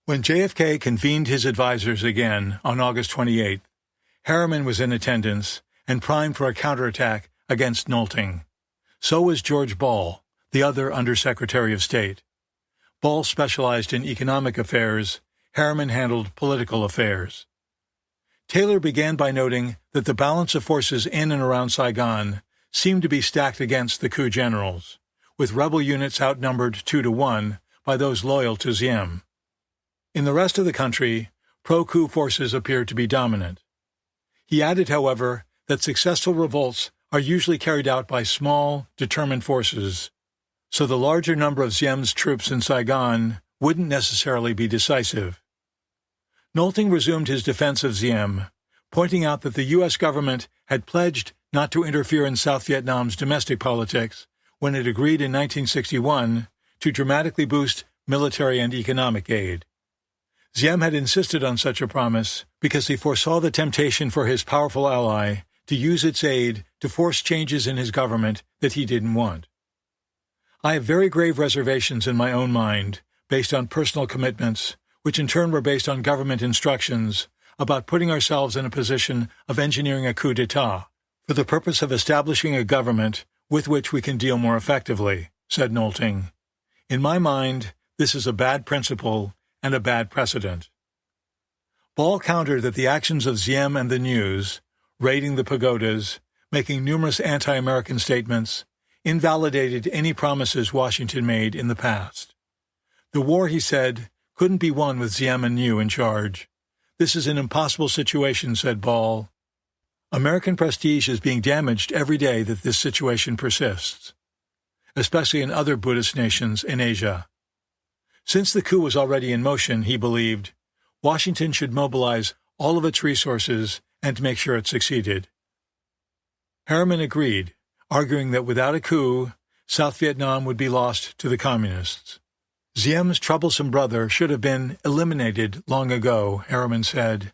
When JFK convened his advisers again on August 28th, Harriman was in attendance and primed for a counterattack against Nolting. So was George Ball, the other Undersecretary of State. Ball specialized in economic affairs, Harriman handled political affairs. Taylor began by noting that the balance of forces in and around Saigon seemed to be stacked against the coup generals, with rebel units outnumbered 2-1 by those loyal to Diem. In the rest of the country, pro-coup forces appeared to be dominant. He added, however, that successful revolts are usually carried out by small, determined forces, so the larger number of Diem's troops in Saigon wouldn't necessarily be decisive. Nolting resumed his defense of Diem, pointing out that the U.S. government had pledged not to interfere in South Vietnam's domestic politics when it agreed in 1961 to dramatically boost military and economic aid. Diem had insisted on such a promise because he foresaw the temptation for his powerful ally to use its aid to force changes in his government that he didn't want. I have very grave reservations in my own mind, based on personal commitments, which in turn were based on government instructions, about putting ourselves in a position of engineering a coup d'etat for the purpose of establishing a government with which we can deal more effectively, said Nolting. In my mind, this is a bad principle and a bad precedent. Ball countered that the actions of Diem and the News, raiding the pagodas, making numerous anti-American statements, invalidated any promises Washington made in the past. The war, he said, couldn't be won with Diem and New in charge. This is an impossible situation, said Ball. American prestige is being damaged every day that this situation persists, especially in other Buddhist nations in Asia. Since the coup was already in motion, he believed, Washington should mobilize all of its resources and make sure it succeeded. Harriman agreed, arguing that without a coup, South Vietnam would be lost to the Communists. Diem's troublesome brother should have been eliminated long ago, Harriman said,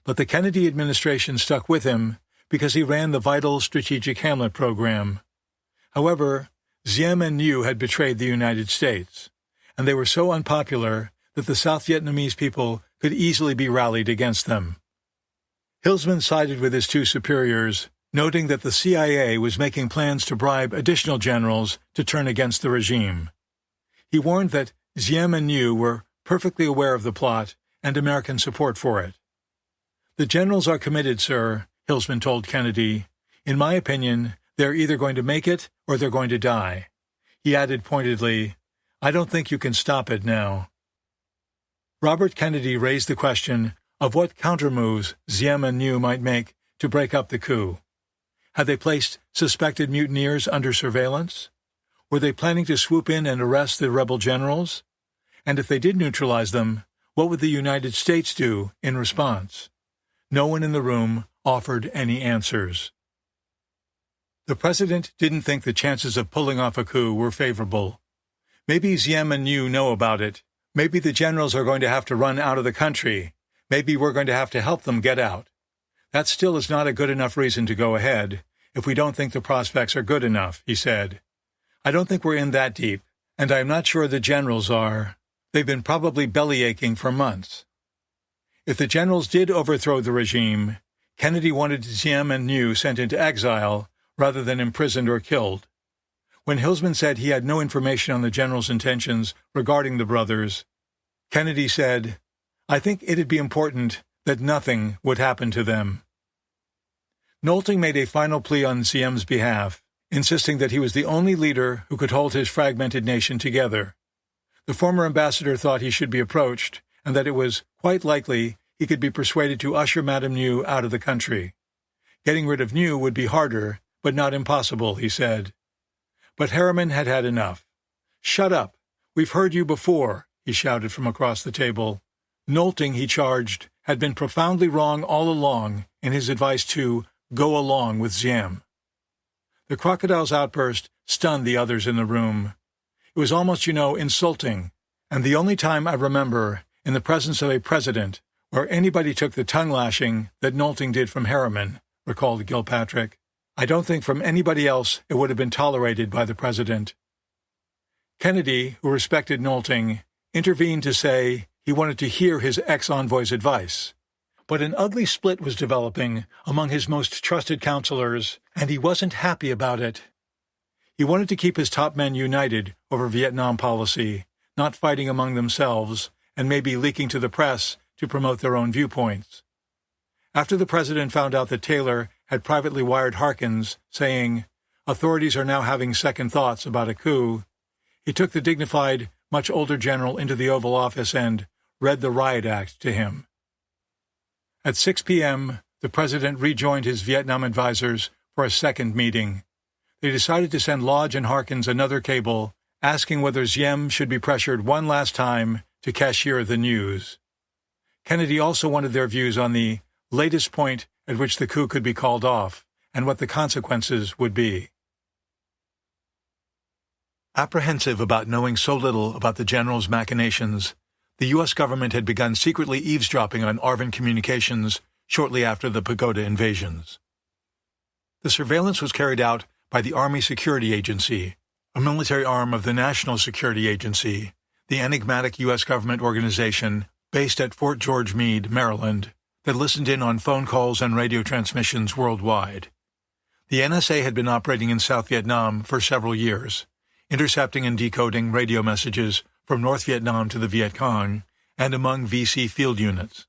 but the Kennedy administration stuck with him because he ran the vital Strategic Hamlet program. However, Diem and New had betrayed the United States, and they were so unpopular that the South Vietnamese people could easily be rallied against them. Hilsman sided with his two superiors, noting that the CIA was making plans to bribe additional generals to turn against the regime. He warned that Diem and New were perfectly aware of the plot and American support for it. The generals are committed, sir, Hilsman told Kennedy. In my opinion, they're either going to make it or they're going to die. He added pointedly, I don't think you can stop it now. Robert Kennedy raised the question of what countermoves Diem and New might make to break up the coup. Had they placed suspected mutineers under surveillance? Were they planning to swoop in and arrest the rebel generals? And if they did neutralize them, what would the United States do in response? No one in the room offered any answers. The president didn't think the chances of pulling off a coup were favorable. Maybe Diem and New know about it. Maybe the generals are going to have to run out of the country. Maybe we're going to have to help them get out. That still is not a good enough reason to go ahead if we don't think the prospects are good enough, he said. I don't think we're in that deep, and I am not sure the generals are. They've been probably bellyaching for months. If the generals did overthrow the regime, Kennedy wanted Diem and New sent into exile rather than imprisoned or killed. When Hilsman said he had no information on the generals' intentions regarding the brothers, Kennedy said, I think it'd be important that nothing would happen to them. Nolting made a final plea on Diem's behalf, insisting that he was the only leader who could hold his fragmented nation together. The former ambassador thought he should be approached, and that it was quite likely he could be persuaded to usher Madame New out of the country. Getting rid of New would be harder, but not impossible, he said. But Harriman had had enough. Shut up. We've heard you before, he shouted from across the table. Nolting, he charged, had been profoundly wrong all along in his advice to go along with Diem. The crocodile's outburst stunned the others in the room. It was almost, insulting, and the only time I remember, in the presence of a president, where anybody took the tongue-lashing that Nolting did from Harriman, recalled Gilpatrick. I don't think from anybody else it would have been tolerated by the president. Kennedy, who respected Nolting, intervened to say he wanted to hear his ex-envoy's advice. But an ugly split was developing among his most trusted counselors, and he wasn't happy about it. He wanted to keep his top men united over Vietnam policy, not fighting among themselves, and maybe leaking to the press to promote their own viewpoints. After the president found out that Taylor had privately wired Harkins, saying, "Authorities are now having second thoughts about a coup," he took the dignified, much older general into the Oval Office and read the riot act to him. At 6 p.m., the president rejoined his Vietnam advisors for a second meeting. They decided to send Lodge and Harkins another cable, asking whether Diem should be pressured one last time to cashier the news. Kennedy also wanted their views on the latest point at which the coup could be called off and what the consequences would be. Apprehensive about knowing so little about the general's machinations, the U.S. government had begun secretly eavesdropping on ARVN communications shortly after the Pagoda invasions. The surveillance was carried out by the Army Security Agency, a military arm of the National Security Agency, the enigmatic U.S. government organization based at Fort George Meade, Maryland, that listened in on phone calls and radio transmissions worldwide. The NSA had been operating in South Vietnam for several years, intercepting and decoding radio messages from North Vietnam to the Viet Cong and among VC field units.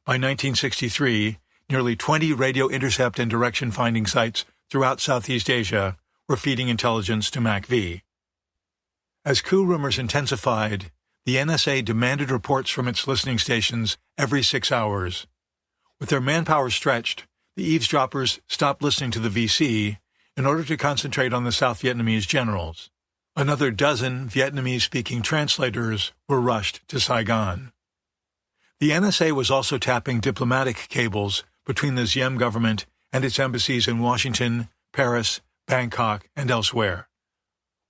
By 1963, nearly 20 radio intercept and direction finding sites throughout Southeast Asia were feeding intelligence to MACV. As coup rumors intensified, the NSA demanded reports from its listening stations every 6 hours. With their manpower stretched, the eavesdroppers stopped listening to the VC in order to concentrate on the South Vietnamese generals. Another dozen Vietnamese-speaking translators were rushed to Saigon. The NSA was also tapping diplomatic cables between the Diem government and its embassies in Washington, Paris, Bangkok, and elsewhere.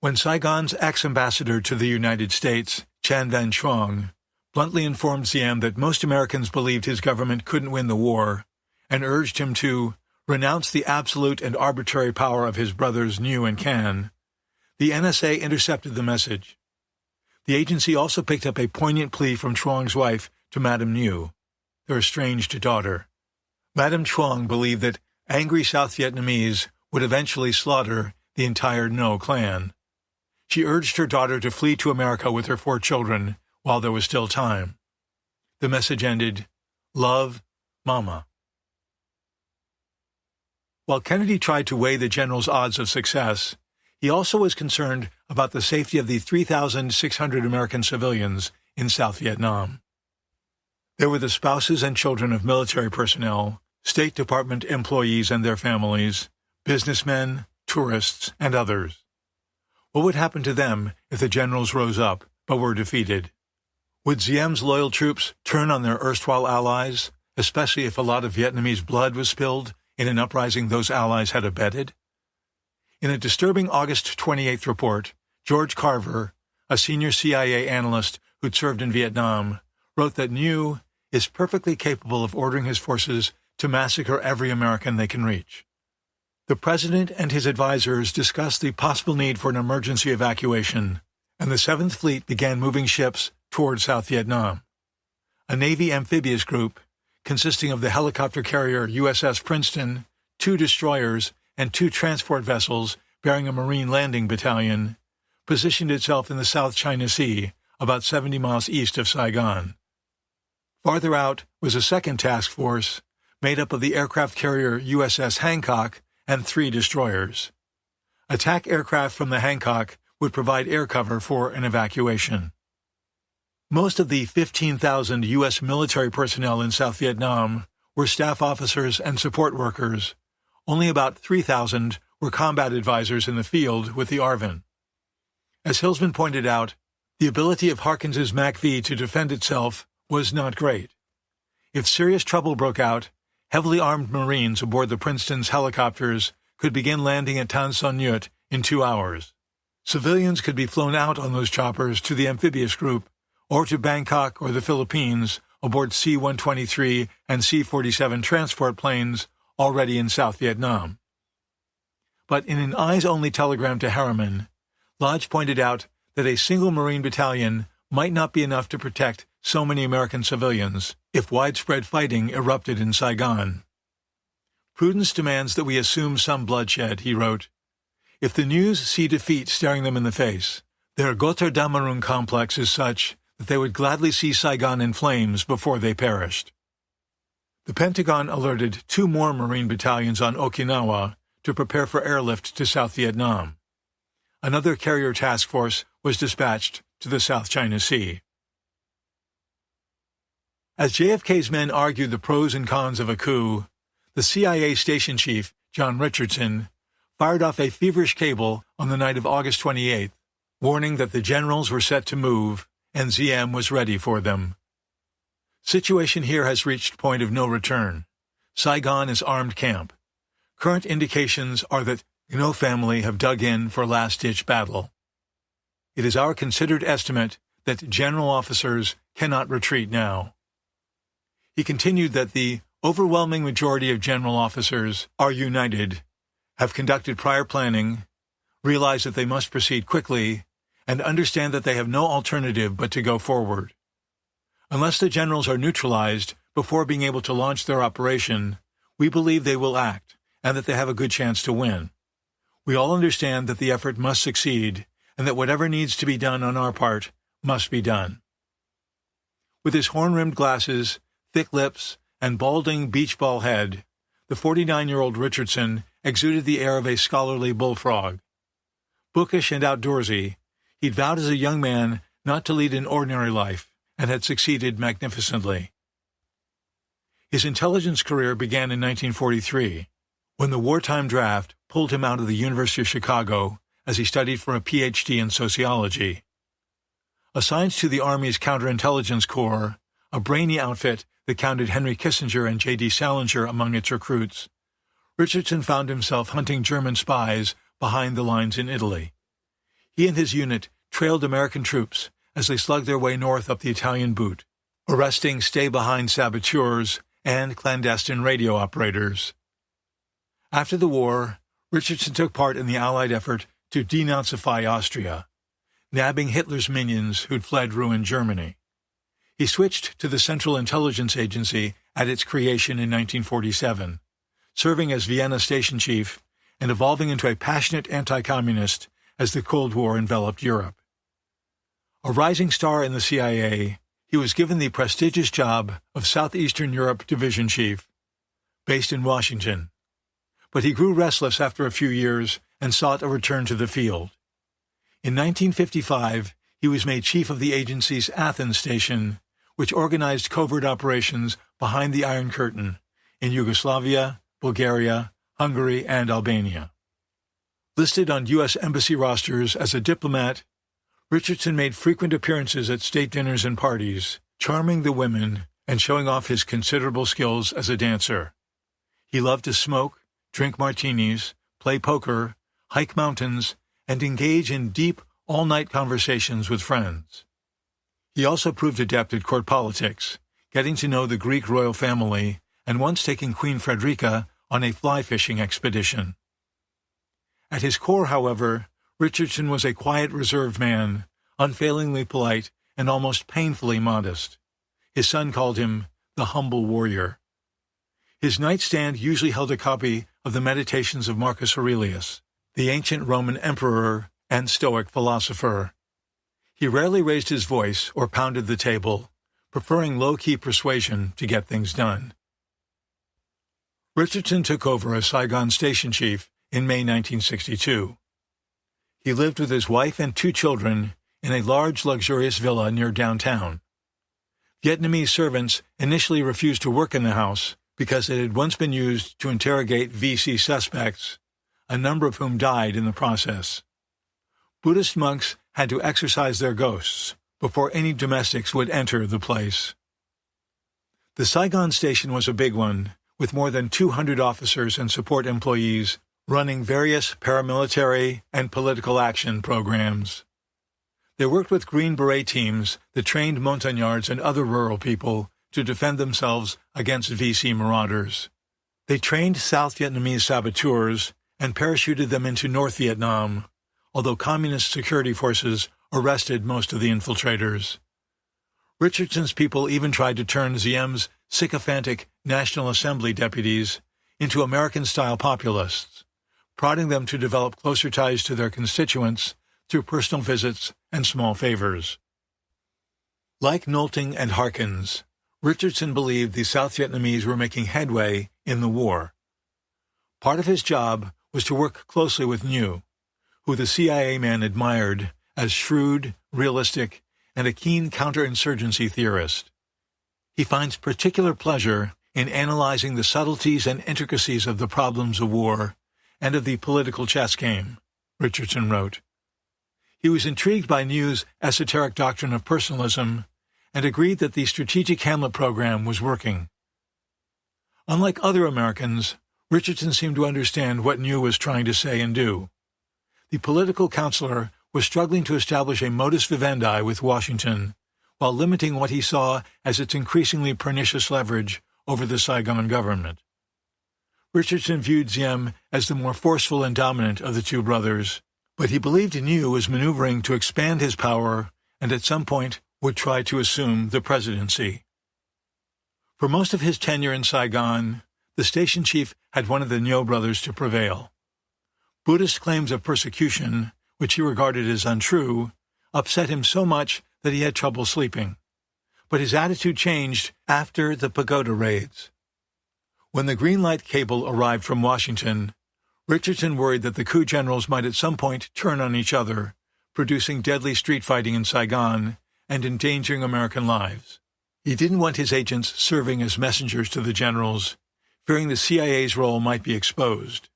When Saigon's ex-ambassador to the United States, Chan Van Chuong, bluntly informed Diem that most Americans believed his government couldn't win the war, and urged him to renounce the absolute and arbitrary power of his brothers Nhu and Can, the NSA intercepted the message. The agency also picked up a poignant plea from Chuong's wife to Madame Nhu, their estranged daughter. Madame Chuong believed that angry South Vietnamese would eventually slaughter the entire Ngo clan. She urged her daughter to flee to America with her 4 children while there was still time. The message ended, "Love, Mama." While Kennedy tried to weigh the general's odds of success, he also was concerned about the safety of the 3,600 American civilians in South Vietnam. There were the spouses and children of military personnel, State Department employees and their families, businessmen, tourists, and others. What would happen to them if the generals rose up but were defeated? Would Diem's loyal troops turn on their erstwhile allies, especially if a lot of Vietnamese blood was spilled in an uprising those allies had abetted? In a disturbing August 28th report, George Carver, a senior CIA analyst who'd served in Vietnam, wrote that Nhu is perfectly capable of ordering his forces to massacre every American they can reach. The president and his advisors discussed the possible need for an emergency evacuation, and the 7th Fleet began moving ships toward South Vietnam. A Navy amphibious group, consisting of the helicopter carrier USS Princeton, 2 destroyers, and 2 transport vessels bearing a Marine landing battalion, positioned itself in the South China Sea, about 70 miles east of Saigon. Farther out was a second task force, made up of the aircraft carrier USS Hancock and 3 destroyers. Attack aircraft from the Hancock would provide air cover for an evacuation. Most of the 15,000 U.S. military personnel in South Vietnam were staff officers and support workers. Only about 3,000 were combat advisors in the field with the ARVN. As Hilsman pointed out, the ability of Harkins's MACV to defend itself was not great. If serious trouble broke out, heavily armed Marines aboard the Princeton's helicopters could begin landing at Tan Son Nhut in 2 hours. Civilians could be flown out on those choppers to the amphibious group or to Bangkok or the Philippines aboard C-123 and C-47 transport planes already in South Vietnam. But in an eyes-only telegram to Harriman, Lodge pointed out that a single Marine battalion might not be enough to protect so many American civilians if widespread fighting erupted in Saigon. "Prudence demands that we assume some bloodshed," he wrote. "If the news see defeat staring them in the face, their Gotthardammerung complex is such that they would gladly see Saigon in flames before they perished." The Pentagon alerted 2 more Marine battalions on Okinawa to prepare for airlift to South Vietnam. Another carrier task force was dispatched to the South China Sea. As JFK's men argued the pros and cons of a coup, the CIA station chief, John Richardson, fired off a feverish cable on the night of August 28th, warning that the generals were set to move and ZM was ready for them. "Situation here has reached point of no return. Saigon is armed camp. Current indications are that no family have dug in for last-ditch battle. It is our considered estimate that general officers cannot retreat now." He continued that the overwhelming majority of general officers are united, have conducted prior planning, realize that they must proceed quickly, and understand that they have no alternative but to go forward. Unless the generals are neutralized before being able to launch their operation, we believe they will act and that they have a good chance to win. We all understand that the effort must succeed and that whatever needs to be done on our part must be done. With his horn-rimmed glasses, thick lips, and balding beach ball head, the 49-year-old Richardson exuded the air of a scholarly bullfrog. Bookish and outdoorsy, he'd vowed as a young man not to lead an ordinary life, and had succeeded magnificently. His intelligence career began in 1943, when the wartime draft pulled him out of the University of Chicago as he studied for a Ph.D. in sociology. Assigned to the Army's Counterintelligence Corps, a brainy outfit that counted Henry Kissinger and J.D. Salinger among its recruits, Richardson found himself hunting German spies behind the lines in Italy. He and his unit trailed American troops as they slugged their way north up the Italian boot, arresting stay-behind saboteurs and clandestine radio operators. After the war, Richardson took part in the Allied effort to denazify Austria, nabbing Hitler's minions who'd fled ruined Germany. He switched to the Central Intelligence Agency at its creation in 1947, serving as Vienna station chief and evolving into a passionate anti-communist as the Cold War enveloped Europe. A rising star in the CIA, he was given the prestigious job of Southeastern Europe Division Chief, based in Washington. But he grew restless after a few years and sought a return to the field. In 1955, he was made chief of the agency's Athens station, which organized covert operations behind the Iron Curtain in Yugoslavia, Bulgaria, Hungary, and Albania. Listed on U.S. embassy rosters as a diplomat, Richardson made frequent appearances at state dinners and parties, charming the women and showing off his considerable skills as a dancer. He loved to smoke, drink martinis, play poker, hike mountains, and engage in deep, all-night conversations with friends. He also proved adept at court politics, getting to know the Greek royal family and once taking Queen Frederica on a fly-fishing expedition. At his core, however, Richardson was a quiet, reserved man, unfailingly polite and almost painfully modest. His son called him the humble warrior. His nightstand usually held a copy of the Meditations of Marcus Aurelius, the ancient Roman emperor and Stoic philosopher. He rarely raised his voice or pounded the table, preferring low-key persuasion to get things done. Richardson took over as Saigon station chief in May 1962. He lived with his wife and 2 children in a large, luxurious villa near downtown. Vietnamese servants initially refused to work in the house because it had once been used to interrogate VC suspects, a number of whom died in the process. Buddhist monks had to exorcise their ghosts before any domestics would enter the place. The Saigon station was a big one, with more than 200 officers and support employees running various paramilitary and political action programs. They worked with Green Beret teams that trained montagnards and other rural people to defend themselves against VC marauders. They trained South Vietnamese saboteurs and parachuted them into North Vietnam, although communist security forces arrested most of the infiltrators. Richardson's people even tried to turn Ziem's sycophantic National Assembly deputies into American-style populists, prodding them to develop closer ties to their constituents through personal visits and small favors. Like Nolting and Harkins, Richardson believed the South Vietnamese were making headway in the war. Part of his job was to work closely with Nhu, who the CIA man admired as shrewd, realistic, and a keen counterinsurgency theorist. He finds particular pleasure in analyzing the subtleties and intricacies of the problems of war and of the political chess game, Richardson wrote. He was intrigued by Nhu's esoteric doctrine of personalism and agreed that the strategic Hamlet program was working. Unlike other Americans, Richardson seemed to understand what Nhu was trying to say and do. The political counselor was struggling to establish a modus vivendi with Washington, while limiting what he saw as its increasingly pernicious leverage over the Saigon government. Richardson viewed Ziem as the more forceful and dominant of the two brothers, but he believed Nhu was maneuvering to expand his power and at some point would try to assume the presidency. For most of his tenure in Saigon, the station chief had one of the Nhu brothers to prevail. Buddhist claims of persecution, which he regarded as untrue, upset him so much that he had trouble sleeping. But his attitude changed after the pagoda raids. When the green light cable arrived from Washington, Richardson worried that the coup generals might at some point turn on each other, producing deadly street fighting in Saigon and endangering American lives. He didn't want his agents serving as messengers to the generals, fearing the CIA's role might be exposed.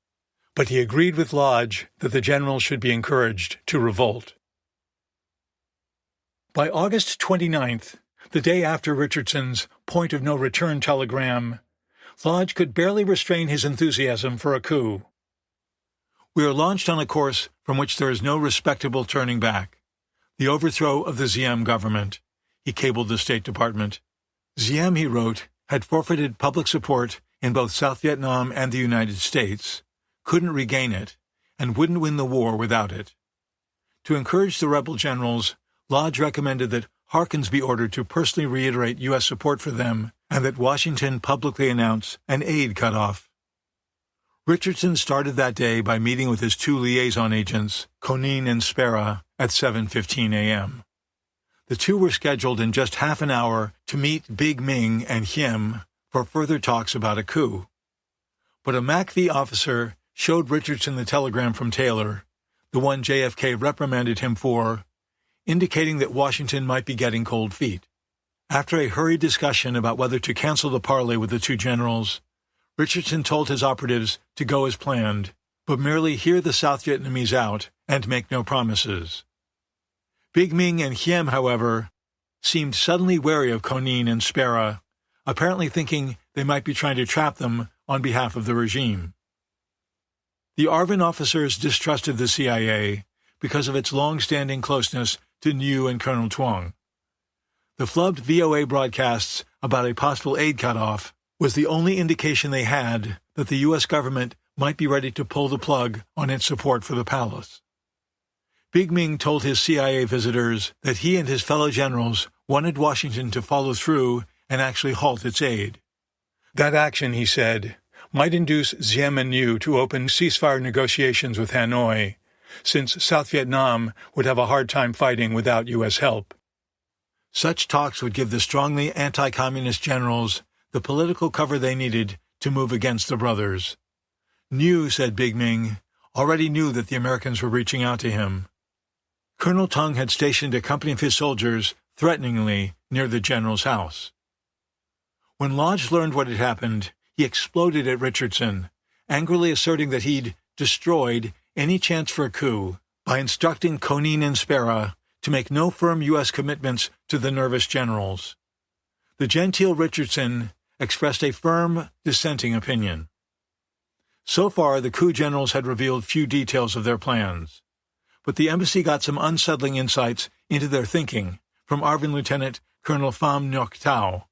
But he agreed with Lodge that the generals should be encouraged to revolt. By August 29th, the day after Richardson's point-of-no-return telegram, Lodge could barely restrain his enthusiasm for a coup. "We are launched on a course from which there is no respectable turning back. The overthrow of the Ziem government," he cabled the State Department. Ziem, he wrote, had forfeited public support in both South Vietnam and the United States, couldn't regain it, and wouldn't win the war without it. To encourage the rebel generals, Lodge recommended that Harkins be ordered to personally reiterate U.S. support for them and that Washington publicly announce an aid cutoff. Richardson started that day by meeting with his two liaison agents, Conin and Spera, at 7:15 a.m. The two were scheduled in just half an hour to meet Big Ming and Hiem for further talks about a coup. But a MACV officer showed Richardson the telegram from Taylor, the one JFK reprimanded him for, indicating that Washington might be getting cold feet. After a hurried discussion about whether to cancel the parley with the two generals, Richardson told his operatives to go as planned, but merely hear the South Vietnamese out and make no promises. Big Ming and Hiem, however, seemed suddenly wary of Conin and Spera, apparently thinking they might be trying to trap them on behalf of the regime. The ARVN officers distrusted the CIA because of its long-standing closeness to Nhu and Colonel Tuong. The flubbed VOA broadcasts about a possible aid cutoff was the only indication they had that the U.S. government might be ready to pull the plug on its support for the palace. Big Ming told his CIA visitors that he and his fellow generals wanted Washington to follow through and actually halt its aid. That action, he said, might induce Ziem and Nhu to open ceasefire negotiations with Hanoi, since South Vietnam would have a hard time fighting without U.S. help. Such talks would give the strongly anti-communist generals the political cover they needed to move against the brothers. Nhu, said Big Ming, already knew that the Americans were reaching out to him. Colonel Tung had stationed a company of his soldiers threateningly near the general's house. When Lodge learned what had happened, he exploded at Richardson, angrily asserting that he'd destroyed any chance for a coup by instructing Conin and Spera to make no firm U.S. commitments to the nervous generals. The genteel Richardson expressed a firm, dissenting opinion. So far, the coup generals had revealed few details of their plans, but the embassy got some unsettling insights into their thinking from ARVN Lieutenant Colonel Pham Ngoc Thao,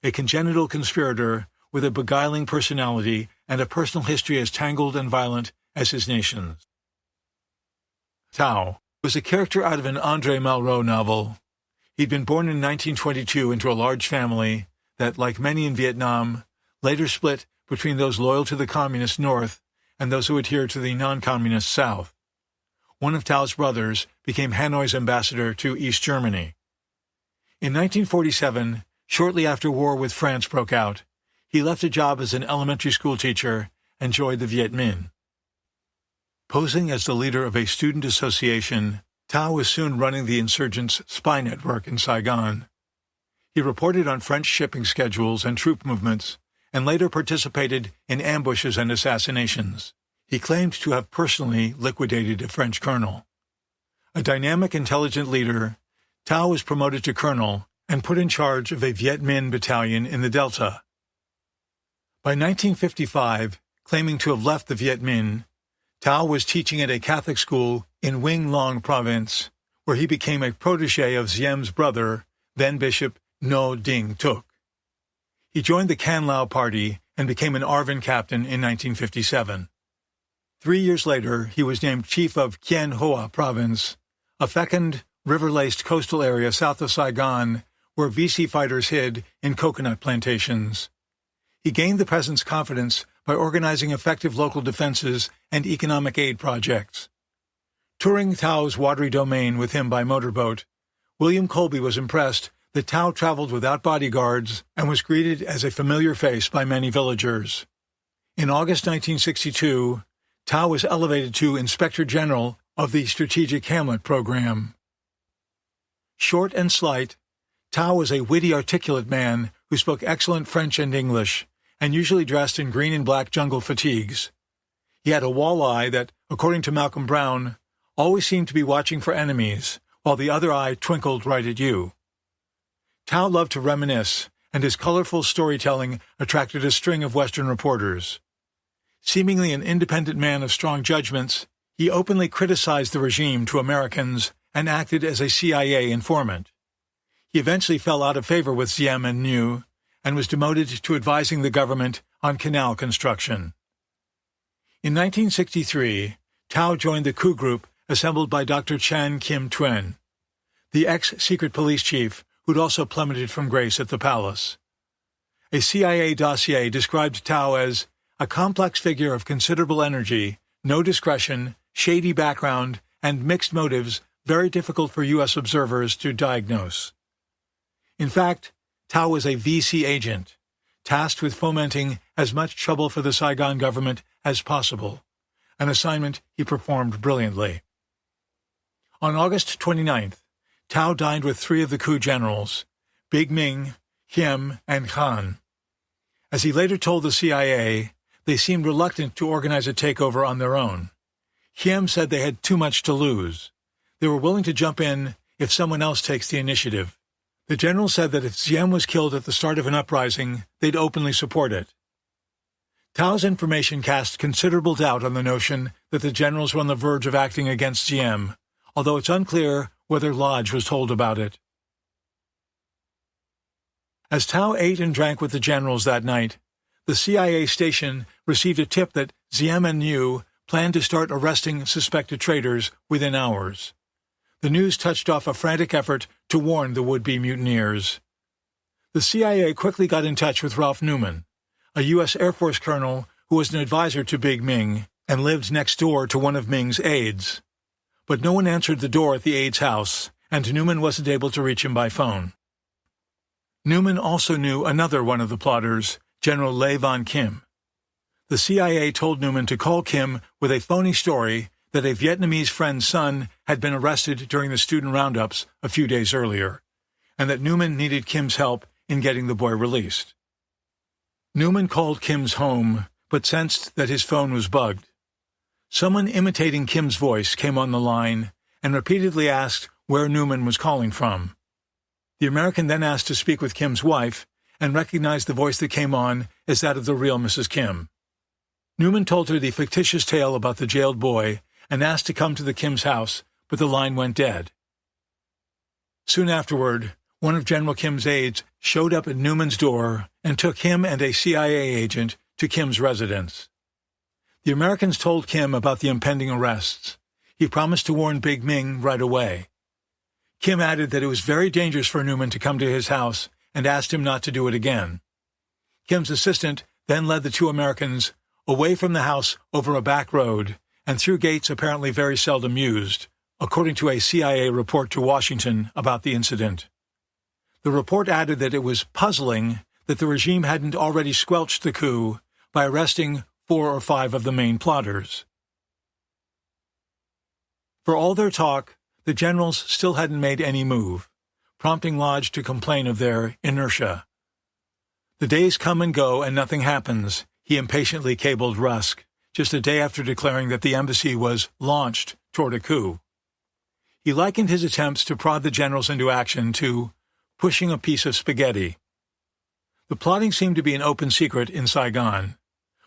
a congenital conspirator with a beguiling personality and a personal history as tangled and violent as his nation's. Thao, was a character out of an André Malraux novel. He'd been born in 1922 into a large family that, like many in Vietnam, later split between those loyal to the Communist North and those who adhered to the non-Communist South. One of Thao's brothers became Hanoi's ambassador to East Germany. In 1947, shortly after war with France broke out, he left a job as an elementary school teacher and joined the Viet Minh. Posing as the leader of a student association, Thao was soon running the insurgents' spy network in Saigon. He reported on French shipping schedules and troop movements, and later participated in ambushes and assassinations. He claimed to have personally liquidated a French colonel. A dynamic, intelligent leader, Thao was promoted to colonel and put in charge of a Viet Minh battalion in the Delta. By 1955, claiming to have left the Viet Minh, Thao was teaching at a Catholic school in Wing Long Province, where he became a protege of Diem's brother, then Bishop No Ding Tuk. He joined the Can Lao Party and became an Arvin captain in 1957. 3 years later, he was named chief of Kien Hoa Province, a fecund, river-laced coastal area south of Saigon where VC fighters hid in coconut plantations. He gained the president's confidence by organizing effective local defenses and economic aid projects. Touring Thao's watery domain with him by motorboat, William Colby was impressed that Thao traveled without bodyguards and was greeted as a familiar face by many villagers. In August 1962, Thao was elevated to Inspector General of the Strategic Hamlet Program. Short and slight, Thao was a witty, articulate man who spoke excellent French and English, and usually dressed in green and black jungle fatigues. He had a walleye that, according to Malcolm Brown, always seemed to be watching for enemies, while the other eye twinkled right at you. Thao loved to reminisce, and his colorful storytelling attracted a string of Western reporters. Seemingly an independent man of strong judgments, he openly criticized the regime to Americans and acted as a CIA informant. He eventually fell out of favor with Diem and Nhieu, and was demoted to advising the government on canal construction. In 1963, Thao joined the Coup group assembled by Dr. Chan Kim Tuen, the ex-secret police chief who'd also plummeted from grace at the palace. A CIA dossier described Thao as a complex figure of considerable energy, no discretion, shady background, and mixed motives very difficult for U.S. observers to diagnose. In fact, Thao was a VC agent, tasked with fomenting as much trouble for the Saigon government as possible, an assignment he performed brilliantly. On August 29th, Thao dined with 3 of the coup generals, Big Ming, Hiem, and Khan. As he later told the CIA, they seemed reluctant to organize a takeover on their own. Hiem said they had too much to lose. They were willing to jump in if someone else takes the initiative. The general said that if Diem was killed at the start of an uprising, they'd openly support it. Thao's information cast considerable doubt on the notion that the generals were on the verge of acting against Diem, although it's unclear whether Lodge was told about it. As Thao ate and drank with the generals that night, the CIA station received a tip that Diem and Nhieu planned to start arresting suspected traitors within hours. The news touched off a frantic effort to warn the would-be mutineers. The CIA quickly got in touch with Ralph Newman, a U.S. Air Force colonel who was an advisor to Big Ming and lived next door to one of Ming's aides. But no one answered the door at the aide's house, and Newman wasn't able to reach him by phone. Newman also knew another one of the plotters, General Lê Von Kim. The CIA told Newman to call Kim with a phony story that a Vietnamese friend's son had been arrested during the student roundups a few days earlier, and that Newman needed Kim's help in getting the boy released. Newman called Kim's home, but sensed that his phone was bugged. Someone imitating Kim's voice came on the line and repeatedly asked where Newman was calling from. The American then asked to speak with Kim's wife and recognized the voice that came on as that of the real Mrs. Kim. Newman told her the fictitious tale about the jailed boy and asked to come to the Kim's house, but the line went dead. Soon afterward, one of General Kim's aides showed up at Newman's door and took him and a CIA agent to Kim's residence. The Americans told Kim about the impending arrests. He he promised to warn Big Ming right away. Kim added that it was very dangerous for Newman to come to his house and asked him not to do it again. Kim's assistant then led the two Americans away from the house over a back road and through gates apparently very seldom used, according to a CIA report to Washington about the incident. The report added that it was puzzling that the regime hadn't already squelched the coup by arresting 4 or 5 of the main plotters. For all their talk, the generals still hadn't made any move, prompting Lodge to complain of their inertia. "The days come and go and nothing happens," he impatiently cabled Rusk, just a day after declaring that the embassy was launched toward a coup. He likened his attempts to prod the generals into action to pushing a piece of spaghetti. The plotting seemed to be an open secret in Saigon.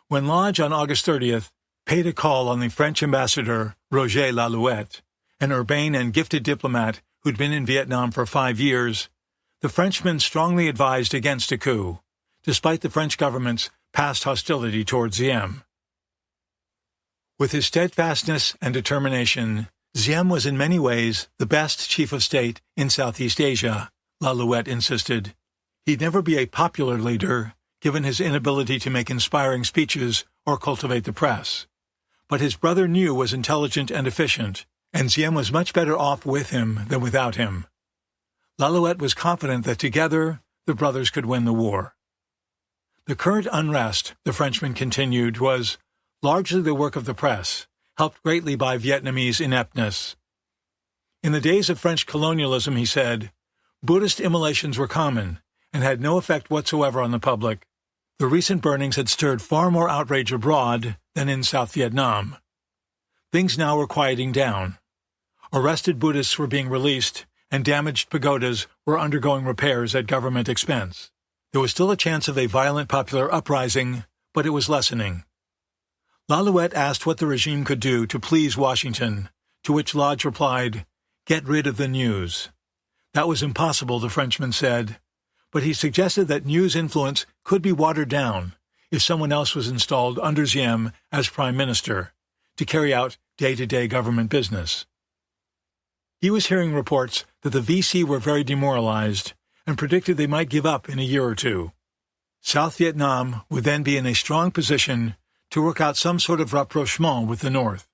When Lodge on August 30th paid a call on the French ambassador Roger Lalouette, an urbane and gifted diplomat who'd been in Vietnam for 5 years, the Frenchman strongly advised against a coup, despite the French government's past hostility towards Diem. With his steadfastness and determination, Diem was in many ways the best chief of state in Southeast Asia, Lalouette insisted. He'd never be a popular leader, given his inability to make inspiring speeches or cultivate the press. But his brother Niu was intelligent and efficient, and Diem was much better off with him than without him. Lalouette was confident that together the brothers could win the war. The current unrest, the Frenchman continued, was largely the work of the press, helped greatly by Vietnamese ineptness. In the days of French colonialism, he said, Buddhist immolations were common and had no effect whatsoever on the public. The recent burnings had stirred far more outrage abroad than in South Vietnam. Things now were quieting down. Arrested Buddhists were being released, and damaged pagodas were undergoing repairs at government expense. There was still a chance of a violent popular uprising, but it was lessening. Lalouette asked what the regime could do to please Washington, to which Lodge replied, "Get rid of the news." That was impossible, the Frenchman said, but he suggested that news influence could be watered down if someone else was installed under Diem as prime minister to carry out day-to-day government business. He was hearing reports that the VC were very demoralized and predicted they might give up in a year or two. South Vietnam would then be in a strong position to work out some sort of rapprochement with the North.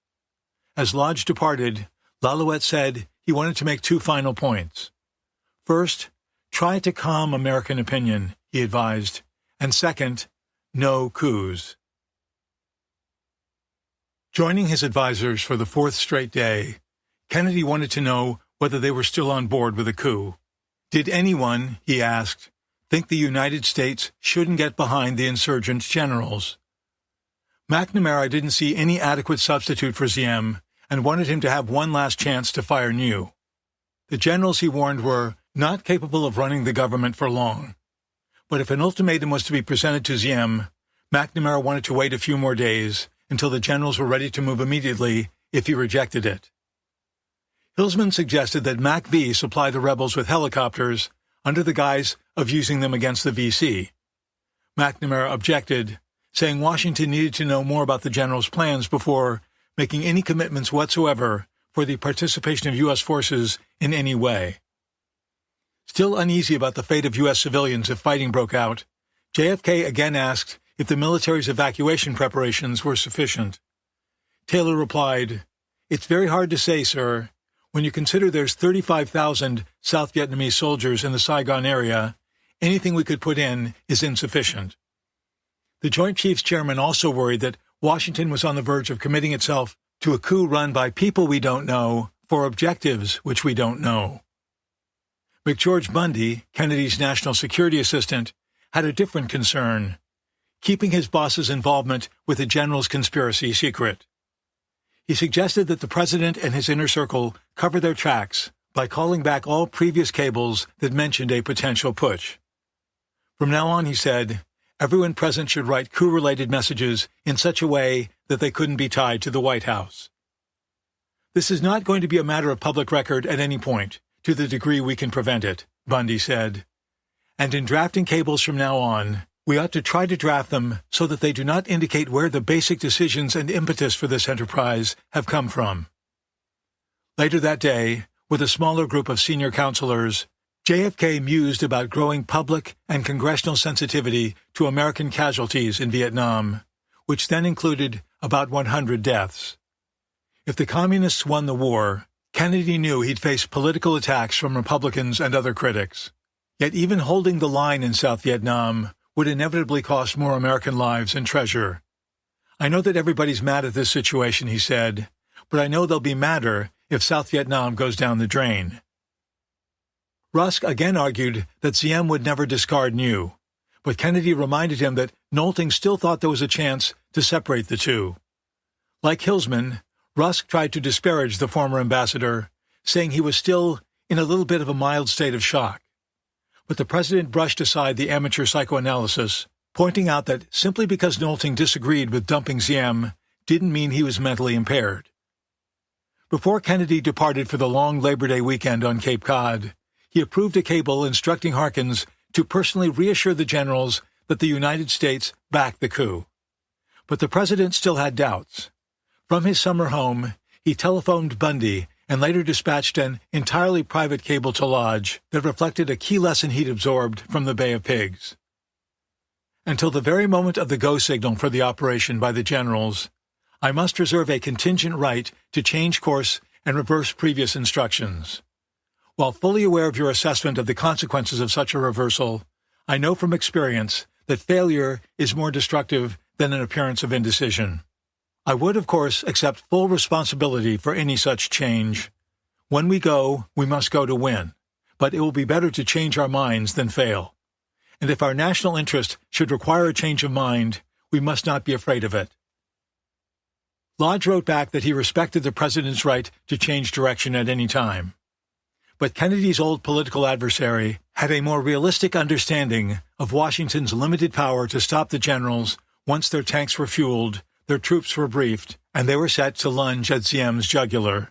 As Lodge departed, Lalouette said he wanted to make 2 final points. First, try to calm American opinion, he advised, and second, no coups. Joining his advisers for the 4th straight day, Kennedy wanted to know whether they were still on board with a coup. Did anyone, he asked, think the United States shouldn't get behind the insurgent generals? McNamara didn't see any adequate substitute for Diem and wanted him to have one last chance to fire Niu. The generals, he warned, were not capable of running the government for long. But if an ultimatum was to be presented to Diem, McNamara wanted to wait a few more days until the generals were ready to move immediately if he rejected it. Hilsman suggested that MacV supply the rebels with helicopters under the guise of using them against the VC. McNamara objected, saying Washington needed to know more about the generals' plans before making any commitments whatsoever for the participation of U.S. forces in any way. Still uneasy about the fate of U.S. civilians if fighting broke out, JFK again asked if the military's evacuation preparations were sufficient. Taylor replied, "It's very hard to say, sir. When you consider there's 35,000 South Vietnamese soldiers in the Saigon area, anything we could put in is insufficient." The Joint Chiefs Chairman also worried that Washington was on the verge of committing itself to a coup run by people we don't know for objectives which we don't know. McGeorge Bundy, Kennedy's national security assistant, had a different concern, keeping his boss's involvement with the general's conspiracy secret. He suggested that the president and his inner circle cover their tracks by calling back all previous cables that mentioned a potential putsch. From now on, he said, everyone present should write coup-related messages in such a way that they couldn't be tied to the White House. This is not going to be a matter of public record at any point, to the degree we can prevent it, Bundy said. And in drafting cables from now on, we ought to try to draft them so that they do not indicate where the basic decisions and impetus for this enterprise have come from. Later that day, with a smaller group of senior counselors, JFK mused about growing public and congressional sensitivity to American casualties in Vietnam, which then included about 100 deaths. If the Communists won the war, Kennedy knew he'd face political attacks from Republicans and other critics. Yet even holding the line in South Vietnam would inevitably cost more American lives and treasure. I know that everybody's mad at this situation, he said, but I know they'll be madder if South Vietnam goes down the drain. Rusk again argued that Diem would never discard New, but Kennedy reminded him that Nolting still thought there was a chance to separate the two. Like Hillsman, Rusk tried to disparage the former ambassador, saying he was still in a little bit of a mild state of shock. But the president brushed aside the amateur psychoanalysis, pointing out that simply because Nolting disagreed with dumping Diem didn't mean he was mentally impaired. Before Kennedy departed for the long Labor Day weekend on Cape Cod, he approved a cable instructing Harkins to personally reassure the generals that the United States backed the coup. But the president still had doubts. From his summer home, he telephoned Bundy and later dispatched an entirely private cable to Lodge that reflected a key lesson he'd absorbed from the Bay of Pigs. Until the very moment of the go signal for the operation by the generals, I must reserve a contingent right to change course and reverse previous instructions. While fully aware of your assessment of the consequences of such a reversal, I know from experience that failure is more destructive than an appearance of indecision. I would, of course, accept full responsibility for any such change. When we must go to win, but it will be better to change our minds than fail. And if our national interest should require a change of mind, we must not be afraid of it. Lodge wrote back that he respected the president's right to change direction at any time. But Kennedy's old political adversary had a more realistic understanding of Washington's limited power to stop the generals once their tanks were fueled, their troops were briefed, and they were set to lunge at Diem's jugular.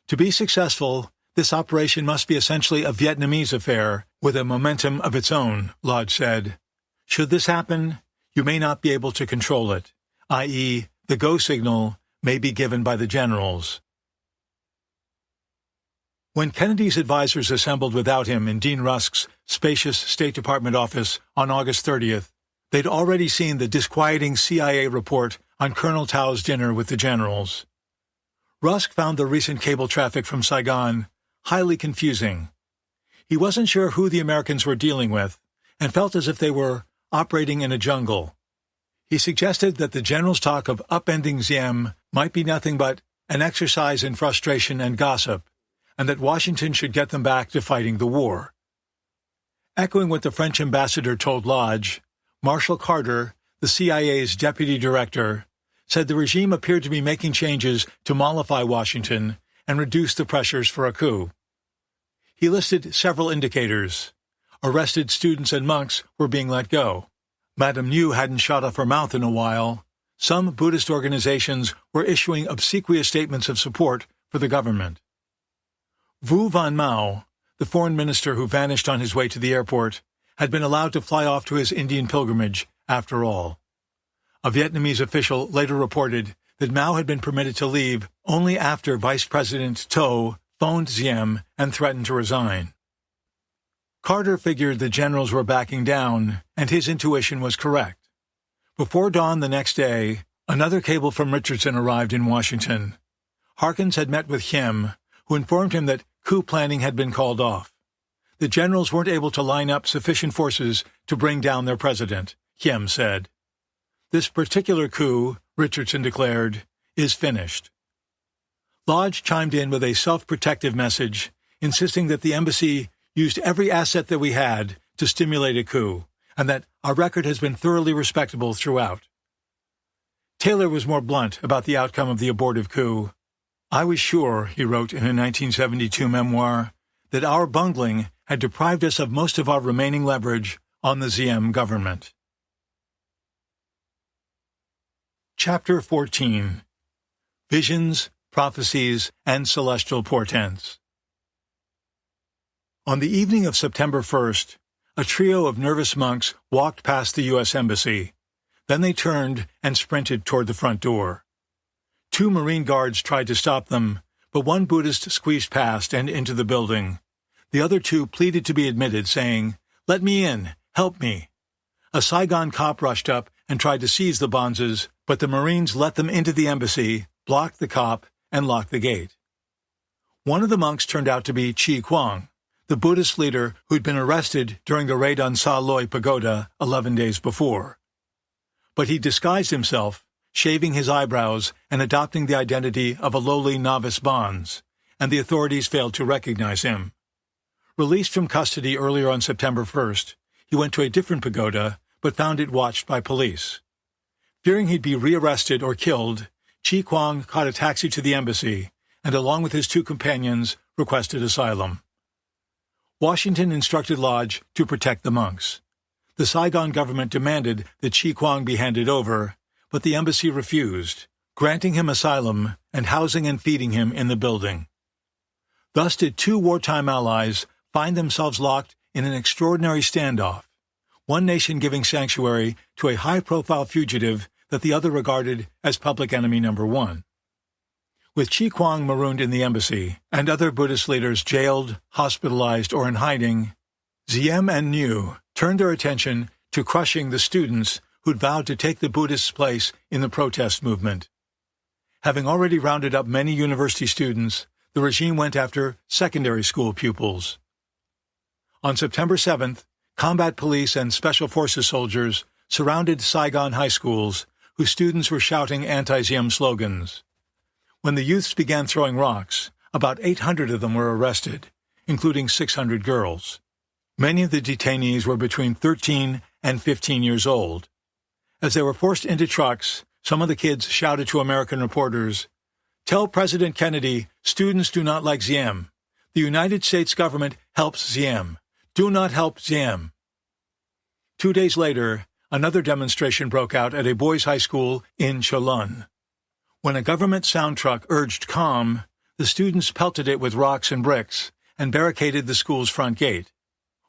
To be successful, this operation must be essentially a Vietnamese affair with a momentum of its own, Lodge said. Should this happen, you may not be able to control it, i.e., the go signal may be given by the generals. When Kennedy's advisers assembled without him in Dean Rusk's spacious State Department office on August 30th, they'd already seen the disquieting CIA report on Colonel Tao's dinner with the generals. Rusk found the recent cable traffic from Saigon highly confusing. He wasn't sure who the Americans were dealing with, and felt as if they were operating in a jungle. He suggested that the generals' talk of upending Diem might be nothing but an exercise in frustration and gossip, and that Washington should get them back to fighting the war. Echoing what the French ambassador told Lodge, Marshall Carter, the CIA's deputy director, said the regime appeared to be making changes to mollify Washington and reduce the pressures for a coup. He listed several indicators. Arrested students and monks were being let go. Madame New hadn't shot off her mouth in a while. Some Buddhist organizations were issuing obsequious statements of support for the government. Vu Van Mao, the foreign minister who vanished on his way to the airport, had been allowed to fly off to his Indian pilgrimage after all. A Vietnamese official later reported that Mao had been permitted to leave only after Vice President Tho phoned Diem and threatened to resign. Carter figured the generals were backing down, and his intuition was correct. Before dawn the next day, another cable from Richardson arrived in Washington. Harkins had met with Hiem, who informed him that coup planning had been called off. The generals weren't able to line up sufficient forces to bring down their president, Hiem said. This particular coup, Richardson declared, is finished. Lodge chimed in with a self-protective message, insisting that the embassy used every asset that we had to stimulate a coup, and that our record has been thoroughly respectable throughout. Taylor was more blunt about the outcome of the abortive coup. I was sure, he wrote in a 1972 memoir, that our bungling had deprived us of most of our remaining leverage on the Diem government. Chapter 14. Visions, Prophecies, and Celestial Portents. On the evening of September 1st, a trio of nervous monks walked past the U.S. Embassy. Then they turned and sprinted toward the front door. 2 Marine guards tried to stop them, but one Buddhist squeezed past and into the building. The other two pleaded to be admitted, saying, "Let me in, help me." A Saigon cop rushed up and tried to seize the bonzes, but the Marines let them into the embassy, blocked the cop, and locked the gate. One of the monks turned out to be Chi Kuang, the Buddhist leader who'd been arrested during the raid on Sa Loi Pagoda 11 days before. But he disguised himself, shaving his eyebrows and adopting the identity of a lowly novice bonze, and the authorities failed to recognize him. Released from custody earlier on September 1st, he went to a different pagoda, but found it watched by police. Fearing he'd be rearrested or killed, Chi Kuang caught a taxi to the embassy and, along with his two companions, requested asylum. Washington instructed Lodge to protect the monks. The Saigon government demanded that Chi Kuang be handed over, but the embassy refused, granting him asylum and housing and feeding him in the building. Thus did two wartime allies find themselves locked in an extraordinary standoff, one nation giving sanctuary to a high-profile fugitive that the other regarded as public enemy number one. With Chi Kuang marooned in the embassy and other Buddhist leaders jailed, hospitalized, or in hiding, Ziem and Niu turned their attention to crushing the students who'd vowed to take the Buddhists' place in the protest movement. Having already rounded up many university students, the regime went after secondary school pupils. On September 7th, combat police and special forces soldiers surrounded Saigon high schools, whose students were shouting anti-Ziem slogans. When the youths began throwing rocks, about 800 of them were arrested, including 600 girls. Many of the detainees were between 13 and 15 years old. As they were forced into trucks, some of the kids shouted to American reporters, "Tell President Kennedy students do not like Ziem. The United States government helps Ziem. Do not help Ziem." 2 days later, another demonstration broke out at a boys' high school in Cholon. When a government sound truck urged calm, the students pelted it with rocks and bricks and barricaded the school's front gate.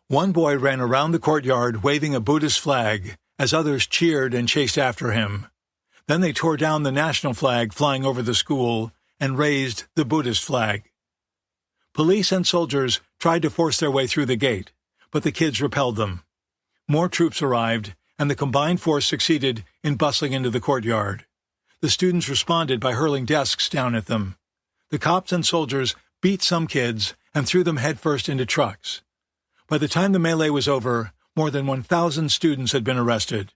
One boy ran around the courtyard waving a Buddhist flag as others cheered and chased after him. Then they tore down the national flag flying over the school and raised the Buddhist flag. Police and soldiers tried to force their way through the gate, but the kids repelled them. More troops arrived, and the combined force succeeded in bustling into the courtyard. The students responded by hurling desks down at them. The cops and soldiers beat some kids and threw them headfirst into trucks. By the time the melee was over, more than 1,000 students had been arrested.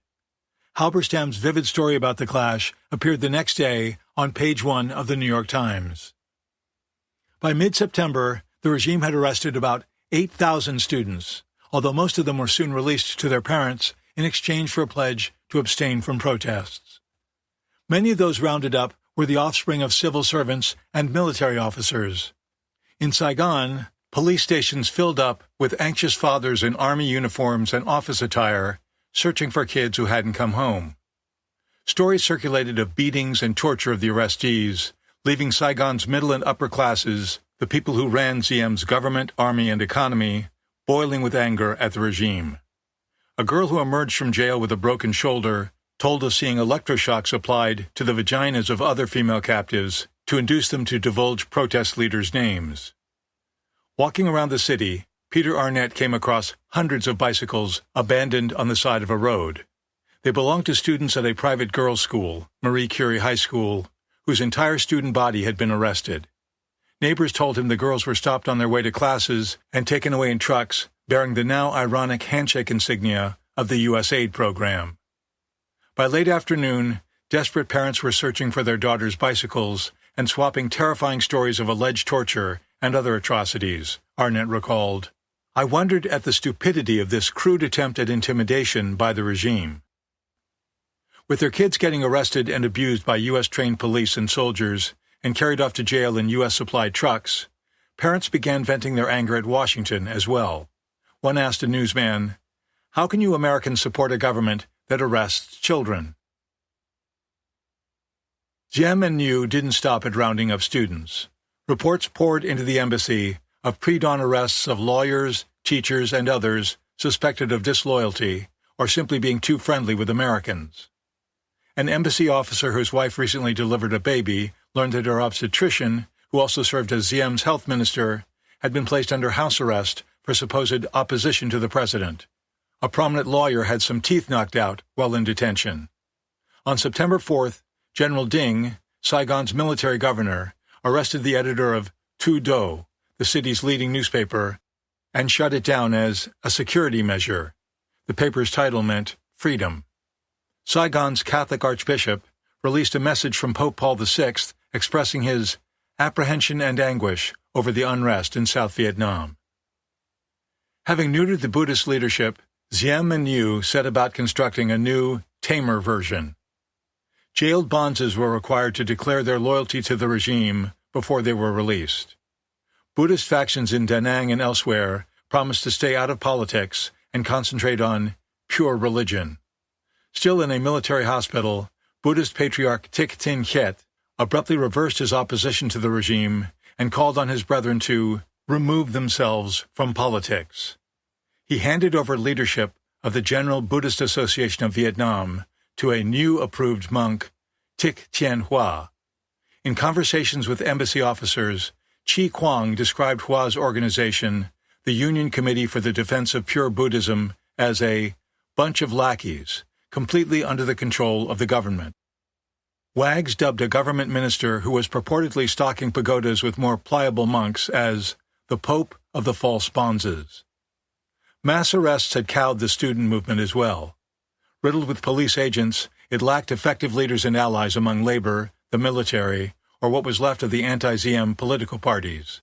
Halberstam's vivid story about the clash appeared the next day on page 1 of the New York Times. By mid-September, the regime had arrested about 8,000 students, although most of them were soon released to their parents in exchange for a pledge to abstain from protests. Many of those rounded up were the offspring of civil servants and military officers. In Saigon, police stations filled up with anxious fathers in army uniforms and office attire, searching for kids who hadn't come home. Stories circulated of beatings and torture of the arrestees, leaving Saigon's middle and upper classes, the people who ran Ziem's government, army, and economy, boiling with anger at the regime. A girl who emerged from jail with a broken shoulder told of seeing electroshocks applied to the vaginas of other female captives to induce them to divulge protest leaders' names. Walking around the city, Peter Arnett came across hundreds of bicycles abandoned on the side of a road. They belonged to students at a private girls' school, Marie Curie High School, whose entire student body had been arrested. Neighbors told him the girls were stopped on their way to classes and taken away in trucks bearing the now ironic handshake insignia of the U.S. aid program. By late afternoon, desperate parents were searching for their daughters' bicycles and swapping terrifying stories of alleged torture and other atrocities, Arnett recalled. "I wondered at the stupidity of this crude attempt at intimidation by the regime." With their kids getting arrested and abused by U.S.-trained police and soldiers and carried off to jail in U.S.-supplied trucks, parents began venting their anger at Washington as well. One asked a newsman, "How can you Americans support a government that arrests children?" Ziem and Niu didn't stop at rounding up students. Reports poured into the embassy of pre-dawn arrests of lawyers, teachers, and others suspected of disloyalty or simply being too friendly with Americans. An embassy officer whose wife recently delivered a baby learned that her obstetrician, who also served as Ziem's health minister, had been placed under house arrest for supposed opposition to the president. A prominent lawyer had some teeth knocked out while in detention. On September 4th, General Ding, Saigon's military governor, arrested the editor of Tu Do, the city's leading newspaper, and shut it down as a security measure. The paper's title meant freedom. Saigon's Catholic archbishop released a message from Pope Paul VI expressing his apprehension and anguish over the unrest in South Vietnam. Having neutered the Buddhist leadership, Ziem and Niu set about constructing a new, tamer version. Jailed bonzes were required to declare their loyalty to the regime before they were released. Buddhist factions in Da Nang and elsewhere promised to stay out of politics and concentrate on pure religion. Still in a military hospital, Buddhist patriarch Thich Tin Khiet abruptly reversed his opposition to the regime and called on his brethren to remove themselves from politics. He handed over leadership of the General Buddhist Association of Vietnam to a new approved monk, Thich Thien Hoa. In conversations with embassy officers, Chi Kuang described Hua's organization, the Union Committee for the Defense of Pure Buddhism, as a bunch of lackeys, completely under the control of the government. Wags dubbed a government minister who was purportedly stocking pagodas with more pliable monks as the Pope of the False Bonzes. Mass arrests had cowed the student movement as well. Riddled with police agents, it lacked effective leaders and allies among labor, the military, or what was left of the anti-Ziem political parties.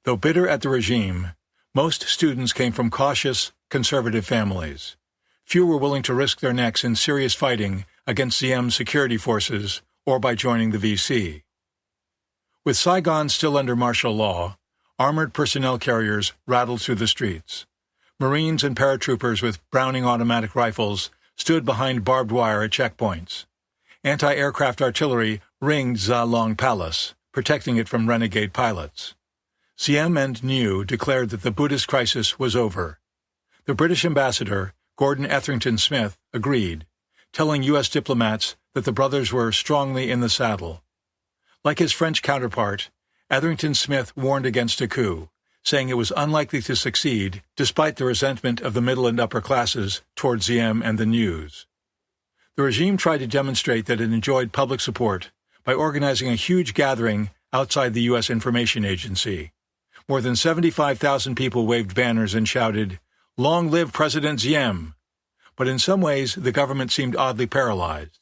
Though bitter at the regime, most students came from cautious, conservative families. Few were willing to risk their necks in serious fighting against Ziem's security forces or by joining the VC. With Saigon still under martial law, armored personnel carriers rattled through the streets. Marines and paratroopers with Browning automatic rifles stood behind barbed wire at checkpoints. Anti-aircraft artillery ringed Za Long Palace, protecting it from renegade pilots. Ziem and Niu declared that the Buddhist crisis was over. The British ambassador, Gordon Etherington Smith, agreed, telling U.S. diplomats that the brothers were strongly in the saddle. Like his French counterpart, Etherington Smith warned against a coup, saying it was unlikely to succeed despite the resentment of the middle and upper classes toward Ziem and the Nius. The regime tried to demonstrate that it enjoyed public support by organizing a huge gathering outside the U.S. Information Agency. More than 75,000 people waved banners and shouted, "Long live President Ziem!" But in some ways, the government seemed oddly paralyzed.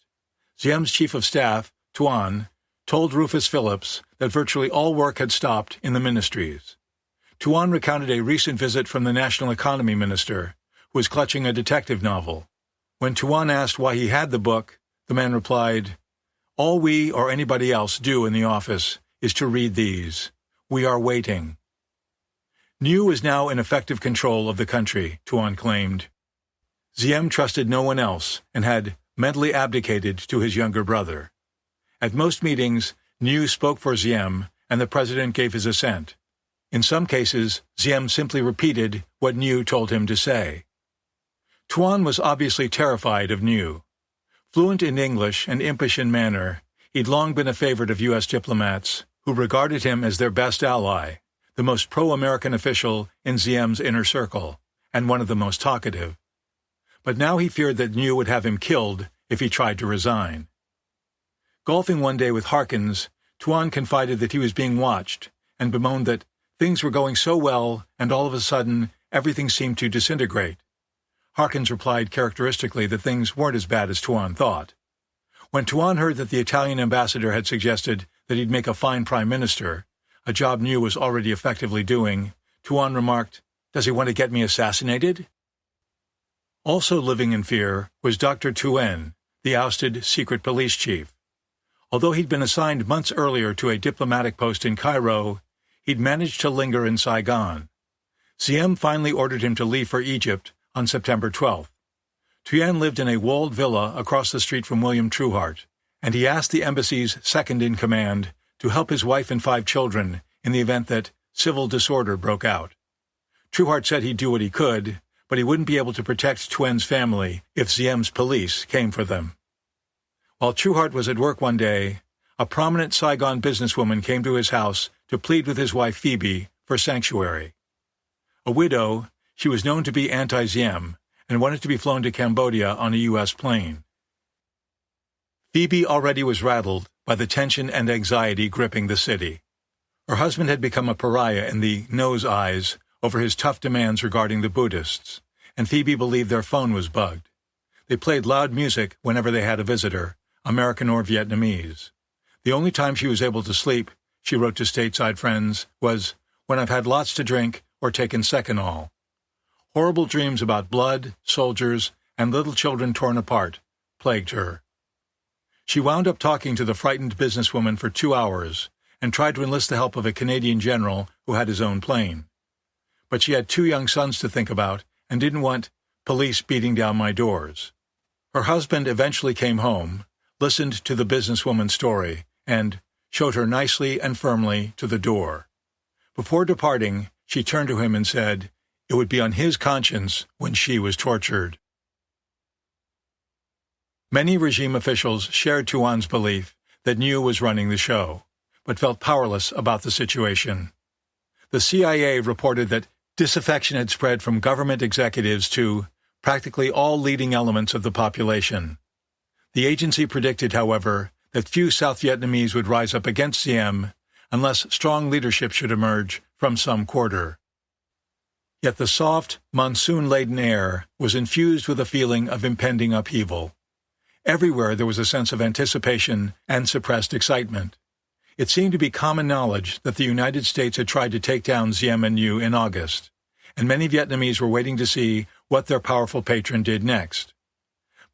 Ziem's chief of staff, Tuan, told Rufus Phillips that virtually all work had stopped in the ministries. Tuan recounted a recent visit from the National Economy Minister, who was clutching a detective novel. When Tuan asked why he had the book, the man replied, "All we or anybody else do in the office is to read these. We are waiting." Niu was now in effective control of the country, Tuan claimed. Ziem trusted no one else and had mentally abdicated to his younger brother. At most meetings, Niu spoke for Ziem, and the president gave his assent. In some cases, Ziem simply repeated what Niu told him to say. Tuan was obviously terrified of Niu. Fluent in English and impish in manner, he'd long been a favorite of U.S. diplomats, who regarded him as their best ally, the most pro-American official in Ziem's inner circle, and one of the most talkative. But now he feared that Niu would have him killed if he tried to resign. Golfing one day with Harkins, Tuan confided that he was being watched, and bemoaned that things were going so well, and all of a sudden, everything seemed to disintegrate. Harkins replied characteristically that things weren't as bad as Tuan thought. When Tuan heard that the Italian ambassador had suggested that he'd make a fine prime minister, a job Niu was already effectively doing, Tuan remarked, "Does he want to get me assassinated?" Also living in fear was Dr. Tuen, the ousted secret police chief. Although he'd been assigned months earlier to a diplomatic post in Cairo, he'd managed to linger in Saigon. Ziem finally ordered him to leave for Egypt on September 12th. Tuen lived in a walled villa across the street from William Trueheart, and he asked the embassy's second-in-command to help his wife and 5 children in the event that civil disorder broke out. Trueheart said he'd do what he could, but he wouldn't be able to protect Tuen's family if Ziem's police came for them. While Trueheart was at work one day, a prominent Saigon businesswoman came to his house to plead with his wife Phoebe for sanctuary. A widow, she was known to be anti-Siem and wanted to be flown to Cambodia on a U.S. plane. Phoebe already was rattled by the tension and anxiety gripping the city. Her husband had become a pariah in the No's eyes over his tough demands regarding the Buddhists, and Phoebe believed their phone was bugged. They played loud music whenever they had a visitor, American or Vietnamese. The only time she was able to sleep, she wrote to stateside friends, was when I've had lots to drink or taken Seconal. Horrible dreams about blood, soldiers, and little children torn apart plagued her. She wound up talking to the frightened businesswoman for 2 hours and tried to enlist the help of a Canadian general who had his own plane. But she had 2 young sons to think about and didn't want police beating down my doors. Her husband eventually came home, listened to the businesswoman's story, and showed her nicely and firmly to the door. Before departing, she turned to him and said it would be on his conscience when she was tortured. Many regime officials shared Tuan's belief that Nhu was running the show, but felt powerless about the situation. The CIA reported that disaffection had spread from government executives to practically all leading elements of the population. The agency predicted, however, that few South Vietnamese would rise up against Siem unless strong leadership should emerge from some quarter. Yet the soft, monsoon-laden air was infused with a feeling of impending upheaval. Everywhere there was a sense of anticipation and suppressed excitement. It seemed to be common knowledge that the United States had tried to take down Siem and Nhu in August, and many Vietnamese were waiting to see what their powerful patron did next.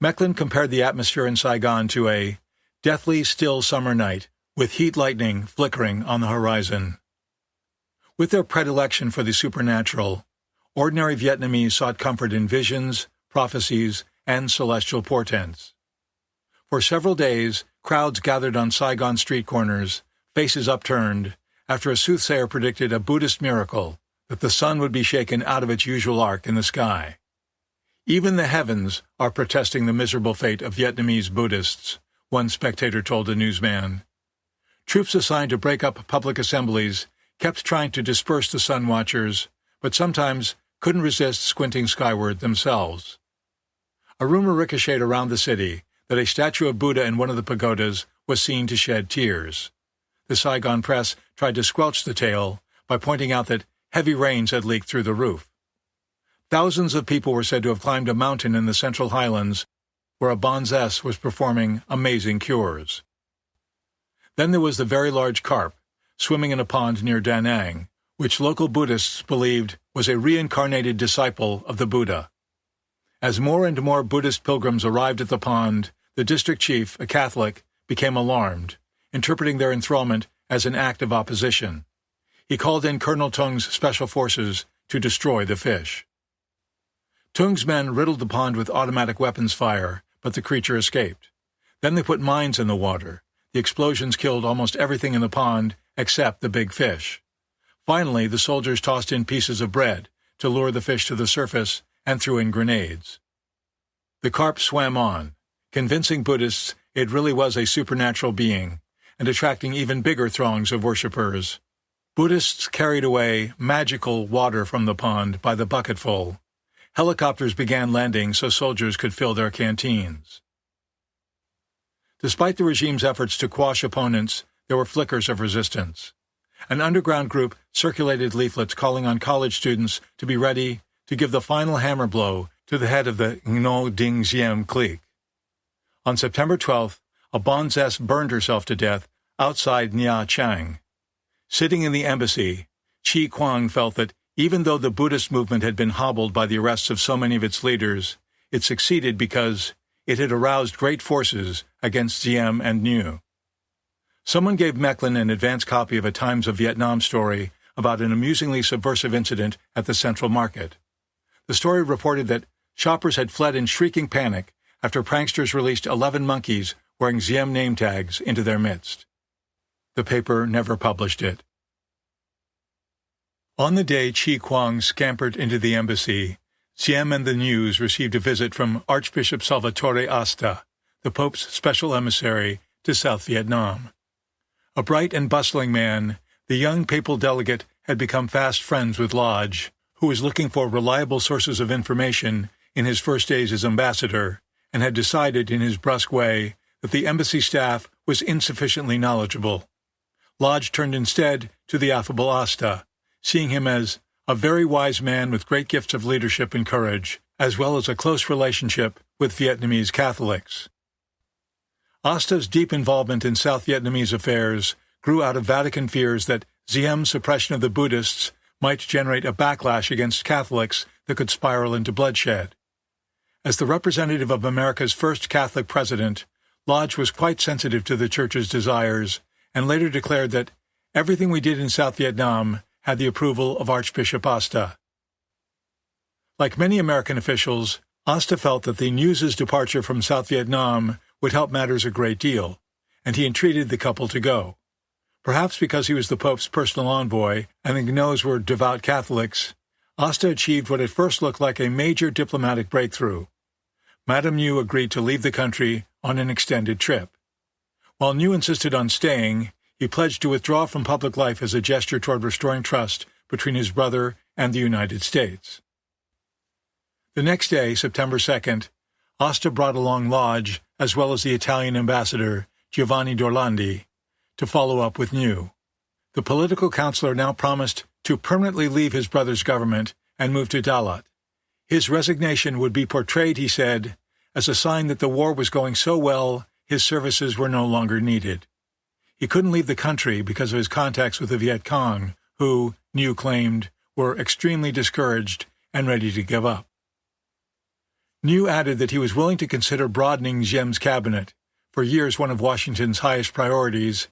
Mecklin compared the atmosphere in Saigon to a deathly still summer night, with heat lightning flickering on the horizon. With their predilection for the supernatural, ordinary Vietnamese sought comfort in visions, prophecies, and celestial portents. For several days, crowds gathered on Saigon street corners, faces upturned, after a soothsayer predicted a Buddhist miracle, that the sun would be shaken out of its usual arc in the sky. Even the heavens are protesting the miserable fate of Vietnamese Buddhists, one spectator told a newsman. Troops assigned to break up public assemblies kept trying to disperse the sun watchers, but sometimes couldn't resist squinting skyward themselves. A rumor ricocheted around the city that a statue of Buddha in one of the pagodas was seen to shed tears. The Saigon press tried to squelch the tale by pointing out that heavy rains had leaked through the roof. Thousands of people were said to have climbed a mountain in the Central Highlands where a bonzes was performing amazing cures. Then there was the very large carp, swimming in a pond near Da Nang, which local Buddhists believed was a reincarnated disciple of the Buddha. As more and more Buddhist pilgrims arrived at the pond, the district chief, a Catholic, became alarmed, interpreting their enthrallment as an act of opposition. He called in Colonel Tung's special forces to destroy the fish. Tung's men riddled the pond with automatic weapons fire, but the creature escaped. Then they put mines in the water. The explosions killed almost everything in the pond except the big fish. Finally, the soldiers tossed in pieces of bread to lure the fish to the surface and threw in grenades. The carp swam on, convincing Buddhists it really was a supernatural being, and attracting even bigger throngs of worshippers. Buddhists carried away magical water from the pond by the bucketful. Helicopters began landing so soldiers could fill their canteens. Despite the regime's efforts to quash opponents, there were flickers of resistance. An underground group circulated leaflets calling on college students to be ready to give the final hammer blow to the head of the Ngo Ding Siem clique. On September 12th, a bonzes burned herself to death outside Nha Trang. Sitting in the embassy, Chi Kuang felt that even though the Buddhist movement had been hobbled by the arrests of so many of its leaders, it succeeded because it had aroused great forces against Siem and Nhu. Someone gave Mecklin an advance copy of a Times of Vietnam story about an amusingly subversive incident at the Central Market. The story reported that shoppers had fled in shrieking panic after pranksters released 11 monkeys wearing Siem name tags into their midst. The paper never published it. On the day Chi Kuang scampered into the embassy, Siem and the Nhus received a visit from Archbishop Salvatore Asta, the Pope's special emissary to South Vietnam. A bright and bustling man, the young papal delegate had become fast friends with Lodge, who was looking for reliable sources of information in his first days as ambassador, and had decided in his brusque way that the embassy staff was insufficiently knowledgeable. Lodge turned instead to the affable Asta, seeing him as a very wise man with great gifts of leadership and courage, as well as a close relationship with Vietnamese Catholics. Asta's deep involvement in South Vietnamese affairs grew out of Vatican fears that Diem's suppression of the Buddhists might generate a backlash against Catholics that could spiral into bloodshed. As the representative of America's first Catholic president, Lodge was quite sensitive to the Church's desires and later declared that everything we did in South Vietnam had the approval of Archbishop Asta. Like many American officials, Asta felt that the news's departure from South Vietnam would help matters a great deal, and he entreated the couple to go. Perhaps because he was the Pope's personal envoy and the Gnoes were devout Catholics, Asta achieved what at first looked like a major diplomatic breakthrough. Madame New agreed to leave the country on an extended trip. While New insisted on staying, he pledged to withdraw from public life as a gesture toward restoring trust between his brother and the United States. The next day, September 2nd, Asta brought along Lodge, as well as the Italian ambassador, Giovanni d'Orlandi, to follow up with New. The political counselor now promised to permanently leave his brother's government and move to Dalat. His resignation would be portrayed, he said, as a sign that the war was going so well his services were no longer needed. He couldn't leave the country because of his contacts with the Viet Cong, who, New claimed, were extremely discouraged and ready to give up. New added that he was willing to consider broadening Diem's cabinet, for years one of Washington's highest priorities,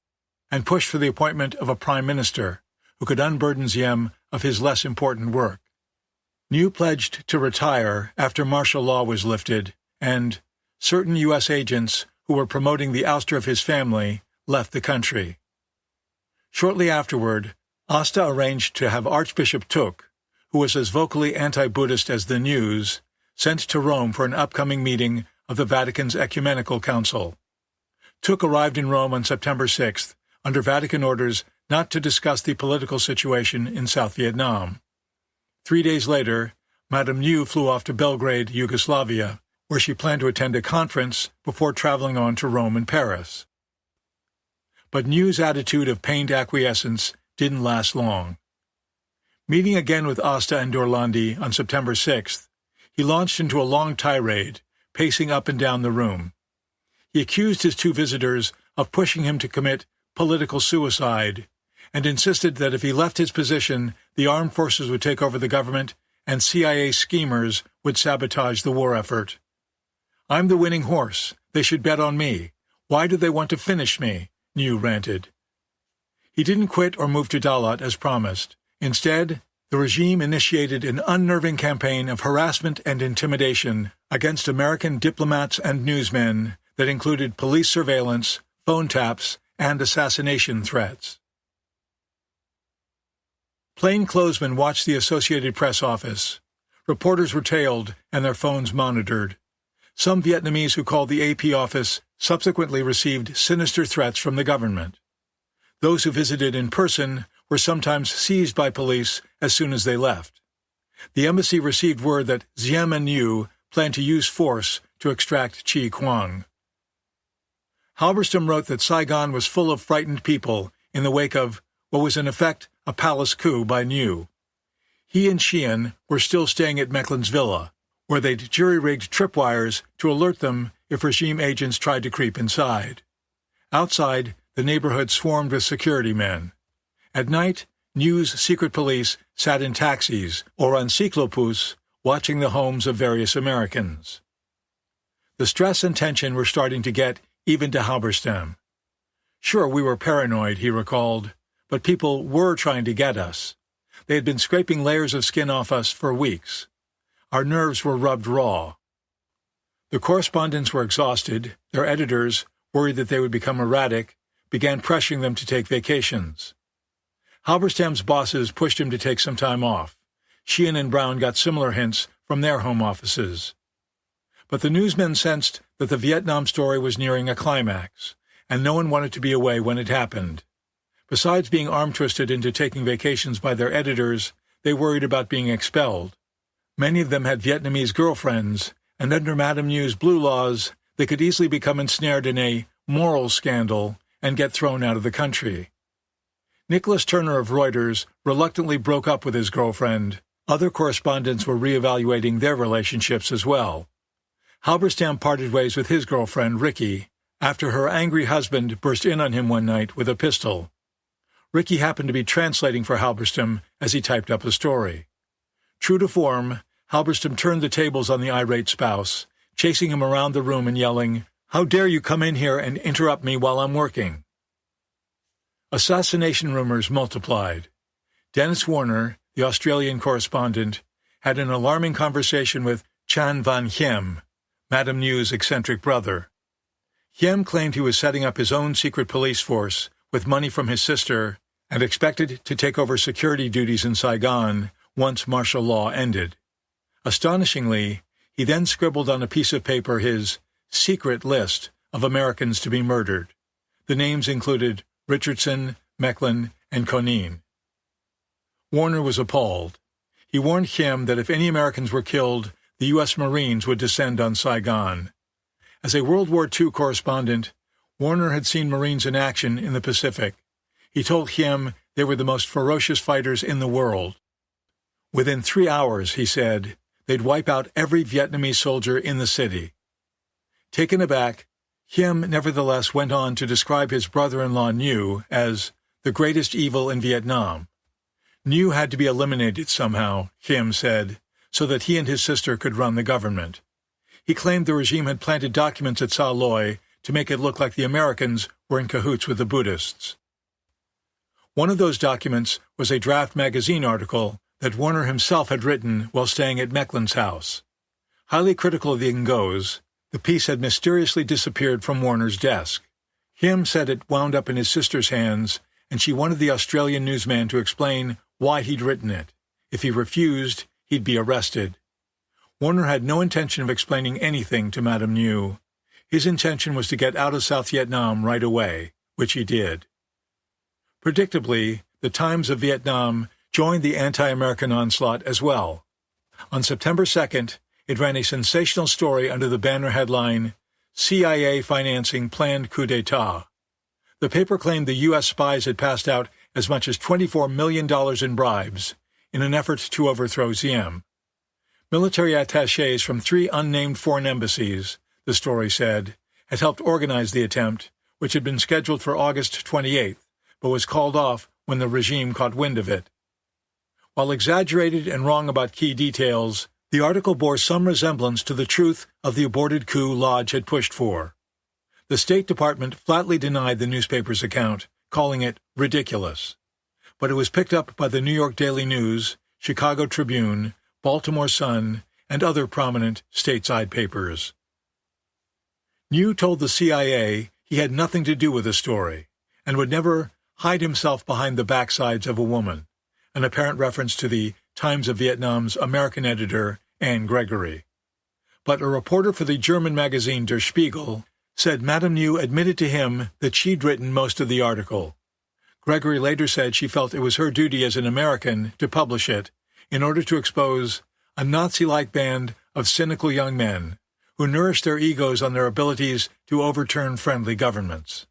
and pushed for the appointment of a prime minister who could unburden Diem of his less important work. New pledged to retire after martial law was lifted, and certain U.S. agents who were promoting the ouster of his family left the country. Shortly afterward, Asta arranged to have Archbishop Tuck, who was as vocally anti-Buddhist as the News, sent to Rome for an upcoming meeting of the Vatican's Ecumenical Council. Tuck arrived in Rome on September 6th, under Vatican orders not to discuss the political situation in South Vietnam. 3 days later, Madame New flew off to Belgrade, Yugoslavia, where she planned to attend a conference before traveling on to Rome and Paris. But New's attitude of pained acquiescence didn't last long. Meeting again with Asta and d'Orlandi on September 6th, he launched into a long tirade, pacing up and down the room. He accused his two visitors of pushing him to commit political suicide, and insisted that if he left his position, the armed forces would take over the government and CIA schemers would sabotage the war effort. "I'm the winning horse. They should bet on me. Why do they want to finish me?" New ranted. He didn't quit or move to Dalat as promised. Instead, the regime initiated an unnerving campaign of harassment and intimidation against American diplomats and newsmen that included police surveillance, phone taps, and assassination threats. Plainclothesmen watched the Associated Press office. Reporters were tailed and their phones monitored. Some Vietnamese who called the AP office subsequently received sinister threats from the government. Those who visited in person were sometimes seized by police as soon as they left. The embassy received word that Diem and New planned to use force to extract Chi Quang. Halberstam wrote that Saigon was full of frightened people in the wake of what was in effect a palace coup by New. He and Sheehan were still staying at Mecklen's villa, where they'd jury-rigged tripwires to alert them if regime agents tried to creep inside. Outside, the neighborhood swarmed with security men. At night, New's secret police sat in taxis or on cyclopus, watching the homes of various Americans. The stress and tension were starting to get even to Halberstam. "Sure, we were paranoid," he recalled, "but people were trying to get us. They had been scraping layers of skin off us for weeks. Our nerves were rubbed raw." The correspondents were exhausted. Their editors, worried that they would become erratic, began pressuring them to take vacations. Halberstam's bosses pushed him to take some time off. Sheehan and Brown got similar hints from their home offices. But the newsmen sensed that the Vietnam story was nearing a climax, and no one wanted to be away when it happened. Besides being arm-twisted into taking vacations by their editors, they worried about being expelled. Many of them had Vietnamese girlfriends, and under Madame Ngu's blue laws, they could easily become ensnared in a moral scandal and get thrown out of the country. Nicholas Turner of Reuters reluctantly broke up with his girlfriend. Other correspondents were reevaluating their relationships as well. Halberstam parted ways with his girlfriend, Ricky, after her angry husband burst in on him one night with a pistol. Ricky happened to be translating for Halberstam as he typed up a story. True to form, Halberstam turned the tables on the irate spouse, chasing him around the room and yelling, "How dare you come in here and interrupt me while I'm working?" Assassination rumors multiplied. Dennis Warner, the Australian correspondent, had an alarming conversation with Chan Van Hiem, Madame Ngu's eccentric brother. Hiem claimed he was setting up his own secret police force with money from his sister and expected to take over security duties in Saigon once martial law ended. Astonishingly, he then scribbled on a piece of paper his secret list of Americans to be murdered. The names included Richardson, Mecklin, and Konin. Warner was appalled. He warned Hiem that if any Americans were killed, the U.S. Marines would descend on Saigon. As a World War II correspondent, Warner had seen Marines in action in the Pacific. He told Hiem they were the most ferocious fighters in the world. Within 3 hours, he said, they'd wipe out every Vietnamese soldier in the city. Taken aback, Hiem nevertheless went on to describe his brother-in-law Nhu as the greatest evil in Vietnam. Nhu had to be eliminated somehow, Hiem said, so that he and his sister could run the government. He claimed the regime had planted documents at Sa Loi to make it look like the Americans were in cahoots with the Buddhists. One of those documents was a draft magazine article that Warner himself had written while staying at Mecklin's house. Highly critical of the Ngos, the piece had mysteriously disappeared from Warner's desk. Hiem said it wound up in his sister's hands, and she wanted the Australian newsman to explain why he'd written it. If he refused, he'd be arrested. Warner had no intention of explaining anything to Madame Nhu. His intention was to get out of South Vietnam right away, which he did. Predictably, the Times of Vietnam joined the anti-American onslaught as well. On September 2nd, it ran a sensational story under the banner headline, CIA Financing Planned Coup d'etat. The paper claimed the U.S. spies had passed out as much as $24 million in bribes in an effort to overthrow Diem. Military attachés from 3 unnamed foreign embassies, the story said, had helped organize the attempt, which had been scheduled for August 28th, but was called off when the regime caught wind of it. While exaggerated and wrong about key details, the article bore some resemblance to the truth of the aborted coup Lodge had pushed for. The State Department flatly denied the newspaper's account, calling it ridiculous. But it was picked up by the New York Daily News, Chicago Tribune, Baltimore Sun, and other prominent stateside papers. Nhu told the CIA he had nothing to do with the story, and would never hide himself behind the backsides of a woman, an apparent reference to the Times of Vietnam's American editor, Anne Gregory. But a reporter for the German magazine Der Spiegel said Madame Nhu admitted to him that she'd written most of the article. Gregory later said she felt it was her duty as an American to publish it in order to expose a Nazi-like band of cynical young men who nourished their egos on their abilities to overturn friendly governments.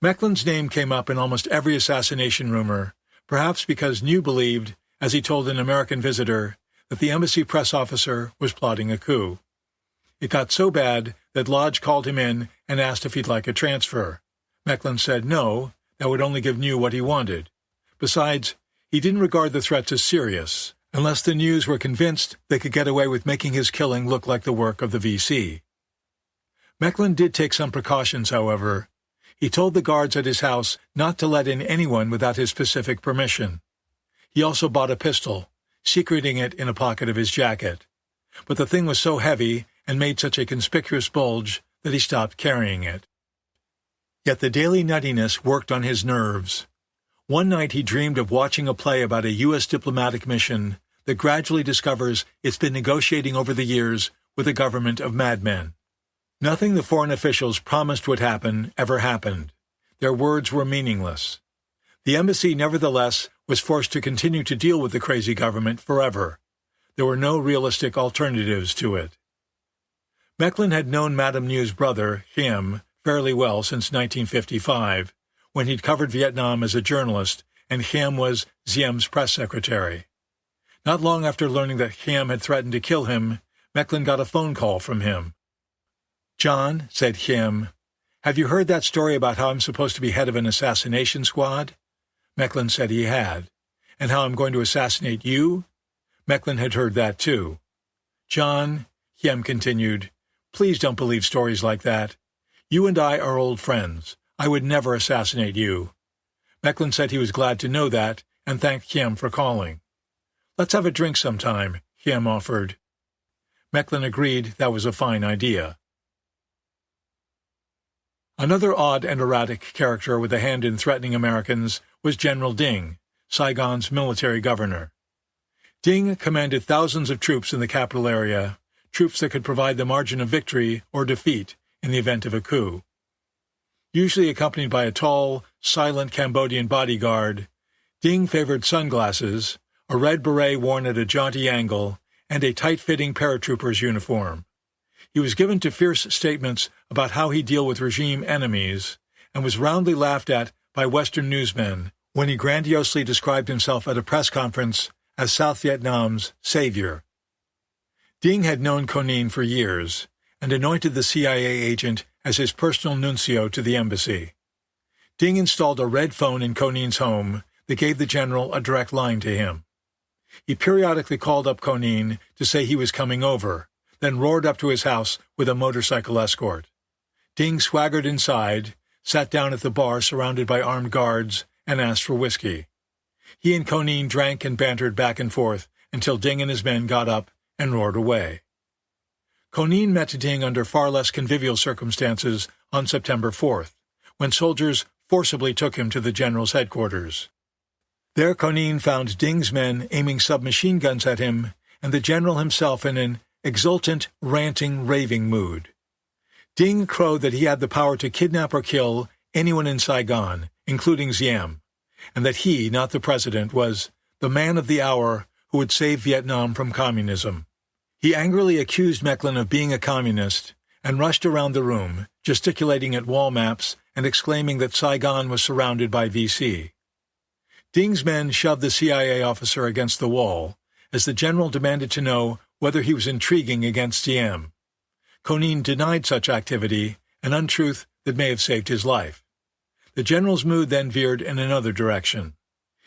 Mecklin's name came up in almost every assassination rumor, perhaps because Nhu believed, as he told an American visitor, that the embassy press officer was plotting a coup. It got so bad that Lodge called him in and asked if he'd like a transfer. Mecklin said no, that would only give Nhu what he wanted. Besides, he didn't regard the threats as serious, unless the News were convinced they could get away with making his killing look like the work of the VC. Mecklin did take some precautions, however. He told the guards at his house not to let in anyone without his specific permission. He also bought a pistol, secreting it in a pocket of his jacket. But the thing was so heavy and made such a conspicuous bulge that he stopped carrying it. Yet the daily nuttiness worked on his nerves. One night he dreamed of watching a play about a U.S. diplomatic mission that gradually discovers it's been negotiating over the years with a government of madmen. Nothing the foreign officials promised would happen ever happened. their words were meaningless. The embassy, nevertheless, was forced to continue to deal with the crazy government forever. There were no realistic alternatives to it. Mecklin had known Madame Nguyen's brother, Hiem, fairly well since 1955, when he'd covered Vietnam as a journalist and Hiem was Diem's press secretary. Not long after learning that Hiem had threatened to kill him, Mecklin got a phone call from him. "John," said Hiem, "have you heard that story about how I'm supposed to be head of an assassination squad?" Mecklin said he had. "And how I'm going to assassinate you?" Mecklin had heard that too. "John," Hiem continued, "please don't believe stories like that. You and I are old friends. I would never assassinate you." Mecklin said he was glad to know that and thanked Hiem for calling. "Let's have a drink sometime," Hiem offered. Mecklin agreed that was a fine idea. Another odd and erratic character with a hand in threatening Americans was General Ding, Saigon's military governor. Ding commanded thousands of troops in the capital area, troops that could provide the margin of victory or defeat in the event of a coup. Usually accompanied by a tall, silent Cambodian bodyguard, Ding favored sunglasses, a red beret worn at a jaunty angle, and a tight-fitting paratrooper's uniform. He was given to fierce statements about how he'd deal with regime enemies, and was roundly laughed at by Western newsmen when he grandiosely described himself at a press conference as South Vietnam's savior. Ding had known Conin for years, and anointed the CIA agent as his personal nuncio to the embassy. Ding installed a red phone in Conin's home that gave the general a direct line to him. He periodically called up Conin to say he was coming over, then roared up to his house with a motorcycle escort. Ding swaggered inside, sat down at the bar surrounded by armed guards, and asked for whiskey. He and Conin drank and bantered back and forth until Ding and his men got up and roared away. Conin met Ding under far less convivial circumstances on September 4th, when soldiers forcibly took him to the general's headquarters. There Conin found Ding's men aiming submachine guns at him, and the general himself in an exultant, ranting, raving mood. Ding crowed that he had the power to kidnap or kill anyone in Saigon, including Diem, and that he, not the president, was the man of the hour who would save Vietnam from communism. He angrily accused Mecklin of being a communist and rushed around the room, gesticulating at wall maps and exclaiming that Saigon was surrounded by VC. Ding's men shoved the CIA officer against the wall, as the general demanded to know whether he was intriguing against Diem. Conin denied such activity, an untruth that may have saved his life. The general's mood then veered in another direction.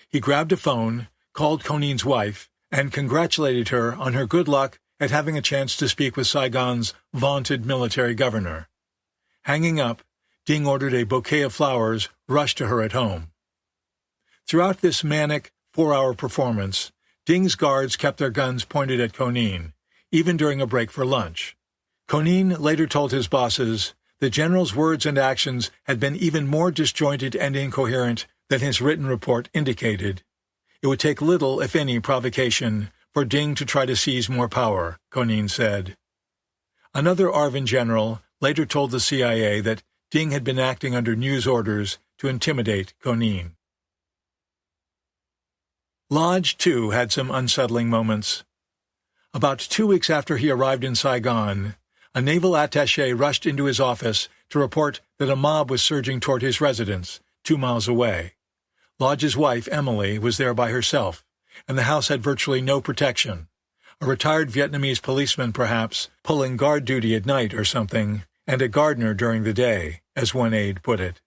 He grabbed a phone, called Conin's wife, and congratulated her on her good luck at having a chance to speak with Saigon's vaunted military governor. Hanging up, Ding ordered a bouquet of flowers rushed to her at home. Throughout this manic, 4-hour performance, Ding's guards kept their guns pointed at Conin, even during a break for lunch. Conin later told his bosses the general's words and actions had been even more disjointed and incoherent than his written report indicated. It would take little, if any, provocation for Ding to try to seize more power, Conin said. Another ARVN general later told the CIA that Ding had been acting under news orders to intimidate Conin. Lodge, too, had some unsettling moments. About 2 weeks after he arrived in Saigon, a naval attaché rushed into his office to report that a mob was surging toward his residence, 2 miles away. Lodge's wife, Emily, was there by herself, and the house had virtually no protection. A retired Vietnamese policeman, perhaps, pulling guard duty at night or something, and a gardener during the day, as one aide put it.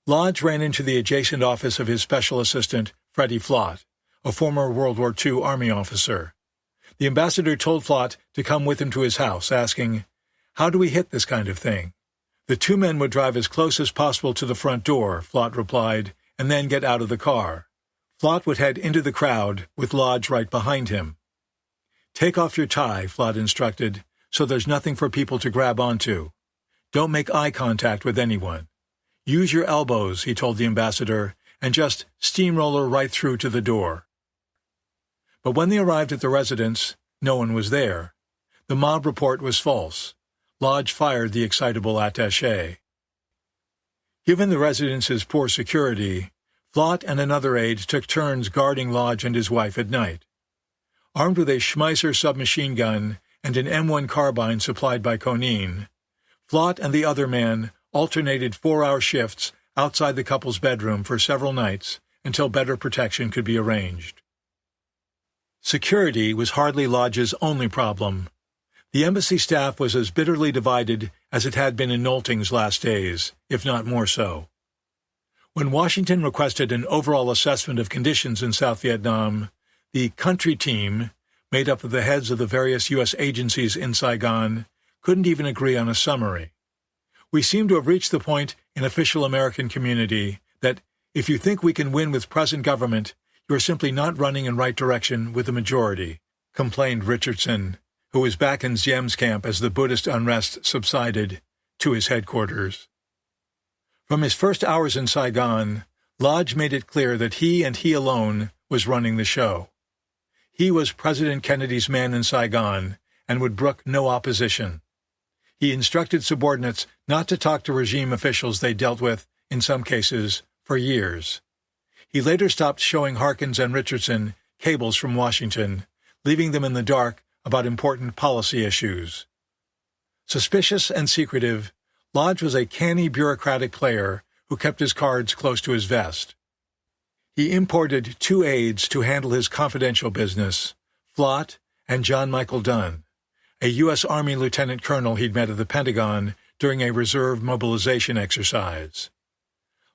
Lodge ran into the adjacent office of his special assistant, Freddie Flott, a former World War II Army officer. The ambassador told Flott to come with him to his house, asking, "How do we hit this kind of thing?" "The 2 men would drive as close as possible to the front door," Flott replied, "and then get out of the car. Flott would head into the crowd, with Lodge right behind him." "Take off your tie," Flott instructed, "so there's nothing for people to grab onto. Don't make eye contact with anyone. Use your elbows," he told the ambassador, "and just steamroller right through to the door." But when they arrived at the residence, no one was there. The mob report was false. Lodge fired the excitable attaché. Given the residence's poor security, Flott and another aide took turns guarding Lodge and his wife at night. Armed with a Schmeisser submachine gun and an M1 carbine supplied by Konin, Flott and the other man alternated 4-hour shifts outside the couple's bedroom for several nights until better protection could be arranged. Security was hardly Lodge's only problem. The embassy staff was as bitterly divided as it had been in Nolting's last days, if not more so. When Washington requested an overall assessment of conditions in South Vietnam, the country team, made up of the heads of the various U.S. agencies in Saigon, couldn't even agree on a summary. We seem to have reached the point in official American community that if you think we can win with present government, you are simply not running in right direction with the majority, complained Richardson, who was back in Diem's camp as the Buddhist unrest subsided, to his headquarters. From his first hours in Saigon, Lodge made it clear that he and he alone was running the show. He was President Kennedy's man in Saigon and would brook no opposition. He instructed subordinates not to talk to regime officials they dealt with, in some cases, for years. He later stopped showing Harkins and Richardson cables from Washington, leaving them in the dark about important policy issues. Suspicious and secretive, Lodge was a canny bureaucratic player who kept his cards close to his vest. He imported 2 aides to handle his confidential business, Flott and John Michael Dunn, a U.S. Army lieutenant colonel he'd met at the Pentagon during a reserve mobilization exercise.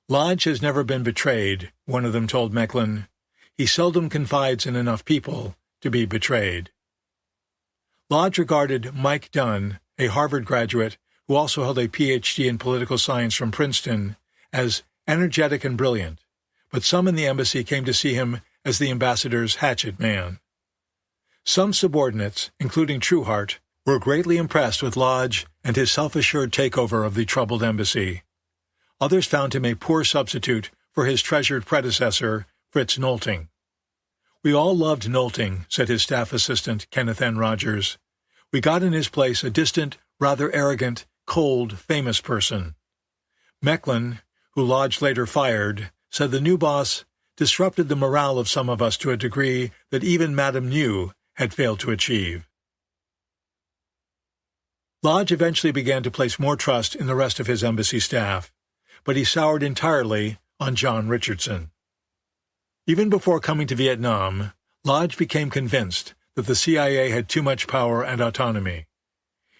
Lodge has never been betrayed, one of them told Mecklin. He seldom confides in enough people to be betrayed. Lodge regarded Mike Dunn, a Harvard graduate who also held a Ph.D. in political science from Princeton, as energetic and brilliant, but some in the embassy came to see him as the ambassador's hatchet man. Some subordinates, including Trueheart, were greatly impressed with Lodge and his self-assured takeover of the troubled embassy. Others found him a poor substitute for his treasured predecessor, Fritz Nolting. "We all loved Nolting," said his staff assistant, Kenneth N. Rogers. "We got in his place a distant, rather arrogant, cold, famous person." Mecklin, who Lodge later fired, said the new boss disrupted the morale of some of us to a degree that even Madame New had failed to achieve. Lodge eventually began to place more trust in the rest of his embassy staff, but he soured entirely on John Richardson. Even before coming to Vietnam, Lodge became convinced that the CIA had too much power and autonomy.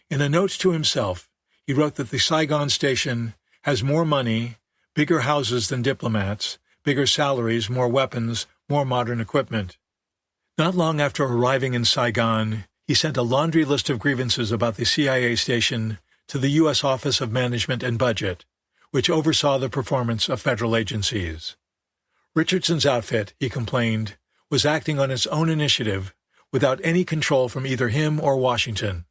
In a note to himself, he wrote that the Saigon station has more money, bigger houses than diplomats, bigger salaries, more weapons, more modern equipment. Not long after arriving in Saigon, he sent a laundry list of grievances about the CIA station to the U.S. Office of Management and Budget, which oversaw the performance of federal agencies. Richardson's outfit, he complained, was acting on its own initiative without any control from either him or Washington,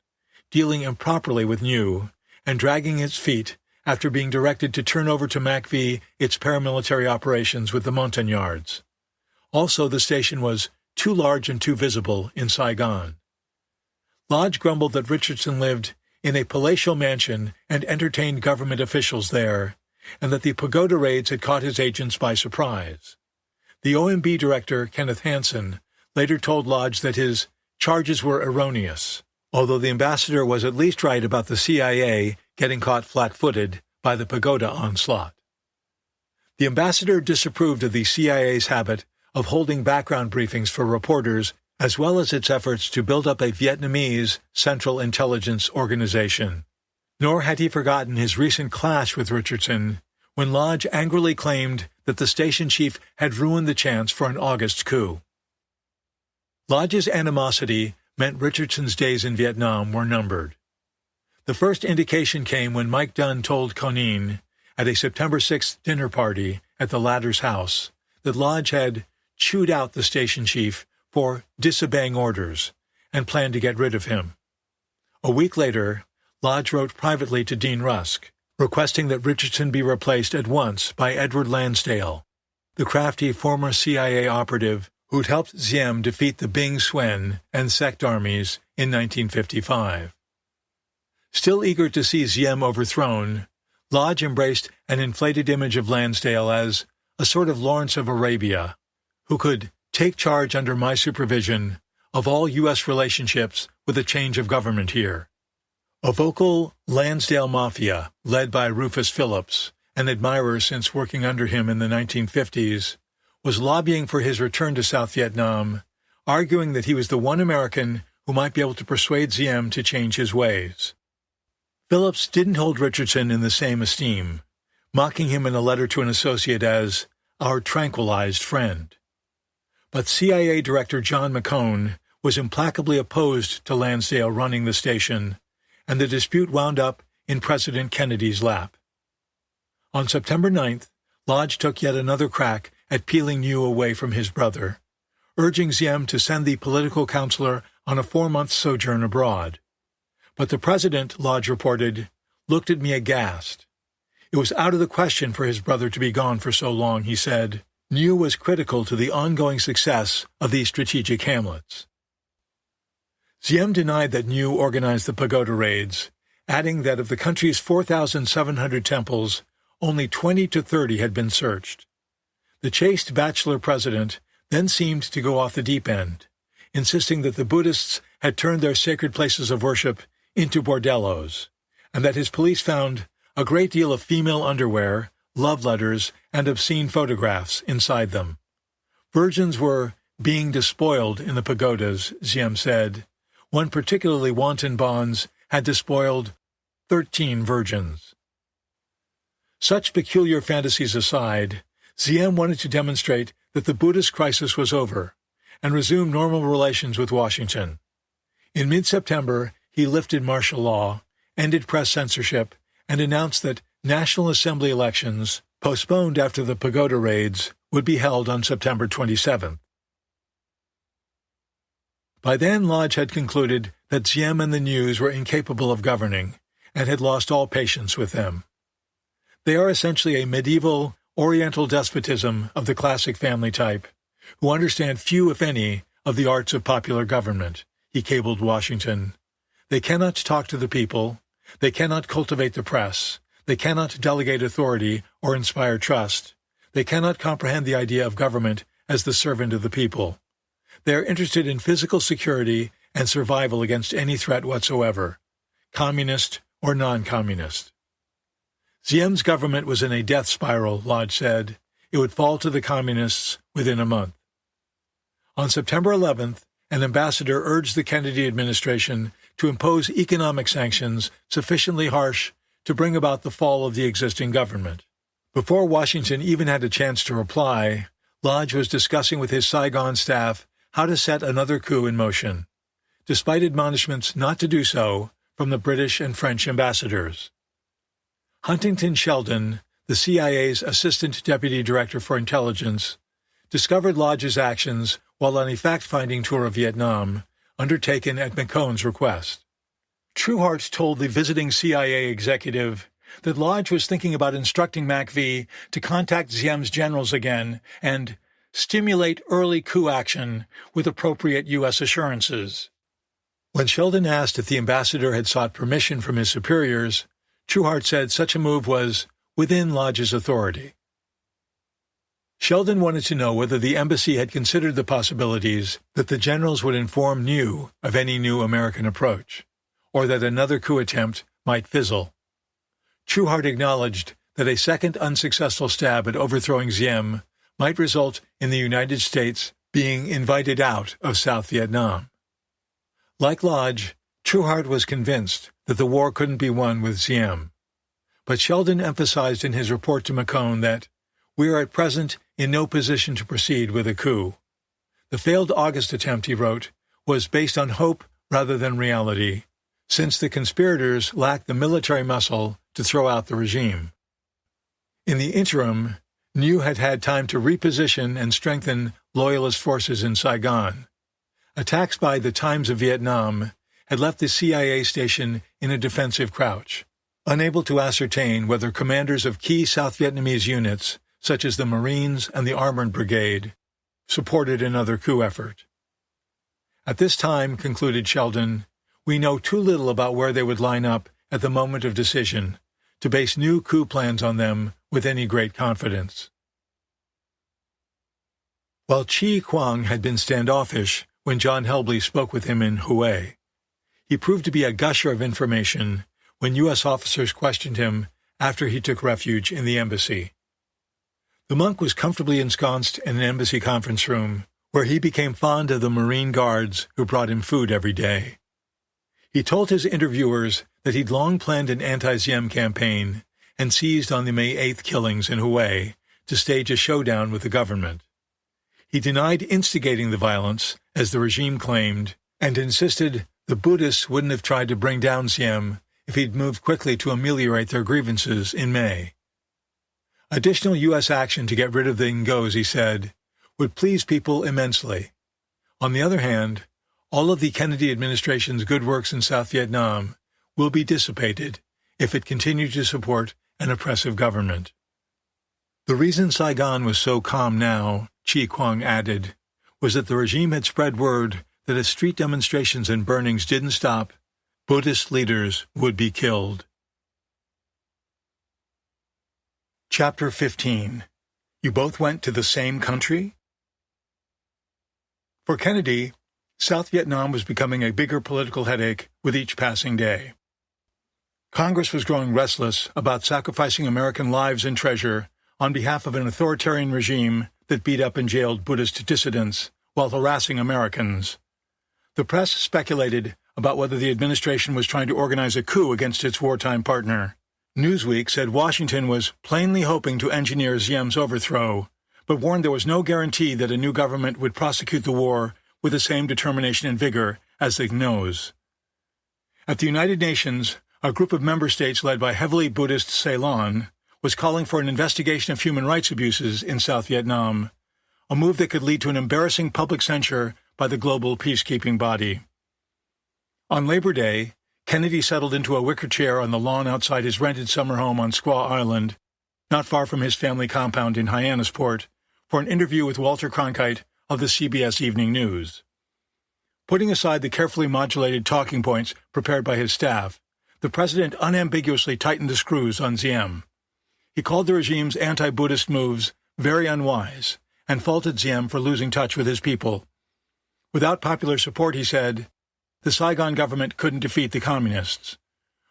dealing improperly with New, and dragging its feet after being directed to turn over to MACV its paramilitary operations with the Montagnards. Also, the station was too large and too visible in Saigon. Lodge grumbled that Richardson lived in a palatial mansion and entertained government officials there, and that the pagoda raids had caught his agents by surprise. The OMB director, Kenneth Hansen, later told Lodge that his charges were erroneous, although the ambassador was at least right about the CIA getting caught flat-footed by the pagoda onslaught. The ambassador disapproved of the CIA's habit of holding background briefings for reporters, as well as its efforts to build up a Vietnamese Central Intelligence Organization. Nor had he forgotten his recent clash with Richardson, when Lodge angrily claimed that the station chief had ruined the chance for an August coup. Lodge's animosity meant Richardson's days in Vietnam were numbered. The first indication came when Mike Dunn told Konin, at a September 6th dinner party at the latter's house, that Lodge had chewed out the station chief for disobeying orders and planned to get rid of him. A week later, Lodge wrote privately to Dean Rusk, requesting that Richardson be replaced at once by Edward Lansdale, the crafty former CIA operative who'd helped Diem defeat the Bing Suen and sect armies in 1955. Still eager to see Diem overthrown, Lodge embraced an inflated image of Lansdale as a sort of Lawrence of Arabia, who could take charge under my supervision of all U.S. relationships with a change of government here. A vocal Lansdale mafia, led by Rufus Phillips, an admirer since working under him in the 1950s, was lobbying for his return to South Vietnam, arguing that he was the one American who might be able to persuade Diem to change his ways. Phillips didn't hold Richardson in the same esteem, mocking him in a letter to an associate as our tranquilized friend. But CIA Director John McCone was implacably opposed to Lansdale running the station, and the dispute wound up in President Kennedy's lap. On September 9th, Lodge took yet another crack at peeling New away from his brother, urging Diem to send the political counselor on a 4-month sojourn abroad. But the president, Lodge reported, looked at me aghast. It was out of the question for his brother to be gone for so long, he said. New was critical to the ongoing success of these strategic hamlets. Diem denied that New organized the pagoda raids, adding that of the country's 4,700 temples, only 20 to 30 had been searched. The chaste bachelor president then seemed to go off the deep end, insisting that the Buddhists had turned their sacred places of worship into bordellos, and that his police found a great deal of female underwear, love letters, and obscene photographs inside them. Virgins were being despoiled in the pagodas, Diem said. One particularly wanton bonze had despoiled 13 virgins. Such peculiar fantasies aside, Diem wanted to demonstrate that the Buddhist crisis was over and resume normal relations with Washington. In mid-September, he lifted martial law, ended press censorship, and announced that National Assembly elections, postponed after the pagoda raids, would be held on September 27th. By then, Lodge had concluded that Diem and the News were incapable of governing and had lost all patience with them. They are essentially a medieval, Oriental despotism of the classic family type, who understand few, if any, of the arts of popular government, he cabled Washington. They cannot talk to the people, they cannot cultivate the press, they cannot delegate authority or inspire trust, they cannot comprehend the idea of government as the servant of the people. They are interested in physical security and survival against any threat whatsoever, communist or non-communist. Diem's government was in a death spiral, Lodge said. It would fall to the communists within a month. On September 11th, an ambassador urged the Kennedy administration to impose economic sanctions sufficiently harsh to bring about the fall of the existing government. Before Washington even had a chance to reply, Lodge was discussing with his Saigon staff how to set another coup in motion, despite admonishments not to do so from the British and French ambassadors. Huntington Sheldon, the CIA's Assistant Deputy Director for Intelligence, discovered Lodge's actions while on a fact-finding tour of Vietnam, undertaken at McCone's request. Trueheart told the visiting CIA executive that Lodge was thinking about instructing MacV to contact Diem's generals again and stimulate early coup action with appropriate U.S. assurances. When Sheldon asked if the ambassador had sought permission from his superiors, Trueheart said such a move was within Lodge's authority. Sheldon wanted to know whether the embassy had considered the possibilities that the generals would inform New of any new American approach, or that another coup attempt might fizzle. Trueheart acknowledged that a second unsuccessful stab at overthrowing Diem might result in the United States being invited out of South Vietnam. Like Lodge, Trueheart was convinced that the war couldn't be won with Diem. But Sheldon emphasized in his report to McCone that we are at present in no position to proceed with a coup. The failed August attempt, he wrote, was based on hope rather than reality, since the conspirators lacked the military muscle to throw out the regime. In the interim, New had had time to reposition and strengthen Loyalist forces in Saigon. Attacks by the Times of Vietnam had left the CIA station in a defensive crouch, unable to ascertain whether commanders of key South Vietnamese units, such as the Marines and the Armored Brigade, supported another coup effort. At this time, concluded Sheldon, we know too little about where they would line up at the moment of decision to base new coup plans on them with any great confidence. While Chi Kuang had been standoffish when John Helbley spoke with him in Hue, he proved to be a gusher of information when U.S. officers questioned him after he took refuge in the embassy. The monk was comfortably ensconced in an embassy conference room, where he became fond of the Marine guards who brought him food every day. He told his interviewers that he'd long planned an anti-Ziem campaign and seized on the May 8th killings in Hue to stage a showdown with the government. He denied instigating the violence, as the regime claimed, and insisted the Buddhists wouldn't have tried to bring down Ziem if he'd moved quickly to ameliorate their grievances in May. Additional U.S. action to get rid of the Ngos, he said, would please people immensely. On the other hand, all of the Kennedy administration's good works in South Vietnam will be dissipated if it continued to support an oppressive government. The reason Saigon was so calm now, Chi Kuang added, was that the regime had spread word that if street demonstrations and burnings didn't stop, Buddhist leaders would be killed. Chapter 15. You both went to the same country? For Kennedy, South Vietnam was becoming a bigger political headache with each passing day. Congress was growing restless about sacrificing American lives and treasure on behalf of an authoritarian regime that beat up and jailed Buddhist dissidents while harassing Americans. The press speculated about whether the administration was trying to organize a coup against its wartime partner. Newsweek said Washington was plainly hoping to engineer Ziem's overthrow, but warned there was no guarantee that a new government would prosecute the war with the same determination and vigor as the Ngos. At the United Nations, a group of member states led by heavily Buddhist Ceylon was calling for an investigation of human rights abuses in South Vietnam, a move that could lead to an embarrassing public censure by the global peacekeeping body. On Labor Day, Kennedy settled into a wicker chair on the lawn outside his rented summer home on Squaw Island, not far from his family compound in Hyannisport, for an interview with Walter Cronkite of the CBS Evening News. Putting aside the carefully modulated talking points prepared by his staff, the president unambiguously tightened the screws on Ziem. He called the regime's anti-Buddhist moves very unwise and faulted Ziem for losing touch with his people. Without popular support, he said, the Saigon government couldn't defeat the communists.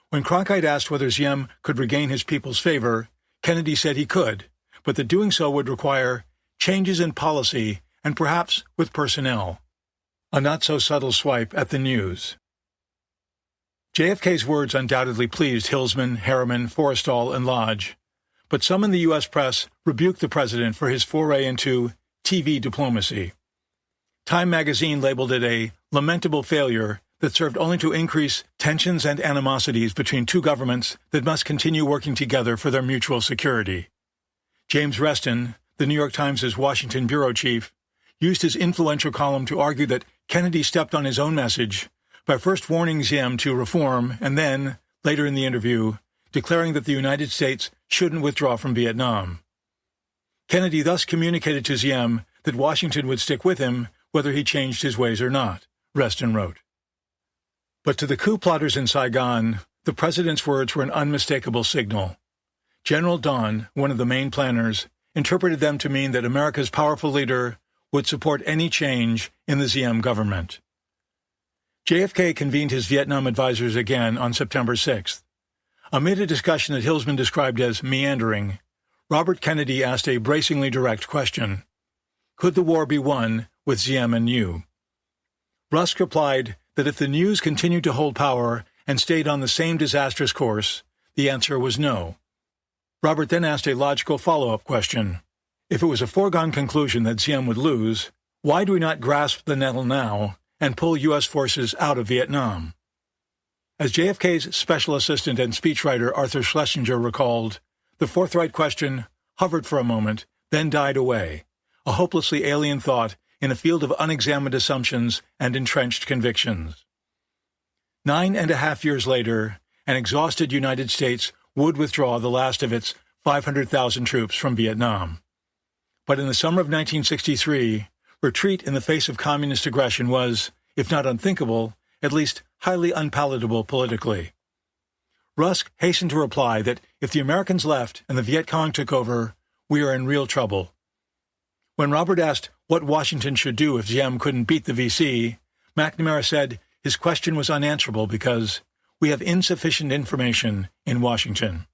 When Cronkite asked whether Ziem could regain his people's favor, Kennedy said he could, but that doing so would require changes in policy and perhaps with personnel. A not-so-subtle swipe at the news. JFK's words undoubtedly pleased Hillsman, Harriman, Forrestal, and Lodge, but some in the U.S. press rebuked the president for his foray into TV diplomacy. Time magazine labeled it a lamentable failure that served only to increase tensions and animosities between two governments that must continue working together for their mutual security. James Reston, the New York Times' Washington bureau chief, used his influential column to argue that Kennedy stepped on his own message by first warning Ziem to reform and then, later in the interview, declaring that the United States shouldn't withdraw from Vietnam. Kennedy thus communicated to Ziem that Washington would stick with him whether he changed his ways or not, Reston wrote. But to the coup plotters in Saigon, the president's words were an unmistakable signal. General Don, one of the main planners, interpreted them to mean that America's powerful leader would support any change in the Ziem government. JFK convened his Vietnam advisers again on September 6th. Amid a discussion that Hillsman described as meandering, Robert Kennedy asked a bracingly direct question. Could the war be won with Ziem and Nhu? Rusk replied that if the Nhus continued to hold power and stayed on the same disastrous course, the answer was no. Robert then asked a logical follow-up question. If it was a foregone conclusion that Ziem would lose, why do we not grasp the nettle now and pull U.S. forces out of Vietnam? As JFK's special assistant and speechwriter Arthur Schlesinger recalled, the forthright question hovered for a moment, then died away, a hopelessly alien thought in a field of unexamined assumptions and entrenched convictions. 9.5 years later, an exhausted United States would withdraw the last of its 500,000 troops from Vietnam. But in the summer of 1963, retreat in the face of communist aggression was, if not unthinkable, at least highly unpalatable politically. Rusk hastened to reply that if the Americans left and the Viet Cong took over, we are in real trouble. When Robert asked what Washington should do if Diem couldn't beat the VC, McNamara said his question was unanswerable because we have insufficient information in Washington.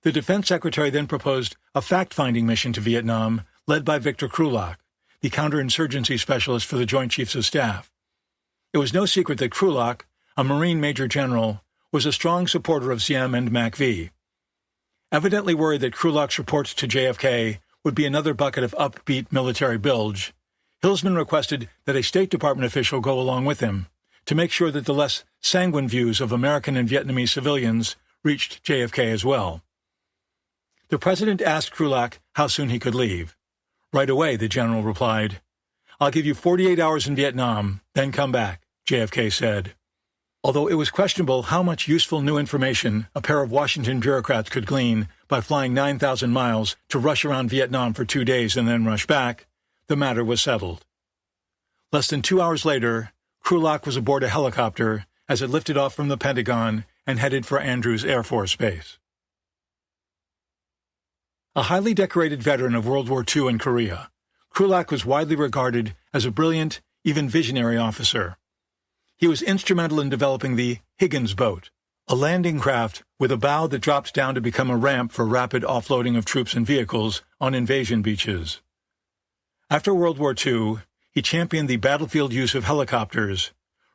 The Defense Secretary then proposed a fact-finding mission to Vietnam led by Victor Krulak, the counterinsurgency specialist for the Joint Chiefs of Staff. It was no secret that Krulak, a Marine Major General, was a strong supporter of Diem and MACV. Evidently worried that Krulak's report to JFK would be another bucket of upbeat military bilge, Hillsman requested that a State Department official go along with him to make sure that the less sanguine views of American and Vietnamese civilians reached JFK as well. The president asked Krulak how soon he could leave. Right away, the general replied. I'll give you 48 hours in Vietnam, then come back, JFK said. Although it was questionable how much useful new information a pair of Washington bureaucrats could glean by flying 9,000 miles to rush around Vietnam for 2 days and then rush back, the matter was settled. Less than 2 hours later, Krulak was aboard a helicopter as it lifted off from the Pentagon and headed for Andrews Air Force Base. A highly decorated veteran of World War II and Korea, Krulak was widely regarded as a brilliant, even visionary officer. He was instrumental in developing the Higgins boat, a landing craft with a bow that dropped down to become a ramp for rapid offloading of troops and vehicles on invasion beaches. After World War II, he championed the battlefield use of helicopters,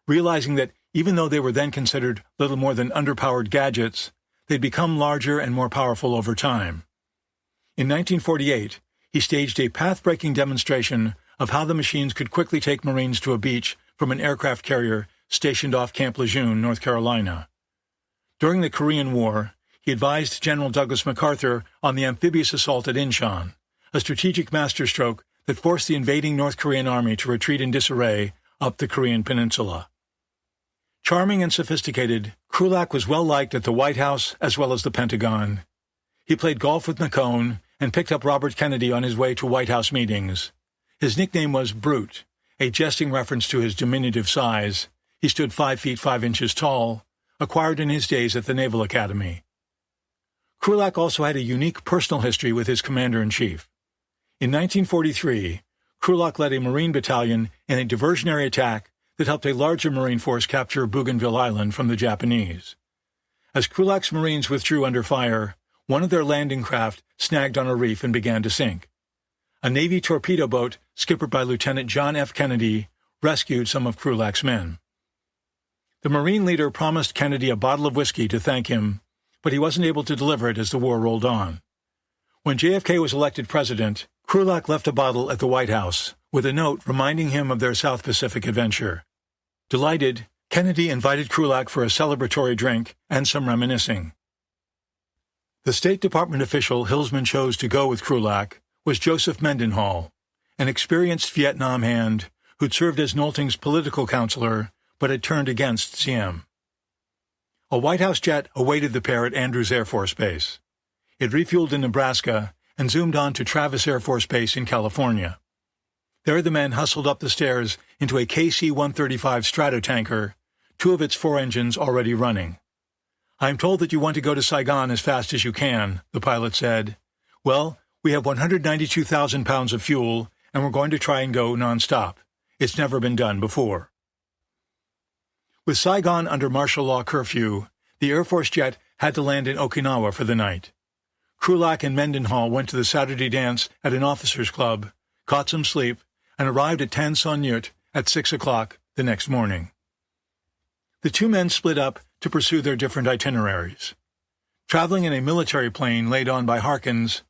realizing that even though they were then considered little more than underpowered gadgets, they'd become larger and more powerful over time. In 1948, he staged a path-breaking demonstration of how the machines could quickly take Marines to a beach from an aircraft carrier stationed off Camp Lejeune, North Carolina. During the Korean War, he advised General Douglas MacArthur on the amphibious assault at Incheon, a strategic masterstroke that forced the invading North Korean army to retreat in disarray up the Korean peninsula. Charming and sophisticated, Krulak was well-liked at the White House as well as the Pentagon. He played golf with McCone and picked up Robert Kennedy on his way to White House meetings. His nickname was Brute, a jesting reference to his diminutive size. He stood 5 feet 5 inches tall, acquired in his days at the Naval Academy. Krulak also had a unique personal history with his commander-in-chief. In 1943, Krulak led a Marine battalion in a diversionary attack that helped a larger Marine force capture Bougainville Island from the Japanese. As Krulak's Marines withdrew under fire, one of their landing craft snagged on a reef and began to sink. A Navy torpedo boat, skippered by Lieutenant John F. Kennedy, rescued some of Krulak's men. The Marine leader promised Kennedy a bottle of whiskey to thank him, but he wasn't able to deliver it as the war rolled on. When JFK was elected president, Krulak left a bottle at the White House with a note reminding him of their South Pacific adventure. Delighted, Kennedy invited Krulak for a celebratory drink and some reminiscing. The State Department official Hillsman chose to go with Krulak was Joseph Mendenhall, an experienced Vietnam hand who'd served as Nolting's political counselor but had turned against Diem. A White House jet awaited the pair at Andrews Air Force Base. It refueled in Nebraska and zoomed on to Travis Air Force Base in California. There the men hustled up the stairs into a KC-135 Stratotanker, 2 of its 4 engines already running. I'm told that you want to go to Saigon as fast as you can, the pilot said. Well, we have 192,000 pounds of fuel, and we're going to try and go nonstop. It's never been done before. With Saigon under martial law curfew, the Air Force jet had to land in Okinawa for the night. Krulak and Mendenhall went to the Saturday dance at an officers' club, caught some sleep, and arrived at Tan Son Nhut at 6 o'clock the next morning. The 2 men split up to pursue their different itineraries. Traveling in a military plane laid on by Harkins,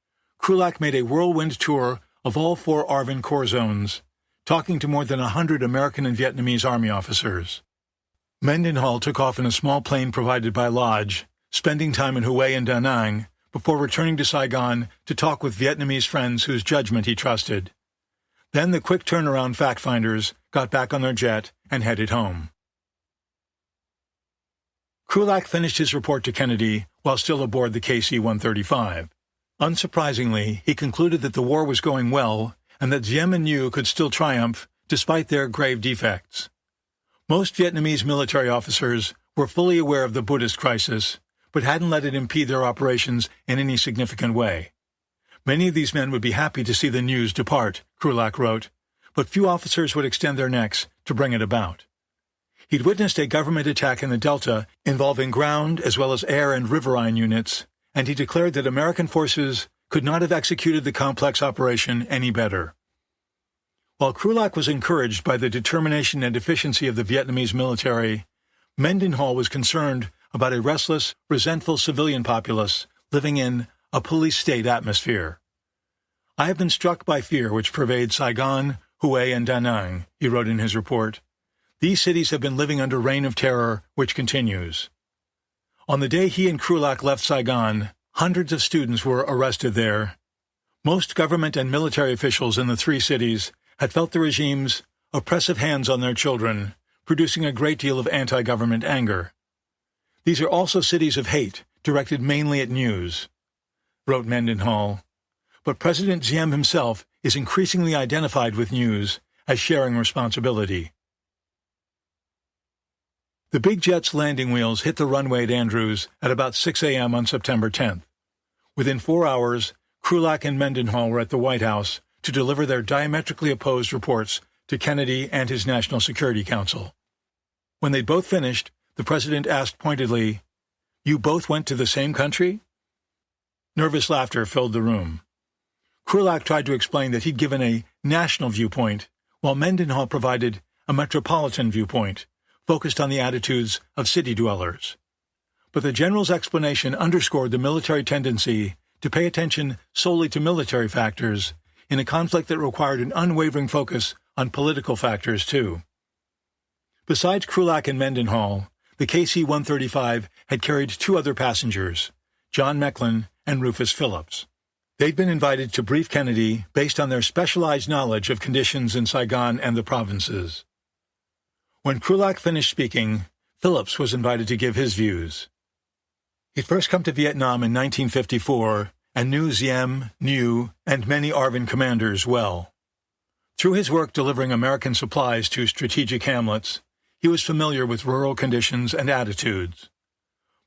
Krulak made a whirlwind tour of all 4 ARVN Corps zones, talking to more than 100 American and Vietnamese Army officers. Mendenhall took off in a small plane provided by Lodge, spending time in Hue and Da Nang before returning to Saigon to talk with Vietnamese friends whose judgment he trusted. Then the quick turnaround fact-finders got back on their jet and headed home. Krulak finished his report to Kennedy while still aboard the KC-135. Unsurprisingly, he concluded that the war was going well and that Diem and Nhu could still triumph despite their grave defects. Most Vietnamese military officers were fully aware of the Buddhist crisis, but hadn't let it impede their operations in any significant way. Many of these men would be happy to see the news depart, Krulak wrote, but few officers would extend their necks to bring it about. He'd witnessed a government attack in the Delta involving ground as well as air and riverine units, and he declared that American forces could not have executed the complex operation any better. While Krulak was encouraged by the determination and efficiency of the Vietnamese military, Mendenhall was concerned about a restless, resentful civilian populace living in a police-state atmosphere. "I have been struck by fear which pervades Saigon, Hue, and Da Nang," he wrote in his report. "These cities have been living under reign of terror, which continues." On the day he and Krulak left Saigon, hundreds of students were arrested there. Most government and military officials in the three cities had felt the regime's oppressive hands on their children, producing a great deal of anti-government anger. "These are also cities of hate, directed mainly at news," wrote Mendenhall. But President Diem himself is increasingly identified with news as sharing responsibility. The big jet's landing wheels hit the runway at Andrews at about 6 a.m. on September 10th. Within 4 hours, Krulak and Mendenhall were at the White House to deliver their diametrically opposed reports to Kennedy and his National Security Council. When they'd both finished, the president asked pointedly, "You both went to the same country?" Nervous laughter filled the room. Krulak tried to explain that he'd given a national viewpoint, while Mendenhall provided a metropolitan viewpoint, focused on the attitudes of city dwellers. But the general's explanation underscored the military tendency to pay attention solely to military factors in a conflict that required an unwavering focus on political factors, too. Besides Krulak and Mendenhall, the KC-135 had carried 2 other passengers, John Mecklin and Rufus Phillips. They'd been invited to brief Kennedy based on their specialized knowledge of conditions in Saigon and the provinces. When Krulak finished speaking, Phillips was invited to give his views. He'd first come to Vietnam in 1954 and knew Diem, New, and many ARVN commanders well. Through his work delivering American supplies to strategic hamlets, he was familiar with rural conditions and attitudes.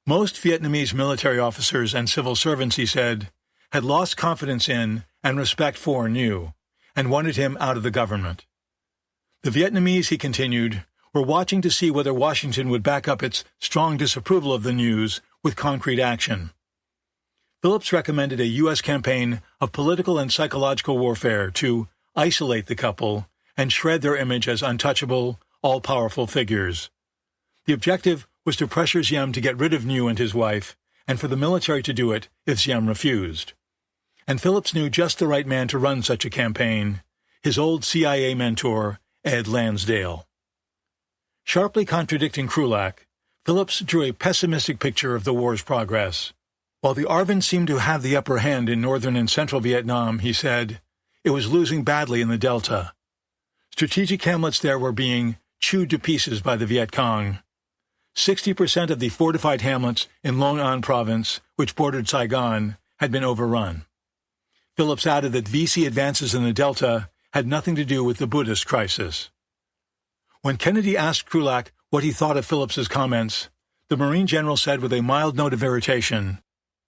Most Vietnamese military officers and civil servants, he said, had lost confidence in and respect for New, and wanted him out of the government. The Vietnamese, he continued, were watching to see whether Washington would back up its strong disapproval of the news with concrete action. Phillips recommended a U.S. campaign of political and psychological warfare to isolate the couple and shred their image as untouchable, all-powerful figures. The objective was to pressure Diem to get rid of New and his wife, and for the military to do it if Diem refused. And Phillips knew just the right man to run such a campaign, his old CIA mentor, Ed Lansdale. Sharply contradicting Krulak, Phillips drew a pessimistic picture of the war's progress. While the ARVN seemed to have the upper hand in northern and central Vietnam, he said, it was losing badly in the Delta. Strategic hamlets there were being chewed to pieces by the Viet Cong. 60% of the fortified hamlets in Long An province, which bordered Saigon, had been overrun. Phillips added that VC advances in the Delta had nothing to do with the Buddhist crisis. When Kennedy asked Krulak what he thought of Phillips's comments, the Marine general said with a mild note of irritation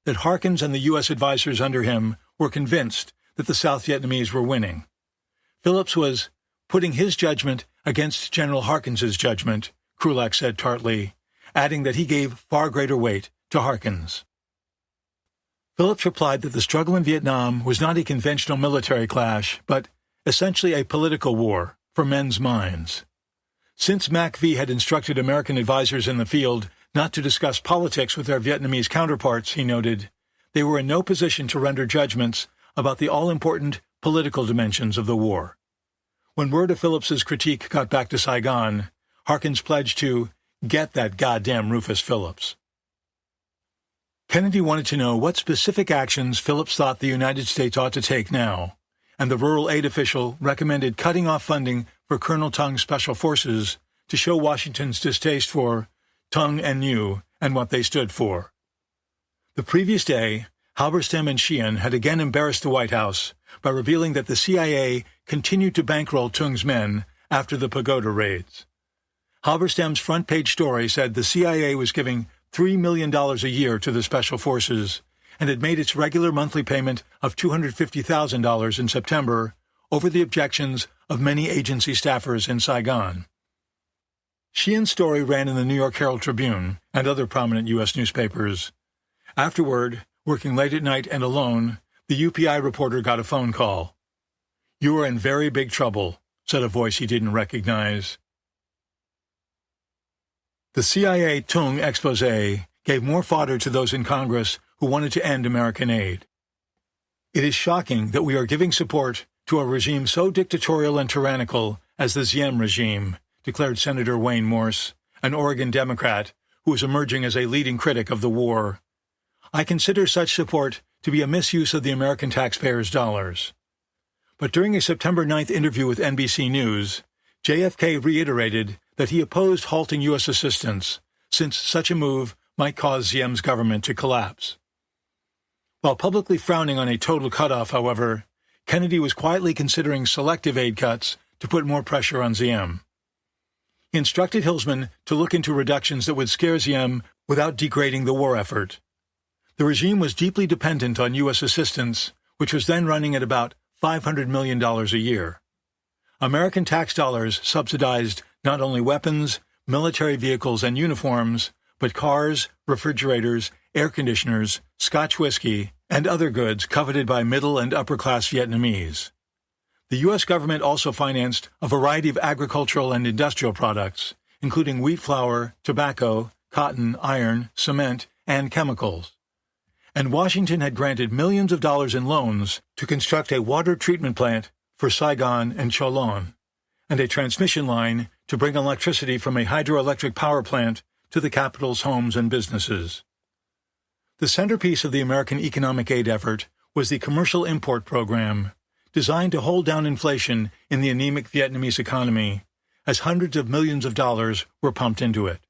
that Harkins and the U.S. advisors under him were convinced that the South Vietnamese were winning. Phillips was putting his judgment against General Harkins's judgment, Krulak said tartly, adding that he gave far greater weight to Harkins. Phillips replied that the struggle in Vietnam was not a conventional military clash, but essentially a political war for men's minds. Since MACV had instructed American advisors in the field not to discuss politics with their Vietnamese counterparts, he noted, they were in no position to render judgments about the all-important political dimensions of the war. When word of Phillips's critique got back to Saigon, Harkins pledged to get that goddamn Rufus Phillips. Kennedy wanted to know what specific actions Phillips thought the United States ought to take now, and the rural aid official recommended cutting off funding for Colonel Tung's Special Forces to show Washington's distaste for Tung and New and what they stood for. The previous day, Halberstam and Sheehan had again embarrassed the White House by revealing that the CIA continued to bankroll Tung's men after the pagoda raids. Halberstam's front-page story said the CIA was giving $3 million a year to the Special Forces and had made its regular monthly payment of $250,000 in September over the objections of many agency staffers in Saigon. Sheehan's story ran in the New York Herald Tribune and other prominent U.S. newspapers. Afterward, working late at night and alone, the UPI reporter got a phone call. "You are in very big trouble," said a voice he didn't recognize. The CIA Tung expose gave more fodder to those in Congress who wanted to end American aid. "It is shocking that we are giving support to a regime so dictatorial and tyrannical as the Diem regime," declared Senator Wayne Morse, an Oregon Democrat who was emerging as a leading critic of the war. "I consider such support to be a misuse of the American taxpayers' dollars." But during a September 9th interview with NBC News, JFK reiterated that he opposed halting U.S. assistance, since such a move might cause Diem's government to collapse. While publicly frowning on a total cutoff, however, Kennedy was quietly considering selective aid cuts to put more pressure on Diem. He instructed Hilsman to look into reductions that would scare Diem without degrading the war effort. The regime was deeply dependent on U.S. assistance, which was then running at about $500 million a year. American tax dollars subsidized not only weapons, military vehicles, and uniforms, but cars, refrigerators, air conditioners, Scotch whiskey, and other goods coveted by middle and upper-class Vietnamese. The U.S. government also financed a variety of agricultural and industrial products, including wheat flour, tobacco, cotton, iron, cement, and chemicals. And Washington had granted millions of dollars in loans to construct a water treatment plant for Saigon and Cholon, and a transmission line to bring electricity from a hydroelectric power plant to the capital's homes and businesses. The centerpiece of the American economic aid effort was the Commercial Import Program, designed to hold down inflation in the anemic Vietnamese economy, as hundreds of millions of dollars were pumped into it.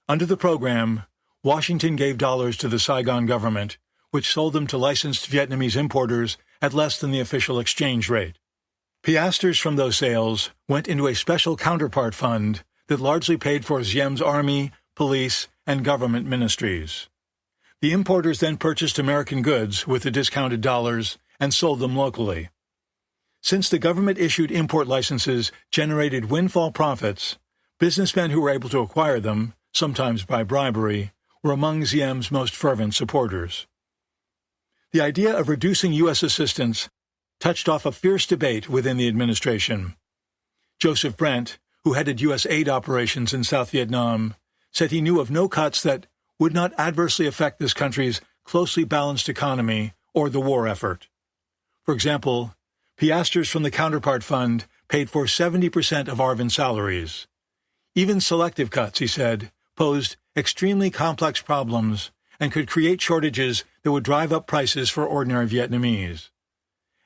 Under the program, Washington gave dollars to the Saigon government, which sold them to licensed Vietnamese importers at less than the official exchange rate. Piastres from those sales went into a special counterpart fund that largely paid for Diem's army, police, and government ministries. The importers then purchased American goods with the discounted dollars and sold them locally. Since the government-issued import licenses generated windfall profits, businessmen who were able to acquire them, sometimes by bribery, were among Diem's most fervent supporters. The idea of reducing U.S. assistance touched off a fierce debate within the administration. Joseph Brent, who headed U.S. aid operations in South Vietnam, said he knew of no cuts that would not adversely affect this country's closely balanced economy or the war effort. For example, piastres from the counterpart fund paid for 70% of ARVN's salaries. Even selective cuts, he said, posed extremely complex problems and could create shortages that would drive up prices for ordinary Vietnamese.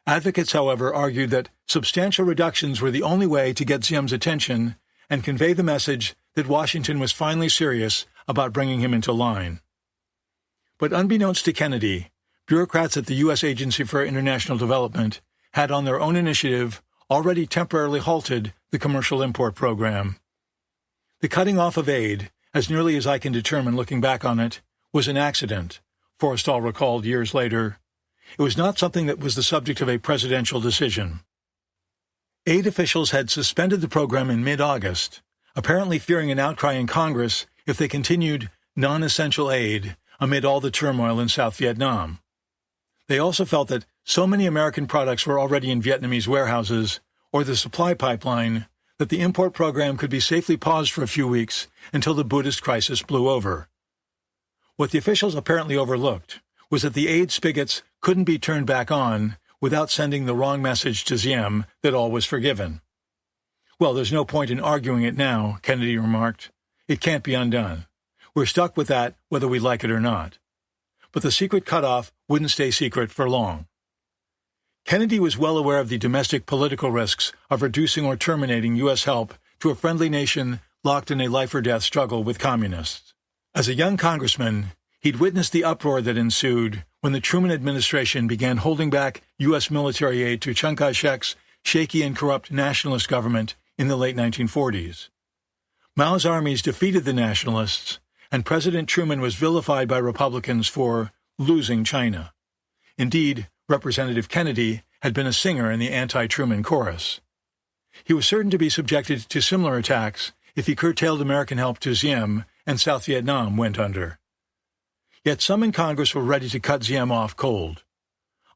Advocates, however, argued that substantial reductions were the only way to get Diem's attention and convey the message that Washington was finally serious about bringing him into line. But unbeknownst to Kennedy, bureaucrats at the U.S. Agency for International Development had on their own initiative already temporarily halted the Commercial Import Program. The cutting off of aid, as nearly as I can determine looking back on it, was an accident, Forrestal recalled years later. It was not something that was the subject of a presidential decision. Aid officials had suspended the program in mid-August, apparently fearing an outcry in Congress if they continued non-essential aid amid all the turmoil in South Vietnam. They also felt that so many American products were already in Vietnamese warehouses or the supply pipeline that the import program could be safely paused for a few weeks until the Buddhist crisis blew over. What the officials apparently overlooked was that the aid spigots couldn't be turned back on without sending the wrong message to Diem that all was forgiven. "Well, there's no point in arguing it now," Kennedy remarked. "It can't be undone. We're stuck with that whether we like it or not." But the secret cutoff wouldn't stay secret for long. Kennedy was well aware of the domestic political risks of reducing or terminating U.S. help to a friendly nation locked in a life-or-death struggle with communists. As a young congressman, he'd witnessed the uproar that ensued when the Truman administration began holding back U.S. military aid to Chiang Kai-shek's shaky and corrupt nationalist government in the late 1940s. Mao's armies defeated the nationalists, and President Truman was vilified by Republicans for losing China. Indeed, Representative Kennedy had been a singer in the anti-Truman chorus. He was certain to be subjected to similar attacks if he curtailed American help to Diem and South Vietnam went under. Yet some in Congress were ready to cut Diem off cold.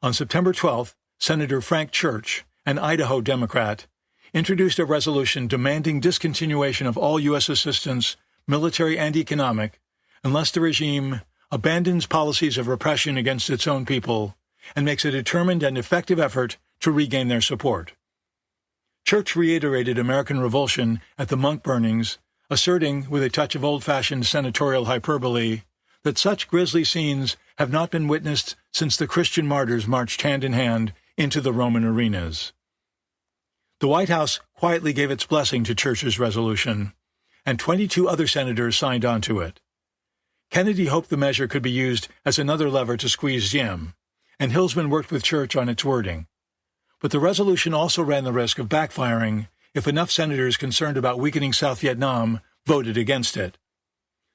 On September 12th, Senator Frank Church, an Idaho Democrat, introduced a resolution demanding discontinuation of all U.S. assistance, military and economic, unless the regime abandons policies of repression against its own people and makes a determined and effective effort to regain their support. Church reiterated American revulsion at the monk burnings, asserting, with a touch of old-fashioned senatorial hyperbole, that such grisly scenes have not been witnessed since the Christian martyrs marched hand in hand into the Roman arenas. The White House quietly gave its blessing to Church's resolution, and 22 other senators signed on to it. Kennedy hoped the measure could be used as another lever to squeeze Diem, and Hillsman worked with Church on its wording. But the resolution also ran the risk of backfiring if enough senators concerned about weakening South Vietnam voted against it.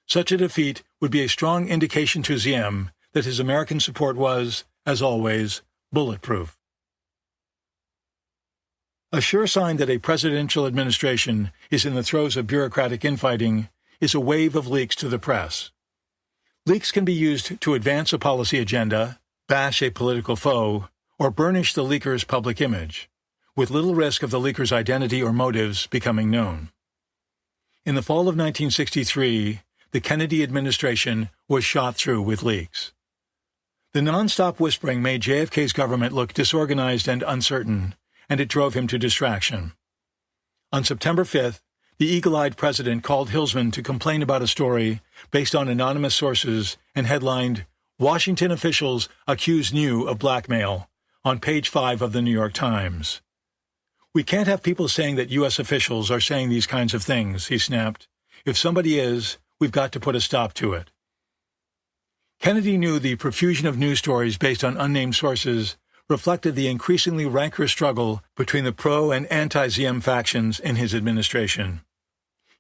Such a defeat would be a strong indication to Diem that his American support was, as always, bulletproof. A sure sign that a presidential administration is in the throes of bureaucratic infighting is a wave of leaks to the press. Leaks can be used to advance a policy agenda, bash a political foe, or burnish the leaker's public image, with little risk of the leaker's identity or motives becoming known. In the fall of 1963, the Kennedy administration was shot through with leaks. The nonstop whispering made JFK's government look disorganized and uncertain, and it drove him to distraction. On September 5th, the eagle-eyed president called Hillsman to complain about a story based on anonymous sources and headlined, "Washington officials accuse New of blackmail," on page 5 of the New York Times. "We can't have people saying that U.S. officials are saying these kinds of things," he snapped. "If somebody is, we've got to put a stop to it." Kennedy knew the profusion of news stories based on unnamed sources reflected the increasingly rancorous struggle between the pro- and anti-Diem factions in his administration.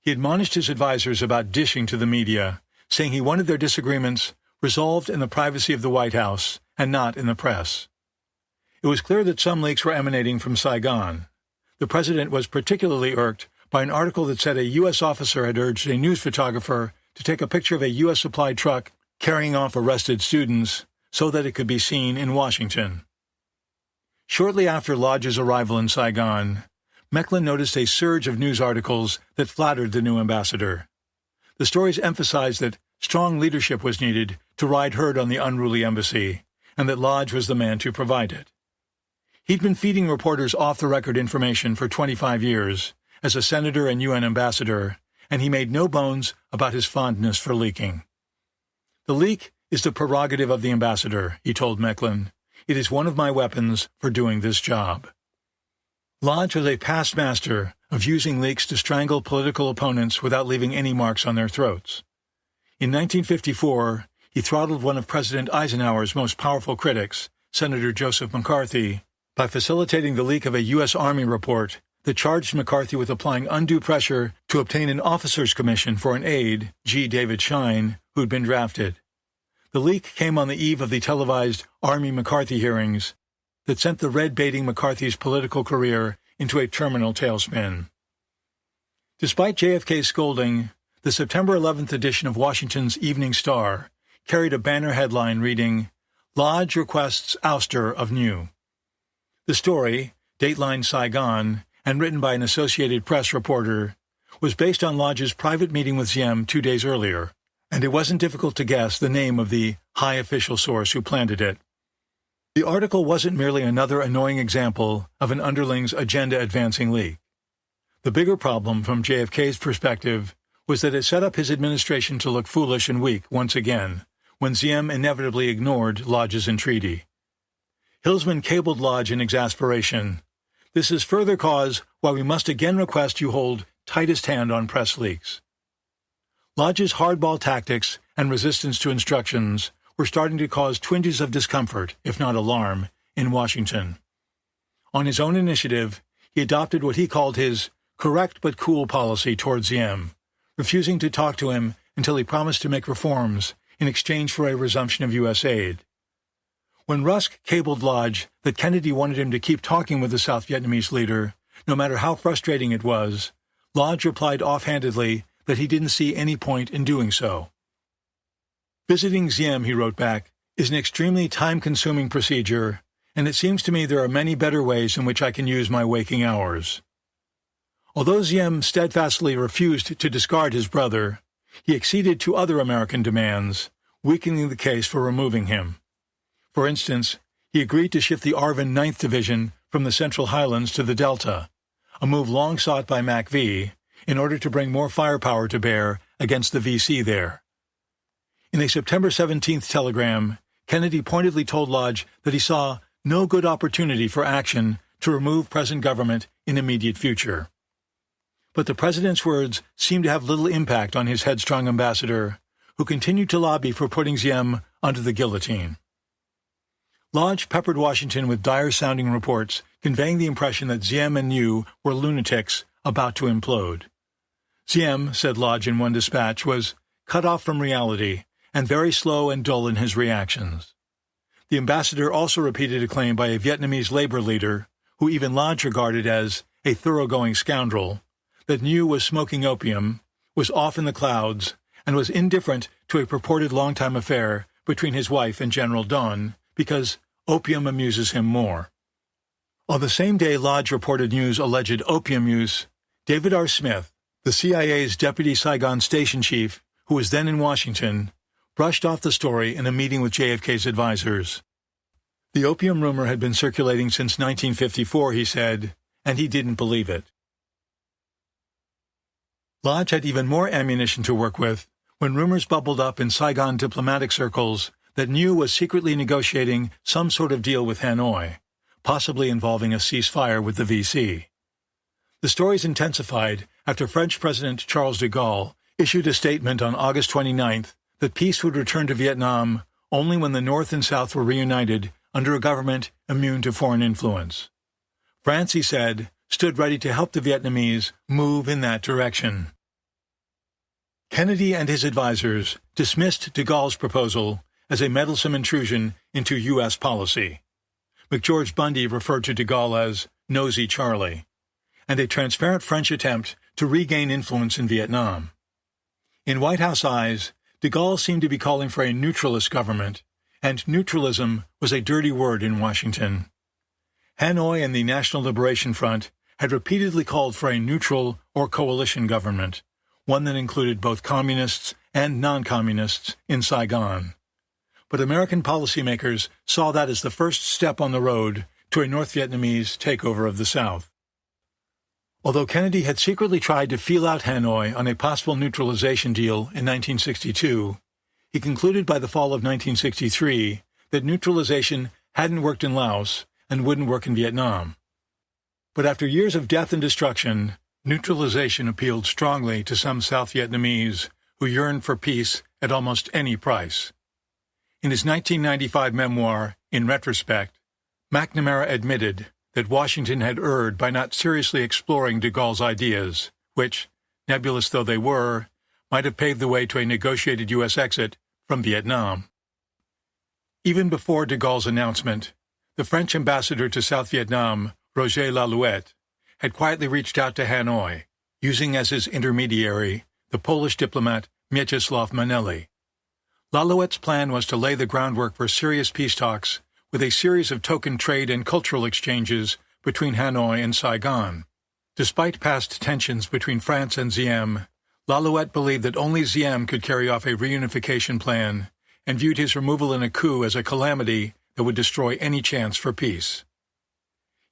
He admonished his advisers about dishing to the media, saying he wanted their disagreements resolved in the privacy of the White House and not in the press. It was clear that some leaks were emanating from Saigon. The president was particularly irked by an article that said a U.S. officer had urged a news photographer to take a picture of a U.S. supplied truck carrying off arrested students so that it could be seen in Washington. Shortly after Lodge's arrival in Saigon, Mecklin noticed a surge of news articles that flattered the new ambassador. The stories emphasized that strong leadership was needed to ride herd on the unruly embassy, and that Lodge was the man to provide it. He'd been feeding reporters off-the-record information for 25 years as a senator and UN ambassador, and he made no bones about his fondness for leaking. "The leak is the prerogative of the ambassador," he told Mecklin. "It is one of my weapons for doing this job." Lodge was a past master of using leaks to strangle political opponents without leaving any marks on their throats. In 1954, he throttled one of President Eisenhower's most powerful critics, Senator Joseph McCarthy, by facilitating the leak of a U.S. Army report that charged McCarthy with applying undue pressure to obtain an officer's commission for an aide, G. David Schein, who'd been drafted. The leak came on the eve of the televised Army McCarthy hearings that sent the red-baiting McCarthy's political career into a terminal tailspin. Despite JFK's scolding, the September 11th edition of Washington's Evening Star carried a banner headline reading, "Lodge requests ouster of New." The story, dateline Saigon, and written by an Associated Press reporter, was based on Lodge's private meeting with Diem 2 days earlier, and it wasn't difficult to guess the name of the high official source who planted it. The article wasn't merely another annoying example of an underling's agenda-advancing leak. The bigger problem from JFK's perspective was that it set up his administration to look foolish and weak once again, when Diem inevitably ignored Lodge's entreaty. Hillsman cabled Lodge in exasperation. "This is further cause why we must again request you hold tightest hand on press leaks." Lodge's hardball tactics and resistance to instructions were starting to cause twinges of discomfort, if not alarm, in Washington. On his own initiative, he adopted what he called his correct but cool policy towards Diem, refusing to talk to him until he promised to make reforms in exchange for a resumption of U.S. aid. When Rusk cabled Lodge that Kennedy wanted him to keep talking with the South Vietnamese leader, no matter how frustrating it was, Lodge replied offhandedly that he didn't see any point in doing so. Visiting Diem, he wrote back, is an extremely time-consuming procedure, and it seems to me there are many better ways in which I can use my waking hours. Although Diem steadfastly refused to discard his brother, he acceded to other American demands, weakening the case for removing him. For instance, he agreed to shift the ARVN 9th Division from the Central Highlands to the Delta, a move long sought by MACV, in order to bring more firepower to bear against the VC there. In a September 17th telegram, Kennedy pointedly told Lodge that he saw no good opportunity for action to remove present government in immediate future. But the president's words seemed to have little impact on his headstrong ambassador, who continued to lobby for putting Diem under the guillotine. Lodge peppered Washington with dire-sounding reports conveying the impression that Diem and New were lunatics about to implode. Diem, said Lodge in one dispatch, was cut off from reality and very slow and dull in his reactions. The ambassador also repeated a claim by a Vietnamese labor leader, who even Lodge regarded as a thoroughgoing scoundrel, that New was smoking opium, was off in the clouds, and was indifferent to a purported long-time affair between his wife and General Dunn, because opium amuses him more. On the same day Lodge reported New's alleged opium use, David R. Smith, the CIA's deputy Saigon station chief, who was then in Washington, brushed off the story in a meeting with JFK's advisers. The opium rumor had been circulating since 1954, he said, and he didn't believe it. Lodge had even more ammunition to work with when rumors bubbled up in Saigon diplomatic circles that New was secretly negotiating some sort of deal with Hanoi, possibly involving a ceasefire with the VC. The stories intensified after French President Charles de Gaulle issued a statement on August 29th that peace would return to Vietnam only when the North and South were reunited under a government immune to foreign influence. France, he said, stood ready to help the Vietnamese move in that direction. Kennedy and his advisers dismissed de Gaulle's proposal as a meddlesome intrusion into U.S. policy. McGeorge Bundy referred to de Gaulle as Nosy Charlie, and a transparent French attempt to regain influence in Vietnam. In White House eyes, de Gaulle seemed to be calling for a neutralist government, and neutralism was a dirty word in Washington. Hanoi and the National Liberation Front had repeatedly called for a neutral or coalition government, one that included both communists and non-communists in Saigon. But American policymakers saw that as the first step on the road to a North Vietnamese takeover of the South. Although Kennedy had secretly tried to feel out Hanoi on a possible neutralization deal in 1962, he concluded by the fall of 1963 that neutralization hadn't worked in Laos and wouldn't work in Vietnam. But after years of death and destruction, neutralization appealed strongly to some South Vietnamese who yearned for peace at almost any price. In his 1995 memoir, In Retrospect, McNamara admitted that Washington had erred by not seriously exploring de Gaulle's ideas, which, nebulous though they were, might have paved the way to a negotiated U.S. exit from Vietnam. Even before de Gaulle's announcement, the French ambassador to South Vietnam, Roger Lalouette, had quietly reached out to Hanoi, using as his intermediary the Polish diplomat Mieczysław Maneli. Lalouette's plan was to lay the groundwork for serious peace talks with a series of token trade and cultural exchanges between Hanoi and Saigon. Despite past tensions between France and Diem, Lalouette believed that only Diem could carry off a reunification plan and viewed his removal in a coup as a calamity that would destroy any chance for peace.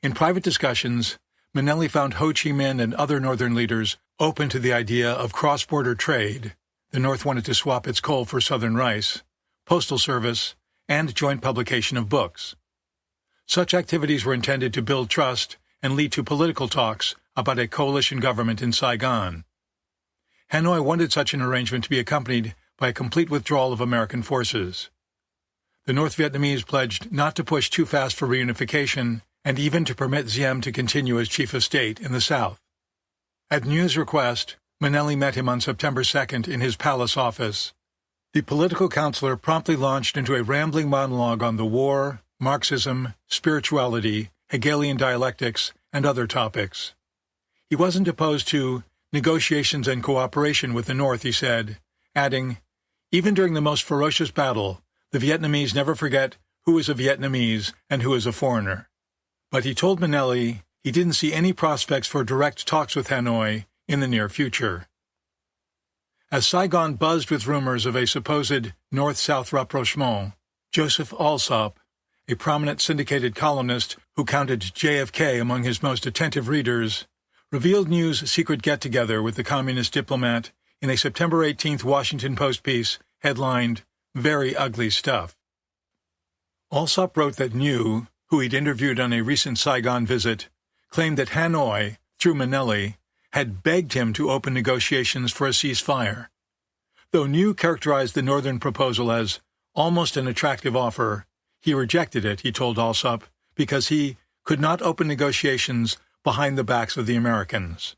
In private discussions, Maneli found Ho Chi Minh and other northern leaders open to the idea of cross-border trade. The North wanted to swap its coal for southern rice, postal service, and joint publication of books. Such activities were intended to build trust and lead to political talks about a coalition government in Saigon. Hanoi wanted such an arrangement to be accompanied by a complete withdrawal of American forces. The North Vietnamese pledged not to push too fast for reunification and even to permit Diem to continue as chief of state in the South. At Nguyen's request, Manelli met him on September 2nd in his palace office. The political counselor promptly launched into a rambling monologue on the war, Marxism, spirituality, Hegelian dialectics, and other topics. He wasn't opposed to negotiations and cooperation with the North, he said, adding, "Even during the most ferocious battle, the Vietnamese never forget who is a Vietnamese and who is a foreigner." But he told Manelli he didn't see any prospects for direct talks with Hanoi in the near future. As Saigon buzzed with rumors of a supposed North-South rapprochement, Joseph Alsop, a prominent syndicated columnist who counted JFK among his most attentive readers, revealed New's secret get-together with the communist diplomat in a September 18th Washington Post piece headlined, "Very Ugly Stuff." Alsop wrote that New, who he'd interviewed on a recent Saigon visit, claimed that Hanoi, through Manelli, had begged him to open negotiations for a ceasefire. Though New characterized the Northern proposal as almost an attractive offer, he rejected it, he told Alsop, because he could not open negotiations behind the backs of the Americans.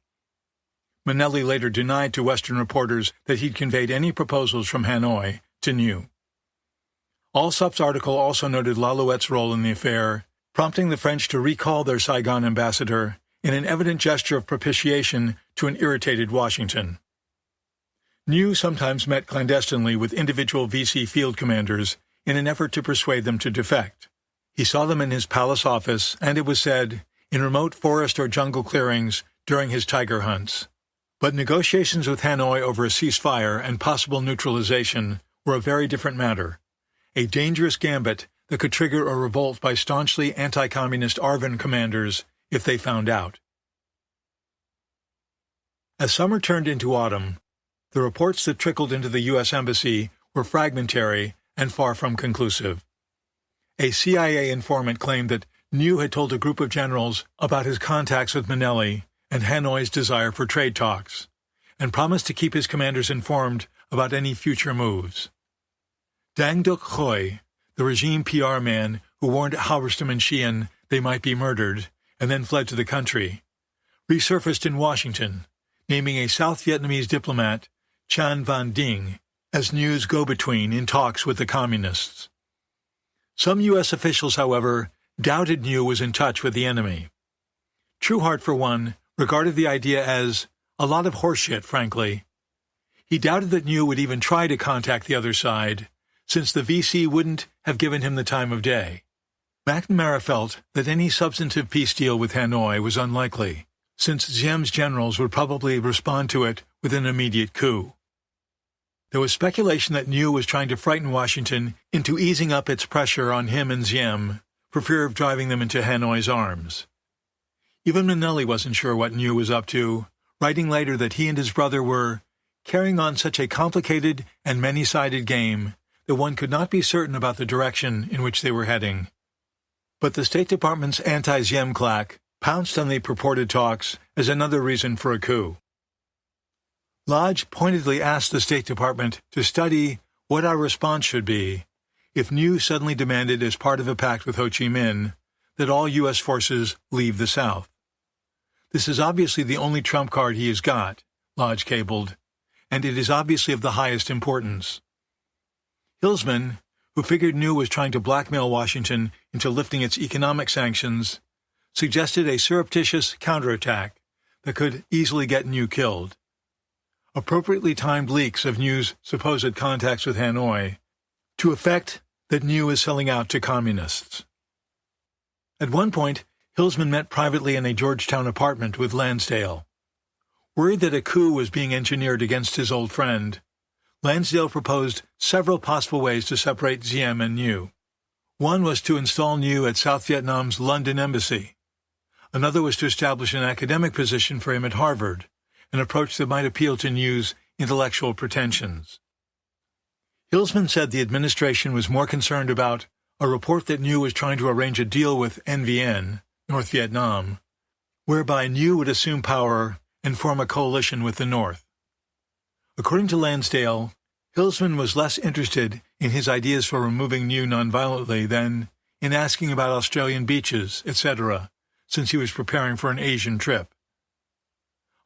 Manelli later denied to Western reporters that he'd conveyed any proposals from Hanoi to New. Alsop's article also noted Lalouette's role in the affair, prompting the French to recall their Saigon ambassador in an evident gesture of propitiation to an irritated Washington. New sometimes met clandestinely with individual VC field commanders in an effort to persuade them to defect. He saw them in his palace office, and it was said, in remote forest or jungle clearings during his tiger hunts. But negotiations with Hanoi over a ceasefire and possible neutralization were a very different matter, a dangerous gambit that could trigger a revolt by staunchly anti-communist ARVN commanders if they found out. As summer turned into autumn, the reports that trickled into the U.S. Embassy were fragmentary and far from conclusive. A CIA informant claimed that New had told a group of generals about his contacts with Manelli and Hanoi's desire for trade talks, and promised to keep his commanders informed about any future moves. Dang Duc Khoi, the regime PR man who warned Halberstam and Sheehan they might be murdered, and then fled to the country, resurfaced in Washington, naming a South Vietnamese diplomat, Chan Van Ding, as New's go-between in talks with the Communists. Some U.S. officials, however, doubted New was in touch with the enemy. Trueheart, for one, regarded the idea as a lot of horseshit, frankly. He doubted that New would even try to contact the other side, since the VC wouldn't have given him the time of day. McNamara felt that any substantive peace deal with Hanoi was unlikely, since Diem's generals would probably respond to it with an immediate coup. There was speculation that New was trying to frighten Washington into easing up its pressure on him and Diem for fear of driving them into Hanoi's arms. Even Manelli wasn't sure what New was up to, writing later that he and his brother were carrying on such a complicated and many-sided game that one could not be certain about the direction in which they were heading. But the State Department's anti-Diem claque pounced on the purported talks as another reason for a coup. Lodge pointedly asked the State Department to study what our response should be if New suddenly demanded, as part of a pact with Ho Chi Minh, that all U.S. forces leave the South. This is obviously the only trump card he has got, Lodge cabled, and it is obviously of the highest importance. Hilsman, who figured New was trying to blackmail Washington into lifting its economic sanctions, suggested a surreptitious counterattack that could easily get New killed. Appropriately timed leaks of New's supposed contacts with Hanoi to effect that New is selling out to communists. At one point, Hilsman met privately in a Georgetown apartment with Lansdale. Worried that a coup was being engineered against his old friend, Lansdale proposed several possible ways to separate Diem and New. One was to install New at South Vietnam's London embassy. Another was to establish an academic position for him at Harvard, an approach that might appeal to New's intellectual pretensions. Hilsman said the administration was more concerned about a report that New was trying to arrange a deal with NVN, North Vietnam, whereby New would assume power and form a coalition with the North. According to Lansdale, Hilsman was less interested in his ideas for removing New nonviolently than in asking about Australian beaches, etc., since he was preparing for an Asian trip.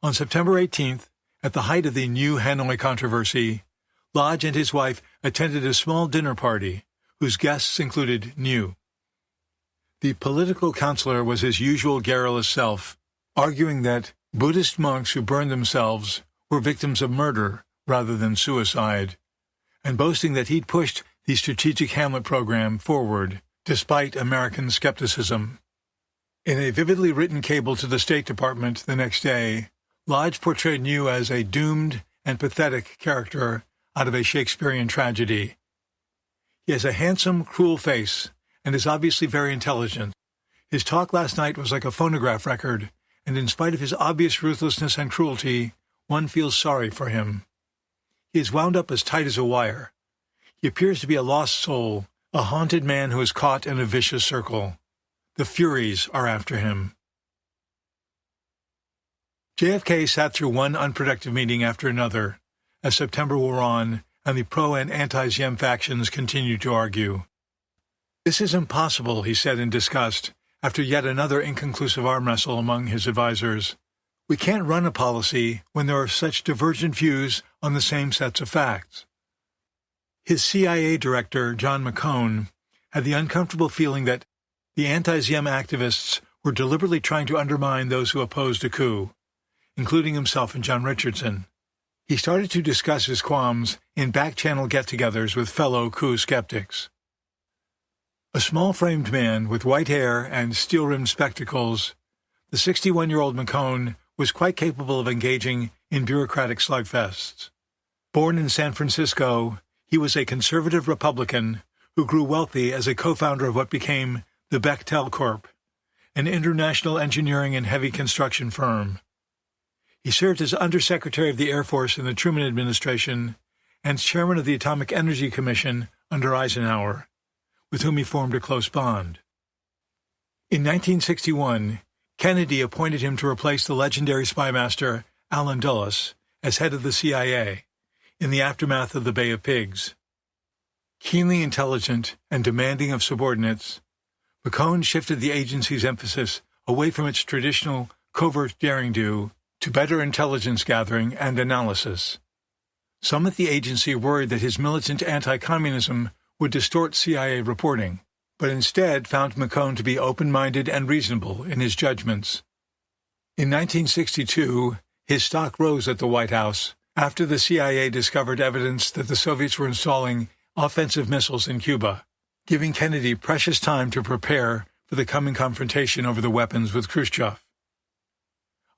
On September 18th, At the height of the new Hanoi controversy, Lodge and his wife attended a small dinner party, whose guests included New. The political counselor was his usual garrulous self, arguing that Buddhist monks who burned themselves were victims of murder rather than suicide, and boasting that he'd pushed the Strategic Hamlet program forward, despite American skepticism. In a vividly written cable to the State Department the next day, Lodge portrayed New as a doomed and pathetic character out of a Shakespearean tragedy. He has a handsome, cruel face and is obviously very intelligent. His talk last night was like a phonograph record, and in spite of his obvious ruthlessness and cruelty, one feels sorry for him. He is wound up as tight as a wire. He appears to be a lost soul, a haunted man who is caught in a vicious circle. The Furies are after him. JFK sat through one unproductive meeting after another, as September wore on and the pro- and anti-Diem factions continued to argue. "This is impossible," he said in disgust, after yet another inconclusive arm wrestle among his advisers. "We can't run a policy when there are such divergent views on the same sets of facts." His CIA director, John McCone, had the uncomfortable feeling that the anti-Diem activists were deliberately trying to undermine those who opposed a coup, including himself and John Richardson. He started to discuss his qualms in back-channel get-togethers with fellow coup skeptics. A small-framed man with white hair and steel-rimmed spectacles, the 61-year-old McCone was quite capable of engaging in bureaucratic slugfests. Born in San Francisco, he was a conservative Republican who grew wealthy as a co-founder of what became the Bechtel Corp., an international engineering and heavy construction firm. He served as Undersecretary of the Air Force in the Truman administration and chairman of the Atomic Energy Commission under Eisenhower, with whom he formed a close bond. In 1961, Kennedy appointed him to replace the legendary spymaster Allen Dulles as head of the CIA in the aftermath of the Bay of Pigs. Keenly intelligent and demanding of subordinates, McCone shifted the agency's emphasis away from its traditional covert derring-do to better intelligence gathering and analysis. Some at the agency worried that his militant anti-communism would distort CIA reporting, but instead found McCone to be open-minded and reasonable in his judgments. In 1962, his stock rose at the White House after the CIA discovered evidence that the Soviets were installing offensive missiles in Cuba, giving Kennedy precious time to prepare for the coming confrontation over the weapons with Khrushchev.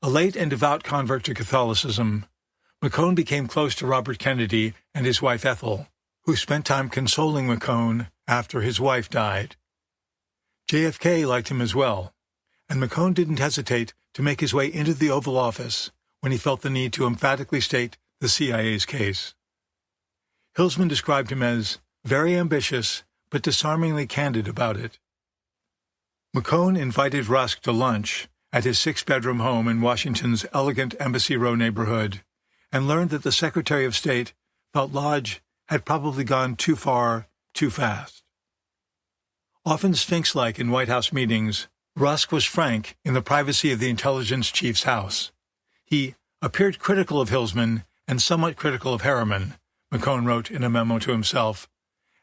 A late and devout convert to Catholicism, McCone became close to Robert Kennedy and his wife Ethel, who spent time consoling McCone after his wife died. JFK liked him as well, and McCone didn't hesitate to make his way into the Oval Office when he felt the need to emphatically state the CIA's case. Hilsman described him as very ambitious but disarmingly candid about it. McCone invited Rusk to lunch at his 6-bedroom home in Washington's elegant Embassy Row neighborhood and learned that the Secretary of State felt Lodge had probably gone too far, too fast. Often sphinx-like in White House meetings, Rusk was frank in the privacy of the intelligence chief's house. He appeared critical of Hilsman and somewhat critical of Harriman, McCone wrote in a memo to himself,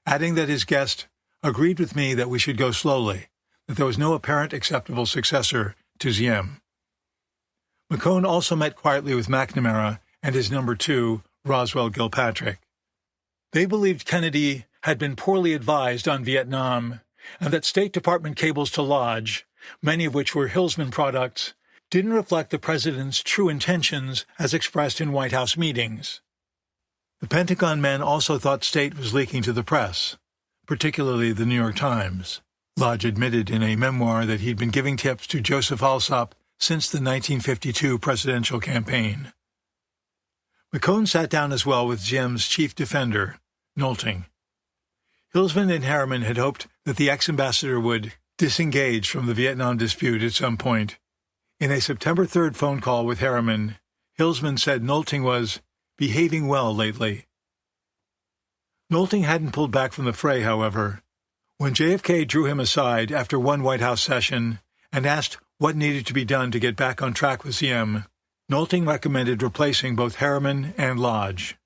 adding that his guest agreed with me that we should go slowly, that there was no apparent acceptable successor to Diem. McCone also met quietly with McNamara and his number 2, Roswell Gilpatrick. They believed Kennedy had been poorly advised on Vietnam and that State Department cables to Lodge, many of which were Hilsman products, didn't reflect the president's true intentions as expressed in White House meetings. The Pentagon men also thought State was leaking to the press, particularly the New York Times. Lodge admitted in a memoir that he'd been giving tips to Joseph Alsop since the 1952 presidential campaign. McCone sat down as well with Diem's chief defender, Nolting. Hilsman and Harriman had hoped that the ex-ambassador would disengage from the Vietnam dispute at some point. In a September 3rd phone call with Harriman, Hilsman said Nolting was behaving well lately. Nolting hadn't pulled back from the fray, however. When JFK drew him aside after one White House session and asked what needed to be done to get back on track with Diem, Nolting recommended replacing both Harriman and Lodge.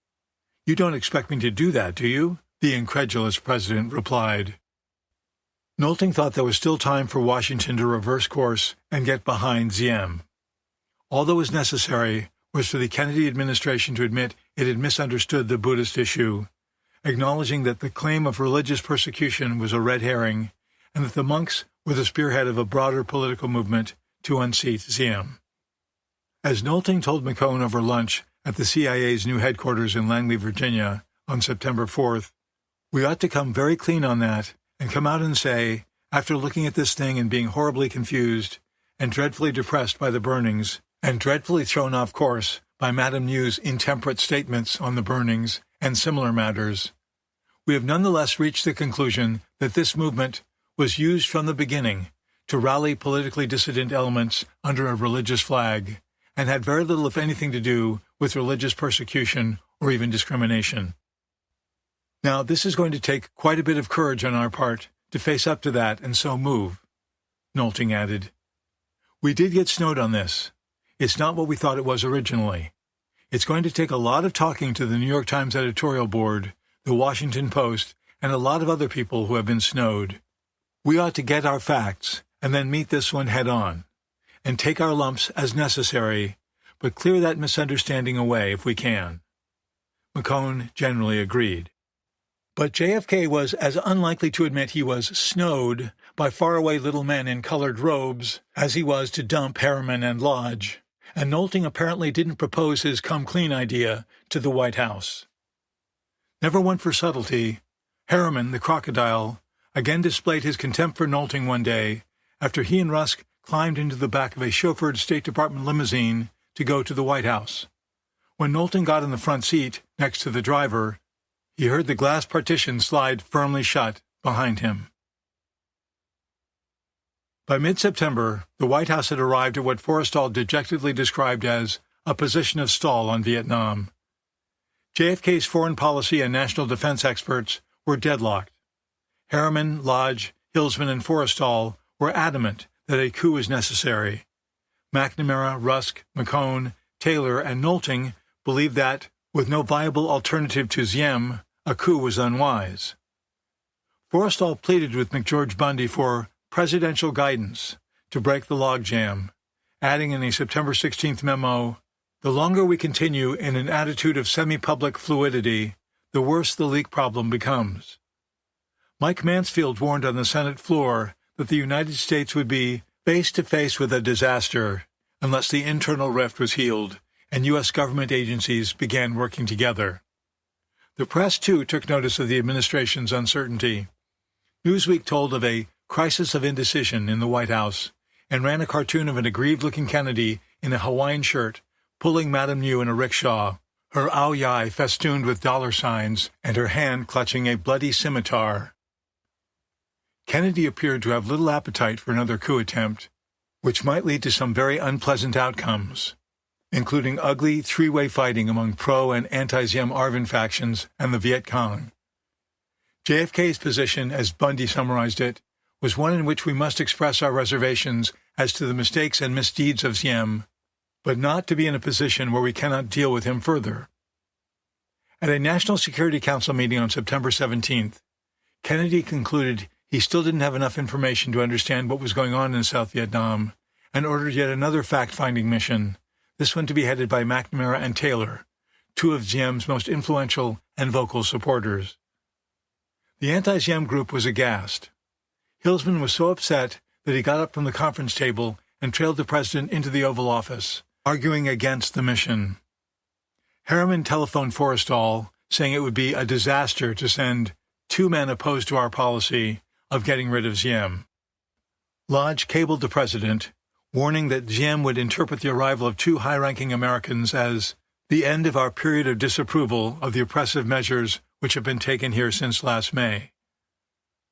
"You don't expect me to do that, do you?" the incredulous president replied. Nolting thought there was still time for Washington to reverse course and get behind Diem. All that was necessary was for the Kennedy administration to admit it had misunderstood the Buddhist issue, acknowledging that the claim of religious persecution was a red herring and that the monks were the spearhead of a broader political movement to unseat Diem. As Nolting told McCone over lunch at the CIA's new headquarters in Langley, Virginia, on September 4th, "We ought to come very clean on that and come out and say, after looking at this thing and being horribly confused and dreadfully depressed by the burnings and dreadfully thrown off course by Madame New's intemperate statements on the burnings and similar matters, we have nonetheless reached the conclusion that this movement was used from the beginning to rally politically dissident elements under a religious flag and had very little, if anything, to do with religious persecution or even discrimination. Now, this is going to take quite a bit of courage on our part to face up to that and so move," Nolting added. "We did get snowed on this. It's not what we thought it was originally. It's going to take a lot of talking to the New York Times editorial board, the Washington Post, and a lot of other people who have been snowed. We ought to get our facts and then meet this one head on, and take our lumps as necessary, but clear that misunderstanding away if we can." McCone generally agreed. But JFK was as unlikely to admit he was snowed by faraway little men in colored robes as he was to dump Harriman and Lodge, and Nolting apparently didn't propose his come-clean idea to the White House. Never one for subtlety, Harriman, the crocodile, again displayed his contempt for Nolting one day after he and Rusk climbed into the back of a chauffeured State Department limousine to go to the White House. When Nolting got in the front seat, next to the driver, he heard the glass partition slide firmly shut behind him. By mid-September, the White House had arrived at what Forrestal dejectedly described as a position of stall on Vietnam. JFK's foreign policy and national defense experts were deadlocked. Harriman, Lodge, Hilsman, and Forrestal were adamant that a coup was necessary. McNamara, Rusk, McCone, Taylor, and Nolting believed that, with no viable alternative to Diem, a coup was unwise. Forrestal pleaded with McGeorge Bundy for presidential guidance to break the logjam, adding in a September 16th memo, "The longer we continue in an attitude of semi-public fluidity, the worse the leak problem becomes." Mike Mansfield warned on the Senate floor that the United States would be face-to-face with a disaster unless the internal rift was healed and U.S. government agencies began working together. The press, too, took notice of the administration's uncertainty. Newsweek told of a crisis of indecision in the White House and ran a cartoon of an aggrieved-looking Kennedy in a Hawaiian shirt pulling Madame New in a rickshaw, her ao yai festooned with dollar signs and her hand clutching a bloody scimitar. Kennedy appeared to have little appetite for another coup attempt, which might lead to some very unpleasant outcomes, including ugly three-way fighting among pro- and anti-Diem ARVN factions and the Viet Cong. JFK's position, as Bundy summarized it, was one in which we must express our reservations as to the mistakes and misdeeds of Diem, but not to be in a position where we cannot deal with him further. At a National Security Council meeting on September 17th, Kennedy concluded he still didn't have enough information to understand what was going on in South Vietnam, and ordered yet another fact-finding mission, this one to be headed by McNamara and Taylor, two of Diem's most influential and vocal supporters. The anti-Diem group was aghast. Hilsman was so upset that he got up from the conference table and trailed the president into the Oval Office, arguing against the mission. Harriman telephoned Forrestal, saying it would be a disaster to send two men opposed to our policy of getting rid of Diem. Lodge cabled the president, warning that Diem would interpret the arrival of two high-ranking Americans as the end of our period of disapproval of the oppressive measures which have been taken here since last May.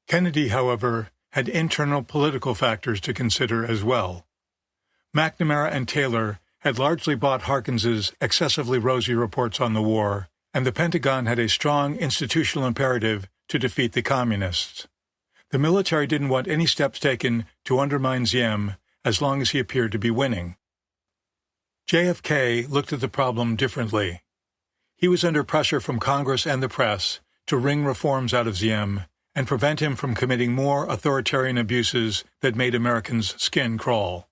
Kennedy, however, had internal political factors to consider as well. McNamara and Taylor had largely bought Harkins's excessively rosy reports on the war, and the Pentagon had a strong institutional imperative to defeat the Communists. The military didn't want any steps taken to undermine Diem as long as he appeared to be winning. JFK looked at the problem differently. He was under pressure from Congress and the press to wring reforms out of Diem and prevent him from committing more authoritarian abuses that made Americans' skin crawl.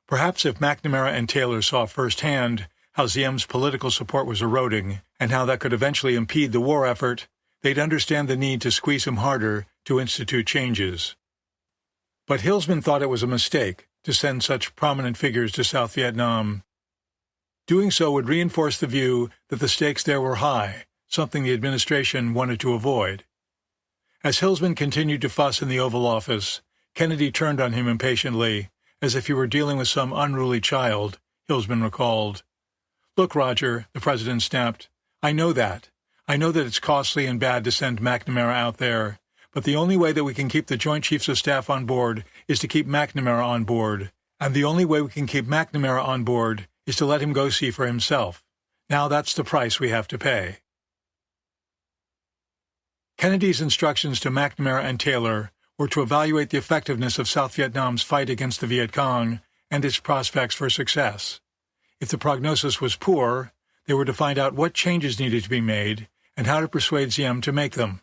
Perhaps if McNamara and Taylor saw firsthand how Diem's political support was eroding and how that could eventually impede the war effort, they'd understand the need to squeeze him harder to institute changes. But Hillsman thought it was a mistake to send such prominent figures to South Vietnam. Doing so would reinforce the view that the stakes there were high, something the administration wanted to avoid. As Hillsman continued to fuss in the Oval Office, Kennedy turned on him impatiently, as if he were dealing with some unruly child, Hillsman recalled. "Look, Roger," the president snapped, I know that it's costly and bad to send McNamara out there, but the only way that we can keep the Joint Chiefs of Staff on board is to keep McNamara on board, and the only way we can keep McNamara on board is to let him go see for himself. Now that's the price we have to pay." Kennedy's instructions to McNamara and Taylor were to evaluate the effectiveness of South Vietnam's fight against the Viet Cong and its prospects for success. If the prognosis was poor, they were to find out what changes needed to be made and how to persuade Diem to make them.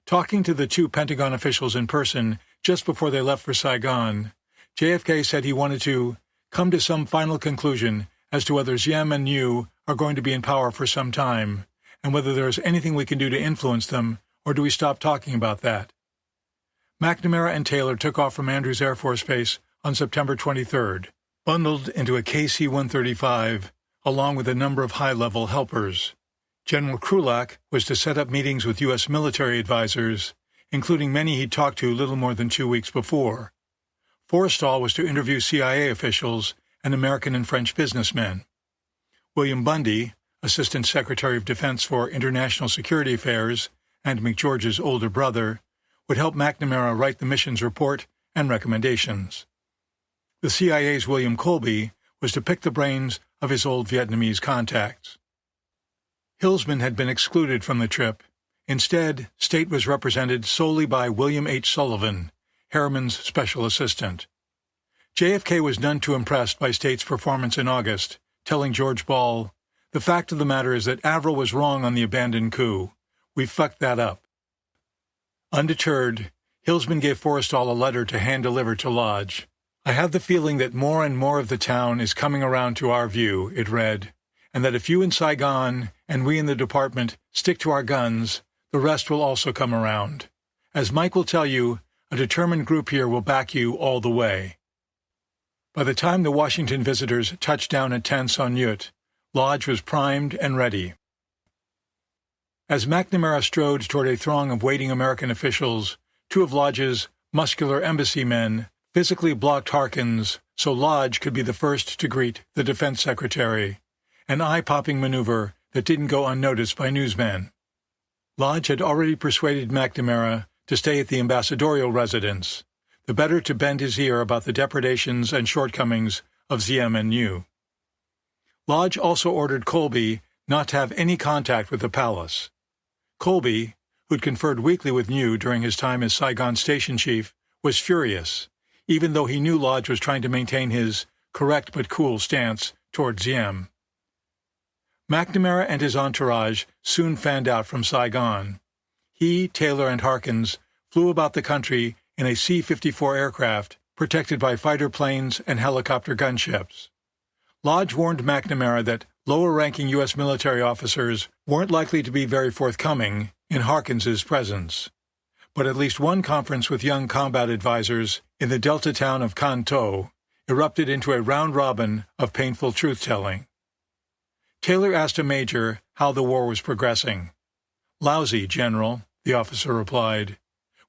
Talking to the two Pentagon officials in person just before they left for Saigon, JFK said he wanted to come to some final conclusion as to whether Diem and Nhu are going to be in power for some time, and whether there is anything we can do to influence them, or do we stop talking about that. McNamara and Taylor took off from Andrews Air Force Base on September 23rd, bundled into a KC-135, along with a number of high-level helpers. General Krulak was to set up meetings with U.S. military advisors, including many he'd talked to little more than 2 weeks before. Forrestal was to interview CIA officials and American and French businessmen. William Bundy, Assistant Secretary of Defense for International Security Affairs and McGeorge's older brother, would help McNamara write the mission's report and recommendations. The CIA's William Colby was to pick the brains of his old Vietnamese contacts. Hillsman had been excluded from the trip. Instead, State was represented solely by William H. Sullivan, Harriman's special assistant. JFK was none too impressed by State's performance in August, telling George Ball, "The fact of the matter is that Avril was wrong on the abandoned coup. We fucked that up." Undeterred, Hillsman gave Forrestal a letter to hand-deliver to Lodge. "I have the feeling that more and more of the town is coming around to our view," it read, "and that if you in Saigon and we in the department stick to our guns, the rest will also come around. As Mike will tell you, a determined group here will back you all the way." By the time the Washington visitors touched down at Tan Son Nhut, Lodge was primed and ready. As McNamara strode toward a throng of waiting American officials, two of Lodge's muscular embassy men physically blocked Harkins so Lodge could be the first to greet the defense secretary, an eye-popping maneuver that didn't go unnoticed by newsmen. Lodge had already persuaded McNamara to stay at the ambassadorial residence, the better to bend his ear about the depredations and shortcomings of Diem and Nhu. Lodge also ordered Colby not to have any contact with the palace. Colby, who'd conferred weekly with Nhu during his time as Saigon station chief, was furious, even though he knew Lodge was trying to maintain his correct but cool stance toward Diem. McNamara and his entourage soon fanned out from Saigon. He, Taylor, and Harkins flew about the country in a C-54 aircraft protected by fighter planes and helicopter gunships. Lodge warned McNamara that lower-ranking U.S. military officers weren't likely to be very forthcoming in Harkins's presence. But at least one conference with young combat advisors in the delta town of Can Tho erupted into a round-robin of painful truth-telling. Taylor asked a major how the war was progressing. "Lousy, General," the officer replied.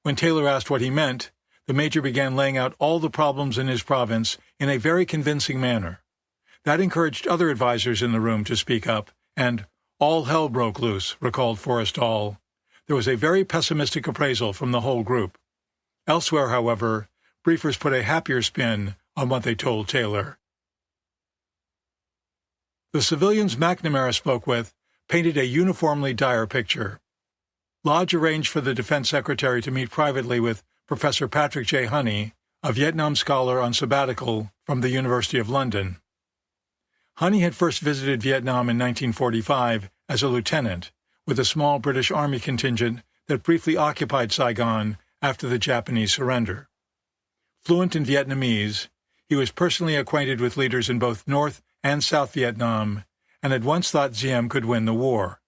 When Taylor asked what he meant, the major began laying out all the problems in his province in a very convincing manner. That encouraged other advisors in the room to speak up, and all hell broke loose, recalled Forrestal. There was a very pessimistic appraisal from the whole group. Elsewhere, however, briefers put a happier spin on what they told Taylor. The civilians McNamara spoke with painted a uniformly dire picture. Lodge arranged for the defense secretary to meet privately with Professor Patrick J. Honey, a Vietnam scholar on sabbatical from the University of London. Honey had first visited Vietnam in 1945 as a lieutenant with a small British Army contingent that briefly occupied Saigon after the Japanese surrender. Fluent in Vietnamese, he was personally acquainted with leaders in both North and South Vietnam and had once thought Diem could win the war.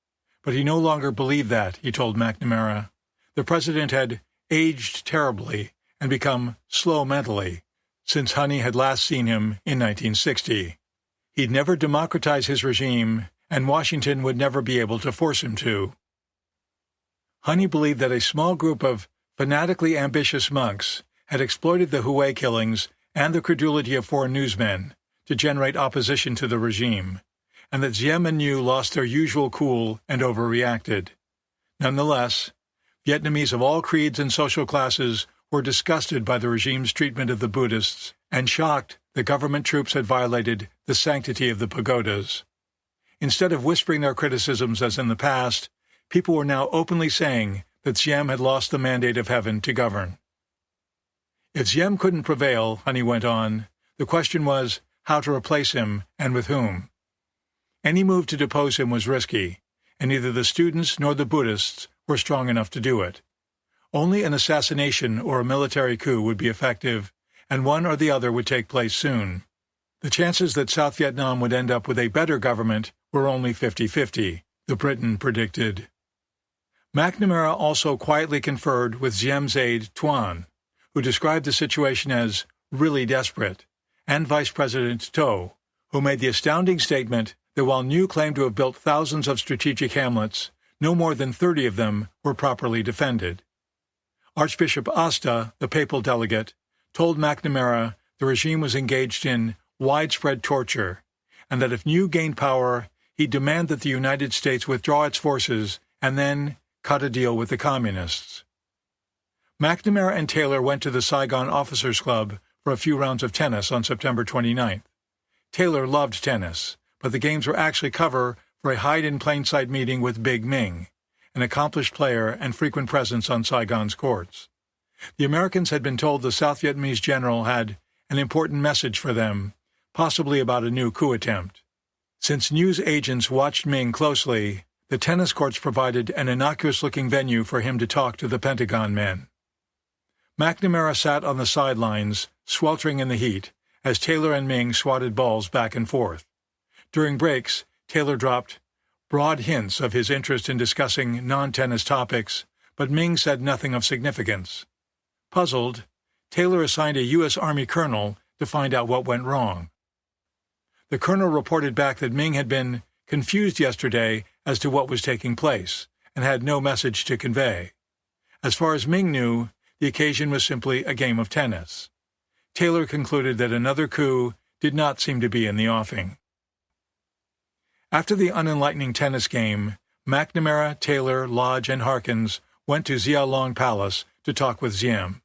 But he no longer believed that, he told McNamara. The president had aged terribly and become slow mentally since Honey had last seen him in 1960. He'd never democratize his regime, and Washington would never be able to force him to. Honey believed that a small group of fanatically ambitious monks had exploited the Hue killings and the credulity of foreign newsmen to generate opposition to the regime, and that Diem and Nhu lost their usual cool and overreacted. Nonetheless, Vietnamese of all creeds and social classes were disgusted by the regime's treatment of the Buddhists and shocked that government troops had violated the sanctity of the pagodas. Instead of whispering their criticisms as in the past, people were now openly saying that Diem had lost the mandate of heaven to govern. If Diem couldn't prevail, Honey went on, the question was how to replace him and with whom. Any move to depose him was risky, and neither the students nor the Buddhists were strong enough to do it. Only an assassination or a military coup would be effective, and one or the other would take place soon. The chances that South Vietnam would end up with a better government were only 50-50, the Briton predicted. McNamara also quietly conferred with Diem's aide Tuan, who described the situation as really desperate, and Vice President To, who made the astounding statement that while Nhu claimed to have built thousands of strategic hamlets, no more than 30 of them were properly defended. Archbishop Asta, the papal delegate, told McNamara the regime was engaged in widespread torture, and that if Nhu gained power, he'd demand that the United States withdraw its forces and then cut a deal with the communists. McNamara and Taylor went to the Saigon Officers Club for a few rounds of tennis on September 29th. Taylor loved tennis, but the games were actually cover for a hide-in-plain-sight meeting with Big Ming, an accomplished player and frequent presence on Saigon's courts. The Americans had been told the South Vietnamese general had an important message for them, possibly about a new coup attempt. Since Nhu's agents watched Ming closely, the tennis courts provided an innocuous-looking venue for him to talk to the Pentagon men. McNamara sat on the sidelines, sweltering in the heat, as Taylor and Ming swatted balls back and forth. During breaks, Taylor dropped broad hints of his interest in discussing non-tennis topics, but Ming said nothing of significance. Puzzled, Taylor assigned a U.S. Army colonel to find out what went wrong. The colonel reported back that Ming had been confused yesterday as to what was taking place and had no message to convey. As far as Ming knew, the occasion was simply a game of tennis. Taylor concluded that another coup did not seem to be in the offing. After the unenlightening tennis game, McNamara, Taylor, Lodge, and Harkins went to Gia Long Palace to talk with Diem.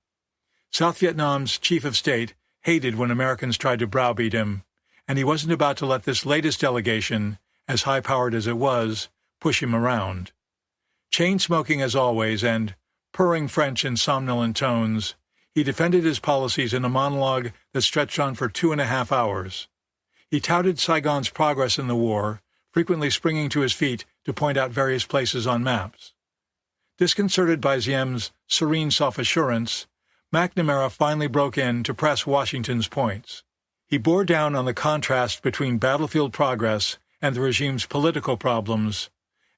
South Vietnam's chief of state hated when Americans tried to browbeat him, and he wasn't about to let this latest delegation, as high-powered as it was, push him around. Chain-smoking as always and purring French in somnolent tones, he defended his policies in a monologue that stretched on for 2.5 hours. He touted Saigon's progress in the war, frequently springing to his feet to point out various places on maps. Disconcerted by Diem's serene self-assurance, McNamara finally broke in to press Washington's points. He bore down on the contrast between battlefield progress and the regime's political problems,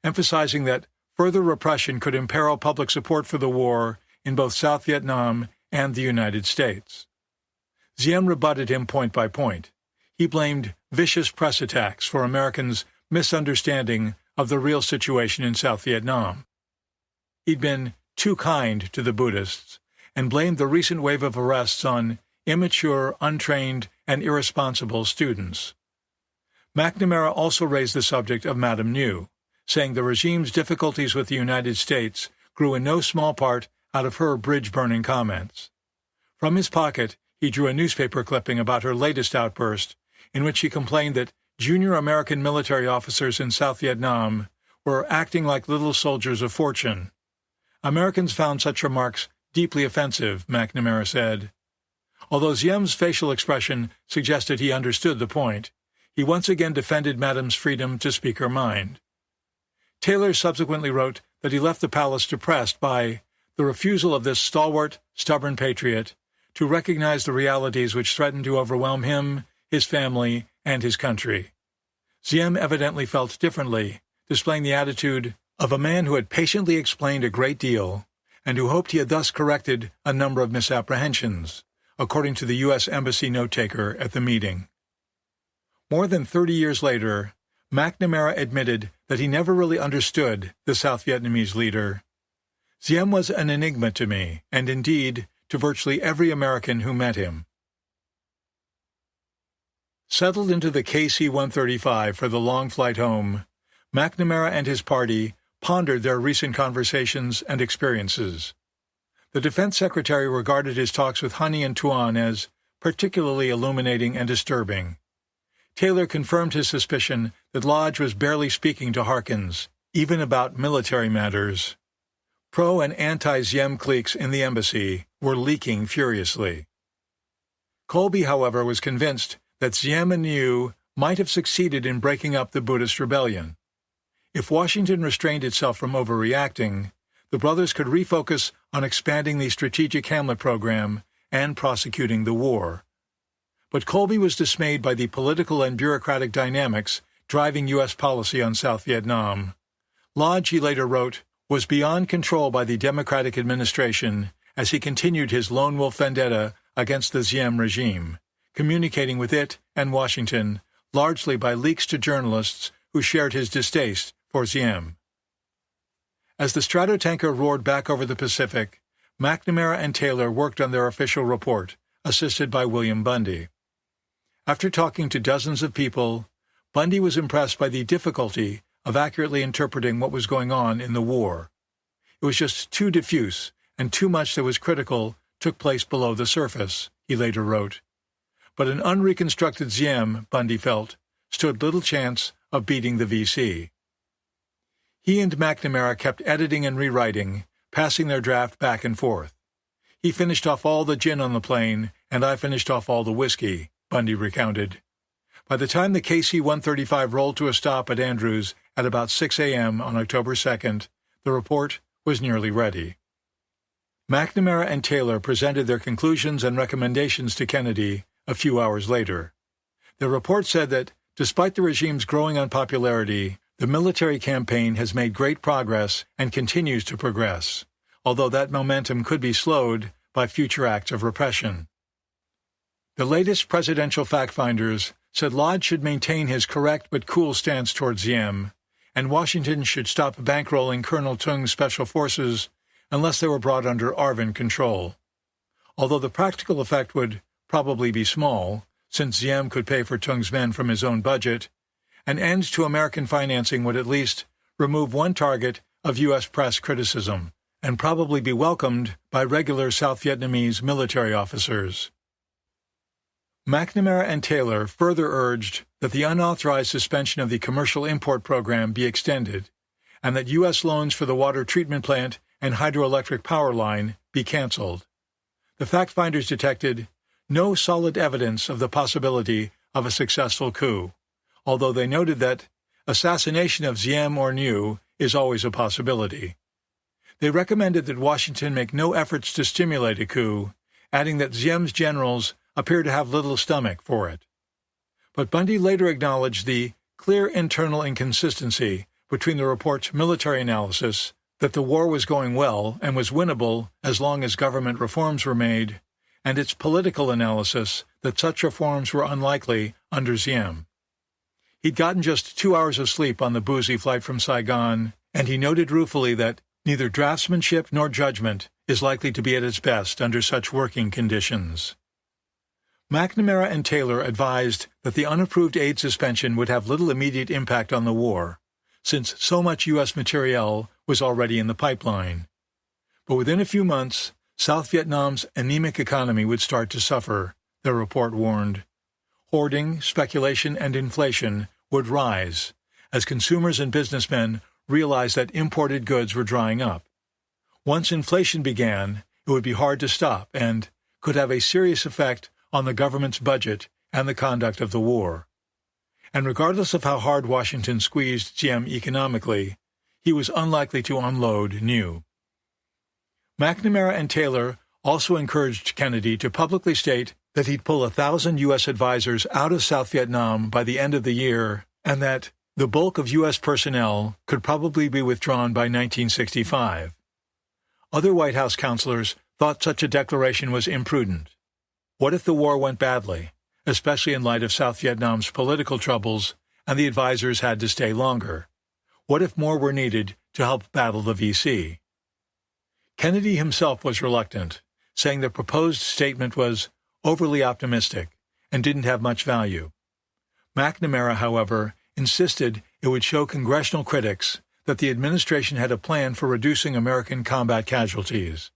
emphasizing that further repression could imperil public support for the war in both South Vietnam and the United States. Diem rebutted him point by point. He blamed vicious press attacks for Americans' misunderstanding of the real situation in South Vietnam. He'd been too kind to the Buddhists and blamed the recent wave of arrests on immature, untrained, and irresponsible students. McNamara also raised the subject of Madame Nhu, saying the regime's difficulties with the United States grew in no small part out of her bridge-burning comments. From his pocket, he drew a newspaper clipping about her latest outburst, in which she complained that junior American military officers in South Vietnam were acting like little soldiers of fortune. Americans found such remarks deeply offensive, McNamara said. Although Diem's facial expression suggested he understood the point, he once again defended Madame's freedom to speak her mind. Taylor subsequently wrote that he left the palace depressed by the refusal of this stalwart, stubborn patriot to recognize the realities which threatened to overwhelm him, his family, and his country. Ziem evidently felt differently, displaying the attitude of a man who had patiently explained a great deal and who hoped he had thus corrected a number of misapprehensions, according to the U.S. Embassy note-taker at the meeting. More than 30 years later, McNamara admitted that he never really understood the South Vietnamese leader. Ziem was an enigma to me, and indeed to virtually every American who met him. Settled into the KC-135 for the long flight home, McNamara and his party pondered their recent conversations and experiences. The Defense Secretary regarded his talks with Honey and Tuan as particularly illuminating and disturbing. Taylor confirmed his suspicion that Lodge was barely speaking to Harkins, even about military matters. Pro- and anti-Ziem cliques in the embassy were leaking furiously. Colby, however, was convinced that Ziem and Niu might have succeeded in breaking up the Buddhist rebellion. If Washington restrained itself from overreacting, the brothers could refocus on expanding the Strategic Hamlet program and prosecuting the war. But Colby was dismayed by the political and bureaucratic dynamics driving U.S. policy on South Vietnam. Lodge, he later wrote, was beyond control by the Democratic administration as he continued his lone wolf vendetta against the Ziem regime, communicating with it and Washington largely by leaks to journalists who shared his distaste for Ziem. As the Stratotanker roared back over the Pacific, McNamara and Taylor worked on their official report, assisted by William Bundy. After talking to dozens of people, Bundy was impressed by the difficulty of accurately interpreting what was going on in the war. It was just too diffuse, and too much that was critical took place below the surface, he later wrote. But an unreconstructed Ziem, Bundy felt, stood little chance of beating the VC. He and McNamara kept editing and rewriting, passing their draft back and forth. He finished off all the gin on the plane, and I finished off all the whiskey, Bundy recounted. By the time the KC-135 rolled to a stop at Andrews at about 6 a.m. on October 2nd, the report was nearly ready. McNamara and Taylor presented their conclusions and recommendations to Kennedy a few hours later. Their report said that, despite the regime's growing unpopularity, the military campaign has made great progress and continues to progress, although that momentum could be slowed by future acts of repression. The latest presidential fact-finders said Lodge should maintain his correct but cool stance towards Ziem, and Washington should stop bankrolling Colonel Tung's special forces unless they were brought under ARVN control. Although the practical effect would probably be small, since Ziem could pay for Tung's men from his own budget, an end to American financing would at least remove one target of U.S. press criticism, and probably be welcomed by regular South Vietnamese military officers. McNamara and Taylor further urged that the unauthorized suspension of the commercial import program be extended, and that U.S. loans for the water treatment plant and hydroelectric power line be canceled. The fact-finders detected no solid evidence of the possibility of a successful coup, although they noted that assassination of Ziem or Niu is always a possibility. They recommended that Washington make no efforts to stimulate a coup, adding that Ziem's generals appear to have little stomach for it. But Bundy later acknowledged the clear internal inconsistency between the report's military analysis that the war was going well and was winnable as long as government reforms were made, and its political analysis that such reforms were unlikely under Ziem. He'd gotten just 2 hours of sleep on the boozy flight from Saigon, and he noted ruefully that neither draftsmanship nor judgment is likely to be at its best under such working conditions. McNamara and Taylor advised that the unapproved aid suspension would have little immediate impact on the war, since so much U.S. materiel was already in the pipeline. But within a few months, South Vietnam's anemic economy would start to suffer, the report warned. Hoarding, speculation, and inflation would rise as consumers and businessmen realized that imported goods were drying up. Once inflation began, it would be hard to stop and could have a serious effect on the government's budget and the conduct of the war. and regardless of how hard Washington squeezed GM economically, he was unlikely to unload new. McNamara and Taylor also encouraged Kennedy to publicly state that he'd pull 1,000 U.S. advisors out of South Vietnam by the end of the year and that the bulk of U.S. personnel could probably be withdrawn by 1965. Other White House counselors thought such a declaration was imprudent. What if the war went badly, especially in light of South Vietnam's political troubles, and the advisors had to stay longer? What if more were needed to help battle the VC? Kennedy himself was reluctant, saying the proposed statement was overly optimistic and didn't have much value. McNamara, however, insisted it would show congressional critics that the administration had a plan for reducing American combat casualties.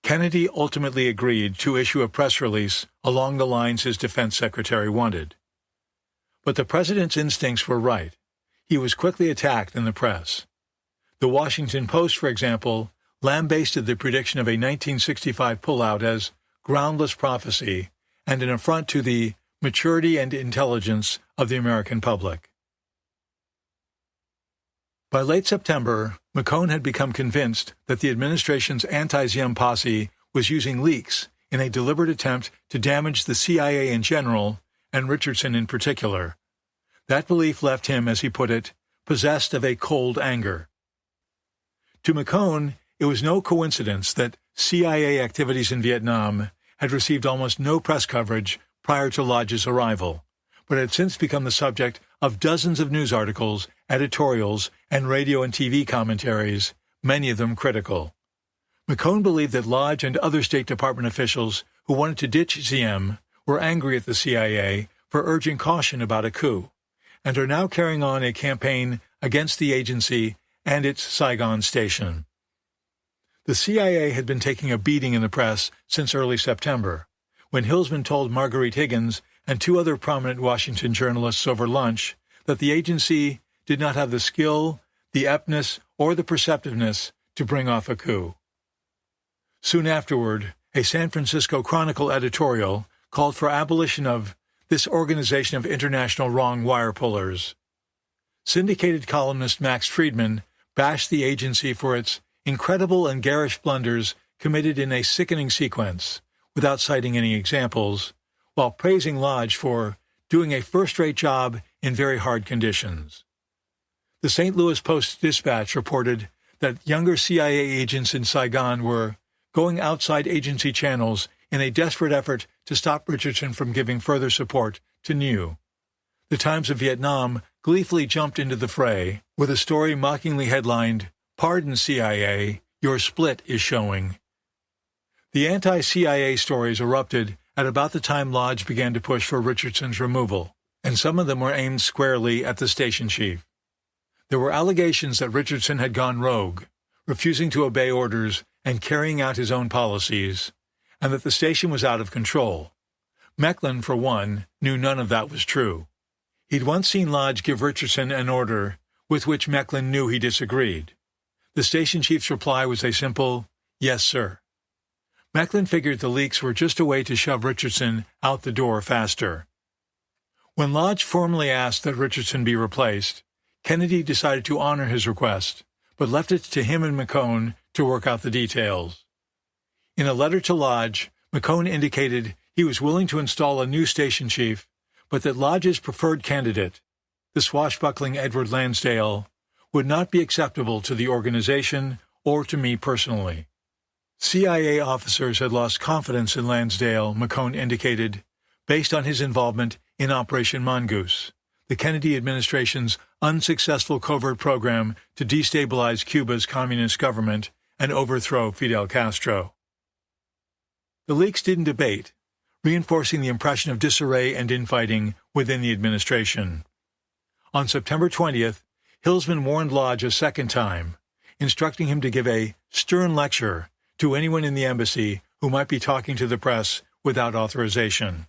Kennedy ultimately agreed to issue a press release along the lines his defense secretary wanted. But the president's instincts were right. He was quickly attacked in the press. The Washington Post, for example, lambasted the prediction of a 1965 pullout as groundless prophecy and an affront to the maturity and intelligence of the American public. By late September, McCone had become convinced that the administration's anti-Ziem posse was using leaks in a deliberate attempt to damage the CIA in general and Richardson in particular. That belief left him, as he put it, possessed of a cold anger. To McCone, it was no coincidence that CIA activities in Vietnam had received almost no press coverage prior to Lodge's arrival, but had since become the subject of dozens of news articles, editorials, and radio and TV commentaries, many of them critical. McCone believed that Lodge and other State Department officials who wanted to ditch Ziem were angry at the CIA for urging caution about a coup, and are now carrying on a campaign against the agency and its Saigon station. The CIA had been taking a beating in the press since early September, when Hillsman told Marguerite Higgins and two other prominent Washington journalists over lunch that the agency did not have the skill, the aptness, or the perceptiveness to bring off a coup. Soon afterward, a San Francisco Chronicle editorial called for abolition of this organization of international wrong wire pullers. Syndicated columnist Max Friedman bashed the agency for its incredible and garish blunders committed in a sickening sequence, without citing any examples, while praising Lodge for doing a first-rate job in very hard conditions. The St. Louis Post-Dispatch reported that younger CIA agents in Saigon were going outside agency channels in a desperate effort to stop Richardson from giving further support to New. The Times of Vietnam gleefully jumped into the fray with a story mockingly headlined, "Pardon CIA, your split is showing." The anti-CIA stories erupted at about the time Lodge began to push for Richardson's removal, and some of them were aimed squarely at the station chief. There were allegations that Richardson had gone rogue, refusing to obey orders and carrying out his own policies, and that the station was out of control. Mecklin, for one, knew none of that was true. He'd once seen Lodge give Richardson an order with which Mecklin knew he disagreed. The station chief's reply was a simple, "Yes, sir." Mecklin figured the leaks were just a way to shove Richardson out the door faster. When Lodge formally asked that Richardson be replaced, Kennedy decided to honor his request, but left it to him and McCone to work out the details. In a letter to Lodge, McCone indicated he was willing to install a new station chief, but that Lodge's preferred candidate, the swashbuckling Edward Lansdale, would not be acceptable to the organization or to me personally. CIA officers had lost confidence in Lansdale, McCone indicated, based on his involvement in Operation Mongoose, the Kennedy administration's unsuccessful covert program to destabilize Cuba's communist government and overthrow Fidel Castro. The leaks didn't abate, reinforcing the impression of disarray and infighting within the administration. On September 20th, Hillsman warned Lodge a second time, instructing him to give a stern lecture to anyone in the embassy who might be talking to the press without authorization.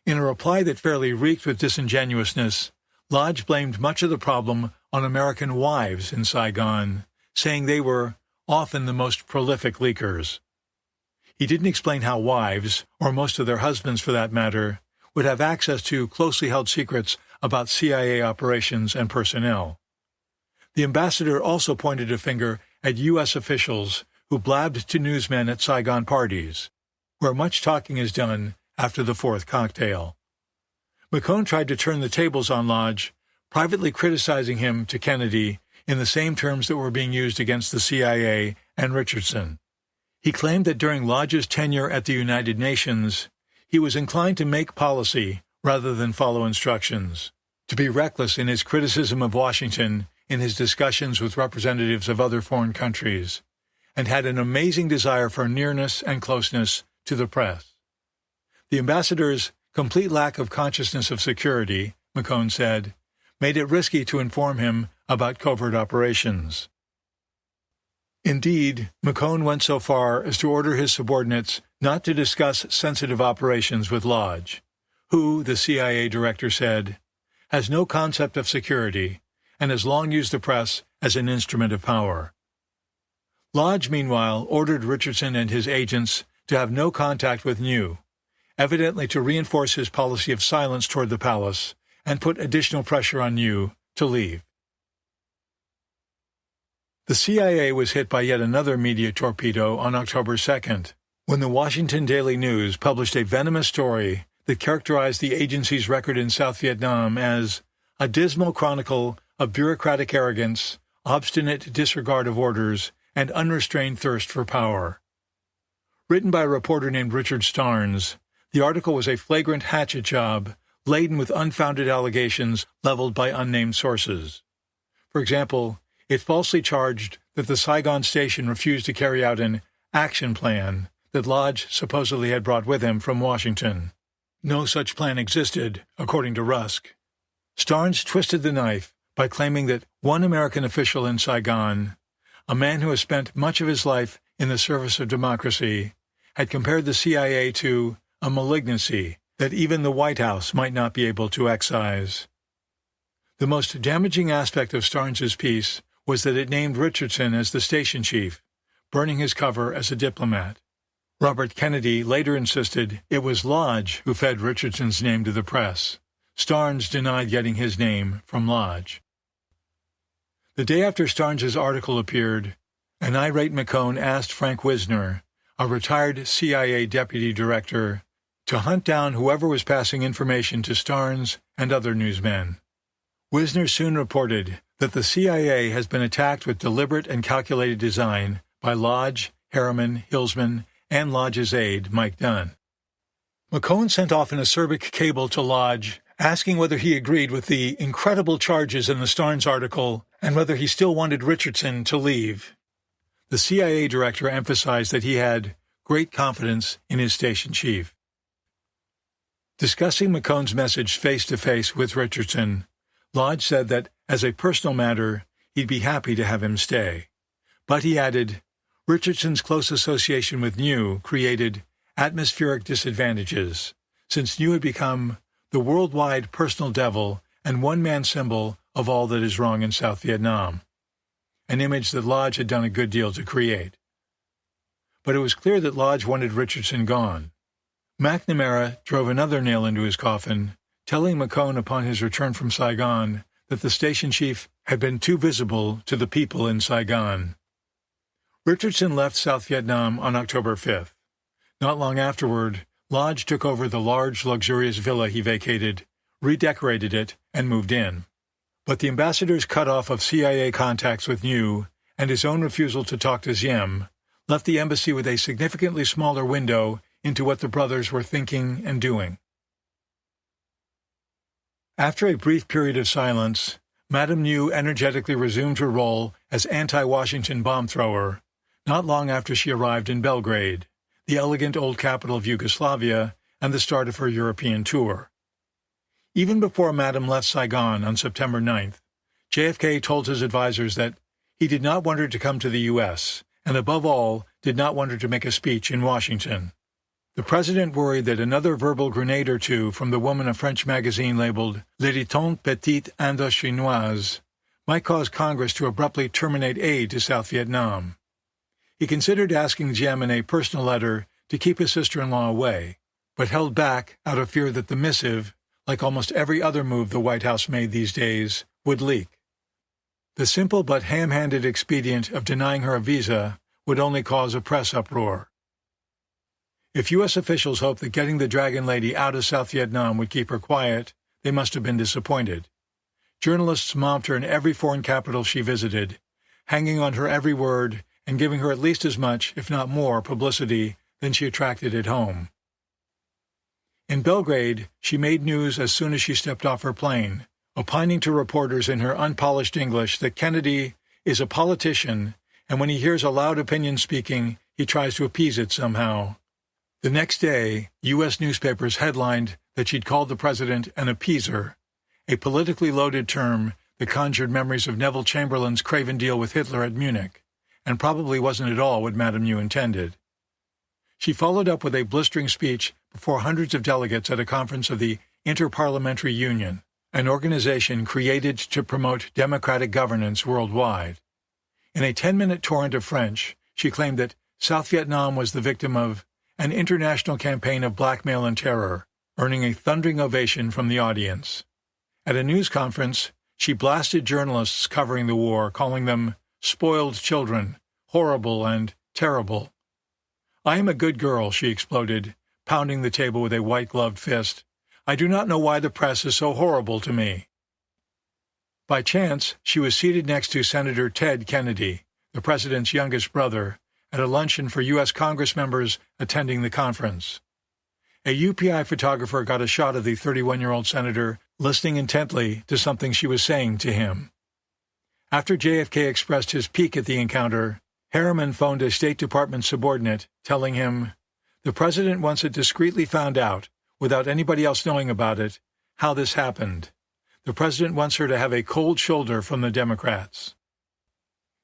In a reply that fairly reeked with disingenuousness, Lodge blamed much of the problem on American wives in Saigon, saying they were often the most prolific leakers. He didn't explain how wives, or most of their husbands for that matter, would have access to closely held secrets about CIA operations and personnel. The ambassador also pointed a finger at U.S. officials who blabbed to newsmen at Saigon parties, where much talking is done after the fourth cocktail. McCone tried to turn the tables on Lodge, privately criticizing him to Kennedy in the same terms that were being used against the CIA and Richardson. He claimed that during Lodge's tenure at the United Nations, he was inclined to make policy rather than follow instructions, to be reckless in his criticism of Washington in his discussions with representatives of other foreign countries, and had an amazing desire for nearness and closeness to the press. The ambassador's complete lack of consciousness of security, McCone said, made it risky to inform him about covert operations. Indeed, McCone went so far as to order his subordinates not to discuss sensitive operations with Lodge, who, the CIA director said, has no concept of security and has long used the press as an instrument of power. Lodge, meanwhile, ordered Richardson and his agents to have no contact with New, evidently to reinforce his policy of silence toward the palace and put additional pressure on New to leave. The CIA was hit by yet another media torpedo on October 2nd, when the Washington Daily News published a venomous story that characterized the agency's record in South Vietnam as a dismal chronicle of bureaucratic arrogance, obstinate disregard of orders, and unrestrained thirst for power. Written by a reporter named Richard Starnes, the article was a flagrant hatchet job laden with unfounded allegations leveled by unnamed sources. For example, it falsely charged that the Saigon station refused to carry out an action plan that Lodge supposedly had brought with him from Washington. No such plan existed, according to Rusk. Starnes twisted the knife by claiming that one American official in Saigon, a man who has spent much of his life in the service of democracy, had compared the CIA to a malignancy that even the White House might not be able to excise. The most damaging aspect of Starnes's piece was that it named Richardson as the station chief, burning his cover as a diplomat. Robert Kennedy later insisted it was Lodge who fed Richardson's name to the press. Starnes denied getting his name from Lodge. The day after Starnes's article appeared, an irate McCone asked Frank Wisner, a retired CIA deputy director, to hunt down whoever was passing information to Starnes and other newsmen. Wisner soon reported that the CIA has been attacked with deliberate and calculated design by Lodge, Harriman, Hillsman, and Lodge's aide, Mike Dunn. McCone sent off an acerbic cable to Lodge asking whether he agreed with the incredible charges in the Starnes article and whether he still wanted Richardson to leave. The CIA director emphasized that he had great confidence in his station chief. Discussing McCone's message face-to-face with Richardson, Lodge said that, as a personal matter, he'd be happy to have him stay. But he added, Richardson's close association with New created atmospheric disadvantages, since New had become the worldwide personal devil and one-man symbol of all that is wrong in South Vietnam, an image that Lodge had done a good deal to create. But it was clear that Lodge wanted Richardson gone. McNamara drove another nail into his coffin, telling McCone upon his return from Saigon that the station chief had been too visible to the people in Saigon. Richardson left South Vietnam on October 5th. Not long afterward, Lodge took over the large, luxurious villa he vacated, redecorated it, and moved in. But the ambassador's cutoff of CIA contacts with New and his own refusal to talk to Diem left the embassy with a significantly smaller window into what the brothers were thinking and doing. After a brief period of silence, Madame New energetically resumed her role as anti-Washington bomb thrower, not long after she arrived in Belgrade, the elegant old capital of Yugoslavia and the start of her European tour. Even before Madame left Saigon on September 9th, JFK told his advisers that he did not want her to come to the U.S., and above all, did not want her to make a speech in Washington. The president worried that another verbal grenade or two from the woman a French magazine labeled L'irritante petite Indochinoise might cause Congress to abruptly terminate aid to South Vietnam. He considered asking Diem in a personal letter to keep his sister-in-law away, but held back out of fear that the missive, like almost every other move the White House made these days, would leak. The simple but ham-handed expedient of denying her a visa would only cause a press uproar. If U.S. officials hoped that getting the Dragon Lady out of South Vietnam would keep her quiet, they must have been disappointed. Journalists mobbed her in every foreign capital she visited, hanging on her every word and giving her at least as much, if not more, publicity than she attracted at home. In Belgrade, she made news as soon as she stepped off her plane, opining to reporters in her unpolished English that Kennedy is a politician, and when he hears a loud opinion speaking, he tries to appease it somehow. The next day, U.S. newspapers headlined that she'd called the president an appeaser, a politically loaded term that conjured memories of Neville Chamberlain's craven deal with Hitler at Munich, and probably wasn't at all what Madame New intended. She followed up with a blistering speech before hundreds of delegates at a conference of the Interparliamentary Union, an organization created to promote democratic governance worldwide. In a 10-minute torrent of French, she claimed that South Vietnam was the victim of an international campaign of blackmail and terror, earning a thundering ovation from the audience. At a news conference, she blasted journalists covering the war, calling them spoiled children, horrible and terrible. "I am a good girl," she exploded, pounding the table with a white-gloved fist. "I do not know why the press is so horrible to me." By chance, she was seated next to Senator Ted Kennedy, the president's youngest brother, at a luncheon for U.S. Congress members attending the conference. A UPI photographer got a shot of the 31-year-old senator listening intently to something she was saying to him. After JFK expressed his pique at the encounter, Harriman phoned a State Department subordinate, telling him, "The president wants it discreetly found out, without anybody else knowing about it, how this happened. The president wants her to have a cold shoulder from the Democrats."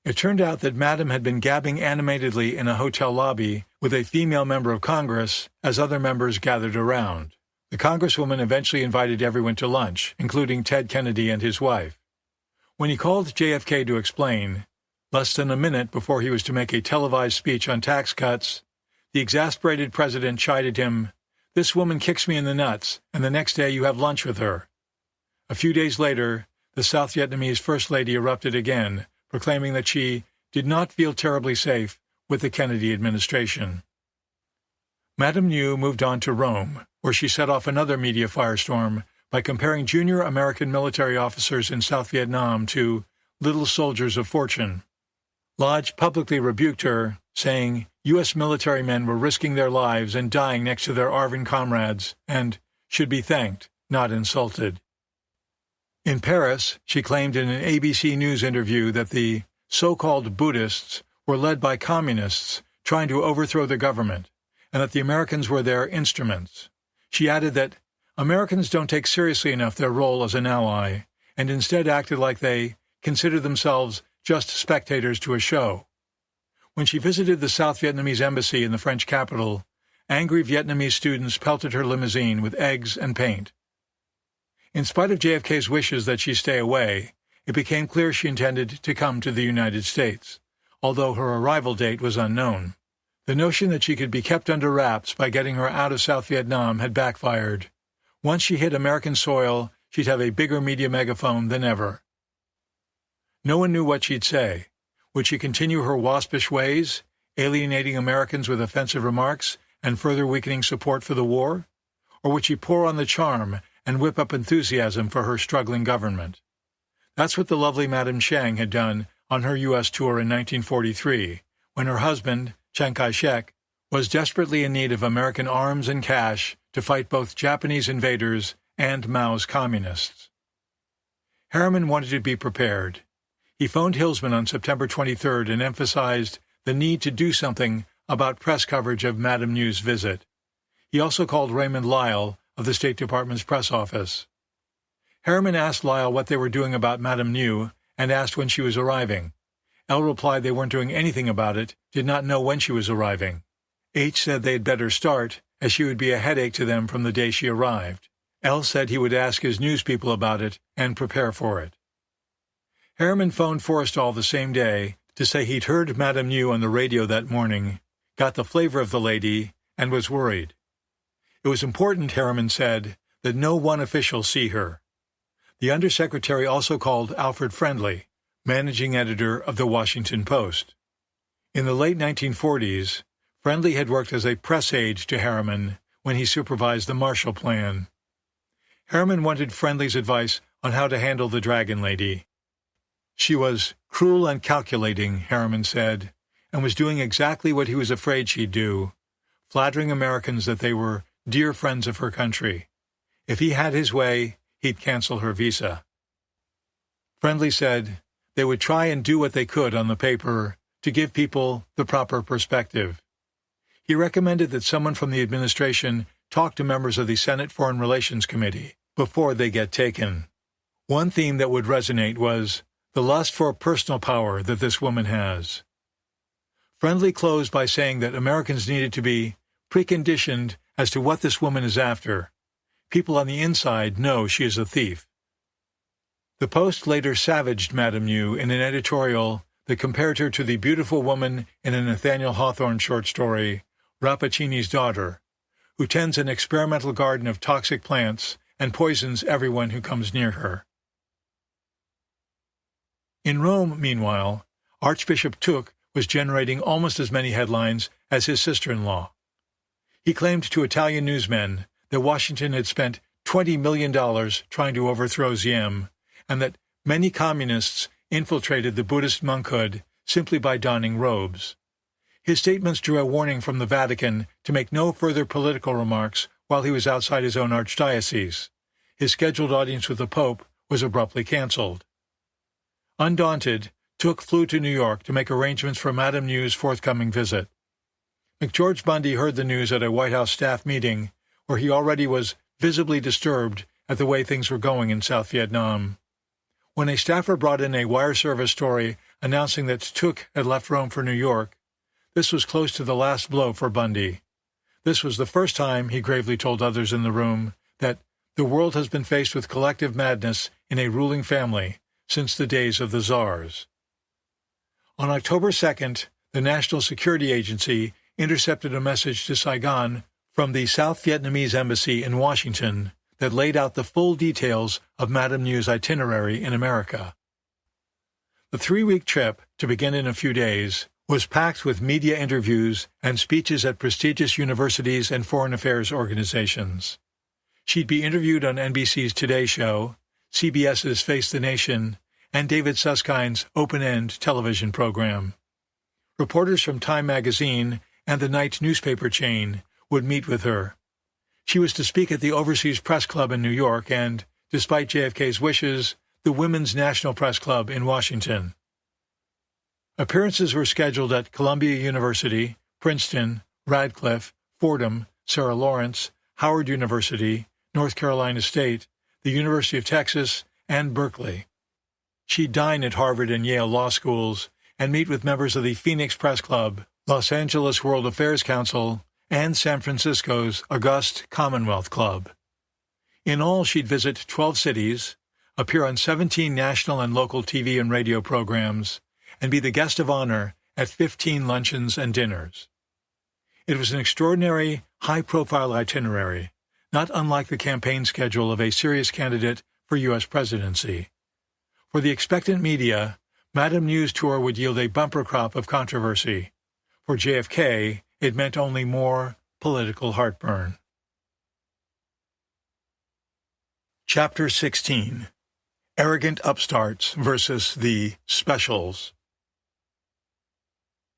It turned out that Madame had been gabbing animatedly in a hotel lobby with a female member of Congress as other members gathered around. The Congresswoman eventually invited everyone to lunch, including Ted Kennedy and his wife. When he called JFK to explain, less than a minute before he was to make a televised speech on tax cuts, the exasperated president chided him, "This woman kicks me in the nuts, and the next day you have lunch with her." A few days later, the South Vietnamese First Lady erupted again, proclaiming that she did not feel terribly safe with the Kennedy administration. Madame New moved on to Rome, where she set off another media firestorm by comparing junior American military officers in South Vietnam to little soldiers of fortune. Lodge publicly rebuked her, saying U.S. military men were risking their lives and dying next to their ARVN comrades and should be thanked, not insulted. In Paris, she claimed in an ABC News interview that the so-called Buddhists were led by communists trying to overthrow the government, and that the Americans were their instruments. She added that Americans don't take seriously enough their role as an ally, and instead acted like they considered themselves just spectators to a show. When she visited the South Vietnamese embassy in the French capital, angry Vietnamese students pelted her limousine with eggs and paint. In spite of JFK's wishes that she stay away, it became clear she intended to come to the United States, although her arrival date was unknown. The notion that she could be kept under wraps by getting her out of South Vietnam had backfired. Once she hit American soil, she'd have a bigger media megaphone than ever. No one knew what she'd say. Would she continue her waspish ways, alienating Americans with offensive remarks and further weakening support for the war? Or would she pour on the charm and whip up enthusiasm for her struggling government? That's what the lovely Madame Chiang had done on her U.S. tour in 1943, when her husband, Chiang Kai-shek, was desperately in need of American arms and cash to fight both Japanese invaders and Mao's communists. Harriman wanted to be prepared. He phoned Hillsman on September 23rd and emphasized the need to do something about press coverage of Madame New's visit. He also called Raymond Lyle of the State Department's press office. Harriman asked Lyle what they were doing about Madame New and asked when she was arriving. L replied they weren't doing anything about it, did not know when she was arriving. H said they had better start, as she would be a headache to them from the day she arrived. L said he would ask his news people about it and prepare for it. Harriman phoned Forrestal the same day to say he'd heard Madame New on the radio that morning, got the flavor of the lady, and was worried. It was important, Harriman said, that no one official see her. The undersecretary also called Alfred Friendly, managing editor of the Washington Post. In the late 1940s, Friendly had worked as a press aide to Harriman when he supervised the Marshall Plan. Harriman wanted Friendly's advice on how to handle the Dragon Lady. She was cruel and calculating, Harriman said, and was doing exactly what he was afraid she'd do, flattering Americans that they were dear friends of her country. If he had his way, he'd cancel her visa. Friendly said they would try and do what they could on the paper to give people the proper perspective. He recommended that someone from the administration talk to members of the Senate Foreign Relations Committee before they get taken. One theme that would resonate was the lust for personal power that this woman has. Friendly closed by saying that Americans needed to be preconditioned as to what this woman is after. People on the inside know she is a thief. The Post later savaged Madame New in an editorial that compared her to the beautiful woman in a Nathaniel Hawthorne short story, Rappaccini's Daughter, who tends an experimental garden of toxic plants and poisons everyone who comes near her. In Rome, meanwhile, Archbishop Tuck was generating almost as many headlines as his sister-in-law. He claimed to Italian newsmen that Washington had spent $20 million trying to overthrow Ziem, and that many communists infiltrated the Buddhist monkhood simply by donning robes. His statements drew a warning from the Vatican to make no further political remarks while he was outside his own archdiocese. His scheduled audience with the Pope was abruptly canceled. Undaunted, Tuck flew to New York to make arrangements for Madame New's forthcoming visit. McGeorge Bundy heard the news at a White House staff meeting, where he already was visibly disturbed at the way things were going in South Vietnam. When a staffer brought in a wire service story announcing that Tuck had left Rome for New York, this was close to the last blow for Bundy. This was the first time, he gravely told others in the room, that the world has been faced with collective madness in a ruling family since the days of the czars. On October 2nd, the National Security Agency intercepted a message to Saigon from the South Vietnamese embassy in Washington that laid out the full details of Madame New's itinerary in America. The 3-week trip, to begin in a few days, was packed with media interviews and speeches at prestigious universities and foreign affairs organizations. She'd be interviewed on NBC's Today Show, CBS's Face the Nation, and David Suskind's Open-End television program. Reporters from Time magazine and the Night newspaper chain would meet with her. She was to speak at the Overseas Press Club in New York and, despite JFK's wishes, the Women's National Press Club in Washington. Appearances were scheduled at Columbia University, Princeton, Radcliffe, Fordham, Sarah Lawrence, Howard University, North Carolina State, the University of Texas, and Berkeley. She'd dine at Harvard and Yale law schools and meet with members of the Phoenix Press Club, Los Angeles World Affairs Council, and San Francisco's August Commonwealth Club. In all, she'd visit 12 cities, appear on 17 national and local TV and radio programs, and be the guest of honor at 15 luncheons and dinners. It was an extraordinary, high-profile itinerary, not unlike the campaign schedule of a serious candidate for U.S. presidency. For the expectant media, Madame New's tour would yield a bumper crop of controversy. For JFK, it meant only more political heartburn. Chapter 16. Arrogant Upstarts versus the Specials.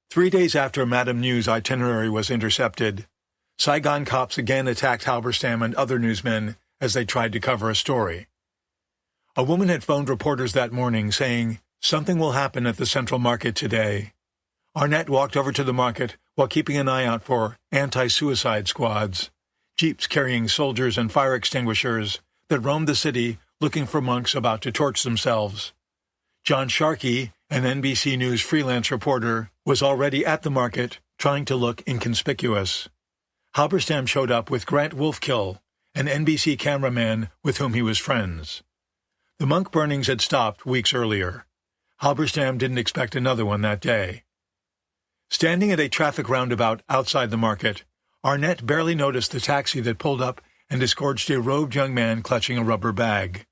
3 days after Madame New's itinerary was intercepted, Saigon cops again attacked Halberstam and other newsmen as they tried to cover a story. A woman had phoned reporters that morning saying, "Something will happen at the Central Market today." Arnett walked over to the market while keeping an eye out for anti-suicide squads, jeeps carrying soldiers and fire extinguishers that roamed the city looking for monks about to torch themselves. John Sharkey, an NBC News freelance reporter, was already at the market trying to look inconspicuous. Halberstam showed up with Grant Wolfkill, an NBC cameraman with whom he was friends. The monk burnings had stopped weeks earlier. Halberstam didn't expect another one that day. Standing at a traffic roundabout outside the market, Arnett barely noticed the taxi that pulled up and disgorged a robed young man clutching a rubber bag.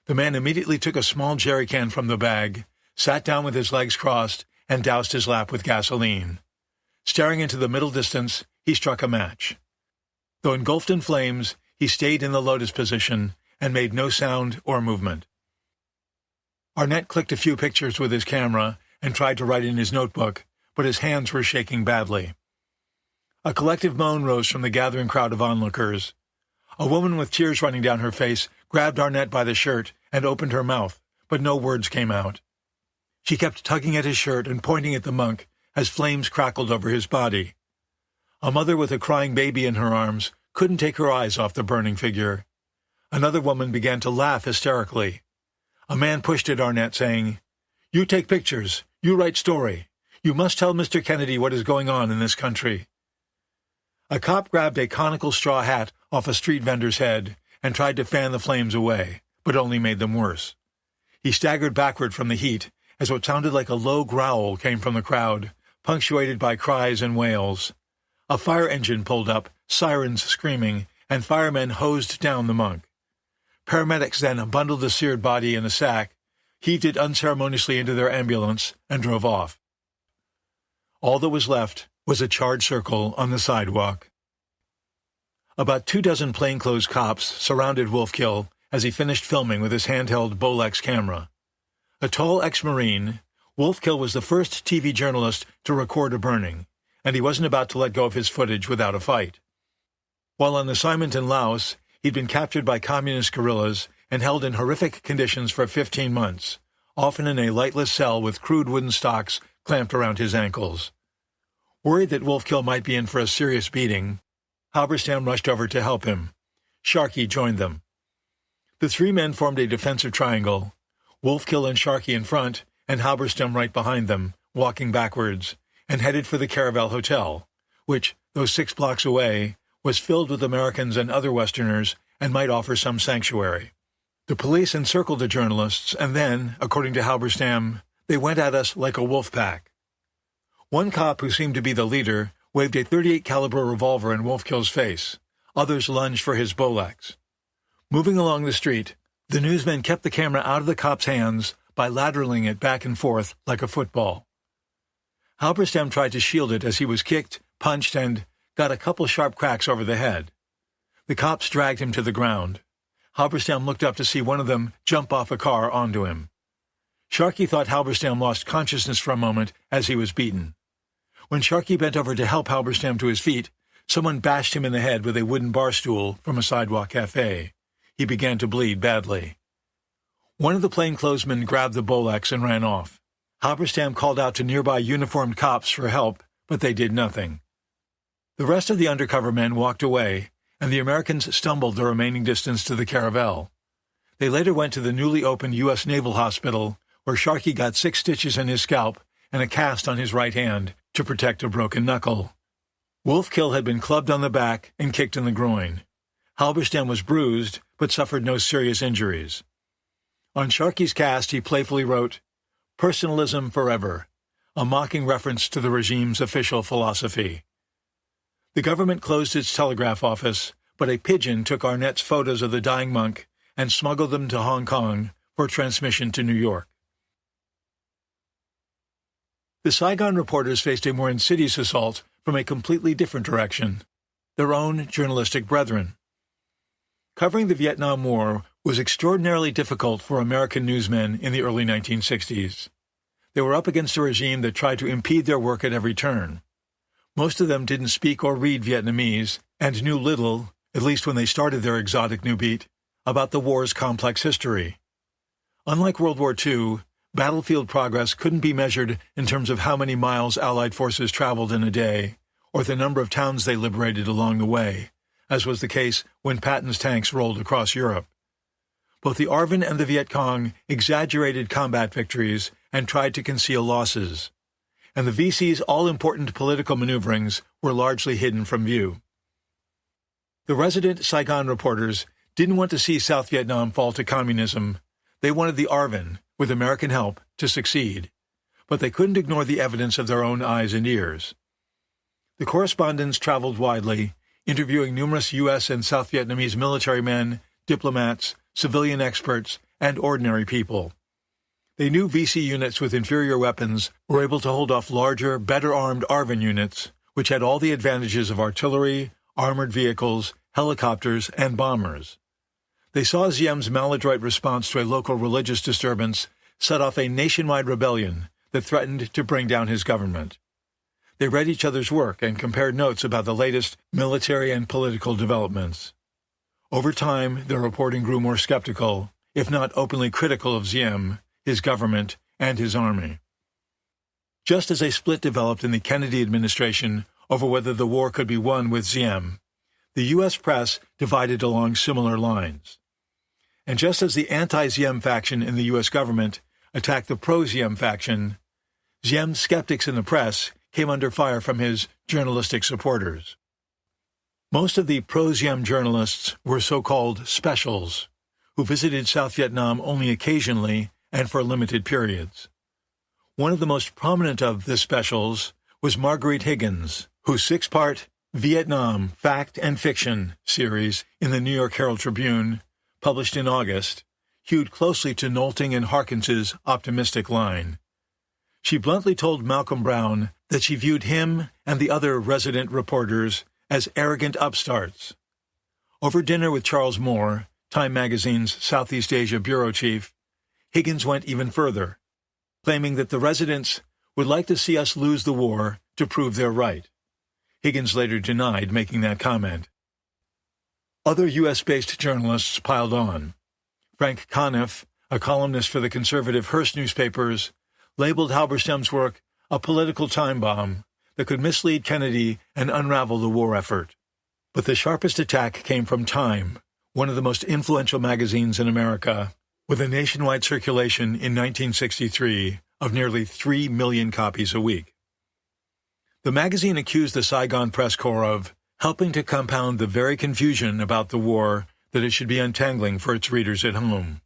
The man immediately took a small jerry can from the bag, sat down with his legs crossed, and doused his lap with gasoline. Staring into the middle distance, he struck a match. Though engulfed in flames, he stayed in the lotus position and made no sound or movement. Arnett clicked a few pictures with his camera and tried to write in his notebook, but his hands were shaking badly. A collective moan rose from the gathering crowd of onlookers. A woman with tears running down her face grabbed Arnett by the shirt and opened her mouth, but no words came out. She kept tugging at his shirt and pointing at the monk as flames crackled over his body. A mother with a crying baby in her arms couldn't take her eyes off the burning figure. Another woman began to laugh hysterically. A man pushed at Arnett, saying, "You take pictures. You write story. You must tell Mr. Kennedy what is going on in this country." A cop grabbed a conical straw hat off a street vendor's head and tried to fan the flames away, but only made them worse. He staggered backward from the heat as what sounded like a low growl came from the crowd, punctuated by cries and wails. A fire engine pulled up, sirens screaming, and firemen hosed down the monk. Paramedics then bundled the seared body in a sack, heaved it unceremoniously into their ambulance, and drove off. All that was left was a charred circle on the sidewalk. About 24 plainclothes cops surrounded Wolfkill as he finished filming with his handheld Bolex camera. A tall ex-Marine, Wolfkill was the first TV journalist to record a burning, and he wasn't about to let go of his footage without a fight. While on assignment in Laos, he'd been captured by communist guerrillas and held in horrific conditions for 15 months, often in a lightless cell with crude wooden stocks clamped around his ankles. Worried that Wolfkill might be in for a serious beating, Halberstam rushed over to help him. Sharkey joined them. The three men formed a defensive triangle, Wolfkill and Sharkey in front, and Halberstam right behind them, walking backwards, and headed for the Caravel Hotel, which, though 6 blocks away, was filled with Americans and other Westerners and might offer some sanctuary. The police encircled the journalists, and then, according to Halberstam, they went at us like a wolf pack. One cop, who seemed to be the leader, waved a .38 caliber revolver in Wolfkill's face. Others lunged for his Bolex. Moving along the street, the newsmen kept the camera out of the cop's hands by lateraling it back and forth like a football. Halberstam tried to shield it as he was kicked, punched, and got a couple sharp cracks over the head. The cops dragged him to the ground. Halberstam looked up to see one of them jump off a car onto him. Sharkey thought Halberstam lost consciousness for a moment as he was beaten. When Sharkey bent over to help Halberstam to his feet, someone bashed him in the head with a wooden bar stool from a sidewalk cafe. He began to bleed badly. One of the plainclothesmen grabbed the Bolex and ran off. Halberstam called out to nearby uniformed cops for help, but they did nothing. The rest of the undercover men walked away, and the Americans stumbled the remaining distance to the Caravel. They later went to the newly opened U.S. Naval Hospital, where Sharkey got 6 stitches in his scalp and a cast on his right hand to protect a broken knuckle. Wolfkill had been clubbed on the back and kicked in the groin. Halberstam was bruised, but suffered no serious injuries. On Sharkey's cast, he playfully wrote, "Personalism forever," a mocking reference to the regime's official philosophy. The government closed its telegraph office, but a pigeon took Arnett's photos of the dying monk and smuggled them to Hong Kong for transmission to New York. The Saigon reporters faced a more insidious assault from a completely different direction, their own journalistic brethren. Covering the Vietnam War was extraordinarily difficult for American newsmen in the early 1960s. They were up against a regime that tried to impede their work at every turn. Most of them didn't speak or read Vietnamese and knew little, at least when they started their exotic new beat, about the war's complex history. Unlike World War II, battlefield progress couldn't be measured in terms of how many miles Allied forces traveled in a day, or the number of towns they liberated along the way, as was the case when Patton's tanks rolled across Europe. Both the ARVN and the Viet Cong exaggerated combat victories and tried to conceal losses, and the VC's all-important political maneuverings were largely hidden from view. The resident Saigon reporters didn't want to see South Vietnam fall to communism. They wanted the ARVN, with American help, to succeed, but they couldn't ignore the evidence of their own eyes and ears. The correspondents traveled widely, interviewing numerous U.S. and South Vietnamese military men, diplomats, civilian experts, and ordinary people. They knew VC units with inferior weapons were able to hold off larger, better-armed ARVN units, which had all the advantages of artillery, armored vehicles, helicopters, and bombers. They saw Diem's maladroit response to a local religious disturbance set off a nationwide rebellion that threatened to bring down his government. They read each other's work and compared notes about the latest military and political developments. Over time, their reporting grew more skeptical, if not openly critical of Diem, his government, and his army. Just as a split developed in the Kennedy administration over whether the war could be won with Diem, the U.S. press divided along similar lines. And just as the anti-Diem faction in the U.S. government attacked the pro-Diem faction, Diem's skeptics in the press came under fire from his journalistic supporters. Most of the pro-Diem journalists were so-called specials, who visited South Vietnam only occasionally and for limited periods. One of the most prominent of the specials was Marguerite Higgins, whose 6-part Vietnam Fact and Fiction series in the New York Herald Tribune, published in August, hewed closely to Nolting and Harkins's optimistic line. She bluntly told Malcolm Brown that she viewed him and the other resident reporters as arrogant upstarts. Over dinner with Charles Moore, Time magazine's Southeast Asia bureau chief, Higgins went even further, claiming that the residents would like to see us lose the war to prove they're right. Higgins later denied making that comment. Other U.S.-based journalists piled on. Frank Conniff, a columnist for the conservative Hearst newspapers, labeled Halberstam's work a political time bomb that could mislead Kennedy and unravel the war effort. But the sharpest attack came from Time, one of the most influential magazines in America, with a nationwide circulation in 1963 of nearly 3 million copies a week. The magazine accused the Saigon press corps of helping to compound the very confusion about the war that it should be untangling for its readers at home.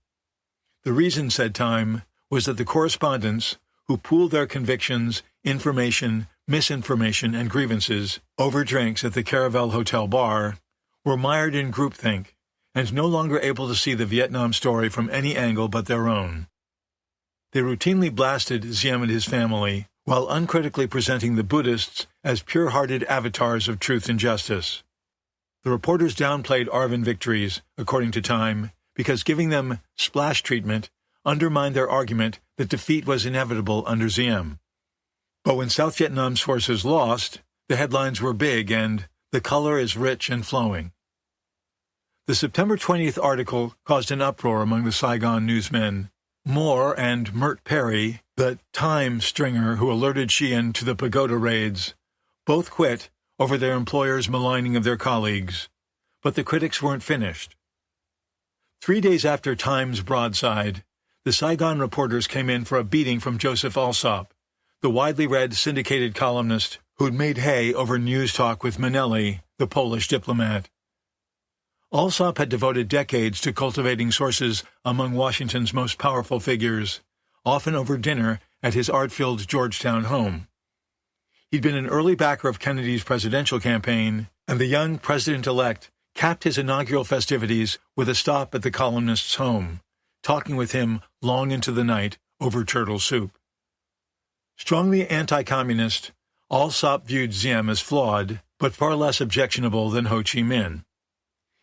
The reason, said Time, was that the correspondents, who pooled their convictions, information, misinformation, and grievances over drinks at the Caravel Hotel bar, were mired in groupthink and no longer able to see the Vietnam story from any angle but their own. They routinely blasted Diem and his family, while uncritically presenting the Buddhists as pure-hearted avatars of truth and justice. The reporters downplayed ARVN victories, according to Time, because giving them splash treatment undermined their argument that defeat was inevitable under Diem. But when South Vietnam's forces lost, the headlines were big and the color is rich and flowing. The September 20th article caused an uproar among the Saigon newsmen. Moore and Mert Perry, the Time stringer who alerted Sheehan to the pagoda raids, both quit over their employers' maligning of their colleagues, but the critics weren't finished. 3 days after Time's broadside, the Saigon reporters came in for a beating from Joseph Alsop, the widely read syndicated columnist who'd made hay over news talk with Manelli, the Polish diplomat. Alsop had devoted decades to cultivating sources among Washington's most powerful figures, often over dinner at his art-filled Georgetown home. He'd been an early backer of Kennedy's presidential campaign, and the young president-elect capped his inaugural festivities with a stop at the columnist's home, talking with him long into the night over turtle soup. Strongly anti-communist, Alsop viewed Diem as flawed, but far less objectionable than Ho Chi Minh.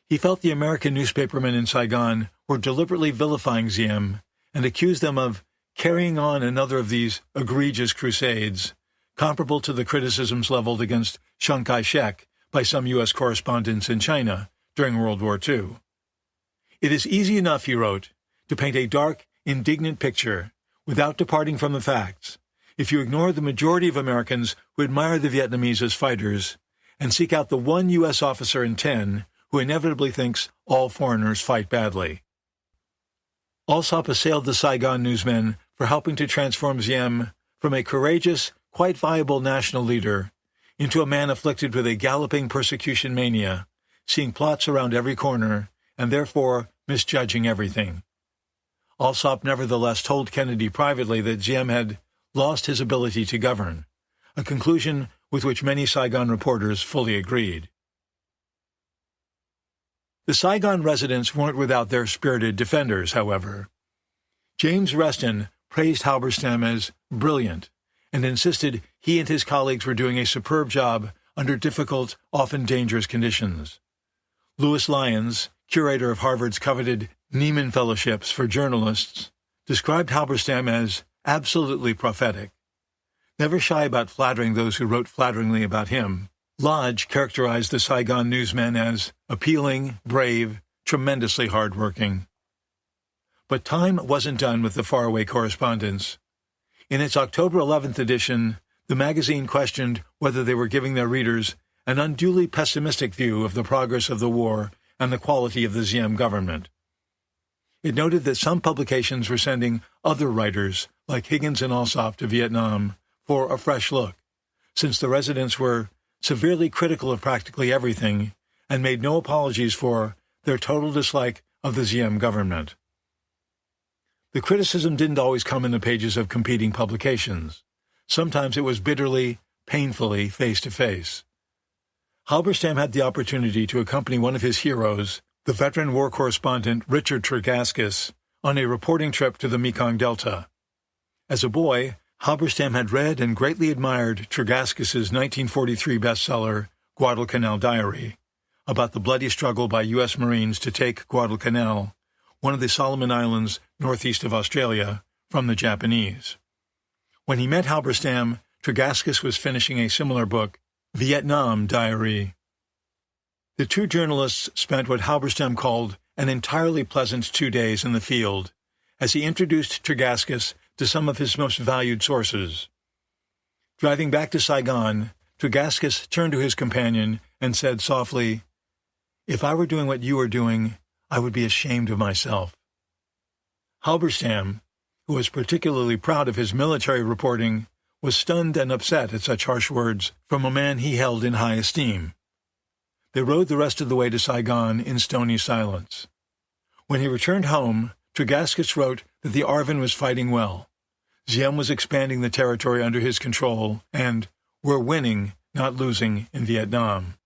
He felt the American newspapermen in Saigon were deliberately vilifying Diem and accused them of carrying on another of these egregious crusades, comparable to the criticisms leveled against Chiang Kai-shek by some U.S. correspondents in China during World War II. It is easy enough, he wrote, to paint a dark, indignant picture without departing from the facts, if you ignore the majority of Americans who admire the Vietnamese as fighters and seek out the one U.S. officer in 10 who inevitably thinks all foreigners fight badly. Alsop assailed the Saigon newsmen for helping to transform Diem from a courageous, quite viable national leader into a man afflicted with a galloping persecution mania, seeing plots around every corner, and therefore misjudging everything. Alsop nevertheless told Kennedy privately that Diem had lost his ability to govern, a conclusion with which many Saigon reporters fully agreed. The Saigon residents weren't without their spirited defenders, however. James Reston praised Halberstam as brilliant and insisted he and his colleagues were doing a superb job under difficult, often dangerous conditions. Louis Lyons, curator of Harvard's coveted Nieman Fellowships for journalists, described Halberstam as absolutely prophetic. Never shy about flattering those who wrote flatteringly about him, Lodge characterized the Saigon newsmen as appealing, brave, tremendously hard-working. But time wasn't done with the faraway correspondence. In its October 11th edition, the magazine questioned whether they were giving their readers an unduly pessimistic view of the progress of the war and the quality of the Diem government. It noted that some publications were sending other writers, like Higgins and Alsop, to Vietnam for a fresh look, since the residents were severely critical of practically everything and made no apologies for their total dislike of the Diem government. The criticism didn't always come in the pages of competing publications. Sometimes it was bitterly, painfully face-to-face. Halberstam had the opportunity to accompany one of his heroes, the veteran war correspondent Richard Tregaskis, on a reporting trip to the Mekong Delta. As a boy, Halberstam had read and greatly admired Tregaskis's 1943 bestseller, Guadalcanal Diary, about the bloody struggle by U.S. Marines to take Guadalcanal, one of the Solomon Islands northeast of Australia, from the Japanese. When he met Halberstam, Tregaskis was finishing a similar book, Vietnam Diary. The two journalists spent what Halberstam called an entirely pleasant 2 days in the field, as he introduced Tregaskis to some of his most valued sources. Driving back to Saigon, Tregaskis turned to his companion and said softly, "If I were doing what you are doing, I would be ashamed of myself." Halberstam, who was particularly proud of his military reporting, was stunned and upset at such harsh words from a man he held in high esteem. They rode the rest of the way to Saigon in stony silence. When he returned home, Tregaskis wrote that the ARVN was fighting well. Diem was expanding the territory under his control, and "we're winning, not losing, in Vietnam."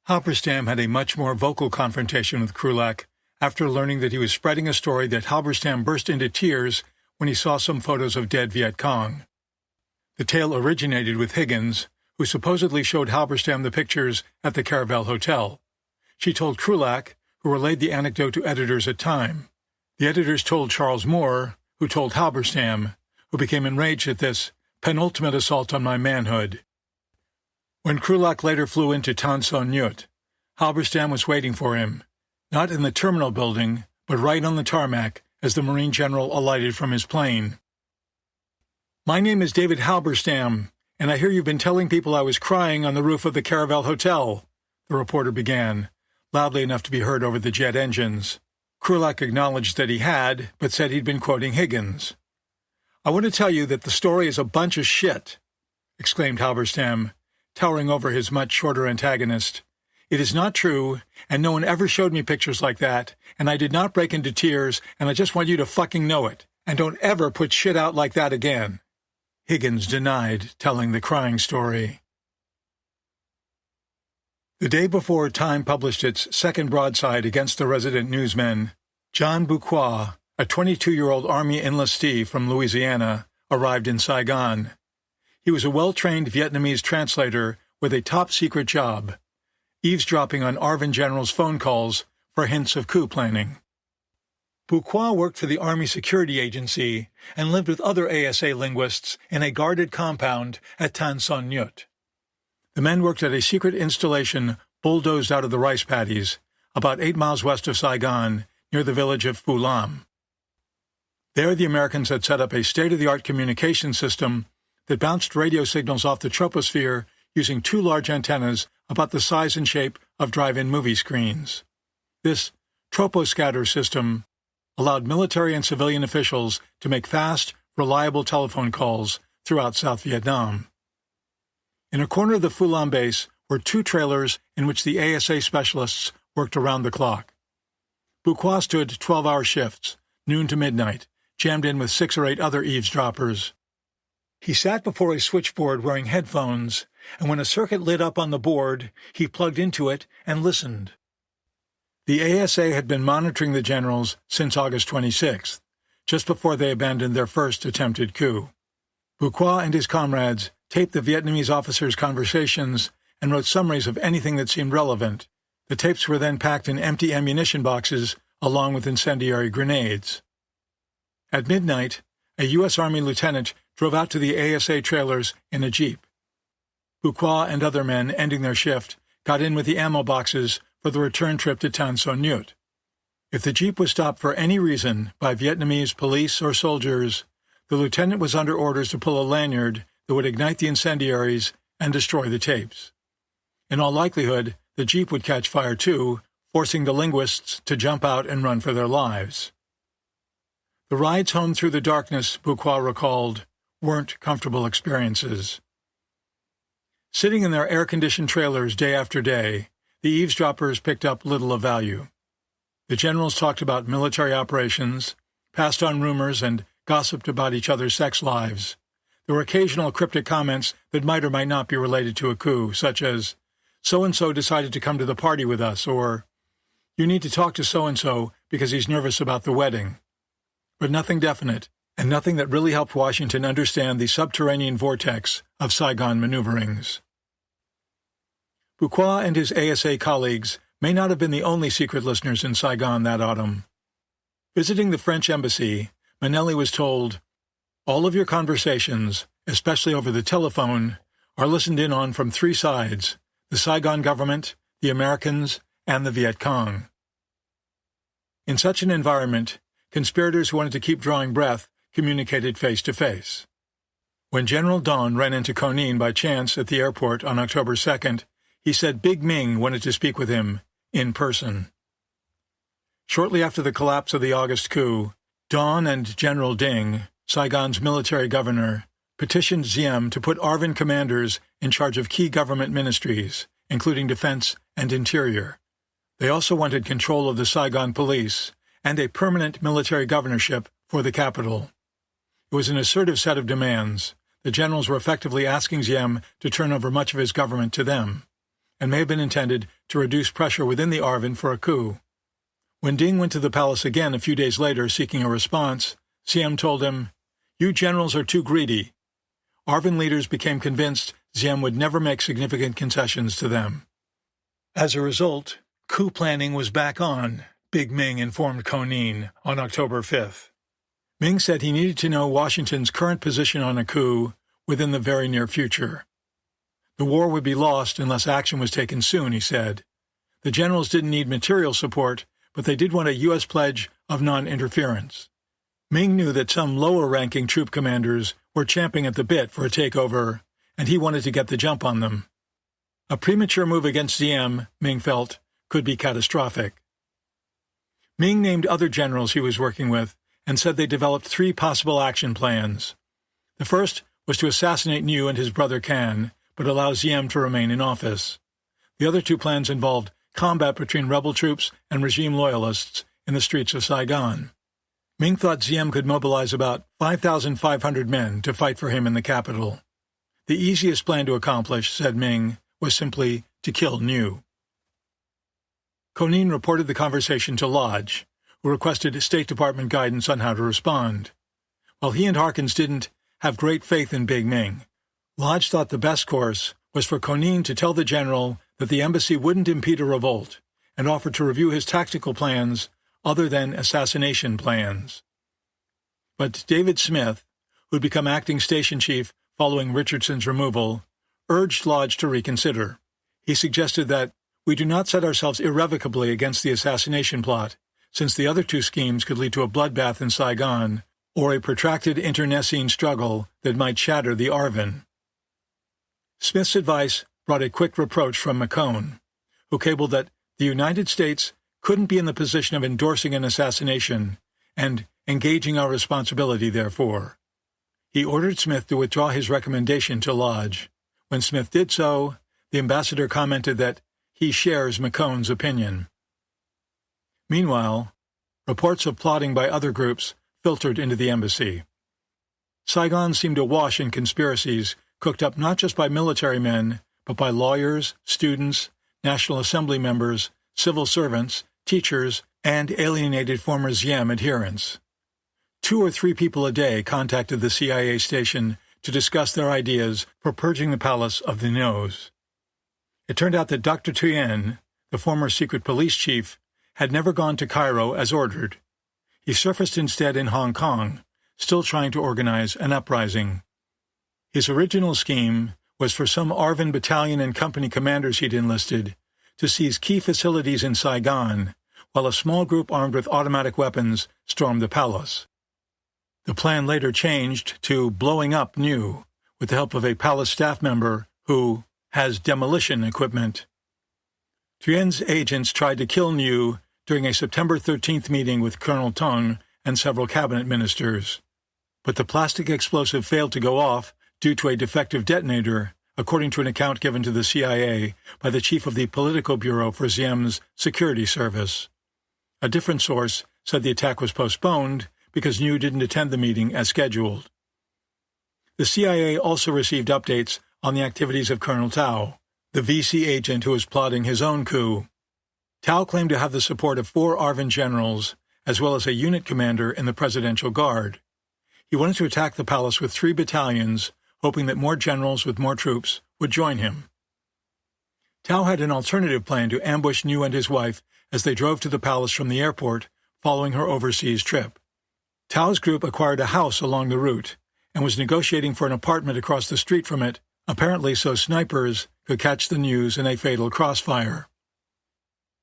Halberstam had a much more vocal confrontation with Krulak after learning that he was spreading a story that Halberstam burst into tears when he saw some photos of dead Viet Cong. The tale originated with Higgins, who supposedly showed Halberstam the pictures at the Caravel Hotel. She told Krulak, who relayed the anecdote to editors at Time. The editors told Charles Moore, who told Halberstam, who became enraged at this penultimate assault on my manhood. When Krulak later flew into Tan Son Nhut, Halberstam was waiting for him, not in the terminal building, but right on the tarmac as the Marine general alighted from his plane. "My name is David Halberstam, and I hear you've been telling people I was crying on the roof of the Caravel Hotel," the reporter began, loudly enough to be heard over the jet engines. Krulak acknowledged that he had, but said he'd been quoting Higgins. "I want to tell you that the story is a bunch of shit," exclaimed Halberstam, towering over his much shorter antagonist. "It is not true, and no one ever showed me pictures like that, and I did not break into tears, and I just want you to fucking know it, and don't ever put shit out like that again." Higgins denied telling the crying story. The day before Time published its second broadside against the resident newsmen, John Buquois, a 22-year-old Army enlistee from Louisiana, arrived in Saigon. He was a well-trained Vietnamese translator with a top-secret job, eavesdropping on ARVN generals' phone calls for hints of coup planning. Buquois worked for the Army Security Agency and lived with other ASA linguists in a guarded compound at Tan Son Nhut. The men worked at a secret installation bulldozed out of the rice paddies, about 8 miles west of Saigon, near the village of Phu Lam. There the Americans had set up a state-of-the-art communication system that bounced radio signals off the troposphere using 2 large antennas about the size and shape of drive-in movie screens. This troposcatter system allowed military and civilian officials to make fast, reliable telephone calls throughout South Vietnam. In a corner of the Phu Lam base were 2 trailers in which the ASA specialists worked around the clock. Buquois stood 12-hour shifts, noon to midnight, jammed in with 6 or 8 other eavesdroppers. He sat before a switchboard wearing headphones, and when a circuit lit up on the board, he plugged into it and listened. The ASA had been monitoring the generals since August 26th, just before they abandoned their first attempted coup. Buquois and his comrades taped the Vietnamese officers' conversations and wrote summaries of anything that seemed relevant. The tapes were then packed in empty ammunition boxes along with incendiary grenades. At midnight, a U.S. Army lieutenant drove out to the ASA trailers in a jeep. Buquois and other men, ending their shift, got in with the ammo boxes for the return trip to Tan Son Nhut. If the jeep was stopped for any reason by Vietnamese police or soldiers, the lieutenant was under orders to pull a lanyard that would ignite the incendiaries and destroy the tapes. In all likelihood, the jeep would catch fire too, forcing the linguists to jump out and run for their lives. The rides home through the darkness, Buquois recalled, weren't comfortable experiences. Sitting in their air-conditioned trailers day after day, the eavesdroppers picked up little of value. The generals talked about military operations, passed on rumors, and gossiped about each other's sex lives. There were occasional cryptic comments that might or might not be related to a coup, such as, "So-and-so decided to come to the party with us," or, "You need to talk to so-and-so because he's nervous about the wedding." But nothing definite, and nothing that really helped Washington understand the subterranean vortex of Saigon maneuverings. Buquois and his ASA colleagues may not have been the only secret listeners in Saigon that autumn. Visiting the French embassy, Manelli was told, "All of your conversations, especially over the telephone, are listened in on from three sides: the Saigon government, the Americans, and the Viet Cong." In such an environment, conspirators who wanted to keep drawing breath communicated face-to-face. When General Dawn ran into Conin by chance at the airport on October 2nd, he said Big Ming wanted to speak with him in person. Shortly after the collapse of the August coup, Dawn and General Ding, Saigon's military governor, petitioned Diem to put ARVN commanders in charge of key government ministries, including defense and interior. They also wanted control of the Saigon police and a permanent military governorship for the capital. It was an assertive set of demands. The generals were effectively asking Diem to turn over much of his government to them, and may have been intended to reduce pressure within the ARVN for a coup. When Ding went to the palace again a few days later seeking a response, Diem told him, "You generals are too greedy." ARVN leaders became convinced Diem would never make significant concessions to them. As a result, coup planning was back on, Big Ming informed Conin on October 5th. Ming said he needed to know Washington's current position on a coup within the very near future. The war would be lost unless action was taken soon, he said. The generals didn't need material support, but they did want a U.S. pledge of non-interference. Ming knew that some lower-ranking troop commanders were champing at the bit for a takeover, and he wanted to get the jump on them. A premature move against Diem, Ming felt, could be catastrophic. Ming named other generals he was working with and said they developed three possible action plans. The first was to assassinate Nhu and his brother Can, but allow Diem to remain in office. The other two plans involved combat between rebel troops and regime loyalists in the streets of Saigon. Ming thought Diem could mobilize about 5,500 men to fight for him in the capital. The easiest plan to accomplish, said Ming, was simply to kill Nhu. Conin reported the conversation to Lodge, who requested State Department guidance on how to respond. While he and Harkins didn't have great faith in Big Ming, Lodge thought the best course was for Conin to tell the general that the embassy wouldn't impede a revolt and offered to review his tactical plans other than assassination plans. But David Smith, who had become acting station chief following Richardson's removal, urged Lodge to reconsider. He suggested that we do not set ourselves irrevocably against the assassination plot, since the other two schemes could lead to a bloodbath in Saigon or a protracted internecine struggle that might shatter the ARVN. Smith's advice brought a quick reproach from McCone, who cabled that the United States couldn't be in the position of endorsing an assassination and engaging our responsibility, therefore. He ordered Smith to withdraw his recommendation to Lodge. When Smith did so, the ambassador commented that he shares McCone's opinion. Meanwhile, reports of plotting by other groups filtered into the embassy. Saigon seemed awash in conspiracies cooked up not just by military men, but by lawyers, students, National Assembly members, civil servants, teachers, and alienated former Ziem adherents. 2 or 3 people a day contacted the CIA station to discuss their ideas for purging the palace of the nose. It turned out that Dr. Thuyen, the former secret police chief, had never gone to Cairo as ordered. He surfaced instead in Hong Kong, still trying to organize an uprising. His original scheme was for some ARVN battalion and company commanders he'd enlisted to seize key facilities in Saigon, while a small group armed with automatic weapons stormed the palace. The plan later changed to blowing up New, with the help of a palace staff member who has demolition equipment. Thuyen's agents tried to kill New during a September 13th meeting with Colonel Tung and several cabinet ministers. But the plastic explosive failed to go off due to a defective detonator, according to an account given to the CIA by the chief of the Political Bureau for Ziem's security service. A different source said the attack was postponed because New didn't attend the meeting as scheduled. The CIA also received updates on the activities of Colonel Tao, the VC agent who was plotting his own coup. Tao claimed to have the support of 4 ARVN generals, as well as a unit commander in the Presidential Guard. He wanted to attack the palace with 3 battalions, hoping that more generals with more troops would join him. Tao had an alternative plan to ambush New and his wife as they drove to the palace from the airport following her overseas trip. Tao's group acquired a house along the route and was negotiating for an apartment across the street from it, apparently so snipers could catch the news in a fatal crossfire.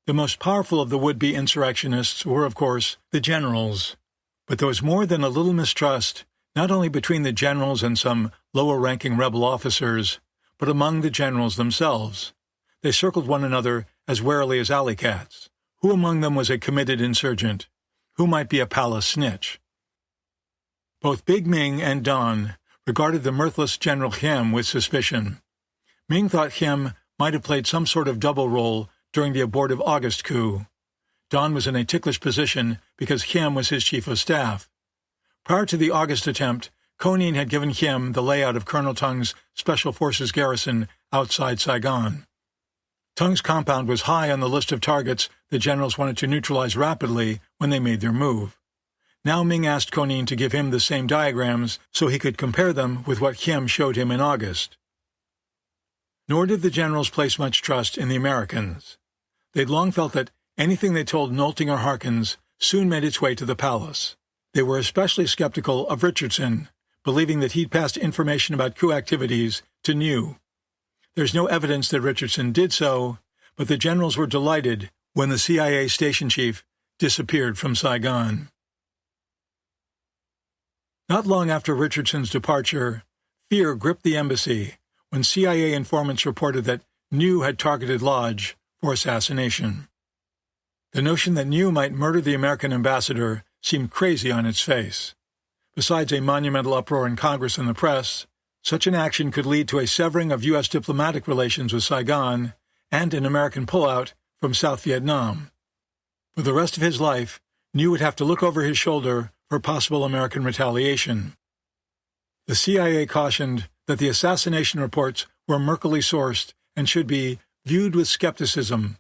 The most powerful of the would-be insurrectionists were, of course, the generals. But there was more than a little mistrust, not only between the generals and some lower-ranking rebel officers, but among the generals themselves. They circled one another as warily as alley cats. Who among them was a committed insurgent? Who might be a palace snitch? Both Big Ming and Don regarded the mirthless General Hiem with suspicion. Ming thought Hiem might have played some sort of double role during the abortive August coup. Don was in a ticklish position because Hiem was his chief of staff. Prior to the August attempt, Konin had given Hiem the layout of Colonel Tung's Special Forces garrison outside Saigon. Tung's compound was high on the list of targets the generals wanted to neutralize rapidly when they made their move. Now Ming asked Konin to give him the same diagrams so he could compare them with what Hiem showed him in August. Nor did the generals place much trust in the Americans. They'd long felt that anything they told Nolting or Harkins soon made its way to the palace. They were especially skeptical of Richardson, believing that he'd passed information about coup activities to New. There's no evidence that Richardson did so, but the generals were delighted when the CIA station chief disappeared from Saigon. Not long after Richardson's departure, fear gripped the embassy when CIA informants reported that New had targeted Lodge for assassination. The notion that New might murder the American ambassador seemed crazy on its face. Besides a monumental uproar in Congress and the press, such an action could lead to a severing of U.S. diplomatic relations with Saigon and an American pullout from South Vietnam. For the rest of his life, New would have to look over his shoulder for possible American retaliation. The CIA cautioned that the assassination reports were murkily sourced and should be viewed with skepticism,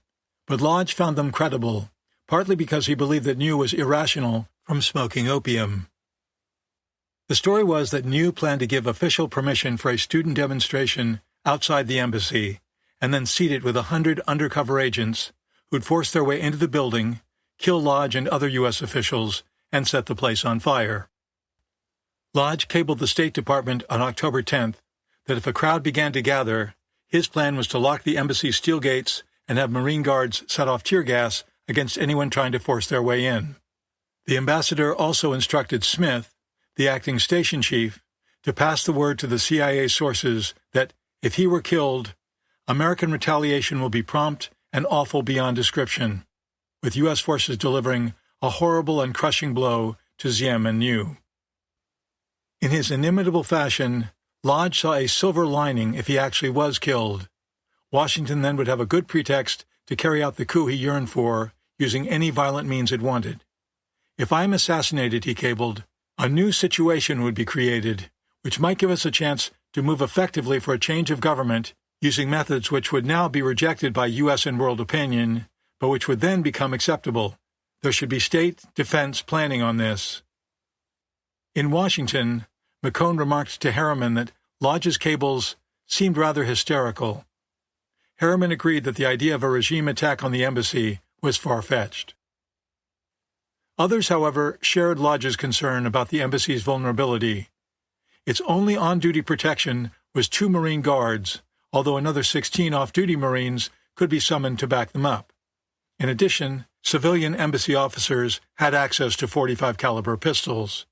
but Lodge found them credible, partly because he believed that New was irrational from smoking opium. The story was that New planned to give official permission for a student demonstration outside the embassy, and then seat it with 100 undercover agents who'd force their way into the building, kill Lodge and other U.S. officials, and set the place on fire. Lodge cabled the State Department on October 10th that if a crowd began to gather, his plan was to lock the embassy's steel gates and have Marine Guards set off tear gas against anyone trying to force their way in. The ambassador also instructed Smith, the acting station chief, to pass the word to the CIA sources that if he were killed, American retaliation will be prompt and awful beyond description, with U.S. forces delivering a horrible and crushing blow to Ziem and New. In his inimitable fashion, Lodge saw a silver lining if he actually was killed. Washington then would have a good pretext to carry out the coup he yearned for, using any violent means it wanted. If I am assassinated, he cabled, a new situation would be created, which might give us a chance to move effectively for a change of government using methods which would now be rejected by U.S. and world opinion, but which would then become acceptable. There should be state defense planning on this. In Washington, McCone remarked to Harriman that Lodge's cables seemed rather hysterical. Harriman agreed that the idea of a regime attack on the embassy was far-fetched. Others, however, shared Lodge's concern about the embassy's vulnerability. Its only on-duty protection was 2 Marine guards, although another 16 off-duty Marines could be summoned to back them up. In addition, civilian embassy officers had access to .45 caliber pistols.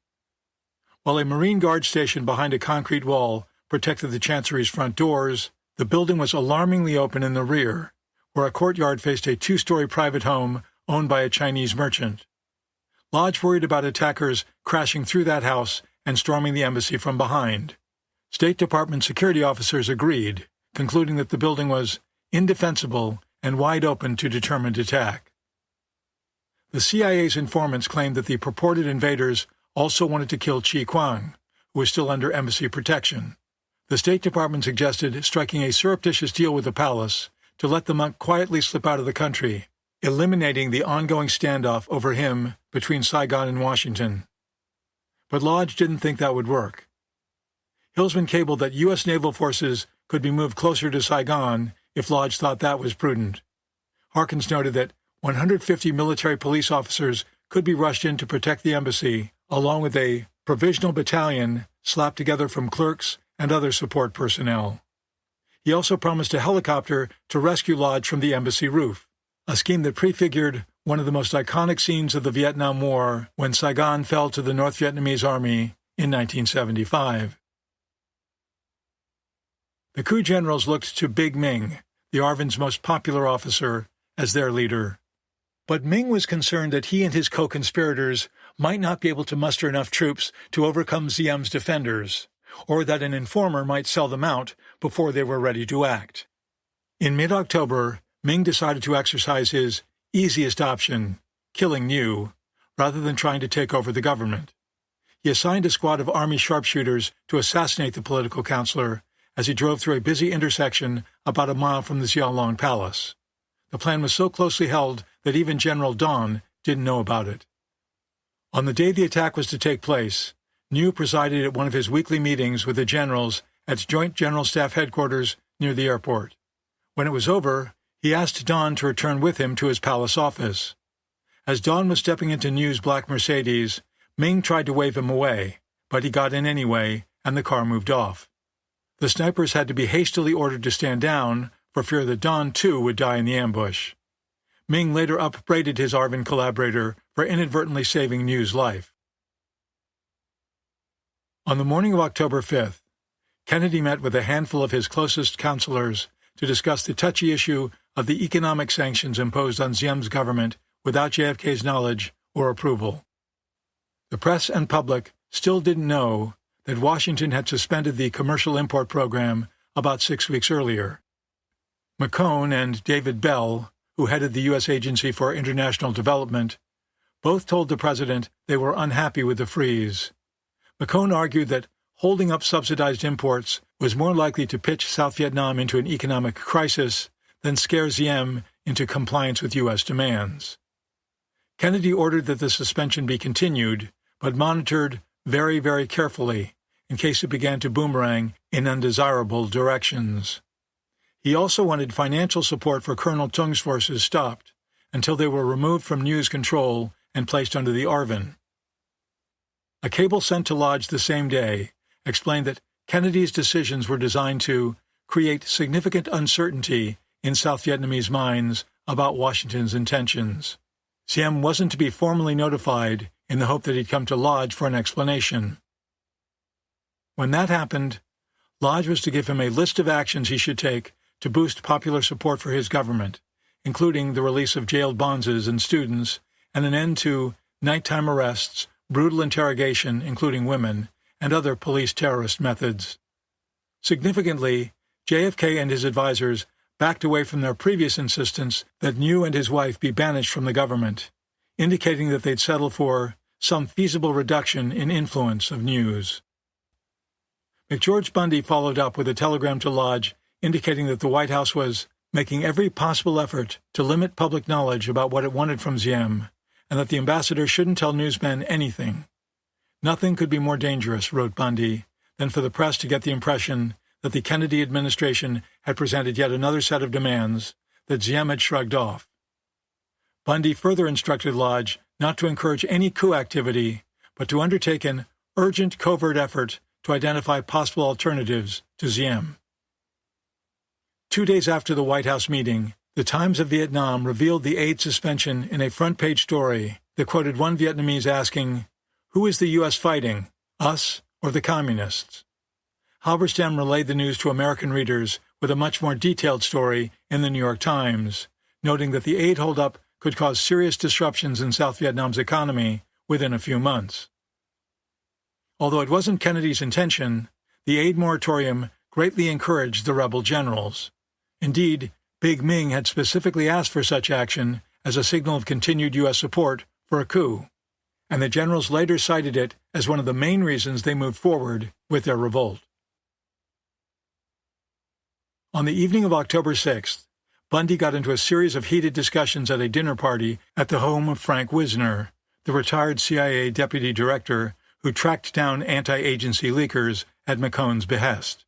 While a Marine guard station behind a concrete wall protected the Chancery's front doors, the building was alarmingly open in the rear, where a courtyard faced a 2-story private home owned by a Chinese merchant. Lodge worried about attackers crashing through that house and storming the embassy from behind. State Department security officers agreed, concluding that the building was indefensible and wide open to determined attack. The CIA's informants claimed that the purported invaders also wanted to kill Chi Kuang, who was still under embassy protection. The State Department suggested striking a surreptitious deal with the palace to let the monk quietly slip out of the country, eliminating the ongoing standoff over him between Saigon and Washington. But Lodge didn't think that would work. Hillsman cabled that U.S. naval forces could be moved closer to Saigon if Lodge thought that was prudent. Harkins noted that 150 military police officers could be rushed in to protect the embassy, along with a provisional battalion slapped together from clerks and other support personnel. He also promised a helicopter to rescue Lodge from the embassy roof, a scheme that prefigured one of the most iconic scenes of the Vietnam War when Saigon fell to the North Vietnamese Army in 1975. The coup generals looked to Big Ming, the ARVN's most popular officer, as their leader. But Ming was concerned that he and his co-conspirators might not be able to muster enough troops to overcome Ziem's defenders, or that an informer might sell them out before they were ready to act. In mid-October, Ming decided to exercise his easiest option, killing Niu, rather than trying to take over the government. He assigned a squad of army sharpshooters to assassinate the political counselor as he drove through a busy intersection about a mile from the Xiaolong Palace. The plan was so closely held that even General Dong didn't know about it. On the day the attack was to take place, Niu presided at one of his weekly meetings with the generals at Joint General Staff Headquarters near the airport. When it was over, he asked Dong to return with him to his palace office. As Dong was stepping into Niu's black Mercedes, Ming tried to wave him away, but he got in anyway, and the car moved off. The snipers had to be hastily ordered to stand down for fear that Dong, too, would die in the ambush. Ming later upbraided his ARVN collaborator for inadvertently saving Niu's life. On the morning of October 5th, Kennedy met with a handful of his closest counselors to discuss the touchy issue of the economic sanctions imposed on Ziem's government without JFK's knowledge or approval. The press and public still didn't know that Washington had suspended the commercial import program about 6 weeks earlier. McCone and David Bell, who headed the U.S. Agency for International Development, both told the president they were unhappy with the freeze. McCone argued that holding up subsidized imports was more likely to pitch South Vietnam into an economic crisis than scare Ziem into compliance with U.S. demands. Kennedy ordered that the suspension be continued, but monitored very, very carefully in case it began to boomerang in undesirable directions. He also wanted financial support for Colonel Tung's forces stopped until they were removed from Niu's control and placed under the ARVN. A cable sent to Lodge the same day explained that Kennedy's decisions were designed to create significant uncertainty in South Vietnamese minds about Washington's intentions. Ziem wasn't to be formally notified in the hope that he'd come to Lodge for an explanation. When that happened, Lodge was to give him a list of actions he should take to boost popular support for his government, including the release of jailed bonzes and students and an end to nighttime arrests, brutal interrogation, including women, and other police terrorist methods. Significantly, JFK and his advisers backed away from their previous insistence that Niu and his wife be banished from the government, indicating that they'd settle for some feasible reduction in influence of news. McGeorge Bundy followed up with a telegram to Lodge indicating that the White House was making every possible effort to limit public knowledge about what it wanted from Diem, and that the ambassador shouldn't tell newsmen anything. Nothing could be more dangerous, wrote Bundy, than for the press to get the impression that the Kennedy administration had presented yet another set of demands that Diem had shrugged off. Bundy further instructed Lodge not to encourage any coup activity, but to undertake an urgent covert effort to identify possible alternatives to Diem. 2 days after the White House meeting, the Times of Vietnam revealed the aid suspension in a front-page story that quoted one Vietnamese asking, "Who is the U.S. fighting, us or the Communists?" Halberstam relayed the news to American readers with a much more detailed story in the New York Times, noting that the aid holdup could cause serious disruptions in South Vietnam's economy within a few months. Although it wasn't Kennedy's intention, the aid moratorium greatly encouraged the rebel generals. Indeed, Big Ming had specifically asked for such action as a signal of continued U.S. support for a coup, and the generals later cited it as one of the main reasons they moved forward with their revolt. On the evening of October 6th, Bundy got into a series of heated discussions at a dinner party at the home of Frank Wisner, the retired CIA deputy director who tracked down anti-agency leakers at McCone's behest.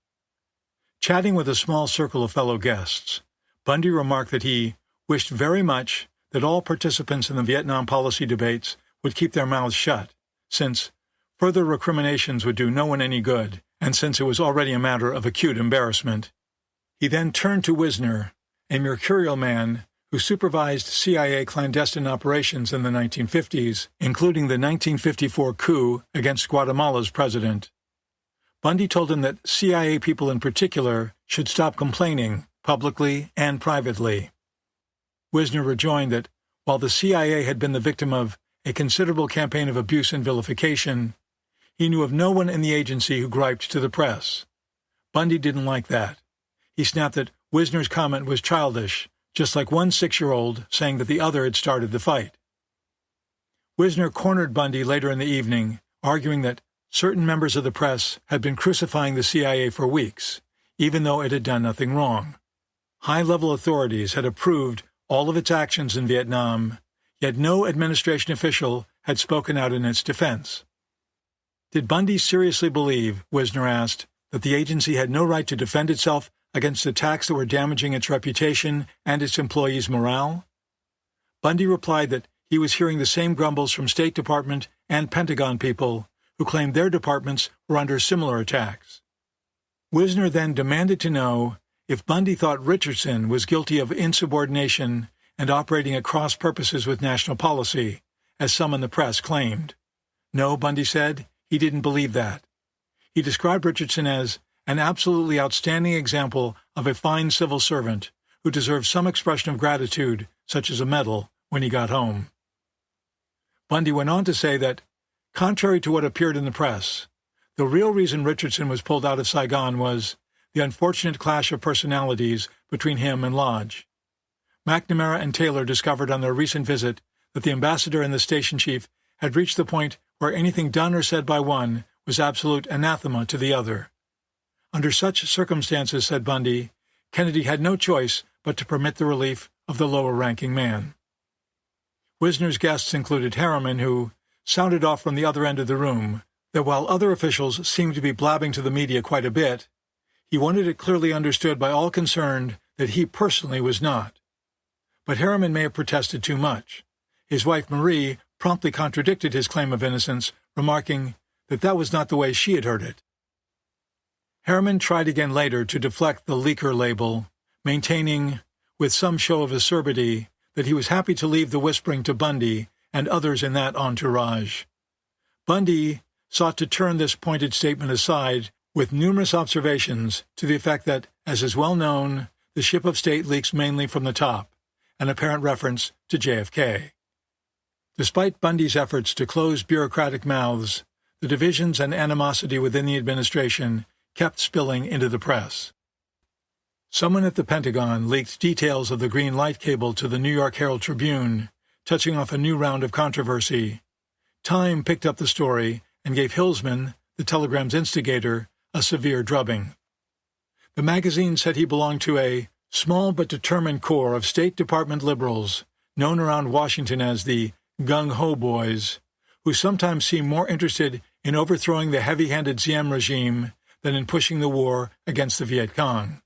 Chatting with a small circle of fellow guests, Bundy remarked that he wished very much that all participants in the Vietnam policy debates would keep their mouths shut, since further recriminations would do no one any good, and since it was already a matter of acute embarrassment. He then turned to Wisner, a mercurial man who supervised CIA clandestine operations in the 1950s, including the 1954 coup against Guatemala's president. Bundy told him that CIA people in particular should stop complaining, publicly and privately. Wisner rejoined that while the CIA had been the victim of a considerable campaign of abuse and vilification, he knew of no one in the agency who griped to the press. Bundy didn't like that. He snapped that Wisner's comment was childish, just like one 6-year-old saying that the other had started the fight. Wisner cornered Bundy later in the evening, arguing that certain members of the press had been crucifying the CIA for weeks, even though it had done nothing wrong. High-level authorities had approved all of its actions in Vietnam, yet no administration official had spoken out in its defense. Did Bundy seriously believe, Wisner asked, that the agency had no right to defend itself against attacks that were damaging its reputation and its employees' morale? Bundy replied that he was hearing the same grumbles from State Department and Pentagon people who claimed their departments were under similar attacks. Wisner then demanded to know if Bundy thought Richardson was guilty of insubordination and operating at cross purposes with national policy, as some in the press claimed. No, Bundy said, he didn't believe that. He described Richardson as an absolutely outstanding example of a fine civil servant who deserved some expression of gratitude, such as a medal, when he got home. Bundy went on to say that, contrary to what appeared in the press, the real reason Richardson was pulled out of Saigon was the unfortunate clash of personalities between him and Lodge. McNamara and Taylor discovered on their recent visit that the ambassador and the station chief had reached the point where anything done or said by one was absolute anathema to the other. Under such circumstances, said Bundy, Kennedy had no choice but to permit the relief of the lower-ranking man. Wisner's guests included Harriman, who sounded off from the other end of the room that while other officials seemed to be blabbing to the media quite a bit, he wanted it clearly understood by all concerned that he personally was not. But Harriman may have protested too much. His wife Marie promptly contradicted his claim of innocence, remarking that that was not the way she had heard it. Harriman tried again later to deflect the leaker label, maintaining, with some show of acerbity, that he was happy to leave the whispering to Bundy and others in that entourage. Bundy sought to turn this pointed statement aside with numerous observations to the effect that, as is well known, the ship of state leaks mainly from the top, an apparent reference to JFK. Despite Bundy's efforts to close bureaucratic mouths, the divisions and animosity within the administration kept spilling into the press. Someone at the Pentagon leaked details of the green light cable to the New York Herald Tribune, touching off a new round of controversy. Time picked up the story and gave Hillsman, the telegram's instigator, a severe drubbing. The magazine said he belonged to a small but determined core of State Department liberals, known around Washington as the gung-ho boys, who sometimes seem more interested in overthrowing the heavy-handed Diem regime than in pushing the war against the Viet Cong.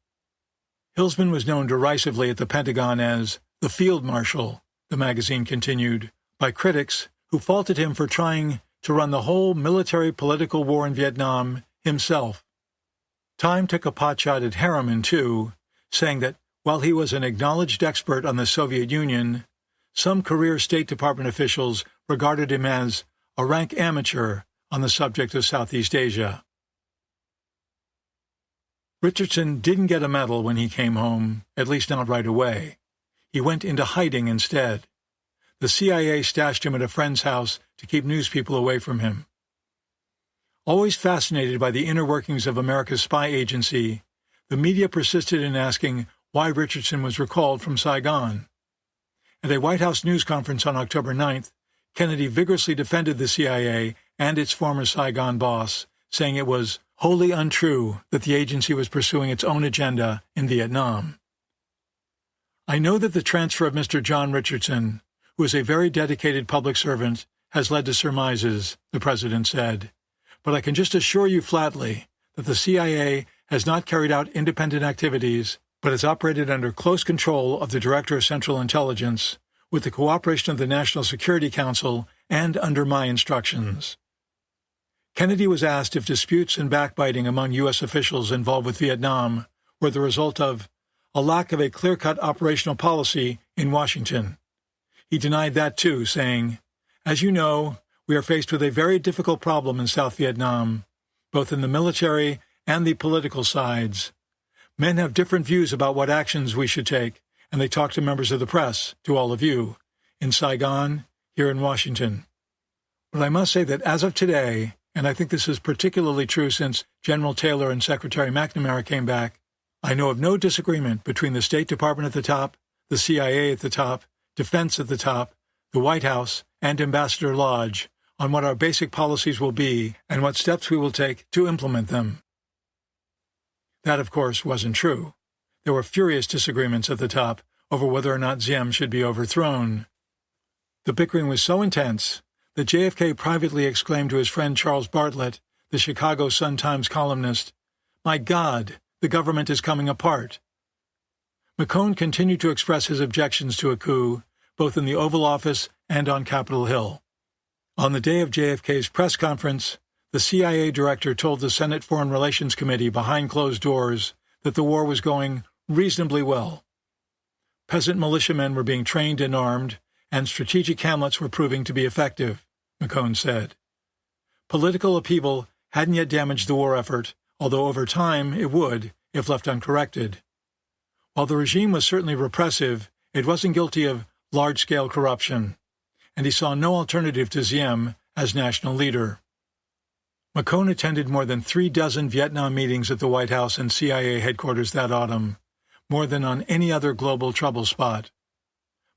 Hillsman was known derisively at the Pentagon as the Field Marshal, the magazine continued, by critics who faulted him for trying to run the whole military-political war in Vietnam himself. Time took a potshot at Harriman, too, saying that while he was an acknowledged expert on the Soviet Union, some career State Department officials regarded him as a rank amateur on the subject of Southeast Asia. Richardson didn't get a medal when he came home, at least not right away. He went into hiding instead. The CIA stashed him at a friend's house to keep news people away from him. Always fascinated by the inner workings of America's spy agency, the media persisted in asking why Richardson was recalled from Saigon. At a White House news conference on October 9th, Kennedy vigorously defended the CIA and its former Saigon boss, saying it was wholly untrue that the agency was pursuing its own agenda in Vietnam. I know that the transfer of Mr. John Richardson, who is a very dedicated public servant, has led to surmises, the president said, but I can just assure you flatly that the CIA has not carried out independent activities, but has operated under close control of the Director of Central Intelligence, with the cooperation of the National Security Council and under my instructions. Kennedy was asked if disputes and backbiting among U.S. officials involved with Vietnam were the result of a lack of a clear-cut operational policy in Washington. He denied that too, saying, "As you know, we are faced with a very difficult problem in South Vietnam, both in the military and the political sides. Men have different views about what actions we should take, and they talk to members of the press, to all of you, in Saigon, here in Washington. But I must say that as of today, and I think this is particularly true since General Taylor and Secretary McNamara came back, I know of no disagreement between the State Department at the top, the CIA at the top, Defense at the top, the White House, and Ambassador Lodge on what our basic policies will be and what steps we will take to implement them." That, of course, wasn't true. There were furious disagreements at the top over whether or not Diem should be overthrown. The bickering was so intense that JFK privately exclaimed to his friend Charles Bartlett, the Chicago Sun-Times columnist, "My God, the government is coming apart." McCone continued to express his objections to a coup, both in the Oval Office and on Capitol Hill. On the day of JFK's press conference, the CIA director told the Senate Foreign Relations Committee behind closed doors that the war was going reasonably well. Peasant militiamen were being trained and armed, and strategic hamlets were proving to be effective, McCone said. Political upheaval hadn't yet damaged the war effort, although over time it would, if left uncorrected. While the regime was certainly repressive, it wasn't guilty of large-scale corruption, and he saw no alternative to Diem as national leader. McCone attended more than 36 Vietnam meetings at the White House and CIA headquarters that autumn, more than on any other global trouble spot.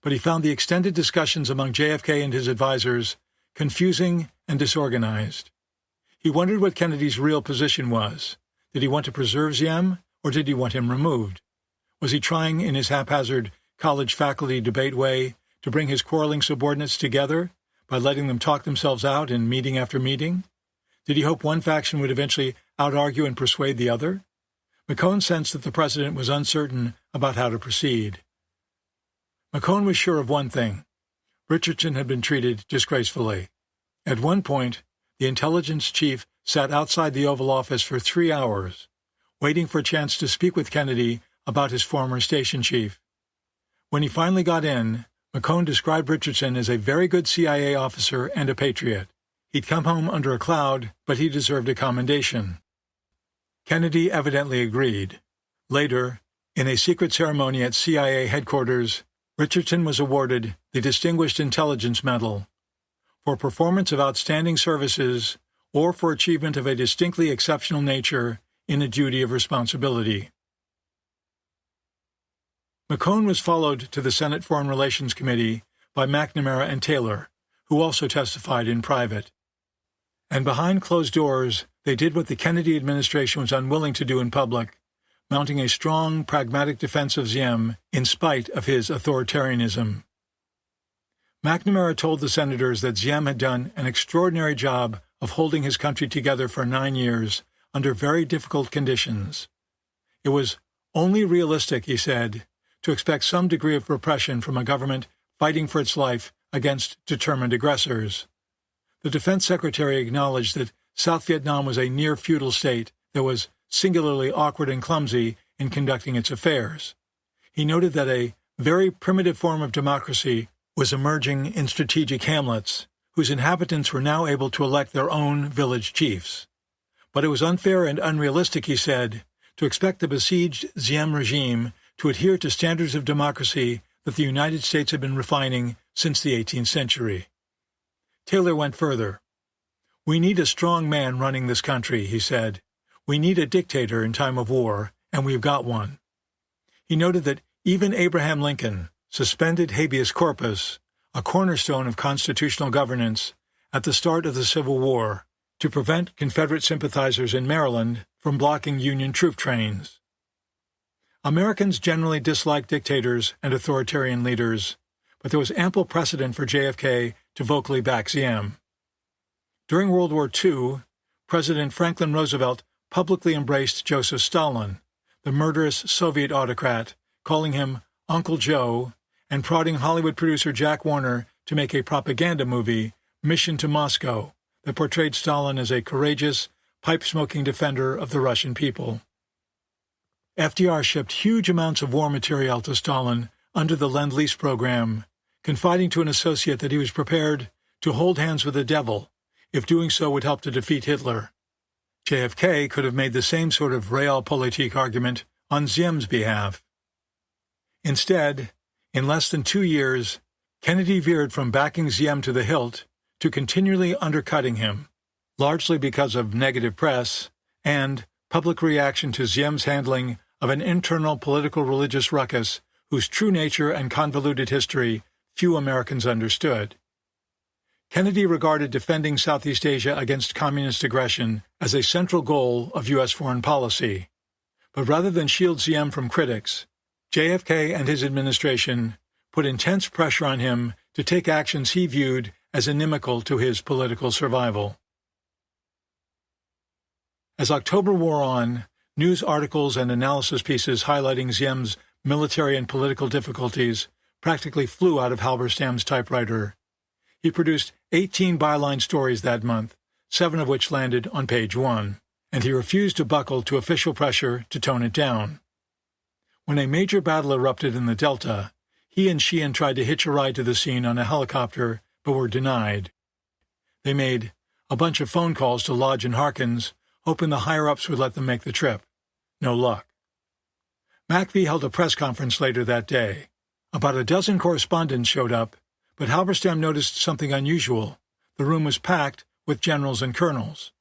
But he found the extended discussions among JFK and his advisors confusing and disorganized. He wondered what Kennedy's real position was. Did he want to preserve Diem, or did he want him removed? Was he trying, in his haphazard college faculty debate way, to bring his quarreling subordinates together by letting them talk themselves out in meeting after meeting? Did he hope one faction would eventually out-argue and persuade the other? McCone sensed that the president was uncertain about how to proceed. McCone was sure of one thing. Richardson had been treated disgracefully. At one point, the intelligence chief sat outside the Oval Office for 3 hours, waiting for a chance to speak with Kennedy about his former station chief. When he finally got in, McCone described Richardson as a very good CIA officer and a patriot. He'd come home under a cloud, but he deserved a commendation. Kennedy evidently agreed. Later, in a secret ceremony at CIA headquarters, Richardson was awarded the Distinguished Intelligence Medal for performance of outstanding services or for achievement of a distinctly exceptional nature in a duty of responsibility. McCone was followed to the Senate Foreign Relations Committee by McNamara and Taylor, who also testified in private. And behind closed doors, they did what the Kennedy administration was unwilling to do in public. mounting a strong, pragmatic defense of Diem in spite of his authoritarianism. McNamara told the senators that Diem had done an extraordinary job of holding his country together for 9 years under very difficult conditions. It was only realistic, he said, to expect some degree of repression from a government fighting for its life against determined aggressors. The defense secretary acknowledged that South Vietnam was a near-feudal state that was singularly awkward and clumsy in conducting its affairs. He noted that a very primitive form of democracy was emerging in strategic hamlets, whose inhabitants were now able to elect their own village chiefs. But it was unfair and unrealistic, he said, to expect the besieged Diem regime to adhere to standards of democracy that the United States had been refining since the 18th century. Taylor went further. "We need a strong man running this country," he said. "We need a dictator in time of war, and we've got one." He noted that even Abraham Lincoln suspended habeas corpus, a cornerstone of constitutional governance, at the start of the Civil War, to prevent Confederate sympathizers in Maryland from blocking Union troop trains. Americans generally dislike dictators and authoritarian leaders, but there was ample precedent for JFK to vocally back Diem. During World War II, President Franklin Roosevelt publicly embraced Joseph Stalin, the murderous Soviet autocrat, calling him Uncle Joe, and prodding Hollywood producer Jack Warner to make a propaganda movie, Mission to Moscow, that portrayed Stalin as a courageous, pipe-smoking defender of the Russian people. FDR shipped huge amounts of war material to Stalin under the Lend-Lease program, confiding to an associate that he was prepared to hold hands with the devil if doing so would help to defeat Hitler. JFK could have made the same sort of realpolitik argument on Diem's behalf. Instead, in less than 2 years, Kennedy veered from backing Diem to the hilt to continually undercutting him, largely because of negative press and public reaction to Diem's handling of an internal political religious ruckus whose true nature and convoluted history few Americans understood. Kennedy regarded defending Southeast Asia against communist aggression as a central goal of U.S. foreign policy. But rather than shield Diem from critics, JFK and his administration put intense pressure on him to take actions he viewed as inimical to his political survival. As October wore on, news articles and analysis pieces highlighting Diem's military and political difficulties practically flew out of Halberstam's typewriter. He produced 18 byline stories that month, 7 of which landed on page 1, and he refused to buckle to official pressure to tone it down. When a major battle erupted in the Delta, he and Sheehan tried to hitch a ride to the scene on a helicopter, but were denied. They made a bunch of phone calls to Lodge and Harkins, hoping the higher-ups would let them make the trip. No luck. McVie held a press conference later that day. About a dozen correspondents showed up, but Halberstam noticed something unusual. The room was packed with generals and colonels.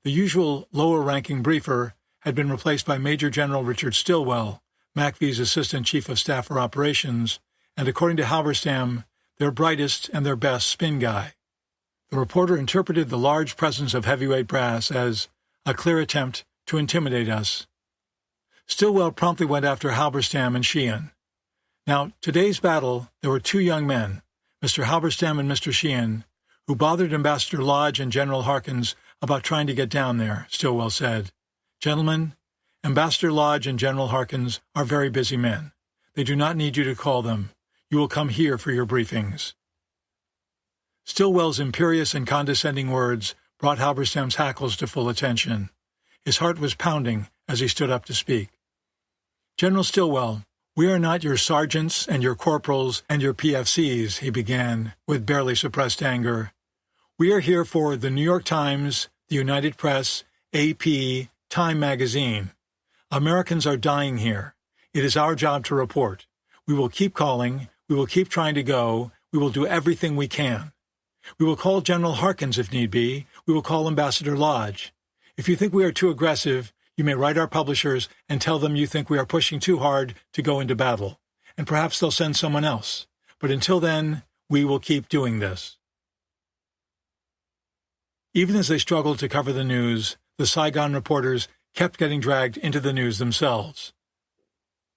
The usual lower-ranking briefer had been replaced by Major General Richard Stilwell, McVie's Assistant Chief of Staff for Operations, and according to Halberstam, their brightest and their best spin guy. The reporter interpreted the large presence of heavyweight brass as a clear attempt to intimidate us. Stilwell promptly went after Halberstam and Sheehan. Now, today's battle, there were 2 young men, Mr. Halberstam and Mr. Sheehan, who bothered Ambassador Lodge and General Harkins about trying to get down there, Stilwell said. "Gentlemen, Ambassador Lodge and General Harkins are very busy men. They do not need you to call them. You will come here for your briefings." Stilwell's imperious and condescending words brought Halberstam's hackles to full attention. His heart was pounding as he stood up to speak. "General Stilwell, we are not your sergeants and your corporals and your PFCs," he began, with barely suppressed anger. "We are here for the New York Times, the United Press, AP, Time magazine. Americans are dying here. It is our job to report. We will keep calling. We will keep trying to go. We will do everything we can. We will call General Harkins if need be. We will call Ambassador Lodge. If you think we are too aggressive, you may write our publishers and tell them you think we are pushing too hard to go into battle, and perhaps they'll send someone else. But until then, we will keep doing this." Even as they struggled to cover the news, the Saigon reporters kept getting dragged into the news themselves.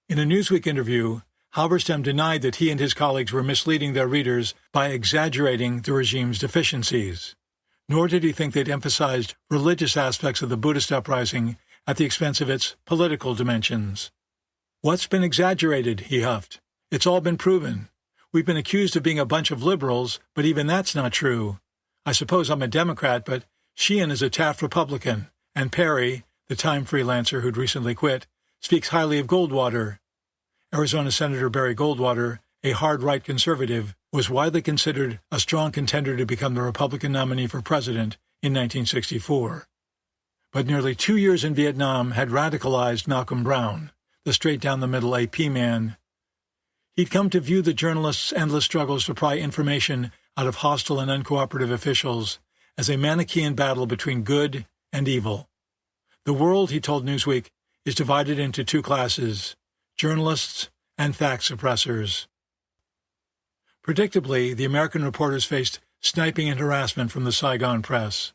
In a Newsweek interview, Halberstam denied that he and his colleagues were misleading their readers by exaggerating the regime's deficiencies. Nor did he think they'd emphasized religious aspects of the Buddhist uprising at the expense of its political dimensions. "What's been exaggerated?" he huffed. "It's all been proven. We've been accused of being a bunch of liberals, but even that's not true. I suppose I'm a Democrat, but Sheehan is a Taft Republican, and Perry, the Time freelancer who'd recently quit, speaks highly of Goldwater." Arizona Senator Barry Goldwater, a hard-right conservative, was widely considered a strong contender to become the Republican nominee for president in 1964. But nearly 2 years in Vietnam had radicalized Malcolm Brown, the straight-down-the-middle AP man. He'd come to view the journalists' endless struggles to pry information out of hostile and uncooperative officials as a Manichaean battle between good and evil. The world, he told Newsweek, is divided into two classes: journalists and fact suppressors. Predictably, the American reporters faced sniping and harassment from the Saigon press.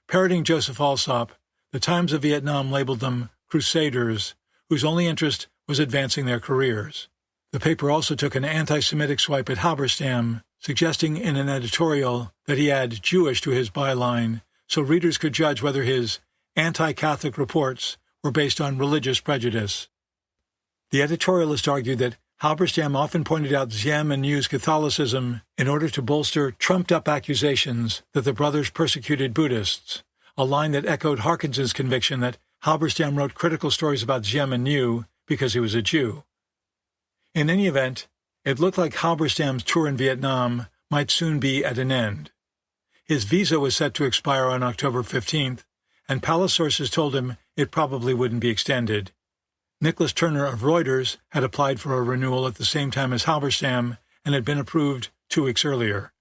Parroting Joseph Alsop, the Times of Vietnam labeled them crusaders, whose only interest was advancing their careers. The paper also took an anti-Semitic swipe at Halberstam, suggesting in an editorial that he add Jewish to his byline so readers could judge whether his anti-Catholic reports were based on religious prejudice. The editorialist argued that Halberstam often pointed out Diem and New's Catholicism in order to bolster trumped-up accusations that the brothers persecuted Buddhists, a line that echoed Harkinson's conviction that Halberstam wrote critical stories about Diem and New because he was a Jew. In any event, it looked like Halberstam's tour in Vietnam might soon be at an end. His visa was set to expire on October 15th, and palace sources told him it probably wouldn't be extended. Nicholas Turner of Reuters had applied for a renewal at the same time as Halberstam and had been approved 2 weeks earlier.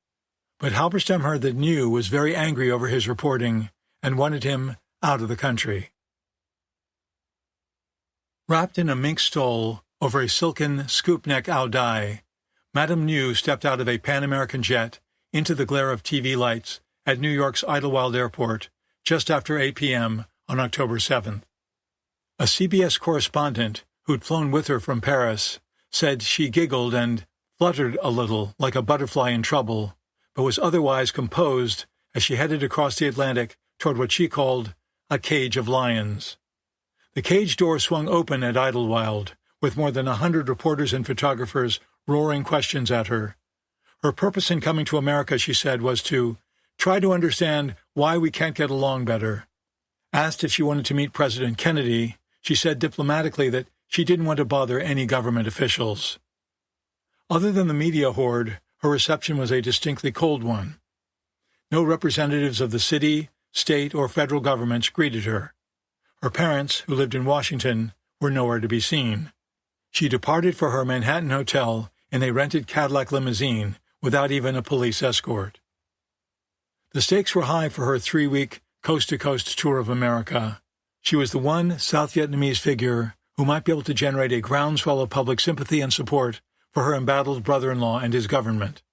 But Halberstam heard that New was very angry over his reporting and wanted him out of the country. Wrapped in a mink stole over a silken scoop-neck ao dai, Madame New stepped out of a Pan-American jet into the glare of TV lights at New York's Idlewild Airport just after 8 p.m. on October 7th. A CBS correspondent who'd flown with her from Paris said she giggled and fluttered a little like a butterfly in trouble, but was otherwise composed as she headed across the Atlantic toward what she called a cage of lions. The cage door swung open at Idlewild, with more than 100 reporters and photographers roaring questions at her. Her purpose in coming to America, she said, was to try to understand why we can't get along better. Asked if she wanted to meet President Kennedy, she said diplomatically that she didn't want to bother any government officials. Other than the media horde, her reception was a distinctly cold one. No representatives of the city, state, or federal governments greeted her. Her parents, who lived in Washington, were nowhere to be seen. She departed for her Manhattan hotel in a rented Cadillac limousine without even a police escort. The stakes were high for her 3-week coast-to-coast tour of America. She was the one South Vietnamese figure who might be able to generate a groundswell of public sympathy and support for her embattled brother-in-law and his government.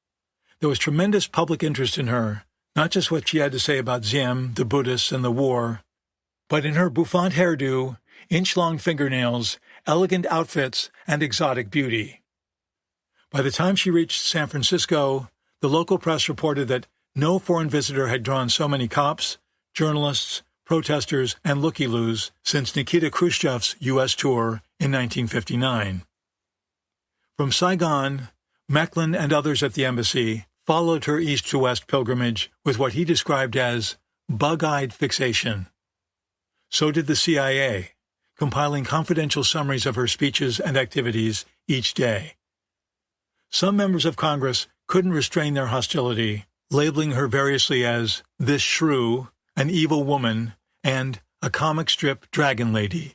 There was tremendous public interest in her, not just what she had to say about Diem, the Buddhists, and the war, but in her bouffant hairdo, inch-long fingernails, elegant outfits, and exotic beauty. By the time she reached San Francisco, the local press reported that no foreign visitor had drawn so many cops, journalists, protesters, and looky-loos since Nikita Khrushchev's U.S. tour in 1959. From Saigon, Mecklin and others at the embassy followed her east-to-west pilgrimage with what he described as bug-eyed fixation. So did the CIA, compiling confidential summaries of her speeches and activities each day. Some members of Congress couldn't restrain their hostility, labeling her variously as this shrew, an evil woman, and a comic strip dragon lady.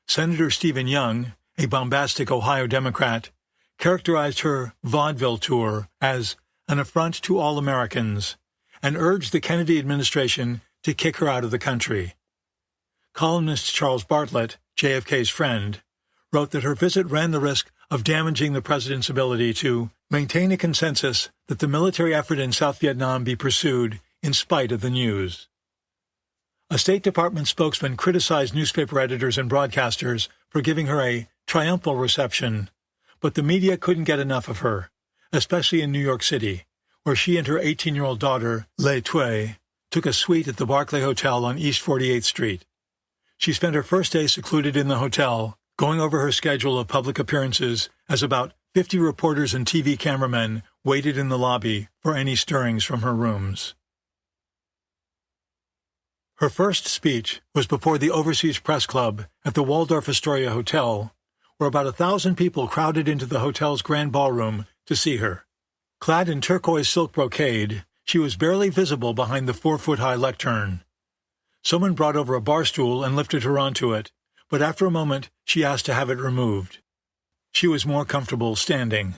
Senator Stephen Young, a bombastic Ohio Democrat, characterized her vaudeville tour as an affront to all Americans and urged the Kennedy administration to kick her out of the country. Columnist Charles Bartlett, JFK's friend, wrote that her visit ran the risk of damaging the president's ability to maintain a consensus that the military effort in South Vietnam be pursued in spite of the news. A State Department spokesman criticized newspaper editors and broadcasters for giving her a triumphal reception, but the media couldn't get enough of her, especially in New York City, where she and her 18-year-old daughter, Lei Tui, took a suite at the Barclay Hotel on East 48th Street. She spent her first day secluded in the hotel, going over her schedule of public appearances as about 50 reporters and TV cameramen waited in the lobby for any stirrings from her rooms. Her first speech was before the Overseas Press Club at the Waldorf Astoria Hotel, where about 1,000 people crowded into the hotel's grand ballroom to see her. Clad in turquoise silk brocade, she was barely visible behind the 4-foot-high lectern. Someone brought over a bar stool and lifted her onto it, but after a moment she asked to have it removed. She was more comfortable standing.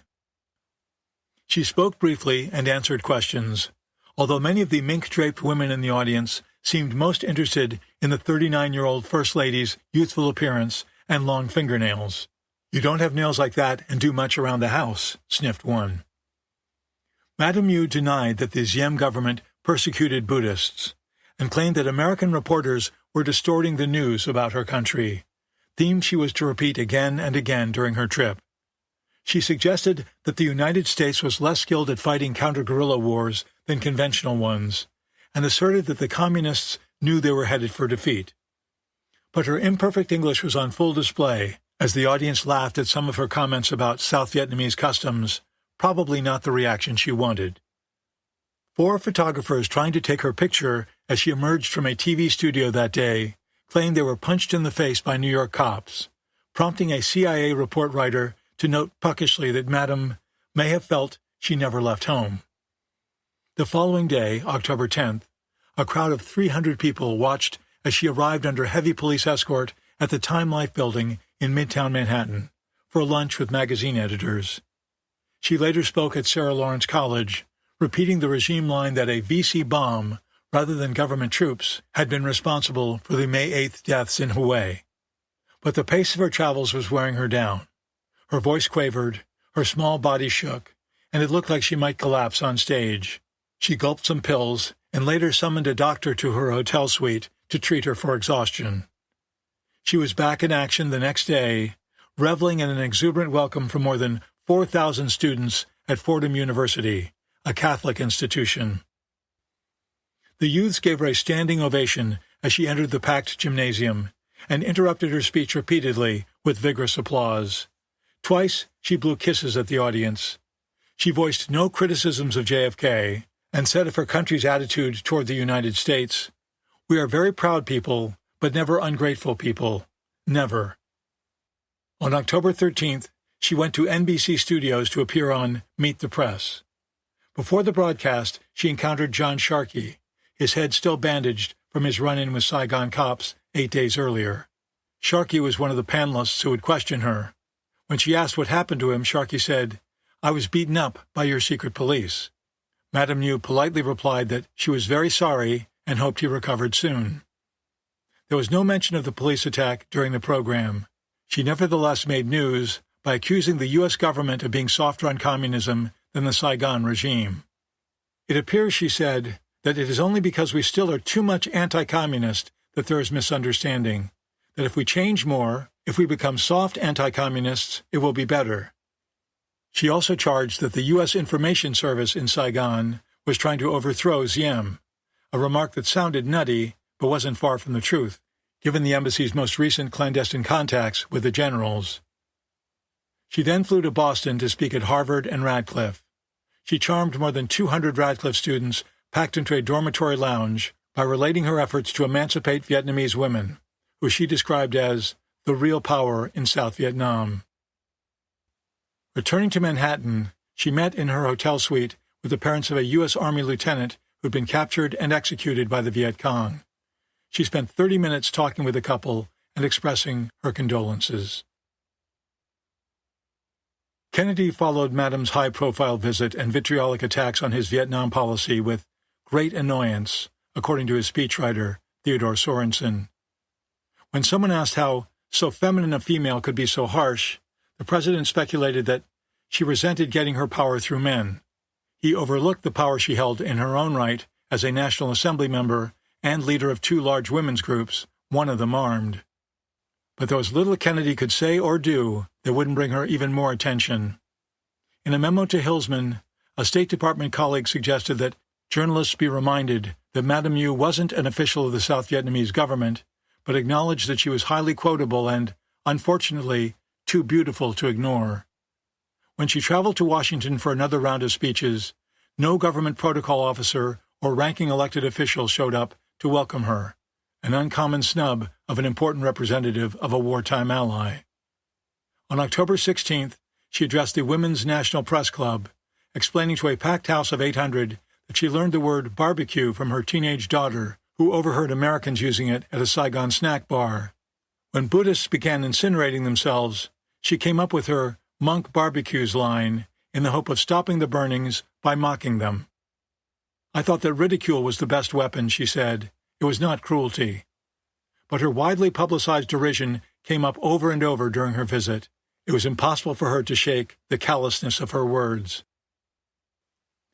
She spoke briefly and answered questions, although many of the mink-draped women in the audience seemed most interested in the 39-year-old First Lady's youthful appearance and long fingernails. "You don't have nails like that and do much around the house," sniffed one. Madame Yu denied that the Ziem government persecuted Buddhists and claimed that American reporters were distorting the news about her country, themes she was to repeat again and again during her trip. She suggested that the United States was less skilled at fighting counter-guerrilla wars than conventional ones, and asserted that the Communists knew they were headed for defeat. But her imperfect English was on full display as the audience laughed at some of her comments about South Vietnamese customs, probably not the reaction she wanted. 4 photographers trying to take her picture as she emerged from a TV studio that day claimed they were punched in the face by New York cops, prompting a CIA report writer to note puckishly that Madame may have felt she never left home. The following day, October 10th, a crowd of 300 people watched as she arrived under heavy police escort at the Time Life building in Midtown Manhattan for lunch with magazine editors. She later spoke at Sarah Lawrence College, repeating the regime line that a VC bomb, rather than government troops, had been responsible for the May 8th deaths in Hue. But the pace of her travels was wearing her down. Her voice quavered, her small body shook, and it looked like she might collapse on stage. She gulped some pills and later summoned a doctor to her hotel suite to treat her for exhaustion. She was back in action the next day, reveling in an exuberant welcome from more than 4,000 students at Fordham University, a Catholic institution. The youths gave her a standing ovation as she entered the packed gymnasium and interrupted her speech repeatedly with vigorous applause. Twice she blew kisses at the audience. She voiced no criticisms of JFK and said of her country's attitude toward the United States, "We are very proud people, but never ungrateful people. Never." On October 13th, she went to NBC Studios to appear on Meet the Press. Before the broadcast, she encountered John Sharkey, his head still bandaged from his run-in with Saigon cops 8 days earlier. Sharkey was one of the panelists who would question her. When she asked what happened to him, Sharkey said, "I was beaten up by your secret police." Madame Yu politely replied that she was very sorry and hoped he recovered soon. There was no mention of the police attack during the program. She nevertheless made news by accusing the U.S. government of being softer on communism than the Saigon regime. "It appears," she said, "that it is only because we still are too much anti-communist that there is misunderstanding, that if we change more, if we become soft anti-communists, it will be better." She also charged that the U.S. Information Service in Saigon was trying to overthrow Ziem, a remark that sounded nutty but wasn't far from the truth, given the embassy's most recent clandestine contacts with the generals. She then flew to Boston to speak at Harvard and Radcliffe. She charmed more than 200 Radcliffe students packed into a dormitory lounge by relating her efforts to emancipate Vietnamese women, who she described as the real power in South Vietnam. Returning to Manhattan, she met in her hotel suite with the parents of a U.S. Army lieutenant who had been captured and executed by the Viet Cong. She spent 30 minutes talking with the couple and expressing her condolences. Kennedy followed Madame's high-profile visit and vitriolic attacks on his Vietnam policy with great annoyance, according to his speechwriter, Theodore Sorensen. When someone asked how so feminine a female could be so harsh, the president speculated that she resented getting her power through men. He overlooked the power she held in her own right as a National Assembly member and leader of 2 large women's groups, one of them armed. But there was little Kennedy could say or do that wouldn't bring her even more attention. In a memo to Hilsman, a State Department colleague suggested that journalists be reminded that Madame Yu wasn't an official of the South Vietnamese government, but acknowledged that she was highly quotable and, unfortunately, too beautiful to ignore. When she traveled to Washington for another round of speeches, no government protocol officer or ranking elected official showed up to welcome her, an uncommon snub of an important representative of a wartime ally. On October 16th, she addressed the Women's National Press Club, explaining to a packed house of 800 that she learned the word barbecue from her teenage daughter, who overheard Americans using it at a Saigon snack bar. When Buddhists began incinerating themselves, she came up with her monk barbecues line in the hope of stopping the burnings by mocking them. I thought that ridicule was the best weapon, she said. It was not cruelty. But her widely publicized derision came up over and over during her visit. It was impossible for her to shake the callousness of her words.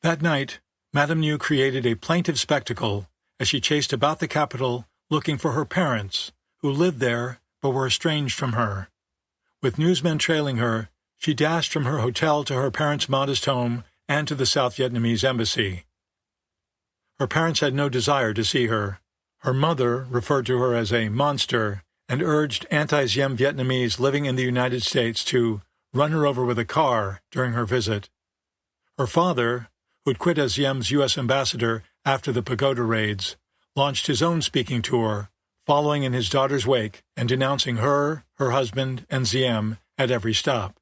That night, Madame Yu created a plaintive spectacle as she chased about the capital looking for her parents, who lived there but were estranged from her. With newsmen trailing her, she dashed from her hotel to her parents' modest home and to the South Vietnamese embassy. Her parents had no desire to see her. Her mother referred to her as a monster and urged anti-Diem Vietnamese living in the United States to run her over with a car during her visit. Her father, who had quit as Diem's U.S. ambassador after the pagoda raids, launched his own speaking tour, following in his daughter's wake and denouncing her husband, and Diem at every stop.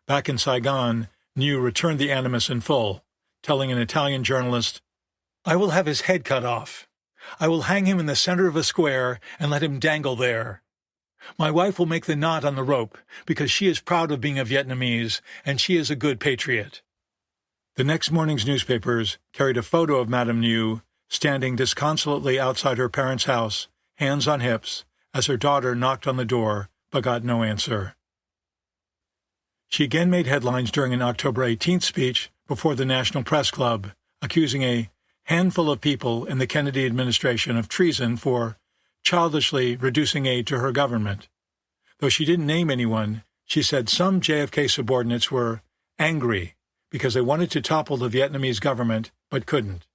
Back in Saigon, Nhu returned the animus in full, telling an Italian journalist, "I will have his head cut off. I will hang him in the center of a square and let him dangle there. My wife will make the knot on the rope because she is proud of being a Vietnamese and she is a good patriot." The next morning's newspapers carried a photo of Madame Nhu standing disconsolately outside her parents' house, hands on hips, as her daughter knocked on the door but got no answer. She again made headlines during an October 18th speech before the National Press Club, accusing a handful of people in the Kennedy administration of treason for childishly reducing aid to her government. Though she didn't name anyone, she said some JFK subordinates were angry because they wanted to topple the Vietnamese government but couldn't.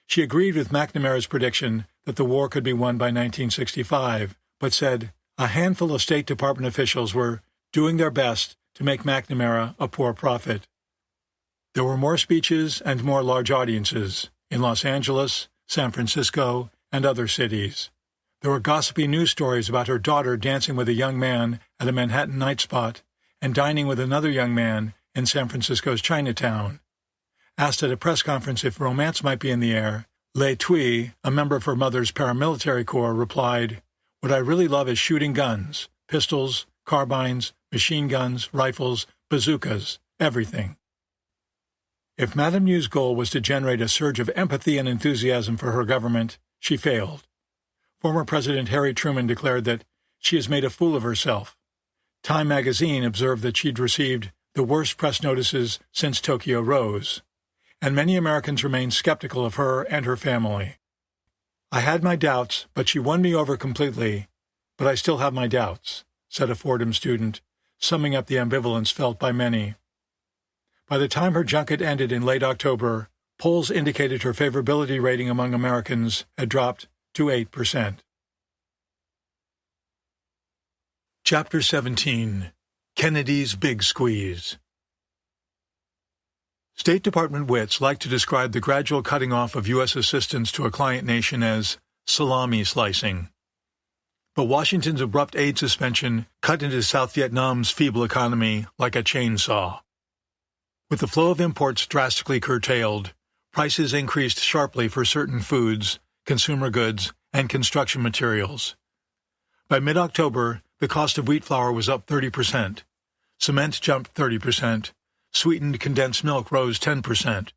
She agreed with McNamara's prediction that the war could be won by 1965, but said a handful of State Department officials were doing their best to make McNamara a poor prophet. There were more speeches and more large audiences in Los Angeles, San Francisco, and other cities. There were gossipy news stories about her daughter dancing with a young man at a Manhattan night spot and dining with another young man in San Francisco's Chinatown. Asked at a press conference if romance might be in the air, Lê Thuy, a member of her mother's paramilitary corps, replied, "What I really love is shooting guns, pistols, carbines, machine guns, rifles, bazookas, everything." If Madame Nhu's goal was to generate a surge of empathy and enthusiasm for her government, she failed. Former President Harry Truman declared that she has made a fool of herself. Time magazine observed that she'd received the worst press notices since Tokyo Rose, and many Americans remain skeptical of her and her family. "I had my doubts, but she won me over completely, but I still have my doubts," said a Fordham student, summing up the ambivalence felt by many. By the time her junket ended in late October, polls indicated her favorability rating among Americans had dropped to 8%. Chapter 17. Kennedy's Big Squeeze. State Department wits like to describe the gradual cutting off of U.S. assistance to a client nation as salami slicing. But Washington's abrupt aid suspension cut into South Vietnam's feeble economy like a chainsaw. With the flow of imports drastically curtailed, prices increased sharply for certain foods, consumer goods, and construction materials. By mid-October, the cost of wheat flour was up 30%. Cement jumped 30%. Sweetened condensed milk rose 10%.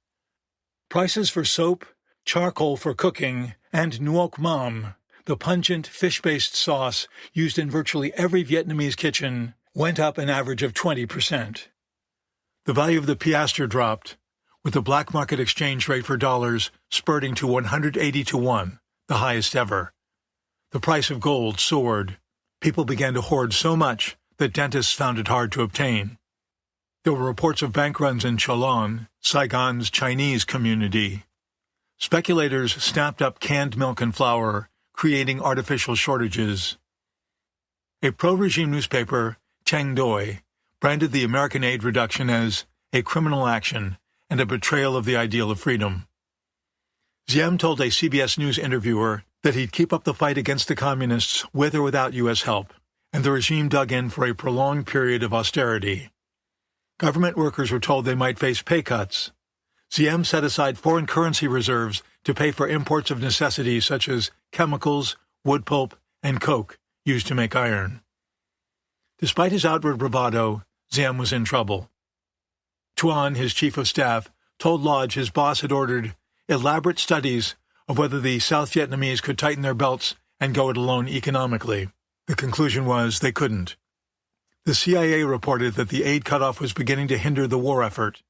Prices for soap, charcoal for cooking, and nuoc mam, the pungent fish-based sauce used in virtually every Vietnamese kitchen, went up an average of 20%. The value of the piastre dropped, with the black market exchange rate for dollars spurting to 180 to 1, the highest ever. The price of gold soared. People began to hoard so much that dentists found it hard to obtain. There were reports of bank runs in Cholon, Saigon's Chinese community. Speculators snapped up canned milk and flour, creating artificial shortages. A pro-regime newspaper, Cheng Doi, branded the American aid reduction as a criminal action and a betrayal of the ideal of freedom. Diem told a CBS News interviewer that he'd keep up the fight against the communists with or without U.S. help, and the regime dug in for a prolonged period of austerity. Government workers were told they might face pay cuts. Diem set aside foreign currency reserves to pay for imports of necessities such as chemicals, wood pulp, and coke used to make iron. Despite his outward bravado, Diem was in trouble. Tuan, his chief of staff, told Lodge his boss had ordered elaborate studies of whether the South Vietnamese could tighten their belts and go it alone economically. The conclusion was they couldn't. The CIA reported that the aid cutoff was beginning to hinder the war effort.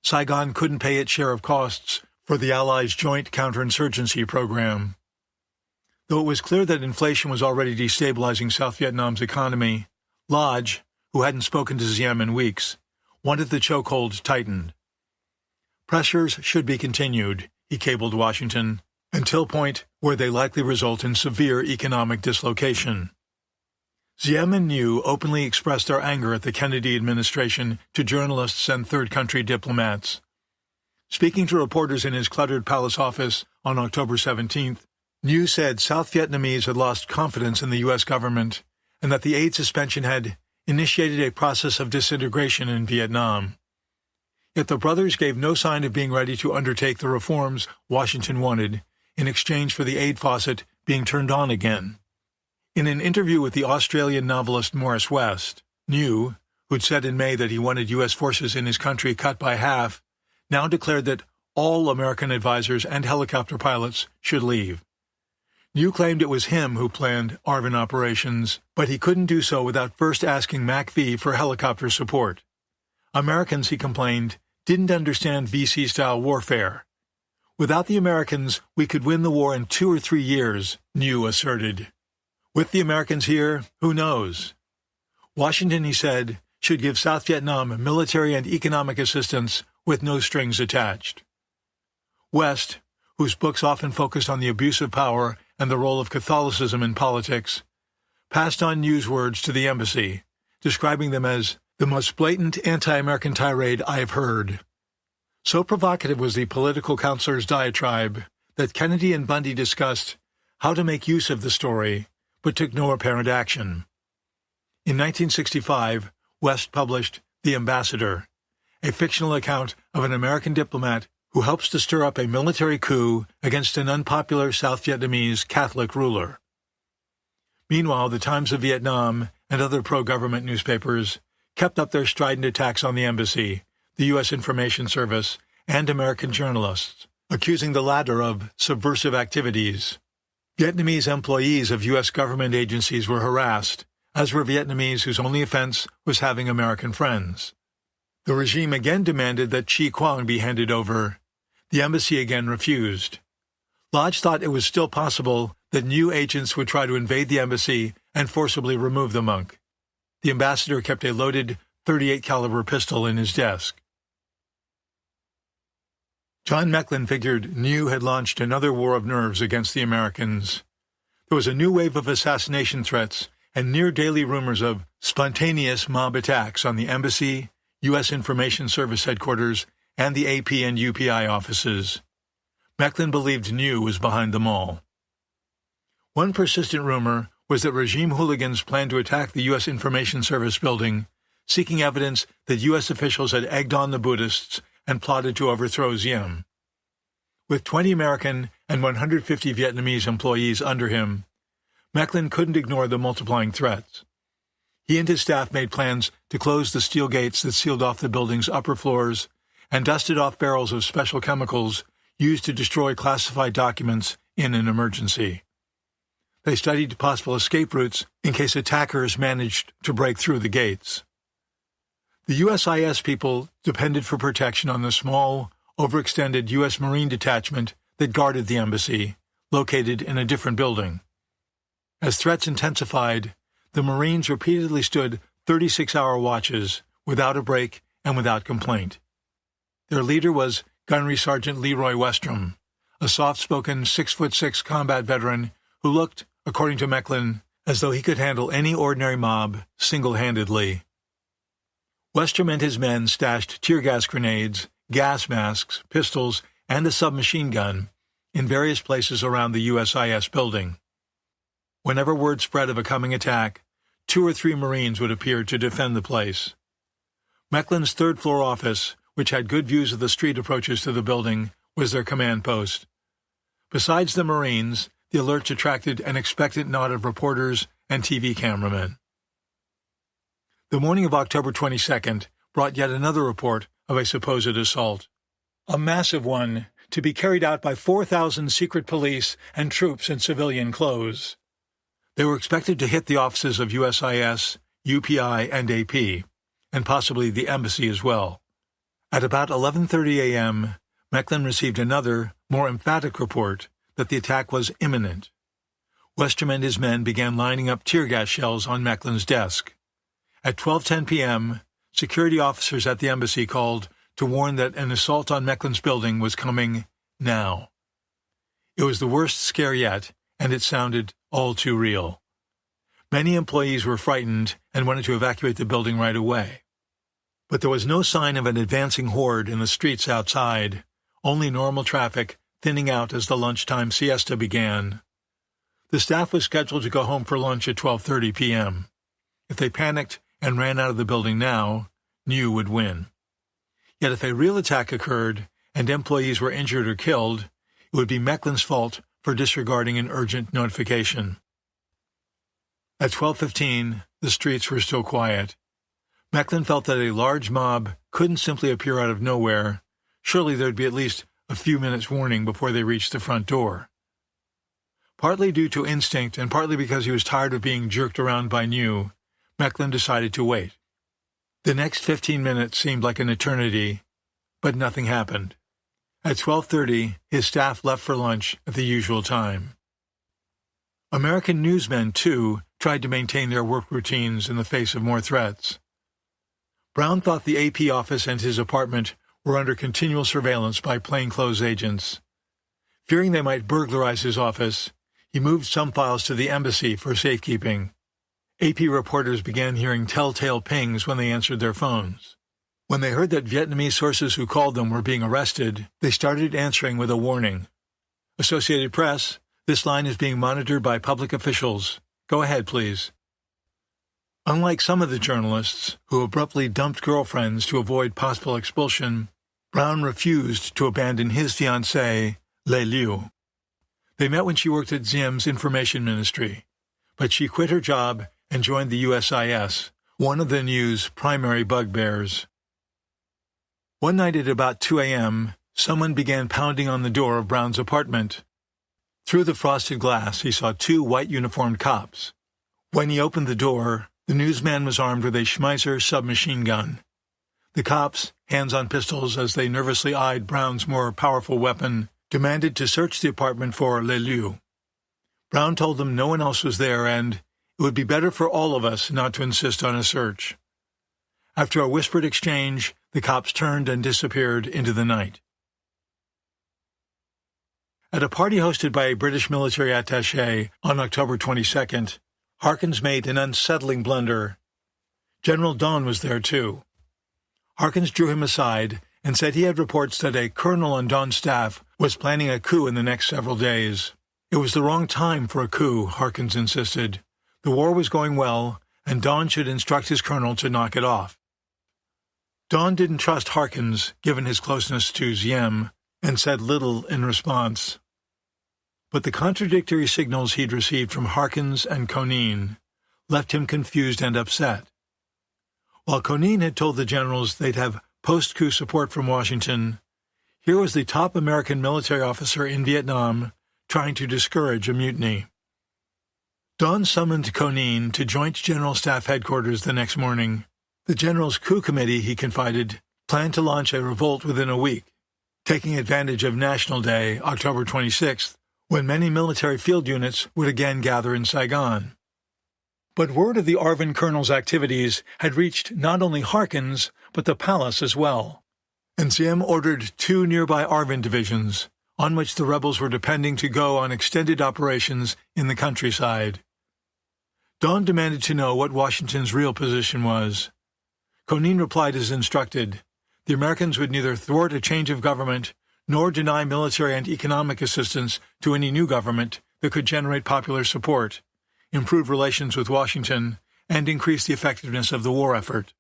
Saigon couldn't pay its share of costs for the Allies' joint counterinsurgency program. Though it was clear that inflation was already destabilizing South Vietnam's economy, Lodge, who hadn't spoken to Diem in weeks, wanted the chokehold tightened. Pressures should be continued, he cabled Washington, until point where they likely result in severe economic dislocation. Diem and New openly expressed their anger at the Kennedy administration to journalists and third-country diplomats. Speaking to reporters in his cluttered palace office on October 17th, New said South Vietnamese had lost confidence in the U.S. government and that the aid suspension had initiated a process of disintegration in Vietnam. Yet the brothers gave no sign of being ready to undertake the reforms Washington wanted in exchange for the aid faucet being turned on again. In an interview with the Australian novelist Morris West, New, who'd said in May that he wanted U.S. forces in his country cut by half, now declared that all American advisors and helicopter pilots should leave. New claimed it was him who planned ARVN operations, but he couldn't do so without first asking MACV for helicopter support. Americans, he complained, didn't understand VC-style warfare. Without the Americans, we could win the war in 2 or 3 years, New asserted. With the Americans here, who knows? Washington, he said, should give South Vietnam military and economic assistance with no strings attached. West, whose books often focused on the abuse of power and the role of Catholicism in politics, passed on New's words to the embassy, describing them as the most blatant anti-American tirade I have heard. So provocative was the political counselor's diatribe that Kennedy and Bundy discussed how to make use of the story, but took no apparent action. In 1965, West published The Ambassador, a fictional account of an American diplomat who helps to stir up a military coup against an unpopular South Vietnamese Catholic ruler. Meanwhile, the Times of Vietnam and other pro-government newspapers kept up their strident attacks on the embassy, the U.S. Information Service, and American journalists, accusing the latter of subversive activities. Vietnamese employees of U.S. government agencies were harassed, as were Vietnamese whose only offense was having American friends. The regime again demanded that Chi Quang be handed over. The embassy again refused. Lodge thought it was still possible that new agents would try to invade the embassy and forcibly remove the monk. The ambassador kept a loaded .38 caliber pistol in his desk. John Mecklin figured New had launched another war of nerves against the Americans. There was a new wave of assassination threats and near-daily rumors of spontaneous mob attacks on the embassy, U.S. Information Service headquarters, and the AP and UPI offices. Mecklin believed New was behind them all. One persistent rumor was that regime hooligans planned to attack the U.S. Information Service building, seeking evidence that U.S. officials had egged on the Buddhists and plotted to overthrow Diem. With 20 American and 150 Vietnamese employees under him, Mecklin couldn't ignore the multiplying threats. He and his staff made plans to close the steel gates that sealed off the building's upper floors and dusted off barrels of special chemicals used to destroy classified documents in an emergency. They studied possible escape routes in case attackers managed to break through the gates. The USIS people depended for protection on the small, overextended U.S. Marine detachment that guarded the embassy, located in a different building. As threats intensified, the Marines repeatedly stood 36-hour watches without a break and without complaint. Their leader was Gunnery Sergeant Leroy Westrom, a soft-spoken 6'6" combat veteran who looked, according to Mecklin, as though he could handle any ordinary mob single-handedly. Westrom and his men stashed tear gas grenades, gas masks, pistols, and a submachine gun in various places around the USIS building. Whenever word spread of a coming attack, 2 or 3 Marines would appear to defend the place. Mecklin's third-floor office, which had good views of the street approaches to the building, was their command post. Besides the Marines, the alerts attracted an expectant knot of reporters and TV cameramen. The morning of October 22nd brought yet another report of a supposed assault. A massive one, to be carried out by 4,000 secret police and troops in civilian clothes. They were expected to hit the offices of USIS, UPI, and AP, and possibly the embassy as well. At about 11:30 a.m., Mecklin received another, more emphatic report that the attack was imminent. Westrom and his men began lining up tear gas shells on Mecklin's desk. At 12:10 p.m., security officers at the embassy called to warn that an assault on Mecklin's building was coming now. It was the worst scare yet, and it sounded all too real. Many employees were frightened and wanted to evacuate the building right away. But there was no sign of an advancing horde in the streets outside, only normal traffic thinning out as the lunchtime siesta began. The staff was scheduled to go home for lunch at 12:30 p.m. If they panicked and ran out of the building now, New would win. Yet if a real attack occurred and employees were injured or killed, it would be Mecklin's fault for disregarding an urgent notification. At 12:15, the streets were still quiet. Mecklin felt that a large mob couldn't simply appear out of nowhere. Surely there'd be at least a few minutes' warning before they reached the front door. Partly due to instinct and partly because he was tired of being jerked around by New, Mecklin decided to wait. The next 15 minutes seemed like an eternity, but nothing happened. At 12:30, his staff left for lunch at the usual time. American newsmen, too, tried to maintain their work routines in the face of more threats. Brown thought the AP office and his apartment were under continual surveillance by plainclothes agents. Fearing they might burglarize his office, he moved some files to the embassy for safekeeping. AP reporters began hearing telltale pings when they answered their phones. When they heard that Vietnamese sources who called them were being arrested, they started answering with a warning. Associated Press, this line is being monitored by public officials. Go ahead, please. Unlike some of the journalists who abruptly dumped girlfriends to avoid possible expulsion, Brown refused to abandon his fiancée, Le Liu. They met when she worked at Ziem's information ministry, but she quit her job and joined the USIS, one of the New's primary bugbears. One night at about 2 a.m., someone began pounding on the door of Brown's apartment. Through the frosted glass, he saw 2 white-uniformed cops. When he opened the door, the newsman was armed with a Schmeisser submachine gun. The cops, hands on pistols as they nervously eyed Brown's more powerful weapon, demanded to search the apartment for Le Liu. Brown told them no one else was there and it would be better for all of us not to insist on a search. After a whispered exchange, the cops turned and disappeared into the night. At a party hosted by a British military attaché on October 22nd, Harkins made an unsettling blunder. General Dawn was there, too. Harkins drew him aside and said he had reports that a colonel on Dawn's staff was planning a coup in the next several days. It was the wrong time for a coup, Harkins insisted. The war was going well, and Dawn should instruct his colonel to knock it off. Dawn didn't trust Harkins, given his closeness to Ziem, and said little in response. But the contradictory signals he'd received from Harkins and Conin left him confused and upset. While Conin had told the generals they'd have post-coup support from Washington, here was the top American military officer in Vietnam trying to discourage a mutiny. Dawn summoned Conin to Joint General Staff Headquarters the next morning. The general's coup committee, he confided, planned to launch a revolt within a week, taking advantage of National Day, October 26th, when many military field units would again gather in Saigon. But word of the ARVN colonel's activities had reached not only Harkins, but the palace as well. NCM ordered 2 nearby ARVN divisions, on which the rebels were depending to go on extended operations in the countryside. Dawn demanded to know what Washington's real position was. Konin replied as instructed. The Americans would neither thwart a change of government nor deny military and economic assistance to any new government that could generate popular support, improve relations with Washington, and increase the effectiveness of the war effort.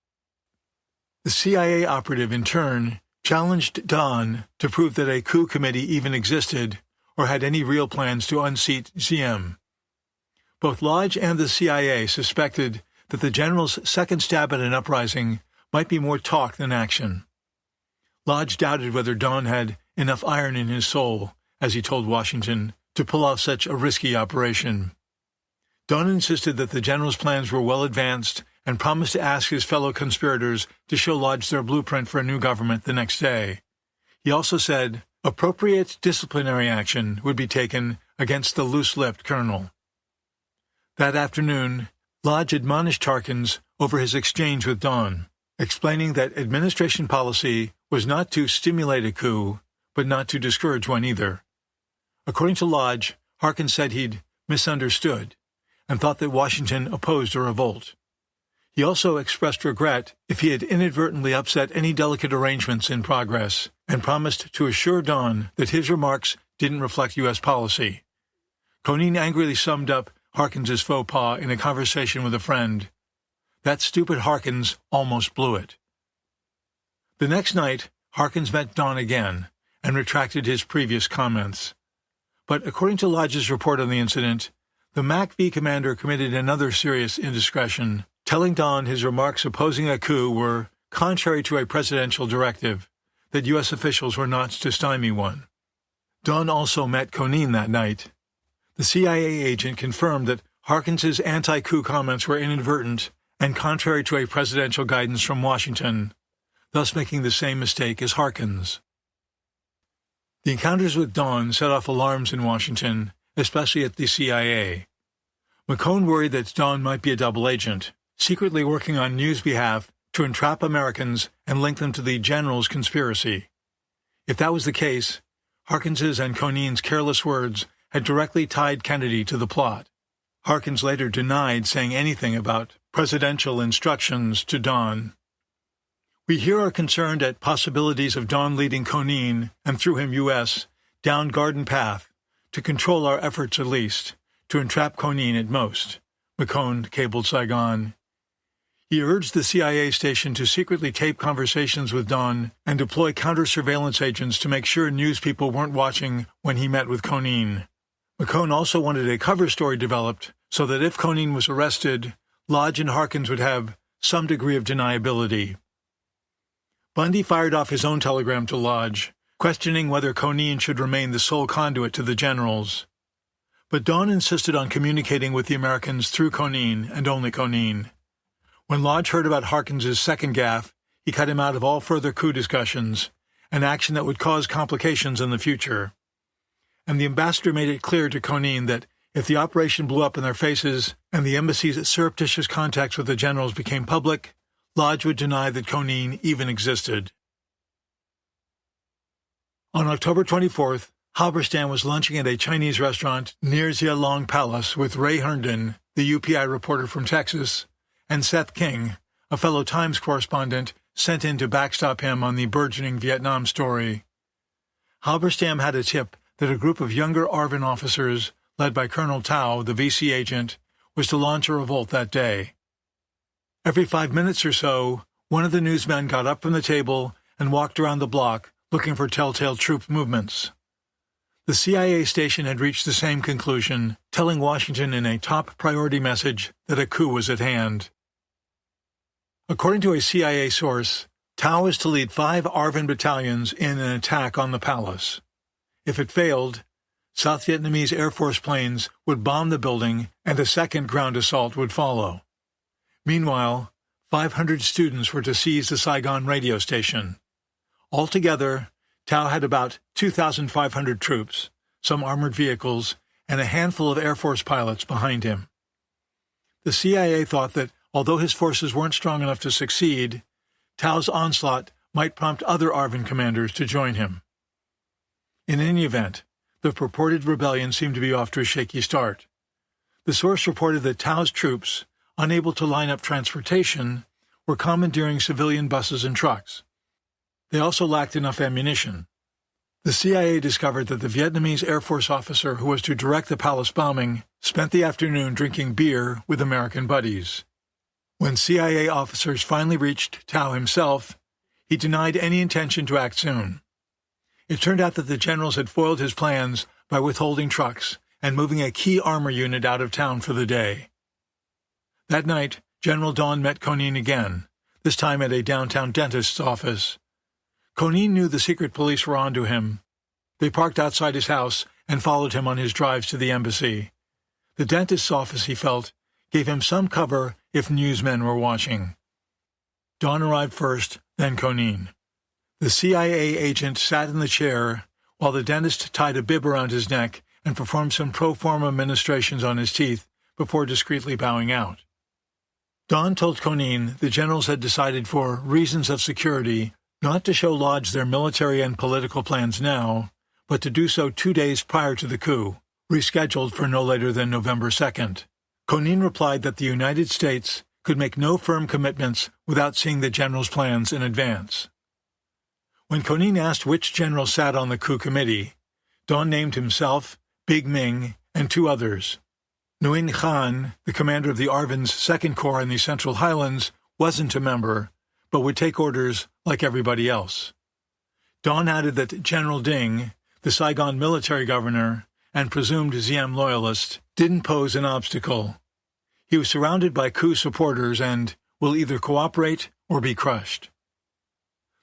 The CIA operative, in turn, challenged Dawn to prove that a coup committee even existed or had any real plans to unseat Diem. Both Lodge and the CIA suspected that the general's second stab at an uprising might be more talk than action. Lodge doubted whether Dawn had enough iron in his soul, as he told Washington, to pull off such a risky operation. Dawn insisted that the general's plans were well advanced and promised to ask his fellow conspirators to show Lodge their blueprint for a new government the next day. He also said appropriate disciplinary action would be taken against the loose-lipped colonel. That afternoon, Lodge admonished Harkins over his exchange with Dawn, explaining that administration policy was not to stimulate a coup, but not to discourage one either. According to Lodge, Harkins said he'd misunderstood and thought that Washington opposed a revolt. He also expressed regret if he had inadvertently upset any delicate arrangements in progress and promised to assure Dawn that his remarks didn't reflect U.S. policy. Konin angrily summed up Harkins's faux pas in a conversation with a friend. That stupid Harkins almost blew it. The next night, Harkins met Dawn again and retracted his previous comments. But according to Lodge's report on the incident, the MACV commander committed another serious indiscretion, telling Dawn his remarks opposing a coup were contrary to a presidential directive, that U.S. officials were not to stymie one. Dawn also met Konin that night. The CIA agent confirmed that Harkins's anti-coup comments were inadvertent and contrary to a presidential guidance from Washington, thus making the same mistake as Harkins. The encounters with Dawn set off alarms in Washington, especially at the CIA. McCone worried that Dawn might be a double agent, secretly working on New's behalf to entrap Americans and link them to the general's conspiracy. If that was the case, Harkins's and Konin's careless words had directly tied Kennedy to the plot. Harkins later denied saying anything about presidential instructions to Dawn. We here are concerned at possibilities of Dawn leading Konin, and through him U.S., down garden path, to control our efforts at least, to entrap Konin at most, McCone cabled Saigon. He urged the CIA station to secretly tape conversations with Dawn and deploy counter-surveillance agents to make sure news people weren't watching when he met with Konin. McCone also wanted a cover story developed so that if Konin was arrested, Lodge and Harkins would have some degree of deniability. Bundy fired off his own telegram to Lodge, questioning whether Konin should remain the sole conduit to the generals. But Dawn insisted on communicating with the Americans through Konin and only Konin. When Lodge heard about Harkins's second gaffe, he cut him out of all further coup discussions, an action that would cause complications in the future. And the ambassador made it clear to Konin that if the operation blew up in their faces and the embassy's surreptitious contacts with the generals became public, Lodge would deny that Konin even existed. On October 24th, Halberstam was lunching at a Chinese restaurant near Zialong Palace with Ray Herndon, the UPI reporter from Texas, and Seth King, a fellow Times correspondent sent in to backstop him on the burgeoning Vietnam story. Halberstam had a tip that a group of younger ARVN officers, led by Colonel Tao, the VC agent, was to launch a revolt that day. Every 5 minutes or so, one of the newsmen got up from the table and walked around the block looking for telltale troop movements. The CIA station had reached the same conclusion, telling Washington in a top priority message that a coup was at hand. According to a CIA source, Tao is to lead 5 ARVN battalions in an attack on the palace. If it failed, South Vietnamese Air Force planes would bomb the building and a second ground assault would follow. Meanwhile, 500 students were to seize the Saigon radio station. Altogether, Tao had about 2,500 troops, some armored vehicles, and a handful of Air Force pilots behind him. The CIA thought that, although his forces weren't strong enough to succeed, Tao's onslaught might prompt other ARVN commanders to join him. In any event, the purported rebellion seemed to be off to a shaky start. The source reported that Tao's troops, unable to line up transportation, were commandeering civilian buses and trucks. They also lacked enough ammunition. The CIA discovered that the Vietnamese Air Force officer who was to direct the palace bombing spent the afternoon drinking beer with American buddies. When CIA officers finally reached Tao himself, he denied any intention to act soon. It turned out that the generals had foiled his plans by withholding trucks and moving a key armor unit out of town for the day. That night, General Dawn met Konin again, this time at a downtown dentist's office. Konin knew the secret police were onto him. They parked outside his house and followed him on his drives to the embassy. The dentist's office, he felt, gave him some cover if newsmen were watching. Dawn arrived first, then Konin. The CIA agent sat in the chair while the dentist tied a bib around his neck and performed some pro forma ministrations on his teeth before discreetly bowing out. Dawn told Konin the generals had decided for reasons of security not to show Lodge their military and political plans now, but to do so 2 days prior to the coup, rescheduled for no later than November 2nd. Konin replied that the United States could make no firm commitments without seeing the generals' plans in advance. When Konin asked which general sat on the coup committee, Dawn named himself, Big Ming, and 2 others. Nguyen Khan, the commander of the ARVN's 2nd Corps in the Central Highlands, wasn't a member, but would take orders like everybody else. Dawn added that General Ding, the Saigon military governor and presumed Diem loyalist, didn't pose an obstacle. He was surrounded by coup supporters and will either cooperate or be crushed.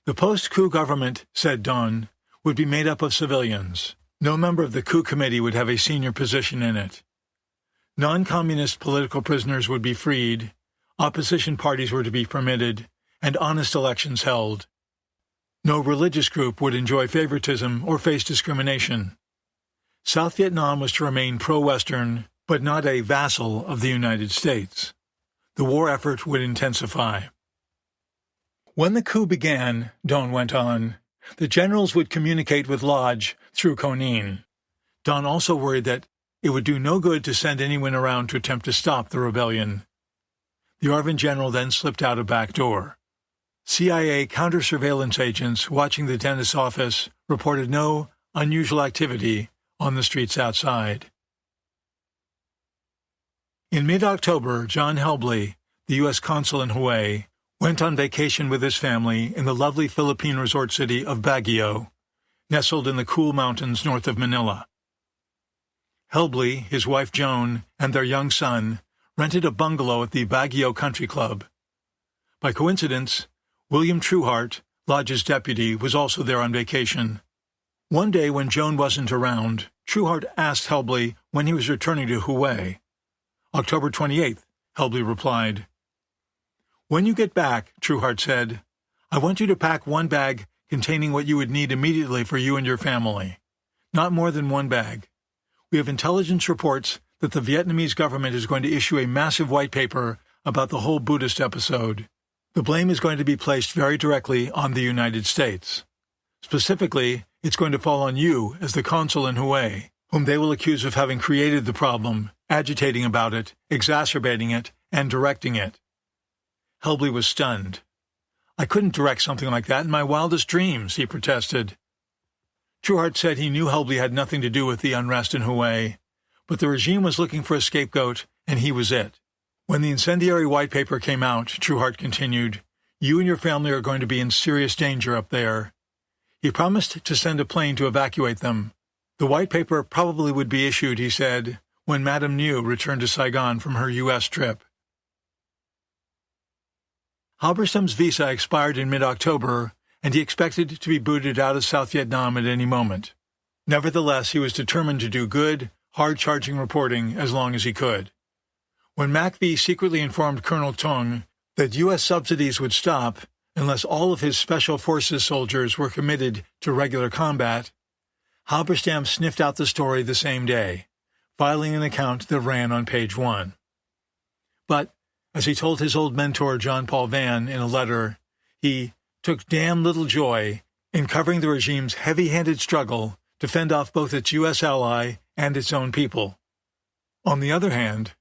The post-coup government, said Dawn, would be made up of civilians. No member of the coup committee would have a senior position in it. Non-communist political prisoners would be freed, opposition parties were to be permitted, and honest elections held. No religious group would enjoy favoritism or face discrimination. South Vietnam was to remain pro-Western, but not a vassal of the United States. The war effort would intensify. When the coup began, Dawn went on, the generals would communicate with Lodge through Konin. Dawn also worried that it would do no good to send anyone around to attempt to stop the rebellion. The ARVN general then slipped out a back door. CIA counter-surveillance agents watching the dentist's office reported no unusual activity on the streets outside. In mid-October, John Helbley, the U.S. consul in Hue, went on vacation with his family in the lovely Philippine resort city of Baguio, nestled in the cool mountains north of Manila. Helbley, his wife Joan, and their young son rented a bungalow at the Baguio Country Club. By coincidence, William Trueheart, Lodge's deputy, was also there on vacation. One day when Joan wasn't around, Trueheart asked Helbley when he was returning to Hue. October 28th, Helbley replied. When you get back, Trueheart said, I want you to pack 1 bag containing what you would need immediately for you and your family. Not more than 1 bag. We have intelligence reports that the Vietnamese government is going to issue a massive white paper about the whole Buddhist episode. The blame is going to be placed very directly on the United States. Specifically, it's going to fall on you as the consul in Hue, whom they will accuse of having created the problem, agitating about it, exacerbating it, and directing it. Helbley was stunned. I couldn't direct something like that in my wildest dreams, he protested. Trueheart said he knew Helbley had nothing to do with the unrest in Hue, but the regime was looking for a scapegoat, and he was it. When the incendiary white paper came out, Trueheart continued, you and your family are going to be in serious danger up there. He promised to send a plane to evacuate them. The white paper probably would be issued, he said, when Madame New returned to Saigon from her U.S. trip. Halberstam's visa expired in mid-October, and he expected to be booted out of South Vietnam at any moment. Nevertheless, he was determined to do good, hard-charging reporting as long as he could. When McVie secretly informed Colonel Tung that U.S. subsidies would stop unless all of his Special Forces soldiers were committed to regular combat, Halberstam sniffed out the story the same day, filing an account that ran on page 1. But, as he told his old mentor John Paul Vann in a letter, he took damn little joy in covering the regime's heavy-handed struggle to fend off both its U.S. ally and its own people. On the other hand,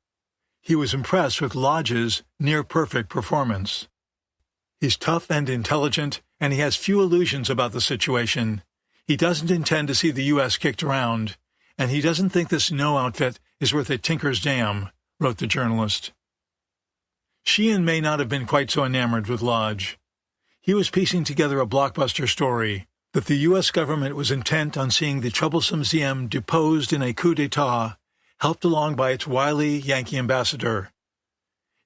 he was impressed with Lodge's near-perfect performance. He's tough and intelligent, and he has few illusions about the situation. He doesn't intend to see the U.S. kicked around, and he doesn't think this No outfit is worth a tinker's dam, wrote the journalist. Sheehan may not have been quite so enamored with Lodge. He was piecing together a blockbuster story that the U.S. government was intent on seeing the troublesome Ziem deposed in a coup d'etat, helped along by its wily Yankee ambassador.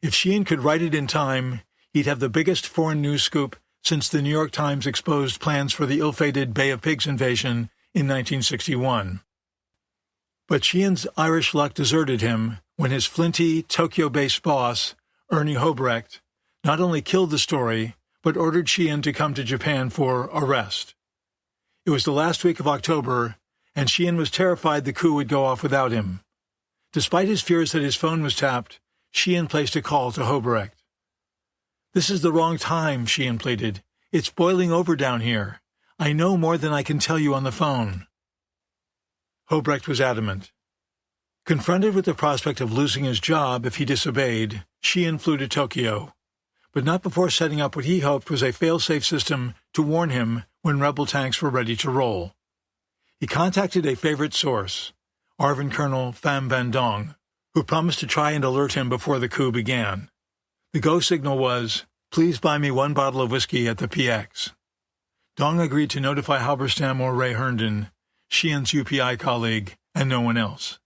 If Sheehan could write it in time, he'd have the biggest foreign news scoop since the New York Times exposed plans for the ill-fated Bay of Pigs invasion in 1961. But Sheehan's Irish luck deserted him when his flinty, Tokyo-based boss, Ernie Hobrecht, not only killed the story, but ordered Sheehan to come to Japan for arrest. It was the last week of October, and Sheehan was terrified the coup would go off without him. Despite his fears that his phone was tapped, Sheehan placed a call to Hobrecht. "This is the wrong time," Sheehan pleaded. "It's boiling over down here. I know more than I can tell you on the phone." Hobrecht was adamant. Confronted with the prospect of losing his job if he disobeyed, Sheehan flew to Tokyo, but not before setting up what he hoped was a fail-safe system to warn him when rebel tanks were ready to roll. He contacted a favorite source, Arvin Colonel Pham Van Dong, who promised to try and alert him before the coup began. The go signal was, "Please buy me 1 bottle of whiskey at the PX." Dong agreed to notify Halberstam or Ray Herndon, Sheehan's UPI colleague, and no one else.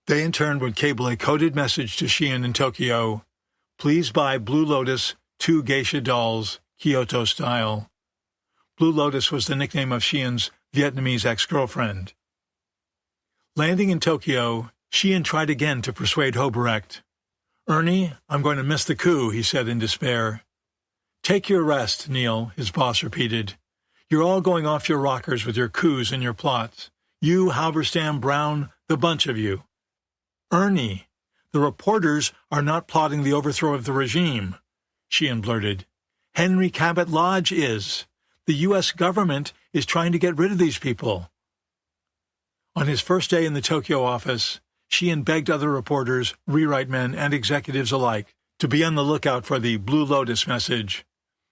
They in turn would cable a coded message to Sheehan in Tokyo, "Please buy Blue Lotus 2 geisha dolls, Kyoto style." Blue Lotus was the nickname of Sheehan's Vietnamese ex-girlfriend. Landing in Tokyo, Sheehan tried again to persuade Hobrecht. "Ernie, I'm going to miss the coup," he said in despair. "Take your rest, Neil," his boss repeated. "You're all going off your rockers with your coups and your plots. You, Halberstam, Brown, the bunch of you." "Ernie, the reporters are not plotting the overthrow of the regime," Sheehan blurted. "Henry Cabot Lodge is. The U.S. government is trying to get rid of these people." On his first day in the Tokyo office, Sheehan begged other reporters, rewrite men, and executives alike to be on the lookout for the Blue Lotus message.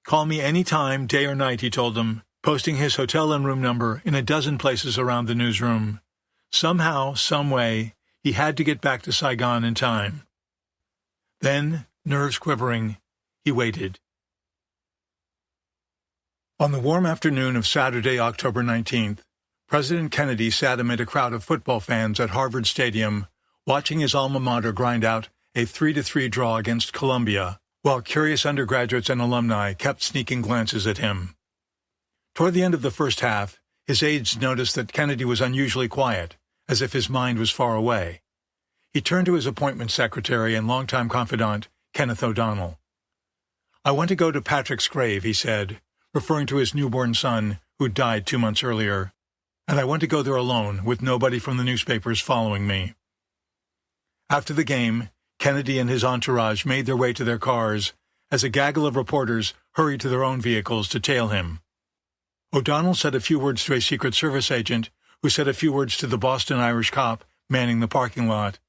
"Call me any time, day or night," he told them, posting his hotel and room number in a dozen places around the newsroom. Somehow, some way, he had to get back to Saigon in time. Then, nerves quivering, he waited. On the warm afternoon of Saturday, October 19th, President Kennedy sat amid a crowd of football fans at Harvard Stadium, watching his alma mater grind out a 3-3 draw against Columbia, while curious undergraduates and alumni kept sneaking glances at him. Toward the end of the first half, his aides noticed that Kennedy was unusually quiet, as if his mind was far away. He turned to his appointment secretary and longtime confidant, Kenneth O'Donnell. "I want to go to Patrick's grave," he said, referring to his newborn son, who died 2 months earlier. "And I want to go there alone, with nobody from the newspapers following me." After the game, Kennedy and his entourage made their way to their cars as a gaggle of reporters hurried to their own vehicles to tail him. O'Donnell said a few words to a Secret Service agent, who said a few words to the Boston Irish cop manning the parking lot.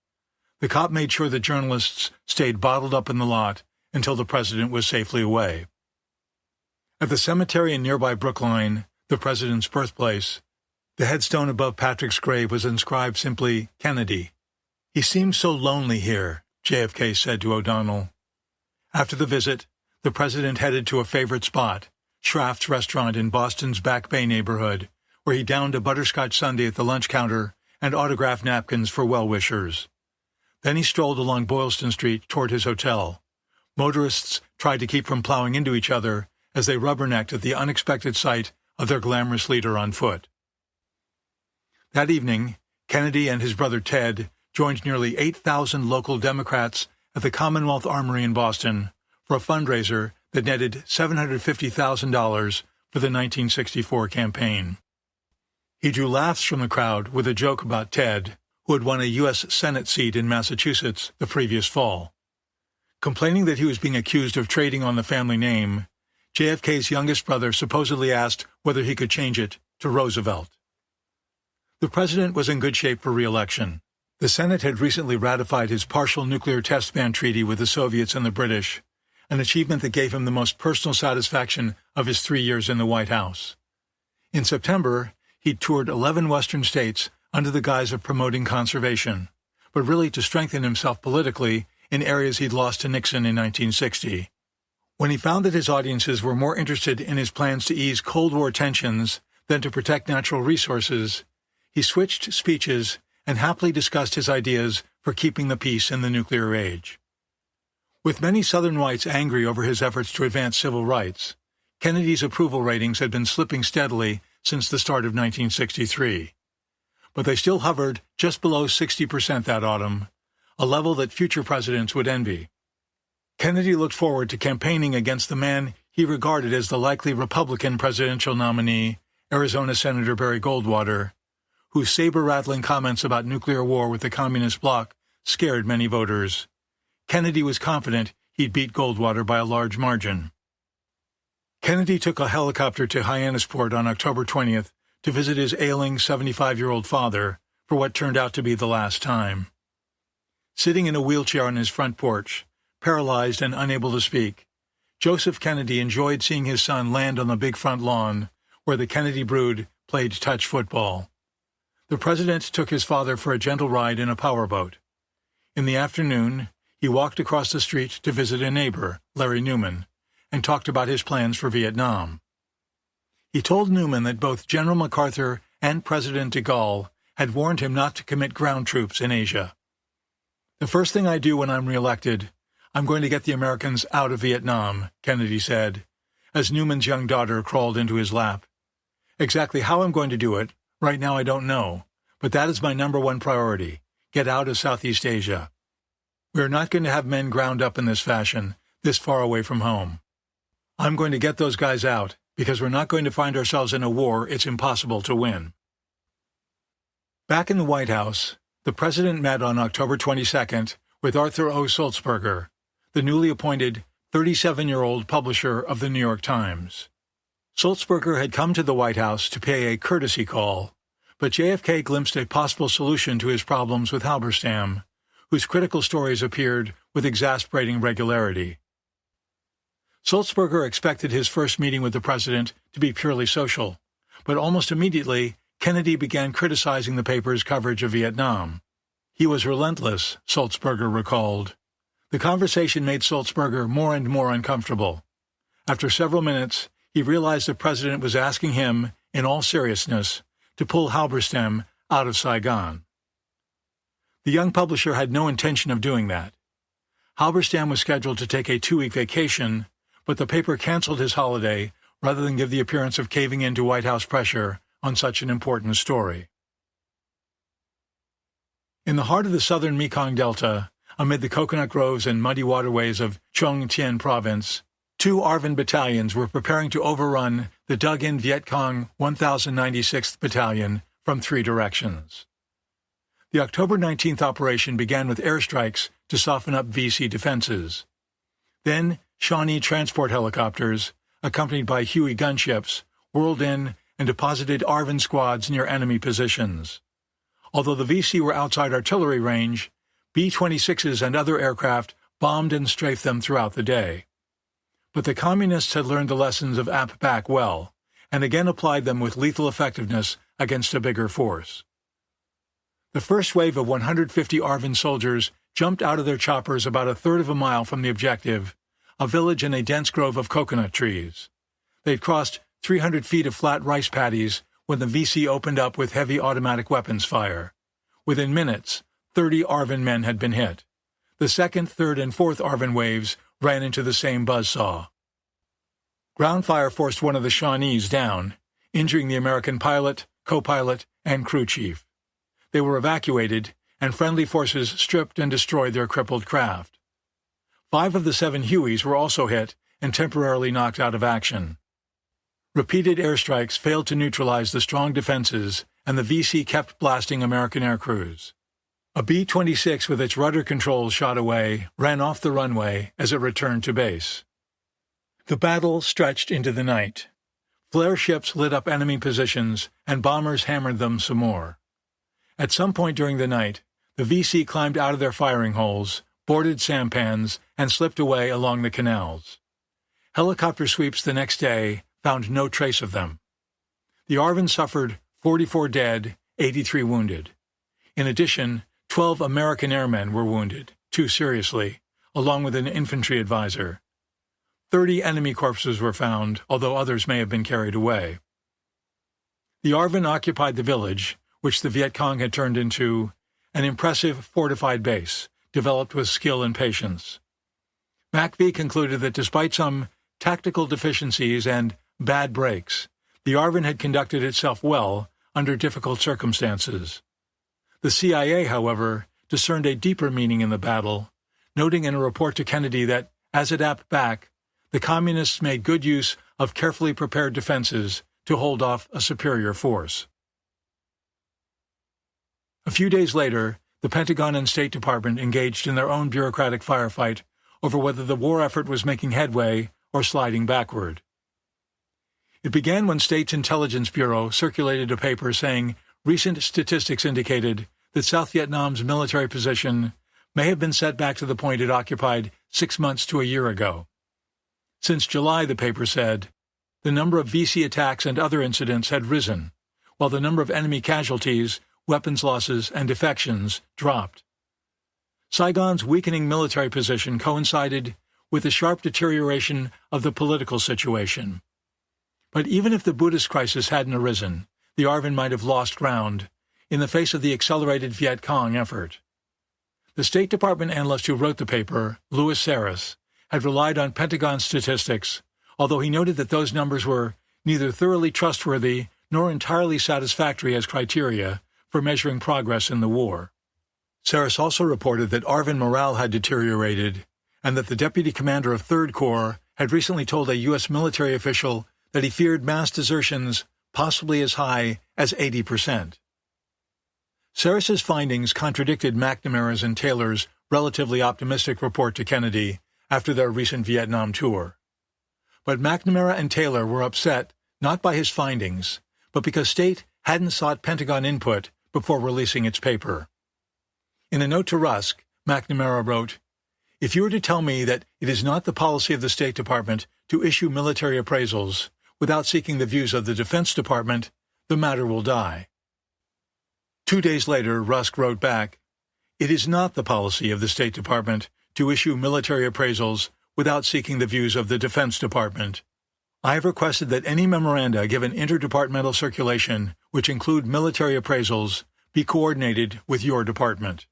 The cop made sure that journalists stayed bottled up in the lot until the president was safely away. At the cemetery in nearby Brookline, the president's birthplace, the headstone above Patrick's grave was inscribed simply, "Kennedy." "He seems so lonely here," JFK said to O'Donnell. After the visit, the president headed to a favorite spot, Schraft's restaurant in Boston's Back Bay neighborhood, where he downed a butterscotch sundae at the lunch counter and autographed napkins for well-wishers. Then he strolled along Boylston Street toward his hotel. Motorists tried to keep from plowing into each other as they rubbernecked at the unexpected sight of their glamorous leader on foot. That evening, Kennedy and his brother Ted joined nearly 8,000 local Democrats at the Commonwealth Armory in Boston for a fundraiser that netted $750,000 for the 1964 campaign. He drew laughs from the crowd with a joke about Ted, who had won a U.S. Senate seat in Massachusetts the previous fall. Complaining that he was being accused of trading on the family name, JFK's youngest brother supposedly asked whether he could change it to Roosevelt. The president was in good shape for re-election. The Senate had recently ratified his partial nuclear test ban treaty with the Soviets and the British, an achievement that gave him the most personal satisfaction of his 3 years in the White House. In September, he toured 11 Western states under the guise of promoting conservation, but really to strengthen himself politically in areas he'd lost to Nixon in 1960. When he found that his audiences were more interested in his plans to ease Cold War tensions than to protect natural resources, he switched speeches and happily discussed his ideas for keeping the peace in the nuclear age. With many Southern whites angry over his efforts to advance civil rights, Kennedy's approval ratings had been slipping steadily since the start of 1963. But they still hovered just below 60% that autumn, a level that future presidents would envy. Kennedy looked forward to campaigning against the man he regarded as the likely Republican presidential nominee, Arizona Senator Barry Goldwater, whose saber-rattling comments about nuclear war with the communist bloc scared many voters. Kennedy was confident he'd beat Goldwater by a large margin. Kennedy took a helicopter to Hyannisport on October 20th to visit his ailing 75-year-old father for what turned out to be the last time. Sitting in a wheelchair on his front porch, paralyzed and unable to speak, Joseph Kennedy enjoyed seeing his son land on the big front lawn where the Kennedy brood played touch football. The president took his father for a gentle ride in a powerboat. In the afternoon, he walked across the street to visit a neighbor, Larry Newman, and talked about his plans for Vietnam. He told Newman that both General MacArthur and President de Gaulle had warned him not to commit ground troops in Asia. "The first thing I do when I'm reelected, I'm going to get the Americans out of Vietnam," Kennedy said, as Newman's young daughter crawled into his lap. "Exactly how I'm going to do it, right now I don't know, but that is my number one priority, get out of Southeast Asia. We are not going to have men ground up in this fashion, this far away from home. I'm going to get those guys out, because we're not going to find ourselves in a war it's impossible to win." Back in the White House, the president met on October 22nd with Arthur O. Sulzberger, the newly appointed 37-year-old publisher of the New York Times. Sulzberger had come to the White House to pay a courtesy call, but JFK glimpsed a possible solution to his problems with Halberstam, whose critical stories appeared with exasperating regularity. Sulzberger expected his first meeting with the president to be purely social, but almost immediately, Kennedy began criticizing the paper's coverage of Vietnam. He was relentless, Sulzberger recalled. The conversation made Sulzberger more and more uncomfortable. After several minutes, he realized the president was asking him, in all seriousness, to pull Halberstam out of Saigon. The young publisher had no intention of doing that. Halberstam was scheduled to take a 2-week vacation, but the paper canceled his holiday rather than give the appearance of caving in to White House pressure on such an important story. In the heart of the southern Mekong Delta, amid the coconut groves and muddy waterways of Trong Tien Province, 2 ARVN battalions were preparing to overrun the dug-in Viet Cong 1096th Battalion from 3 directions. The October 19th operation began with airstrikes to soften up VC defenses. Then, Shawnee transport helicopters, accompanied by Huey gunships, whirled in and deposited ARVN squads near enemy positions. Although the VC were outside artillery range, B-26s and other aircraft bombed and strafed them throughout the day. But the Communists had learned the lessons of Ap Back well, and again applied them with lethal effectiveness against a bigger force. The first wave of 150 ARVN soldiers jumped out of their choppers about a third of a mile from the objective, a village in a dense grove of coconut trees. They'd crossed 300 feet of flat rice paddies when the VC opened up with heavy automatic weapons fire. Within minutes, 30 ARVN men had been hit. The second, third, and fourth ARVN waves ran into the same buzzsaw. Ground fire forced one of the Shawnees down, injuring the American pilot, co-pilot, and crew chief. They were evacuated, and friendly forces stripped and destroyed their crippled craft. 5 of the 7 Hueys were also hit and temporarily knocked out of action. Repeated airstrikes failed to neutralize the strong defenses and the VC kept blasting American air crews. A B-26 with its rudder controls shot away ran off the runway as it returned to base. The battle stretched into the night. Flare ships lit up enemy positions, and bombers hammered them some more. At some point during the night, the VC climbed out of their firing holes, boarded sampans, and slipped away along the canals. Helicopter sweeps the next day found no trace of them. The ARVN suffered 44 dead, 83 wounded. In addition, 12 American airmen were wounded, 2 seriously, along with an infantry advisor. 30 enemy corpses were found, although others may have been carried away. The ARVN occupied the village, which the Viet Cong had turned into an impressive fortified base, developed with skill and patience. MACV concluded that despite some tactical deficiencies and bad breaks, the ARVN had conducted itself well under difficult circumstances. The CIA, however, discerned a deeper meaning in the battle, noting in a report to Kennedy that, as it apt back, the Communists made good use of carefully prepared defenses to hold off a superior force. A few days later, the Pentagon and State Department engaged in their own bureaucratic firefight over whether the war effort was making headway or sliding backward. It began when State's Intelligence Bureau circulated a paper saying recent statistics indicated that South Vietnam's military position may have been set back to the point it occupied 6 months to a year ago. Since July, the paper said, the number of VC attacks and other incidents had risen, while the number of enemy casualties, weapons losses, and defections dropped. Saigon's weakening military position coincided with the sharp deterioration of the political situation. But even if the Buddhist crisis hadn't arisen, the ARVN might have lost ground in the face of the accelerated Viet Cong effort. The State Department analyst who wrote the paper, Louis Sarris, had relied on Pentagon statistics, although he noted that those numbers were neither thoroughly trustworthy nor entirely satisfactory as criteria for measuring progress in the war. Sarris also reported that ARVN morale had deteriorated and that the deputy commander of 3rd Corps had recently told a U.S. military official that he feared mass desertions possibly as high as 80%. Sarris's findings contradicted McNamara's and Taylor's relatively optimistic report to Kennedy after their recent Vietnam tour. But McNamara and Taylor were upset not by his findings, but because State hadn't sought Pentagon input before releasing its paper. In a note to Rusk, McNamara wrote, "If you were to tell me that it is not the policy of the State Department to issue military appraisals without seeking the views of the Defense Department, the matter will die." 2 days later, Rusk wrote back, "It is not the policy of the State Department to issue military appraisals without seeking the views of the Defense Department. I have requested that any memoranda given interdepartmental circulation which include military appraisals be coordinated with your department."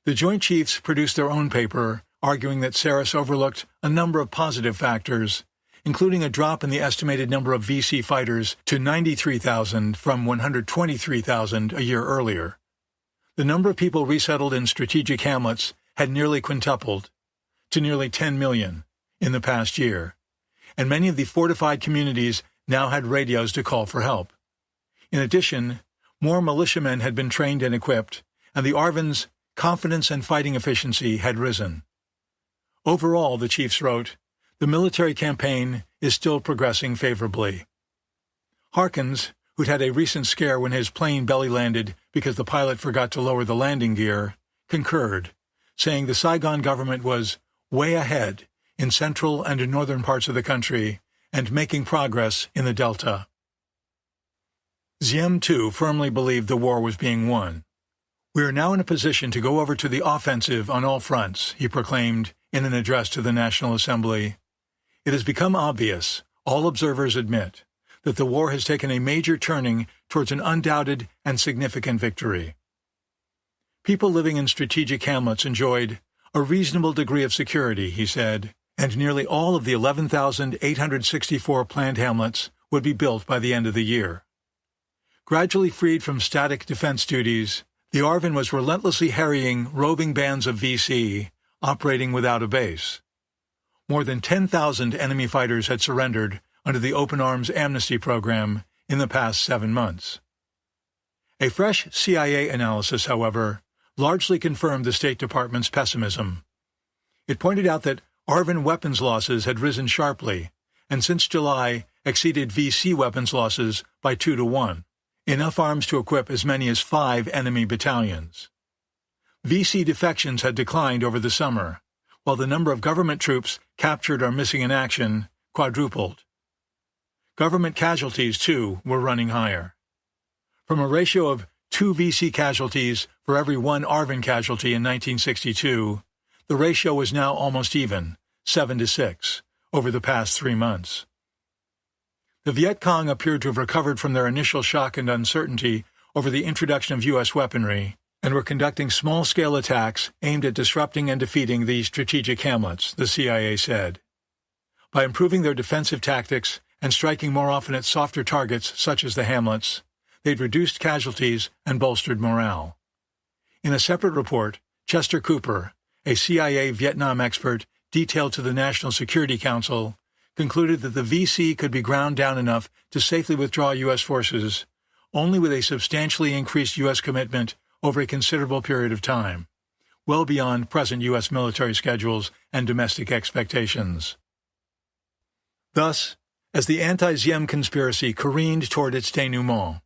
The Joint Chiefs produced their own paper, arguing that Sarris overlooked a number of positive factors, including a drop in the estimated number of VC fighters to 93,000 from 123,000 a year earlier. The number of people resettled in strategic hamlets had nearly quintupled, to nearly 10 million, in the past year, and many of the fortified communities now had radios to call for help. In addition, more militiamen had been trained and equipped, and the ARVN's confidence and fighting efficiency had risen. Overall, the chiefs wrote, the military campaign is still progressing favorably. Harkins, who'd had a recent scare when his plane belly-landed because the pilot forgot to lower the landing gear, concurred, saying the Saigon government was way ahead in central and northern parts of the country and making progress in the Delta. Diem, too, firmly believed the war was being won. "We are now in a position to go over to the offensive on all fronts," he proclaimed in an address to the National Assembly. "It has become obvious, all observers admit, that the war has taken a major turning towards an undoubted and significant victory." People living in strategic hamlets enjoyed a reasonable degree of security, he said, and nearly all of the 11,864 planned hamlets would be built by the end of the year. Gradually freed from static defense duties, the ARVN was relentlessly harrying roving bands of VC operating without a base. More than 10,000 enemy fighters had surrendered under the Open Arms Amnesty Program in the past 7 months. A fresh CIA analysis, however, largely confirmed the State Department's pessimism. It pointed out that ARVN weapons losses had risen sharply, and since July exceeded VC weapons losses by 2 to 1, enough arms to equip as many as 5 enemy battalions. VC defections had declined over the summer, while the number of government troops captured or missing in action quadrupled. Government casualties, too, were running higher. From a ratio of 2 VC casualties for every 1 ARVN casualty in 1962, the ratio was now almost even, 7 to 6, over the past 3 months. The Viet Cong appeared to have recovered from their initial shock and uncertainty over the introduction of U.S. weaponry, and were conducting small-scale attacks aimed at disrupting and defeating the strategic hamlets, the CIA said. By improving their defensive tactics and striking more often at softer targets such as the hamlets, they'd reduced casualties and bolstered morale. In a separate report, Chester Cooper, a CIA Vietnam expert detailed to the National Security Council, concluded that the VC could be ground down enough to safely withdraw U.S. forces only with a substantially increased U.S. commitment over a considerable period of time, well beyond present U.S. military schedules and domestic expectations. Thus, as the anti-Diem conspiracy careened toward its denouement,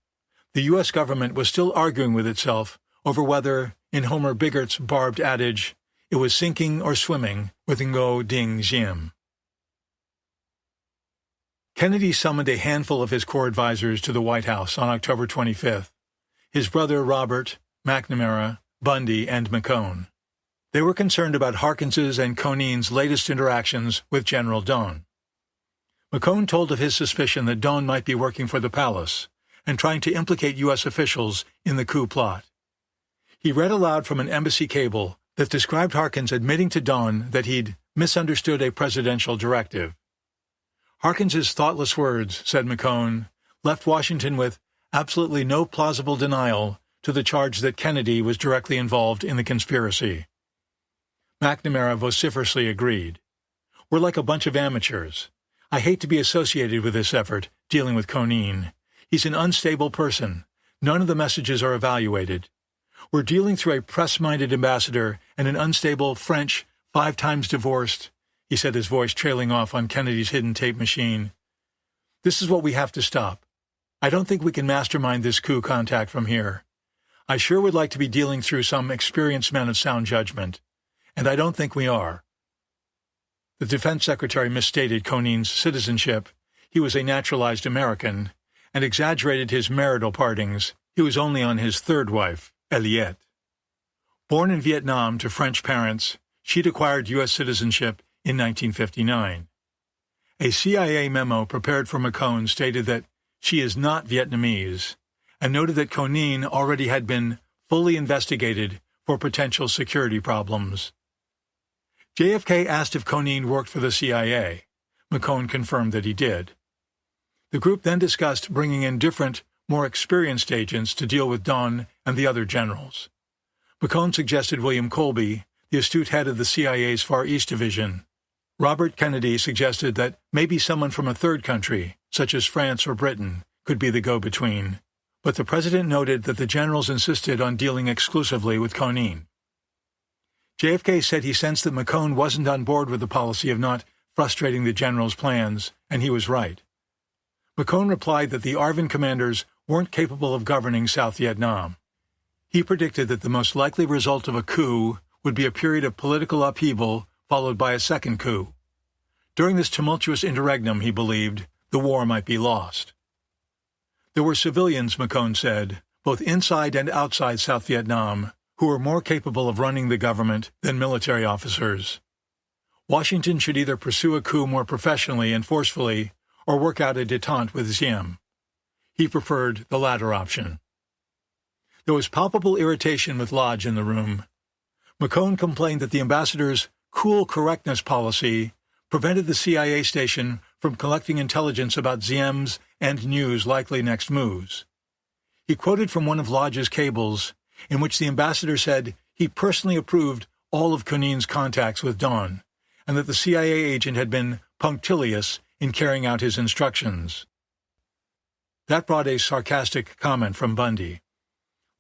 the U.S. government was still arguing with itself over whether, in Homer Biggert's barbed adage, it was sinking or swimming with Ngo Ding Diem. Kennedy summoned a handful of his core advisers to the White House on October 25th, his brother Robert, McNamara, Bundy, and McCone. They were concerned about Harkins's and Conin's latest interactions with General Doan. McCone told of his suspicion that Doan might be working for the palace and trying to implicate U.S. officials in the coup plot. He read aloud from an embassy cable that described Harkins admitting to Doan that he'd misunderstood a presidential directive. Harkins's thoughtless words, said McCone, left Washington with absolutely no plausible denial to the charge that Kennedy was directly involved in the conspiracy. McNamara vociferously agreed. We're like a bunch of amateurs. I hate to be associated with this effort, dealing with Conin. He's an unstable person. None of the messages are evaluated. We're dealing through a press-minded ambassador and an unstable French, 5 times divorced, he said, his voice trailing off on Kennedy's hidden tape machine. This is what we have to stop. I don't think we can mastermind this coup contact from here. I sure would like to be dealing through some experienced men of sound judgment, and I don't think we are. The defense secretary misstated Conin's citizenship. He was a naturalized American, and exaggerated his marital partings. He was only on his 3rd wife, Eliette. Born in Vietnam to French parents, she'd acquired U.S. citizenship in 1959. A CIA memo prepared for McCone stated that she is not Vietnamese, and noted that Conin already had been fully investigated for potential security problems. JFK asked if Conin worked for the CIA. McCone confirmed that he did. The group then discussed bringing in different, more experienced agents to deal with Doan and the other generals. McCone suggested William Colby, the astute head of the CIA's Far East Division. Robert Kennedy suggested that maybe someone from a third country, such as France or Britain, could be the go-between. But the president noted that the generals insisted on dealing exclusively with Conin. JFK said he sensed that McCone wasn't on board with the policy of not frustrating the generals' plans, and he was right. McCone replied that the ARVN commanders weren't capable of governing South Vietnam. He predicted that the most likely result of a coup would be a period of political upheaval followed by a second coup. During this tumultuous interregnum, he believed, the war might be lost. There were civilians, McCone said, both inside and outside South Vietnam, who were more capable of running the government than military officers. Washington should either pursue a coup more professionally and forcefully or work out a détente with Diem. He preferred the latter option. There was palpable irritation with Lodge in the room. McCone complained that the ambassador's cool correctness policy prevented the CIA station from collecting intelligence about Diem's and New's likely next moves. He quoted from one of Lodge's cables, in which the ambassador said he personally approved all of Conin's contacts with Doan, and that the CIA agent had been punctilious in carrying out his instructions. That brought a sarcastic comment from Bundy.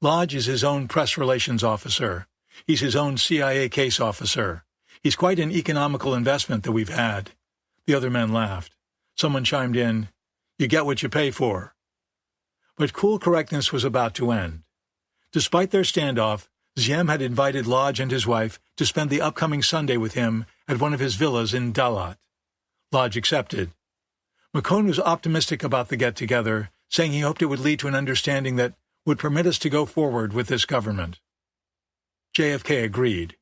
Lodge is his own press relations officer. He's his own CIA case officer. He's quite an economical investment that we've had." The other men laughed. Someone chimed in, "You get what you pay for." But cool correctness was about to end. Despite their standoff, Ziem had invited Lodge and his wife to spend the upcoming Sunday with him at one of his villas in Dalat. Lodge accepted. McCone was optimistic about the get-together, saying he hoped it would lead to an understanding that would permit us to go forward with this government. JFK agreed.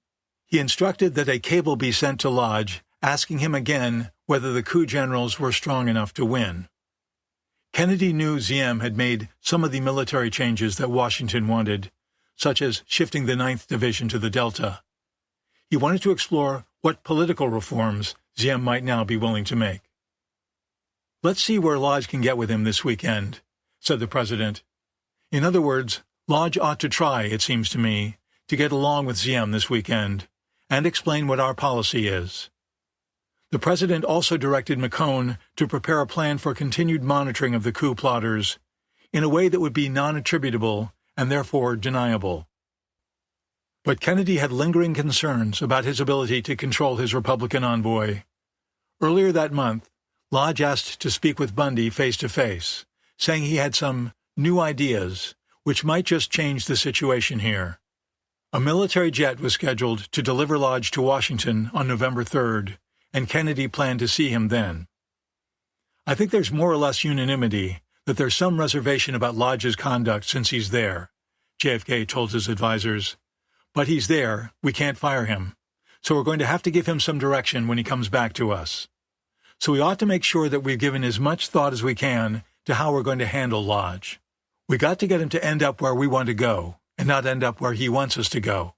He instructed that a cable be sent to Lodge, asking him again whether the coup generals were strong enough to win. Kennedy knew Ziem had made some of the military changes that Washington wanted, such as shifting the 9th Division to the Delta. He wanted to explore what political reforms Ziem might now be willing to make. "Let's see where Lodge can get with him this weekend," said the president. In other words, Lodge ought to try, it seems to me, to get along with Ziem this weekend and explain what our policy is. The president also directed McCone to prepare a plan for continued monitoring of the coup plotters in a way that would be non-attributable and therefore deniable. But Kennedy had lingering concerns about his ability to control his Republican envoy. Earlier that month, Lodge asked to speak with Bundy face-to-face, saying he had some new ideas which might just change the situation here. A military jet was scheduled to deliver Lodge to Washington on November 3rd, and Kennedy planned to see him then. "I think there's more or less unanimity that there's some reservation about Lodge's conduct since he's there," JFK told his advisers. "But he's there, we can't fire him, so we're going to have to give him some direction when he comes back to us. So we ought to make sure that we've given as much thought as we can to how we're going to handle Lodge. We got to get him to end up where we want to go, and not end up where he wants us to go."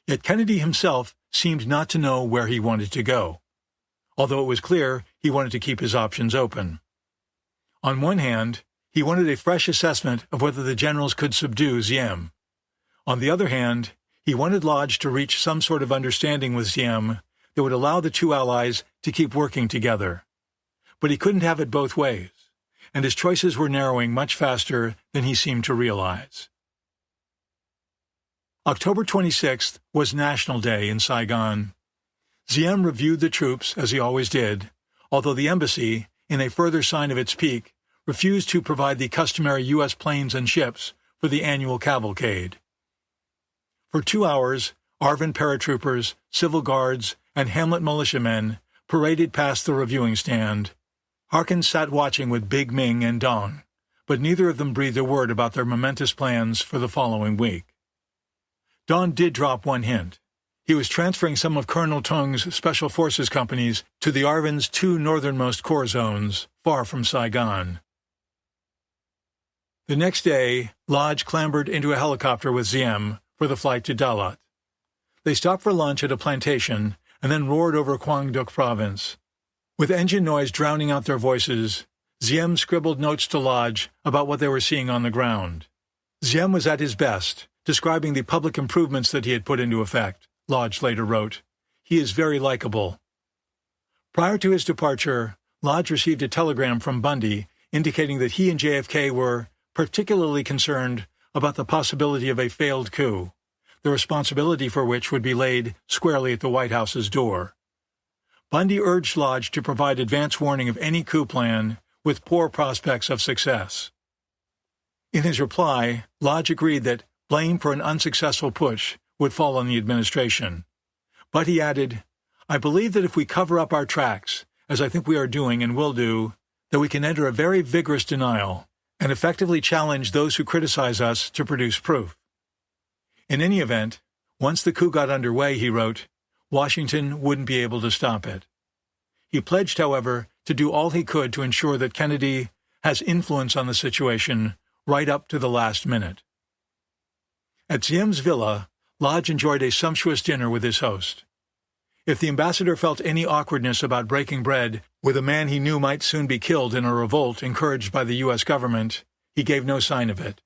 Yet Kennedy himself seemed not to know where he wanted to go, although it was clear he wanted to keep his options open. On one hand, he wanted a fresh assessment of whether the generals could subdue Ziem. On the other hand, he wanted Lodge to reach some sort of understanding with Ziem that would allow the two allies to keep working together. But he couldn't have it both ways, and his choices were narrowing much faster than he seemed to realize. October 26th was National Day in Saigon. Ziem reviewed the troops, as he always did, although the embassy, in a further sign of its pique, refused to provide the customary U.S. planes and ships for the annual cavalcade. For 2 hours, Arvin paratroopers, civil guards, and Hamlet militiamen paraded past the reviewing stand. Harkins sat watching with Big Ming and Dong, but neither of them breathed a word about their momentous plans for the following week. Don did drop one hint. He was transferring some of Colonel Tung's Special Forces companies to the Arvin's 2 northernmost corps zones, far from Saigon. The next day, Lodge clambered into a helicopter with Ziem for the flight to Dalat. They stopped for lunch at a plantation and then roared over Quang-Duc province. With engine noise drowning out their voices, Ziem scribbled notes to Lodge about what they were seeing on the ground. Ziem was at his best, describing the public improvements that he had put into effect, Lodge later wrote. "He is very likable." Prior to his departure, Lodge received a telegram from Bundy indicating that he and JFK were particularly concerned about the possibility of a failed coup, the responsibility for which would be laid squarely at the White House's door. Bundy urged Lodge to provide advance warning of any coup plan with poor prospects of success. In his reply, Lodge agreed that blame for an unsuccessful push would fall on the administration. But he added, "I believe that if we cover up our tracks, as I think we are doing and will do, that we can enter a very vigorous denial and effectively challenge those who criticize us to produce proof." In any event, once the coup got underway, he wrote, Washington wouldn't be able to stop it. He pledged, however, to do all he could to ensure that Kennedy has influence on the situation right up to the last minute. At Ziem's villa, Lodge enjoyed a sumptuous dinner with his host. If the ambassador felt any awkwardness about breaking bread with a man he knew might soon be killed in a revolt encouraged by the U.S. government, he gave no sign of it.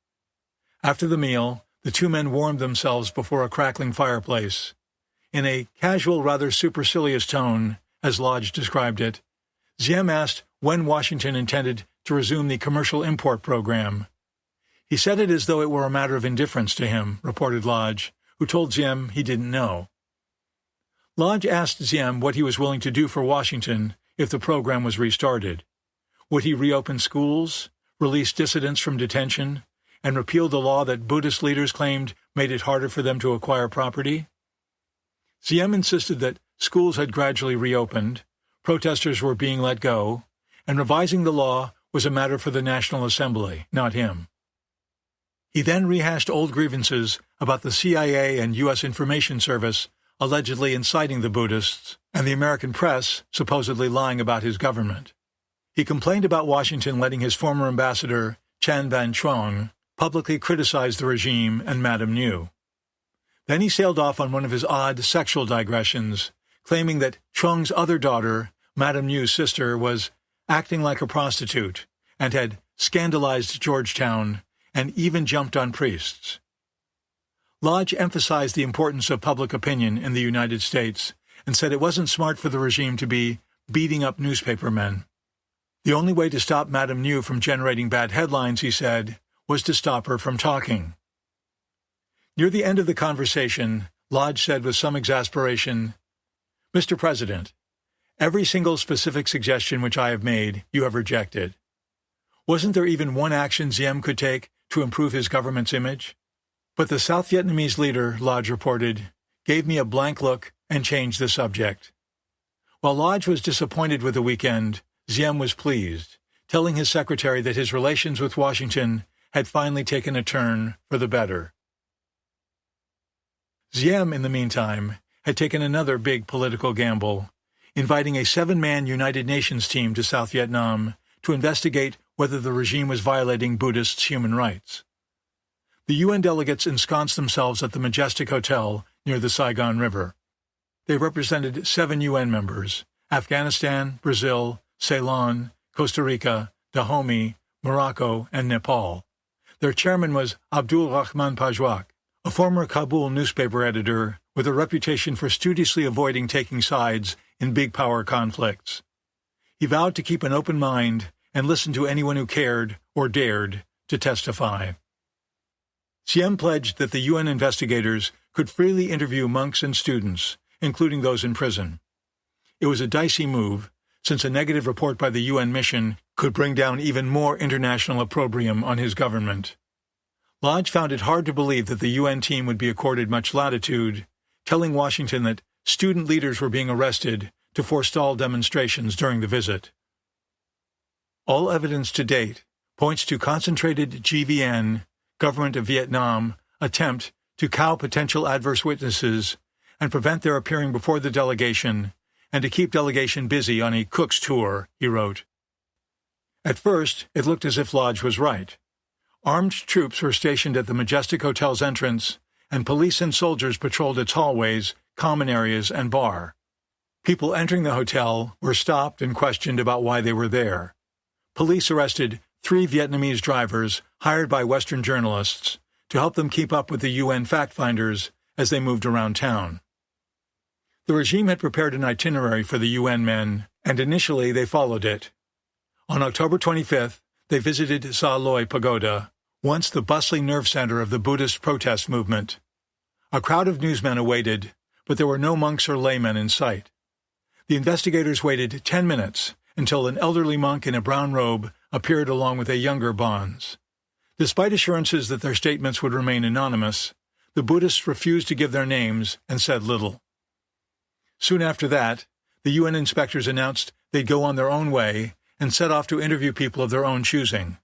After the meal, the two men warmed themselves before a crackling fireplace. In a casual, rather supercilious tone, as Lodge described it, Ziem asked when Washington intended to resume the commercial import program. He said it as though it were a matter of indifference to him, reported Lodge, who told Ziem he didn't know. Lodge asked Ziem what he was willing to do for Washington if the program was restarted. Would he reopen schools, release dissidents from detention, and repeal the law that Buddhist leaders claimed made it harder for them to acquire property? Ziem insisted that schools had gradually reopened, protesters were being let go, and revising the law was a matter for the National Assembly, not him. He then rehashed old grievances about the CIA and U.S. Information Service allegedly inciting the Buddhists, and the American press supposedly lying about his government. He complained about Washington letting his former ambassador, Chan Van-Chuong, publicly criticize the regime and Madame Nhu. Then he sailed off on one of his odd sexual digressions, claiming that Chuong's other daughter, Madame Nhu's sister, was acting like a prostitute and had scandalized Georgetown and even jumped on priests. Lodge emphasized the importance of public opinion in the United States and said it wasn't smart for the regime to be beating up newspapermen. The only way to stop Madame Nhu from generating bad headlines, he said, was to stop her from talking. Near the end of the conversation, Lodge said with some exasperation, "Mr. President, every single specific suggestion which I have made, you have rejected. Wasn't there even one action Ziem could take to improve his government's image? But the South Vietnamese leader," Lodge reported, "gave me a blank look and changed the subject." While Lodge was disappointed with the weekend, Ziem was pleased, telling his secretary that his relations with Washington had finally taken a turn for the better. Ziem, in the meantime, had taken another big political gamble, inviting a 7-man United Nations team to South Vietnam to investigate whether the regime was violating Buddhists' human rights. The UN delegates ensconced themselves at the Majestic Hotel near the Saigon River. They represented 7 UN members: Afghanistan, Brazil, Ceylon, Costa Rica, Dahomey, Morocco, and Nepal. Their chairman was Abdul Rahman Pajwak, a former Kabul newspaper editor with a reputation for studiously avoiding taking sides in big power conflicts. He vowed to keep an open mind and listen to anyone who cared or dared to testify. Ziem pledged that the UN investigators could freely interview monks and students, including those in prison. It was a dicey move, since a negative report by the UN mission could bring down even more international opprobrium on his government. Lodge found it hard to believe that the UN team would be accorded much latitude, telling Washington that student leaders were being arrested to forestall demonstrations during the visit. All evidence to date points to concentrated GVN, Government of Vietnam, attempt to cow potential adverse witnesses and prevent their appearing before the delegation, and to keep delegation busy on a Cook's tour, he wrote. At first, it looked as if Lodge was right. Armed troops were stationed at the Majestic Hotel's entrance, and police and soldiers patrolled its hallways, common areas, and bar. People entering the hotel were stopped and questioned about why they were there. Police arrested 3 Vietnamese drivers hired by Western journalists to help them keep up with the UN fact-finders as they moved around town. The regime had prepared an itinerary for the UN men, and initially they followed it. On October 25th, they visited Sa Loi Pagoda, once the bustling nerve center of the Buddhist protest movement. A crowd of newsmen awaited, but there were no monks or laymen in sight. The investigators waited 10 minutes until an elderly monk in a brown robe appeared along with a younger bonze. Despite assurances that their statements would remain anonymous, the Buddhists refused to give their names and said little. Soon after that, the UN inspectors announced they'd go on their own way and set off to interview people of their own choosing.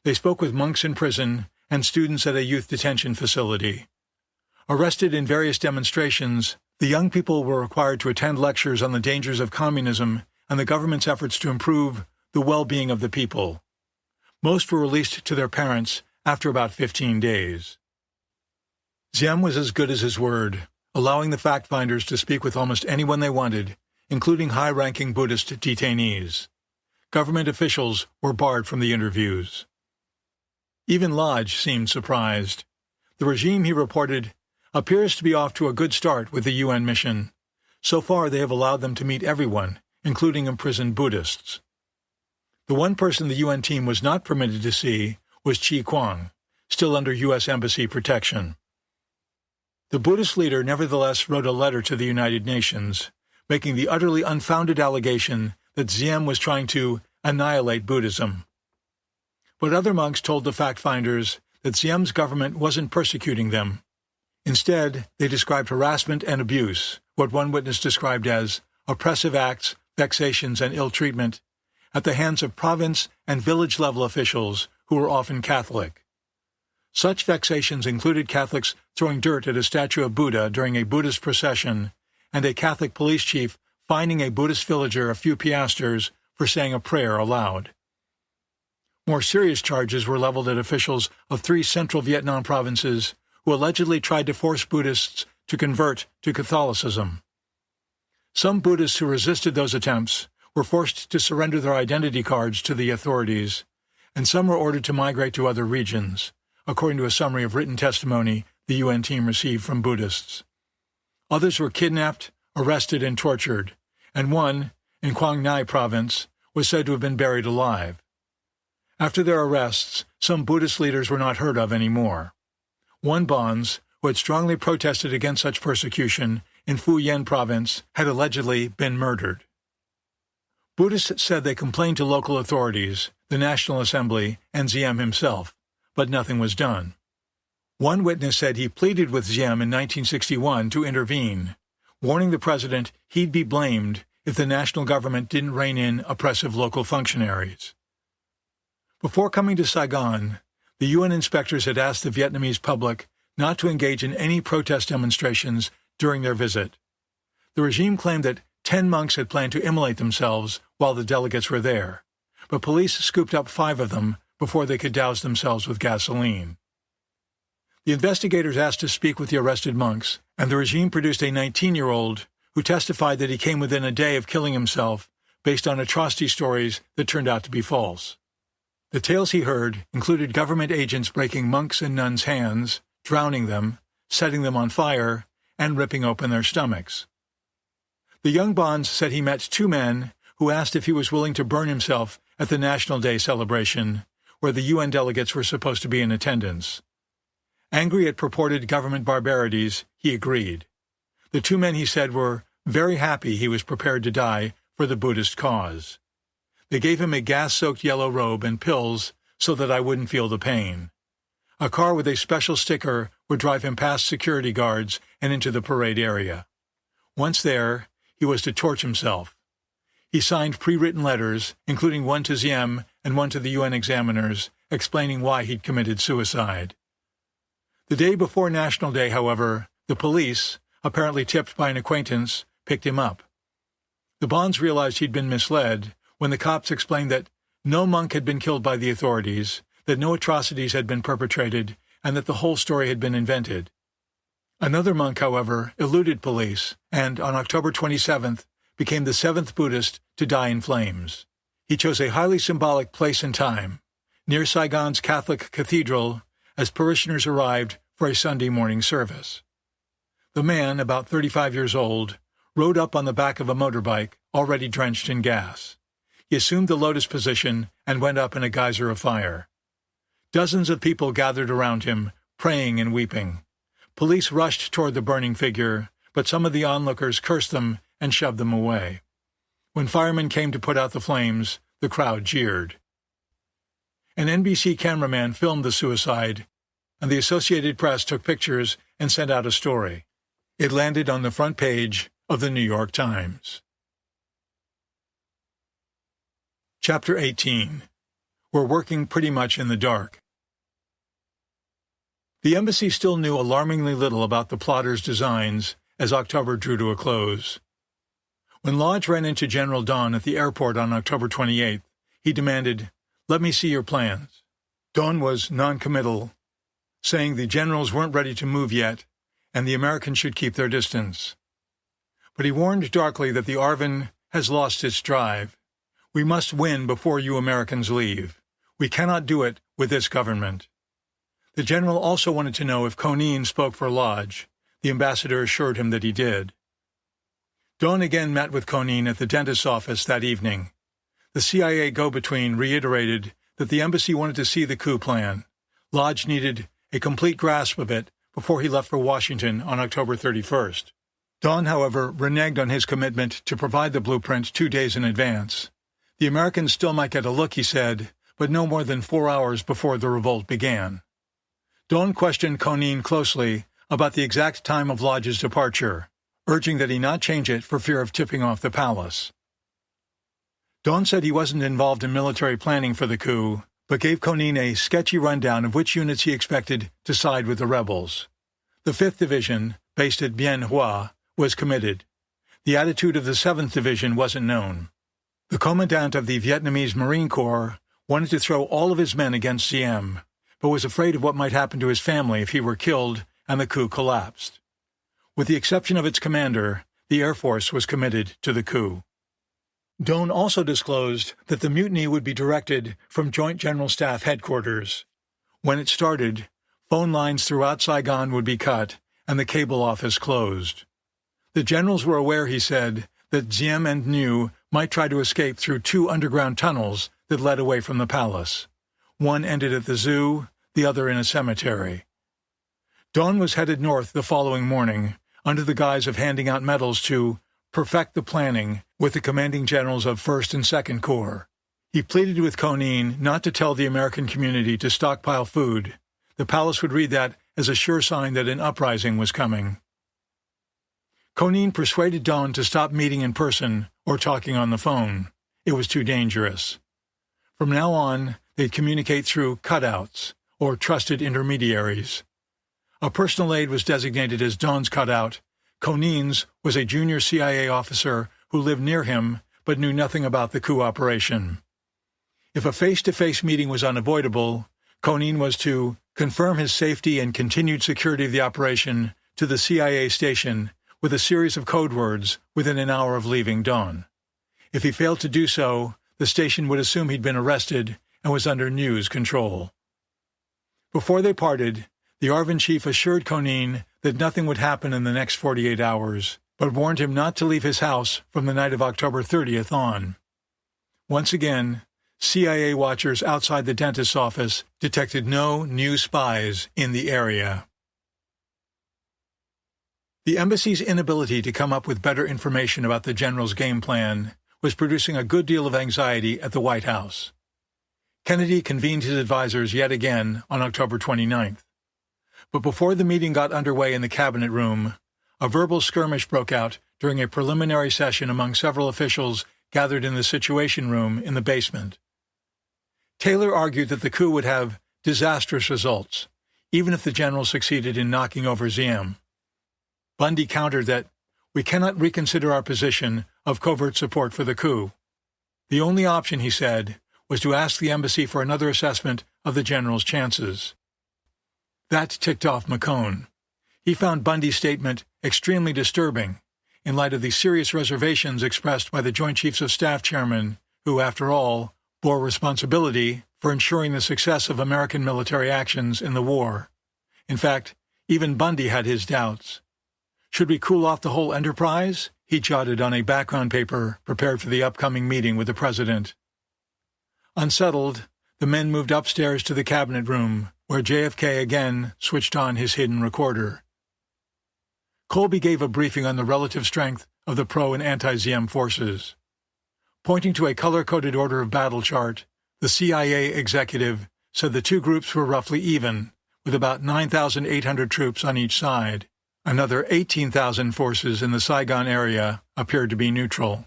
They spoke with monks in prison and students at a youth detention facility. Arrested in various demonstrations, the young people were required to attend lectures on the dangers of communism and the government's efforts to improve the well-being of the people. Most were released to their parents after about 15 days. Ziem was as good as his word, allowing the fact-finders to speak with almost anyone they wanted, including high-ranking Buddhist detainees. Government officials were barred from the interviews. Even Lodge seemed surprised. The regime, he reported, appears to be off to a good start with the UN mission. So far, they have allowed them to meet everyone, including imprisoned Buddhists. The one person the UN team was not permitted to see was Chi Kuang, still under U.S. Embassy protection. The Buddhist leader nevertheless wrote a letter to the United Nations, making the utterly unfounded allegation that Ziem was trying to annihilate Buddhism. But other monks told the fact-finders that Ziem's government wasn't persecuting them. Instead, they described harassment and abuse, what one witness described as oppressive acts, vexations, and ill treatment, at the hands of province and village-level officials who were often Catholic. Such vexations included Catholics throwing dirt at a statue of Buddha during a Buddhist procession, and a Catholic police chief fining a Buddhist villager a few piastres for saying a prayer aloud. More serious charges were leveled at officials of 3 central Vietnam provinces who allegedly tried to force Buddhists to convert to Catholicism. Some Buddhists who resisted those attempts were forced to surrender their identity cards to the authorities, and some were ordered to migrate to other regions, according to a summary of written testimony the UN team received from Buddhists. Others were kidnapped, arrested, and tortured, and one, in Quang Ngai province, was said to have been buried alive. After their arrests, some Buddhist leaders were not heard of anymore. One bonze, who had strongly protested against such persecution in Phu Yen province, had allegedly been murdered. Buddhists said they complained to local authorities, the National Assembly, and Ziem himself, but nothing was done. One witness said he pleaded with Ziem in 1961 to intervene, warning the president he'd be blamed if the national government didn't rein in oppressive local functionaries. Before coming to Saigon, the UN inspectors had asked the Vietnamese public not to engage in any protest demonstrations during their visit. The regime claimed that 10 monks had planned to immolate themselves while the delegates were there, but police scooped up 5 of them before they could douse themselves with gasoline. The investigators asked to speak with the arrested monks, and the regime produced a 19-year-old who testified that he came within a day of killing himself based on atrocity stories that turned out to be false. The tales he heard included government agents breaking monks and nuns' hands, drowning them, setting them on fire, and ripping open their stomachs. The young bonze said he met 2 men who asked if he was willing to burn himself at the National Day celebration, where the UN delegates were supposed to be in attendance. Angry at purported government barbarities, he agreed. The 2 men, he said, were very happy he was prepared to die for the Buddhist cause. They gave him a gas-soaked yellow robe and pills so that I wouldn't feel the pain. A car with a special sticker would drive him past security guards and into the parade area. Once there, he was to torch himself. He signed pre-written letters, including one to Ziem and one to the UN examiners, explaining why he'd committed suicide. The day before National Day, however, the police, apparently tipped by an acquaintance, picked him up. The bonze realized he'd been misled when the cops explained that no monk had been killed by the authorities, that no atrocities had been perpetrated, and that the whole story had been invented. Another monk, however, eluded police, and on October 27th became the 7th Buddhist to die in flames. He chose a highly symbolic place and time, near Saigon's Catholic Cathedral, as parishioners arrived for a Sunday morning service. The man, about 35 years old, rode up on the back of a motorbike, already drenched in gas. He assumed the lotus position and went up in a geyser of fire. Dozens of people gathered around him, praying and weeping. Police rushed toward the burning figure, but some of the onlookers cursed them and shoved them away. When firemen came to put out the flames, the crowd jeered. An NBC cameraman filmed the suicide, and the Associated Press took pictures and sent out a story. It landed on the front page of the New York Times. Chapter 18. We're working pretty much in the dark. The embassy still knew alarmingly little about the plotters' designs as October drew to a close. When Lodge ran into General Dawn at the airport on October 28th, he demanded, "Let me see your plans." Dawn was noncommittal, saying the generals weren't ready to move yet, and the Americans should keep their distance. But he warned darkly that the ARVN has lost its drive. We must win before you Americans leave. We cannot do it with this government. The general also wanted to know if Konin spoke for Lodge. The ambassador assured him that he did. Dawn again met with Konin at the dentist's office that evening. The CIA go-between reiterated that the embassy wanted to see the coup plan. Lodge needed a complete grasp of it before he left for Washington on October 31st. Don, however, reneged on his commitment to provide the blueprint 2 days in advance. The Americans still might get a look, he said, but no more than 4 hours before the revolt began. Don questioned Conin closely about the exact time of Lodge's departure, urging that he not change it for fear of tipping off the palace. Don said he wasn't involved in military planning for the coup, but gave Conin a sketchy rundown of which units he expected to side with the rebels. The 5th Division, based at Bien Hoa, was committed. The attitude of the 7th Division wasn't known. The commandant of the Vietnamese Marine Corps wanted to throw all of his men against Diem, but was afraid of what might happen to his family if he were killed and the coup collapsed. With the exception of its commander, the Air Force was committed to the coup. Don also disclosed that the mutiny would be directed from Joint General Staff Headquarters. When it started, phone lines throughout Saigon would be cut and the cable office closed. The generals were aware, he said, that Diem and New might try to escape through 2 underground tunnels that led away from the palace. One ended at the zoo, the other in a cemetery. Don was headed north the following morning, under the guise of handing out medals to perfect the planning with the commanding generals of 1st and 2nd Corps. He pleaded with Conin not to tell the American community to stockpile food. The palace would read that as a sure sign that an uprising was coming. Conin persuaded Don to stop meeting in person or talking on the phone. It was too dangerous. From now on, they'd communicate through cutouts, or trusted intermediaries. A personal aide was designated as Don's cutout. Conin's was a junior CIA officer who lived near him but knew nothing about the coup operation. If a face-to-face meeting was unavoidable, Conin was to confirm his safety and continued security of the operation to the CIA station with a series of code words within an hour of leaving Don. If he failed to do so, the station would assume he'd been arrested and was under New's control. Before they parted, the ARVN chief assured Conin that nothing would happen in the next 48 hours, but warned him not to leave his house from the night of October 30th on. Once again, CIA watchers outside the dentist's office detected no new spies in the area. The embassy's inability to come up with better information about the general's game plan was producing a good deal of anxiety at the White House. Kennedy convened his advisers yet again on October 29th. But before the meeting got underway in the cabinet room, a verbal skirmish broke out during a preliminary session among several officials gathered in the Situation Room in the basement. Taylor argued that the coup would have disastrous results, even if the general succeeded in knocking over Diem. Bundy countered that we cannot reconsider our position of covert support for the coup. The only option, he said, was to ask the embassy for another assessment of the general's chances. That ticked off McCone. He found Bundy's statement extremely disturbing, in light of the serious reservations expressed by the Joint Chiefs of Staff chairman, who, after all, bore responsibility for ensuring the success of American military actions in the war. In fact, even Bundy had his doubts. Should we cool off the whole enterprise? He jotted on a background paper prepared for the upcoming meeting with the president. Unsettled, the men moved upstairs to the cabinet room, where JFK again switched on his hidden recorder. Colby gave a briefing on the relative strength of the pro- and anti-Diem forces. Pointing to a color-coded order of battle chart, the CIA executive said the two groups were roughly even, with about 9,800 troops on each side. Another 18,000 forces in the Saigon area appeared to be neutral.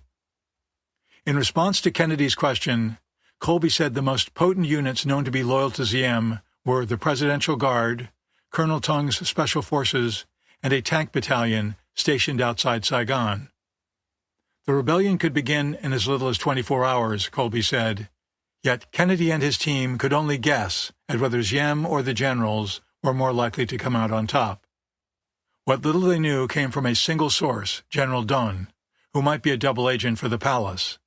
In response to Kennedy's question, Colby said the most potent units known to be loyal to Diem were the Presidential Guard, Colonel Tung's Special Forces, and a tank battalion stationed outside Saigon. The rebellion could begin in as little as 24 hours, Colby said, yet Kennedy and his team could only guess at whether Diem or the generals were more likely to come out on top. What little they knew came from a single source, General Dunn, who might be a double agent for the palace.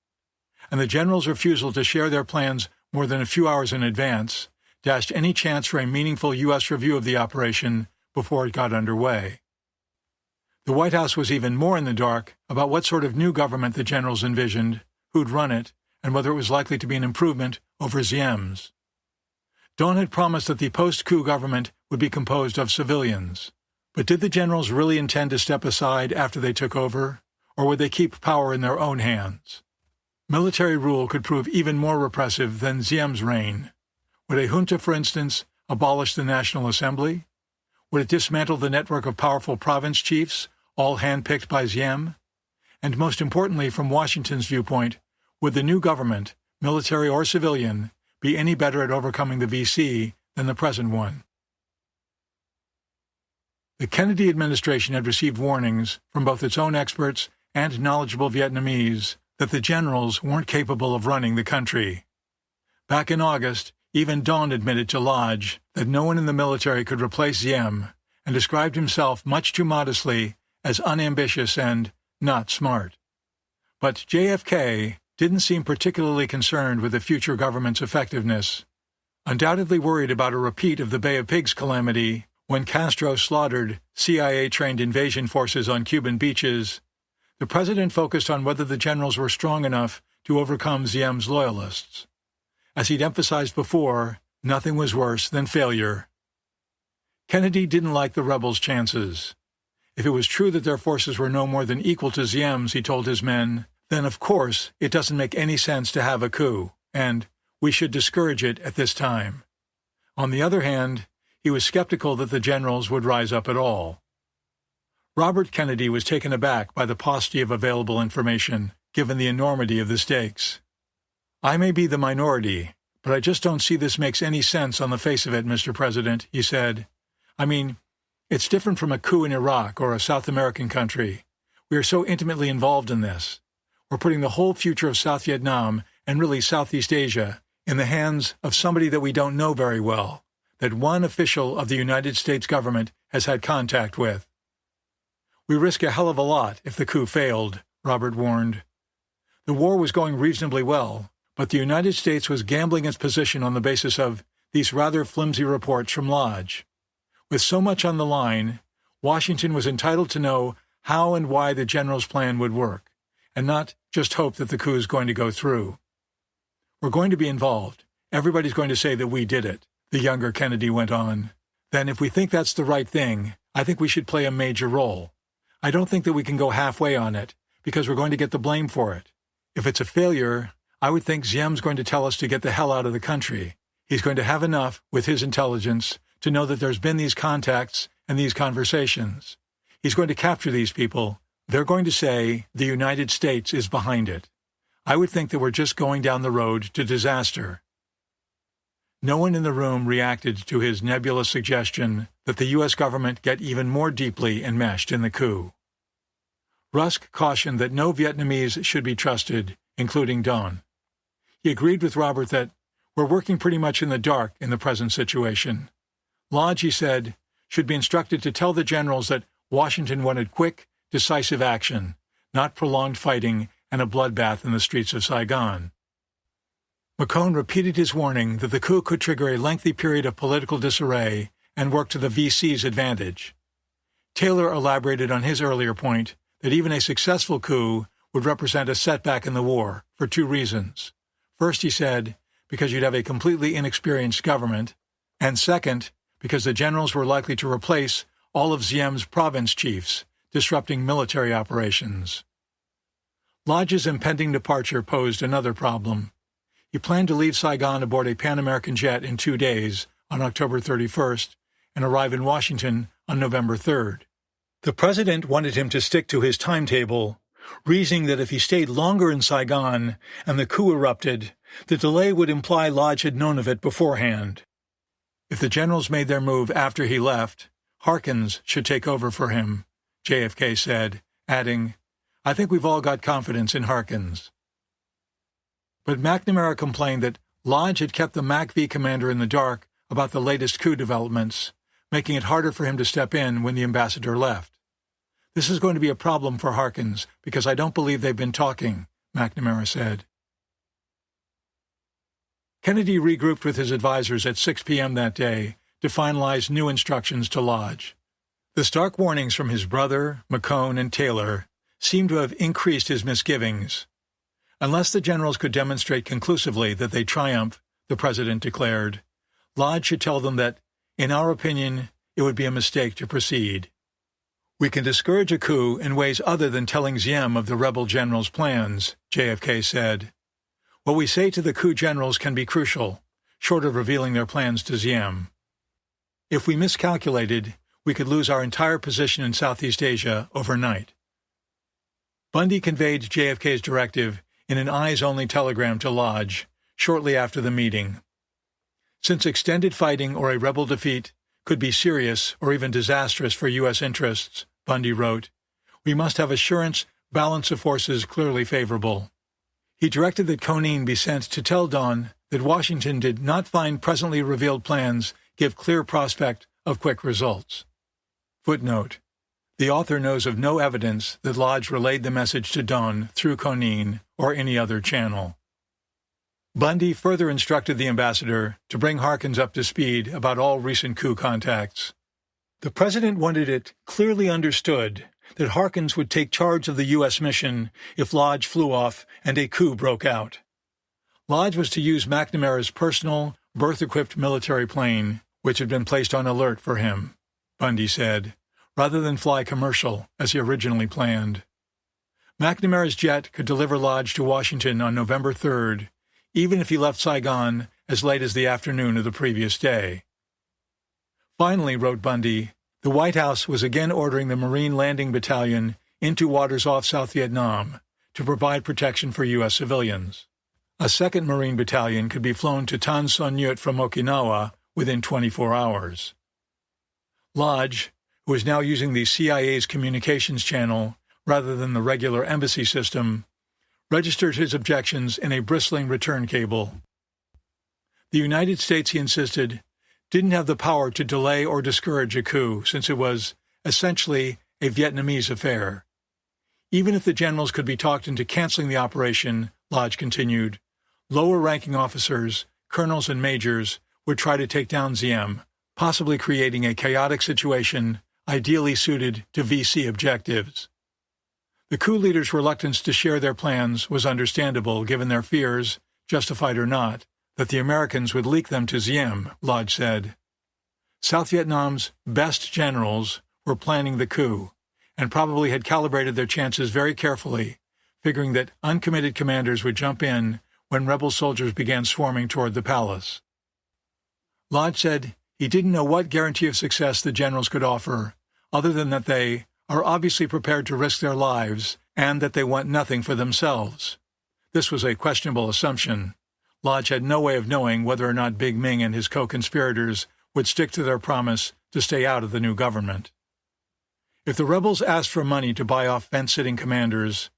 And the general's refusal to share their plans more than a few hours in advance dashed any chance for a meaningful U.S. review of the operation before it got underway. The White House was even more in the dark about what sort of new government the generals envisioned, who'd run it, and whether it was likely to be an improvement over Diem's. Dawn had promised that the post-coup government would be composed of civilians. But did the generals really intend to step aside after they took over, or would they keep power in their own hands? Military rule could prove even more repressive than Ziem's reign. Would a junta, for instance, abolish the National Assembly? Would it dismantle the network of powerful province chiefs, all handpicked by Ziem? And most importantly, from Washington's viewpoint, would the new government, military or civilian, be any better at overcoming the VC than the present one? The Kennedy administration had received warnings from both its own experts and knowledgeable Vietnamese that the generals weren't capable of running the country. Back in August, even Dawn admitted to Lodge that no one in the military could replace Diem, and described himself much too modestly as unambitious and not smart. But JFK didn't seem particularly concerned with the future government's effectiveness. Undoubtedly worried about a repeat of the Bay of Pigs calamity when Castro slaughtered CIA-trained invasion forces on Cuban beaches, the president focused on whether the generals were strong enough to overcome Ziem's loyalists. As he'd emphasized before, nothing was worse than failure. Kennedy didn't like the rebels' chances. If it was true that their forces were no more than equal to Ziem's, he told his men, then of course it doesn't make any sense to have a coup, and we should discourage it at this time. On the other hand, he was skeptical that the generals would rise up at all. Robert Kennedy was taken aback by the paucity of available information, given the enormity of the stakes. "I may be the minority, but I just don't see this makes any sense on the face of it, Mr. President," he said. "I mean, it's different from a coup in Iraq or a South American country. We are so intimately involved in this. We're putting the whole future of South Vietnam, and really Southeast Asia, in the hands of somebody that we don't know very well, that one official of the United States government has had contact with. We risk a hell of a lot if the coup failed," Robert warned. The war was going reasonably well, but the United States was gambling its position on the basis of these rather flimsy reports from Lodge. With so much on the line, Washington was entitled to know how and why the general's plan would work, and not just hope that the coup is going to go through. "We're going to be involved. Everybody's going to say that we did it," the younger Kennedy went on. "Then if we think that's the right thing, I think we should play a major role. I don't think that we can go halfway on it, because we're going to get the blame for it. If it's a failure, I would think Ziem's going to tell us to get the hell out of the country. He's going to have enough, with his intelligence, to know that there's been these contacts and these conversations. He's going to capture these people. They're going to say the United States is behind it. I would think that we're just going down the road to disaster." No one in the room reacted to his nebulous suggestion that the U.S. government get even more deeply enmeshed in the coup. Rusk cautioned that no Vietnamese should be trusted, including Dawn. He agreed with Robert that we're working pretty much in the dark in the present situation. Lodge, he said, should be instructed to tell the generals that Washington wanted quick, decisive action, not prolonged fighting and a bloodbath in the streets of Saigon. McCone repeated his warning that the coup could trigger a lengthy period of political disarray and work to the VC's advantage. Taylor elaborated on his earlier point that even a successful coup would represent a setback in the war for two reasons. First, he said, because you'd have a completely inexperienced government, and second, because the generals were likely to replace all of Ziem's province chiefs, disrupting military operations. Lodge's impending departure posed another problem. He planned to leave Saigon aboard a Pan American jet in 2 days, on October 31st, and arrive in Washington on November 3rd. The president wanted him to stick to his timetable, reasoning that if he stayed longer in Saigon and the coup erupted, the delay would imply Lodge had known of it beforehand. If the generals made their move after he left, Harkins should take over for him, JFK said, adding, "I think we've all got confidence in Harkins." But McNamara complained that Lodge had kept the MACV commander in the dark about the latest coup developments, making it harder for him to step in when the ambassador left. "This is going to be a problem for Harkins, because I don't believe they've been talking," McNamara said. Kennedy regrouped with his advisers at 6 p.m. that day to finalize new instructions to Lodge. The stark warnings from his brother, McCone, and Taylor seemed to have increased his misgivings. Unless the generals could demonstrate conclusively that they triumph, the president declared, Lodge should tell them that, in our opinion, it would be a mistake to proceed. We can discourage a coup in ways other than telling Diem of the rebel general's plans, JFK said. What we say to the coup generals can be crucial, short of revealing their plans to Diem. If we miscalculated, we could lose our entire position in Southeast Asia overnight. Bundy conveyed JFK's directive in an eyes-only telegram to Lodge shortly after the meeting. Since extended fighting or a rebel defeat could be serious or even disastrous for U.S. interests, Bundy wrote, we must have assurance balance of forces clearly favorable. He directed that Conein be sent to tell Don that Washington did not find presently revealed plans give clear prospect of quick results. Footnote: the author knows of no evidence that Lodge relayed the message to Don through Conein or any other channel. Bundy further instructed the ambassador to bring Harkins up to speed about all recent coup contacts. The president wanted it clearly understood that Harkins would take charge of the U.S. mission if Lodge flew off and a coup broke out. Lodge was to use McNamara's personal, berth-equipped military plane, which had been placed on alert for him, Bundy said, rather than fly commercial as he originally planned. McNamara's jet could deliver Lodge to Washington on November 3rd, even if he left Saigon as late as the afternoon of the previous day. Finally, wrote Bundy, the White House was again ordering the Marine Landing Battalion into waters off South Vietnam to provide protection for U.S. civilians. A second Marine Battalion could be flown to Tan Son Nhut from Okinawa within 24 hours. Lodge, who was now using the CIA's communications channel rather than the regular embassy system, registered his objections in a bristling return cable. The United States, he insisted, didn't have the power to delay or discourage a coup since it was, essentially, a Vietnamese affair. Even if the generals could be talked into canceling the operation, Lodge continued, lower-ranking officers, colonels and majors, would try to take down Diem, possibly creating a chaotic situation ideally suited to VC objectives. The coup leaders' reluctance to share their plans was understandable given their fears, justified or not, that the Americans would leak them to Diem, Lodge said. South Vietnam's best generals were planning the coup, and probably had calibrated their chances very carefully, figuring that uncommitted commanders would jump in when rebel soldiers began swarming toward the palace. Lodge said he didn't know what guarantee of success the generals could offer, other than that they are obviously prepared to risk their lives and that they want nothing for themselves. This was a questionable assumption. Lodge had no way of knowing whether or not Big Ming and his co-conspirators would stick to their promise to stay out of the new government. If the rebels asked for money to buy off fence-sitting commanders,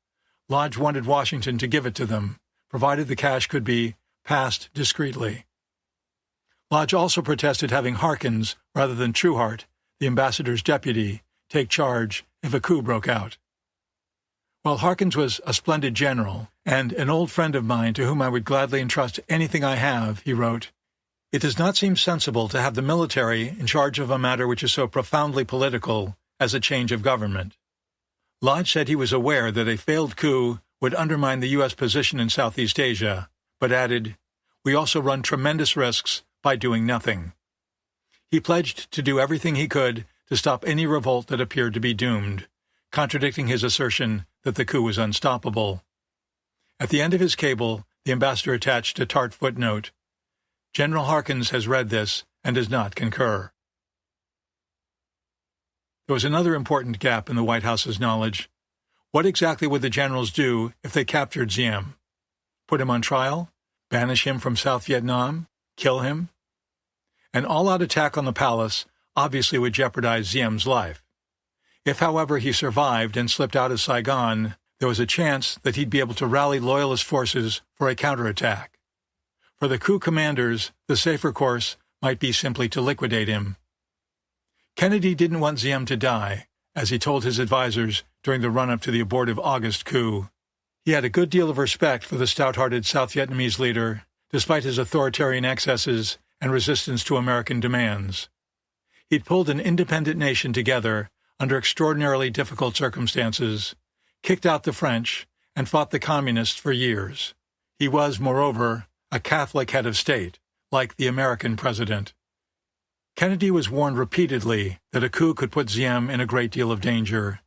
Lodge wanted Washington to give it to them, provided the cash could be passed discreetly. Lodge also protested having Harkins, rather than Trueheart, the ambassador's deputy, take charge if a coup broke out. While Harkins was a splendid general and an old friend of mine to whom I would gladly entrust anything I have, he wrote, it does not seem sensible to have the military in charge of a matter which is so profoundly political as a change of government. Lodge said he was aware that a failed coup would undermine the U.S. position in Southeast Asia, but added, we also run tremendous risks by doing nothing. He pledged to do everything he could to stop any revolt that appeared to be doomed, contradicting his assertion that the coup was unstoppable. At the end of his cable, the ambassador attached a tart footnote. General Harkins has read this and does not concur. There was another important gap in the White House's knowledge. What exactly would the generals do if they captured Diem? Put him on trial? Banish him from South Vietnam? Kill him? An all-out attack on the palace obviously would jeopardize Diem's life. If, however, he survived and slipped out of Saigon, there was a chance that he'd be able to rally Loyalist forces for a counterattack. For the coup commanders, the safer course might be simply to liquidate him. Kennedy didn't want Diem to die, as he told his advisers during the run-up to the abortive August coup. He had a good deal of respect for the stout-hearted South Vietnamese leader, despite his authoritarian excesses and resistance to American demands. He'd pulled an independent nation together under extraordinarily difficult circumstances, kicked out the French, and fought the communists for years. He was, moreover, a Catholic head of state, like the American president. Kennedy was warned repeatedly that a coup could put Diem in a great deal of danger.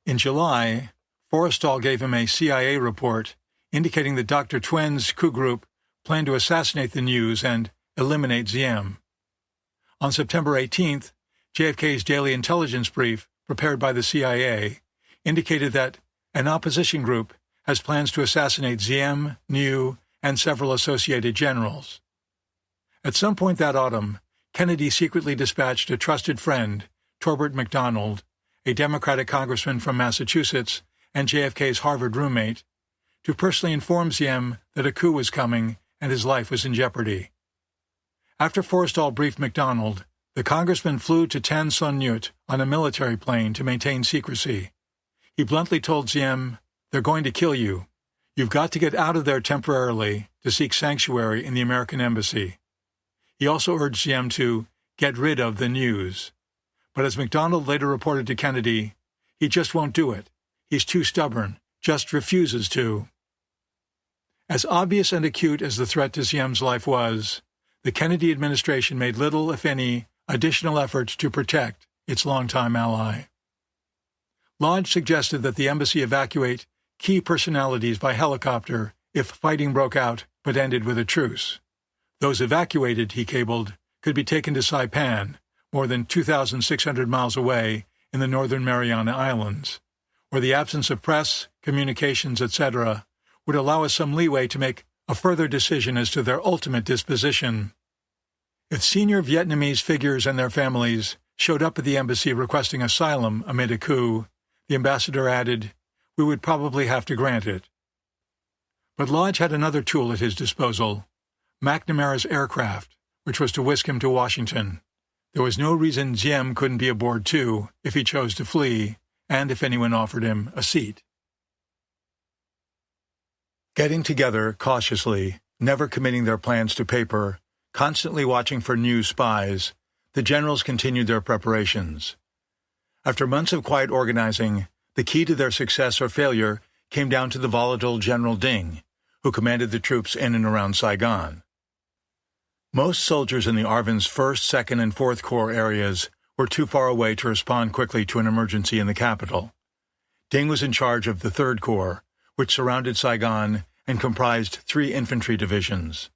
In July, Forrestal gave him a CIA report indicating that Dr. Twen's coup group planned to assassinate the news and eliminate Diem. On September 18th, JFK's daily intelligence brief, prepared by the CIA, indicated that an opposition group has plans to assassinate Diem, New, and several associated generals. At some point that autumn, Kennedy secretly dispatched a trusted friend, Torbert McDonald, a Democratic congressman from Massachusetts and JFK's Harvard roommate, to personally inform Diem that a coup was coming and his life was in jeopardy. After Forrestal briefed McDonald, the congressman flew to Tan Son Nhut on a military plane to maintain secrecy. He bluntly told Diem, "They're going to kill you. You've got to get out of there temporarily to seek sanctuary in the American embassy." He also urged Diem to get rid of the news. But as McDonald later reported to Kennedy, he just won't do it. He's too stubborn, just refuses to. As obvious and acute as the threat to Diem's life was, the Kennedy administration made little, if any, additional efforts to protect its longtime ally. Lodge suggested that the embassy evacuate key personalities by helicopter if fighting broke out but ended with a truce. Those evacuated, he cabled, could be taken to Saipan, more than 2,600 miles away in the northern Mariana Islands, where the absence of press, communications, etc., would allow us some leeway to make a further decision as to their ultimate disposition. If senior Vietnamese figures and their families showed up at the embassy requesting asylum amid a coup, the ambassador added, we would probably have to grant it. But Lodge had another tool at his disposal, McNamara's aircraft, which was to whisk him to Washington. There was no reason Diem couldn't be aboard too if he chose to flee, and if anyone offered him a seat. Getting together cautiously, never committing their plans to paper, constantly watching for new spies, the generals continued their preparations. After months of quiet organizing, the key to their success or failure came down to the volatile General Ding, who commanded the troops in and around Saigon. Most soldiers in the ARVN's 1st, 2nd, and 4th Corps areas were too far away to respond quickly to an emergency in the capital. Ding was in charge of the 3rd Corps, which surrounded Saigon and comprised 3 infantry divisions.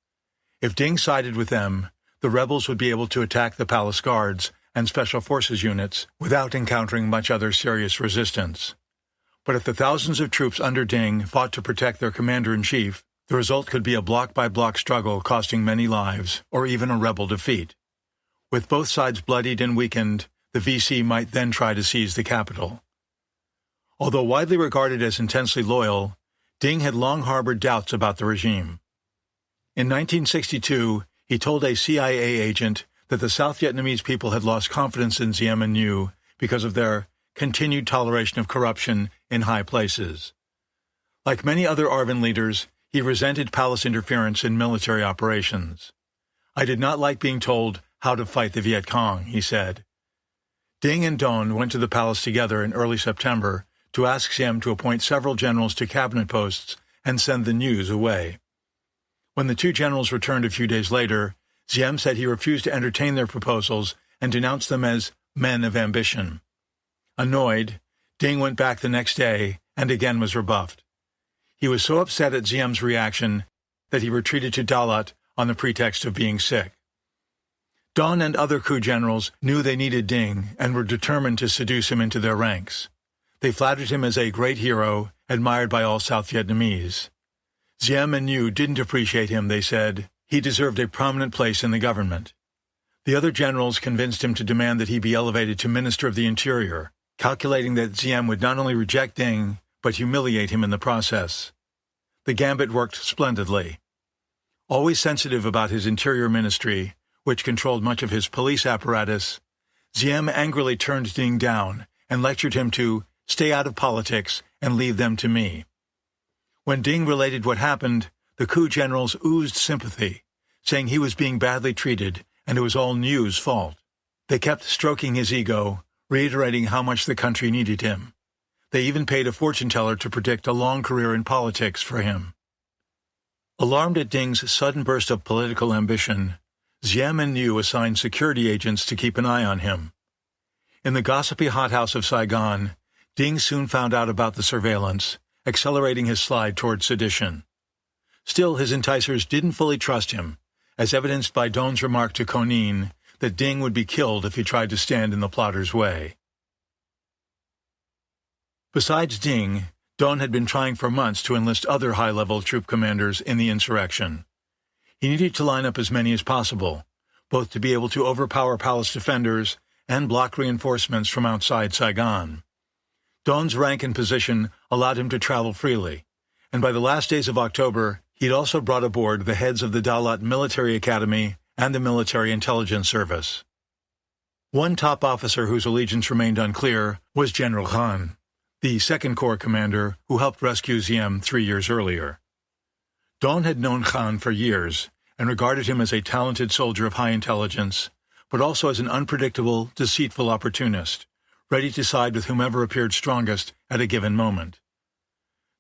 If Ding sided with them, the rebels would be able to attack the Palace Guards and Special Forces units without encountering much other serious resistance. But if the thousands of troops under Ding fought to protect their commander-in-chief, the result could be a block-by-block struggle costing many lives, or even a rebel defeat. With both sides bloodied and weakened, the VC might then try to seize the capital. Although widely regarded as intensely loyal, Ding had long harbored doubts about the regime. In 1962, he told a CIA agent that the South Vietnamese people had lost confidence in Diem and Nhu because of their continued toleration of corruption in high places. Like many other ARVN leaders, he resented palace interference in military operations. "I did not like being told how to fight the Viet Cong," he said. Ding and Don went to the palace together in early September to ask Diem to appoint several generals to cabinet posts and send the news away. When the 2 generals returned a few days later, Diem said he refused to entertain their proposals and denounced them as men of ambition. Annoyed, Ding went back the next day and again was rebuffed. He was so upset at Diem's reaction that he retreated to Dalat on the pretext of being sick. Don and other coup generals knew they needed Ding and were determined to seduce him into their ranks. They flattered him as a great hero, admired by all South Vietnamese. Diem and Nhu didn't appreciate him, they said. He deserved a prominent place in the government. The other generals convinced him to demand that he be elevated to Minister of the Interior, calculating that Diem would not only reject Ding, but humiliate him in the process. The gambit worked splendidly. Always sensitive about his interior ministry, which controlled much of his police apparatus, Diem angrily turned Ding down and lectured him to stay out of politics and leave them to me. When Ding related what happened, the coup generals oozed sympathy, saying he was being badly treated and it was all Nhu's fault. They kept stroking his ego, reiterating how much the country needed him. They even paid a fortune teller to predict a long career in politics for him. Alarmed at Ding's sudden burst of political ambition, Diem and Niu assigned security agents to keep an eye on him. In the gossipy hothouse of Saigon, Ding soon found out about the surveillance, accelerating his slide toward sedition. Still, his enticers didn't fully trust him, as evidenced by Don's remark to Konin that Ding would be killed if he tried to stand in the plotters' way. Besides Ding, Don had been trying for months to enlist other high-level troop commanders in the insurrection. He needed to line up as many as possible, both to be able to overpower palace defenders and block reinforcements from outside Saigon. Don's rank and position allowed him to travel freely, and by the last days of October, he'd also brought aboard the heads of the Dalat Military Academy and the Military Intelligence Service. One top officer whose allegiance remained unclear was General Han, the 2nd Corps commander who helped rescue Diem 3 years earlier. Don had known Han for years and regarded him as a talented soldier of high intelligence, but also as an unpredictable, deceitful opportunist, ready to side with whomever appeared strongest at a given moment.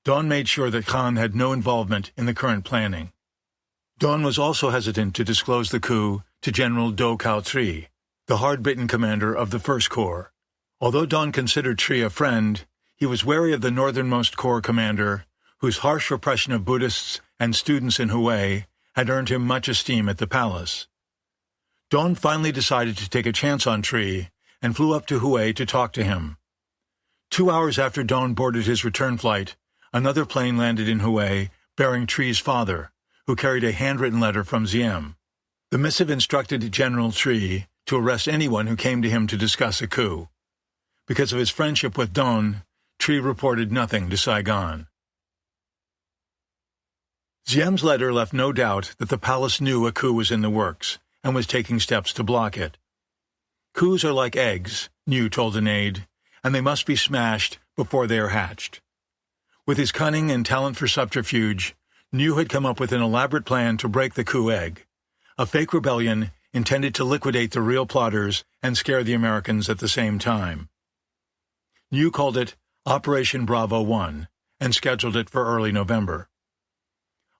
Don made sure that Han had no involvement in the current planning. Don was also hesitant to disclose the coup to General Do Cao Tri, the hard-bitten commander of the 1st Corps. Although Don considered Tri a friend, he was wary of the northernmost Corps commander, whose harsh repression of Buddhists and students in Hue had earned him much esteem at the palace. Don finally decided to take a chance on Tri and flew up to Hue to talk to him. 2 hours after Don boarded his return flight, another plane landed in Hue bearing Tri's father, who carried a handwritten letter from Diem. The missive instructed General Tri to arrest anyone who came to him to discuss a coup. Because of his friendship with Don, Tri reported nothing to Saigon. Diem's letter left no doubt that the palace knew a coup was in the works and was taking steps to block it. Coups are like eggs, Niu told an aide, and they must be smashed before they are hatched. With his cunning and talent for subterfuge, Niu had come up with an elaborate plan to break the coup egg, a fake rebellion intended to liquidate the real plotters and scare the Americans at the same time. Niu called it Operation Bravo 1 and scheduled it for early November.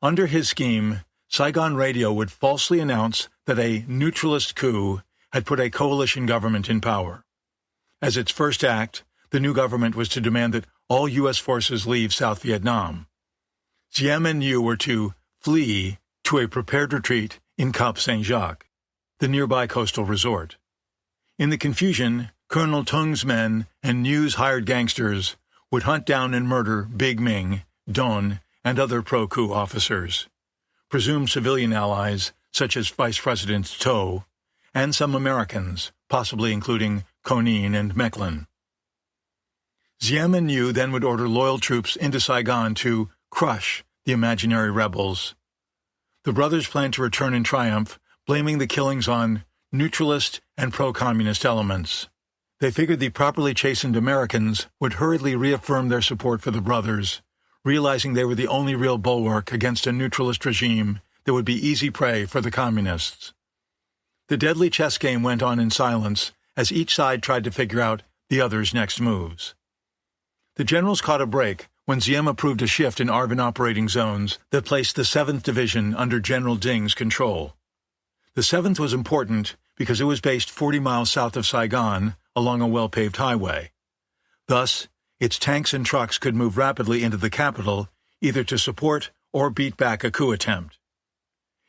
Under his scheme, Saigon radio would falsely announce that a neutralist coup had put a coalition government in power. As its first act, the new government was to demand that all U.S. forces leave South Vietnam. Diem and Niu were to flee to a prepared retreat in Cap Saint-Jacques, the nearby coastal resort. In the confusion, Colonel Tung's men and Niu's hired gangsters would hunt down and murder Big Ming, Don, and other pro-coup officers, presumed civilian allies such as Vice President To, and some Americans, possibly including Konin and Mechlin. Diem and Niu then would order loyal troops into Saigon to crush the imaginary rebels. The brothers planned to return in triumph, blaming the killings on neutralist and pro-communist elements. They figured the properly chastened Americans would hurriedly reaffirm their support for the brothers, realizing they were the only real bulwark against a neutralist regime that would be easy prey for the communists. The deadly chess game went on in silence as each side tried to figure out the other's next moves. The generals caught a break when Diem approved a shift in ARVN operating zones that placed the 7th Division under General Ding's control. The 7th was important because it was based 40 miles south of Saigon along a well-paved highway. Thus, its tanks and trucks could move rapidly into the capital either to support or beat back a coup attempt.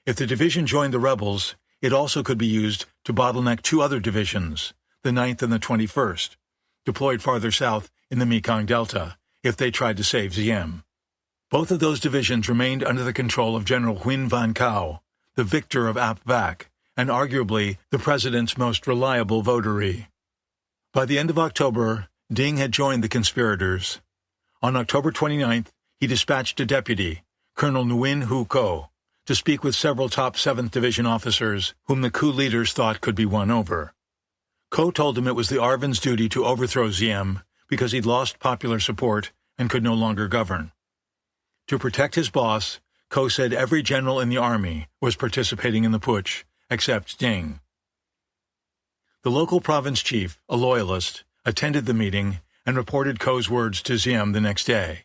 If the division joined the rebels, it also could be used to bottleneck 2 other divisions, the 9th and the 21st, deployed farther south in the Mekong Delta, if they tried to save Diem. Both of those divisions remained under the control of General Huynh Van Cao, the victor of Ap Bac, and arguably the president's most reliable votary. By the end of October, Ding had joined the conspirators. On October 29th, he dispatched a deputy, Colonel Nguyen Hu Ko, to speak with several top 7th Division officers whom the coup leaders thought could be won over. Ko told him it was the ARVN's duty to overthrow Diem because he'd lost popular support and could no longer govern. To protect his boss, Ko said every general in the army was participating in the putsch, except Ding. The local province chief, a loyalist, attended the meeting and reported Ko's words to Diem the next day.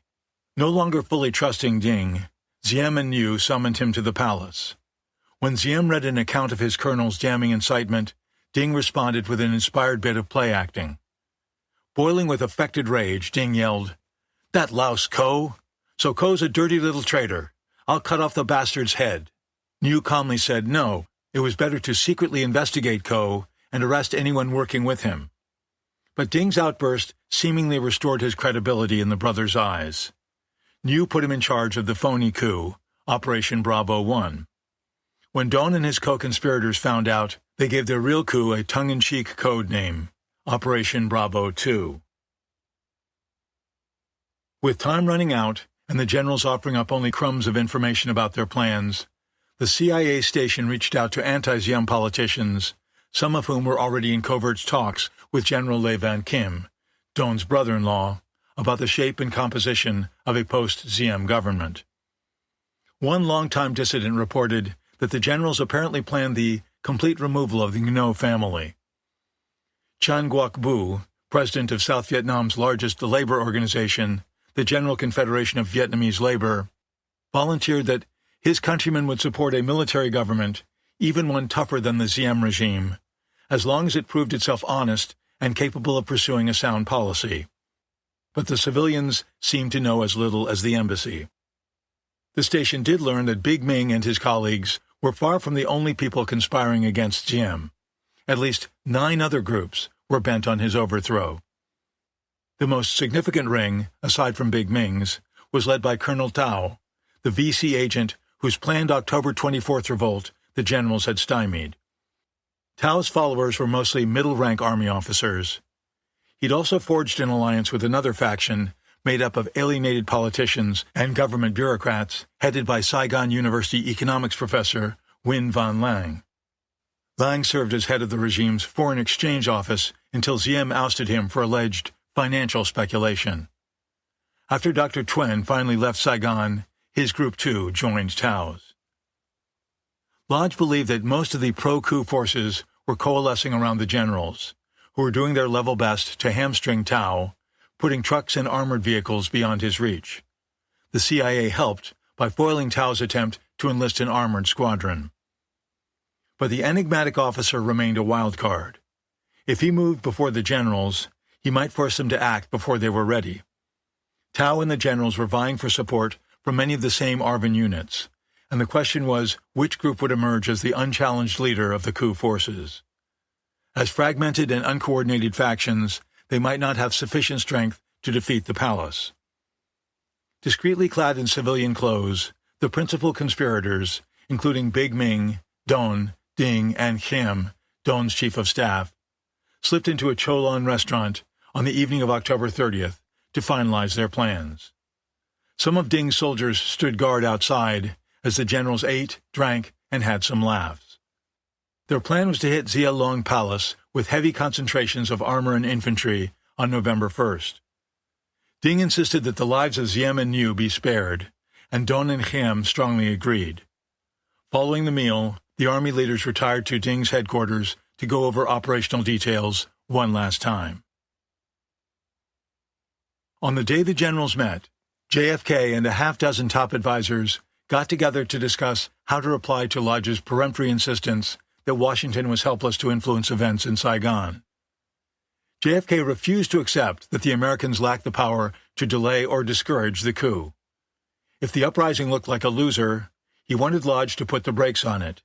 No longer fully trusting Ding, Ziem and Niu summoned him to the palace. When Ziem read an account of his colonel's damning incitement, Ding responded with an inspired bit of play acting. Boiling with affected rage, Ding yelled, "That louse Ko! So Ko's a dirty little traitor. I'll cut off the bastard's head." Niu calmly said no, it was better to secretly investigate Ko and arrest anyone working with him. But Ding's outburst seemingly restored his credibility in the brothers' eyes. Niu put him in charge of the phony coup, Operation Bravo 1. When Don and his co-conspirators found out, they gave their real coup a tongue-in-cheek code name, Operation Bravo 2. With time running out, and the generals offering up only crumbs of information about their plans, the CIA station reached out to anti-Ziem politicians, some of whom were already in covert talks with General Le Van Kim, Don's brother-in-law, about the shape and composition of a post-Ziem government. One longtime dissident reported that the generals apparently planned the complete removal of the Ngo family. Chan Ngoc Bu, president of South Vietnam's largest labor organization, the General Confederation of Vietnamese Labor, volunteered that his countrymen would support a military government, even one tougher than the Ziem regime, as long as it proved itself honest and capable of pursuing a sound policy. But the civilians seemed to know as little as the embassy. The station did learn that Big Ming and his colleagues were far from the only people conspiring against Ziem. At least 9 other groups were bent on his overthrow. The most significant ring, aside from Big Ming's, was led by Colonel Tao, the VC agent whose planned October 24th revolt the generals had stymied. Tao's followers were mostly middle-rank army officers. He'd also forged an alliance with another faction made up of alienated politicians and government bureaucrats, headed by Saigon University economics professor Win Van Lang. Lang served as head of the regime's foreign exchange office until Ziem ousted him for alleged financial speculation. After Dr. Tuen finally left Saigon, his group too joined Tao's. Lodge believed that most of the pro-coup forces were coalescing around the generals, who were doing their level best to hamstring Tao, putting trucks and armored vehicles beyond his reach. The CIA helped by foiling Tao's attempt to enlist an armored squadron. But the enigmatic officer remained a wild card. If he moved before the generals, he might force them to act before they were ready. Tao and the generals were vying for support from many of the same ARVN units, and the question was which group would emerge as the unchallenged leader of the coup forces. As fragmented and uncoordinated factions, they might not have sufficient strength to defeat the palace. Discreetly clad in civilian clothes, the principal conspirators, including Big Ming, Don, Ding, and Khiem, Don's chief of staff, slipped into a Cholon restaurant on the evening of October 30th to finalize their plans. Some of Ding's soldiers stood guard outside as the generals ate, drank, and had some laughs. Their plan was to hit Zia Long Palace with heavy concentrations of armor and infantry on November 1st. Ding insisted that the lives of Ziem and Niu be spared, and Don and Khiem strongly agreed. Following the meal, the army leaders retired to Ding's headquarters to go over operational details one last time. On the day the generals met, JFK and a half-dozen top advisors got together to discuss how to reply to Lodge's peremptory insistence that Washington was helpless to influence events in Saigon. JFK refused to accept that the Americans lacked the power to delay or discourage the coup. If the uprising looked like a loser, he wanted Lodge to put the brakes on it.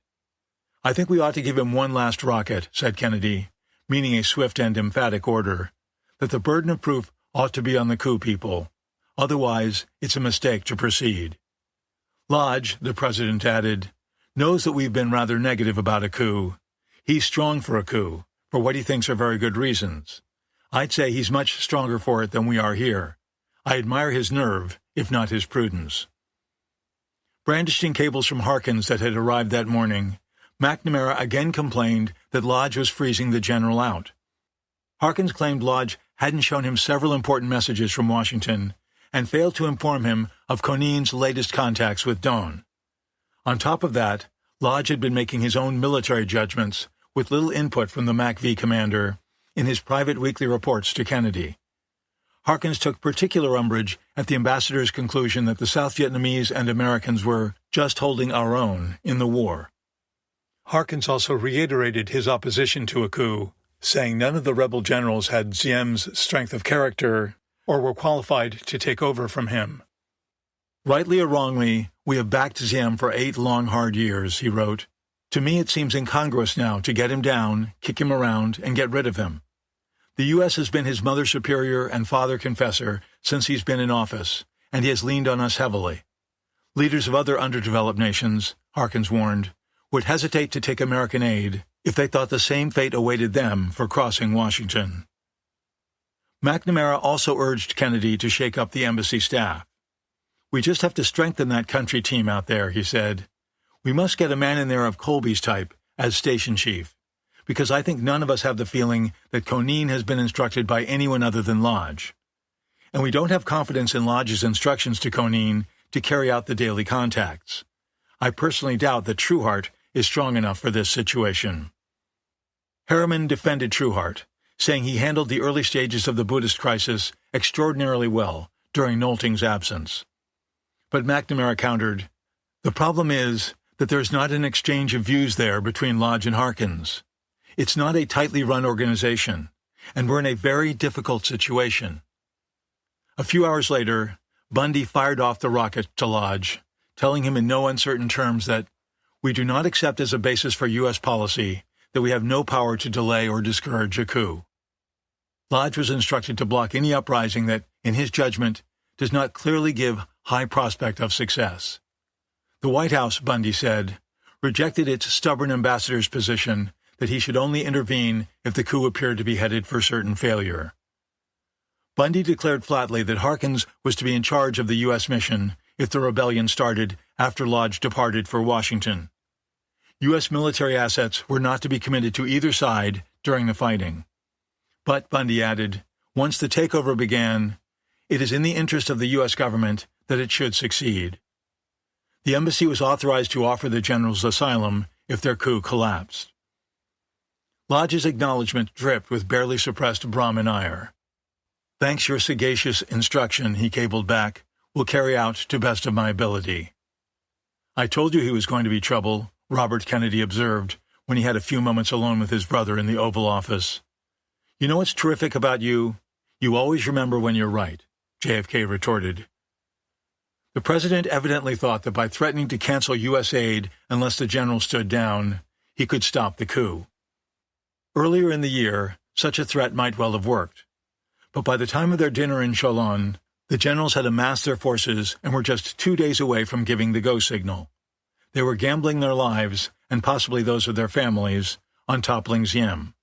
"I think we ought to give him one last rocket," said Kennedy, meaning a swift and emphatic order, that the burden of proof ought to be on the coup people. Otherwise, it's a mistake to proceed. Lodge, the president added, knows that we've been rather negative about a coup. He's strong for a coup, for what he thinks are very good reasons. I'd say he's much stronger for it than we are here. I admire his nerve, if not his prudence. Brandishing cables from Harkins that had arrived that morning, McNamara again complained that Lodge was freezing the general out. Harkins claimed Lodge hadn't shown him several important messages from Washington and failed to inform him of Conin's latest contacts with Don. On top of that, Lodge had been making his own military judgments with little input from the MACV commander in his private weekly reports to Kennedy. Harkins took particular umbrage at the ambassador's conclusion that the South Vietnamese and Americans were just holding our own in the war. Harkins also reiterated his opposition to a coup, saying none of the rebel generals had Diem's strength of character or were qualified to take over from him. Rightly or wrongly, we have backed Diem for 8 long, hard years, he wrote. To me, it seems incongruous now to get him down, kick him around, and get rid of him. The U.S. has been his mother superior and father confessor since he's been in office, and he has leaned on us heavily. Leaders of other underdeveloped nations, Harkins warned, would hesitate to take American aid if they thought the same fate awaited them for crossing Washington. McNamara also urged Kennedy to shake up the embassy staff. We just have to strengthen that country team out there, he said. We must get a man in there of Colby's type as station chief, because I think none of us have the feeling that Conine has been instructed by anyone other than Lodge. And we don't have confidence in Lodge's instructions to Conine to carry out the daily contacts. I personally doubt that Trueheart is strong enough for this situation. Harriman defended Trueheart, saying he handled the early stages of the Buddhist crisis extraordinarily well during Nolting's absence. But McNamara countered, the problem is that there is not an exchange of views there between Lodge and Harkins. It's not a tightly run organization, and we're in a very difficult situation. A few hours later, Bundy fired off the rocket to Lodge, telling him in no uncertain terms that we do not accept as a basis for U.S. policy that we have no power to delay or discourage a coup. Lodge was instructed to block any uprising that, in his judgment, does not clearly give high prospect of success. The White House, Bundy said, rejected its stubborn ambassador's position that he should only intervene if the coup appeared to be headed for certain failure. Bundy declared flatly that Harkins was to be in charge of the U.S. mission if the rebellion started after Lodge departed for Washington. U.S. military assets were not to be committed to either side during the fighting. But, Bundy added, once the takeover began, it is in the interest of the U.S. government that it should succeed. The embassy was authorized to offer the generals asylum if their coup collapsed. Lodge's acknowledgment dripped with barely suppressed Brahmin ire. Thanks your sagacious instruction, he cabled back, will carry out to best of my ability. I told you he was going to be trouble, Robert Kennedy observed when he had a few moments alone with his brother in the Oval Office. You know what's terrific about you? You always remember when you're right, JFK retorted. The president evidently thought that by threatening to cancel U.S. aid unless the general stood down, he could stop the coup. Earlier in the year, such a threat might well have worked. But by the time of their dinner in Cholon, the generals had amassed their forces and were just 2 days away from giving the go signal. They were gambling their lives, and possibly those of their families, on toppling Diem.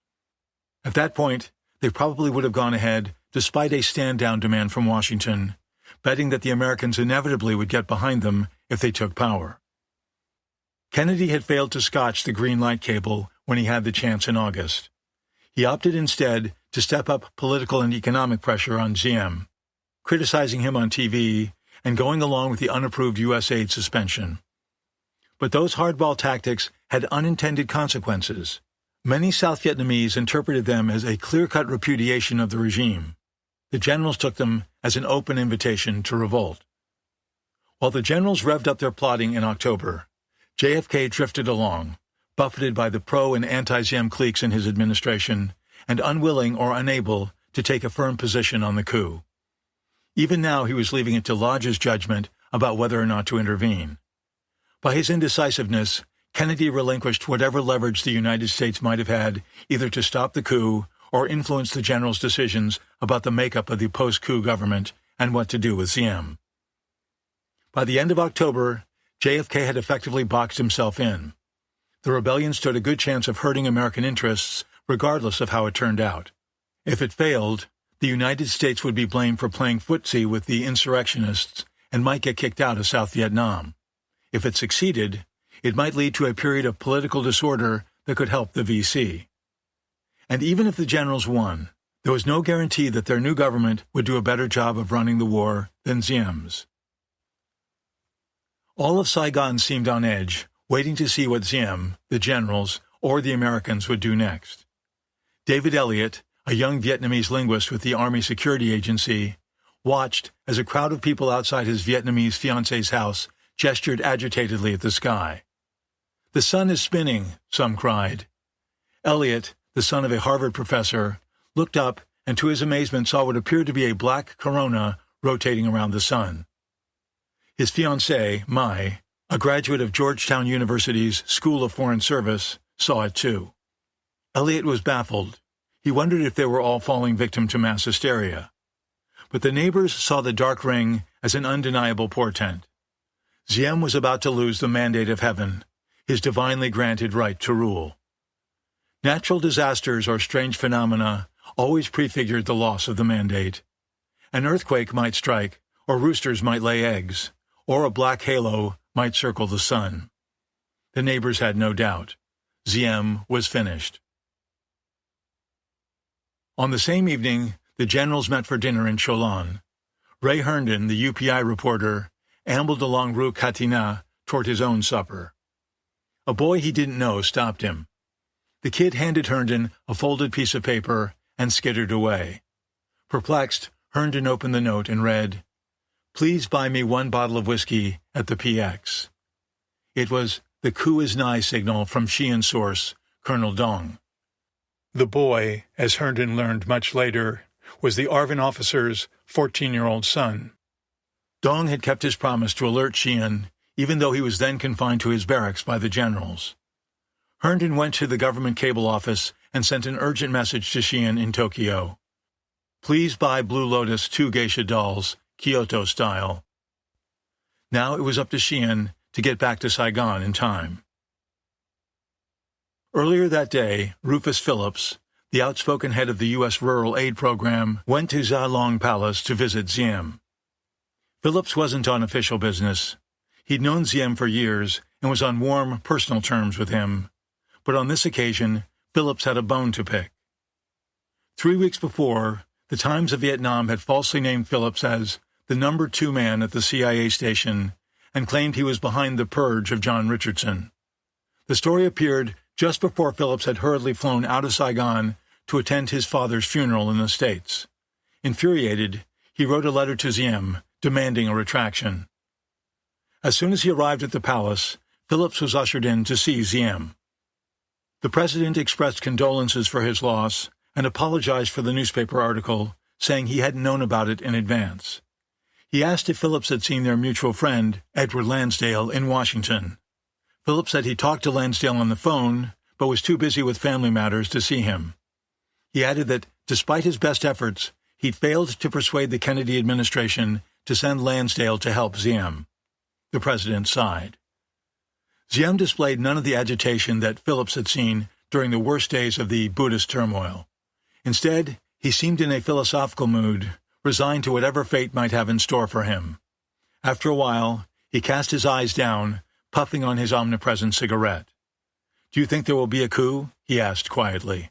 At that point, they probably would have gone ahead, despite a stand-down demand from Washington, betting that the Americans inevitably would get behind them if they took power. Kennedy had failed to scotch the green light cable when he had the chance in August. He opted instead to step up political and economic pressure on Diem, criticizing him on TV and going along with the unapproved U.S. aid suspension. But those hardball tactics had unintended consequences. Many South Vietnamese interpreted them as a clear-cut repudiation of the regime. The generals took them as an open invitation to revolt. While the generals revved up their plotting in October, JFK drifted along, buffeted by the pro- and anti-Diem cliques in his administration, and unwilling or unable to take a firm position on the coup. Even now he was leaving it to Lodge's judgment about whether or not to intervene. By his indecisiveness, Kennedy relinquished whatever leverage the United States might have had either to stop the coup or influence the general's decisions about the makeup of the post-coup government and what to do with Diem. By the end of October, JFK had effectively boxed himself in. The rebellion stood a good chance of hurting American interests, regardless of how it turned out. If it failed, the United States would be blamed for playing footsie with the insurrectionists and might get kicked out of South Vietnam. If it succeeded, it might lead to a period of political disorder that could help the VC. And even if the generals won, there was no guarantee that their new government would do a better job of running the war than Diem's. All of Saigon seemed on edge, waiting to see what Diem, the generals, or the Americans would do next. David Elliott, a young Vietnamese linguist with the Army Security Agency, watched as a crowd of people outside his Vietnamese fiancée's house gestured agitatedly at the sky. "The sun is spinning," some cried. Elliot, the son of a Harvard professor, looked up and to his amazement saw what appeared to be a black corona rotating around the sun. His fiancée, Mai, a graduate of Georgetown University's School of Foreign Service, saw it too. Elliot was baffled. He wondered if they were all falling victim to mass hysteria. But the neighbors saw the dark ring as an undeniable portent. Diem was about to lose the mandate of heaven, his divinely granted right to rule. Natural disasters or strange phenomena always prefigured the loss of the mandate. An earthquake might strike, or roosters might lay eggs, or a black halo might circle the sun. The neighbors had no doubt. Diem was finished. On the same evening, the generals met for dinner in Cholon. Ray Herndon, the UPI reporter, ambled along Rue Catinat toward his own supper. A boy he didn't know stopped him. The kid handed Herndon a folded piece of paper and skittered away. Perplexed, Herndon opened the note and read, "Please buy me 1 bottle of whiskey at the PX." It was the coup is nigh signal from Xi'an source, Colonel Dong. The boy, as Herndon learned much later, was the ARVN officer's 14-year-old son. Dong had kept his promise to alert Xi'an, even though he was then confined to his barracks by the generals. Herndon went to the government cable office and sent an urgent message to Xi'an in Tokyo. "Please buy Blue Lotus 2 geisha dolls, Kyoto style." Now it was up to Xi'an to get back to Saigon in time. Earlier that day, Rufus Phillips, the outspoken head of the U.S. Rural Aid Program, went to Zhalong Palace to visit Diem. Phillips wasn't on official business. He'd known Diem for years and was on warm, personal terms with him. But on this occasion, Phillips had a bone to pick. 3 weeks before, the Times of Vietnam had falsely named Phillips as the number 2 man at the CIA station and claimed he was behind the purge of John Richardson. The story appeared just before Phillips had hurriedly flown out of Saigon to attend his father's funeral in the States. Infuriated, he wrote a letter to Diem demanding a retraction. As soon as he arrived at the palace, Phillips was ushered in to see Diem. The president expressed condolences for his loss and apologized for the newspaper article, saying he hadn't known about it in advance. He asked if Phillips had seen their mutual friend, Edward Lansdale, in Washington. Phillips said he talked to Lansdale on the phone, but was too busy with family matters to see him. He added that, despite his best efforts, he'd failed to persuade the Kennedy administration to send Lansdale to help Diem. The president sighed. Diem displayed none of the agitation that Phillips had seen during the worst days of the Buddhist turmoil. Instead, he seemed in a philosophical mood, resigned to whatever fate might have in store for him. After a while, he cast his eyes down, puffing on his omnipresent cigarette. "Do you think there will be a coup?" he asked quietly.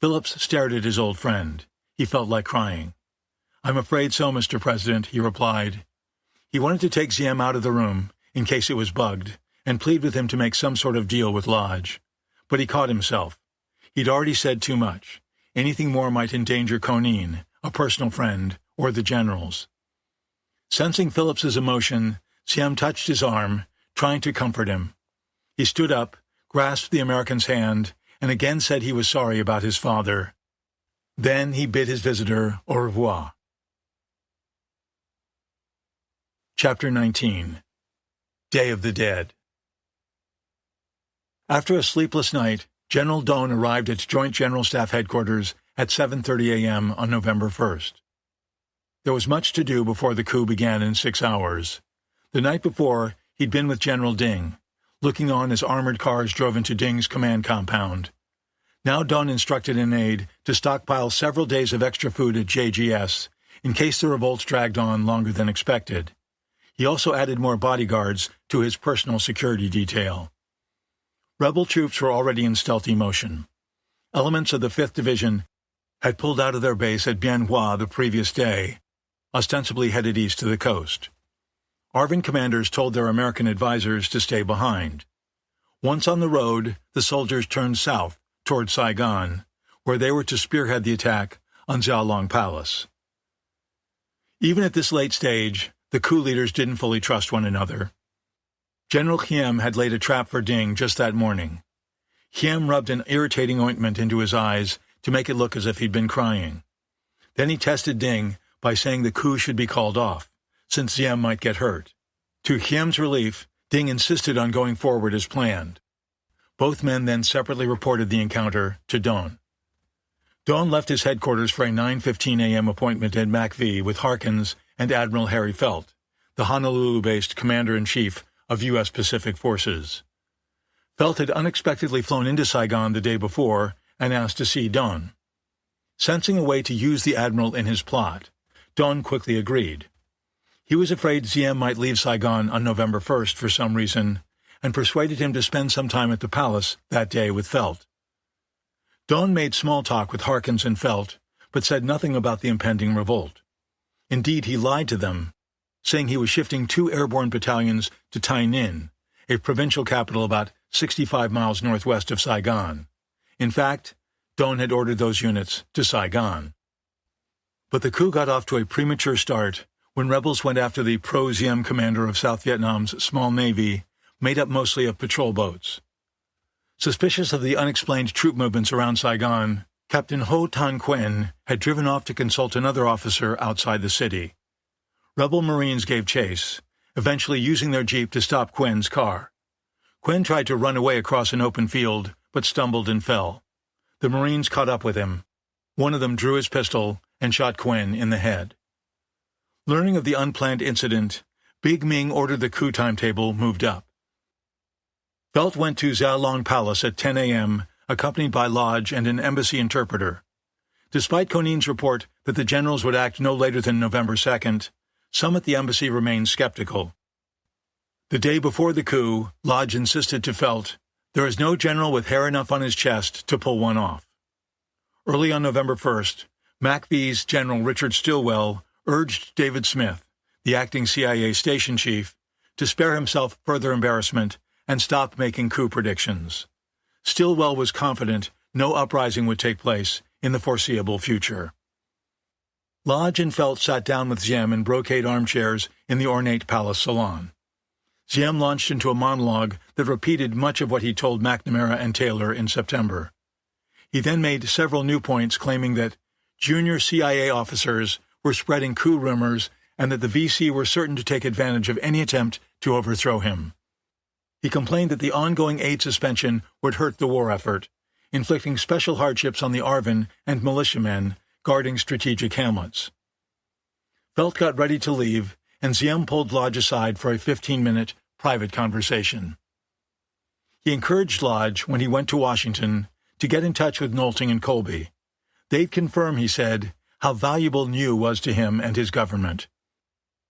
Phillips stared at his old friend. He felt like crying. "I'm afraid so, Mr. President," he replied. He wanted to take Diem out of the room, in case it was bugged, and plead with him to make some sort of deal with Lodge. But he caught himself. He'd already said too much. Anything more might endanger Konin, a personal friend, or the generals. Sensing Phillips's emotion, Diem touched his arm, trying to comfort him. He stood up, grasped the American's hand, and again said he was sorry about his father. Then he bid his visitor au revoir. Chapter 19. Day of the Dead. After a sleepless night, General Doan arrived at Joint General Staff Headquarters at 7:30 a.m. on November 1st. There was much to do before the coup began in 6 hours. The night before, he'd been with General Ding, looking on as armored cars drove into Ding's command compound. Now Dunn instructed an aide to stockpile several days of extra food at JGS in case the revolts dragged on longer than expected. He also added more bodyguards to his personal security detail. Rebel troops were already in stealthy motion. Elements of the 5th Division had pulled out of their base at Bien Hoa the previous day, ostensibly headed east to the coast. ARVN commanders told their American advisors to stay behind. Once on the road, the soldiers turned south, toward Saigon, where they were to spearhead the attack on Xiaolong Palace. Even at this late stage, the coup leaders didn't fully trust one another. General Hiem had laid a trap for Ding just that morning. Hiem rubbed an irritating ointment into his eyes to make it look as if he'd been crying. Then he tested Ding by saying the coup should be called off, since Hiem might get hurt. To Hiem's relief, Ding insisted on going forward as planned. Both men then separately reported the encounter to Don. Don left his headquarters for a 9:15 a.m. appointment at MACV with Harkins and Admiral Harry Felt, the Honolulu-based Commander-in-Chief of U.S. Pacific Forces. Felt had unexpectedly flown into Saigon the day before and asked to see Don. Sensing a way to use the Admiral in his plot, Don quickly agreed. He was afraid Diem might leave Saigon on November 1st for some reason, and persuaded him to spend some time at the palace that day with Felt. Don made small talk with Harkins and Felt, but said nothing about the impending revolt. Indeed, he lied to them, saying he was shifting 2 airborne battalions to Tainan, a provincial capital about 65 miles northwest of Saigon. In fact, Don had ordered those units to Saigon. But the coup got off to a premature start when rebels went after the pro-Diem commander of South Vietnam's small navy, made up mostly of patrol boats. Suspicious of the unexplained troop movements around Saigon, Captain Ho Tan Quyen had driven off to consult another officer outside the city. Rebel Marines gave chase, eventually using their jeep to stop Quyen's car. Quyen tried to run away across an open field, but stumbled and fell. The Marines caught up with him. One of them drew his pistol and shot Quyen in the head. Learning of the unplanned incident, Big Ming ordered the coup timetable moved up. Felt went to Xiaolong Palace at 10 a.m., accompanied by Lodge and an embassy interpreter. Despite Konin's report that the generals would act no later than November 2nd, some at the embassy remained skeptical. The day before the coup, Lodge insisted to Felt, "There is no general with hair enough on his chest to pull one off." Early on November 1st, MACV's General Richard Stilwell urged David Smith, the acting CIA station chief, to spare himself further embarrassment and stop making coup predictions. Stilwell was confident no uprising would take place in the foreseeable future. Lodge and Felt sat down with Diem in brocade armchairs in the ornate palace salon. Diem launched into a monologue that repeated much of what he told McNamara and Taylor in September. He then made several new points claiming that junior CIA officers were spreading coup rumors and that the VC were certain to take advantage of any attempt to overthrow him. He complained that the ongoing aid suspension would hurt the war effort, inflicting special hardships on the ARVN and militiamen guarding strategic hamlets. Felt got ready to leave, and Diem pulled Lodge aside for a 15-minute private conversation. He encouraged Lodge, when he went to Washington, to get in touch with Nolting and Colby. They'd confirm, he said, how valuable New was to him and his government.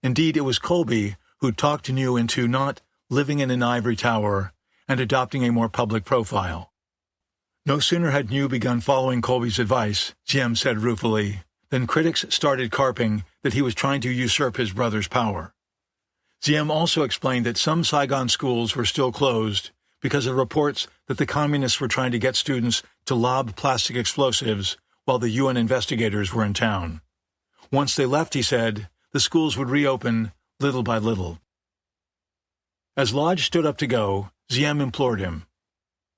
Indeed, it was Colby who talked New into not living in an ivory tower and adopting a more public profile. No sooner had New begun following Colby's advice, Diem said ruefully, than critics started carping that he was trying to usurp his brother's power. Diem also explained that some Saigon schools were still closed because of reports that the communists were trying to get students to lob plastic explosives while the UN investigators were in town. Once they left, he said, the schools would reopen little by little. As Lodge stood up to go, Diem implored him,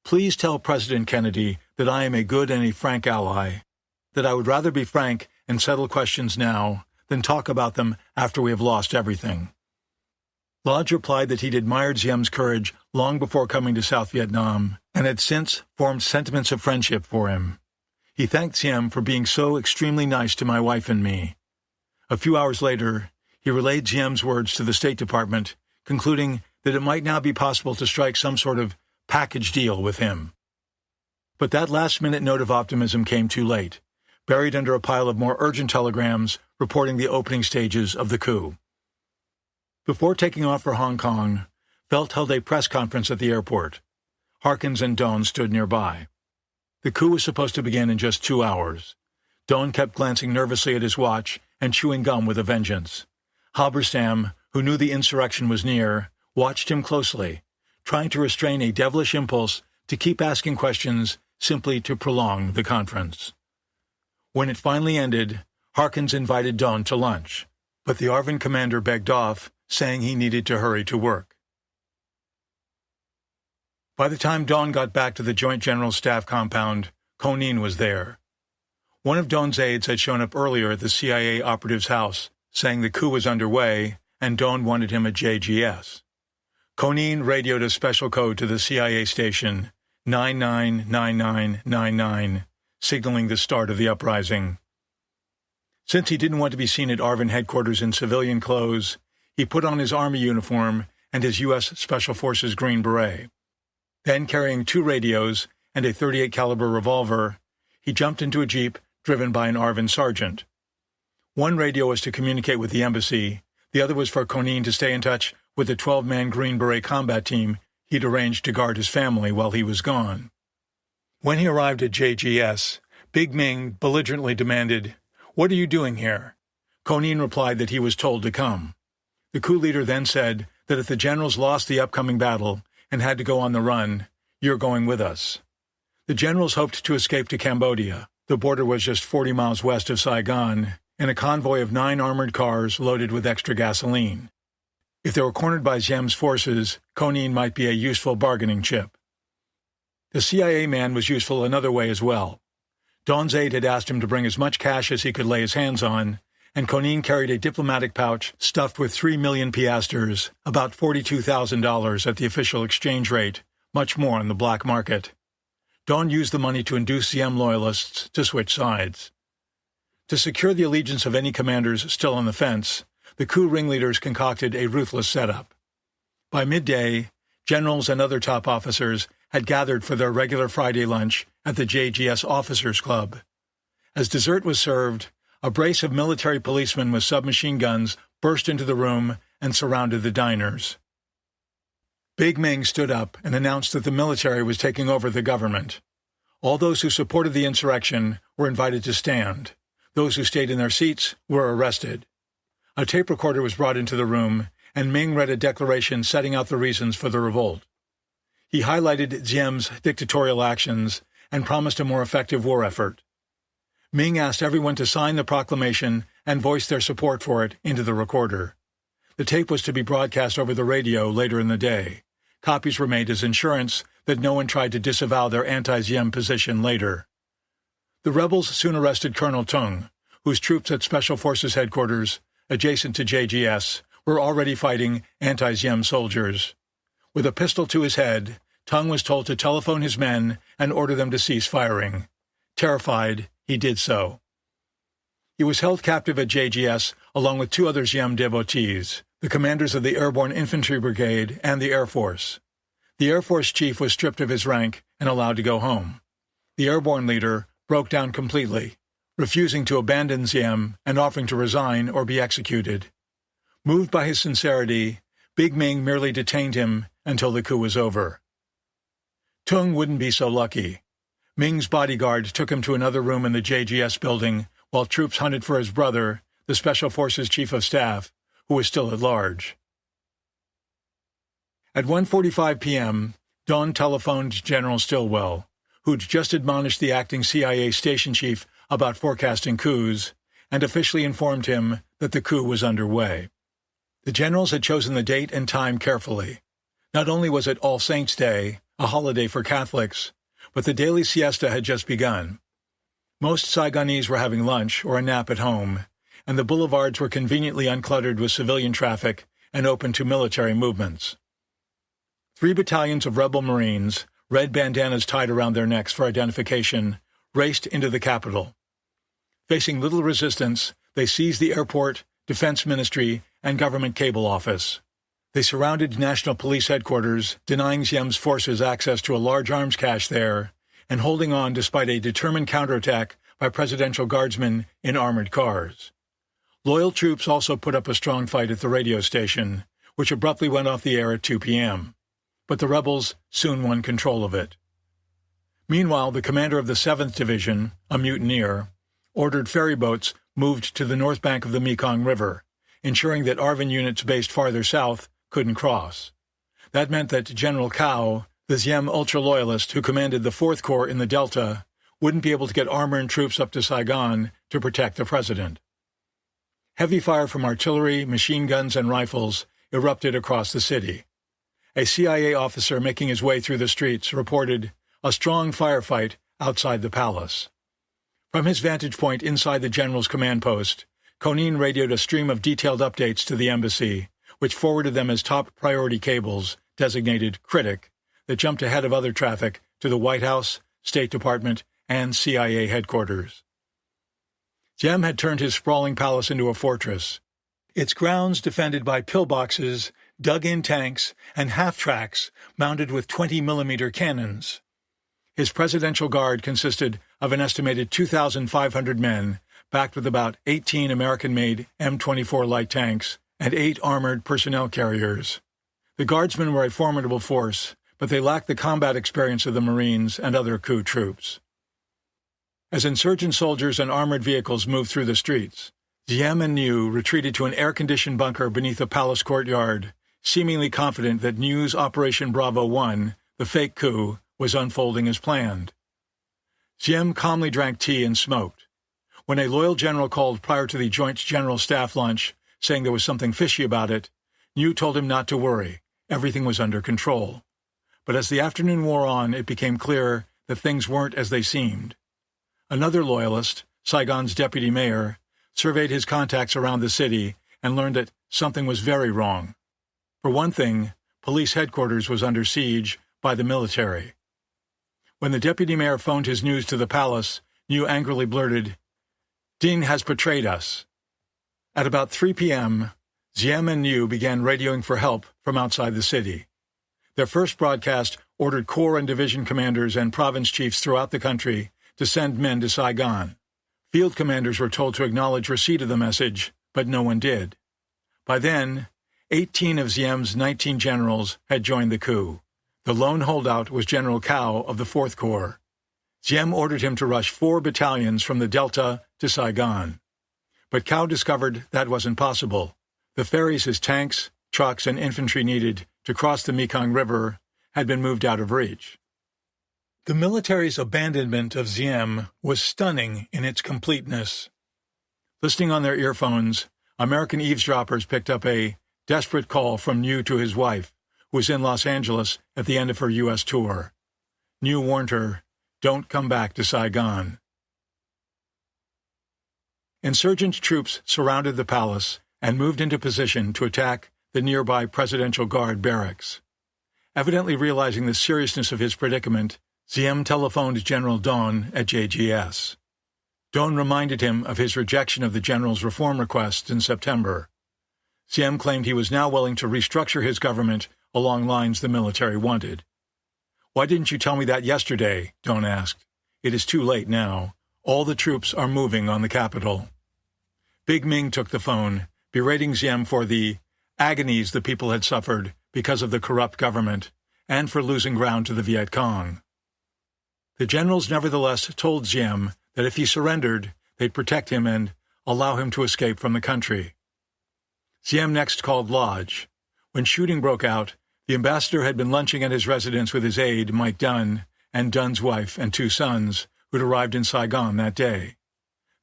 "Please tell President Kennedy that I am a good and a frank ally, that I would rather be frank and settle questions now than talk about them after we have lost everything." Lodge replied that he'd admired Diem's courage long before coming to South Vietnam and had since formed sentiments of friendship for him. He thanked Diem for being so extremely nice to my wife and me. A few hours later, he relayed Diem's words to the State Department, concluding that it might now be possible to strike some sort of package deal with him. But that last-minute note of optimism came too late, buried under a pile of more urgent telegrams reporting the opening stages of the coup. Before taking off for Hong Kong, Felt held a press conference at the airport. Harkins and Doan stood nearby. The coup was supposed to begin in just 2 hours. Doan kept glancing nervously at his watch and chewing gum with a vengeance. Halberstam, who knew the insurrection was near, watched him closely, trying to restrain a devilish impulse to keep asking questions simply to prolong the conference. When it finally ended, Harkins invited Dawn to lunch, but the ARVN commander begged off, saying he needed to hurry to work. By the time Dawn got back to the Joint General Staff compound, Conein was there. One of Dawn's aides had shown up earlier at the CIA operative's house, saying the coup was underway, and Dawn wanted him at JGS. Conein radioed a special code to the CIA station, 999999, signaling the start of the uprising. Since he didn't want to be seen at ARVN headquarters in civilian clothes, he put on his Army uniform and his U.S. Special Forces Green Beret. Then, carrying 2 radios and a .38 caliber revolver, he jumped into a jeep driven by an ARVN sergeant. One radio was to communicate with the embassy, the other was for Conein to stay in touch with the 12-man Green Beret combat team he'd arranged to guard his family while he was gone. When he arrived at JGS, Big Ming belligerently demanded, "What are you doing here?" Conein replied that he was told to come. The coup leader then said that if the generals lost the upcoming battle and had to go on the run, "You're going with us." The generals hoped to escape to Cambodia. The border was just 40 miles west of Saigon, in a convoy of 9 armored cars loaded with extra gasoline. If they were cornered by Diem's forces, Conein might be a useful bargaining chip. The CIA man was useful another way as well. Dawn's aide had asked him to bring as much cash as he could lay his hands on, and Conein carried a diplomatic pouch stuffed with 3 million piastres, about $42,000 at the official exchange rate, much more on the black market. Dawn used the money to induce Diem loyalists to switch sides. To secure the allegiance of any commanders still on the fence, the coup ringleaders concocted a ruthless setup. By midday, generals and other top officers had gathered for their regular Friday lunch at the JGS Officers Club. As dessert was served, a brace of military policemen with submachine guns burst into the room and surrounded the diners. Big Ming stood up and announced that the military was taking over the government. All those who supported the insurrection were invited to stand. Those who stayed in their seats were arrested. A tape recorder was brought into the room, and Ming read a declaration setting out the reasons for the revolt. He highlighted Diem's dictatorial actions and promised a more effective war effort. Ming asked everyone to sign the proclamation and voice their support for it into the recorder. The tape was to be broadcast over the radio later in the day. Copies were made as insurance that no one tried to disavow their anti-Diem position later. The rebels soon arrested Colonel Tung, whose troops at Special Forces headquarters, adjacent to JGS, were already fighting anti-Diem soldiers. With a pistol to his head, Tung was told to telephone his men and order them to cease firing. Terrified, he did so. He was held captive at JGS along with 2 other Diem devotees, the commanders of the Airborne Infantry Brigade and the Air Force. The Air Force chief was stripped of his rank and allowed to go home. The airborne leader broke down completely, refusing to abandon Diem and offering to resign or be executed. Moved by his sincerity, Big Ming merely detained him until the coup was over. Tung wouldn't be so lucky. Ming's bodyguard took him to another room in the JGS building while troops hunted for his brother, the Special Forces Chief of Staff, who was still at large. At 1:45 p.m., Dawn telephoned General Stilwell, who'd just admonished the acting CIA station chief about forecasting coups, and officially informed him that the coup was underway. The generals had chosen the date and time carefully. Not only was it All Saints' Day, a holiday for Catholics, but the daily siesta had just begun. Most Saigonese were having lunch or a nap at home, and the boulevards were conveniently uncluttered with civilian traffic and open to military movements. 3 battalions of rebel Marines, red bandanas tied around their necks for identification, raced into the capital. Facing little resistance, they seized the airport, defense ministry, and government cable office. They surrounded National Police headquarters, denying Diem's forces access to a large arms cache there, and holding on despite a determined counterattack by presidential guardsmen in armored cars. Loyal troops also put up a strong fight at the radio station, which abruptly went off the air at 2 p.m. But the rebels soon won control of it. Meanwhile, the commander of the 7th Division, a mutineer, ordered ferry boats moved to the north bank of the Mekong River, ensuring that ARVN units based farther south couldn't cross. That meant that General Coup, The Diem ultra-loyalist who commanded the 4th Corps in the Delta wouldn't be able to get armor and troops up to Saigon to protect the president. Heavy fire from artillery, machine guns, and rifles erupted across the city. A CIA officer making his way through the streets reported a strong firefight outside the palace. From his vantage point inside the general's command post, Konin radioed a stream of detailed updates to the embassy, which forwarded them as top priority cables, designated critic, that jumped ahead of other traffic to the White House, State Department, and CIA headquarters. Diem had turned his sprawling palace into a fortress, its grounds defended by pillboxes, dug-in tanks, and half-tracks mounted with 20-millimeter cannons. His presidential guard consisted of an estimated 2,500 men, backed with about 18 American-made M24 light tanks and 8 armored personnel carriers. The Guardsmen were a formidable force, but they lacked the combat experience of the Marines and other coup troops. As insurgent soldiers and armored vehicles moved through the streets, Diem and New retreated to an air-conditioned bunker beneath a palace courtyard, seemingly confident that New's Operation Bravo 1, the fake coup, was unfolding as planned. Diem calmly drank tea and smoked. When a loyal general called prior to the Joint General Staff lunch, saying there was something fishy about it, New told him not to worry, everything was under control. But as the afternoon wore on, it became clear that things weren't as they seemed. Another loyalist, Saigon's deputy mayor, surveyed his contacts around the city and learned that something was very wrong. For one thing, police headquarters was under siege by the military. When the deputy mayor phoned his news to the palace, New angrily blurted, "Ding has betrayed us." At about 3 p.m., Diem and New began radioing for help from outside the city. Their first broadcast ordered corps and division commanders and province chiefs throughout the country to send men to Saigon. Field commanders were told to acknowledge receipt of the message, but no one did. By then, 18 of Diem's 19 generals had joined the coup. The lone holdout was General Coup of the 4th Corps. Diem ordered him to rush 4 battalions from the Delta to Saigon. But Coup discovered that wasn't possible. The ferries his tanks, trucks, and infantry needed to cross the Mekong River had been moved out of reach. The military's abandonment of Diem was stunning in its completeness. Listening on their earphones, American eavesdroppers picked up a desperate call from New to his wife, who was in Los Angeles at the end of her U.S. tour. New warned her, "Don't come back to Saigon." Insurgent troops surrounded the palace and moved into position to attack the nearby Presidential Guard barracks. Evidently realizing the seriousness of his predicament, Diem telephoned General Dawn at JGS. Dawn reminded him of his rejection of the general's reform request in September. Diem claimed he was now willing to restructure his government along lines the military wanted. "Why didn't you tell me that yesterday?" Dawn asked. "It is too late now. All the troops are moving on the capital." Big Ming took the phone, berating Diem for the agonies the people had suffered because of the corrupt government and for losing ground to the Viet Cong. The generals nevertheless told Diem that if he surrendered, they'd protect him and allow him to escape from the country. Diem next called Lodge. When shooting broke out, the ambassador had been lunching at his residence with his aide, Mike Dunn, and Dunn's wife and 2 sons, who'd arrived in Saigon that day.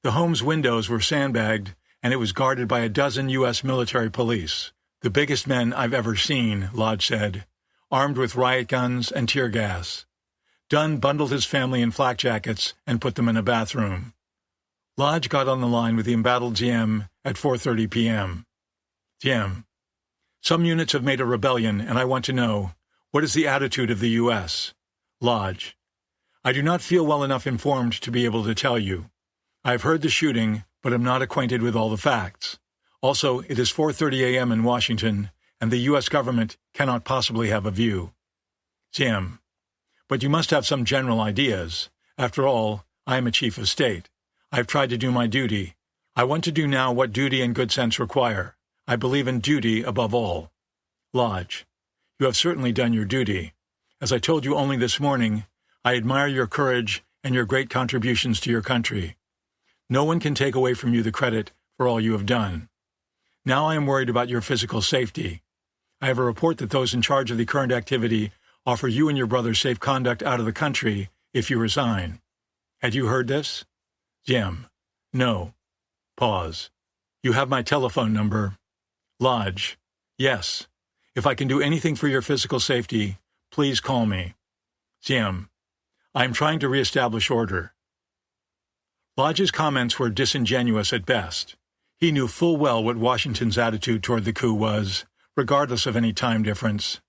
The home's windows were sandbagged, and it was guarded by a dozen U.S. military police. "The biggest men I've ever seen," Lodge said, armed with riot guns and tear gas. Dunn bundled his family in flak jackets and put them in a bathroom. Lodge got on the line with the embattled Diem at 4:30 p.m. "Diem, some units have made a rebellion, and I want to know, what is the attitude of the U.S.? Lodge, I do not feel well enough informed to be able to tell you. I have heard the shooting, but am not acquainted with all the facts. Also, it is 4:30 a.m. in Washington, and the U.S. government cannot possibly have a view. Diem, but you must have some general ideas. After all, I am a chief of state. I have tried to do my duty. I want to do now what duty and good sense require. I believe in duty above all. Lodge, you have certainly done your duty. As I told you only this morning, I admire your courage and your great contributions to your country. No one can take away from you the credit for all you have done. Now I am worried about your physical safety. I have a report that those in charge of the current activity offer you and your brother safe conduct out of the country if you resign. Had you heard this? Ziem. No. Pause. You have my telephone number. Lodge. Yes. If I can do anything for your physical safety, please call me. Ziem. I am trying to reestablish order. Lodge's comments were disingenuous at best. He knew full well what Washington's attitude toward the coup was, regardless of any time difference.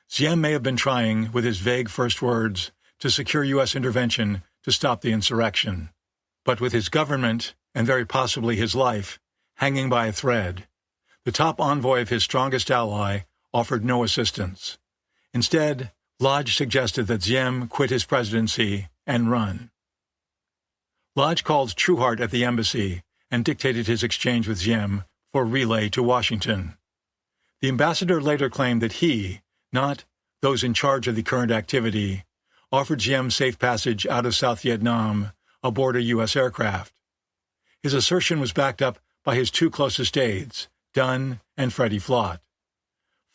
Ziem may have been trying, with his vague first words, to secure U.S. intervention to stop the insurrection. But with his government, and very possibly his life, hanging by a thread, the top envoy of his strongest ally offered no assistance. Instead, Lodge suggested that Ziem quit his presidency and run. Lodge called Trueheart at the embassy and dictated his exchange with Ziem for relay to Washington. The ambassador later claimed that he, not those in charge of the current activity, offered Ziem safe passage out of South Vietnam aboard a U.S. aircraft. His assertion was backed up by his two closest aides, Dunn and Freddie Flott.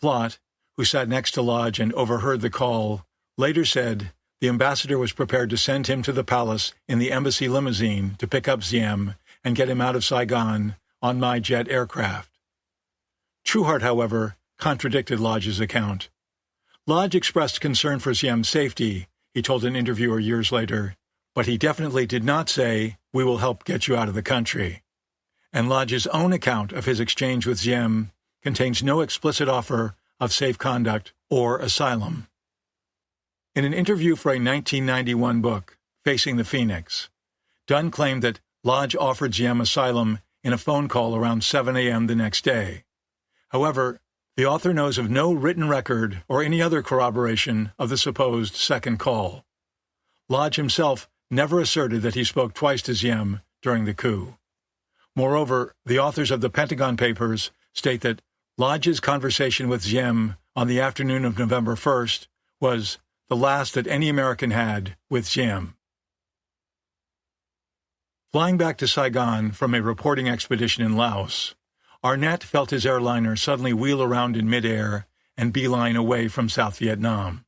Flott, who sat next to Lodge and overheard the call, later said the ambassador was prepared to send him to the palace in the embassy limousine to pick up Ziem and get him out of Saigon on my jet aircraft. Trueheart, however, contradicted Lodge's account. Lodge expressed concern for Ziem's safety, he told an interviewer years later, but he definitely did not say, "We will help get you out of the country." And Lodge's own account of his exchange with Ziem contains no explicit offer of safe conduct or asylum. In an interview for a 1991 book, Facing the Phoenix, Dunn claimed that Lodge offered Ziem asylum in a phone call around 7 a.m. the next day. However, the author knows of no written record or any other corroboration of the supposed second call. Lodge himself never asserted that he spoke twice to Ziem during the coup. Moreover, the authors of the Pentagon Papers state that Lodge's conversation with Ziem on the afternoon of November 1st was the last that any American had with Ziem. Flying back to Saigon from a reporting expedition in Laos, Arnett felt his airliner suddenly wheel around in midair and beeline away from South Vietnam.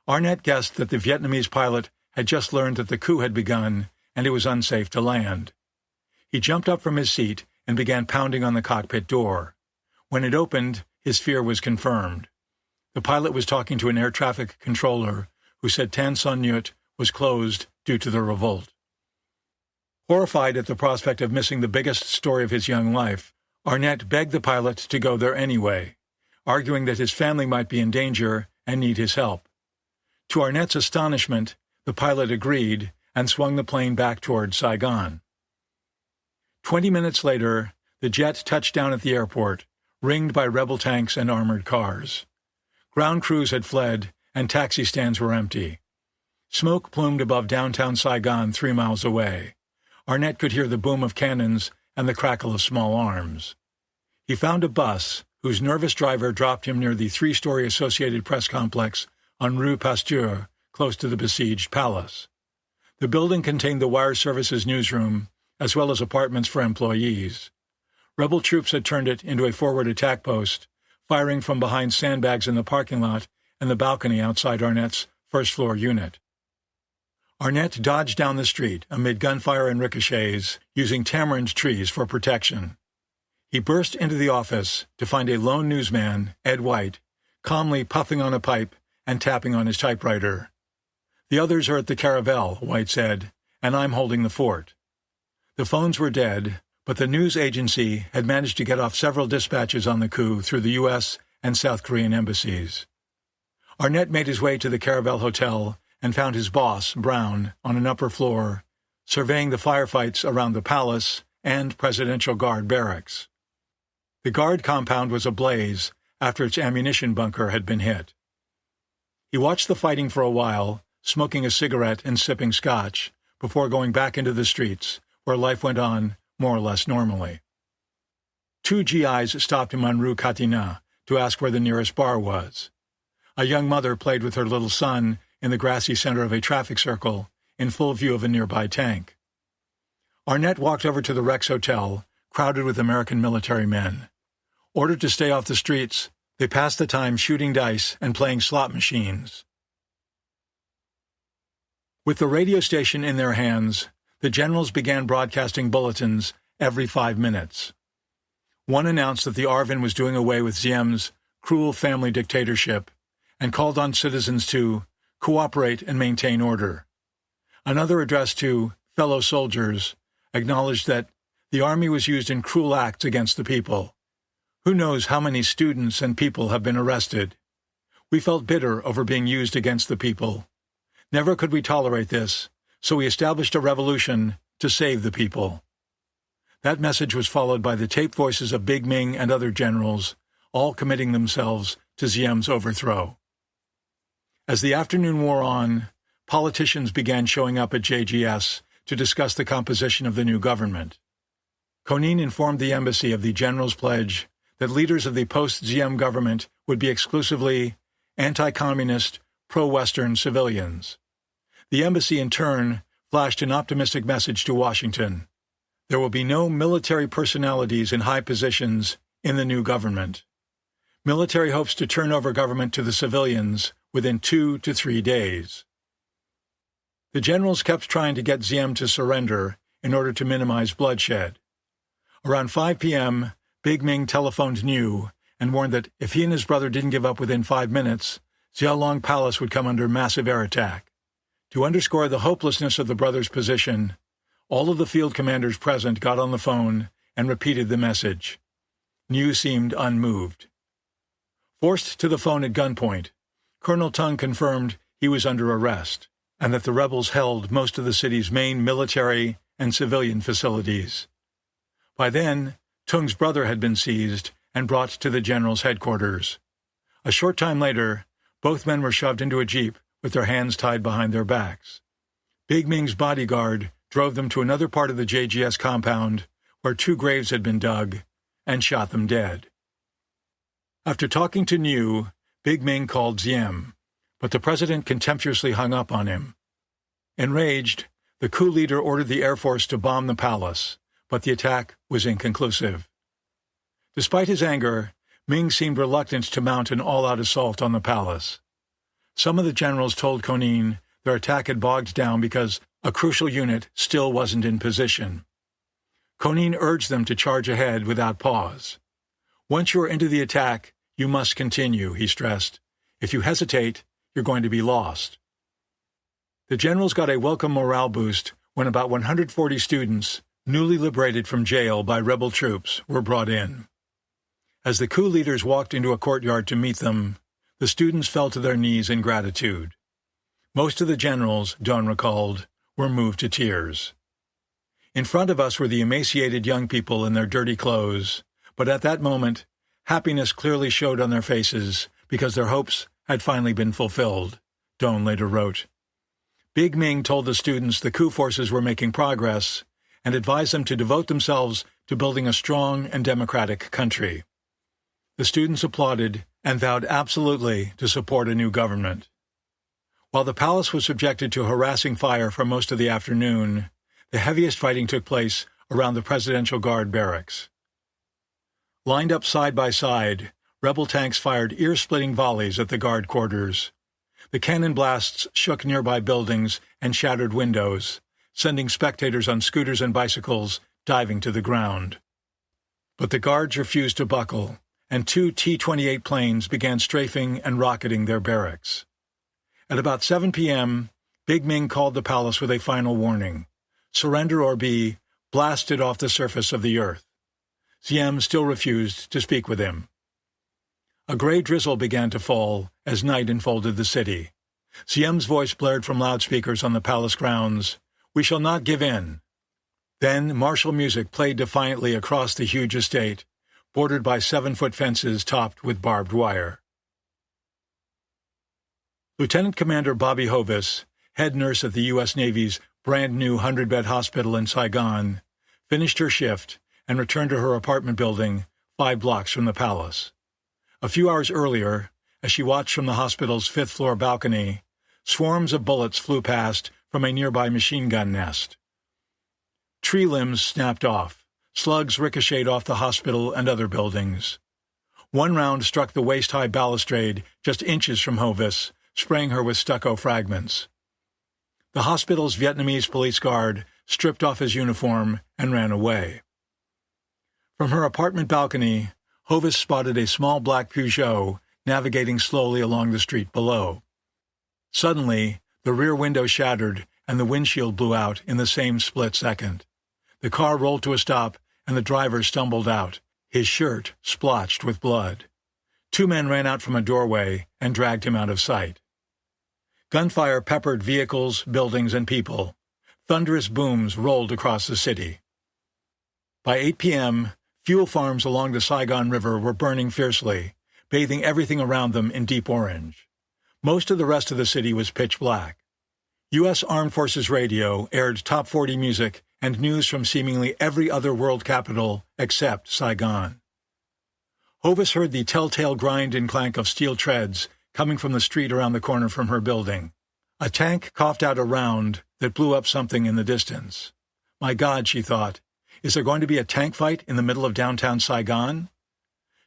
Arnett guessed that the Vietnamese pilot had just learned that the coup had begun and it was unsafe to land. He jumped up from his seat and began pounding on the cockpit door. When it opened, his fear was confirmed. The pilot was talking to an air traffic controller who said Tan Son Nhut was closed due to the revolt. Horrified at the prospect of missing the biggest story of his young life, Arnett begged the pilot to go there anyway, arguing that his family might be in danger and need his help. To Arnett's astonishment, the pilot agreed and swung the plane back toward Saigon. 20 minutes later, the jet touched down at the airport, ringed by rebel tanks and armored cars. Ground crews had fled, and taxi stands were empty. Smoke plumed above downtown Saigon 3 miles away. Arnett could hear the boom of cannons and the crackle of small arms. He found a bus whose nervous driver dropped him near the 3-story Associated Press complex on Rue Pasteur, close to the besieged palace. The building contained the wire services newsroom, as well as apartments for employees. Rebel troops had turned it into a forward attack post, firing from behind sandbags in the parking lot and the balcony outside Arnett's first-floor unit. Arnett dodged down the street amid gunfire and ricochets, using tamarind trees for protection. He burst into the office to find a lone newsman, Ed White, calmly puffing on a pipe and tapping on his typewriter. "The others are at the Caravel," White said, "and I'm holding the fort." The phones were dead, but the news agency had managed to get off several dispatches on the coup through the U.S. and South Korean embassies. Arnett made his way to the Caravel Hotel and found his boss, Brown, on an upper floor, surveying the firefights around the palace and Presidential Guard barracks. The guard compound was ablaze after its ammunition bunker had been hit. He watched the fighting for a while, smoking a cigarette and sipping scotch, before going back into the streets, where life went on more or less normally. 2 GIs stopped him on Rue Catinat to ask where the nearest bar was. A young mother played with her little son in the grassy center of a traffic circle, in full view of a nearby tank. Arnett walked over to the Rex Hotel, crowded with American military men. Ordered to stay off the streets, They passed the time shooting dice and playing slot machines. With the radio station in their hands, the generals began broadcasting bulletins every 5 minutes. One announced that the Arvin was doing away with Ziem's cruel family dictatorship and called on citizens to cooperate and maintain order. Another, addressed to fellow soldiers, acknowledged that the army was used in cruel acts against the people. Who knows how many students and people have been arrested? We felt bitter over being used against the people. Never could we tolerate this, so we established a revolution to save the people. That message was followed by the taped voices of Big Ming and other generals, all committing themselves to Ziem's overthrow. As the afternoon wore on, politicians began showing up at JGS to discuss the composition of the new government. Konin informed the embassy of the general's pledge that leaders of the post-Ziem government would be exclusively anti-communist, pro-Western civilians. The embassy, in turn, flashed an optimistic message to Washington. There will be no military personalities in high positions in the new government. Military hopes to turn over government to the civilians within 2 to 3 days. The generals kept trying to get Ziem to surrender in order to minimize bloodshed. Around 5 p.m., Big Ming telephoned Niu and warned that if he and his brother didn't give up within 5 minutes, Xiaolong Palace would come under massive air attack. To underscore the hopelessness of the brothers' position, all of the field commanders present got on the phone and repeated the message. Niu seemed unmoved. Forced to the phone at gunpoint, Colonel Tung confirmed he was under arrest and that the rebels held most of the city's main military and civilian facilities. By then, Tung's brother had been seized and brought to the general's headquarters. A short time later, both men were shoved into a jeep with their hands tied behind their backs. Big Ming's bodyguard drove them to another part of the JGS compound where 2 graves had been dug and shot them dead. After talking to Niu, Big Ming called Ziem, but the president contemptuously hung up on him. Enraged, the coup leader ordered the Air Force to bomb the palace, but the attack was inconclusive. Despite his anger, Ming seemed reluctant to mount an all-out assault on the palace. Some of the generals told Konin their attack had bogged down because a crucial unit still wasn't in position. Konin urged them to charge ahead without pause. Once you are into the attack, you must continue, he stressed. If you hesitate, you're going to be lost. The generals got a welcome morale boost when about 140 students, newly liberated from jail by rebel troops, were brought in. As the coup leaders walked into a courtyard to meet them, the students fell to their knees in gratitude. Most of the generals, Don recalled, were moved to tears. In front of us were the emaciated young people in their dirty clothes, but at that moment, happiness clearly showed on their faces because their hopes had finally been fulfilled, Don later wrote. Big Ming told the students the coup forces were making progress and advised them to devote themselves to building a strong and democratic country. The students applauded and vowed absolutely to support a new government. While the palace was subjected to harassing fire for most of the afternoon, the heaviest fighting took place around the Presidential Guard barracks. Lined up side by side, rebel tanks fired ear-splitting volleys at the guard quarters. The cannon blasts shook nearby buildings and shattered windows, sending spectators on scooters and bicycles diving to the ground. But the guards refused to buckle, and 2 T-28 planes began strafing and rocketing their barracks. At about 7 p.m., Big Ming called the palace with a final warning: surrender or be blasted off the surface of the earth. Ziem still refused to speak with him. A gray drizzle began to fall as night enfolded the city. Ziem's voice blared from loudspeakers on the palace grounds: "We shall not give in." Then martial music played defiantly across the huge estate, bordered by 7-foot fences topped with barbed wire. Lieutenant Commander Bobby Hovis, head nurse at the U.S. Navy's brand-new 100-bed hospital in Saigon, finished her shift and returned to her apartment building 5 blocks from the palace. A few hours earlier, as she watched from the hospital's 5th-floor balcony, swarms of bullets flew past from a nearby machine gun nest. Tree limbs snapped off. Slugs ricocheted off the hospital and other buildings. One round struck the waist-high balustrade just inches from Hovis, spraying her with stucco fragments. The hospital's Vietnamese police guard stripped off his uniform and ran away. From her apartment balcony, Hovis spotted a small black Peugeot navigating slowly along the street below. Suddenly, the rear window shattered and the windshield blew out in the same split second. The car rolled to a stop and the driver stumbled out, his shirt splotched with blood. Two men ran out from a doorway and dragged him out of sight. Gunfire peppered vehicles, buildings, and people. Thunderous booms rolled across the city. By 8 p.m., fuel farms along the Saigon River were burning fiercely, bathing everything around them in deep orange. Most of the rest of the city was pitch black. U.S. Armed Forces Radio aired top 40 music and news from seemingly every other world capital except Saigon. Hovis heard the telltale grind and clank of steel treads coming from the street around the corner from her building. A tank coughed out a round that blew up something in the distance. My God, she thought, is there going to be a tank fight in the middle of downtown Saigon?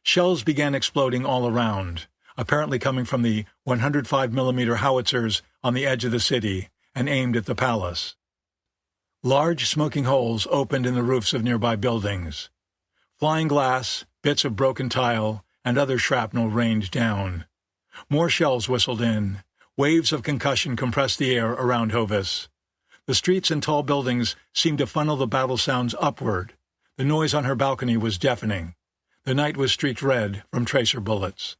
Shells began exploding all around, apparently coming from the 105mm howitzers on the edge of the city and aimed at the palace. Large smoking holes opened in the roofs of nearby buildings. Flying glass, bits of broken tile, and other shrapnel rained down. More shells whistled in. Waves of concussion compressed the air around Hovis. The streets and tall buildings seemed to funnel the battle sounds upward. The noise on her balcony was deafening. The night was streaked red from tracer bullets.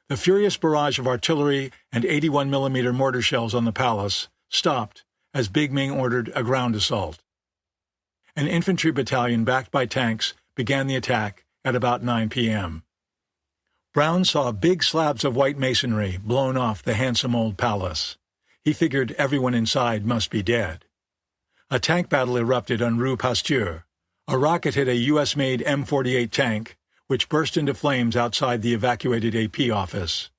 The furious barrage of artillery and 81mm mortar shells on the palace stopped as Big Ming ordered a ground assault. An infantry battalion backed by tanks began the attack at about 9 p.m. Brown saw big slabs of white masonry blown off the handsome old palace. He figured everyone inside must be dead. A tank battle erupted on Rue Pasteur. A rocket hit a U.S.-made M48 tank, which burst into flames outside the evacuated AP office.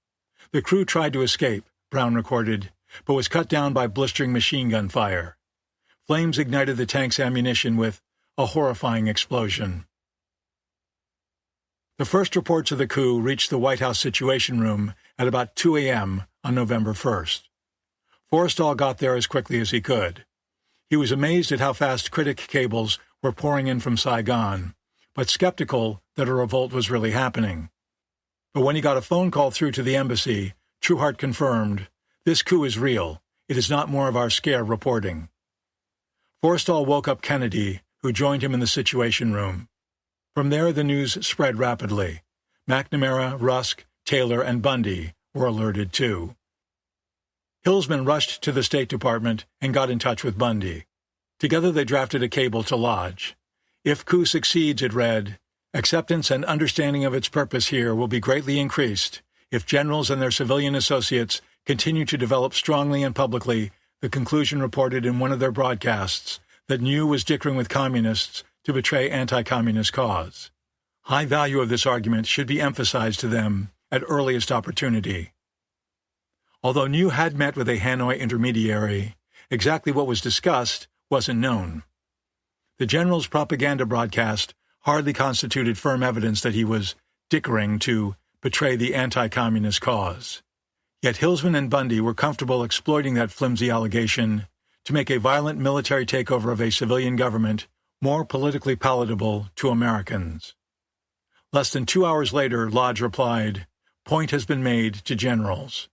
The crew tried to escape, Brown recorded, but was cut down by blistering machine gun fire. Flames ignited the tank's ammunition with a horrifying explosion. The first reports of the coup reached the White House Situation Room at about 2 a.m. on November 1st. Forrestal got there as quickly as he could. He was amazed at how fast critic cables were pouring in from Saigon, but skeptical that a revolt was really happening. But when he got a phone call through to the embassy, Trueheart confirmed, "This coup is real. It is not more of our scare reporting." Forrestal woke up Kennedy, who joined him in the Situation Room. From there, the news spread rapidly. McNamara, Rusk, Taylor, and Bundy were alerted too. Hillsman rushed to the State Department and got in touch with Bundy. Together they drafted a cable to lodge. If coup succeeds, it read, acceptance and understanding of its purpose here will be greatly increased if generals and their civilian associates continue to develop strongly and publicly the conclusion reported in one of their broadcasts that New was dickering with communists to betray anti-communist cause. High value of this argument should be emphasized to them at earliest opportunity. Although New had met with a Hanoi intermediary, exactly what was discussed wasn't known. The general's propaganda broadcast hardly constituted firm evidence that he was dickering to betray the anti-communist cause. Yet Hillsman and Bundy were comfortable exploiting that flimsy allegation to make a violent military takeover of a civilian government more politically palatable to Americans. Less than 2 hours later, Lodge replied, "Point has been made to generals."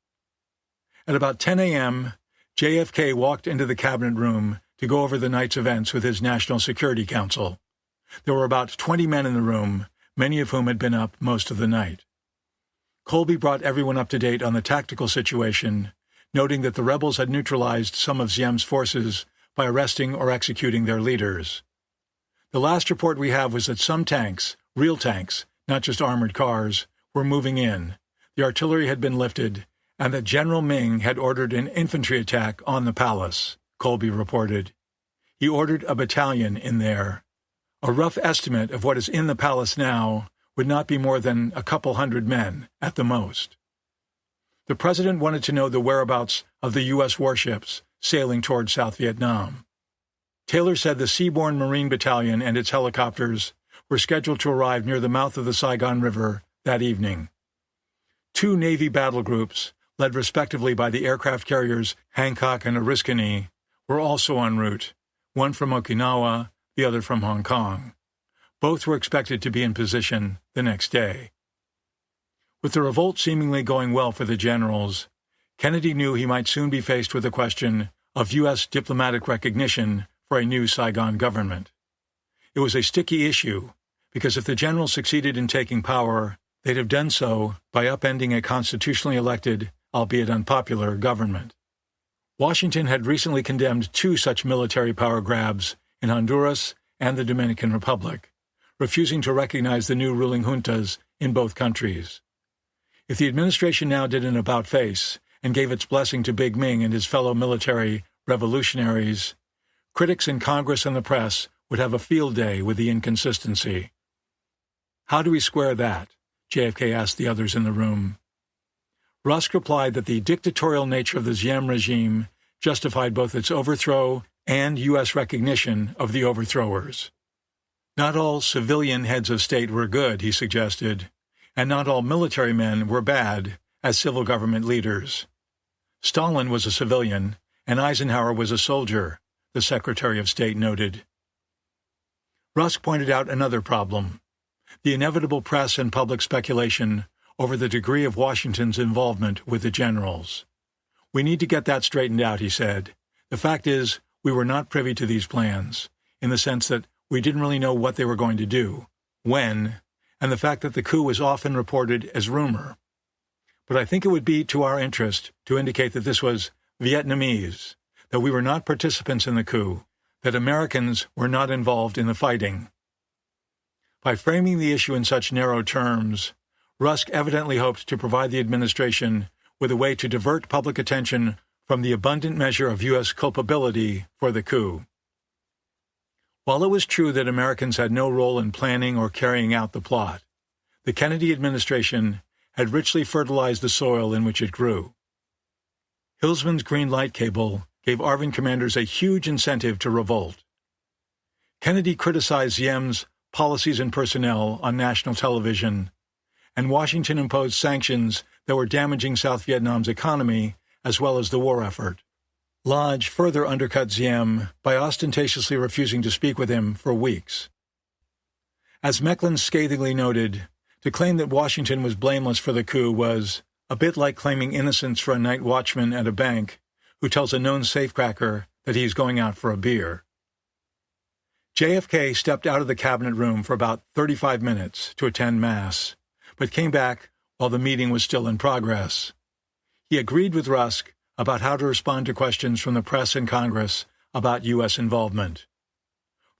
At about 10 a.m., JFK walked into the cabinet room to go over the night's events with his National Security Council. There were about 20 men in the room, many of whom had been up most of the night. Colby brought everyone up to date on the tactical situation, noting that the rebels had neutralized some of Ziem's forces by arresting or executing their leaders. The last report we have was that some tanks, real tanks, not just armored cars, were moving in, the artillery had been lifted, and that General Ming had ordered an infantry attack on the palace, Colby reported. He ordered a battalion in there. A rough estimate of what is in the palace now would not be more than a couple hundred men, at the most. The president wanted to know the whereabouts of the U.S. warships sailing toward South Vietnam. Taylor said the Seaborne Marine Battalion and its helicopters were scheduled to arrive near the mouth of the Saigon River that evening. 2 Navy battle groups, led respectively by the aircraft carriers Hancock and Oriskany, were also en route, one from Okinawa, the other from Hong Kong. Both were expected to be in position the next day. With the revolt seemingly going well for the generals, Kennedy knew he might soon be faced with the question of U.S. diplomatic recognition for a new Saigon government. It was a sticky issue, because if the generals succeeded in taking power, they'd have done so by upending a constitutionally elected, albeit unpopular, government. Washington had recently condemned 2 such military power grabs in Honduras and the Dominican Republic, refusing to recognize the new ruling juntas in both countries. If the administration now did an about-face and gave its blessing to Big Ming and his fellow military revolutionaries, critics in Congress and the press would have a field day with the inconsistency. How do we square that? JFK asked the others in the room. Rusk replied that the dictatorial nature of the Diem regime justified both its overthrow and U.S. recognition of the overthrowers. Not all civilian heads of state were good, he suggested, and not all military men were bad as civil government leaders. Stalin was a civilian, and Eisenhower was a soldier, the Secretary of State noted. Rusk pointed out another problem: the inevitable press and public speculation over the degree of Washington's involvement with the generals. We need to get that straightened out, he said. The fact is, we were not privy to these plans, in the sense that we didn't really know what they were going to do, when, and the fact that the coup was often reported as rumor. But I think it would be to our interest to indicate that this was Vietnamese, that we were not participants in the coup, that Americans were not involved in the fighting. By framing the issue in such narrow terms, Rusk evidently hoped to provide the administration with a way to divert public attention from the abundant measure of U.S. culpability for the coup. While it was true that Americans had no role in planning or carrying out the plot, the Kennedy administration had richly fertilized the soil in which it grew. Hillsman's green light cable gave ARVN commanders a huge incentive to revolt. Kennedy criticized Diem's policies and personnel on national television, and Washington imposed sanctions that were damaging South Vietnam's economy as well as the war effort. Lodge further undercut Diem by ostentatiously refusing to speak with him for weeks. As Mecklin scathingly noted, to claim that Washington was blameless for the coup was a bit like claiming innocence for a night watchman at a bank who tells a known safecracker that he is going out for a beer. JFK stepped out of the cabinet room for about 35 minutes to attend Mass, but came back while the meeting was still in progress. He agreed with Rusk about how to respond to questions from the press and Congress about U.S. involvement.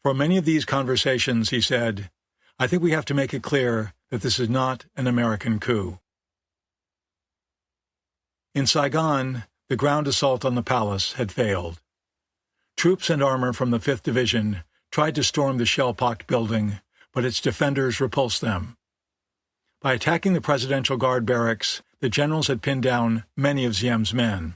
For many of these conversations, he said, I think we have to make it clear that this is not an American coup. In Saigon, the ground assault on the palace had failed. Troops and armor from the 5th Division tried to storm the shell-pocked building, but its defenders repulsed them. By attacking the Presidential Guard barracks, the generals had pinned down many of Diem's men.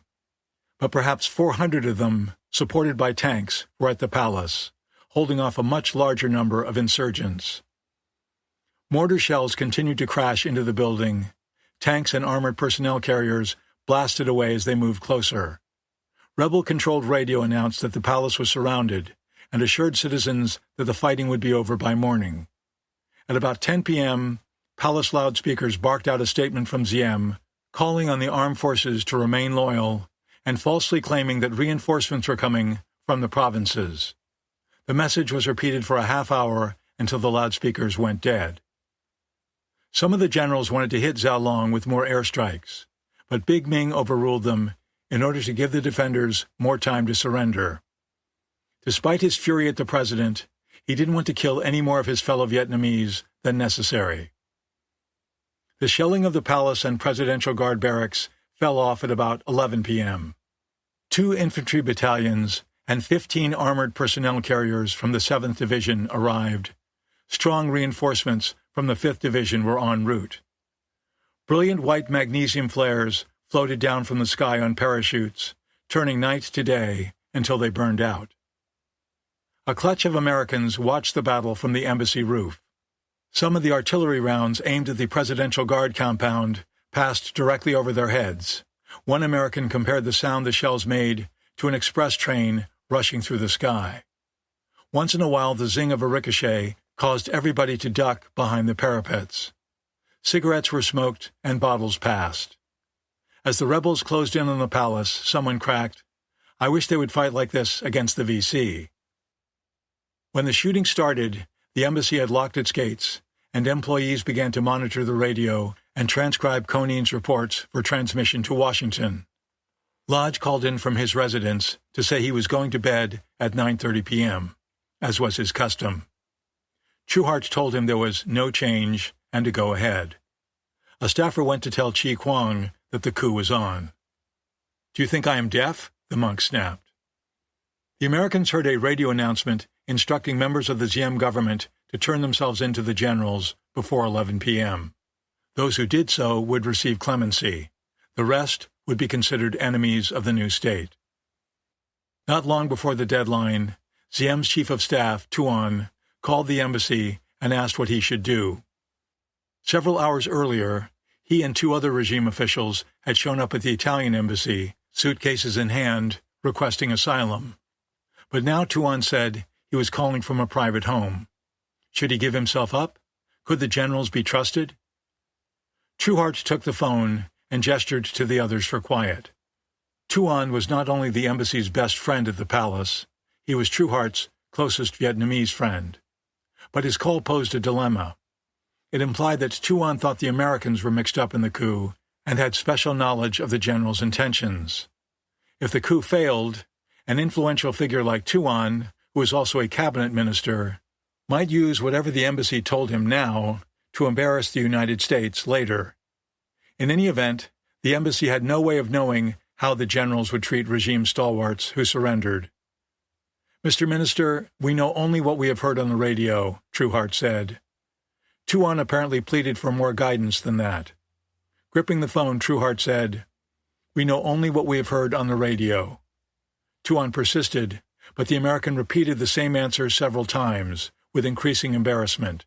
But perhaps 400 of them, supported by tanks, were at the palace, holding off a much larger number of insurgents. Mortar shells continued to crash into the building. Tanks and armored personnel carriers blasted away as they moved closer. Rebel-controlled radio announced that the palace was surrounded and assured citizens that the fighting would be over by morning. At about 10 p.m., palace loudspeakers barked out a statement from Diem, calling on the armed forces to remain loyal and falsely claiming that reinforcements were coming from the provinces. The message was repeated for a half hour until the loudspeakers went dead. Some of the generals wanted to hit Zhaolong with more airstrikes, but Big Ming overruled them in order to give the defenders more time to surrender. Despite his fury at the president, he didn't want to kill any more of his fellow Vietnamese than necessary. The shelling of the palace and Presidential Guard barracks fell off at about 11 p.m. 2 infantry battalions and 15 armored personnel carriers from the 7th Division arrived. Strong reinforcements from the 5th Division were en route. Brilliant white magnesium flares floated down from the sky on parachutes, turning night to day until they burned out. A clutch of Americans watched the battle from the embassy roof. Some of the artillery rounds aimed at the Presidential Guard compound passed directly over their heads. One American compared the sound the shells made to an express train rushing through the sky. Once in a while, the zing of a ricochet caused everybody to duck behind the parapets. Cigarettes were smoked and bottles passed. As the rebels closed in on the palace, someone cracked, "I wish they would fight like this against the VC." When the shooting started, the embassy had locked its gates, and employees began to monitor the radio and transcribe Conin's reports for transmission to Washington. Lodge called in from his residence to say he was going to bed at 9:30 p.m., as was his custom. Trueheart told him there was no change and to go ahead. A staffer went to tell Chi Kuang that the coup was on. "Do you think I am deaf?" the monk snapped. The Americans heard a radio announcement instructing members of the Ziem government to turn themselves in to the generals before 11 p.m. Those who did so would receive clemency. The rest would be considered enemies of the new state. Not long before the deadline, Ziem's chief of staff, Tuan, called the embassy and asked what he should do. Several hours earlier, he and 2 other regime officials had shown up at the Italian embassy, suitcases in hand, requesting asylum. But now Tuan said he was calling from a private home. Should he give himself up? Could the generals be trusted? Trueheart took the phone and gestured to the others for quiet. Tuan was not only the embassy's best friend at the palace, he was Trueheart's closest Vietnamese friend. But his call posed a dilemma. It implied that Tuan thought the Americans were mixed up in the coup and had special knowledge of the general's intentions. If the coup failed, an influential figure like Tuan, who was also a cabinet minister, might use whatever the embassy told him now to embarrass the United States later. In any event, the embassy had no way of knowing how the generals would treat regime stalwarts who surrendered. "Mr. Minister, we know only what we have heard on the radio," Trueheart said. Tuan apparently pleaded for more guidance than that. Gripping the phone, Trueheart said, "We know only what we have heard on the radio." Tuan persisted, but the American repeated the same answer several times, with increasing embarrassment.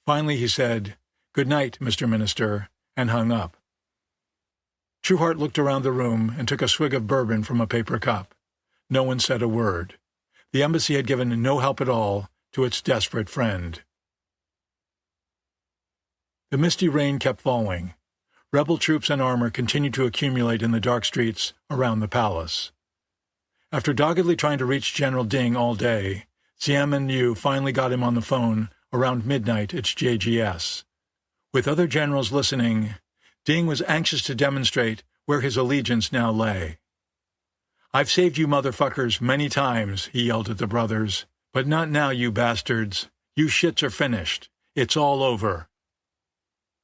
Finally he said, "Good night, Mr. Minister," and hung up. Trueheart looked around the room and took a swig of bourbon from a paper cup. No one said a word. The embassy had given no help at all to its desperate friend. The misty rain kept falling. Rebel troops and armor continued to accumulate in the dark streets around the palace. After doggedly trying to reach General Ding all day, Ziem and Yu finally got him on the phone around midnight at JGS. With other generals listening, Ding was anxious to demonstrate where his allegiance now lay. "I've saved you motherfuckers many times," he yelled at the brothers, "but not now, you bastards. You shits are finished. It's all over."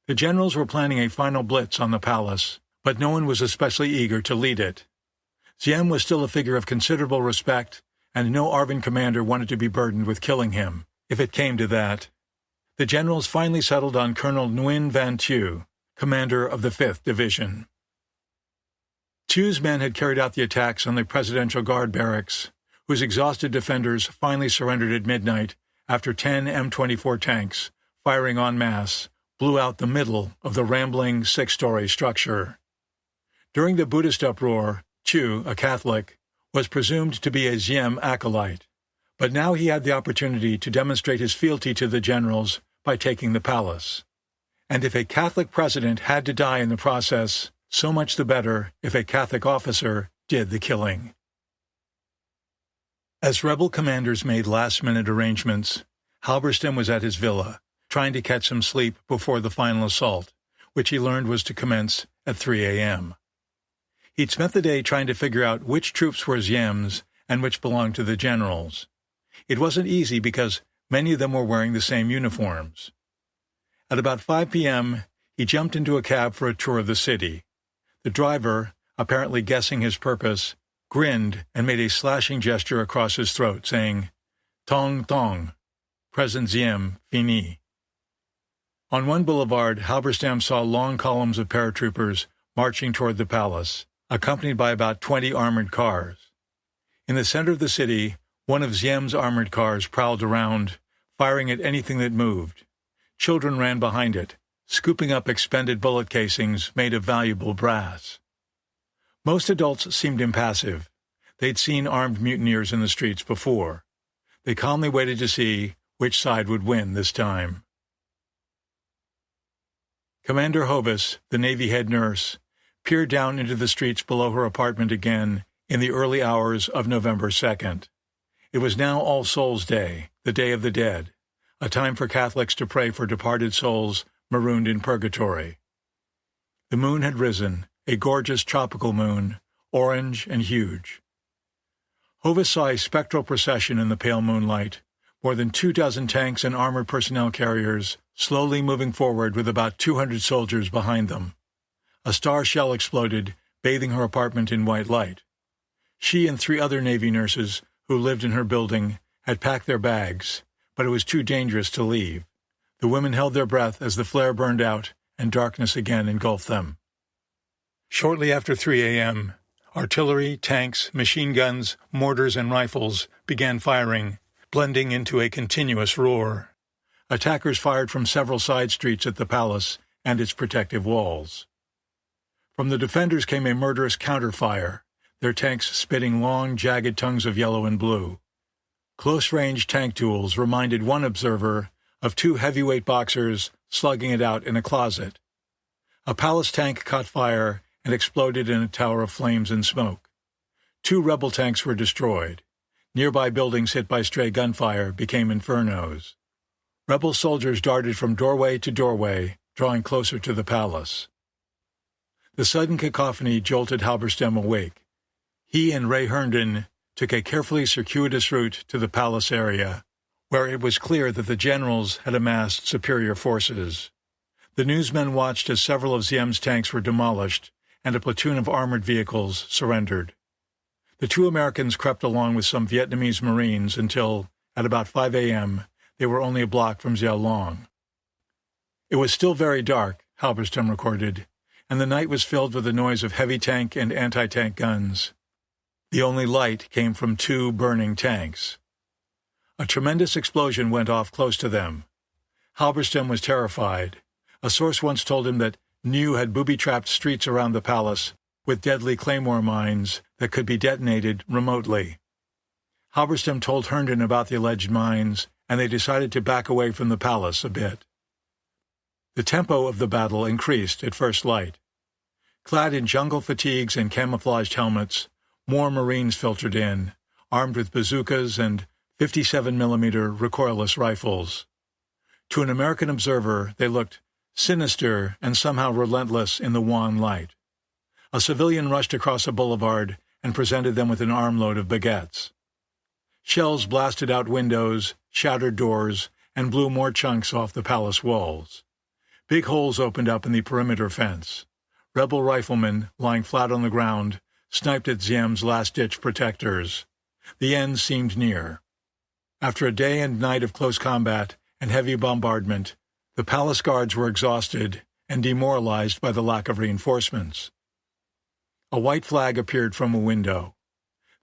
The generals were planning a final blitz on the palace, but no one was especially eager to lead it. Ziem was still a figure of considerable respect, and no Arvin commander wanted to be burdened with killing him, if it came to that. The generals finally settled on Colonel Nguyen Van Thieu, commander of the 5th Division. Thieu's men had carried out the attacks on the Presidential Guard barracks, whose exhausted defenders finally surrendered at midnight after 10 M24 tanks, firing en masse, blew out the middle of the rambling 6-story structure. During the Buddhist uproar, Thieu, a Catholic, was presumed to be a Ziem acolyte, but now he had the opportunity to demonstrate his fealty to the generals by taking the palace. And if a Catholic president had to die in the process, so much the better if a Catholic officer did the killing. As rebel commanders made last-minute arrangements, Halberstam was at his villa, trying to catch some sleep before the final assault, which he learned was to commence at 3 a.m. He'd spent the day trying to figure out which troops were Ziem's and which belonged to the generals. It wasn't easy because many of them were wearing the same uniforms. At about 5 p.m., he jumped into a cab for a tour of the city. The driver, apparently guessing his purpose, grinned and made a slashing gesture across his throat, saying, "Tong tong, Present Ziem, fini." On one boulevard, Halberstam saw long columns of paratroopers marching toward the palace, accompanied by about 20 armored cars. In the center of the city, one of Ziem's armored cars prowled around, firing at anything that moved. Children ran behind it, scooping up expended bullet casings made of valuable brass. Most adults seemed impassive. They'd seen armed mutineers in the streets before. They calmly waited to see which side would win this time. Commander Hovis, the Navy head nurse, peered down into the streets below her apartment again in the early hours of November 2nd. It was now All Souls' Day, the Day of the Dead, a time for Catholics to pray for departed souls marooned in purgatory. The moon had risen, a gorgeous tropical moon, orange and huge. Hovis saw a spectral procession in the pale moonlight, more than 24 tanks and armored personnel carriers slowly moving forward with about 200 soldiers behind them. A star shell exploded, bathing her apartment in white light. She and 3 other Navy nurses who lived in her building had packed their bags, but it was too dangerous to leave. The women held their breath as the flare burned out and darkness again engulfed them. Shortly after 3 a.m., artillery, tanks, machine guns, mortars, and rifles began firing, blending into a continuous roar. Attackers fired from several side streets at the palace and its protective walls. From the defenders came a murderous counterfire, their tanks spitting long, jagged tongues of yellow and blue. Close-range tank duels reminded one observer of 2 heavyweight boxers slugging it out in a closet. A palace tank caught fire and exploded in a tower of flames and smoke. 2 rebel tanks were destroyed. Nearby buildings hit by stray gunfire became infernos. Rebel soldiers darted from doorway to doorway, drawing closer to the palace. The sudden cacophony jolted Halberstam awake. He and Ray Herndon took a carefully circuitous route to the palace area, where it was clear that the generals had amassed superior forces. The newsmen watched as several of Ziem's tanks were demolished and a platoon of armored vehicles surrendered. The 2 Americans crept along with some Vietnamese Marines until, at about 5 a.m., they were only a block from Gia Long. It was still very dark, Halberstam recorded, and the night was filled with the noise of heavy tank and anti-tank guns. The only light came from 2 burning tanks. A tremendous explosion went off close to them. Halberstam was terrified. A source once told him that New had booby-trapped streets around the palace with deadly claymore mines that could be detonated remotely. Halberstam told Herndon about the alleged mines, and they decided to back away from the palace a bit. The tempo of the battle increased at first light. Clad in jungle fatigues and camouflaged helmets, more Marines filtered in, armed with bazookas and 57mm recoilless rifles. To an American observer, they looked sinister and somehow relentless in the wan light. A civilian rushed across a boulevard and presented them with an armload of baguettes. Shells blasted out windows, shattered doors, and blew more chunks off the palace walls. Big holes opened up in the perimeter fence. Rebel riflemen, lying flat on the ground, sniped at Ziem's last-ditch protectors. The end seemed near. After a day and night of close combat and heavy bombardment, the palace guards were exhausted and demoralized by the lack of reinforcements. A white flag appeared from a window.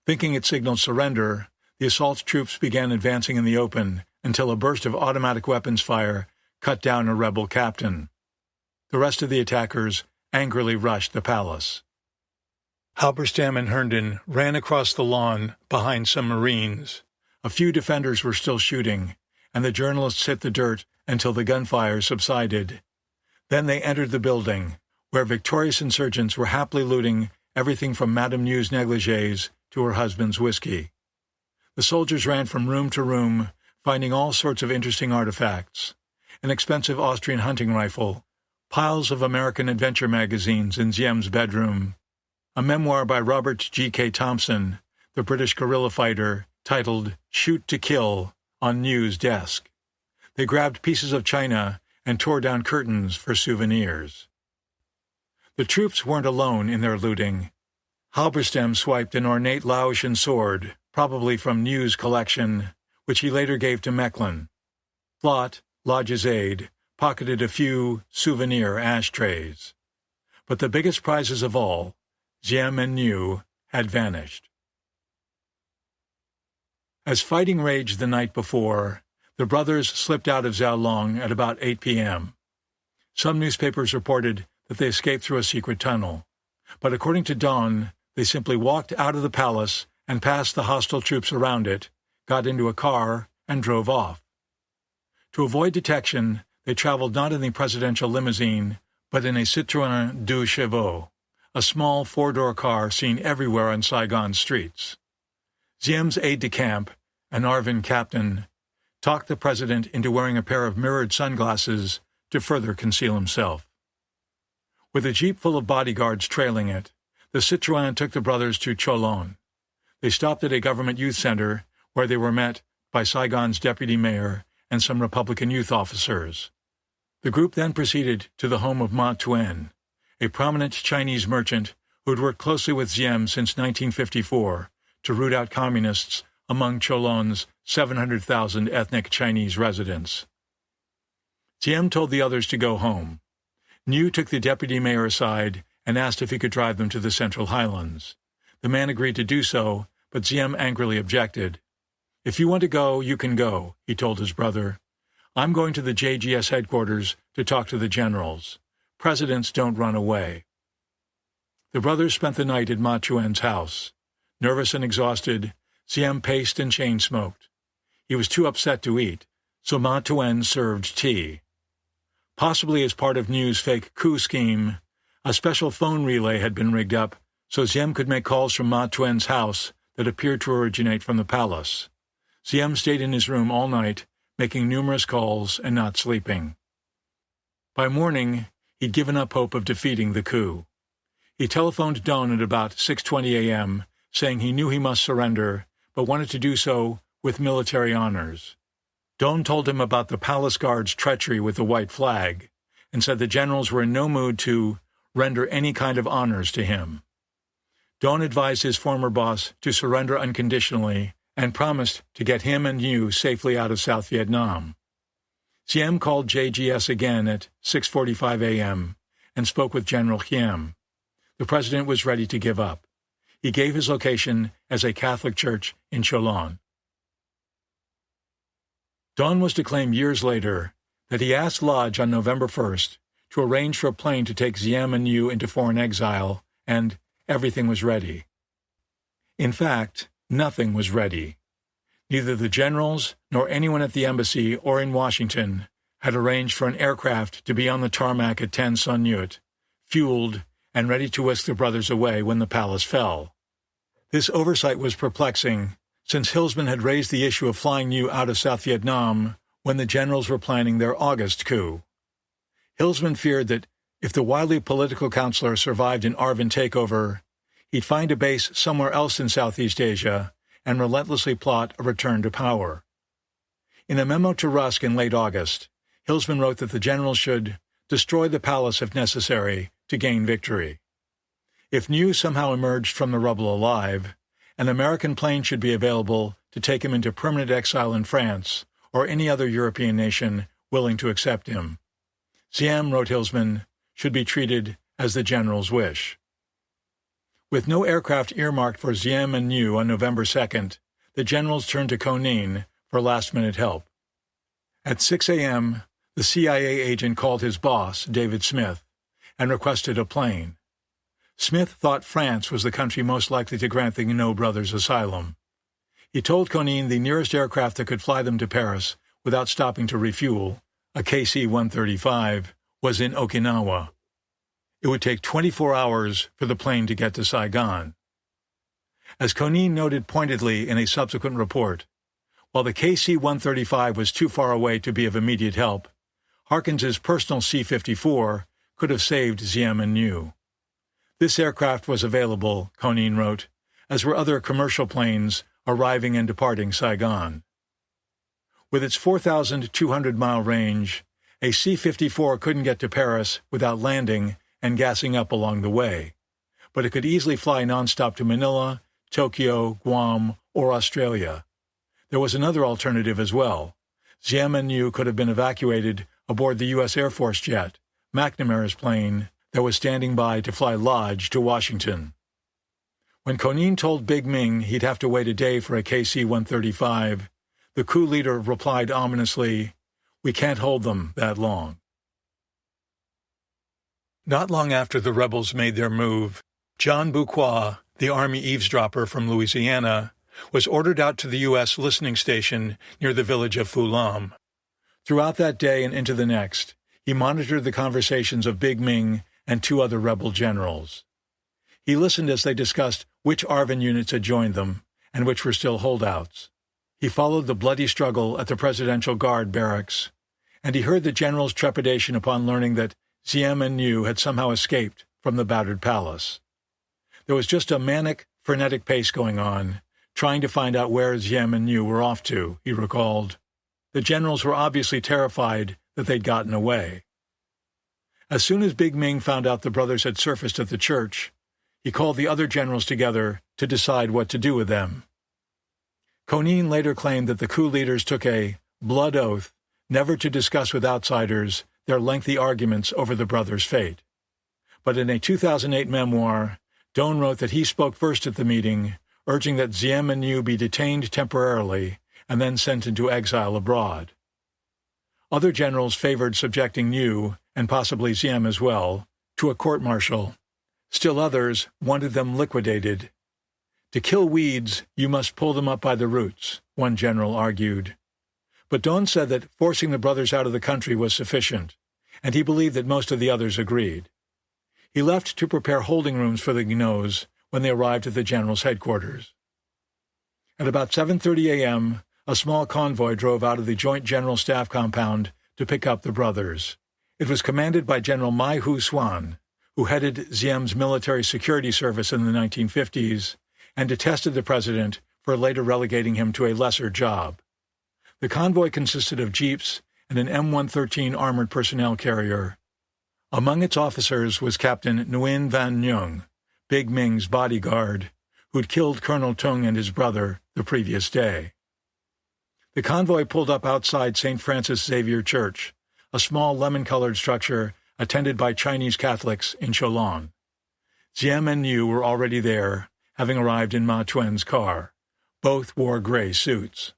Thinking it signaled surrender, the assault troops began advancing in the open until a burst of automatic weapons fire cut down a rebel captain. The rest of the attackers angrily rushed the palace. Halberstam and Herndon ran across the lawn behind some Marines. A few defenders were still shooting, and the journalists hit the dirt until the gunfire subsided. Then they entered the building, where victorious insurgents were happily looting everything from Madame New's negligées to her husband's whiskey. The soldiers ran from room to room, finding all sorts of interesting artifacts: an expensive Austrian hunting rifle, piles of American adventure magazines in Ziem's bedroom, a memoir by Robert G.K. Thompson, the British guerrilla fighter, titled Shoot to Kill, on New's desk. They grabbed pieces of china and tore down curtains for souvenirs. The troops weren't alone in their looting. Halberstam swiped an ornate Laotian sword, probably from New's collection, which he later gave to Mechlin. Flott, Lodge's aide, pocketed a few souvenir ashtrays. But the biggest prizes of all, Ziem and New, had vanished. As fighting raged the night before, The brothers slipped out of Xiaolong at about 8 p.m. Some newspapers reported that they escaped through a secret tunnel, but according to Dawn, they simply walked out of the palace and past the hostile troops around it, got into a car, and drove off. To avoid detection, they traveled not in the presidential limousine, but in a Citroën 2 Chevaux, a small four-door car seen everywhere on Saigon streets. Ziem's aide-de-camp, an Arvin captain, talked the president into wearing a pair of mirrored sunglasses to further conceal himself. With a jeep full of bodyguards trailing it, the Citroën took the brothers to Cholon. They stopped at a government youth center where they were met by Saigon's deputy mayor and some Republican youth officers. The group then proceeded to the home of Ma Tuen, a prominent Chinese merchant who had worked closely with Ziem since 1954 to root out communists among Cholon's 700,000 ethnic Chinese residents. Ziem told the others to go home. Niu took the deputy mayor aside and asked if he could drive them to the Central Highlands. The man agreed to do so, but Ziem angrily objected. "If you want to go, you can go," he told his brother. "I'm going to the JGS headquarters to talk to the generals. Presidents don't run away." The brothers spent the night at Ma Tuen's house. Nervous and exhausted, Ziem paced and chain-smoked. He was too upset to eat, so Ma Tuen served tea. Possibly as part of Niu's fake coup scheme, a special phone relay had been rigged up so Ziem could make calls from Ma Tuen's house that appeared to originate from the palace. Ziem stayed in his room all night, making numerous calls and not sleeping. By morning, he'd given up hope of defeating the coup. He telephoned Dawn at about 6:20 a.m., saying he knew he must surrender, but wanted to do so with military honors. Dawn told him about the palace guard's treachery with the white flag, and said the generals were in no mood to render any kind of honors to him. Dawn advised his former boss to surrender unconditionally and promised to get him and Niu safely out of South Vietnam. Ziem called JGS again at 6:45 a.m. and spoke with General Hiem. The president was ready to give up. He gave his location as a Catholic church in Cholon. Dawn was to claim years later that he asked Lodge on November 1st to arrange for a plane to take Ziem and Niu into foreign exile, and everything was ready. In fact, nothing was ready. Neither the generals nor anyone at the embassy or in Washington had arranged for an aircraft to be on the tarmac at Tan Son Nhut, fueled and ready to whisk the brothers away when the palace fell. This oversight was perplexing, since Hillsman had raised the issue of flying Niu out of South Vietnam when the generals were planning their August coup. Hillsman feared that if the wily political counselor survived an Arvin takeover, he'd find a base somewhere else in Southeast Asia and relentlessly plot a return to power. In a memo to Rusk in late August, Hillsman wrote that the generals should destroy the palace if necessary to gain victory. If Niu somehow emerged from the rubble alive, an American plane should be available to take him into permanent exile in France or any other European nation willing to accept him. Ziem, wrote Hillsman, should be treated as the general's wish. With no aircraft earmarked for Ziem and Niu on November 2nd, the generals turned to Konin for last-minute help. At 6 a.m., the CIA agent called his boss, David Smith, and requested a plane. Smith thought France was the country most likely to grant the Ngo brothers asylum. He told Konin the nearest aircraft that could fly them to Paris without stopping to refuel, a KC-135, was in Okinawa. It would take 24 hours for the plane to get to Saigon. As Konin noted pointedly in a subsequent report, while the KC-135 was too far away to be of immediate help, Harkins's personal C-54 could have saved Ziem and Niu. This aircraft was available, Konin wrote, as were other commercial planes arriving and departing Saigon. With its 4,200-mile range, a C-54 couldn't get to Paris without landing and gassing up along the way, but it could easily fly nonstop to Manila, Tokyo, Guam, or Australia. There was another alternative as well. Ziem and Niu could have been evacuated aboard the U.S. Air Force jet, McNamara's plane, that was standing by to fly Lodge to Washington. When Konin told Big Ming he'd have to wait a day for a KC-135, the The coup leader replied ominously, "We can't hold them that long." Not long after the rebels made their move, John Bucquois, the Army eavesdropper from Louisiana, was ordered out to the U.S. listening station near the village of Foulam. Throughout that day and into the next, he monitored the conversations of Big Ming and two other rebel generals. He listened as they discussed which ARVN units had joined them and which were still holdouts. He followed the bloody struggle at the Presidential Guard barracks, and he heard the general's trepidation upon learning that Diem and Nhu had somehow escaped from the battered palace. There was just a manic, frenetic pace going on, trying to find out where Diem and Nhu were off to, he recalled. The generals were obviously terrified that they'd gotten away. As soon as Big Ming found out the brothers had surfaced at the church, he called the other generals together to decide what to do with them. Konin later claimed that the coup leaders took a blood oath never to discuss with outsiders their lengthy arguments over the brothers' fate. But in a 2008 memoir, Doan wrote that he spoke first at the meeting, urging that Diem and Nhu be detained temporarily and then sent into exile abroad. Other generals favored subjecting Nhu, and possibly Diem as well, to a court-martial. Still others wanted them liquidated. "To kill weeds, you must pull them up by the roots," one general argued. But Doan said that forcing the brothers out of the country was sufficient, and he believed that most of the others agreed. He left to prepare holding rooms for the Guinots when they arrived at the general's headquarters. At about 7:30 a.m., a small convoy drove out of the Joint General Staff compound to pick up the brothers. It was commanded by General Mai Hu Swan, who headed Diem's military security service in the 1950s and detested the president for later relegating him to a lesser job. The convoy consisted of jeeps and an M113 armored personnel carrier. Among its officers was Captain Nguyen Van Nhung, Big Ming's bodyguard, who'd killed Colonel Tung and his brother the previous day. The convoy pulled up outside St. Francis Xavier Church, a small lemon-colored structure attended by Chinese Catholics in Cholon. Diem and Nhu were already there, having arrived in Ma Tuen's car. Both wore gray suits.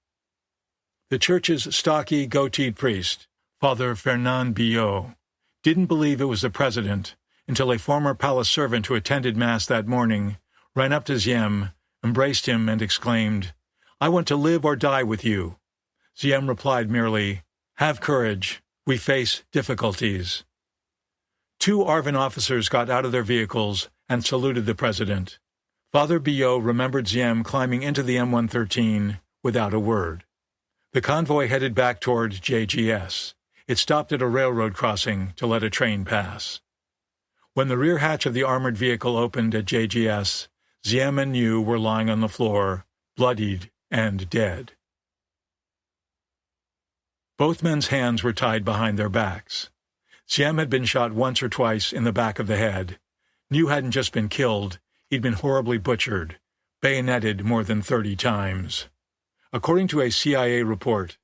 The church's stocky, goateed priest, Father Fernand Billot, didn't believe it was the president until a former palace servant who attended Mass that morning ran up to Diem, embraced him, and exclaimed, "I want to live or die with you." Diem replied merely, "Have courage. We face difficulties." Two ARVN officers got out of their vehicles and saluted the president. Father Billot remembered Diem climbing into the M113 without a word. The convoy headed back toward JGS. It stopped at a railroad crossing to let a train pass. When the rear hatch of the armored vehicle opened at JGS, Diem and Nhu were lying on the floor, bloodied and dead. Both men's hands were tied behind their backs. Diem had been shot once or twice in the back of the head. Nhu hadn't just been killed, he'd been horribly butchered, bayoneted more than 30 times. According to a CIA report,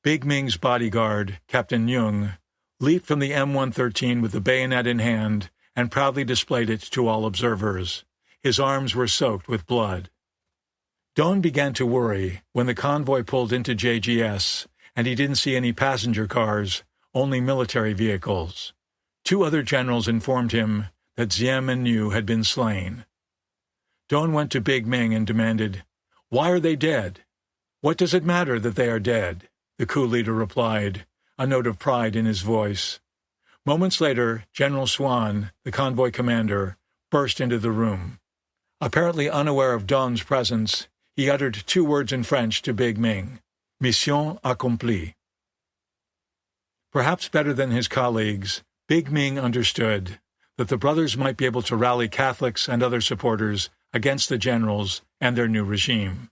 Big Ming's bodyguard, Captain Nhung, leaped from the M113 with the bayonet in hand and proudly displayed it to all observers. His arms were soaked with blood. Doan began to worry when the convoy pulled into JGS and he didn't see any passenger cars, only military vehicles. Two other generals informed him that Diem and Nhu had been slain. Doan went to Big Ming and demanded, "Why are they dead?" "What does it matter that they are dead?" the coup leader replied, a note of pride in his voice. Moments later, General Swan, the convoy commander, burst into the room. Apparently unaware of Doan's presence, he uttered 2 words in French to Big Ming, "Mission accomplie." Perhaps better than his colleagues, Big Ming understood that the brothers might be able to rally Catholics and other supporters against the generals and their new regime.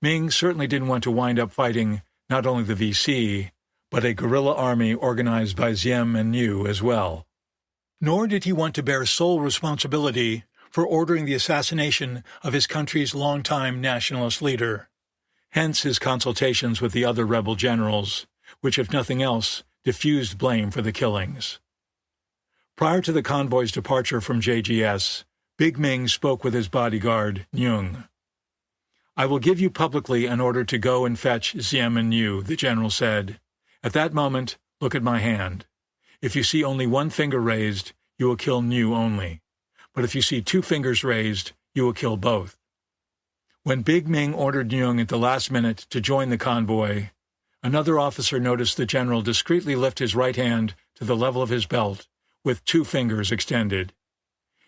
Ming certainly didn't want to wind up fighting not only the VC, but a guerrilla army organized by Diem and Nhu as well. Nor did he want to bear sole responsibility for ordering the assassination of his country's longtime nationalist leader. Hence his consultations with the other rebel generals, which, if nothing else, diffused blame for the killings. Prior to the convoy's departure from JGS, Big Ming spoke with his bodyguard, Nhung. "I will give you publicly an order to go and fetch Ziem and Niu," the general said. "At that moment, look at my hand. If you see only one finger raised, you will kill Niu only. But if you see two fingers raised, you will kill both." When Big Ming ordered Nyung at the last minute to join the convoy, another officer noticed the general discreetly lift his right hand to the level of his belt, with two fingers extended.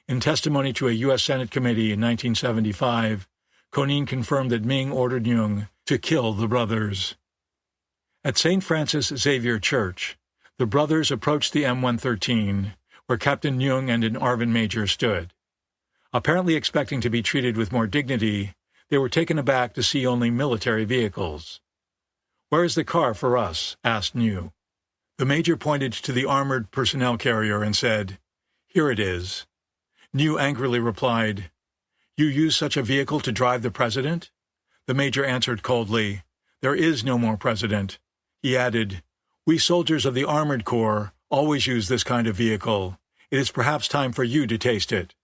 In testimony to a U.S. Senate committee in 1975, Konin confirmed that Ming ordered Nyung to kill the brothers. At St. Francis Xavier Church, the brothers approached the M113, where Captain Nyung and an Arvin major stood. Apparently expecting to be treated with more dignity, they were taken aback to see only military vehicles. "Where is the car for us?" asked Niu. The major pointed to the armored personnel carrier and said, "Here it is." Niu angrily replied, "You use such a vehicle to drive the president?" The major answered coldly, "There is no more president." He added, "We soldiers of the Armored Corps always use this kind of vehicle. It is perhaps time for you to taste it."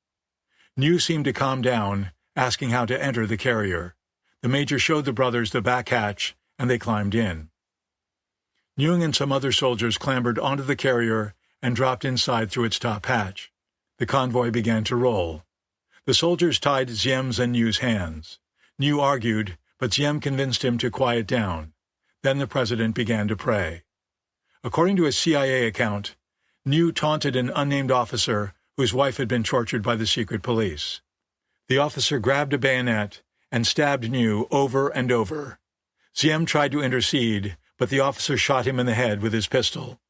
Niu seemed to calm down, asking how to enter the carrier. The major showed the brothers the back hatch, and they climbed in. Nyung and some other soldiers clambered onto the carrier and dropped inside through its top hatch. The convoy began to roll. The soldiers tied Ziem's and Niu's hands. Niu argued, but Ziem convinced him to quiet down. Then the president began to pray. According to a CIA account, Niu taunted an unnamed officer whose wife had been tortured by the secret police. The officer grabbed a bayonet and stabbed Niu over and over. Ziem tried to intercede, but the officer shot him in the head with his pistol.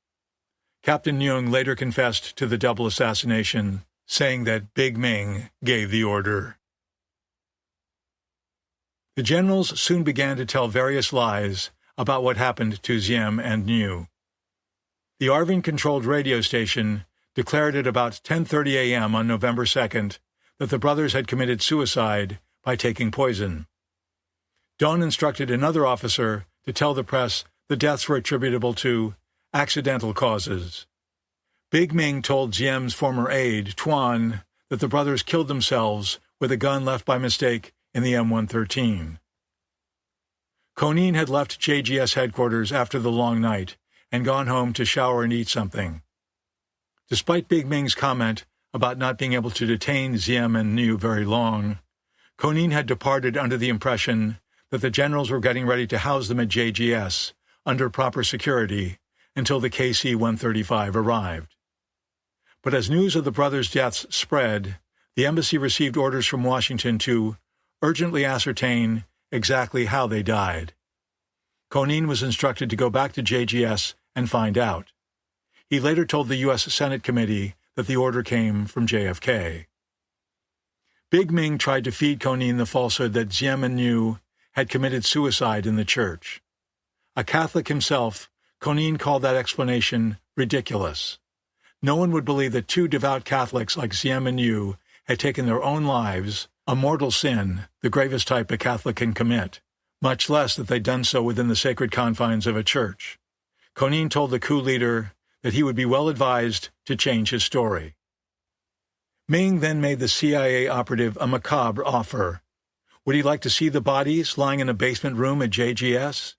Captain Nyung later confessed to the double assassination, saying that Big Ming gave the order. The generals soon began to tell various lies about what happened to Ziem and Niu. The Arvin-controlled radio station declared at about 10:30 a.m. on November 2nd that the brothers had committed suicide by taking poison. Don instructed another officer to tell the press the deaths were attributable to accidental causes. Big Ming told Ziem's former aide, Tuan, that the brothers killed themselves with a gun left by mistake in the M113. Konin had left JGS headquarters after the long night and gone home to shower and eat something. Despite Big Ming's comment about not being able to detain Ziem and Niu very long, Konin had departed under the impression that the generals were getting ready to house them at JGS under proper security until the KC-135 arrived. But as news of the brothers' deaths spread, the embassy received orders from Washington to urgently ascertain exactly how they died. Konin was instructed to go back to JGS and find out. He later told the U.S. Senate committee that the order came from JFK. Big Ming tried to feed Konin the falsehood that Ziem and Niu had committed suicide in the church. A Catholic himself, Konin called that explanation ridiculous. No one would believe that two devout Catholics like Ziem and Niu had taken their own lives, a mortal sin, the gravest type a Catholic can commit, much less that they'd done so within the sacred confines of a church. Konin told the coup leader that he would be well advised to change his story. Ming then made the CIA operative a macabre offer. Would he like to see the bodies lying in a basement room at JGS?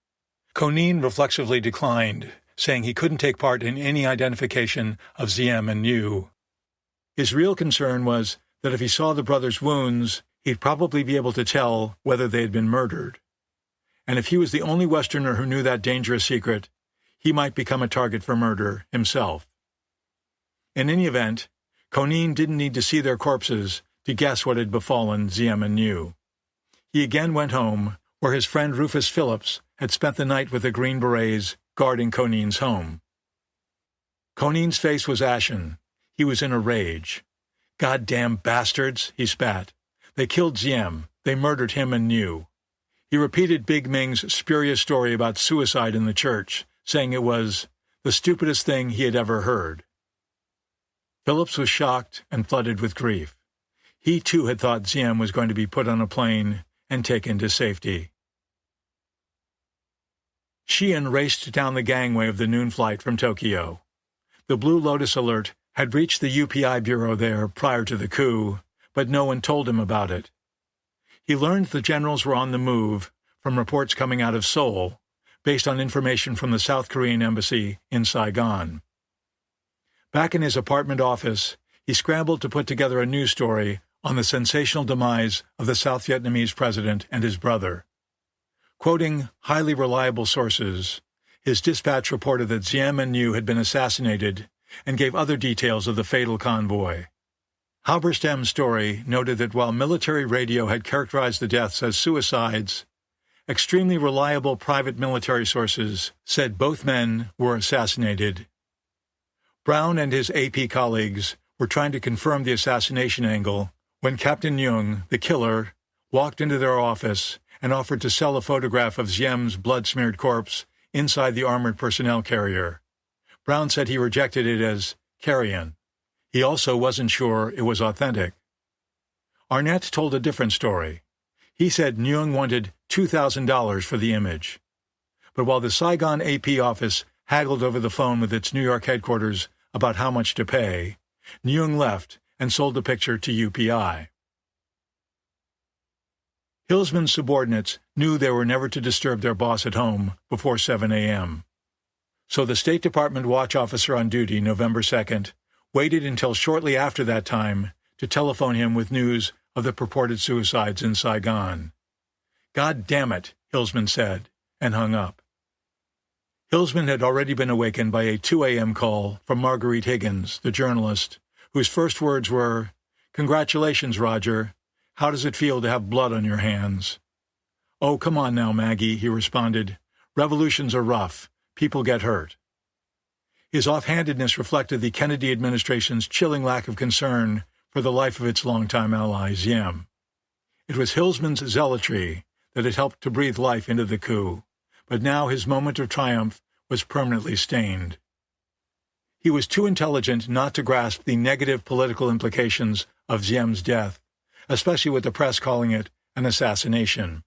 Konin reflexively declined, saying he couldn't take part in any identification of Ziem and Niu. His real concern was that if he saw the brothers' wounds, he'd probably be able to tell whether they had been murdered. And if he was the only Westerner who knew that dangerous secret, he might become a target for murder himself. In any event, Konin didn't need to see their corpses to guess what had befallen Ziem and Niu. He again went home, where his friend Rufus Phillips had spent the night with the Green Berets guarding Konin's home. Konin's face was ashen. He was in a rage. "Goddamn bastards," he spat. "They killed Ziem. They murdered him and Niu." He repeated Big Ming's spurious story about suicide in the church, saying it was the stupidest thing he had ever heard. Phillips was shocked and flooded with grief. He too had thought Ziem was going to be put on a plane and taken to safety. Sheehan raced down the gangway of the noon flight from Tokyo. The Blue Lotus alert had reached the UPI bureau there prior to the coup, but no one told him about it. He learned the generals were on the move from reports coming out of Seoul, based on information from the South Korean embassy in Saigon. Back in his apartment office, he scrambled to put together a news story on the sensational demise of the South Vietnamese president and his brother. Quoting highly reliable sources, his dispatch reported that Diem and Nhu had been assassinated and gave other details of the fatal convoy. Halberstam's story noted that while military radio had characterized the deaths as suicides, extremely reliable private military sources said both men were assassinated. Brown and his AP colleagues were trying to confirm the assassination angle when Captain Jung, the killer, walked into their office and offered to sell a photograph of Diem's blood-smeared corpse inside the armored personnel carrier. Brown said he rejected it as carrion. He also wasn't sure it was authentic. Arnett told a different story. He said Nguyen wanted $2,000 for the image. But while the Saigon AP office haggled over the phone with its New York headquarters about how much to pay, Nguyen left and sold the picture to UPI. Hillsman's subordinates knew they were never to disturb their boss at home before 7 a.m. So the State Department watch officer on duty, November 2nd, waited until shortly after that time to telephone him with news of the purported suicides in Saigon. "God damn it," Hillsman said, and hung up. Hillsman had already been awakened by a 2 a.m. call from Marguerite Higgins, the journalist, whose first words were, "Congratulations, Roger. How does it feel to have blood on your hands?" "Oh, come on now, Maggie," he responded. "Revolutions are rough. People get hurt." His offhandedness reflected the Kennedy administration's chilling lack of concern for the life of its longtime ally, Diem. It was Hillsman's zealotry that had helped to breathe life into the coup, but now his moment of triumph was permanently stained. He was too intelligent not to grasp the negative political implications of Diem's death, especially with the press calling it an assassination.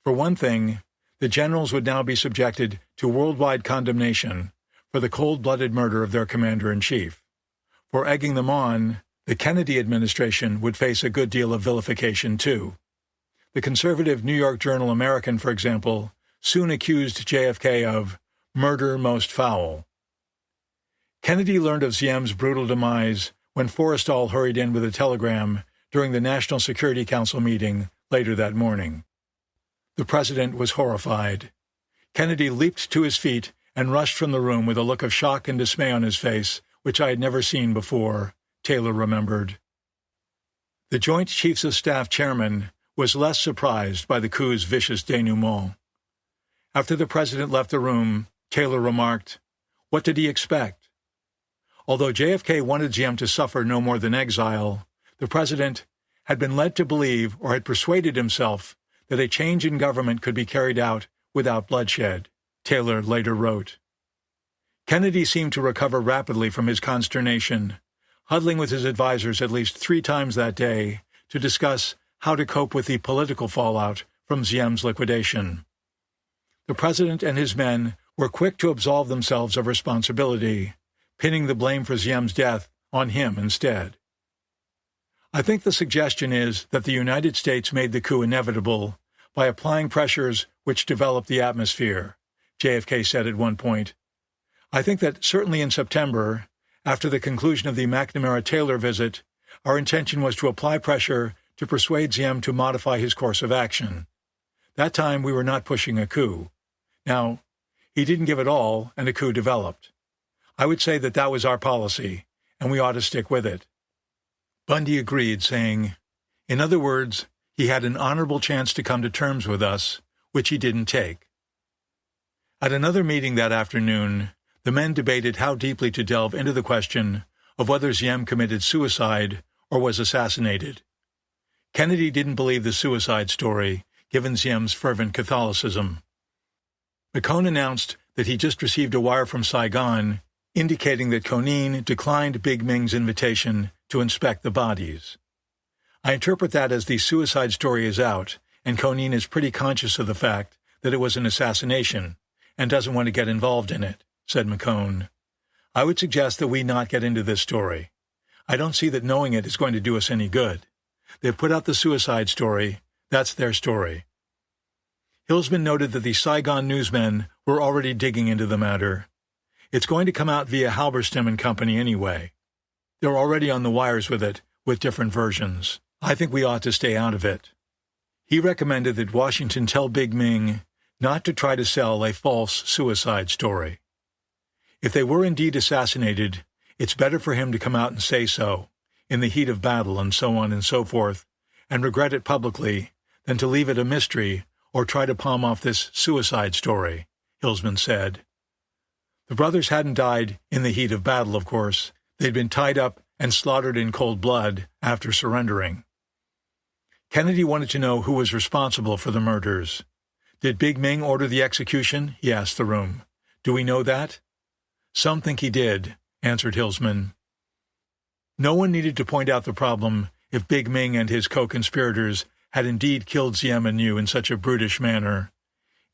For one thing, the generals would now be subjected to worldwide condemnation for the cold-blooded murder of their commander-in-chief. For egging them on, the Kennedy administration would face a good deal of vilification, too. The conservative New York Journal-American, for example, soon accused JFK of murder most foul. Kennedy learned of Diem's brutal demise when Forrestal hurried in with a telegram during the National Security Council meeting later that morning. The president was horrified. Kennedy leaped to his feet and rushed from the room with a look of shock and dismay on his face, which I had never seen before, Taylor remembered. The Joint Chiefs of Staff chairman was less surprised by the coup's vicious denouement. After the president left the room, Taylor remarked, "What did he expect?" Although JFK wanted Diem to suffer no more than exile, the president had been led to believe or had persuaded himself that a change in government could be carried out without bloodshed, Taylor later wrote. Kennedy seemed to recover rapidly from his consternation, huddling with his advisers at least 3 times that day to discuss how to cope with the political fallout from Diem's liquidation. The president and his men were quick to absolve themselves of responsibility, pinning the blame for Diem's death on him instead. "I think the suggestion is that the United States made the coup inevitable by applying pressures which developed the atmosphere," JFK said at one point. "I think that certainly in September, after the conclusion of the McNamara-Taylor visit, our intention was to apply pressure to persuade Diem to modify his course of action. That time we were not pushing a coup. Now, he didn't give it all, and a coup developed. I would say that that was our policy, and we ought to stick with it." Bundy agreed, saying, "In other words, he had an honorable chance to come to terms with us, which he didn't take." At another meeting that afternoon, the men debated how deeply to delve into the question of whether Diem committed suicide or was assassinated. Kennedy didn't believe the suicide story, given Diem's fervent Catholicism. McCone announced that he just received a wire from Saigon indicating that Konin declined Big Ming's invitation to inspect the bodies. I interpret that as the suicide story is out, and Konin is pretty conscious of the fact that it was an assassination and doesn't want to get involved in it, said McCone. I would suggest that we not get into this story. I don't see that knowing it is going to do us any good. They've put out the suicide story. That's their story. Hillsman noted that the Saigon newsmen were already digging into the matter. It's going to come out via Halberstam and Company anyway. They're already on the wires with it, with different versions. I think we ought to stay out of it. He recommended that Washington tell Big Ming not to try to sell a false suicide story. If they were indeed assassinated, it's better for him to come out and say so, in the heat of battle and so on and so forth, and regret it publicly, than to leave it a mystery or try to palm off this suicide story, Hillsman said. The brothers hadn't died in the heat of battle, of course. They'd been tied up and slaughtered in cold blood after surrendering. Kennedy wanted to know who was responsible for the murders. Did Big Ming order the execution? He asked the room. Do we know that? Some think he did, answered Hillsman. No one needed to point out the problem if Big Ming and his co-conspirators had indeed killed Ziem and Yu in such a brutish manner.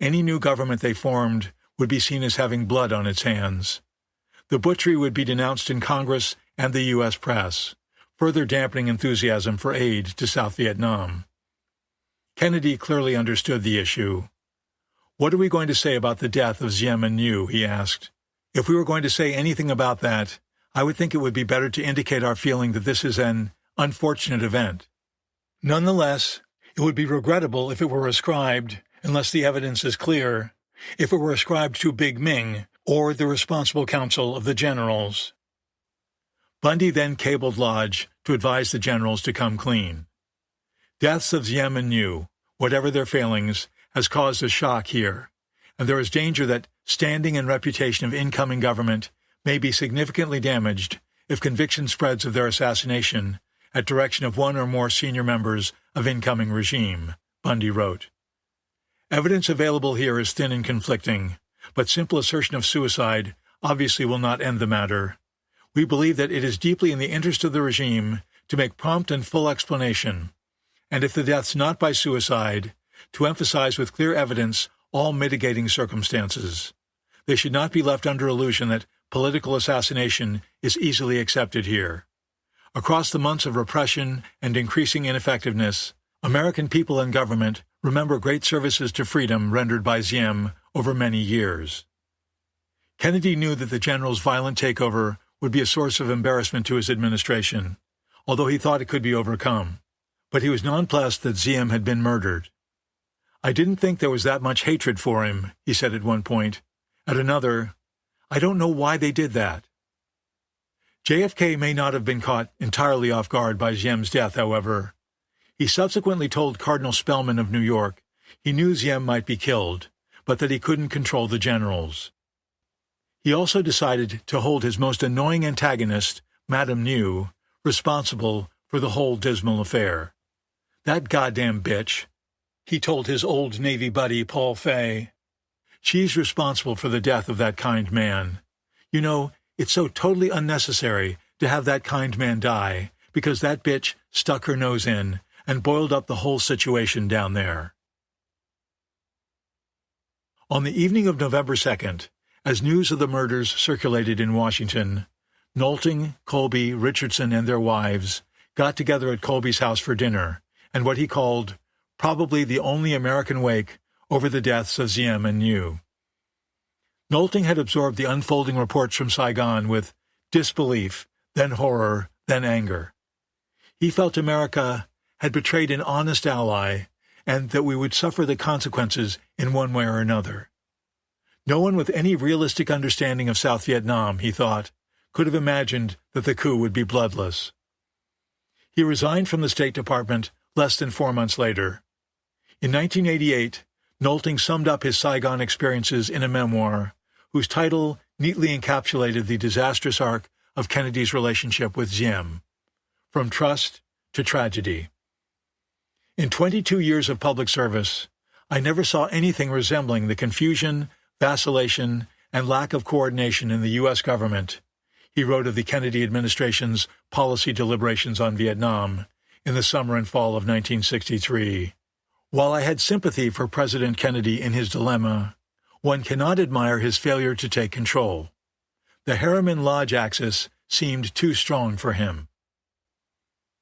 Any new government they formed would be seen as having blood on its hands. The butchery would be denounced in Congress and the U.S. press, further dampening enthusiasm for aid to South Vietnam. Kennedy clearly understood the issue. What are we going to say about the death of Ziem and Yu? He asked. If we were going to say anything about that, I would think it would be better to indicate our feeling that this is an unfortunate event. Nonetheless, it would be regrettable if it were ascribed, unless the evidence is clear, if it were ascribed to Big Ming or the responsible council of the generals. Bundy then cabled Lodge to advise the generals to come clean. Deaths of Ziem and Yu, whatever their failings, has caused a shock here, and there is danger that standing and reputation of incoming government may be significantly damaged if conviction spreads of their assassination at direction of one or more senior members of incoming regime, Bundy wrote. Evidence available here is thin and conflicting, but simple assertion of suicide obviously will not end the matter. We believe that it is deeply in the interest of the regime to make prompt and full explanation, and if the death's not by suicide, to emphasize with clear evidence all mitigating circumstances. They should not be left under illusion that political assassination is easily accepted here. Across the months of repression and increasing ineffectiveness, American people and government remember great services to freedom rendered by Ziem over many years. Kennedy knew that the general's violent takeover would be a source of embarrassment to his administration, although he thought it could be overcome. But he was nonplussed that Ziem had been murdered. I didn't think there was that much hatred for him, he said at one point. At another, I don't know why they did that. JFK may not have been caught entirely off guard by Ziem's death, however. He subsequently told Cardinal Spellman of New York he knew Ziem might be killed, but that he couldn't control the generals. He also decided to hold his most annoying antagonist, Madame New, responsible for the whole dismal affair. That goddamn bitch, he told his old Navy buddy Paul Fay. She's responsible for the death of that kind man. You know, it's so totally unnecessary to have that kind man die because that bitch stuck her nose in and boiled up the whole situation down there. On the evening of November 2nd, as news of the murders circulated in Washington, Nolting, Colby, Richardson, and their wives got together at Colby's house for dinner, and what he called probably the only American wake over the deaths of Ziem and Yu. Nolting had absorbed the unfolding reports from Saigon with disbelief, then horror, then anger. He felt America had betrayed an honest ally, and that we would suffer the consequences in one way or another. No one with any realistic understanding of South Vietnam, he thought, could have imagined that the coup would be bloodless. He resigned from the State Department less than 4 months later. In 1988, Nolting summed up his Saigon experiences in a memoir, whose title neatly encapsulated the disastrous arc of Kennedy's relationship with Ziem, From Trust to Tragedy. In 22 years of public service, I never saw anything resembling the confusion, vacillation, and lack of coordination in the U.S. government, he wrote of the Kennedy administration's policy deliberations on Vietnam in the summer and fall of 1963. While I had sympathy for President Kennedy in his dilemma, one cannot admire his failure to take control. The Harriman-Lodge axis seemed too strong for him.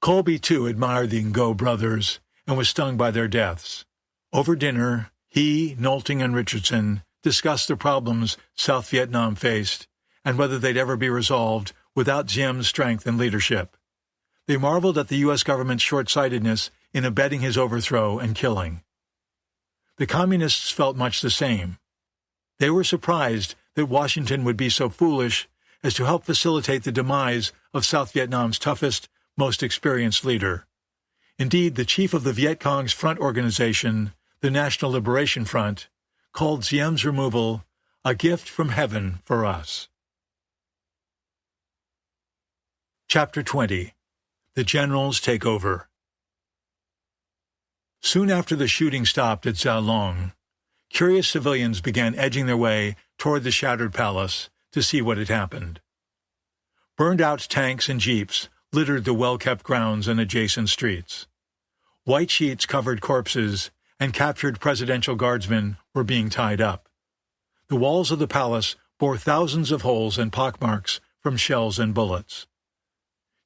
Colby, too, admired the Ngo brothers and was stung by their deaths. Over dinner, he, Nolting, and Richardson discussed the problems South Vietnam faced and whether they'd ever be resolved without Diem's strength and leadership. They marveled at the U.S. government's short-sightedness in abetting his overthrow and killing. The Communists felt much the same. They were surprised that Washington would be so foolish as to help facilitate the demise of South Vietnam's toughest, most experienced leader. Indeed, the chief of the Viet Cong's front organization, the National Liberation Front, called Diem's removal a gift from heaven for us. Chapter 20. The Generals Take Over. Soon after the shooting stopped at Gia Long, curious civilians began edging their way toward the shattered palace to see what had happened. Burned-out tanks and jeeps littered the well-kept grounds and adjacent streets. White sheets covered corpses, and captured presidential guardsmen were being tied up. The walls of the palace bore thousands of holes and pockmarks from shells and bullets.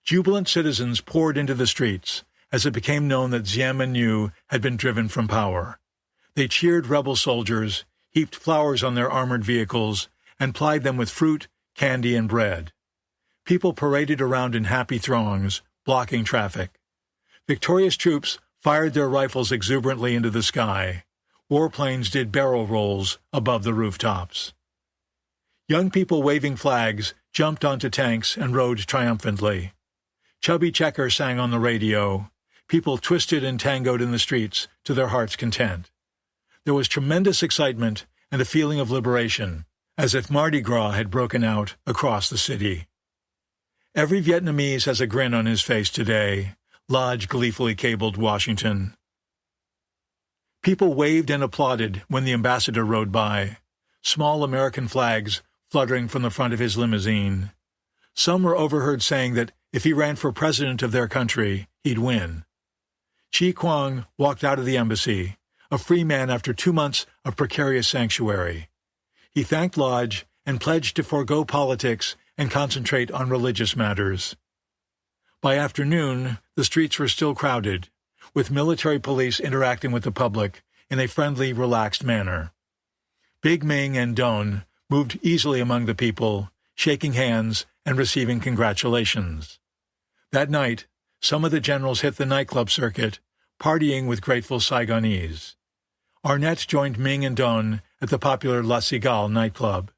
Jubilant citizens poured into the streets as it became known that Diem and Nhu had been driven from power. They cheered rebel soldiers, heaped flowers on their armored vehicles, and plied them with fruit, candy, and bread. People paraded around in happy throngs, blocking traffic. Victorious troops fired their rifles exuberantly into the sky. Warplanes did barrel rolls above the rooftops. Young people waving flags jumped onto tanks and rode triumphantly. Chubby Checker sang on the radio. People twisted and tangoed in the streets to their heart's content. There was tremendous excitement and a feeling of liberation, as if Mardi Gras had broken out across the city. Every Vietnamese has a grin on his face today, Lodge gleefully cabled Washington. People waved and applauded when the ambassador rode by, small American flags fluttering from the front of his limousine. Some were overheard saying that if he ran for president of their country, he'd win. Chi Quang walked out of the embassy, a free man after 2 months of precarious sanctuary. He thanked Lodge and pledged to forego politics and concentrate on religious matters. By afternoon, the streets were still crowded, with military police interacting with the public in a friendly, relaxed manner. Big Ming and Don moved easily among the people, shaking hands and receiving congratulations. That night, some of the generals hit the nightclub circuit, partying with grateful Saigonese. Arnett joined Ming and Don at the popular La Cigale nightclub.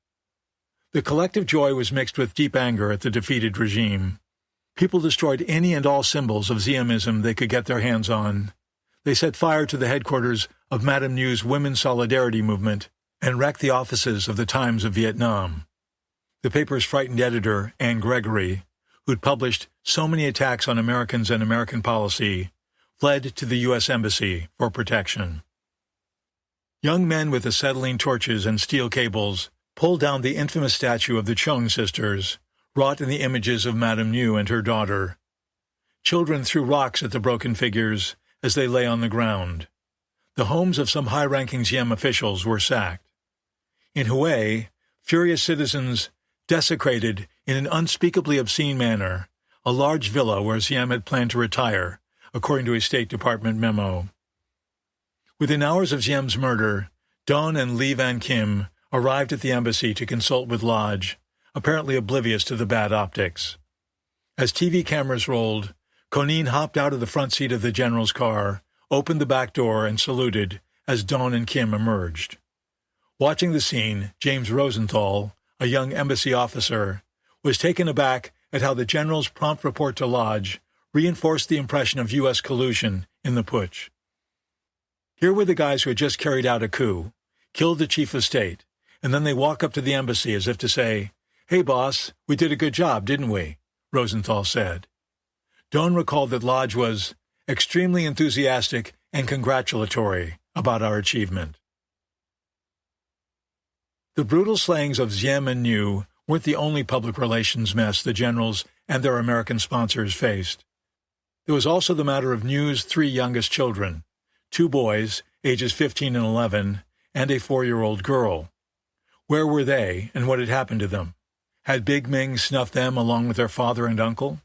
The collective joy was mixed with deep anger at the defeated regime. People destroyed any and all symbols of Ziomism they could get their hands on. They set fire to the headquarters of Madame Nhu's Women's Solidarity Movement and wrecked the offices of the Times of Vietnam. The paper's frightened editor, Anne Gregory, who'd published so many attacks on Americans and American policy, fled to the U.S. Embassy for protection. Young men with acetylene torches and steel cables pulled down the infamous statue of the Chung sisters, wrought in the images of Madame Nhu and her daughter. Children threw rocks at the broken figures as they lay on the ground. The homes of some high-ranking Diem officials were sacked. In Hue, furious citizens desecrated in an unspeakably obscene manner a large villa where Diem had planned to retire, according to a State Department memo. Within hours of Diem's murder, Don and Lee Van Kim arrived at the embassy to consult with Lodge, apparently oblivious to the bad optics. As TV cameras rolled, Konin hopped out of the front seat of the general's car, opened the back door, and saluted as Don and Kim emerged. Watching the scene, James Rosenthal, a young embassy officer, was taken aback at how the general's prompt report to Lodge reinforced the impression of U.S. collusion in the putsch. Here were the guys who had just carried out a coup, killed the chief of state, and then they walk up to the embassy as if to say, "Hey, boss, we did a good job, didn't we?" Rosenthal said. Don recalled that Lodge was extremely enthusiastic and congratulatory about our achievement. The brutal slayings of Diem and Nhu weren't the only public relations mess the generals and their American sponsors faced. There was also the matter of Nhu's 3 youngest children, 2 boys, ages 15 and 11, and a 4-year-old girl. Where were they, and what had happened to them? Had Big Ming snuffed them along with their father and uncle?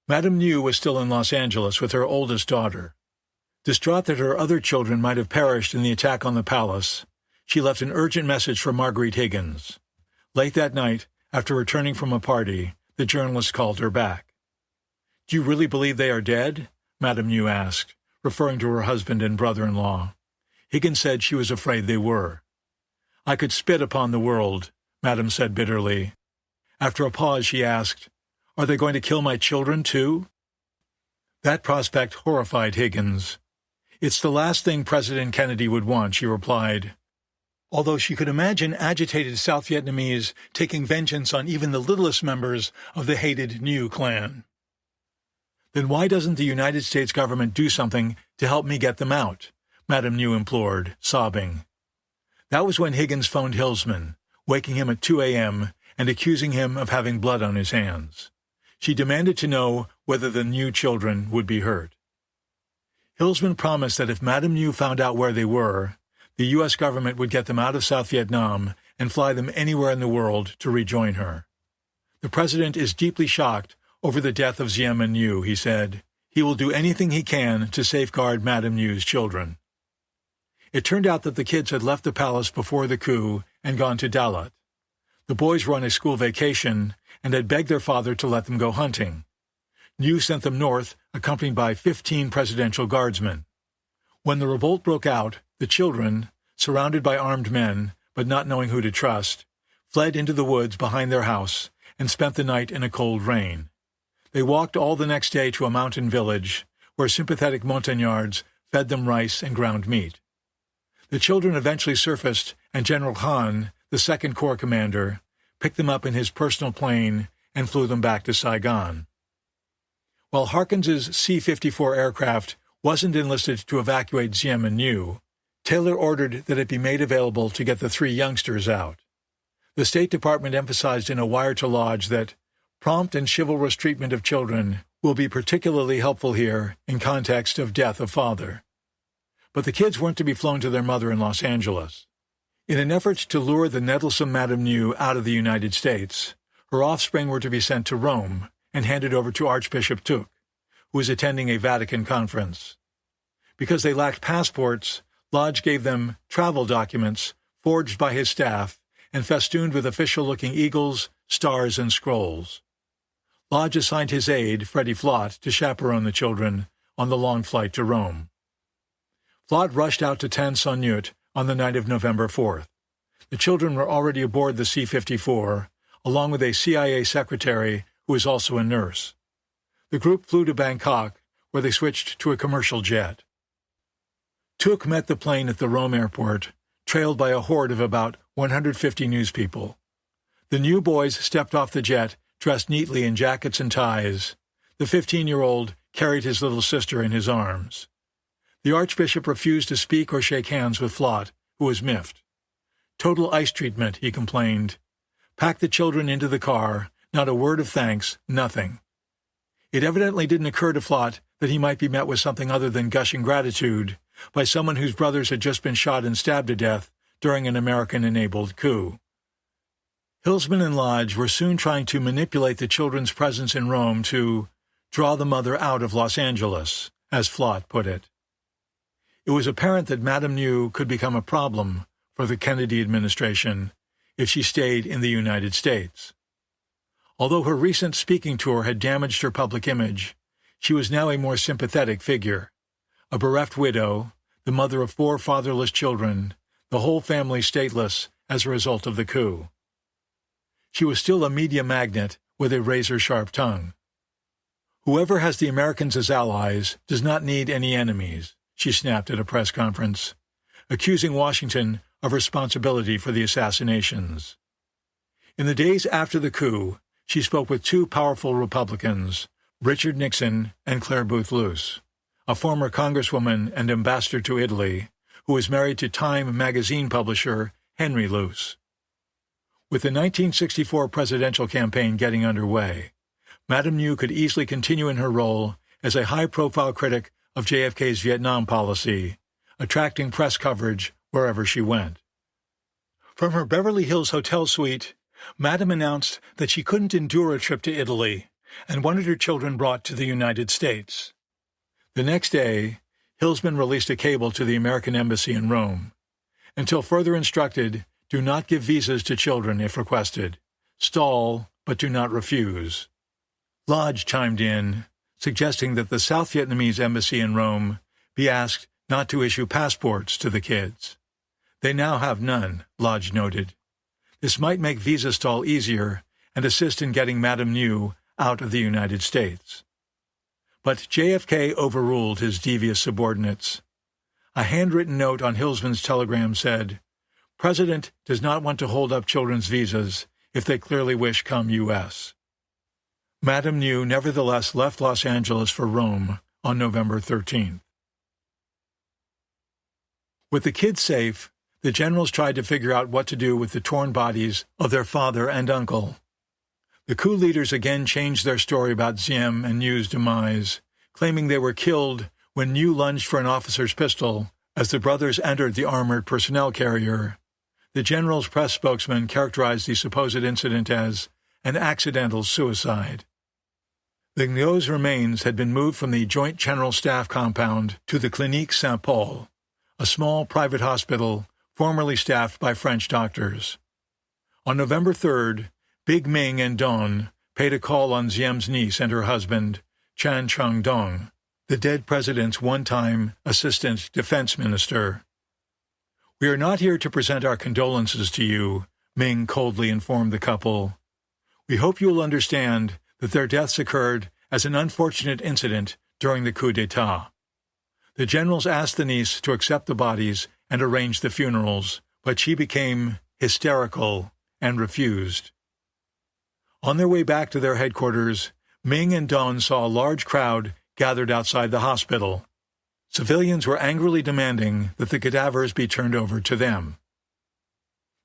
Madame Nhu was still in Los Angeles with her oldest daughter. Distraught that her other children might have perished in the attack on the palace, she left an urgent message for Marguerite Higgins. Late that night, after returning from a party, the journalist called her back. "Do you really believe they are dead?" Madame New asked, referring to her husband and brother-in-law. Higgins said she was afraid they were. "I could spit upon the world," Madame said bitterly. After a pause, she asked, "Are they going to kill my children, too?" That prospect horrified Higgins. "It's the last thing President Kennedy would want," she replied. Although she could imagine agitated South Vietnamese taking vengeance on even the littlest members of the hated New clan. "Then why doesn't the United States government do something to help me get them out?" Madame New implored, sobbing. That was when Higgins phoned Hillsman, waking him at 2 a.m. and accusing him of having blood on his hands. She demanded to know whether the New children would be hurt. Hillsman promised that if Madame New found out where they were, the U.S. government would get them out of South Vietnam and fly them anywhere in the world to rejoin her. "The president is deeply shocked over the death of Diem and New," he said. "He will do anything he can to safeguard Madame New's children." It turned out that the kids had left the palace before the coup and gone to Dalat. The boys were on a school vacation and had begged their father to let them go hunting. New sent them north, accompanied by 15 presidential guardsmen. When the revolt broke out, the children, surrounded by armed men, but not knowing who to trust, fled into the woods behind their house and spent the night in a cold rain. They walked all the next day to a mountain village, where sympathetic montagnards fed them rice and ground meat. The children eventually surfaced, and General Han, the Second Corps commander, picked them up in his personal plane and flew them back to Saigon. While Harkins's C-54 aircraft wasn't enlisted to evacuate Diem and New, Taylor ordered that it be made available to get the 3 youngsters out. The State Department emphasized in a wire to Lodge that prompt and chivalrous treatment of children will be particularly helpful here in context of death of father. But the kids weren't to be flown to their mother in Los Angeles. In an effort to lure the nettlesome Madame New out of the United States, her offspring were to be sent to Rome and handed over to Archbishop Tuck, who was attending a Vatican conference. Because they lacked passports, Lodge gave them travel documents forged by his staff and festooned with official-looking eagles, stars, and scrolls. Lodge assigned his aide, Freddie Flott, to chaperone the children on the long flight to Rome. Flott rushed out to Tan Son Nhut on the night of November 4th. The children were already aboard the C-54, along with a CIA secretary who was also a nurse. The group flew to Bangkok, where they switched to a commercial jet. Tuck met the plane at the Rome airport, trailed by a horde of about 150 newspeople. The New boys stepped off the jet, dressed neatly in jackets and ties. The 15-year-old carried his little sister in his arms. The Archbishop refused to speak or shake hands with Flott, who was miffed. "Total ice treatment," he complained. "Pack the children into the car, not a word of thanks, nothing." It evidently didn't occur to Flott that he might be met with something other than gushing gratitude by someone whose brothers had just been shot and stabbed to death during an American-enabled coup. Hillsman and Lodge were soon trying to manipulate the children's presence in Rome to draw the mother out of Los Angeles, as Flott put it. It was apparent that Madame New could become a problem for the Kennedy administration if she stayed in the United States. Although her recent speaking tour had damaged her public image, she was now a more sympathetic figure. A bereft widow, the mother of 4 fatherless children, the whole family stateless as a result of the coup. She was still a media magnate with a razor-sharp tongue. "Whoever has the Americans as allies does not need any enemies," she snapped at a press conference, accusing Washington of responsibility for the assassinations. In the days after the coup, she spoke with 2 powerful Republicans, Richard Nixon and Claire Booth Luce, a former congresswoman and ambassador to Italy, who was married to Time magazine publisher Henry Luce. With the 1964 presidential campaign getting underway, Madame New could easily continue in her role as a high-profile critic of JFK's Vietnam policy, attracting press coverage wherever she went. From her Beverly Hills hotel suite, Madame announced that she couldn't endure a trip to Italy and wanted her children brought to the United States. The next day, Hillsman released a cable to the American Embassy in Rome. Until further instructed, do not give visas to children if requested. Stall, but do not refuse. Lodge chimed in, suggesting that the South Vietnamese embassy in Rome be asked not to issue passports to the kids. They now have none, Lodge noted. This might make visa stall easier and assist in getting Madame New out of the United States. But JFK overruled his devious subordinates. A handwritten note on Hillsman's telegram said, "President does not want to hold up children's visas if they clearly wish come U.S." Madame New nevertheless left Los Angeles for Rome on November 13th. With the kids safe, the generals tried to figure out what to do with the torn bodies of their father and uncle. The coup leaders again changed their story about Diem and New's demise, claiming they were killed when New lunged for an officer's pistol as the brothers entered the armored personnel carrier. The general's press spokesman characterized the supposed incident as an accidental suicide. The Nguyen's remains had been moved from the Joint General Staff compound to the Clinique Saint-Paul, a small private hospital formerly staffed by French doctors. On November 3rd, Big Ming and Don paid a call on Diem's niece and her husband, Chan Chong-dong, the dead president's one-time assistant defense minister. "We are not here to present our condolences to you," Ming coldly informed the couple. "We hope you will understand that their deaths occurred as an unfortunate incident during the coup d'etat." The generals asked the niece to accept the bodies and arrange the funerals, but she became hysterical and refused. On their way back to their headquarters, Ming and Don saw a large crowd gathered outside the hospital. Civilians were angrily demanding that the cadavers be turned over to them.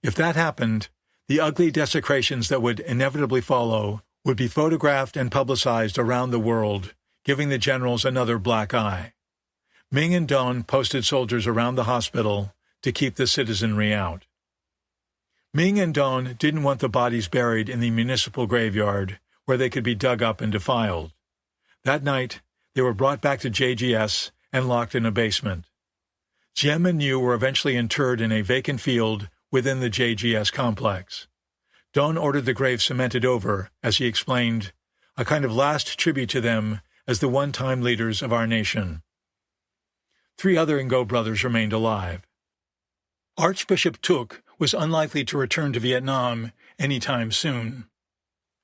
If that happened, the ugly desecrations that would inevitably follow would be photographed and publicized around the world, giving the generals another black eye. Ming and Don posted soldiers around the hospital to keep the citizenry out. Ming and Don didn't want the bodies buried in the municipal graveyard, where they could be dug up and defiled. That night, they were brought back to JGS and locked in a basement. Diem and New were eventually interred in a vacant field within the JGS complex. Don ordered the grave cemented over, as he explained, a kind of last tribute to them as the one-time leaders of our nation. 3 other Ngo brothers remained alive. Archbishop Thuc was unlikely to return to Vietnam any time soon.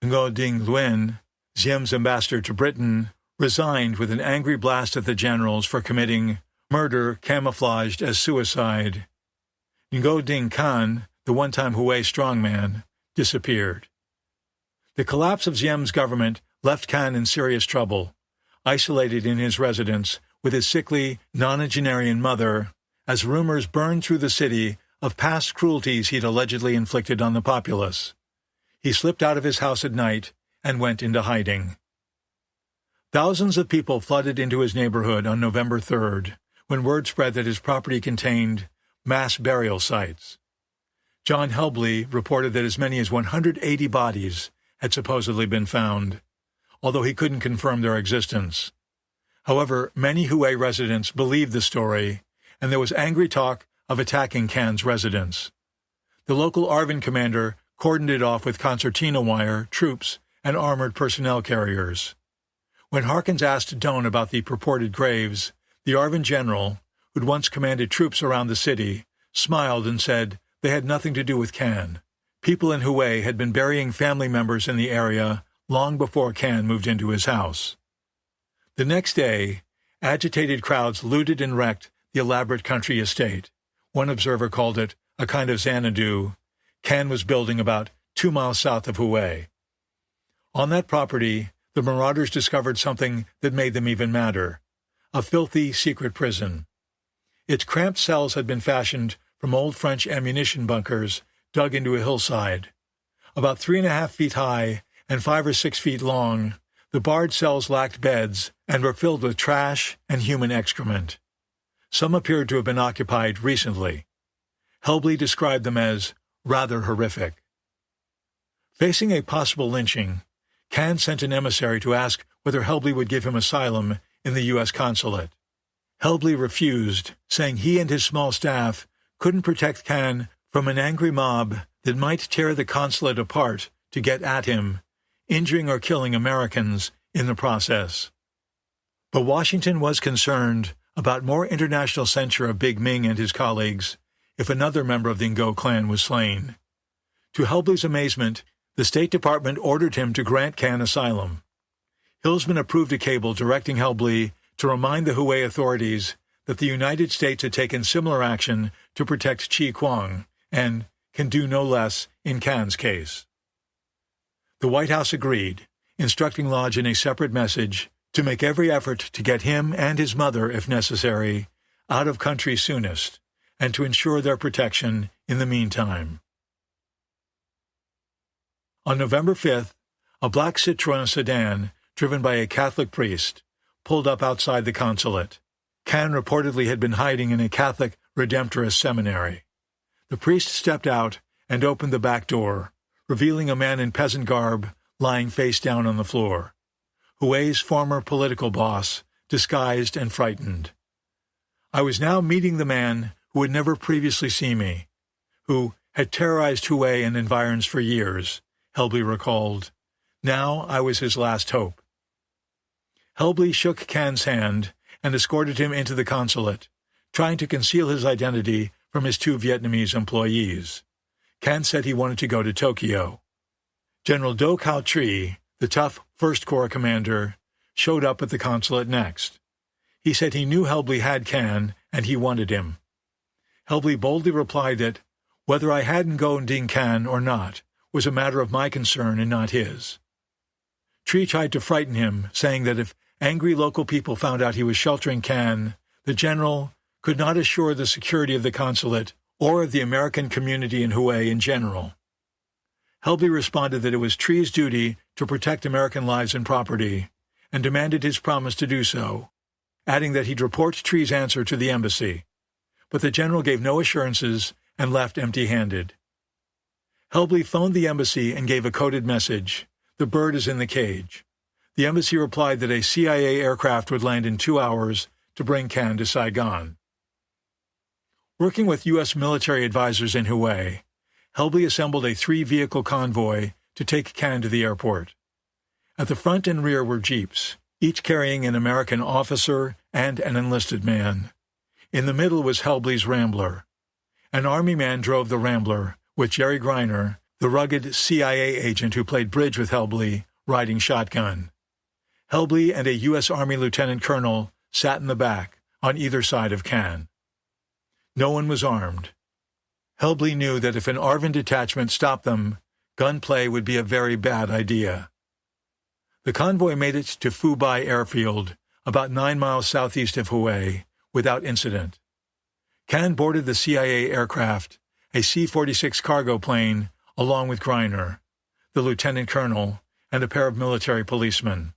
Ngo Dinh Nguyen, Diem's ambassador to Britain, resigned with an angry blast at the generals for committing murder camouflaged as suicide. Ngo Dinh Can, the one-time Hue strongman, disappeared. The collapse of Diem's government left Can in serious trouble, isolated in his residence with his sickly, nonagenarian mother, as rumors burned through the city of past cruelties he'd allegedly inflicted on the populace. He slipped out of his house at night and went into hiding. Thousands of people flooded into his neighborhood on November 3rd, when word spread that his property contained mass burial sites. John Helbley reported that as many as 180 bodies had supposedly been found, although he couldn't confirm their existence. However, many Hue residents believed the story, and there was angry talk of attacking Can's residence. The local ARVN commander cordoned it off with concertina wire, troops, and armored personnel carriers. When Harkins asked Doan about the purported graves, the ARVN general, who'd once commanded troops around the city, smiled and said they had nothing to do with Can. People in Hue had been burying family members in the area long before Can moved into his house. The next day, agitated crowds looted and wrecked the elaborate country estate. One observer called it a kind of Xanadu Can was building about 2 miles south of Hue. On that property, the marauders discovered something that made them even madder: a filthy secret prison. Its cramped cells had been fashioned from old French ammunition bunkers dug into a hillside. About 3.5 feet high and 5 or 6 feet long, the barred cells lacked beds and were filled with trash and human excrement. Some appeared to have been occupied recently. Helbley described them as rather horrific. Facing a possible lynching, Can sent an emissary to ask whether Helbley would give him asylum in the U.S. consulate. Helbley refused, saying he and his small staff couldn't protect Can from an angry mob that might tear the consulate apart to get at him, injuring or killing Americans in the process. But Washington was concerned about more international censure of Big Ming and his colleagues if another member of the Ngo clan was slain. To Helbley's amazement, the State Department ordered him to grant Can asylum. Hillsman approved a cable directing Helbley to remind the Hue authorities that the United States had taken similar action to protect Chi Kuang and can do no less in Can's case. The White House agreed, instructing Lodge in a separate message to make every effort to get him and his mother, if necessary, out of country soonest, and to ensure their protection in the meantime. On November 5th, a black Citroën sedan, driven by a Catholic priest, pulled up outside the consulate. Can reportedly had been hiding in a Catholic Redemptorist seminary. The priest stepped out and opened the back door, revealing a man in peasant garb lying face down on the floor. Hue's former political boss, disguised and frightened. I was now meeting the man who had never previously seen me, who had terrorized Hue and environs for years, Helbley recalled. Now I was his last hope. Helbley shook Can's hand and escorted him into the consulate, trying to conceal his identity from his two Vietnamese employees. Can said he wanted to go to Tokyo. General Do Cao Tri, the tough First Corps commander, showed up at the consulate next. He said he knew Helbley had Can, and he wanted him. Helbley boldly replied that whether I hadn't gone Ding Can or not was a matter of my concern and not his. Tri tried to frighten him, saying that if angry local people found out he was sheltering Can, the general could not assure the security of the consulate or of the American community in Hue in general. Helbley responded that it was Tri's duty to protect American lives and property, and demanded his promise to do so, adding that he'd report Tri's answer to the embassy. But the general gave no assurances and left empty-handed. Helbley phoned the embassy and gave a coded message. The bird is in the cage. The embassy replied that a CIA aircraft would land in 2 hours to bring Can to Saigon. Working with U.S. military advisors in Hue, Helbley assembled a 3-vehicle convoy to take Can to the airport. At the front and rear were jeeps, each carrying an American officer and an enlisted man. In the middle was Helbley's Rambler. An Army man drove the Rambler, with Jerry Greiner, the rugged CIA agent who played bridge with Helbley, riding shotgun. Helbley and a U.S. Army lieutenant colonel sat in the back, on either side of Can. No one was armed. Helbley knew that if an ARVN detachment stopped them, gunplay would be a very bad idea. The convoy made it to Phu Bai Airfield, about 9 miles southeast of Hue, without incident. Can boarded the CIA aircraft, a C-46 cargo plane, along with Greiner, the lieutenant colonel, and a pair of military policemen.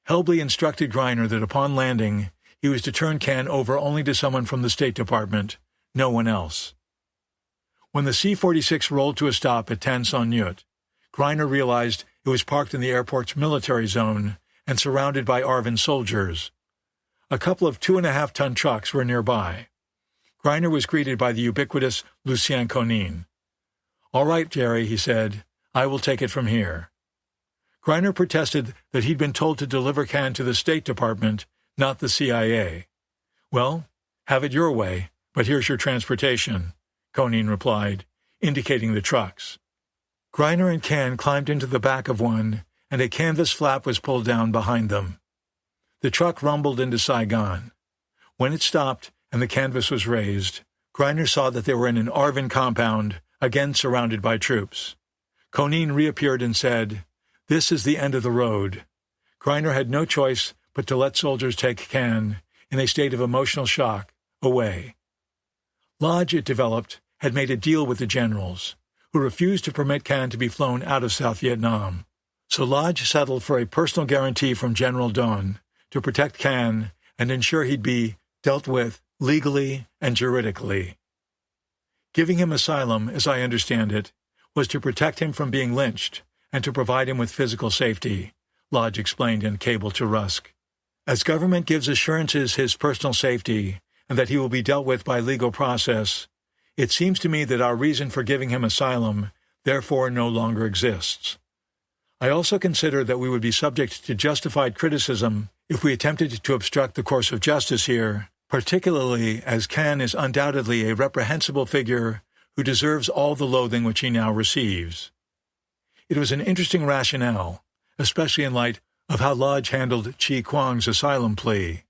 Helbley instructed Greiner that upon landing, he was to turn Can over only to someone from the State Department, no one else. When the C-46 rolled to a stop at Tan Son Nhut, Greiner realized it was parked in the airport's military zone and surrounded by ARVN soldiers. A couple of 2.5-ton trucks were nearby. Greiner was greeted by the ubiquitous Lucien Conin. "All right, Jerry," he said, "I will take it from here." Greiner protested that he'd been told to deliver Can to the State Department, not the CIA. "Well, have it your way, but here's your transportation," Conin replied, indicating the trucks. Greiner and Can climbed into the back of one, and a canvas flap was pulled down behind them. The truck rumbled into Saigon. When it stopped and the canvas was raised, Greiner saw that they were in an ARVN compound, again surrounded by troops. Conin reappeared and said, "This is the end of the road." Greiner had no choice but to let soldiers take Can, in a state of emotional shock, away. Lodge, it developed, had made a deal with the generals, who refused to permit Can to be flown out of South Vietnam. So Lodge settled for a personal guarantee from General Don to protect Can and ensure he'd be dealt with legally and juridically. Giving him asylum, as I understand it, was to protect him from being lynched and to provide him with physical safety, Lodge explained in Cable to Rusk. As government gives assurances his personal safety and that he will be dealt with by legal process, it seems to me that our reason for giving him asylum therefore no longer exists. I also consider that we would be subject to justified criticism if we attempted to obstruct the course of justice here, particularly as Can is undoubtedly a reprehensible figure who deserves all the loathing which he now receives. It was an interesting rationale, especially in light of how Lodge handled Chi Kuang's asylum plea.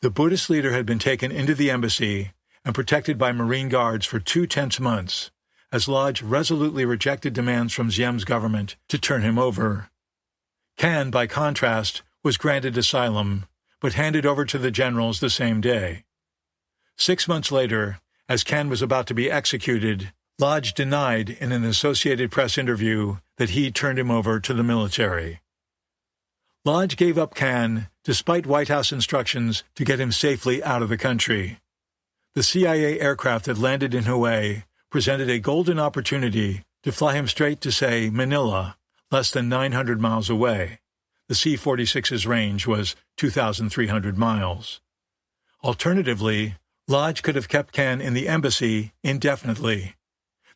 The Buddhist leader had been taken into the embassy and protected by Marine guards for 2 tense months, as Lodge resolutely rejected demands from Xiem's government to turn him over. Can, by contrast, was granted asylum, but handed over to the generals the same day. 6 months later, as Can was about to be executed, Lodge denied in an Associated Press interview that he turned him over to the military. Lodge gave up Can despite White House instructions to get him safely out of the country. The CIA aircraft that landed in Hue presented a golden opportunity to fly him straight to, say, Manila, less than 900 miles away. The C-46's range was 2,300 miles. Alternatively, Lodge could have kept Can in the embassy indefinitely.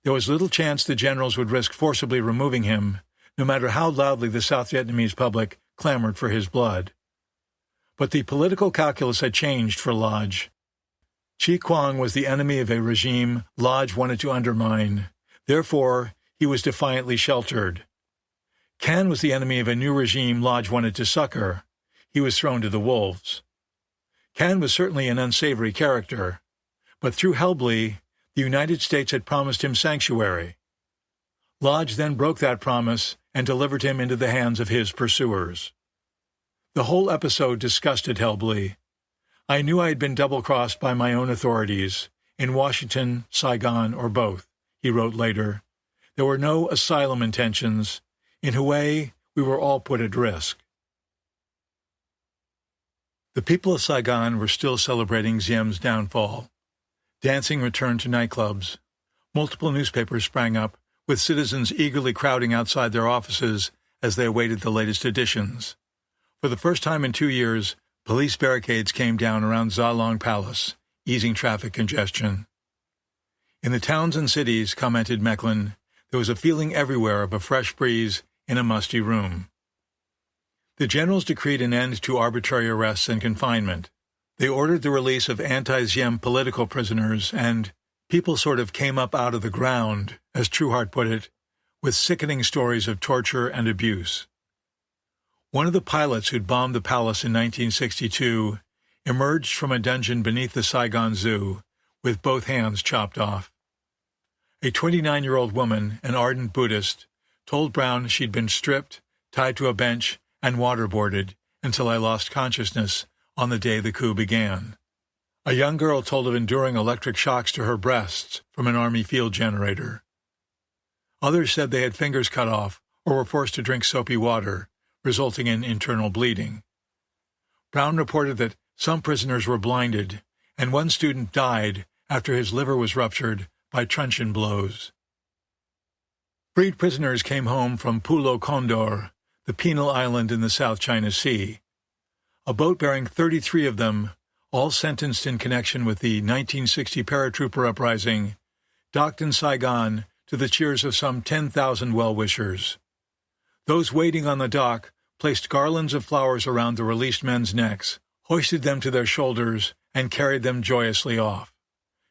There was little chance the generals would risk forcibly removing him, no matter how loudly the South Vietnamese public clamored for his blood. But the political calculus had changed for Lodge. Chi Kuang was the enemy of a regime Lodge wanted to undermine. Therefore, he was defiantly sheltered. Can was the enemy of a new regime Lodge wanted to succor. He was thrown to the wolves. Can was certainly an unsavory character, but through Helbley, the United States had promised him sanctuary. Lodge then broke that promise and delivered him into the hands of his pursuers. The whole episode disgusted Helbley. I knew I had been double-crossed by my own authorities, in Washington, Saigon, or both, he wrote later. There were no asylum intentions. In Hue, we were all put at risk. The people of Saigon were still celebrating Xiem's downfall. Dancing returned to nightclubs. Multiple newspapers sprang up, with citizens eagerly crowding outside their offices as they awaited the latest editions. For the first time in 2 years, police barricades came down around Zalong Palace, easing traffic congestion. In the towns and cities, commented Mecklin, there was a feeling everywhere of a fresh breeze in a musty room. The generals decreed an end to arbitrary arrests and confinement. They ordered the release of anti-Xiem political prisoners, and people sort of came up out of the ground, as Trueheart put it, with sickening stories of torture and abuse. One of the pilots who'd bombed the palace in 1962 emerged from a dungeon beneath the Saigon Zoo with both hands chopped off. A 29-year-old woman, an ardent Buddhist, told Brown she'd been stripped, tied to a bench, and waterboarded until I lost consciousness on the day the coup began. A young girl told of enduring electric shocks to her breasts from an Army field generator. Others said they had fingers cut off or were forced to drink soapy water, resulting in internal bleeding. Brown reported that some prisoners were blinded, and one student died after his liver was ruptured by truncheon blows. Freed prisoners came home from Pulo Condor, the penal island in the South China Sea. A boat bearing 33 of them, all sentenced in connection with the 1960 paratrooper uprising, docked in Saigon to the cheers of some 10,000 well-wishers. Those waiting on the dock placed garlands of flowers around the released men's necks, hoisted them to their shoulders, and carried them joyously off.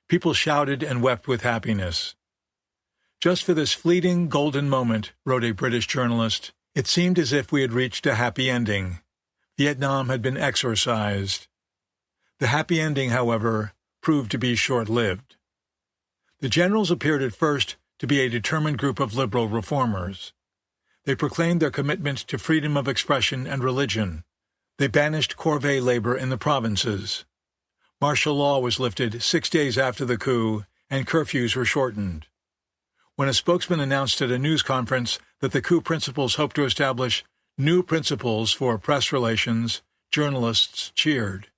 People shouted and wept with happiness. Just for this fleeting golden moment, wrote a British journalist, it seemed as if we had reached a happy ending. Vietnam had been exorcised. The happy ending, however, proved to be short-lived. The generals appeared at first to be a determined group of liberal reformers. They proclaimed their commitment to freedom of expression and religion. They banished corvée labor in the provinces. Martial law was lifted 6 days after the coup, and curfews were shortened. When a spokesman announced at a news conference that the coup principles hoped to establish new principles for press relations, journalists cheered.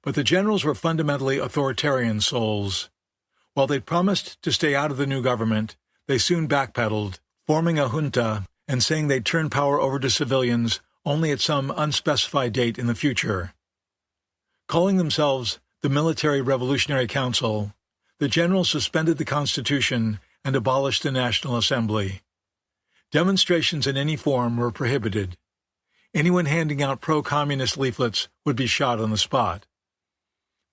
But the generals were fundamentally authoritarian souls. While they'd promised to stay out of the new government, they soon backpedaled, forming a junta and saying they'd turn power over to civilians only at some unspecified date in the future. Calling themselves the Military Revolutionary Council, the generals suspended the Constitution and abolished the National Assembly. Demonstrations in any form were prohibited. Anyone handing out pro-communist leaflets would be shot on the spot.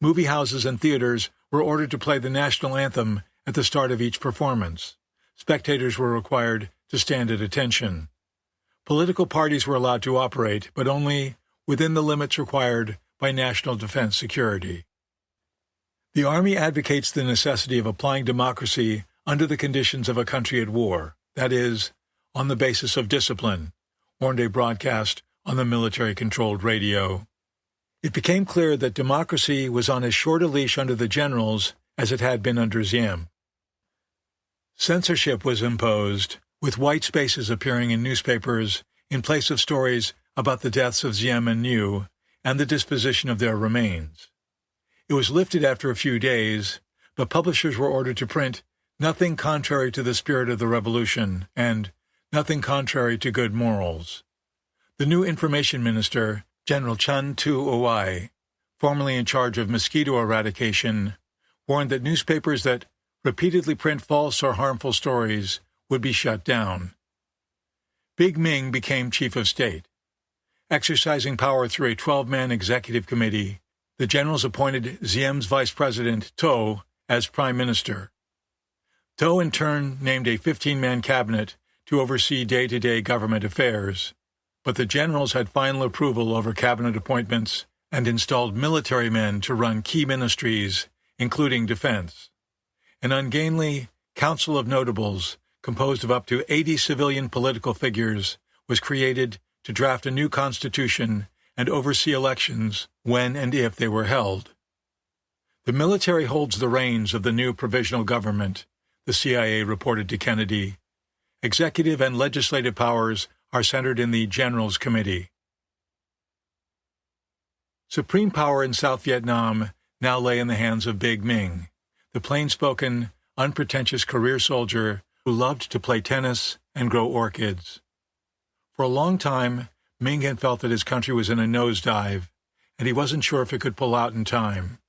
Movie houses and theaters were ordered to play the national anthem at the start of each performance. Spectators were required to stand at attention. Political parties were allowed to operate, but only within the limits required by national defense security. The Army advocates the necessity of applying democracy under the conditions of a country at war, that is, on the basis of discipline, warned a broadcast on the military-controlled radio. It became clear that democracy was on as short a leash under the generals as it had been under Diem. Censorship was imposed, with white spaces appearing in newspapers in place of stories about the deaths of Diem and New and the disposition of their remains. It was lifted after a few days, but publishers were ordered to print nothing contrary to the spirit of the revolution and nothing contrary to good morals. The new information minister, General Chun Tu-Owai, formerly in charge of mosquito eradication, warned that newspapers that repeatedly print false or harmful stories would be shut down. Big Ming became chief of state. Exercising power through a 12-man executive committee, the generals appointed Diem's vice president, To, as prime minister. To, in turn, named a 15-man cabinet to oversee day-to-day government affairs, but the generals had final approval over cabinet appointments and installed military men to run key ministries, including defense. An ungainly Council of Notables, composed of up to 80 civilian political figures, was created to draft a new constitution and oversee elections when and if they were held. The military holds the reins of the new provisional government, the CIA reported to Kennedy. Executive and legislative powers are centered in the Generals Committee. Supreme power in South Vietnam now lay in the hands of Big Ming, the plain-spoken, unpretentious career soldier who loved to play tennis and grow orchids. For a long time, Ming had felt that his country was in a nosedive, and he wasn't sure if it could pull out in time.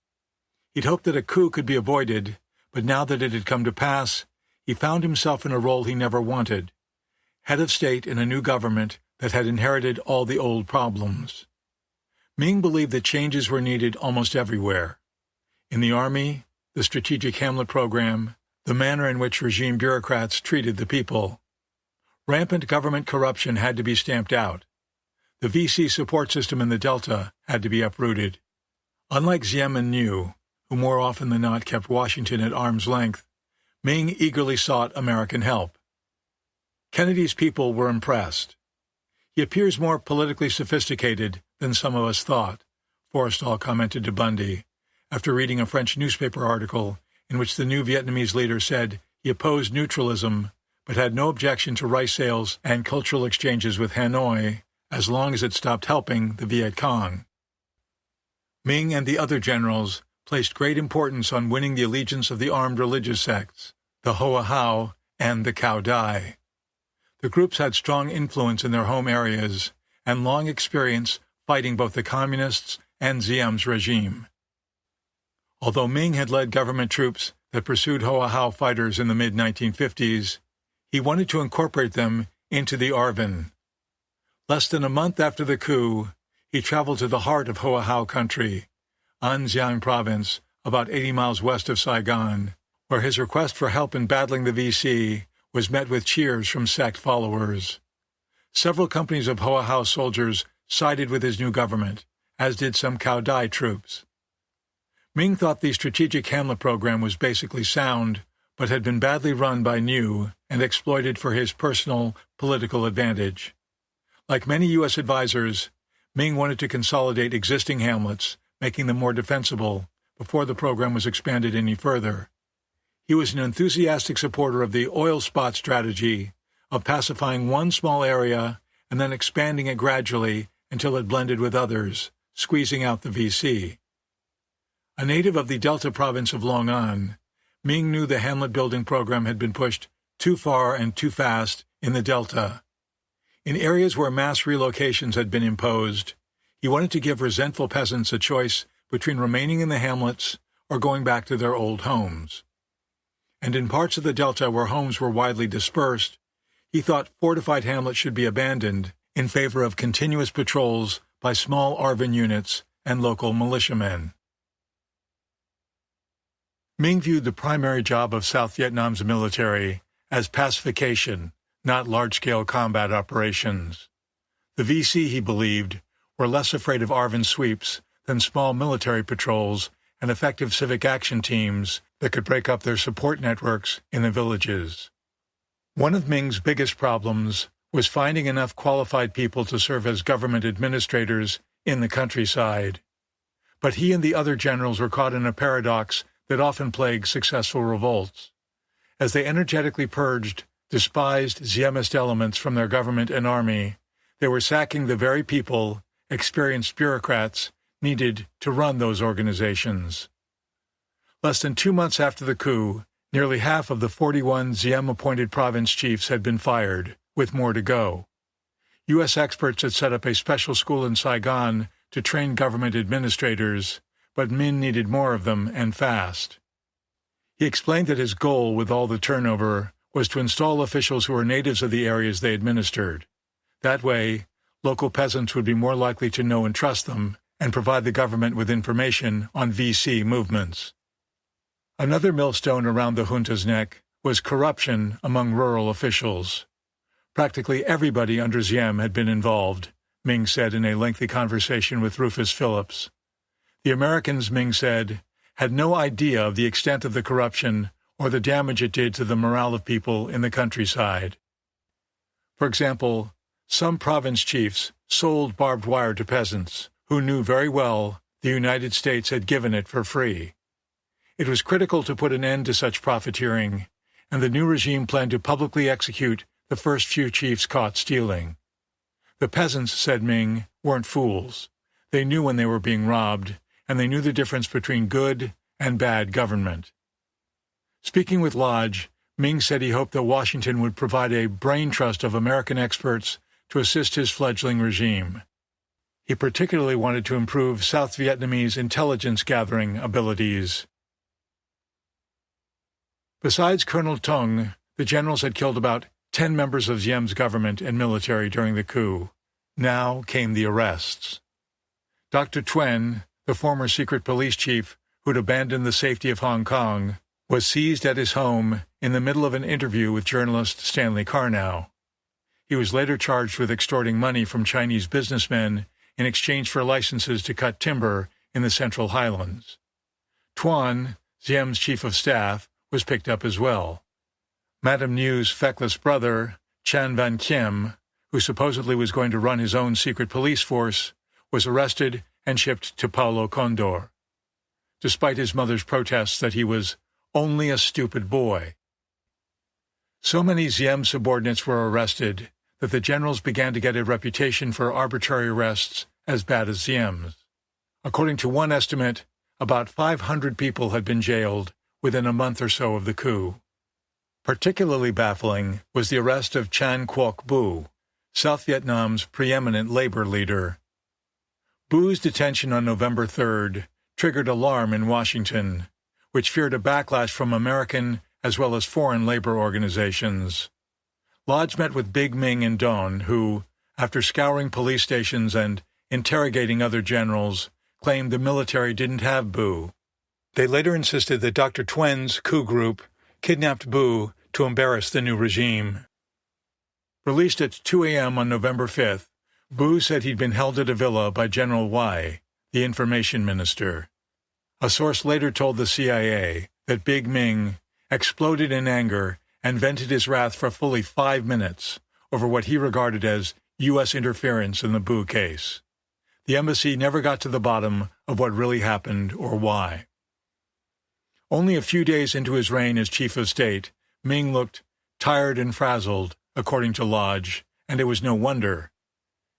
He'd hoped that a coup could be avoided, but now that it had come to pass, he found himself in a role he never wanted, head of state in a new government that had inherited all the old problems. Ming believed that changes were needed almost everywhere. In the army, the strategic Hamlet program, the manner in which regime bureaucrats treated the people. Rampant government corruption had to be stamped out. The VC support system in the Delta had to be uprooted. Unlike Diem and New, who more often than not kept Washington at arm's length, Ming eagerly sought American help. Kennedy's people were impressed. He appears more politically sophisticated than some of us thought, Forrestal commented to Bundy, after reading a French newspaper article in which the new Vietnamese leader said he opposed neutralism but had no objection to rice sales and cultural exchanges with Hanoi as long as it stopped helping the Viet Cong. Ming and the other generals placed great importance on winning the allegiance of the armed religious sects, the Hoa Hao and the Cao Dai. The groups had strong influence in their home areas and long experience fighting both the communists and Diem's regime. Although Ming had led government troops that pursued Hoa Hao fighters in the mid-1950s, he wanted to incorporate them into the ARVN. Less than a month after the coup, he traveled to the heart of Hoa Hao country, An Giang province, about 80 miles west of Saigon, where his request for help in battling the VC was met with cheers from sect followers. Several companies of Hoa Hao soldiers sided with his new government, as did some Cao Dai troops. Ming thought the strategic Hamlet program was basically sound, but had been badly run by New and exploited for his personal political advantage. Like many U.S. advisors, Ming wanted to consolidate existing Hamlets, making them more defensible, before the program was expanded any further. He was an enthusiastic supporter of the oil spot strategy, of pacifying one small area and then expanding it gradually until it blended with others, squeezing out the VC. A native of the Delta province of Long An, Ming knew the Hamlet building program had been pushed too far and too fast in the Delta. In areas where mass relocations had been imposed, he wanted to give resentful peasants a choice between remaining in the hamlets or going back to their old homes. And in parts of the Delta where homes were widely dispersed, he thought fortified hamlets should be abandoned in favor of continuous patrols by small ARVN units and local militiamen. Minh viewed the primary job of South Vietnam's military as pacification, not large-scale combat operations. The VC, he believed, were less afraid of ARVN sweeps than small military patrols and effective civic action teams that could break up their support networks in the villages. One of Minh's biggest problems was finding enough qualified people to serve as government administrators in the countryside. But he and the other generals were caught in a paradox that often plagues successful revolts. As they energetically purged despised Ziemist elements from their government and army, they were sacking the very people, experienced bureaucrats, needed to run those organizations. Less than 2 months after the coup, nearly half of the 41 Ziem-appointed province chiefs had been fired, with more to go. U.S. experts had set up a special school in Saigon to train government administrators, but Minh needed more of them, and fast. He explained that his goal with all the turnover was to install officials who were natives of the areas they administered. That way, local peasants would be more likely to know and trust them and provide the government with information on VC movements. Another millstone around the junta's neck was corruption among rural officials. Practically everybody under Ziem had been involved, Minh said in a lengthy conversation with Rufus Phillips. The Americans, Minh said, had no idea of the extent of the corruption or the damage it did to the morale of people in the countryside. For example, some province chiefs sold barbed wire to peasants who knew very well the United States had given it for free. It was critical to put an end to such profiteering, and the new regime planned to publicly execute the first few chiefs caught stealing. The peasants, said Minh, weren't fools. They knew when they were being robbed, and they knew the difference between good and bad government. Speaking with Lodge, Minh said he hoped that Washington would provide a brain trust of American experts to assist his fledgling regime. He particularly wanted to improve South Vietnamese intelligence-gathering abilities. Besides Colonel Tung, the generals had killed about 10 members of Ziem's government and military during the coup. Now came the arrests. Dr. Tuen, the former secret police chief who'd abandoned the safety of Hong Kong, was seized at his home in the middle of an interview with journalist Stanley Carnow. He was later charged with extorting money from Chinese businessmen in exchange for licenses to cut timber in the Central Highlands. Tuan, Ziem's chief of staff, was picked up as well. Madame Nieuw's feckless brother, Chan Van Kiem, who supposedly was going to run his own secret police force, was arrested and shipped to Paulo Condor, despite his mother's protests that he was only a stupid boy. So many Ziem subordinates were arrested that the generals began to get a reputation for arbitrary arrests as bad as Ziem's. According to one estimate, about 500 people had been jailed within a month or so of the coup. Particularly baffling was the arrest of Chan Quoc Bu, South Vietnam's preeminent labor leader. Bu's detention on November 3rd triggered alarm in Washington, which feared a backlash from American as well as foreign labor organizations. Lodge met with Big Minh and Don, who, after scouring police stations and interrogating other generals, claimed the military didn't have Bu. They later insisted that Dr. Tuen's coup group kidnapped Bu to embarrass the new regime. Released at 2 a.m. on November 5th, Bu said he'd been held at a villa by General Wai, the information minister. A source later told the CIA that Big Minh exploded in anger and vented his wrath for fully 5 minutes over what he regarded as U.S. interference in the Bu case. The embassy never got to the bottom of what really happened or why. Only a few days into his reign as chief of state, Minh looked tired and frazzled, according to Lodge, and it was no wonder.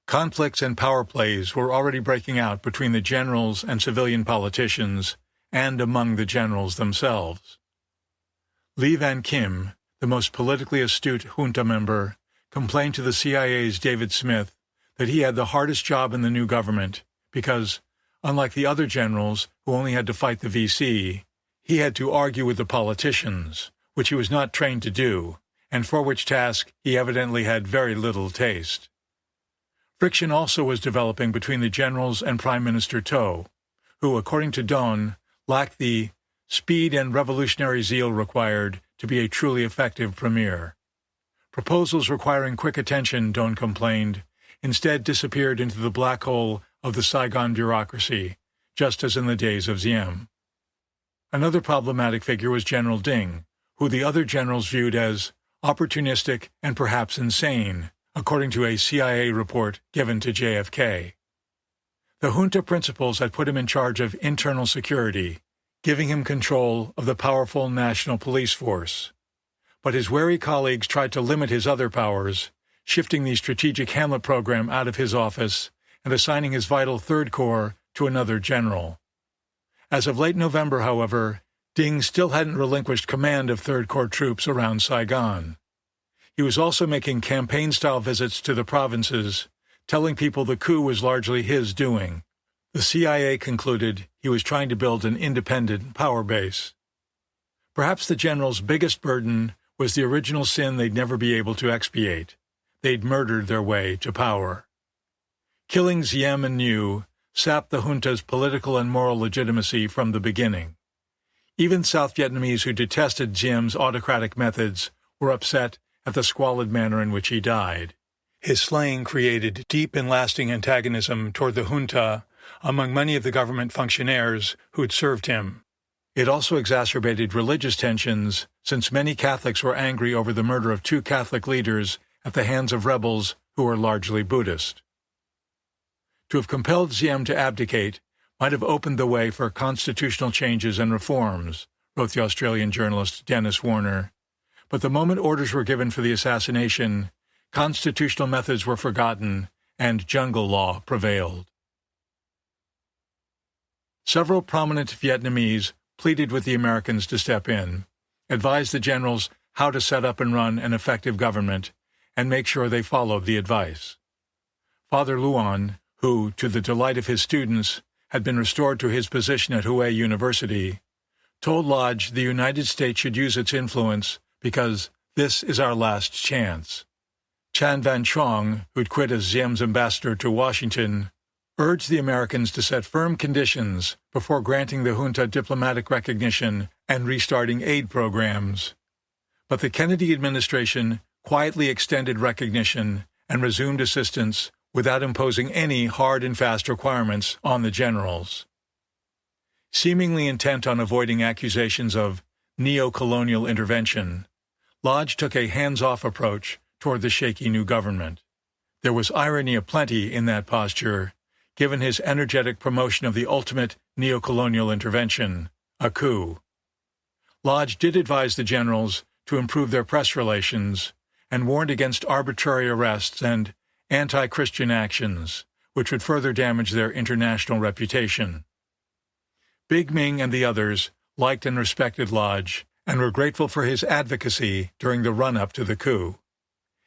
Conflicts and power plays were already breaking out between the generals and civilian politicians, and among the generals themselves. Lee Van Kim, the most politically astute junta member, complained to the CIA's David Smith that he had the hardest job in the new government because, unlike the other generals who only had to fight the VC, he had to argue with the politicians, which he was not trained to do, and for which task he evidently had very little taste. Friction also was developing between the generals and Prime Minister Tow, who, according to Don, lacked the speed and revolutionary zeal required to be a truly effective premier. Proposals requiring quick attention, Don complained, instead disappeared into the black hole of the Saigon bureaucracy, just as in the days of Diem. Another problematic figure was General Ding, who the other generals viewed as opportunistic and perhaps insane, according to a CIA report given to JFK. The junta principals had put him in charge of internal security, giving him control of the powerful national police force. But his wary colleagues tried to limit his other powers, shifting the Strategic Hamlet program out of his office and assigning his vital Third Corps to another general. As of late November, however, Ding still hadn't relinquished command of Third Corps troops around Saigon. He was also making campaign-style visits to the provinces, telling people the coup was largely his doing. The CIA concluded he was trying to build an independent power base. Perhaps the general's biggest burden was the original sin they'd never be able to expiate. They'd murdered their way to power. Killing Diem and Nhieu sapped the junta's political and moral legitimacy from the beginning. Even South Vietnamese who detested Diem's autocratic methods were upset at the squalid manner in which he died. His slaying created deep and lasting antagonism toward the junta among many of the government functionaries who had served him. It also exacerbated religious tensions, since many Catholics were angry over the murder of 2 Catholic leaders at the hands of rebels who were largely Buddhist. To have compelled Diem to abdicate might have opened the way for constitutional changes and reforms, wrote the Australian journalist Dennis Warner. But the moment orders were given for the assassination, constitutional methods were forgotten and jungle law prevailed. Several prominent Vietnamese pleaded with the Americans to step in, advised the generals how to set up and run an effective government, and make sure they followed the advice. Father Luan, who, to the delight of his students, had been restored to his position at Hue University, told Lodge the United States should use its influence because this is our last chance. Chan Van Trong, who'd quit as Diem's ambassador to Washington, urged the Americans to set firm conditions before granting the junta diplomatic recognition and restarting aid programs. But the Kennedy administration quietly extended recognition and resumed assistance without imposing any hard and fast requirements on the generals. Seemingly intent on avoiding accusations of neo-colonial intervention, Lodge took a hands-off approach toward the shaky new government. There was irony aplenty in that posture, given his energetic promotion of the ultimate neo-colonial intervention, a coup. Lodge did advise the generals to improve their press relations and warned against arbitrary arrests and anti-Christian actions, which would further damage their international reputation. Big Ming and the others liked and respected Lodge and were grateful for his advocacy during the run-up to the coup.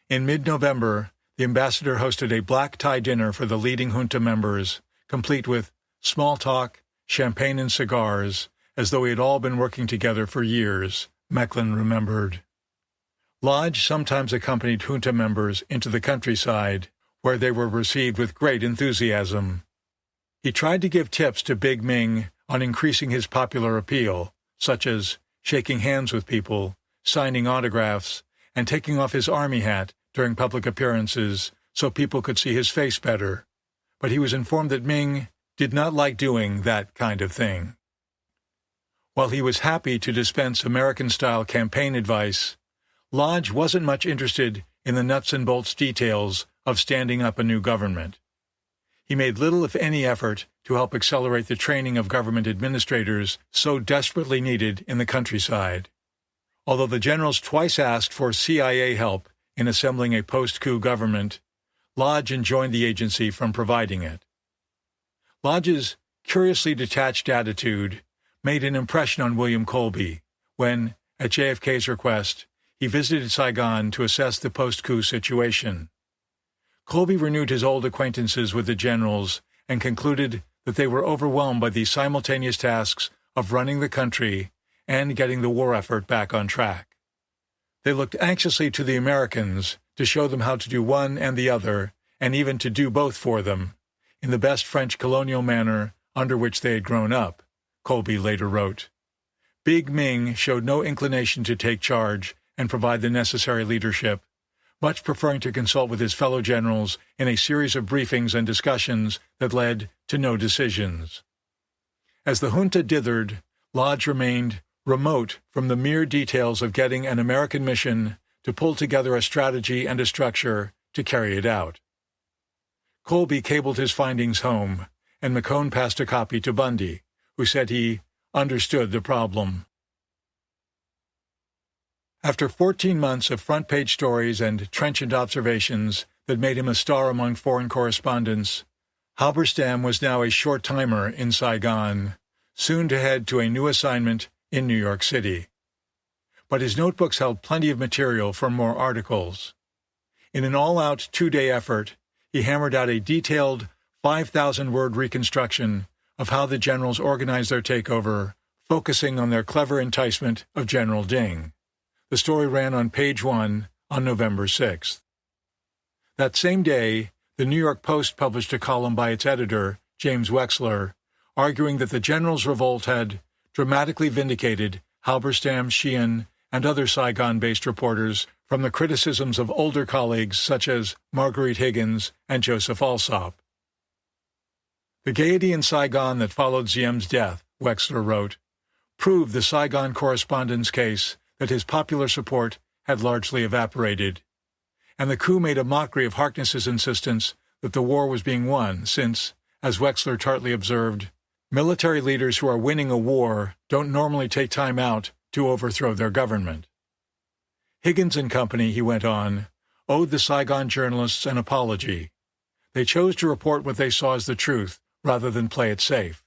In mid-November, the ambassador hosted a black-tie dinner for the leading junta members, complete with small talk, champagne and cigars, as though we had all been working together for years, Mecklin remembered. Lodge sometimes accompanied junta members into the countryside, where they were received with great enthusiasm. He tried to give tips to Big Ming on increasing his popular appeal, such as shaking hands with people, signing autographs, and taking off his army hat during public appearances so people could see his face better. But he was informed that Ming did not like doing that kind of thing. While he was happy to dispense American-style campaign advice, Lodge wasn't much interested in the nuts and bolts details of standing up a new government. He made little, if any, effort to help accelerate the training of government administrators so desperately needed in the countryside. Although the generals twice asked for CIA help in assembling a post-coup government, Lodge enjoined the agency from providing it. Lodge's curiously detached attitude made an impression on William Colby when, at JFK's request, he visited Saigon to assess the post-coup situation. Colby renewed his old acquaintances with the generals and concluded that they were overwhelmed by the simultaneous tasks of running the country and getting the war effort back on track. They looked anxiously to the Americans to show them how to do one and the other, and even to do both for them, in the best French colonial manner under which they had grown up, Colby later wrote. Big Ming showed no inclination to take charge and provide the necessary leadership, much preferring to consult with his fellow generals in a series of briefings and discussions that led to no decisions. As the junta dithered, Lodge remained remote from the mere details of getting an American mission to pull together a strategy and a structure to carry it out. Colby cabled his findings home, and McCone passed a copy to Bundy, who said he understood the problem. After 14 months of front-page stories and trenchant observations that made him a star among foreign correspondents, Halberstam was now a short-timer in Saigon, soon to head to a new assignment in New York City. But his notebooks held plenty of material for more articles. In an all-out 2-day effort, he hammered out a detailed 5,000-word reconstruction of how the generals organized their takeover, focusing on their clever enticement of General Ding. The story ran on page 1 on November 6th. That same day, the New York Post published a column by its editor, James Wexler, arguing that the generals' revolt had dramatically vindicated Halberstam, Sheehan, and other Saigon-based reporters from the criticisms of older colleagues such as Marguerite Higgins and Joseph Alsop. The gaiety in Saigon that followed Ziem's death, Wexler wrote, proved the Saigon correspondent's case that his popular support had largely evaporated, and the coup made a mockery of Harkness's insistence that the war was being won since, as Wexler tartly observed, military leaders who are winning a war don't normally take time out to overthrow their government. Higgins and company, he went on, owed the Saigon journalists an apology. They chose to report what they saw as the truth rather than play it safe.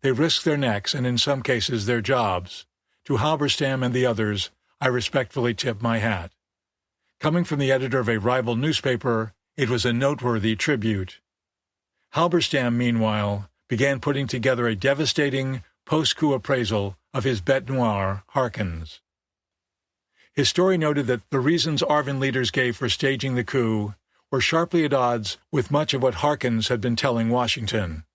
They risked their necks and, in some cases, their jobs. To Halberstam and the others, I respectfully tip my hat. Coming from the editor of a rival newspaper, it was a noteworthy tribute. Halberstam, meanwhile, began putting together a devastating post-coup appraisal of his bête noire, Harkins. His story noted that the reasons ARVN leaders gave for staging the coup were sharply at odds with much of what Harkins had been telling Washington.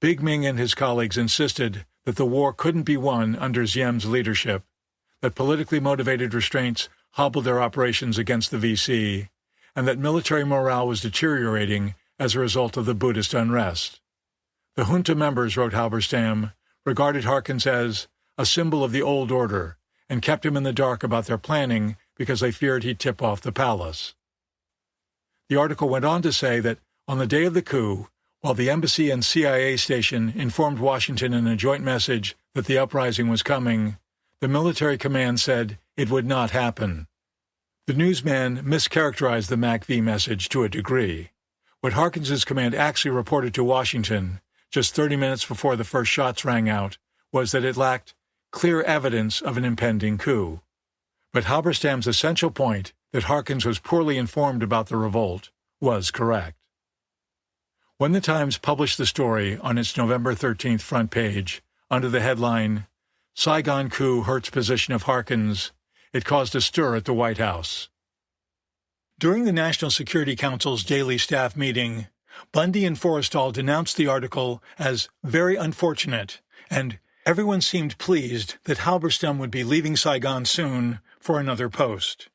Big Ming and his colleagues insisted that the war couldn't be won under Ziem's leadership, that politically motivated restraints hobbled their operations against the VC, and that military morale was deteriorating as a result of the Buddhist unrest. The junta members, wrote Halberstam, regarded Harkins as a symbol of the old order and kept him in the dark about their planning because they feared he'd tip off the palace. The article went on to say that on the day of the coup, while the embassy and CIA station informed Washington in a joint message that the uprising was coming, the military command said it would not happen. The newsman mischaracterized the MACV message to a degree. What Harkins's command actually reported to Washington, just 30 minutes before the first shots rang out, was that it lacked clear evidence of an impending coup. But Halberstam's essential point, that Harkins was poorly informed about the revolt, was correct. When the Times published the story on its November 13th front page, under the headline, Saigon Coup Hurts Position of Harkins, it caused a stir at the White House. During the National Security Council's daily staff meeting, Bundy and Forrestal denounced the article as very unfortunate, and everyone seemed pleased that Halberstam would be leaving Saigon soon for another post.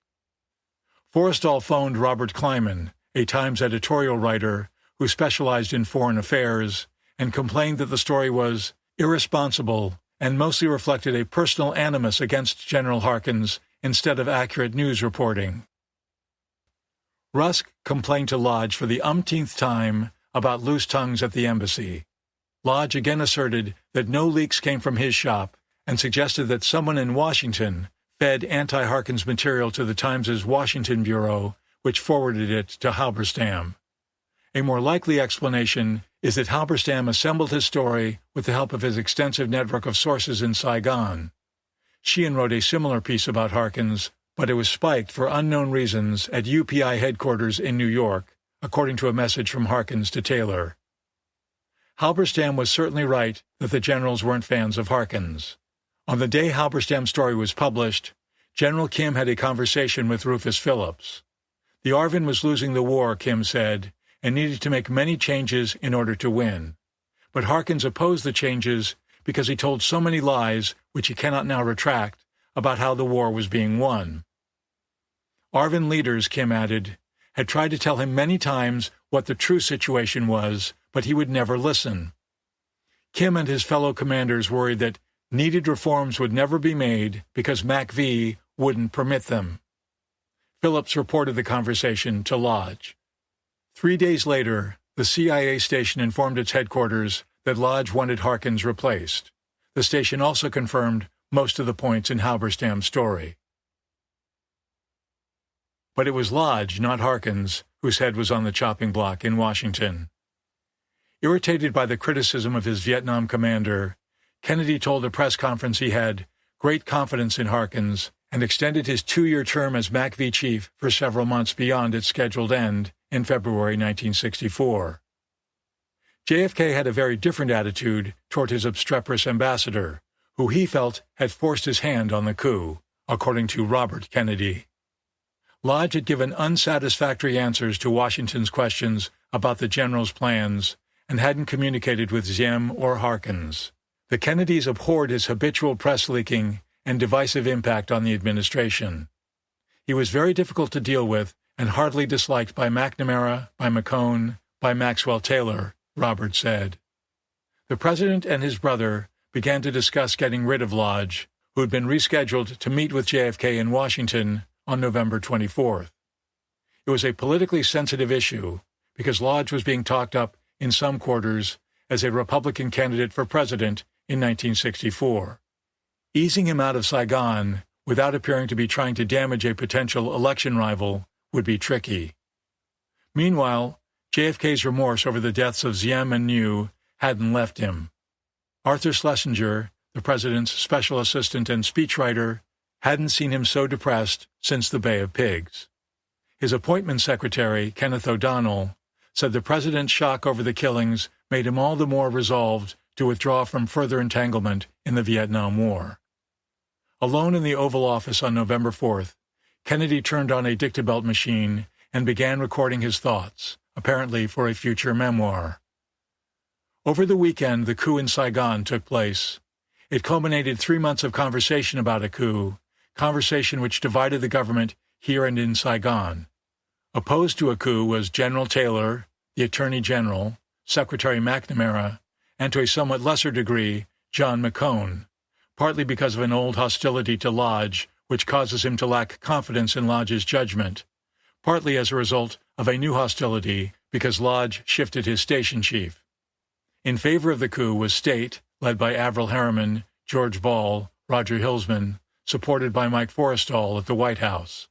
Forrestal phoned Robert Kleiman, a Times editorial writer who specialized in foreign affairs, and complained that the story was irresponsible and mostly reflected a personal animus against General Harkins instead of accurate news reporting. Rusk complained to Lodge for the umpteenth time about loose tongues at the embassy. Lodge again asserted that no leaks came from his shop and suggested that someone in Washington fed anti-Harkins material to the Times' Washington bureau, which forwarded it to Halberstam. A more likely explanation is that Halberstam assembled his story with the help of his extensive network of sources in Saigon. Sheehan wrote a similar piece about Harkins, but it was spiked for unknown reasons at UPI headquarters in New York, according to a message from Harkins to Taylor. Halberstam was certainly right that the generals weren't fans of Harkins. On the day Halberstam's story was published, General Kim had a conversation with Rufus Phillips. The Arvin was losing the war, Kim said, and needed to make many changes in order to win. But Harkins opposed the changes because he told so many lies, which he cannot now retract, about how the war was being won. Arvin leaders, Kim added, had tried to tell him many times what the true situation was, but he would never listen. Kim and his fellow commanders worried that needed reforms would never be made because MACV wouldn't permit them. Phillips reported the conversation to Lodge. 3 days later, the CIA station informed its headquarters that Lodge wanted Harkins replaced. The station also confirmed most of the points in Halberstam's story. But it was Lodge, not Harkins, whose head was on the chopping block in Washington. Irritated by the criticism of his Vietnam commander, Kennedy told a press conference he had great confidence in Harkins and extended his 2-year term as MACV chief for several months beyond its scheduled end in February 1964. JFK had a very different attitude toward his obstreperous ambassador, who he felt had forced his hand on the coup, according to Robert Kennedy. Lodge had given unsatisfactory answers to Washington's questions about the general's plans and hadn't communicated with Diem or Harkins. The Kennedys abhorred his habitual press leaking and divisive impact on the administration. He was very difficult to deal with and hardly disliked by McNamara, by McCone, by Maxwell Taylor, Robert said. The president and his brother began to discuss getting rid of Lodge, who had been rescheduled to meet with JFK in Washington on November 24th. It was a politically sensitive issue because Lodge was being talked up in some quarters as a Republican candidate for president in 1964. Easing him out of Saigon without appearing to be trying to damage a potential election rival would be tricky. Meanwhile, JFK's remorse over the deaths of Diem and New hadn't left him. Arthur Schlesinger, the president's special assistant and speechwriter, hadn't seen him so depressed since the Bay of Pigs. His appointment secretary, Kenneth O'Donnell, said the president's shock over the killings made him all the more resolved to withdraw from further entanglement in the Vietnam War. Alone in the Oval Office on November 4th, Kennedy turned on a dictabelt machine and began recording his thoughts, apparently for a future memoir. Over the weekend, the coup in Saigon took place. It culminated 3 months of conversation about a coup, conversation which divided the government here and in Saigon. Opposed to a coup was General Taylor, the Attorney General, Secretary McNamara, and to a somewhat lesser degree, John McCone, partly because of an old hostility to Lodge, which causes him to lack confidence in Lodge's judgment, partly as a result of a new hostility because Lodge shifted his station chief. In favor of the coup was State, led by Averell Harriman, George Ball, Roger Hilsman, supported by Mike Forrestal at the White House.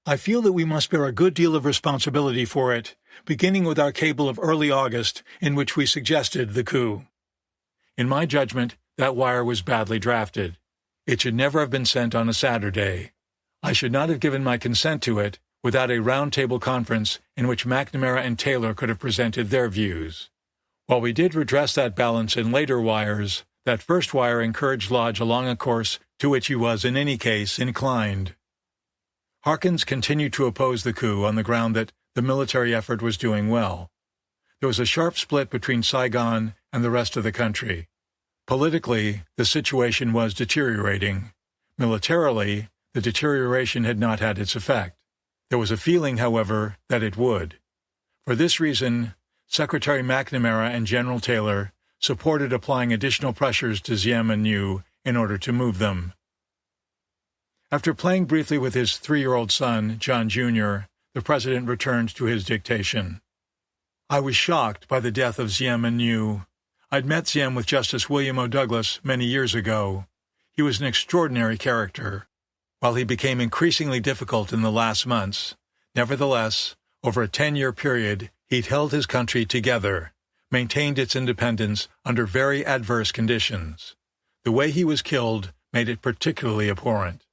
I feel that we must bear a good deal of responsibility for it, beginning with our cable of early August in which we suggested the coup. In my judgment, that wire was badly drafted. It should never have been sent on a Saturday. I should not have given my consent to it without a round-table conference in which McNamara and Taylor could have presented their views. While we did redress that balance in later wires, that first wire encouraged Lodge along a course to which he was, in any case, inclined. Harkins continued to oppose the coup on the ground that the military effort was doing well. There was a sharp split between Saigon and the rest of the country. Politically, the situation was deteriorating. Militarily, the deterioration had not had its effect. There was a feeling, however, that it would. For this reason, Secretary McNamara and General Taylor supported applying additional pressures to Diem and New in order to move them. After playing briefly with his 3-year-old son, John Jr., the president returned to his dictation. I was shocked by the death of Diem and New. I'd met Diem with Justice William O. Douglas many years ago. He was an extraordinary character. While he became increasingly difficult in the last months, nevertheless, over a 10-year period, he'd held his country together, maintained its independence under very adverse conditions. The way he was killed made it particularly abhorrent.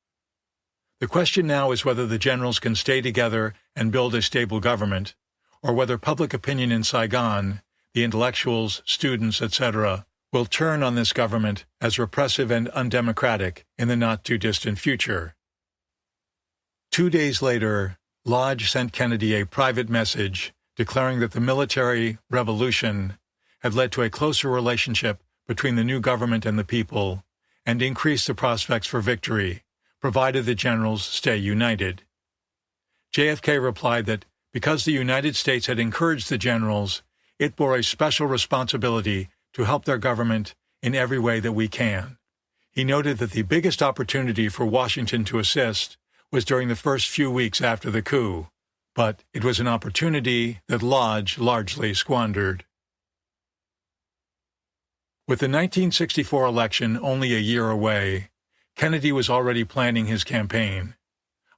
The question now is whether the generals can stay together and build a stable government, or whether public opinion in Saigon, the intellectuals, students, etc., will turn on this government as repressive and undemocratic in the not-too-distant future. 2 days later, Lodge sent Kennedy a private message declaring that the military revolution had led to a closer relationship between the new government and the people and increased the prospects for victory, provided the generals stay united. JFK replied that because the United States had encouraged the generals, it bore a special responsibility to help their government in every way that we can. He noted that the biggest opportunity for Washington to assist was during the first few weeks after the coup, but it was an opportunity that Lodge largely squandered. With the 1964 election only a year away, Kennedy was already planning his campaign.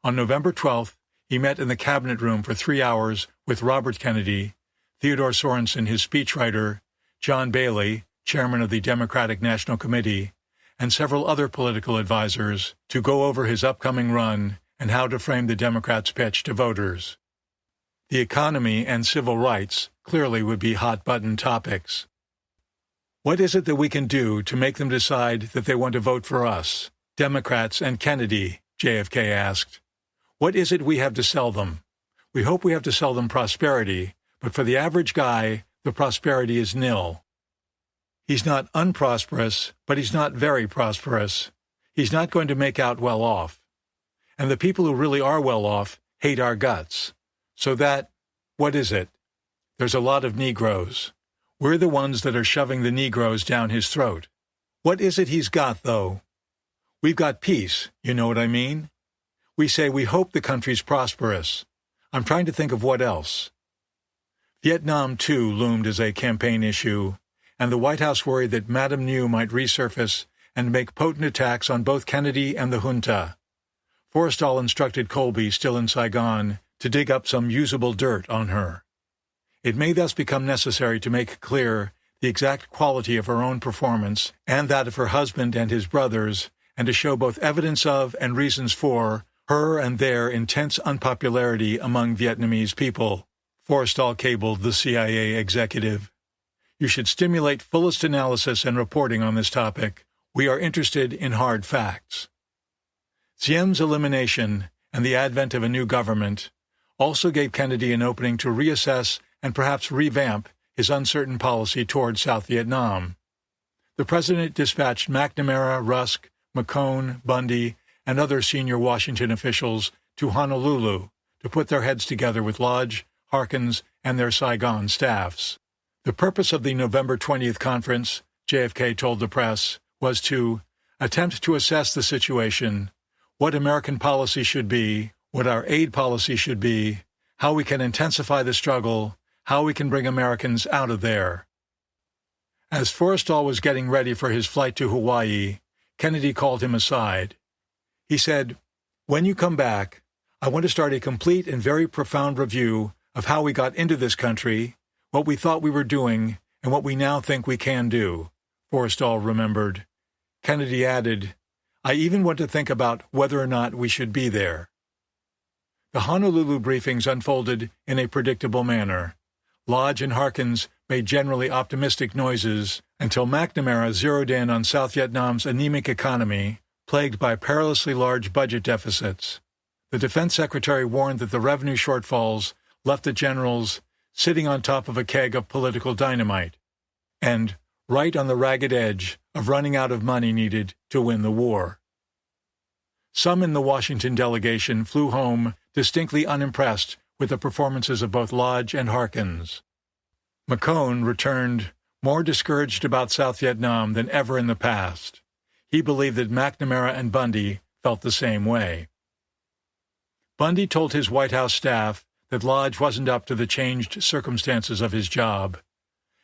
On November 12th, he met in the cabinet room for 3 hours with Robert Kennedy, Theodore Sorensen, his speechwriter, John Bailey, chairman of the Democratic National Committee, and several other political advisers to go over his upcoming run and how to frame the Democrats' pitch to voters. The economy and civil rights clearly would be hot-button topics. What is it that we can do to make them decide that they want to vote for us, Democrats and Kennedy? JFK asked. What is it we have to sell them? We hope we have to sell them prosperity, but for the average guy, the prosperity is nil. He's not unprosperous, but he's not very prosperous. He's not going to make out well off. And the people who really are well off hate our guts. So that, what is it? There's a lot of Negroes. We're the ones that are shoving the Negroes down his throat. What is it he's got, though? We've got peace, you know what I mean? We say we hope the country's prosperous. I'm trying to think of what else. Vietnam, too, loomed as a campaign issue, and the White House worried that Madame New might resurface and make potent attacks on both Kennedy and the junta. Forrestal instructed Colby, still in Saigon, to dig up some usable dirt on her. It may thus become necessary to make clear the exact quality of her own performance and that of her husband and his brothers, and to show both evidence of and reasons for her and their intense unpopularity among Vietnamese people, Forrestal cabled the CIA executive. You should stimulate fullest analysis and reporting on this topic. We are interested in hard facts. Diem's elimination and the advent of a new government also gave Kennedy an opening to reassess and perhaps revamp his uncertain policy toward South Vietnam. The president dispatched McNamara, Rusk, McCone, Bundy, and other senior Washington officials to Honolulu to put their heads together with Lodge, Harkins, and their Saigon staffs. The purpose of the November 20th conference, JFK told the press, was to attempt to assess the situation, what American policy should be, what our aid policy should be, how we can intensify the struggle, how we can bring Americans out of there. As Forrestal was getting ready for his flight to Hawaii, Kennedy called him aside. He said, "When you come back, I want to start a complete and very profound review of how we got into this country, what we thought we were doing, and what we now think we can do," Forrestal remembered. Kennedy added, "I even want to think about whether or not we should be there." The Honolulu briefings unfolded in a predictable manner. Lodge and Harkins made generally optimistic noises until McNamara zeroed in on South Vietnam's anemic economy, plagued by perilously large budget deficits. The defense secretary warned that the revenue shortfalls left the generals sitting on top of a keg of political dynamite, and right on the ragged edge of running out of money needed to win the war. Some in the Washington delegation flew home distinctly unimpressed with the performances of both Lodge and Harkins. McCone returned more discouraged about South Vietnam than ever in the past. He believed that McNamara and Bundy felt the same way. Bundy told his White House staff that Lodge wasn't up to the changed circumstances of his job.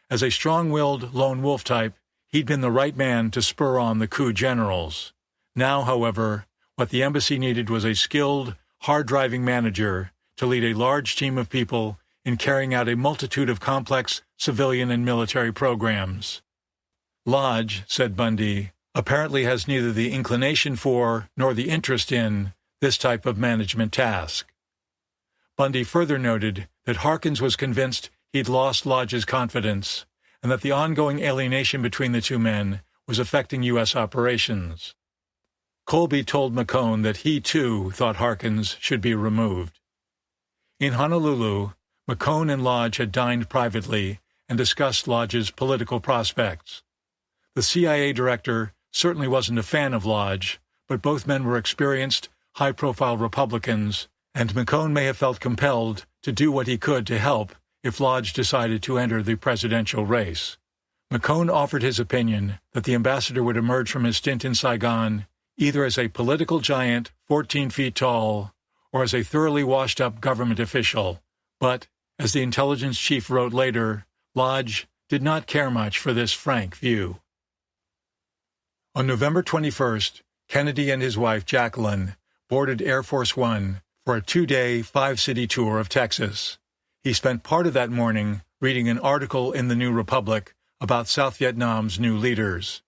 As a strong-willed lone wolf type, he'd been the right man to spur on the coup generals. Now, however, what the embassy needed was a skilled, hard-driving manager to lead a large team of people in carrying out a multitude of complex civilian and military programs. Lodge, said Bundy, apparently has neither the inclination for nor the interest in this type of management task. Bundy further noted that Harkins was convinced he'd lost Lodge's confidence and that the ongoing alienation between the two men was affecting U.S. operations. Colby told McCone that he, too, thought Harkins should be removed. In Honolulu, McCone and Lodge had dined privately and discussed Lodge's political prospects. The CIA director certainly wasn't a fan of Lodge, but both men were experienced, high-profile Republicans, and McCone may have felt compelled to do what he could to help if Lodge decided to enter the presidential race. McCone offered his opinion that the ambassador would emerge from his stint in Saigon either as a political giant 14 feet tall or as a thoroughly washed-up government official, but, as the intelligence chief wrote later, Lodge did not care much for this frank view. On November 21st, Kennedy and his wife Jacqueline boarded Air Force One for a 2-day, 5-city tour of Texas. He spent part of that morning reading an article in the New Republic about South Vietnam's new leaders.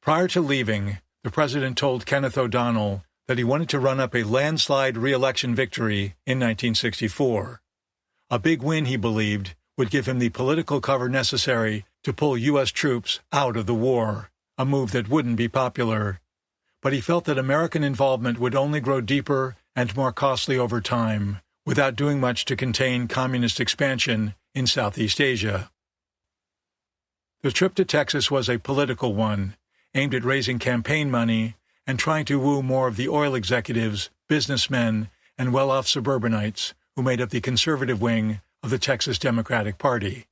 Prior to leaving, the president told Kenneth O'Donnell that he wanted to run up a landslide re-election victory in 1964. A big win, he believed, would give him the political cover necessary to pull U.S. troops out of the war, a move that wouldn't be popular. But he felt that American involvement would only grow deeper and more costly over time, without doing much to contain communist expansion in Southeast Asia. The trip to Texas was a political one, aimed at raising campaign money and trying to woo more of the oil executives, businessmen, and well-off suburbanites who made up the conservative wing of the Texas Democratic Party.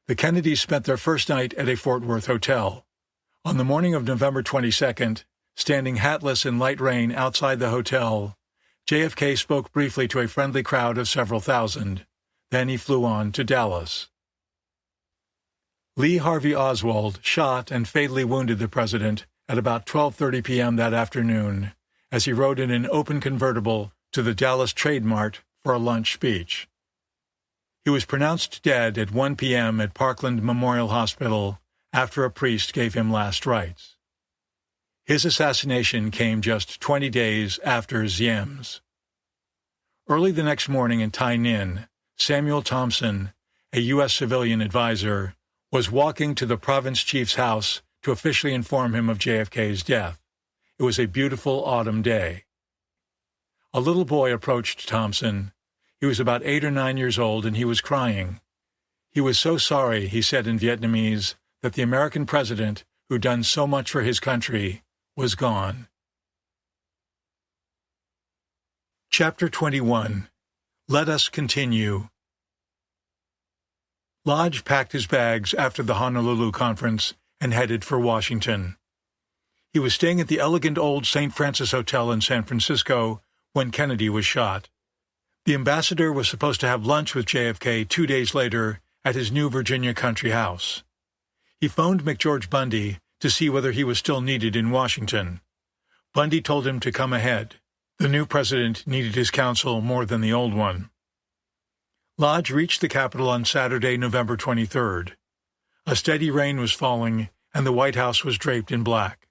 The Kennedys spent their first night at a Fort Worth hotel. On the morning of November 22nd, standing hatless in light rain outside the hotel, JFK spoke briefly to a friendly crowd of several thousand. Then he flew on to Dallas. Lee Harvey Oswald shot and fatally wounded the president at about 12:30 p.m. that afternoon as he rode in an open convertible to the Dallas Trade Mart for a lunch speech. He was pronounced dead at 1 p.m. at Parkland Memorial Hospital after a priest gave him last rites. His assassination came just 20 days after Ziem's. Early the next morning in Tai Ninh, Samuel Thompson, a U.S. civilian advisor, was walking to the province chief's house to officially inform him of JFK's death. It was a beautiful autumn day. A little boy approached Thompson. He was about 8 or 9 years old, and he was crying. He was so sorry, he said in Vietnamese, that the American president, who'd done so much for his country, was gone. Chapter 21. Let Us Continue. Lodge packed his bags after the Honolulu conference and headed for Washington. He was staying at the elegant old St. Francis Hotel in San Francisco when Kennedy was shot. The ambassador was supposed to have lunch with JFK 2 days later at his new Virginia country house. He phoned McGeorge Bundy to see whether he was still needed in Washington. Bundy told him to come ahead. The new president needed his counsel more than the old one. Lodge reached the Capitol on Saturday, November 23rd. A steady rain was falling, and the White House was draped in black.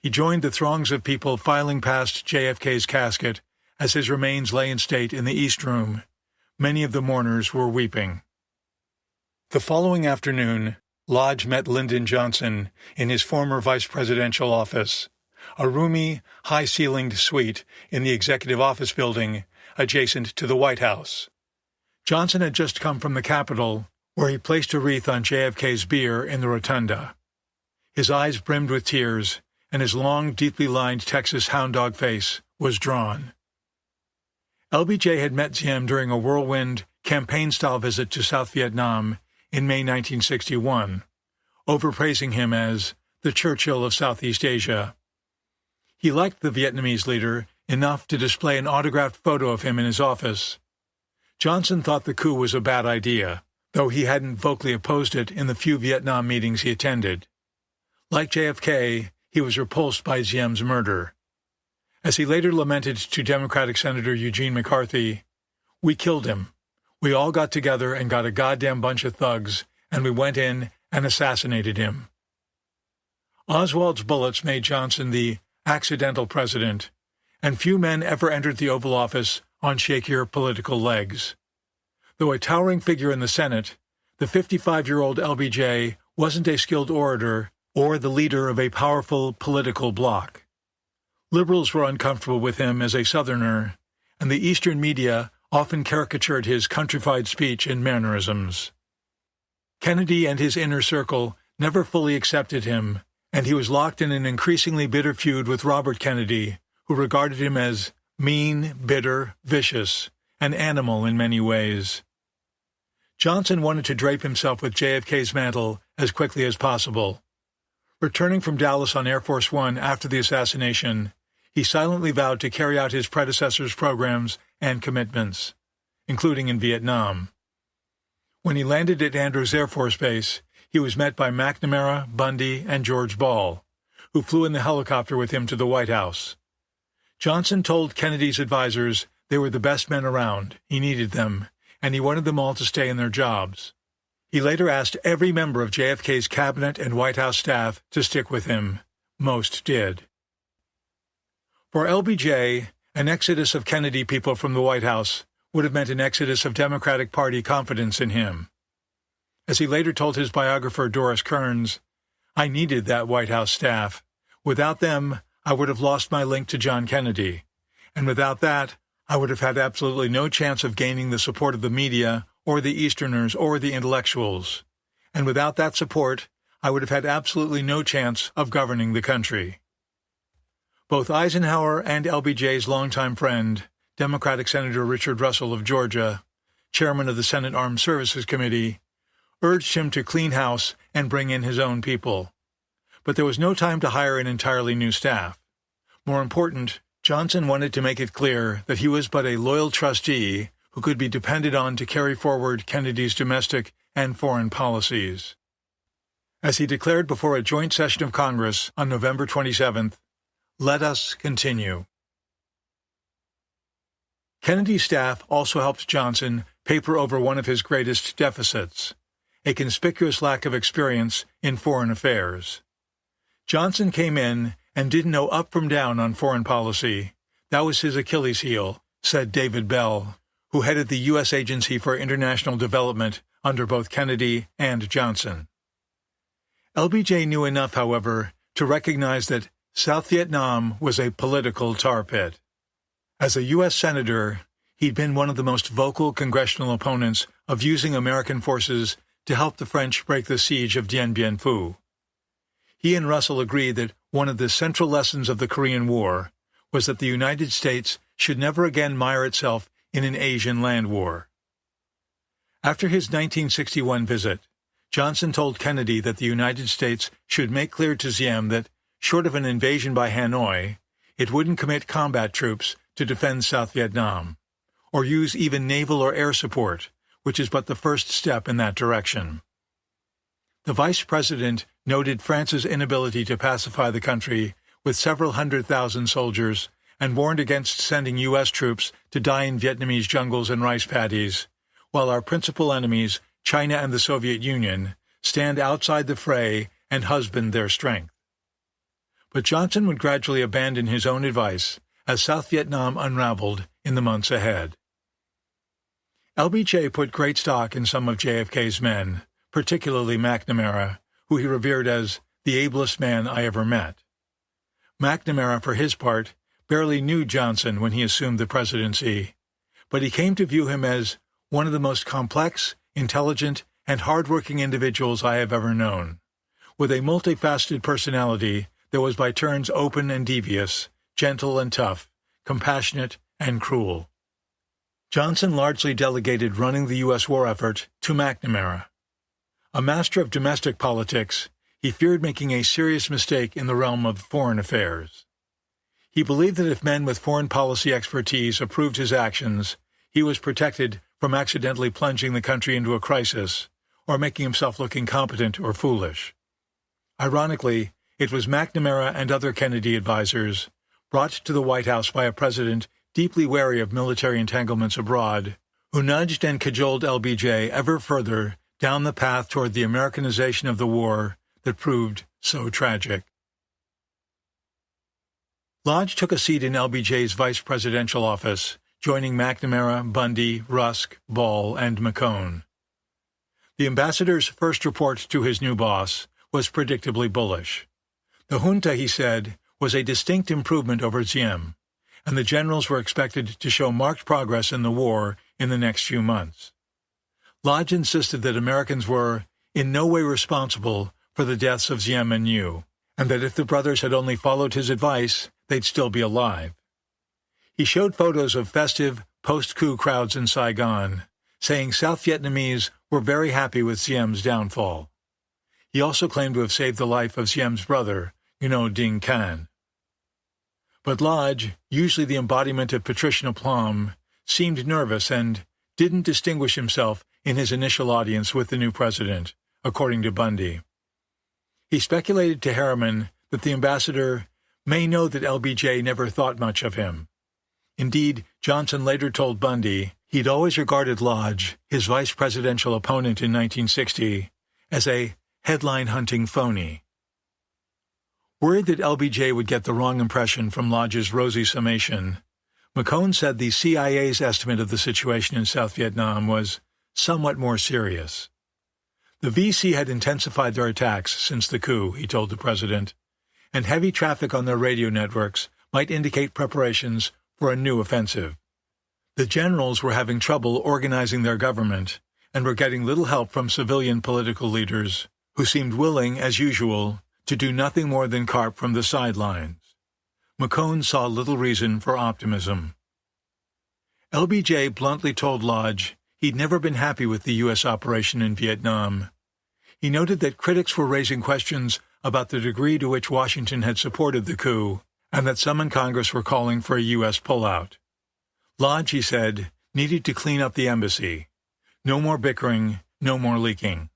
He joined the throngs of people filing past JFK's casket as his remains lay in state in the East Room. Many of the mourners were weeping. The following afternoon, Lodge met Lyndon Johnson in his former vice presidential office, a roomy, high-ceilinged suite in the Executive Office Building adjacent to the White House. Johnson had just come from the Capitol, where he placed a wreath on JFK's bier in the rotunda. His eyes brimmed with tears, and his long, deeply lined Texas hound dog face was drawn. LBJ had met Diem during a whirlwind, campaign-style visit to South Vietnam in May 1961, overpraising him as the Churchill of Southeast Asia. He liked the Vietnamese leader enough to display an autographed photo of him in his office. Johnson thought the coup was a bad idea, though he hadn't vocally opposed it in the few Vietnam meetings he attended. Like JFK, he was repulsed by Diem's murder. As he later lamented to Democratic Senator Eugene McCarthy, "We killed him. We all got together and got a goddamn bunch of thugs, and we went in and assassinated him." Oswald's bullets made Johnson the accidental president, and few men ever entered the Oval Office on shakier political legs. Though a towering figure in the Senate, the 55-year-old LBJ wasn't a skilled orator or the leader of a powerful political bloc. Liberals were uncomfortable with him as a Southerner, and the Eastern media often caricatured his countrified speech and mannerisms. Kennedy and his inner circle never fully accepted him, and he was locked in an increasingly bitter feud with Robert Kennedy, who regarded him as mean, bitter, vicious, an animal in many ways. Johnson wanted to drape himself with JFK's mantle as quickly as possible. Returning from Dallas on Air Force One after the assassination, he silently vowed to carry out his predecessor's programs and commitments, including in Vietnam. When he landed at Andrews Air Force Base, he was met by McNamara, Bundy, and George Ball, who flew in the helicopter with him to the White House. Johnson told Kennedy's advisers they were the best men around, he needed them, and he wanted them all to stay in their jobs. He later asked every member of JFK's cabinet and White House staff to stick with him. Most did. For LBJ, an exodus of Kennedy people from the White House would have meant an exodus of Democratic Party confidence in him. As he later told his biographer Doris Kearns, "I needed that White House staff. Without them, I would have lost my link to John Kennedy. And without that, I would have had absolutely no chance of gaining the support of the media or the Easterners or the intellectuals. And without that support, I would have had absolutely no chance of governing the country." Both Eisenhower and LBJ's longtime friend, Democratic Senator Richard Russell of Georgia, chairman of the Senate Armed Services Committee, urged him to clean house and bring in his own people. But there was no time to hire an entirely new staff. More important, Johnson wanted to make it clear that he was but a loyal trustee who could be depended on to carry forward Kennedy's domestic and foreign policies. As he declared before a joint session of Congress on November 27th, "Let us continue." Kennedy's staff also helped Johnson paper over one of his greatest deficits, a conspicuous lack of experience in foreign affairs. Johnson came in and didn't know up from down on foreign policy. That was his Achilles heel, said David Bell, who headed the U.S. Agency for International Development under both Kennedy and Johnson. LBJ knew enough, however, to recognize that South Vietnam was a political tar pit. As a U.S. Senator, he'd been one of the most vocal congressional opponents of using American forces to help the French break the siege of Dien Bien Phu. He and Russell agreed that one of the central lessons of the Korean War was that the United States should never again mire itself in an Asian land war. After his 1961 visit, Johnson told Kennedy that the United States should make clear to Diem that, short of an invasion by Hanoi, it wouldn't commit combat troops to defend South Vietnam, or use even naval or air support, which is but the first step in that direction. The vice president noted France's inability to pacify the country with several 100,000 soldiers and warned against sending U.S. troops to die in Vietnamese jungles and rice paddies, while our principal enemies, China and the Soviet Union, stand outside the fray and husband their strength. But Johnson would gradually abandon his own advice as South Vietnam unraveled in the months ahead. LBJ put great stock in some of JFK's men, particularly McNamara, who he revered as the ablest man I ever met. McNamara, for his part, barely knew Johnson when he assumed the presidency, but he came to view him as one of the most complex, intelligent, and hard-working individuals I have ever known, with a multifaceted personality that was by turns open and devious, gentle and tough, compassionate and cruel. Johnson largely delegated running the U.S. war effort to McNamara. A master of domestic politics, he feared making a serious mistake in the realm of foreign affairs. He believed that if men with foreign policy expertise approved his actions, he was protected from accidentally plunging the country into a crisis or making himself look incompetent or foolish. Ironically, it was McNamara and other Kennedy advisers, brought to the White House by a president deeply wary of military entanglements abroad, who nudged and cajoled LBJ ever further down the path toward the Americanization of the war that proved so tragic. Lodge took a seat in LBJ's vice presidential office, joining McNamara, Bundy, Rusk, Ball, and McCone. The ambassador's first report to his new boss was predictably bullish. The junta, he said, was a distinct improvement over Diem, and the generals were expected to show marked progress in the war in the next few months. Lodge insisted that Americans were in no way responsible for the deaths of Diem and Yu, and that if the brothers had only followed his advice, they'd still be alive. He showed photos of festive, post-coup crowds in Saigon, saying South Vietnamese were very happy with Diem's downfall. He also claimed to have saved the life of Diem's brother, Dinh Can. But Lodge, usually the embodiment of patrician aplomb, seemed nervous and didn't distinguish himself in his initial audience with the new president, according to Bundy. He speculated to Harriman that the ambassador may know that LBJ never thought much of him. Indeed, Johnson later told Bundy he'd always regarded Lodge, his vice presidential opponent in 1960, as a headline-hunting phony. Worried that LBJ would get the wrong impression from Lodge's rosy summation, McCone said the CIA's estimate of the situation in South Vietnam was somewhat more serious. The VC had intensified their attacks since the coup, he told the president, and heavy traffic on their radio networks might indicate preparations for a new offensive. The generals were having trouble organizing their government and were getting little help from civilian political leaders, who seemed willing, as usual, to do nothing more than carp from the sidelines. McCone saw little reason for optimism. LBJ bluntly told Lodge he'd never been happy with the U.S. operation in Vietnam. He noted that critics were raising questions about the degree to which Washington had supported the coup, and that some in Congress were calling for a U.S. pullout. Lodge, he said, needed to clean up the embassy. No more bickering, no more leaking.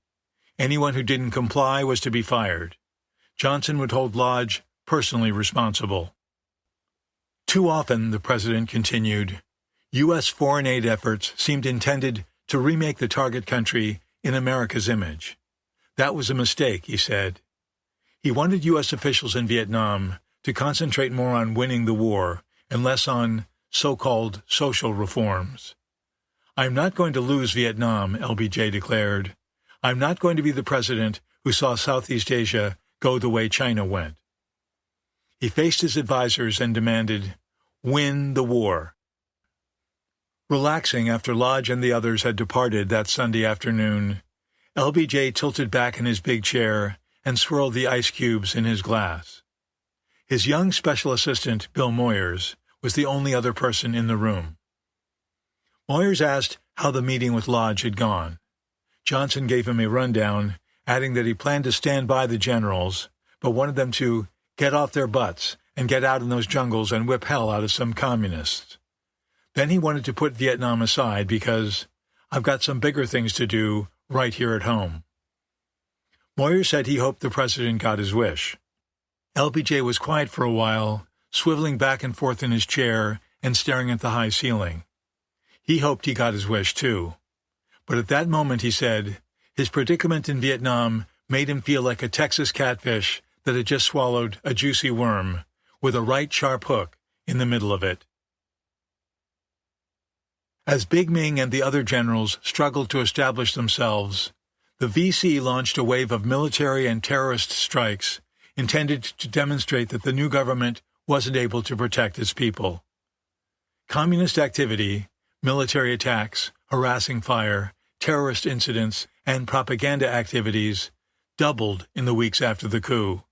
Anyone who didn't comply was to be fired. Johnson would hold Lodge personally responsible. Too often, the president continued, U.S. foreign aid efforts seemed intended to remake the target country in America's image. That was a mistake, he said. He wanted U.S. officials in Vietnam to concentrate more on winning the war and less on so-called social reforms. I'm not going to lose Vietnam, LBJ declared. I'm not going to be the president who saw Southeast Asia go the way China went. He faced his advisers and demanded, win the war. Relaxing after Lodge and the others had departed that Sunday afternoon, LBJ tilted back in his big chair and swirled the ice cubes in his glass. His young special assistant, Bill Moyers, was the only other person in the room. Moyers asked how the meeting with Lodge had gone. Johnson gave him a rundown, adding that he planned to stand by the generals, but wanted them to get off their butts and get out in those jungles and whip hell out of some communists. Then he wanted to put Vietnam aside because I've got some bigger things to do right here at home. Moyer said he hoped the president got his wish. LBJ was quiet for a while, swiveling back and forth in his chair and staring at the high ceiling. He hoped he got his wish, too. But at that moment, he said, his predicament in Vietnam made him feel like a Texas catfish that had just swallowed a juicy worm, with a right sharp hook in the middle of it. As Big Ming and the other generals struggled to establish themselves, the VC launched a wave of military and terrorist strikes intended to demonstrate that the new government wasn't able to protect its people. Communist activity, military attacks, harassing fire, terrorist incidents, and propaganda activities doubled in the weeks after the coup.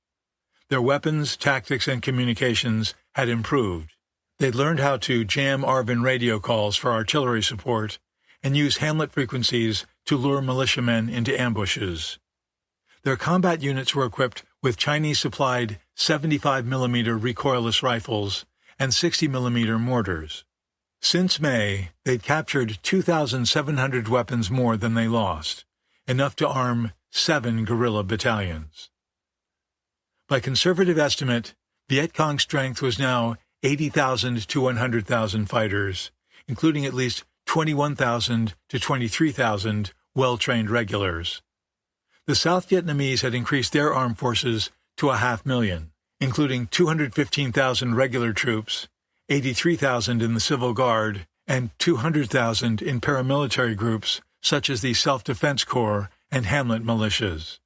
Their weapons, tactics, and communications had improved. They'd learned how to jam ARVN radio calls for artillery support and use Hamlet frequencies to lure militiamen into ambushes. Their combat units were equipped with Chinese-supplied 75mm recoilless rifles and 60mm mortars. Since May, they'd captured 2,700 weapons more than they lost, enough to arm 7 guerrilla battalions. By conservative estimate, Viet Cong's strength was now 80,000 to 100,000 fighters, including at least 21,000 to 23,000 well-trained regulars. The South Vietnamese had increased their armed forces to 500,000, including 215,000 regular troops, 83,000 in the Civil Guard, and 200,000 in paramilitary groups such as the Self-Defense Corps and Hamlet militias.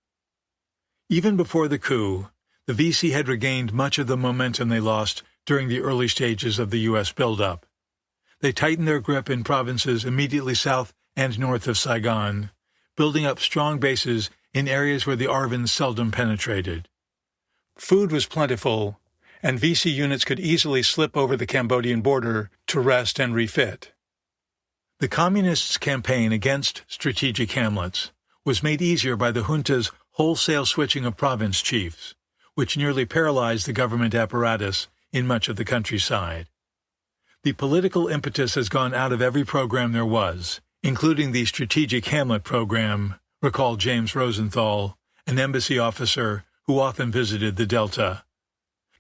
Even before the coup, the VC had regained much of the momentum they lost during the early stages of the U.S. buildup. They tightened their grip in provinces immediately south and north of Saigon, building up strong bases in areas where the ARVNs seldom penetrated. Food was plentiful, and VC units could easily slip over the Cambodian border to rest and refit. The Communists' campaign against strategic hamlets was made easier by the junta's wholesale switching of province chiefs, which nearly paralyzed the government apparatus in much of the countryside. The political impetus has gone out of every program there was, including the Strategic Hamlet Program, recalled James Rosenthal, an embassy officer who often visited the Delta.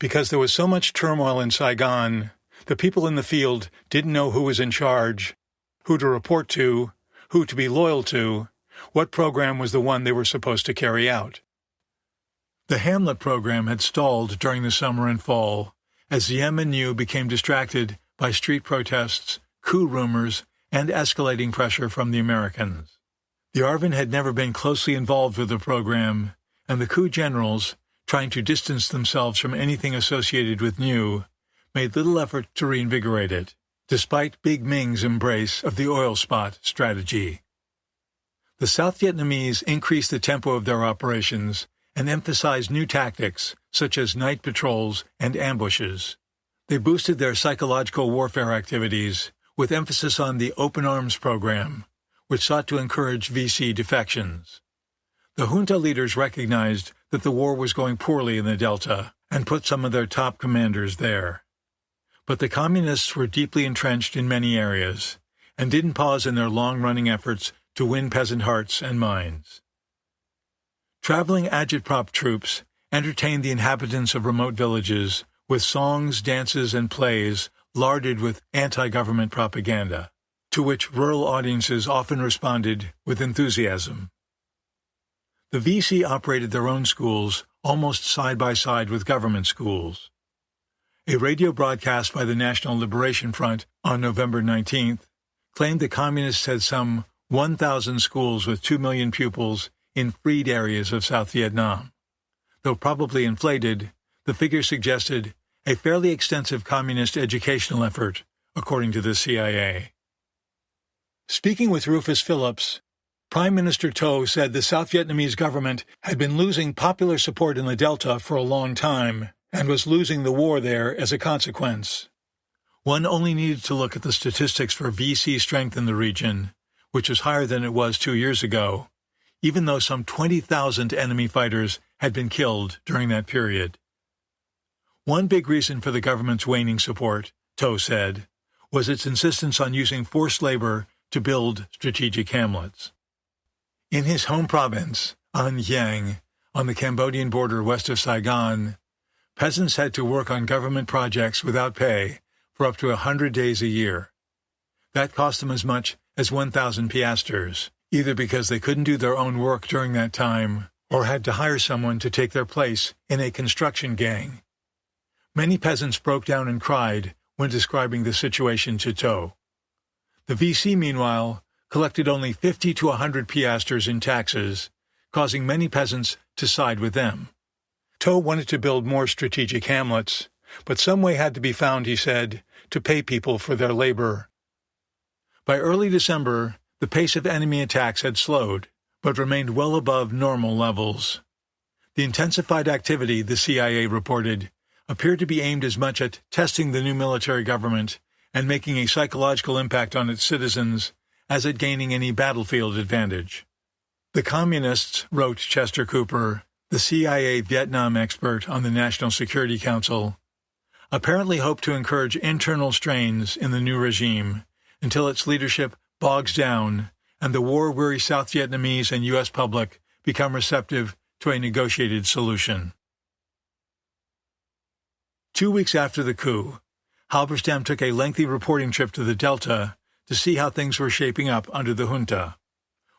Because there was so much turmoil in Saigon, the people in the field didn't know who was in charge, who to report to, who to be loyal to, what program was the one they were supposed to carry out. The Hamlet program had stalled during the summer and fall, as the MNU became distracted by street protests, coup rumors, and escalating pressure from the Americans. The ARVN had never been closely involved with the program, and the coup generals, trying to distance themselves from anything associated with New, made little effort to reinvigorate it, despite Big Ming's embrace of the oil spot strategy. The South Vietnamese increased the tempo of their operations and emphasized new tactics such as night patrols and ambushes. They boosted their psychological warfare activities with emphasis on the Open Arms program, which sought to encourage VC defections. The junta leaders recognized that the war was going poorly in the Delta and put some of their top commanders there. But the Communists were deeply entrenched in many areas and didn't pause in their long-running efforts to win peasant hearts and minds. Traveling agitprop troops entertained the inhabitants of remote villages with songs, dances, and plays larded with anti-government propaganda, to which rural audiences often responded with enthusiasm. The VC operated their own schools almost side by side with government schools. A radio broadcast by the National Liberation Front on November 19th claimed the Communists had some 1,000 schools with 2 million pupils in freed areas of South Vietnam. Though probably inflated, the figure suggested a fairly extensive communist educational effort, according to the CIA. Speaking with Rufus Phillips, Prime Minister Tho said the South Vietnamese government had been losing popular support in the Delta for a long time and was losing the war there as a consequence. One only needed to look at the statistics for VC strength in the region, which was higher than it was 2 years ago, even though some 20,000 enemy fighters had been killed during that period. One big reason for the government's waning support, Tho said, was its insistence on using forced labor to build strategic hamlets. In his home province, An Giang, on the Cambodian border west of Saigon, peasants had to work on government projects without pay for up to 100 days a year. That cost them as much as 1,000 piastres, either because they couldn't do their own work during that time or had to hire someone to take their place in a construction gang. Many peasants broke down and cried when describing the situation to Tho. The VC, meanwhile, collected only 50 to 100 piastres in taxes, causing many peasants to side with them. Tho wanted to build more strategic hamlets, but some way had to be found, he said, to pay people for their labor. By early December, the pace of enemy attacks had slowed, but remained well above normal levels. The intensified activity, the CIA reported, appeared to be aimed as much at testing the new military government and making a psychological impact on its citizens as at gaining any battlefield advantage. The Communists, wrote Chester Cooper, the CIA Vietnam expert on the National Security Council, apparently hoped to encourage internal strains in the new regime until its leadership bogs down and the war-weary South Vietnamese and U.S. public become receptive to a negotiated solution. 2 weeks after the coup, Halberstam took a lengthy reporting trip to the Delta to see how things were shaping up under the junta.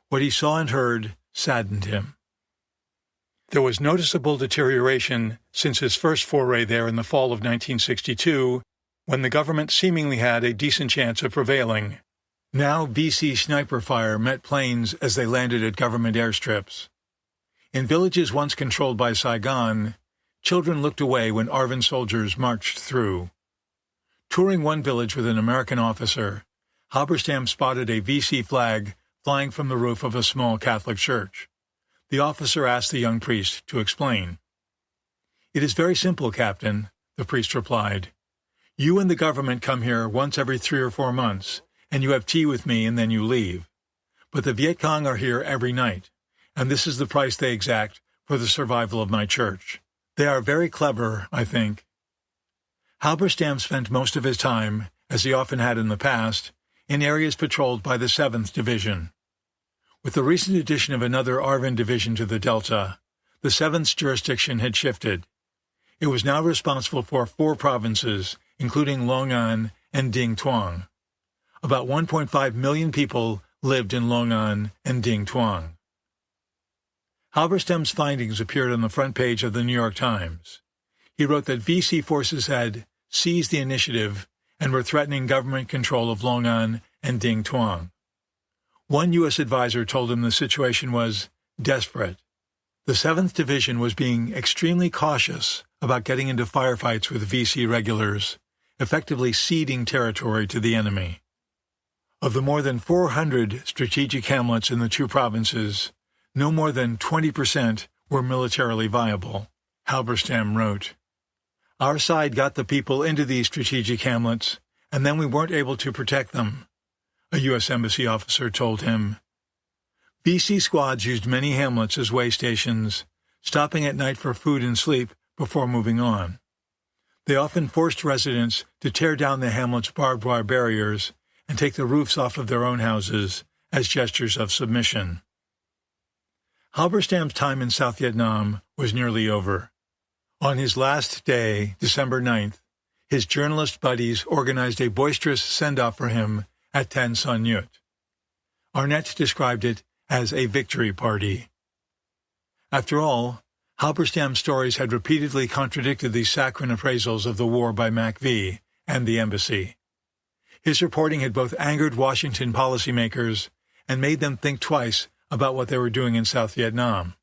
What he saw and heard saddened him. There was noticeable deterioration since his first foray there in the fall of 1962, when the government seemingly had a decent chance of prevailing. Now VC sniper fire met planes as they landed at government airstrips. In villages once controlled by Saigon, children looked away when ARVN soldiers marched through. Touring one village with an American officer, Halberstam spotted a VC flag flying from the roof of a small Catholic church. The officer asked the young priest to explain. "It is very simple, Captain," the priest replied. "You and the government come here once every 3 or 4 months, and you have tea with me and then you leave. But the Viet Cong are here every night, and this is the price they exact for the survival of my church. They are very clever, I think." Halberstam spent most of his time, as he often had in the past, in areas patrolled by the 7th Division. With the recent addition of another ARVN division to the Delta, the 7th's jurisdiction had shifted. It was now responsible for 4 provinces, including Long An and Ding Tuong. About 1.5 million people lived in Long An and Ding Tuong. Halberstam's findings appeared on the front page of the New York Times. He wrote that VC forces had seized the initiative and were threatening government control of Long An and Ding Tuong. One U.S. advisor told him the situation was desperate. The 7th Division was being extremely cautious about getting into firefights with VC regulars, effectively ceding territory to the enemy. Of the more than 400 strategic hamlets in the 2 provinces, no more than 20% were militarily viable, Halberstam wrote. "Our side got the people into these strategic hamlets, and then we weren't able to protect them," a U.S. Embassy officer told him. VC squads used many hamlets as way stations, stopping at night for food and sleep before moving on. They often forced residents to tear down the hamlet's barbed wire barriers and take the roofs off of their own houses as gestures of submission. Halberstam's time in South Vietnam was nearly over. On his last day, December 9th, his journalist buddies organized a boisterous send-off for him at Tan Son Nhut. Arnett described it as a victory party. After all, Halberstam's stories had repeatedly contradicted the saccharine appraisals of the war by MacV and the embassy. His reporting had both angered Washington policymakers and made them think twice about what they were doing in South Vietnam.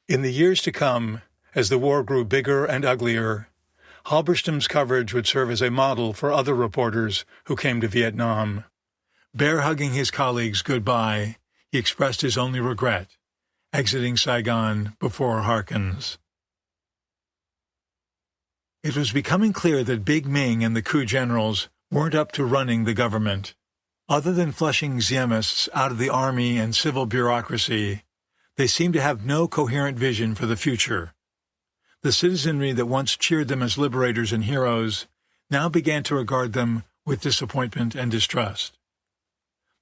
In the years to come, as the war grew bigger and uglier, Halberstam's coverage would serve as a model for other reporters who came to Vietnam. Bear-hugging his colleagues goodbye, he expressed his only regret, exiting Saigon before Harkins. It was becoming clear that Big Ming and the Coup generals weren't up to running the government. Other than flushing Ziemists out of the army and civil bureaucracy, they seemed to have no coherent vision for the future. The citizenry that once cheered them as liberators and heroes now began to regard them with disappointment and distrust.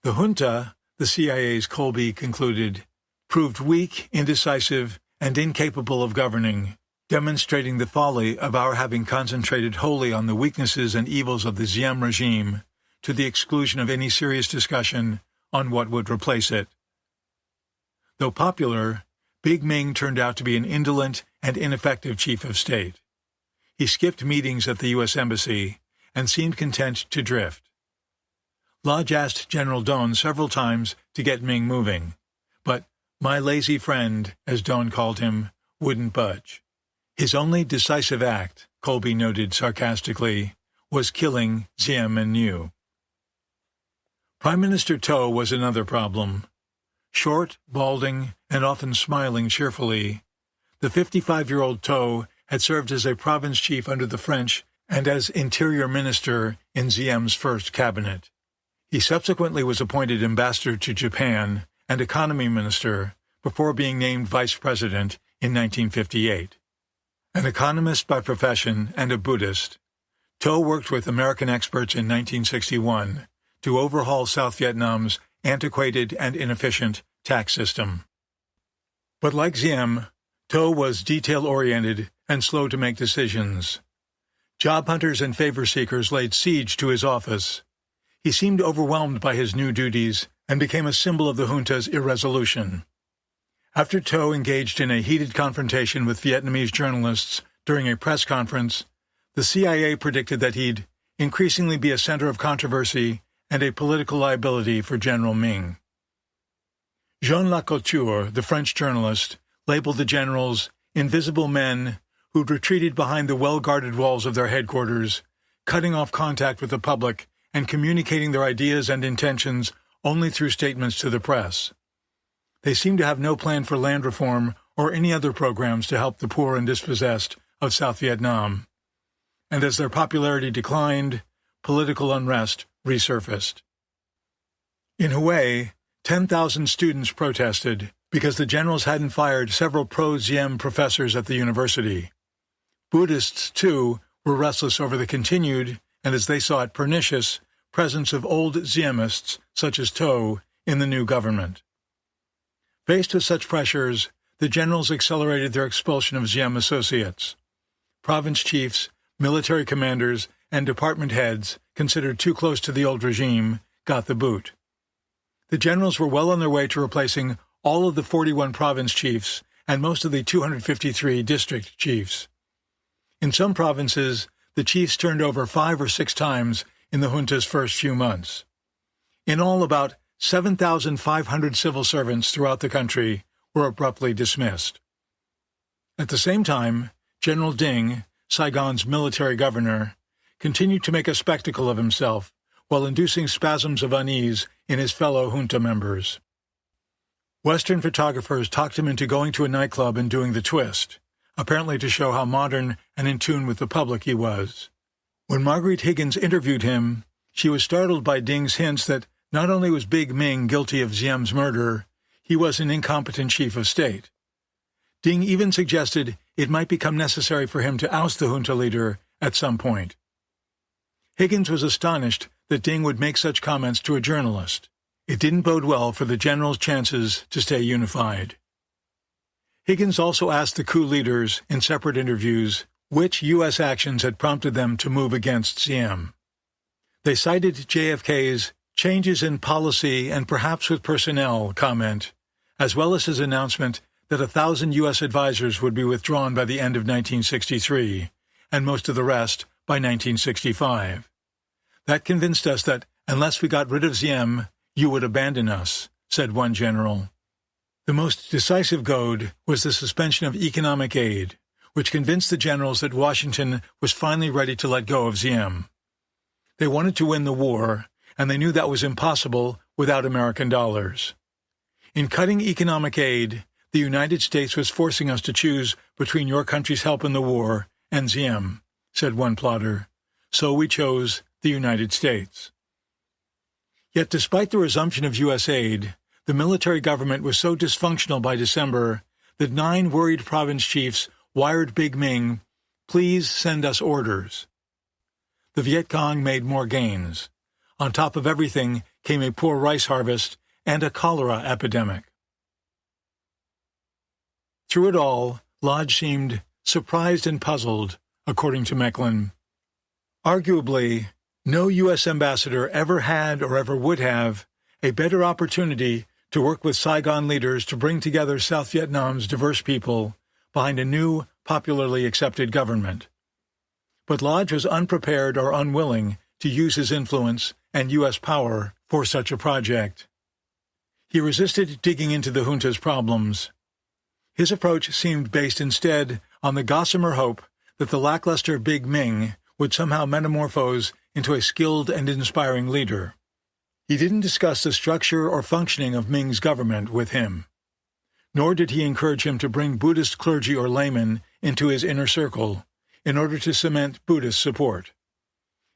The junta, the CIA's Colby concluded, proved weak, indecisive, and incapable of governing, demonstrating the folly of our having concentrated wholly on the weaknesses and evils of the Diem regime, to the exclusion of any serious discussion on what would replace it. Though popular, Big Ming turned out to be an indolent and ineffective chief of state. He skipped meetings at the U.S. Embassy and seemed content to drift. Lodge asked General Dong several times to get Ming moving, but my lazy friend, as Dong called him, wouldn't budge. His only decisive act, Colby noted sarcastically, was killing Diem and Nhieu. Prime Minister Tho was another problem. Short, balding, and often smiling cheerfully, the 55-year-old Tho had served as a province chief under the French and as interior minister in Diem's first cabinet. He subsequently was appointed ambassador to Japan and economy minister before being named vice president in 1958. An economist by profession and a Buddhist, Tho worked with American experts in 1961 to overhaul South Vietnam's antiquated and inefficient tax system. But like Diem, Tho was detail-oriented and slow to make decisions. Job hunters and favor-seekers laid siege to his office. He seemed overwhelmed by his new duties and became a symbol of the junta's irresolution. After Toe engaged in a heated confrontation with Vietnamese journalists during a press conference, the CIA predicted that he'd increasingly be a center of controversy and a political liability for General Ming. Jean Lacouture, the French journalist, labeled the generals invisible men who'd retreated behind the well-guarded walls of their headquarters, cutting off contact with the public and communicating their ideas and intentions only through statements to the press. They seemed to have no plan for land reform or any other programs to help the poor and dispossessed of South Vietnam. And as their popularity declined, political unrest resurfaced. In Hue, 10,000 students protested because the generals hadn't fired several pro-Diem professors at the university. Buddhists, too, were restless over the continued, and as they saw it, pernicious, presence of old Ziemists, such as Toe, in the new government. Faced with such pressures, the generals accelerated their expulsion of Diem associates. Province chiefs, military commanders, and department heads, considered too close to the old regime, got the boot. The generals were well on their way to replacing all of the 41 province chiefs and most of the 253 district chiefs. In some provinces, the chiefs turned over 5 or 6 times in the junta's first few months. In all, about 7,500 civil servants throughout the country were abruptly dismissed. At the same time, General Ding, Saigon's military governor, continued to make a spectacle of himself while inducing spasms of unease in his fellow junta members. Western photographers talked him into going to a nightclub and doing the twist, apparently to show how modern and in tune with the public he was. When Marguerite Higgins interviewed him, she was startled by Ding's hints that not only was Big Ming guilty of Diem's murder, he was an incompetent chief of state. Ding even suggested it might become necessary for him to oust the junta leader at some point. Higgins was astonished that Ding would make such comments to a journalist. It didn't bode well for the generals' chances to stay unified. Higgins also asked the coup leaders in separate interviews which U.S. actions had prompted them to move against Diem. They cited JFK's changes in policy and perhaps with personnel comment, as well as his announcement that 1,000 U.S. advisors would be withdrawn by the end of 1963, and most of the rest by 1965. That convinced us that unless we got rid of Diem, you would abandon us, said one general. The most decisive goad was the suspension of economic aid, which convinced the generals that Washington was finally ready to let go of Diem. They wanted to win the war, and they knew that was impossible without American dollars. In cutting economic aid, the United States was forcing us to choose between your country's help in the war and Diem, said one plotter. So we chose the United States. Yet despite the resumption of U.S. aid, the military government was so dysfunctional by December that 9 worried province chiefs wired Big Ming, "Please send us orders." The Viet Cong made more gains. On top of everything came a poor rice harvest and a cholera epidemic. Through it all, Lodge seemed surprised and puzzled, according to Mecklin. Arguably, no U.S. ambassador ever had or ever would have a better opportunity to work with Saigon leaders to bring together South Vietnam's diverse people behind a new, popularly accepted government. But Lodge was unprepared or unwilling to use his influence and U.S. power for such a project. He resisted digging into the junta's problems. His approach seemed based instead on the gossamer hope that the lackluster Big Ming would somehow metamorphose into a skilled and inspiring leader. He didn't discuss the structure or functioning of Ming's government with him, nor did he encourage him to bring Buddhist clergy or laymen into his inner circle in order to cement Buddhist support.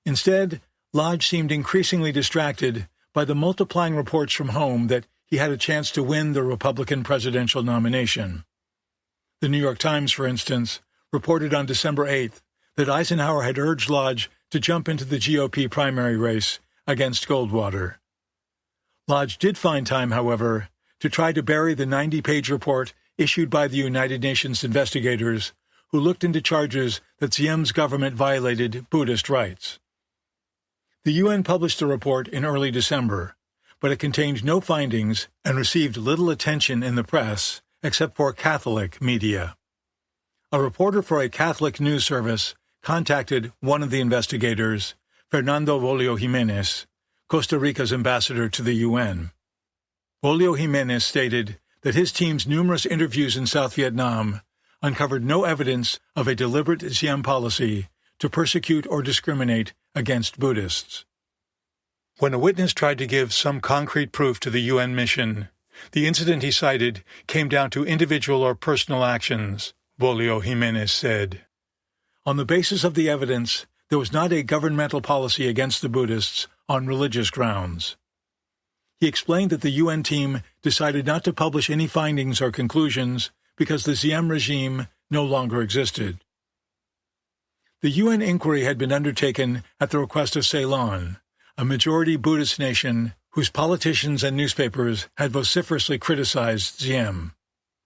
Instead, Lodge seemed increasingly distracted by the multiplying reports from home that he had a chance to win the Republican presidential nomination. The New York Times, for instance, reported on December 8th that Eisenhower had urged Lodge to jump into the GOP primary race against Goldwater. Lodge did find time, however, to try to bury the 90-page report issued by the United Nations investigators who looked into charges that Diem's government violated Buddhist rights. The UN published the report in early December, but it contained no findings and received little attention in the press except for Catholic media. A reporter for a Catholic news service contacted one of the investigators, Fernando Bolio Jimenez, Costa Rica's ambassador to the UN. Bolio Jimenez stated that his team's numerous interviews in South Vietnam uncovered no evidence of a deliberate Diem policy to persecute or discriminate against Buddhists. When a witness tried to give some concrete proof to the UN mission, the incident he cited came down to individual or personal actions, Bolio Jimenez said. On the basis of the evidence, there was not a governmental policy against the Buddhists on religious grounds. He explained that the UN team decided not to publish any findings or conclusions because the Diem regime no longer existed. The UN inquiry had been undertaken at the request of Ceylon, a majority Buddhist nation whose politicians and newspapers had vociferously criticized Diem.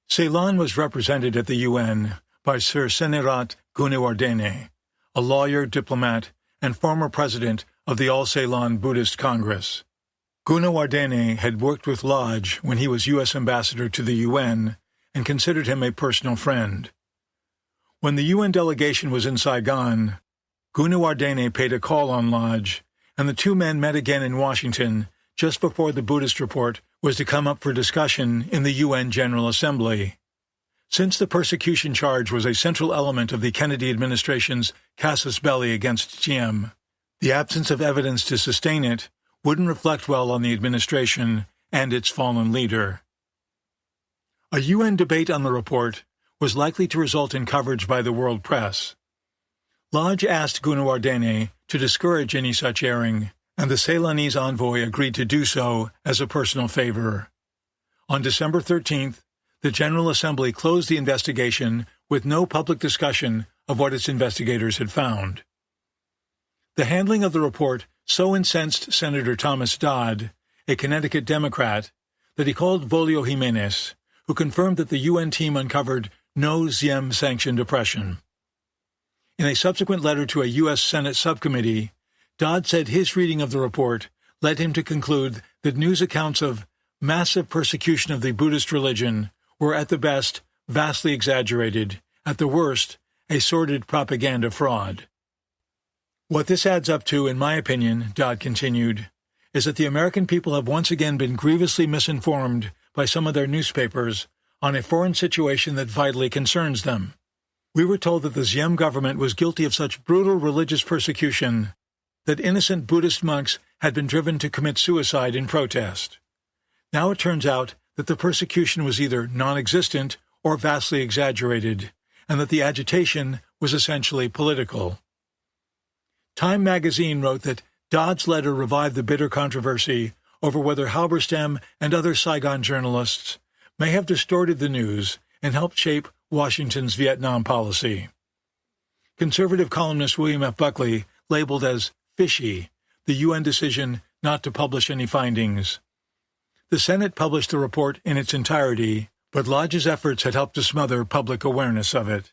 Ceylon was represented at the UN by Sir Senerat Gunawardene, a lawyer, diplomat, and former president of the All Ceylon Buddhist Congress. Gunawardene had worked with Lodge when he was U.S. ambassador to the UN and considered him a personal friend. When the UN delegation was in Saigon, Gunawardene paid a call on Lodge, and the two men met again in Washington just before the Buddhist report was to come up for discussion in the UN General Assembly. Since the persecution charge was a central element of the Kennedy administration's casus belli against Diem, the absence of evidence to sustain it wouldn't reflect well on the administration and its fallen leader. A UN debate on the report was likely to result in coverage by the world press. Lodge asked Gunawardene to discourage any such airing, and the Ceylonese envoy agreed to do so as a personal favor. On December 13th, the General Assembly closed the investigation with no public discussion of what its investigators had found. The handling of the report so incensed Senator Thomas Dodd, a Connecticut Democrat, that he called Bolio Jimenez, who confirmed that the UN team uncovered no Diem-sanctioned oppression. In a subsequent letter to a U.S. Senate subcommittee, Dodd said his reading of the report led him to conclude that news accounts of massive persecution of the Buddhist religion were at the best vastly exaggerated, at the worst a sordid propaganda fraud. What this adds up to, in my opinion, Dodd continued, is that the American people have once again been grievously misinformed by some of their newspapers on a foreign situation that vitally concerns them. We were told that the Diem government was guilty of such brutal religious persecution that innocent Buddhist monks had been driven to commit suicide in protest. Now it turns out that the persecution was either non-existent or vastly exaggerated, and that the agitation was essentially political. Time magazine wrote that Dodd's letter revived the bitter controversy over whether Halberstam and other Saigon journalists may have distorted the news and helped shape Washington's Vietnam policy. Conservative columnist William F. Buckley labeled as fishy the UN decision not to publish any findings. The Senate published the report in its entirety, but Lodge's efforts had helped to smother public awareness of it.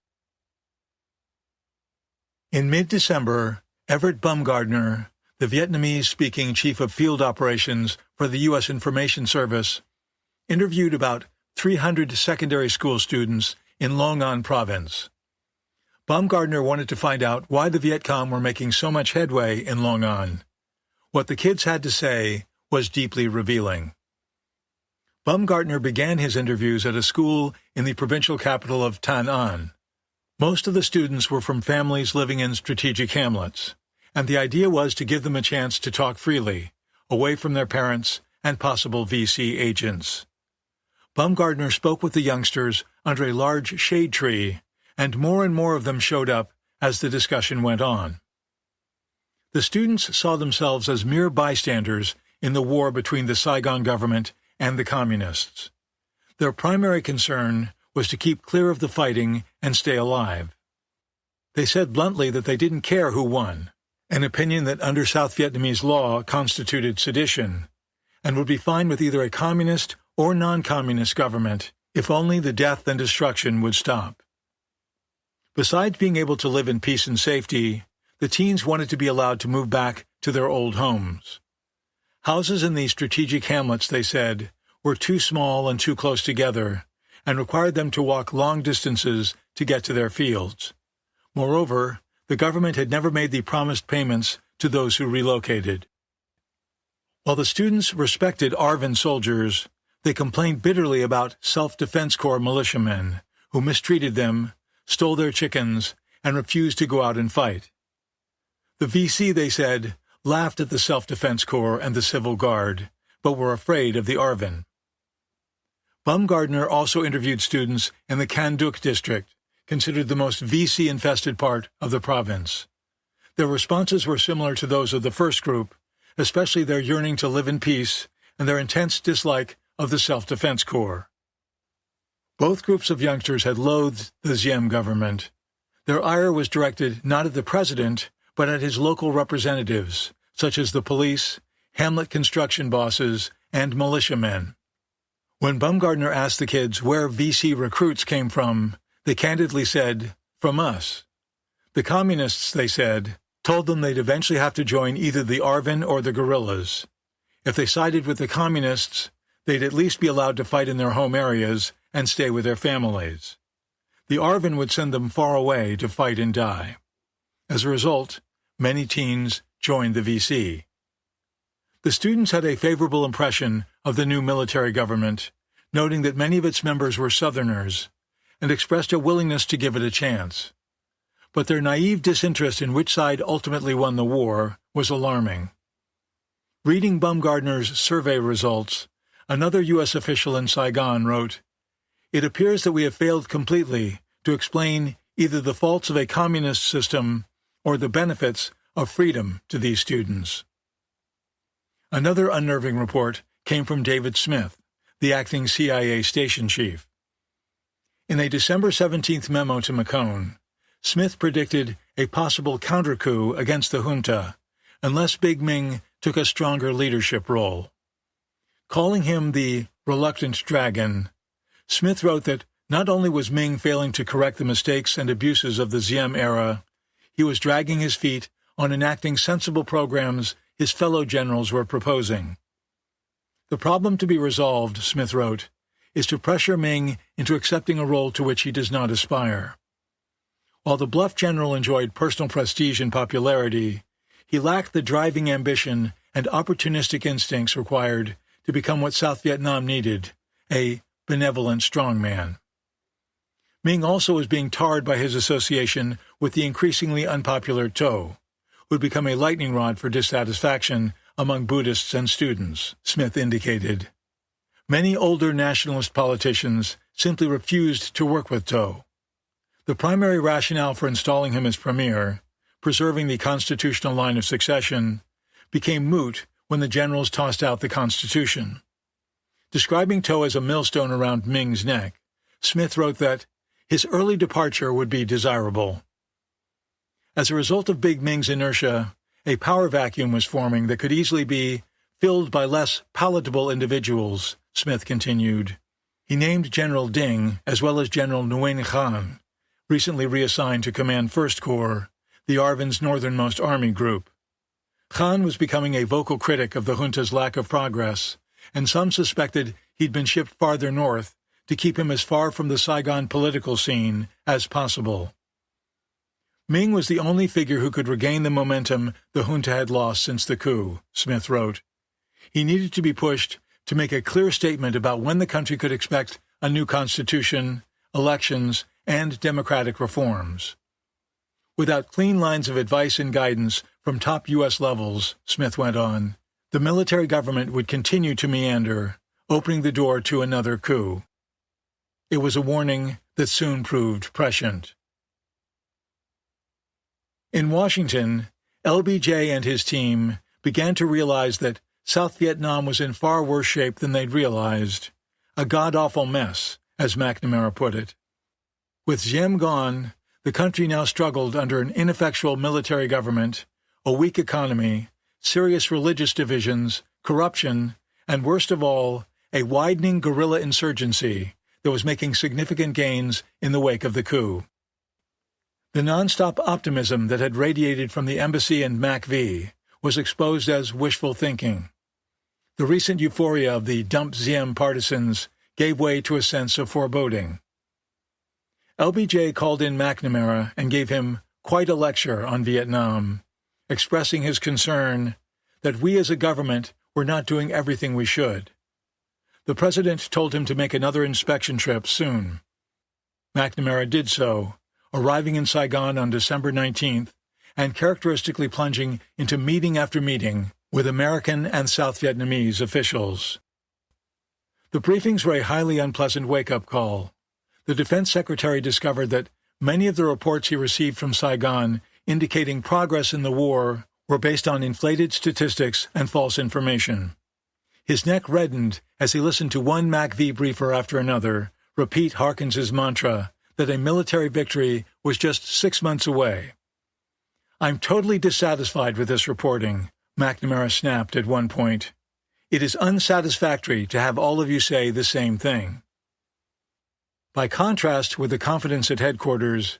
In mid-December, Everett Baumgardner, the Vietnamese-speaking chief of field operations for the U.S. Information Service, interviewed about 300 secondary school students in Long An province. Baumgardner wanted to find out why the Viet Cong were making so much headway in Long An. What the kids had to say was deeply revealing. Baumgardner began his interviews at a school in the provincial capital of Tan An. Most of the students were from families living in strategic hamlets, and the idea was to give them a chance to talk freely, away from their parents and possible VC agents. Baumgardner spoke with the youngsters under a large shade tree, and more of them showed up as the discussion went on. The students saw themselves as mere bystanders in the war between the Saigon government and the communists. Their primary concern was to keep clear of the fighting and stay alive. They said bluntly that they didn't care who won, an opinion that under South Vietnamese law constituted sedition, and would be fine with either a communist or non-communist government if only the death and destruction would stop. Besides being able to live in peace and safety, the teens wanted to be allowed to move back to their old homes. Houses in these strategic hamlets, they said, were too small and too close together, and required them to walk long distances to get to their fields. Moreover, the government had never made the promised payments to those who relocated. While the students respected ARVN soldiers, they complained bitterly about Self-Defense Corps militiamen who mistreated them, stole their chickens, and refused to go out and fight. The VC, they said, laughed at the Self-Defense Corps and the Civil Guard, but were afraid of the ARVN. Baumgardner also interviewed students in the Kanduk district, considered the most VC-infested part of the province. Their responses were similar to those of the first group, especially their yearning to live in peace and their intense dislike of the Self-Defense Corps. Both groups of youngsters had loathed the Ziem government. Their ire was directed not at the president, but at his local representatives, such as the police, hamlet construction bosses, and militiamen. When Baumgardner asked the kids where VC recruits came from, they candidly said, "From us." The communists, they said, told them they'd eventually have to join either the ARVN or the guerrillas. If they sided with the communists, they'd at least be allowed to fight in their home areas and stay with their families. The ARVN would send them far away to fight and die. As a result, many teens joined the VC. The students had a favorable impression of the new military government, noting that many of its members were Southerners, and expressed a willingness to give it a chance. But their naive disinterest in which side ultimately won the war was alarming. Reading Baumgardner's survey results, another U.S. official in Saigon wrote, "It appears that we have failed completely to explain either the faults of a communist system or the benefits of freedom to these students." Another unnerving report came from David Smith, the acting CIA station chief. In a December 17th memo to McCone, Smith predicted a possible counter-coup against the junta unless Big Ming took a stronger leadership role. Calling him the reluctant dragon, Smith wrote that not only was Ming failing to correct the mistakes and abuses of the Ziem era, he was dragging his feet on enacting sensible programs his fellow generals were proposing. The problem to be resolved, Smith wrote, is to pressure Ming into accepting a role to which he does not aspire. While the bluff general enjoyed personal prestige and popularity, he lacked the driving ambition and opportunistic instincts required to become what South Vietnam needed, a benevolent strongman. Ming also was being tarred by his association with the increasingly unpopular Tho, who had become a lightning rod for dissatisfaction among Buddhists and students, Smith indicated. Many older nationalist politicians simply refused to work with Tho. The primary rationale for installing him as premier, preserving the constitutional line of succession, became moot when the generals tossed out the Constitution. Describing Tho as a millstone around Ming's neck, Smith wrote that his early departure would be desirable. As a result of Big Ming's inertia, a power vacuum was forming that could easily be filled by less palatable individuals, Smith continued. He named General Ding, as well as General Nguyen Khan, recently reassigned to command First Corps, the ARVN's northernmost army group. Khan was becoming a vocal critic of the junta's lack of progress, and some suspected he'd been shipped farther north to keep him as far from the Saigon political scene as possible. Ming was the only figure who could regain the momentum the junta had lost since the coup, Smith wrote. He needed to be pushed to make a clear statement about when the country could expect a new constitution, elections, and democratic reforms. Without clean lines of advice and guidance from top U.S. levels, Smith went on, the military government would continue to meander, opening the door to another coup. It was a warning that soon proved prescient. In Washington, LBJ and his team began to realize that South Vietnam was in far worse shape than they'd realized, a god-awful mess, as McNamara put it. With Diem gone, the country now struggled under an ineffectual military government, a weak economy, serious religious divisions, corruption, and worst of all, a widening guerrilla insurgency that was making significant gains in the wake of the coup. The nonstop optimism that had radiated from the embassy and MACV was exposed as wishful thinking. The recent euphoria of the dump Diem partisans gave way to a sense of foreboding. LBJ called in McNamara and gave him quite a lecture on Vietnam, expressing his concern that we as a government were not doing everything we should. The president told him to make another inspection trip soon. McNamara did so, arriving in Saigon on December 19th and characteristically plunging into meeting after meeting with American and South Vietnamese officials. The briefings were a highly unpleasant wake-up call. The defense secretary discovered that many of the reports he received from Saigon indicating progress in the war were based on inflated statistics and false information. His neck reddened as he listened to one MACV briefer after another repeat Harkins's mantra that a military victory was just 6 months away. "I'm totally dissatisfied with this reporting," McNamara snapped at one point. "It is unsatisfactory to have all of you say the same thing." By contrast with the confidence at headquarters,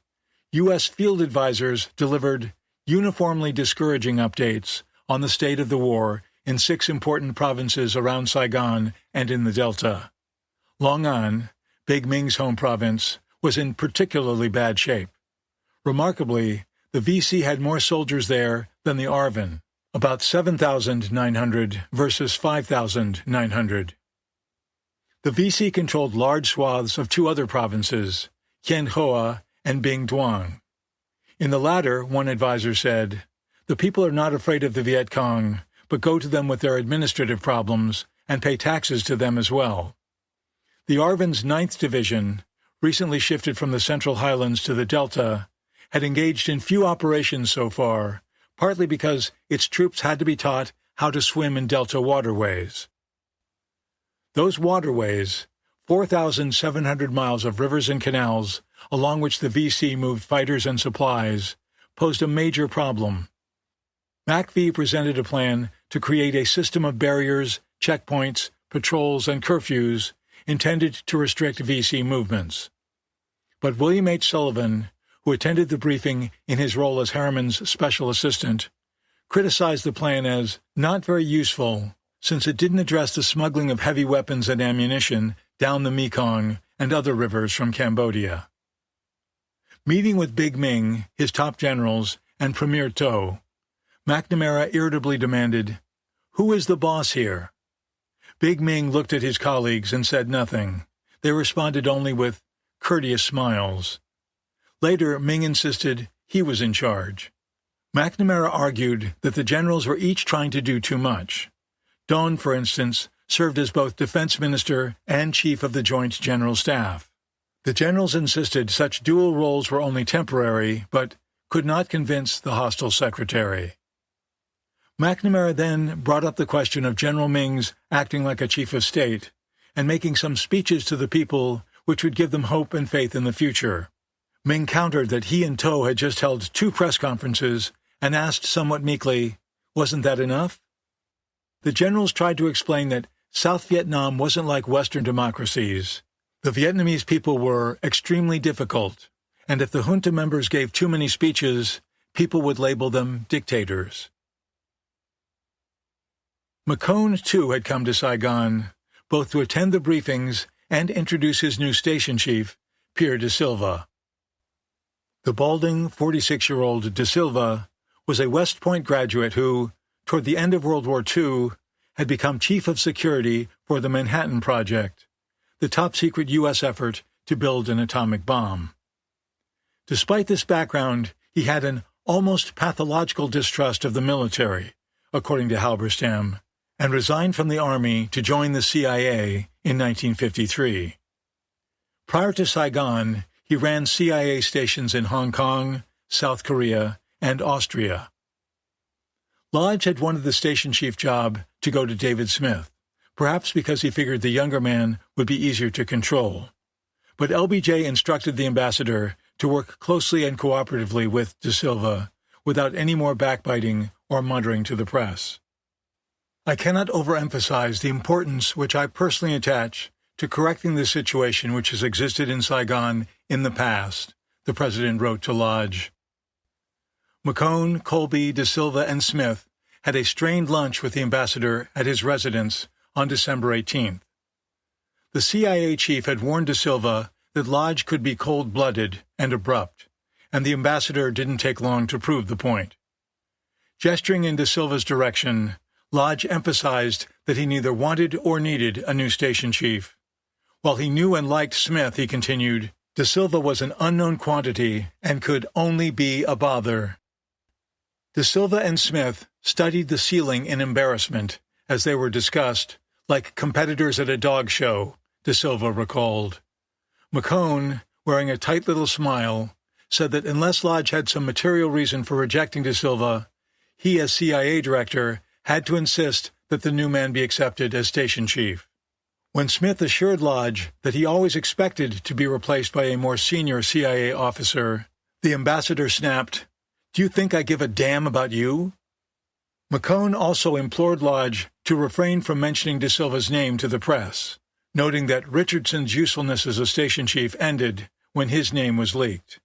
U.S. field advisors delivered uniformly discouraging updates on the state of the war in 6 important provinces around Saigon and in the Delta. Long An, Big Ming's home province, was in particularly bad shape. Remarkably, the VC had more soldiers there than the ARVN, about 7,900 versus 5,900. The VC controlled large swaths of 2 other provinces, Kien Hoa and Binh Duong. In the latter, one advisor said, "The people are not afraid of the Viet Cong, but go to them with their administrative problems and pay taxes to them as well." The ARVN's 9th Division, recently shifted from the Central Highlands to the Delta, had engaged in few operations so far, partly because its troops had to be taught how to swim in Delta waterways. Those waterways, 4,700 miles of rivers and canals along which the VC moved fighters and supplies, posed a major problem. MACV presented a plan to create a system of barriers, checkpoints, patrols, and curfews intended to restrict VC movements. But William H. Sullivan, who attended the briefing in his role as Harriman's special assistant, criticized the plan as not very useful since it didn't address the smuggling of heavy weapons and ammunition down the Mekong and other rivers from Cambodia. Meeting with Big Ming, his top generals, and Premier To, McNamara irritably demanded, "Who is the boss here?" Big Ming looked at his colleagues and said nothing. They responded only with courteous smiles. Later, Ming insisted he was in charge. McNamara argued that the generals were each trying to do too much. Don, for instance, served as both defense minister and chief of the Joint General Staff. The generals insisted such dual roles were only temporary, but could not convince the hostile secretary. McNamara then brought up the question of General Ming's acting like a chief of state and making some speeches to the people which would give them hope and faith in the future. Ming countered that he and To had just held 2 press conferences and asked somewhat meekly, "Wasn't that enough?" The generals tried to explain that South Vietnam wasn't like Western democracies. The Vietnamese people were extremely difficult, and if the junta members gave too many speeches, people would label them dictators. McCone, too, had come to Saigon, both to attend the briefings and introduce his new station chief, Pierre de Silva. The balding, 46-year-old de Silva was a West Point graduate who, toward the end of World War II, had become chief of security for the Manhattan Project, the top-secret U.S. effort to build an atomic bomb. Despite this background, he had an almost pathological distrust of the military, according to Halberstam, and resigned from the Army to join the CIA in 1953. Prior to Saigon, he ran CIA stations in Hong Kong, South Korea, and Austria. Lodge had wanted the station chief job to go to David Smith, perhaps because he figured the younger man would be easier to control. But LBJ instructed the ambassador to work closely and cooperatively with de Silva without any more backbiting or muttering to the press. "I cannot overemphasize the importance which I personally attach to correcting the situation which has existed in Saigon in the past," the president wrote to Lodge. McCone, Colby, de Silva, and Smith had a strained lunch with the ambassador at his residence on December 18th. The CIA chief had warned De Silva that Lodge could be cold-blooded and abrupt, and the ambassador didn't take long to prove the point. Gesturing in De Silva's direction, Lodge emphasized that he neither wanted or needed a new station chief. While he knew and liked Smith, he continued, De Silva was an unknown quantity and could only be a bother. De Silva and Smith studied the ceiling in embarrassment as they were discussed, like competitors at a dog show, De Silva recalled. McCone, wearing a tight little smile, said that unless Lodge had some material reason for rejecting De Silva, he, as CIA director, had to insist that the new man be accepted as station chief. When Smith assured Lodge that he always expected to be replaced by a more senior CIA officer, the ambassador snapped, "Do you think I give a damn about you?" McCone also implored Lodge to refrain from mentioning De Silva's name to the press, noting that Richardson's usefulness as a station chief ended when his name was leaked.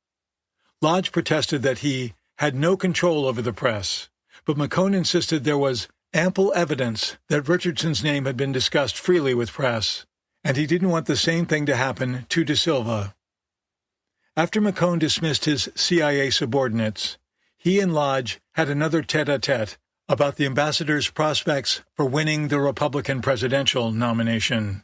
Lodge protested that he had no control over the press, but McCone insisted there was ample evidence that Richardson's name had been discussed freely with press, and he didn't want the same thing to happen to De Silva. After McCone dismissed his CIA subordinates, he and Lodge had another tete-a-tete about the ambassador's prospects for winning the Republican presidential nomination.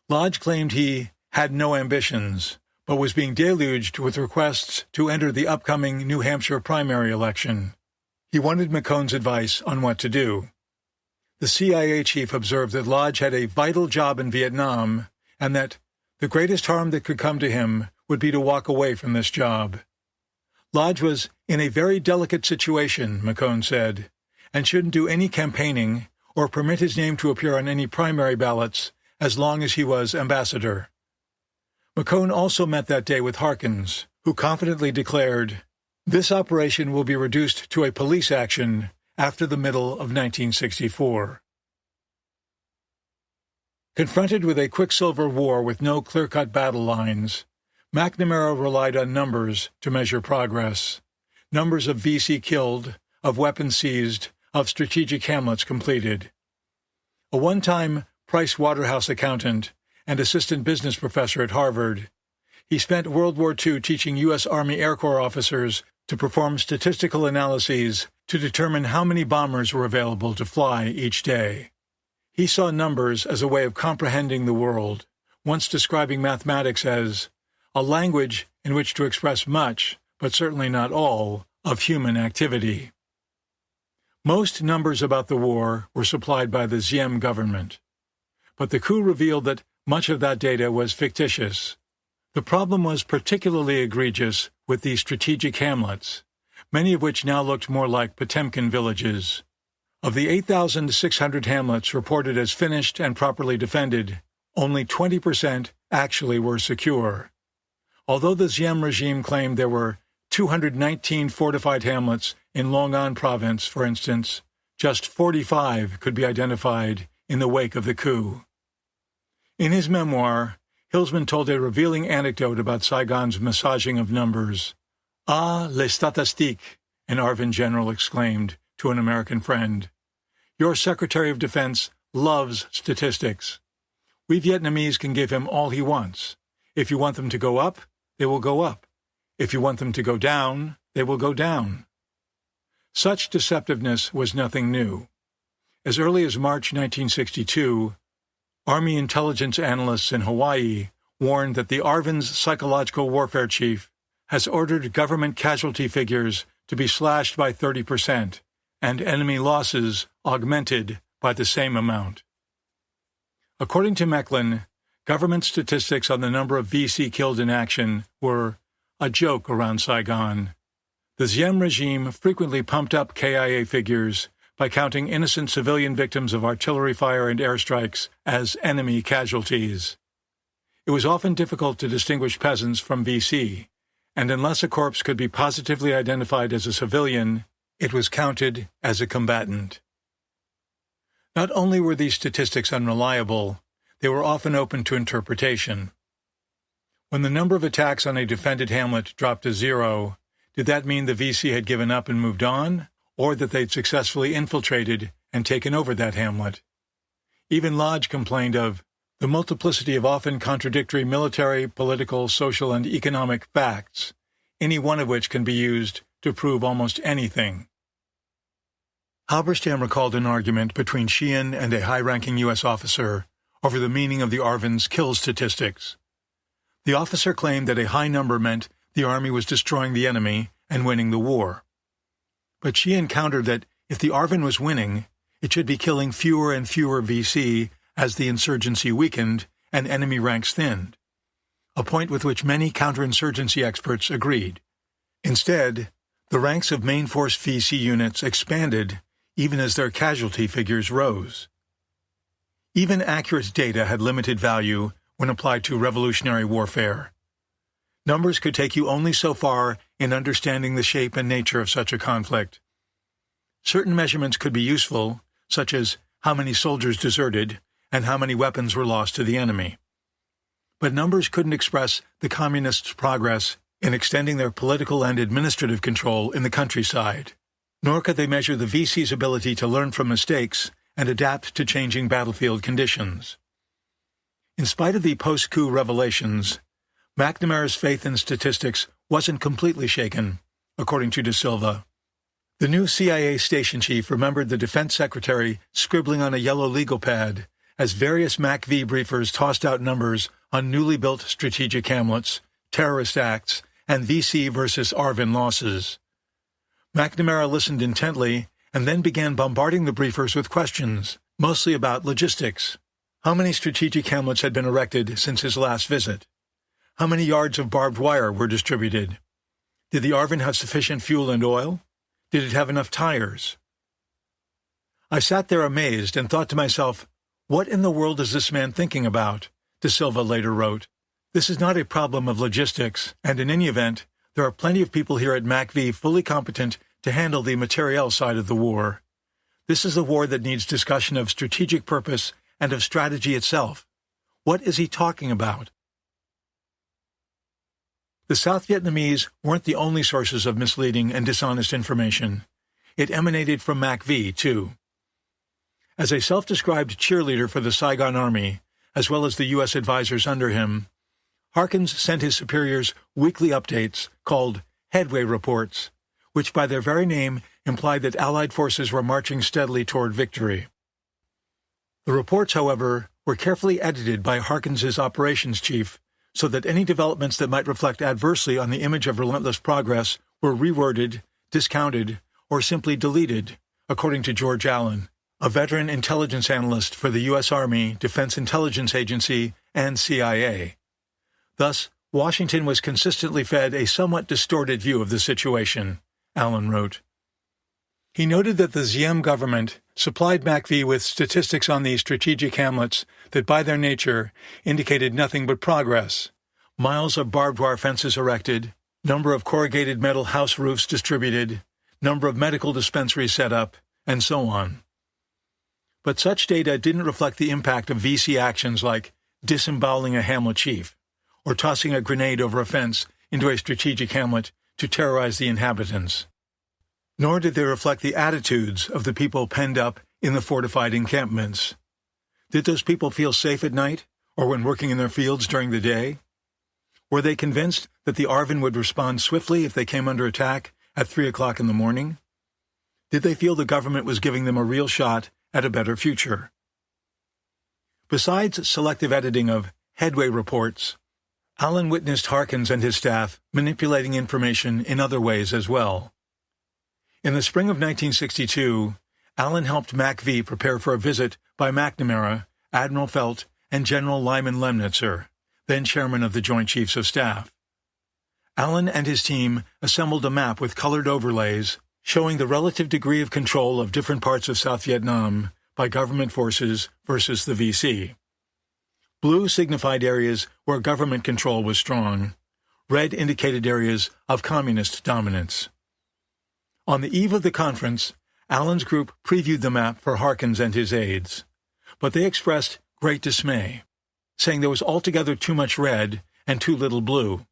Lodge claimed he had no ambitions, but was being deluged with requests to enter the upcoming New Hampshire primary election. He wanted McCone's advice on what to do. The CIA chief observed that Lodge had a vital job in Vietnam and that the greatest harm that could come to him would be to walk away from this job. Lodge was in a very delicate situation, McCone said, and shouldn't do any campaigning or permit his name to appear on any primary ballots as long as he was ambassador. McCone also met that day with Harkins, who confidently declared, "This operation will be reduced to a police action after the middle of 1964. Confronted with a Quicksilver war with no clear-cut battle lines, McNamara relied on numbers to measure progress. Numbers of VC killed, of weapons seized, of strategic hamlets completed. A one-time Price Waterhouse accountant and assistant business professor at Harvard, he spent World War II teaching U.S. Army Air Corps officers to perform statistical analyses to determine how many bombers were available to fly each day. He saw numbers as a way of comprehending the world, once describing mathematics as a language in which to express much, but certainly not all, of human activity. Most numbers about the war were supplied by the Diem government, but the coup revealed that much of that data was fictitious. The problem was particularly egregious with the strategic hamlets, many of which now looked more like Potemkin villages. Of the 8,600 hamlets reported as finished and properly defended, only 20% actually were secure. Although the Diem regime claimed there were 219 fortified hamlets in Long An province, for instance, just 45 could be identified in the wake of the coup. In his memoir, Hillsman told a revealing anecdote about Saigon's massaging of numbers. "Ah, les statistiques," an Arvin general exclaimed to an American friend. "Your Secretary of Defense loves statistics. We Vietnamese can give him all he wants. If you want them to go up, they will go up. If you want them to go down, they will go down." Such deceptiveness was nothing new. As early as March 1962, Army intelligence analysts in Hawaii warned that the Arvind's psychological warfare chief has ordered government casualty figures to be slashed by 30% and enemy losses augmented by the same amount. According to Mecklin, government statistics on the number of VC killed in action were a joke around Saigon. The Diem regime frequently pumped up KIA figures by counting innocent civilian victims of artillery fire and airstrikes as enemy casualties. It was often difficult to distinguish peasants from VC, and unless a corpse could be positively identified as a civilian, it was counted as a combatant. Not only were these statistics unreliable, they were often open to interpretation. When the number of attacks on a defended hamlet dropped to 0, did that mean the VC had given up and moved on, or that they'd successfully infiltrated and taken over that hamlet? Even Lodge complained of the multiplicity of often contradictory military, political, social, and economic facts, any one of which can be used to prove almost anything. Halberstam recalled an argument between Sheehan and a high-ranking U.S. officer over the meaning of the ARVN's kill statistics. The officer claimed that a high number meant the Army was destroying the enemy and winning the war. But Sheehan countered that if the ARVN was winning, it should be killing fewer and fewer VC as the insurgency weakened and enemy ranks thinned, a point with which many counterinsurgency experts agreed. Instead, the ranks of main force VC units expanded even as their casualty figures rose. Even accurate data had limited value when applied to revolutionary warfare. Numbers could take you only so far in understanding the shape and nature of such a conflict. Certain measurements could be useful, such as how many soldiers deserted and how many weapons were lost to the enemy. But numbers couldn't express the Communists' progress in extending their political and administrative control in the countryside, nor could they measure the VC's ability to learn from mistakes and adapt to changing battlefield conditions. In spite of the post-coup revelations, McNamara's faith in statistics wasn't completely shaken, according to De Silva. The new CIA station chief remembered the defense secretary scribbling on a yellow legal pad as various MACV briefers tossed out numbers on newly built strategic hamlets, terrorist acts, and VC versus ARVN losses. McNamara listened intently and then began bombarding the briefers with questions, mostly about logistics. How many strategic hamlets had been erected since his last visit? How many yards of barbed wire were distributed? Did the ARVN have sufficient fuel and oil? Did it have enough tires? I sat there amazed and thought to myself, what in the world is this man thinking about? De Silva later wrote. This is not a problem of logistics, and in any event, there are plenty of people here at MACV fully competent to handle the materiel side of the war. This is a war that needs discussion of strategic purpose and of strategy itself. What is he talking about? The South Vietnamese weren't the only sources of misleading and dishonest information. It emanated from MACV, too. As a self-described cheerleader for the Saigon Army, as well as the U.S. advisors under him, Harkins sent his superiors weekly updates called headway reports, which by their very name implied that Allied forces were marching steadily toward victory. The reports, however, were carefully edited by Harkins's operations chief so that any developments that might reflect adversely on the image of relentless progress were reworded, discounted, or simply deleted, according to George Allen, a veteran intelligence analyst for the U.S. Army, Defense Intelligence Agency, and CIA. Thus, Washington was consistently fed a somewhat distorted view of the situation, Allen wrote. He noted that the Diem government supplied MACV with statistics on these strategic hamlets that by their nature indicated nothing but progress: miles of barbed wire fences erected, number of corrugated metal house roofs distributed, number of medical dispensaries set up, and so on. But such data didn't reflect the impact of VC actions like disemboweling a hamlet chief, or tossing a grenade over a fence into a strategic hamlet to terrorize the inhabitants. Nor did they reflect the attitudes of the people penned up in the fortified encampments. Did those people feel safe at night, or when working in their fields during the day? Were they convinced that the ARVN would respond swiftly if they came under attack at 3 o'clock in the morning? Did they feel the government was giving them a real shot at a better future? Besides selective editing of headway reports, Allen witnessed Harkins and his staff manipulating information in other ways as well. In the spring of 1962, Allen helped MACV prepare for a visit by McNamara, Admiral Felt, and General Lyman Lemnitzer, then chairman of the Joint Chiefs of Staff. Allen and his team assembled a map with colored overlays showing the relative degree of control of different parts of South Vietnam by government forces versus the VC. Blue signified areas where government control was strong. Red indicated areas of communist dominance. On the eve of the conference, Allen's group previewed the map for Harkins and his aides, but they expressed great dismay, saying there was altogether too much red and too little blue.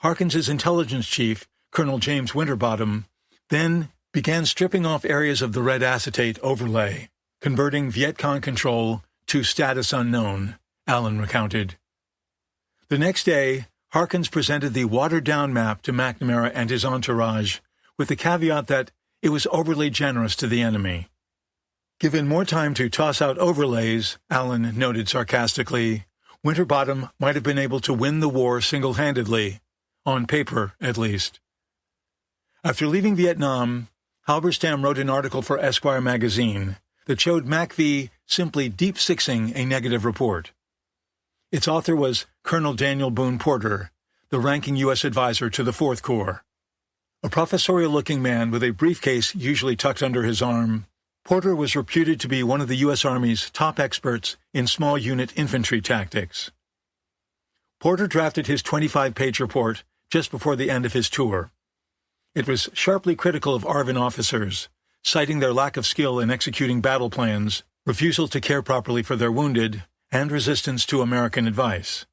Harkins's intelligence chief, Colonel James Winterbottom, then began stripping off areas of the red acetate overlay, converting Viet Cong control to status unknown, Allen recounted. The next day, Harkins presented the watered-down map to McNamara and his entourage, with the caveat that it was overly generous to the enemy. Given more time to toss out overlays, Allen noted sarcastically, Winterbottom might have been able to win the war single-handedly, on paper at least. After leaving Vietnam, Halberstam wrote an article for Esquire magazine that showed MacV simply deep-sixing a negative report. Its author was Colonel Daniel Boone Porter, the ranking U.S. advisor to the Fourth Corps. A professorial-looking man with a briefcase usually tucked under his arm, Porter was reputed to be one of the U.S. Army's top experts in small unit infantry tactics. Porter drafted his 25-page report just before the end of his tour. It was sharply critical of ARVN officers, citing their lack of skill in executing battle plans, refusal to care properly for their wounded, and resistance to American advice.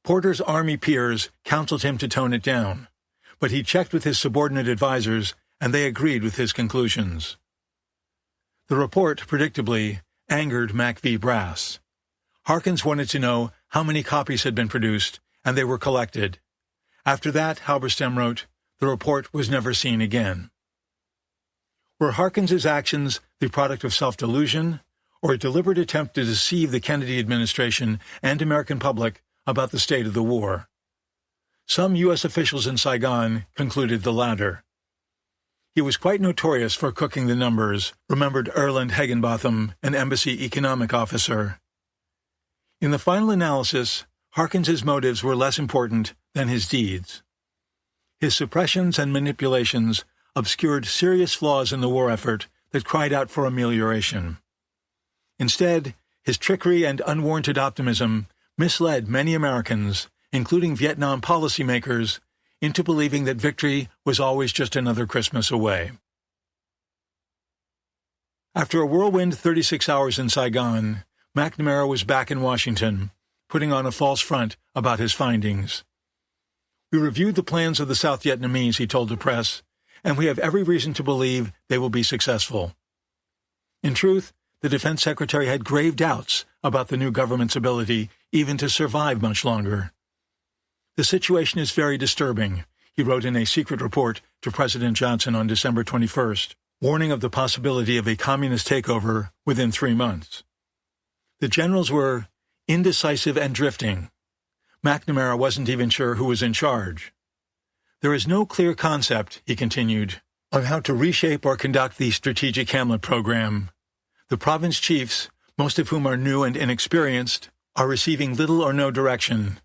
Porter's Army peers counseled him to tone it down, but he checked with his subordinate advisors, and they agreed with his conclusions. The report, predictably, angered MacV brass. Harkins wanted to know how many copies had been produced, and they were collected. After that, Halberstam wrote, the report was never seen again. Were Harkins's actions the product of self-delusion, or a deliberate attempt to deceive the Kennedy administration and American public about the state of the war? Some U.S. officials in Saigon concluded the latter. He was quite notorious for cooking the numbers, remembered Erland Hegenbotham, an embassy economic officer. In the final analysis, Harkins's motives were less important than his deeds. His suppressions and manipulations obscured serious flaws in the war effort that cried out for amelioration. Instead, his trickery and unwarranted optimism misled many Americans, including Vietnam policymakers, into believing that victory was always just another Christmas away. After a whirlwind 36 hours in Saigon, McNamara was back in Washington, putting on a false front about his findings. We reviewed the plans of the South Vietnamese, he told the press, and we have every reason to believe they will be successful. In truth, the Defense Secretary had grave doubts about the new government's ability even to survive much longer. The situation is very disturbing, he wrote in a secret report to President Johnson on December 21st, warning of the possibility of a communist takeover within 3 months. The generals were indecisive and drifting. McNamara wasn't even sure who was in charge. There is no clear concept, he continued, of how to reshape or conduct the Strategic Hamlet program. The province chiefs, most of whom are new and inexperienced, are receiving little or no direction.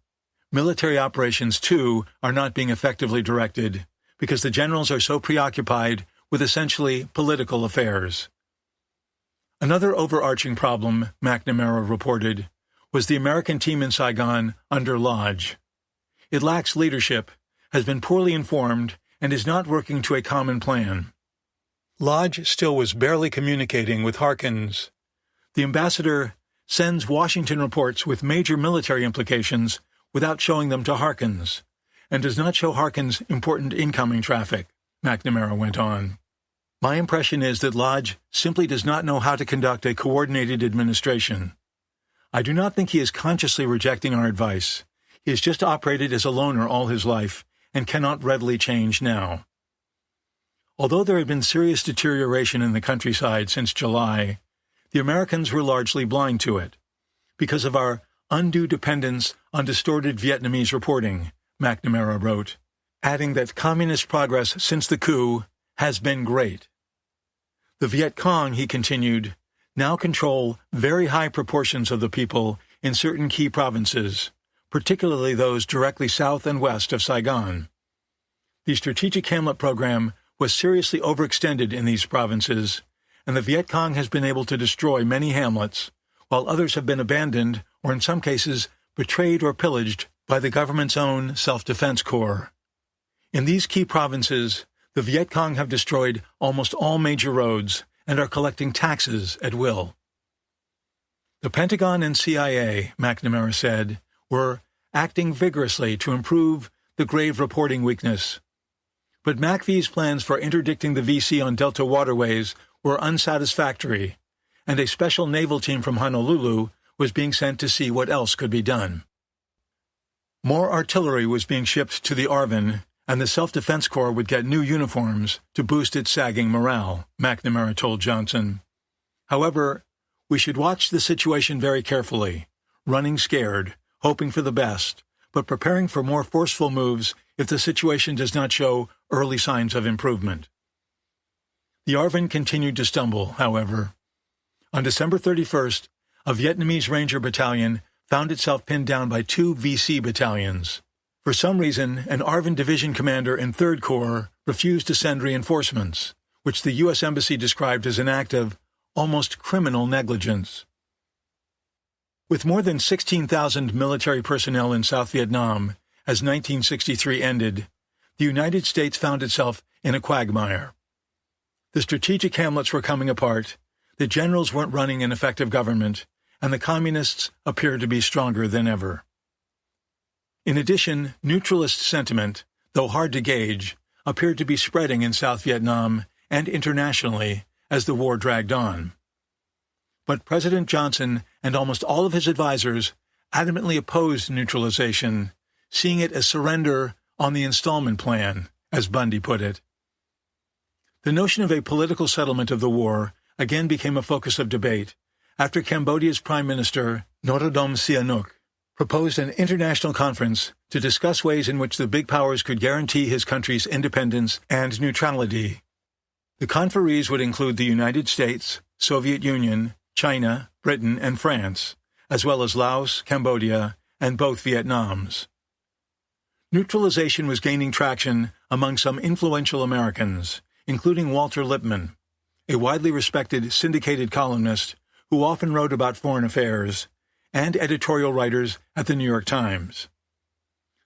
Military operations, too, are not being effectively directed, because the generals are so preoccupied with essentially political affairs. Another overarching problem, McNamara reported, was the American team in Saigon under Lodge. It lacks leadership, has been poorly informed, and is not working to a common plan. Lodge still was barely communicating with Harkins. The ambassador sends Washington reports with major military implications without showing them to Harkins, and does not show Harkins important incoming traffic, McNamara went on. My impression is that Lodge simply does not know how to conduct a coordinated administration. I do not think he is consciously rejecting our advice. He has just operated as a loner all his life and cannot readily change now. Although there had been serious deterioration in the countryside since July, the Americans were largely blind to it. Because of our undue dependence on distorted Vietnamese reporting, McNamara wrote, adding that communist progress since the coup has been great. The Viet Cong, he continued, now control very high proportions of the people in certain key provinces, particularly those directly south and west of Saigon. The Strategic Hamlet program was seriously overextended in these provinces, and the Viet Cong has been able to destroy many hamlets, while others have been abandoned or in some cases betrayed or pillaged by the government's own self-defense corps. In these key provinces, the Viet Cong have destroyed almost all major roads and are collecting taxes at will. The Pentagon and CIA, McNamara said, were acting vigorously to improve the grave reporting weakness. But MacV's plans for interdicting the VC on Delta waterways were unsatisfactory, and a special naval team from Honolulu was being sent to see what else could be done. More artillery was being shipped to the Arvin, and the Self-Defense Corps would get new uniforms to boost its sagging morale, McNamara told Johnson. However, we should watch the situation very carefully, running scared, hoping for the best, but preparing for more forceful moves if the situation does not show early signs of improvement. The Arvin continued to stumble, however. On December 31st, a Vietnamese Ranger battalion found itself pinned down by two VC battalions. For some reason, an Arvin division commander in 3rd Corps refused to send reinforcements, which the U.S. Embassy described as an act of almost criminal negligence. With more than 16,000 military personnel in South Vietnam as 1963 ended, the United States found itself in a quagmire. The strategic hamlets were coming apart, the generals weren't running an effective government, and the communists appeared to be stronger than ever. In addition, neutralist sentiment, though hard to gauge, appeared to be spreading in South Vietnam and internationally as the war dragged on. But President Johnson and almost all of his advisers adamantly opposed neutralization, seeing it as surrender on the installment plan, as Bundy put it. The notion of a political settlement of the war again became a focus of debate after Cambodia's Prime Minister, Norodom Sihanouk, proposed an international conference to discuss ways in which the big powers could guarantee his country's independence and neutrality. The conferees would include the United States, Soviet Union, China, Britain, and France, as well as Laos, Cambodia, and both Vietnams. Neutralization was gaining traction among some influential Americans, including Walter Lippmann, a widely respected syndicated columnist who often wrote about foreign affairs, and editorial writers at the New York Times.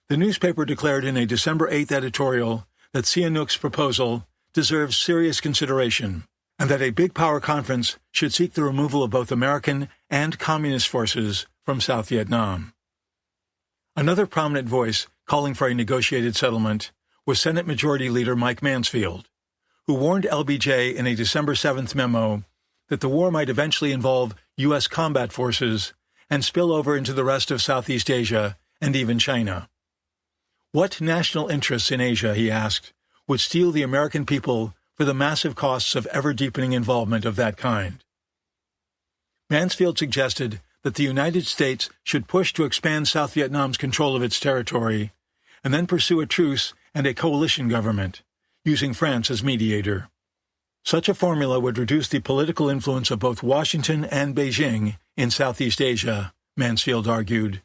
The newspaper declared in a December 8th editorial that Sihanouk's proposal deserves serious consideration, and that a big power conference should seek the removal of both American and communist forces from South Vietnam. Another prominent voice calling for a negotiated settlement was Senate Majority Leader Mike Mansfield, who warned LBJ in a December 7th memo that the war might eventually involve U.S. combat forces and spill over into the rest of Southeast Asia and even China. What national interests in Asia, he asked, would steel the American people for the massive costs of ever-deepening involvement of that kind? Mansfield suggested that the United States should push to expand South Vietnam's control of its territory and then pursue a truce and a coalition government, using France as mediator. Such a formula would reduce the political influence of both Washington and Beijing in Southeast Asia, Mansfield argued,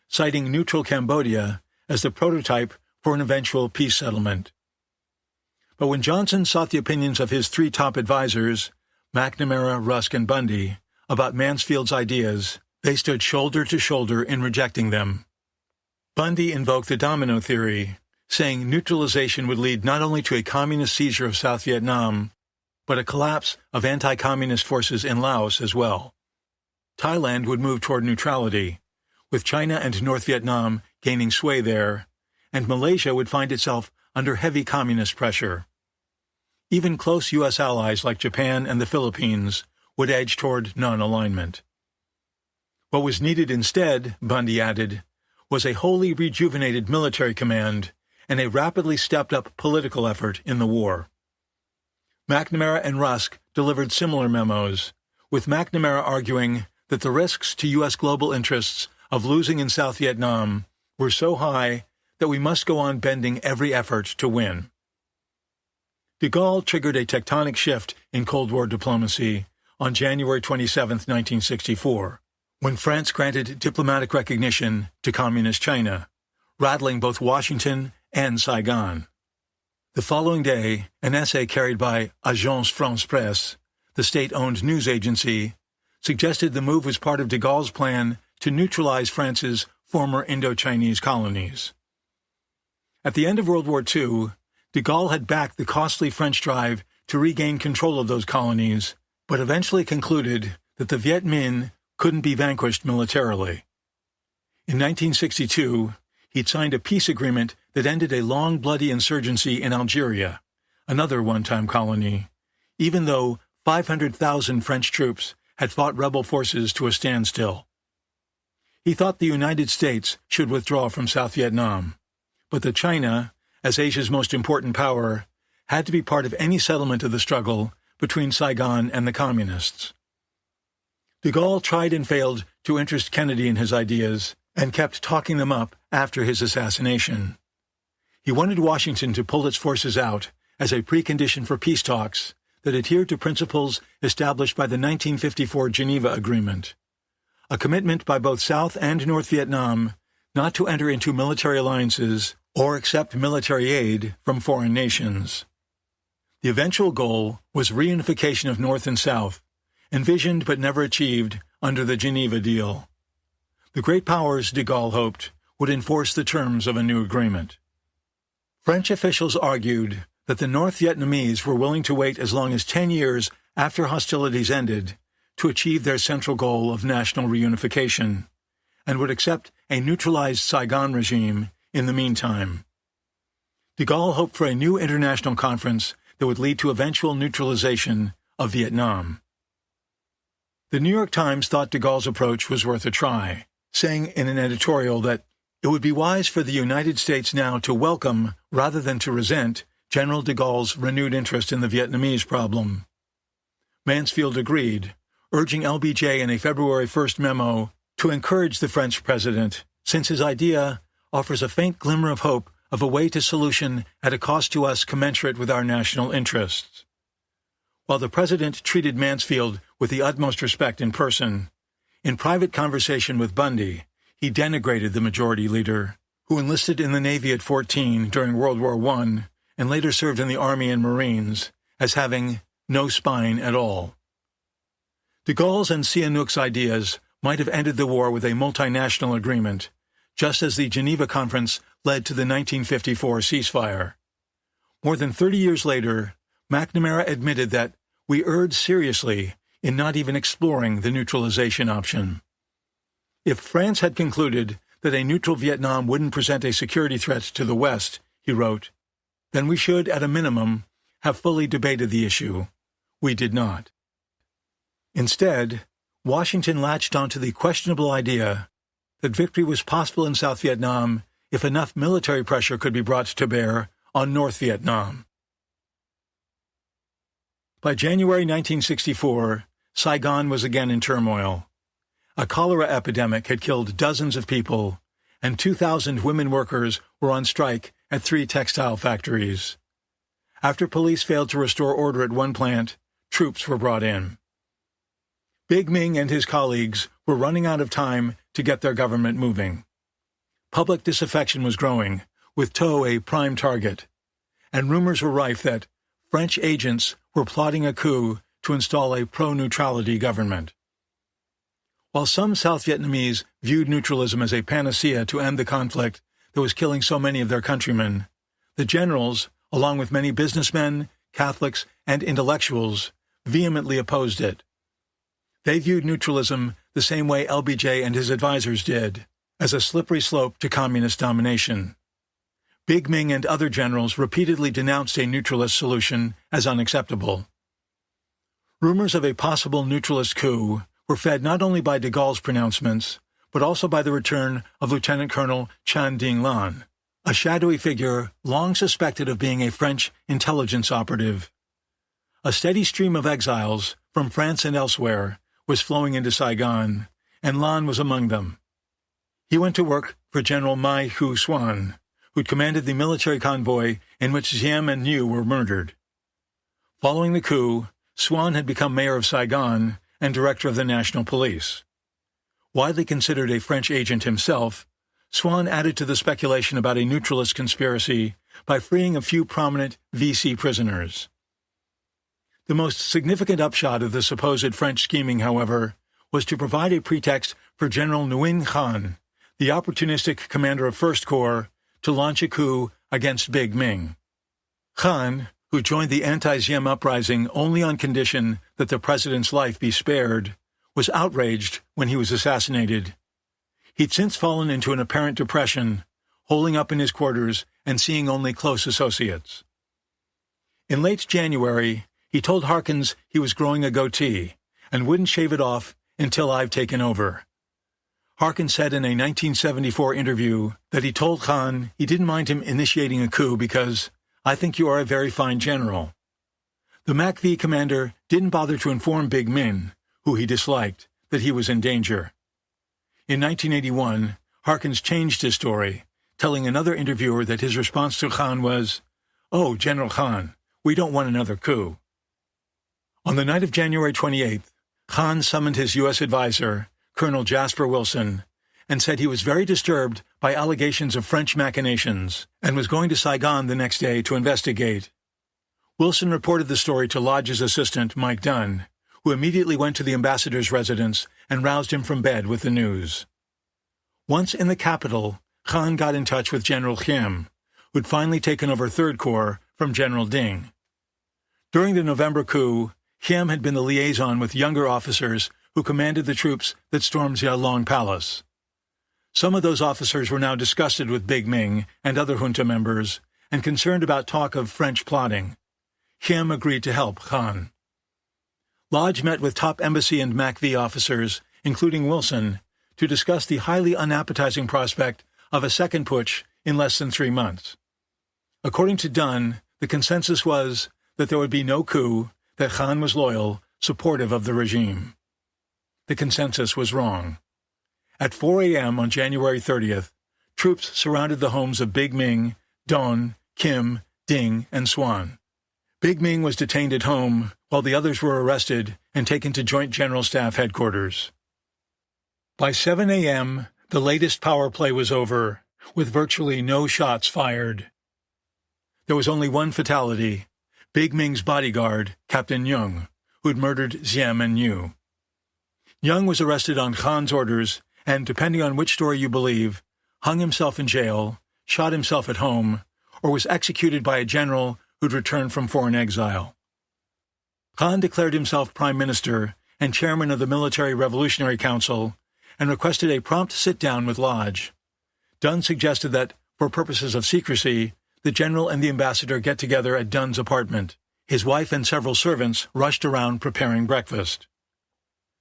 citing neutral Cambodia as the prototype for an eventual peace settlement. But when Johnson sought the opinions of his three top advisers, McNamara, Rusk, and Bundy, about Mansfield's ideas, they stood shoulder to shoulder in rejecting them. Bundy invoked the domino theory, saying neutralization would lead not only to a communist seizure of South Vietnam, but a collapse of anti-communist forces in Laos as well. Thailand would move toward neutrality, with China and North Vietnam gaining sway there, and Malaysia would find itself under heavy communist pressure. Even close U.S. allies like Japan and the Philippines would edge toward non-alignment. What was needed instead, Bundy added, was a wholly rejuvenated military command and a rapidly stepped-up political effort in the war. McNamara and Rusk delivered similar memos, with McNamara arguing that the risks to U.S. global interests of losing in South Vietnam were so high that we must go on bending every effort to win. De Gaulle triggered a tectonic shift in Cold War diplomacy on January 27, 1964, when France granted diplomatic recognition to Communist China, rattling both Washington and Saigon. The following day, an essay carried by Agence France-Presse, the state-owned news agency, suggested the move was part of de Gaulle's plan to neutralize France's former Indo-Chinese colonies. At the end of World War II, de Gaulle had backed the costly French drive to regain control of those colonies, but eventually concluded that the Viet Minh couldn't be vanquished militarily. In 1962, he'd signed a peace agreement that ended a long, bloody insurgency in Algeria, another one-time colony, even though 500,000 French troops had fought rebel forces to a standstill. He thought the United States should withdraw from South Vietnam, but that China, as Asia's most important power, had to be part of any settlement of the struggle between Saigon and the Communists. De Gaulle tried and failed to interest Kennedy in his ideas and kept talking them up after his assassination. He wanted Washington to pull its forces out as a precondition for peace talks that adhered to principles established by the 1954 Geneva Agreement, a commitment by both South and North Vietnam not to enter into military alliances or accept military aid from foreign nations. The eventual goal was reunification of North and South, envisioned but never achieved under the Geneva deal. The great powers, de Gaulle hoped, would enforce the terms of a new agreement. French officials argued that the North Vietnamese were willing to wait as long as 10 years after hostilities ended to achieve their central goal of national reunification, and would accept a neutralized Saigon regime in the meantime. De Gaulle hoped for a new international conference that would lead to eventual neutralization of Vietnam. The New York Times thought de Gaulle's approach was worth a try, saying in an editorial that it would be wise for the United States now to welcome, rather than to resent, General de Gaulle's renewed interest in the Vietnamese problem. Mansfield agreed, urging LBJ in a February 1st memo to encourage the French president, since his idea offers a faint glimmer of hope of a way to solution at a cost to us commensurate with our national interests. While the president treated Mansfield with the utmost respect in person, in private conversation with Bundy, he denigrated the majority leader, who enlisted in the Navy at 14 during World War I and later served in the Army and Marines, as having no spine at all. De Gaulle's and Sihanouk's ideas might have ended the war with a multinational agreement, just as the Geneva Conference led to the 1954 ceasefire. More than 30 years later, McNamara admitted that we erred seriously in not even exploring the neutralization option. If France had concluded that a neutral Vietnam wouldn't present a security threat to the West, he wrote, then we should, at a minimum, have fully debated the issue. We did not. Instead, Washington latched onto the questionable idea that victory was possible in South Vietnam if enough military pressure could be brought to bear on North Vietnam. By January 1964, Saigon was again in turmoil. A cholera epidemic had killed dozens of people, and 2,000 women workers were on strike at 3 textile factories. After police failed to restore order at one plant, troops were brought in. Big Ming and his colleagues were running out of time to get their government moving. Public disaffection was growing, with Tho a prime target, and rumors were rife that French agents were plotting a coup to install a pro-neutrality government. While some South Vietnamese viewed neutralism as a panacea to end the conflict that was killing so many of their countrymen, the generals, along with many businessmen, Catholics, and intellectuals, vehemently opposed it. They viewed neutralism the same way LBJ and his advisors did, as a slippery slope to communist domination. Big Ming and other generals repeatedly denounced a neutralist solution as unacceptable. Rumors of a possible neutralist coup were fed not only by de Gaulle's pronouncements, but also by the return of Lieutenant Colonel Chan Ding Lan, a shadowy figure long suspected of being a French intelligence operative. A steady stream of exiles from France and elsewhere was flowing into Saigon, and Lan was among them. He went to work for General Mai Hu Xuan, who'd commanded the military convoy in which Diem and Nhieu were murdered. Following the coup, Xuan had become mayor of Saigon and director of the National Police. Widely considered a French agent himself, Xuan added to the speculation about a neutralist conspiracy by freeing a few prominent VC prisoners. The most significant upshot of the supposed French scheming, however, was to provide a pretext for General Nguyen Khan, the opportunistic commander of First Corps, to launch a coup against Big Ming. Khan, who joined the anti-Diem uprising only on condition that the president's life be spared, was outraged when he was assassinated. He'd since fallen into an apparent depression, holing up in his quarters and seeing only close associates. In late January, he told Harkins he was growing a goatee and wouldn't shave it off until I've taken over. Harkin said in a 1974 interview that he told Khan he didn't mind him initiating a coup because, "I think you are a very fine general." The MACV commander didn't bother to inform Big Min, who he disliked, that he was in danger. In 1981, Harkins changed his story, telling another interviewer that his response to Khan was, "Oh, General Khan, we don't want another coup." On the night of January 28th, Khan summoned his U.S. advisor, Colonel Jasper Wilson, and said he was very disturbed by allegations of French machinations and was going to Saigon the next day to investigate. Wilson reported the story to Lodge's assistant, Mike Dunn, who immediately went to the ambassador's residence and roused him from bed with the news. Once in the capital, Khan got in touch with General Khiem, who'd finally taken over Third Corps from General Ding. During the November coup, Khiem had been the liaison with younger officers who commanded the troops that stormed Xiaolong Palace. Some of those officers were now disgusted with Big Ming and other junta members and concerned about talk of French plotting. Khiem agreed to help Khan. Lodge met with top embassy and MACV officers, including Wilson, to discuss the highly unappetizing prospect of a second putsch in less than 3 months. According to Dunn, the consensus was that there would be no coup, that Khan was loyal, supportive of the regime. The consensus was wrong. At 4 a.m. on January 30th, troops surrounded the homes of Big Ming, Don, Kim, Ding, and Swan. Big Ming was detained at home, while the others were arrested and taken to Joint General Staff Headquarters. By 7 a.m., the latest power play was over, with virtually no shots fired. There was only one fatality, Big Ming's bodyguard, Captain Young, who'd murdered Ziem and Niu. Young was arrested on Khan's orders and, depending on which story you believe, hung himself in jail, shot himself at home, or was executed by a general who'd returned from foreign exile. Khan declared himself prime minister and chairman of the Military Revolutionary Council and requested a prompt sit-down with Lodge. Dunn suggested that, for purposes of secrecy, the general and the ambassador get together at Dunn's apartment. His wife and several servants rushed around preparing breakfast.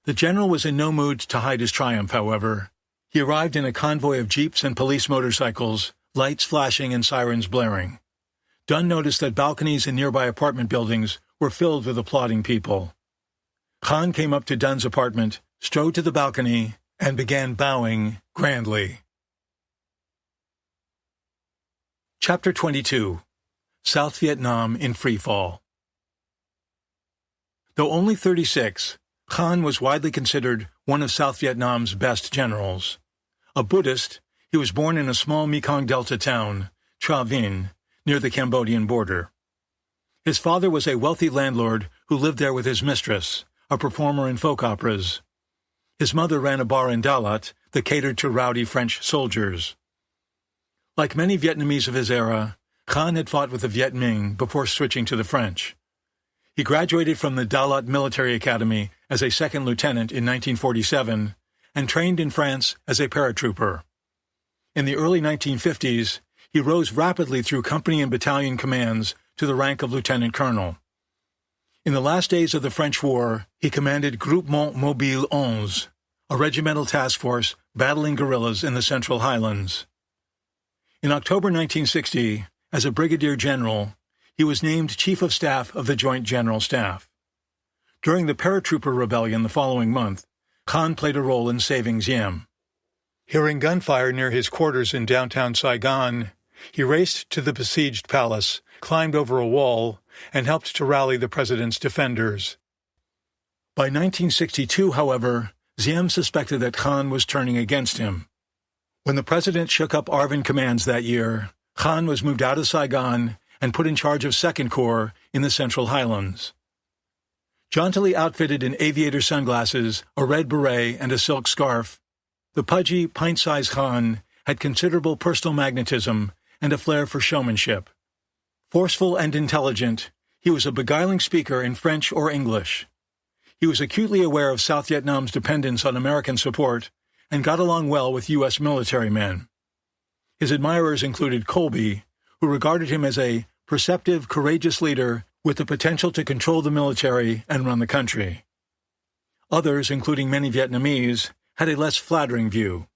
The general was in no mood to hide his triumph, however. He arrived in a convoy of jeeps and police motorcycles, lights flashing and sirens blaring. Dunn noticed that balconies in nearby apartment buildings were filled with applauding people. Khan came up to Dunn's apartment, strode to the balcony, and began bowing grandly. Chapter 22. South Vietnam in Freefall. Though only 36, Khan was widely considered one of South Vietnam's best generals. A Buddhist, he was born in a small Mekong Delta town, Tra Vinh, near the Cambodian border. His father was a wealthy landlord who lived there with his mistress, a performer in folk operas. His mother ran a bar in Dalat that catered to rowdy French soldiers. Like many Vietnamese of his era, Khan had fought with the Viet Minh before switching to the French. He graduated from the Dalat Military Academy as a second lieutenant in 1947 and trained in France as a paratrooper. In the early 1950s, he rose rapidly through company and battalion commands to the rank of lieutenant colonel. In the last days of the French War, he commanded Groupement Mobile 11, a regimental task force battling guerrillas in the Central Highlands. In October 1960, as a brigadier general, he was named Chief of Staff of the Joint General Staff. During the paratrooper rebellion the following month, Khan played a role in saving Diem. Hearing gunfire near his quarters in downtown Saigon, he raced to the besieged palace, climbed over a wall, and helped to rally the president's defenders. By 1962, however, Diem suspected that Khan was turning against him. When the president shook up ARVN commands that year, Khan was moved out of Saigon and put in charge of Second Corps in the Central Highlands. Jauntily outfitted in aviator sunglasses, a red beret, and a silk scarf, the pudgy, pint-sized Khan had considerable personal magnetism and a flair for showmanship. Forceful and intelligent, he was a beguiling speaker in French or English. He was acutely aware of South Vietnam's dependence on American support and got along well with U.S. military men. His admirers included Colby, who regarded him as a perceptive, courageous leader with the potential to control the military and run the country. Others, including many Vietnamese, had a less flattering view.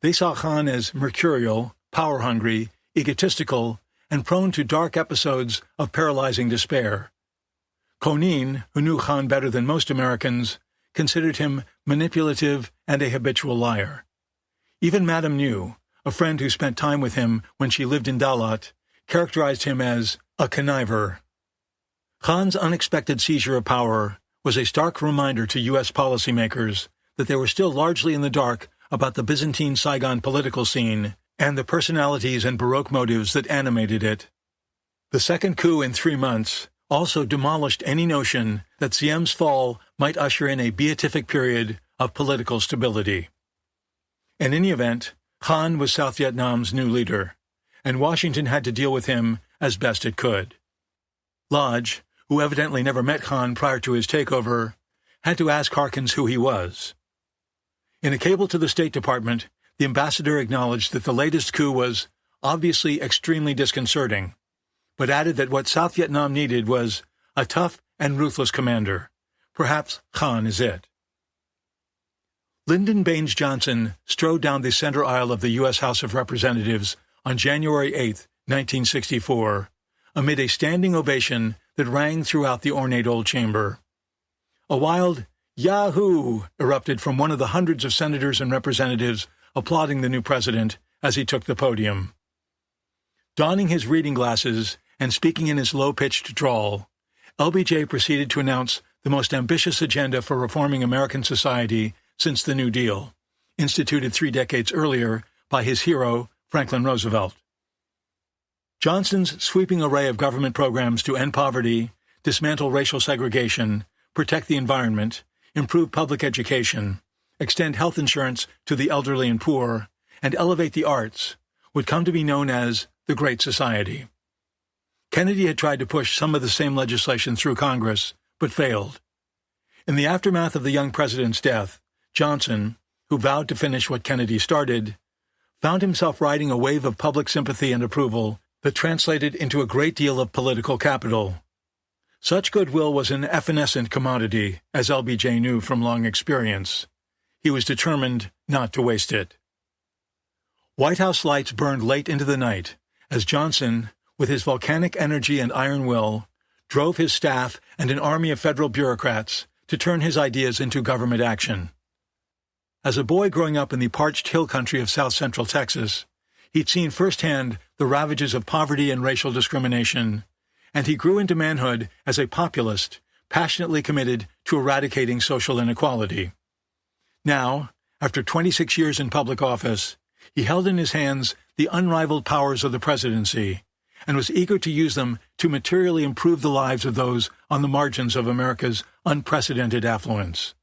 They saw Khan as mercurial, power-hungry, egotistical, and prone to dark episodes of paralyzing despair. Konin, who knew Khan better than most Americans, considered him manipulative and a habitual liar. Even Madame New, a friend who spent time with him when she lived in Dalat, characterized him as a conniver. Khan's unexpected seizure of power was a stark reminder to U.S. policymakers that they were still largely in the dark about the Byzantine Saigon political scene and the personalities and Baroque motives that animated it. The second coup in 3 months also demolished any notion that Siem's fall might usher in a beatific period of political stability. In any event, Khan was South Vietnam's new leader, and Washington had to deal with him as best it could. Lodge, who evidently never met Khan prior to his takeover, had to ask Harkins who he was. In a cable to the State Department, the ambassador acknowledged that the latest coup was obviously extremely disconcerting, but added that what South Vietnam needed was a tough and ruthless commander. Perhaps Khan is it. Lyndon Baines Johnson strode down the center aisle of the U.S. House of Representatives on January 8, 1964, amid a standing ovation that rang throughout the ornate old chamber. A wild "Yahoo!" erupted from one of the hundreds of senators and representatives applauding the new president as he took the podium. Donning his reading glasses and speaking in his low-pitched drawl, LBJ proceeded to announce the most ambitious agenda for reforming American society since the New Deal, instituted 3 decades earlier by his hero, Franklin Roosevelt. Johnson's sweeping array of government programs to end poverty, dismantle racial segregation, protect the environment, improve public education, extend health insurance to the elderly and poor, and elevate the arts would come to be known as the Great Society. Kennedy had tried to push some of the same legislation through Congress, but failed. In the aftermath of the young president's death, Johnson, who vowed to finish what Kennedy started, found himself riding a wave of public sympathy and approval that translated into a great deal of political capital. Such goodwill was an evanescent commodity, as LBJ knew from long experience. He was determined not to waste it. White House lights burned late into the night as Johnson, with his volcanic energy and iron will, drove his staff and an army of federal bureaucrats to turn his ideas into government action. As a boy growing up in the parched hill country of south-central Texas, he'd seen firsthand the ravages of poverty and racial discrimination, and he grew into manhood as a populist, passionately committed to eradicating social inequality. Now, after 26 years in public office, he held in his hands the unrivaled powers of the presidency and was eager to use them to materially improve the lives of those on the margins of America's unprecedented affluence.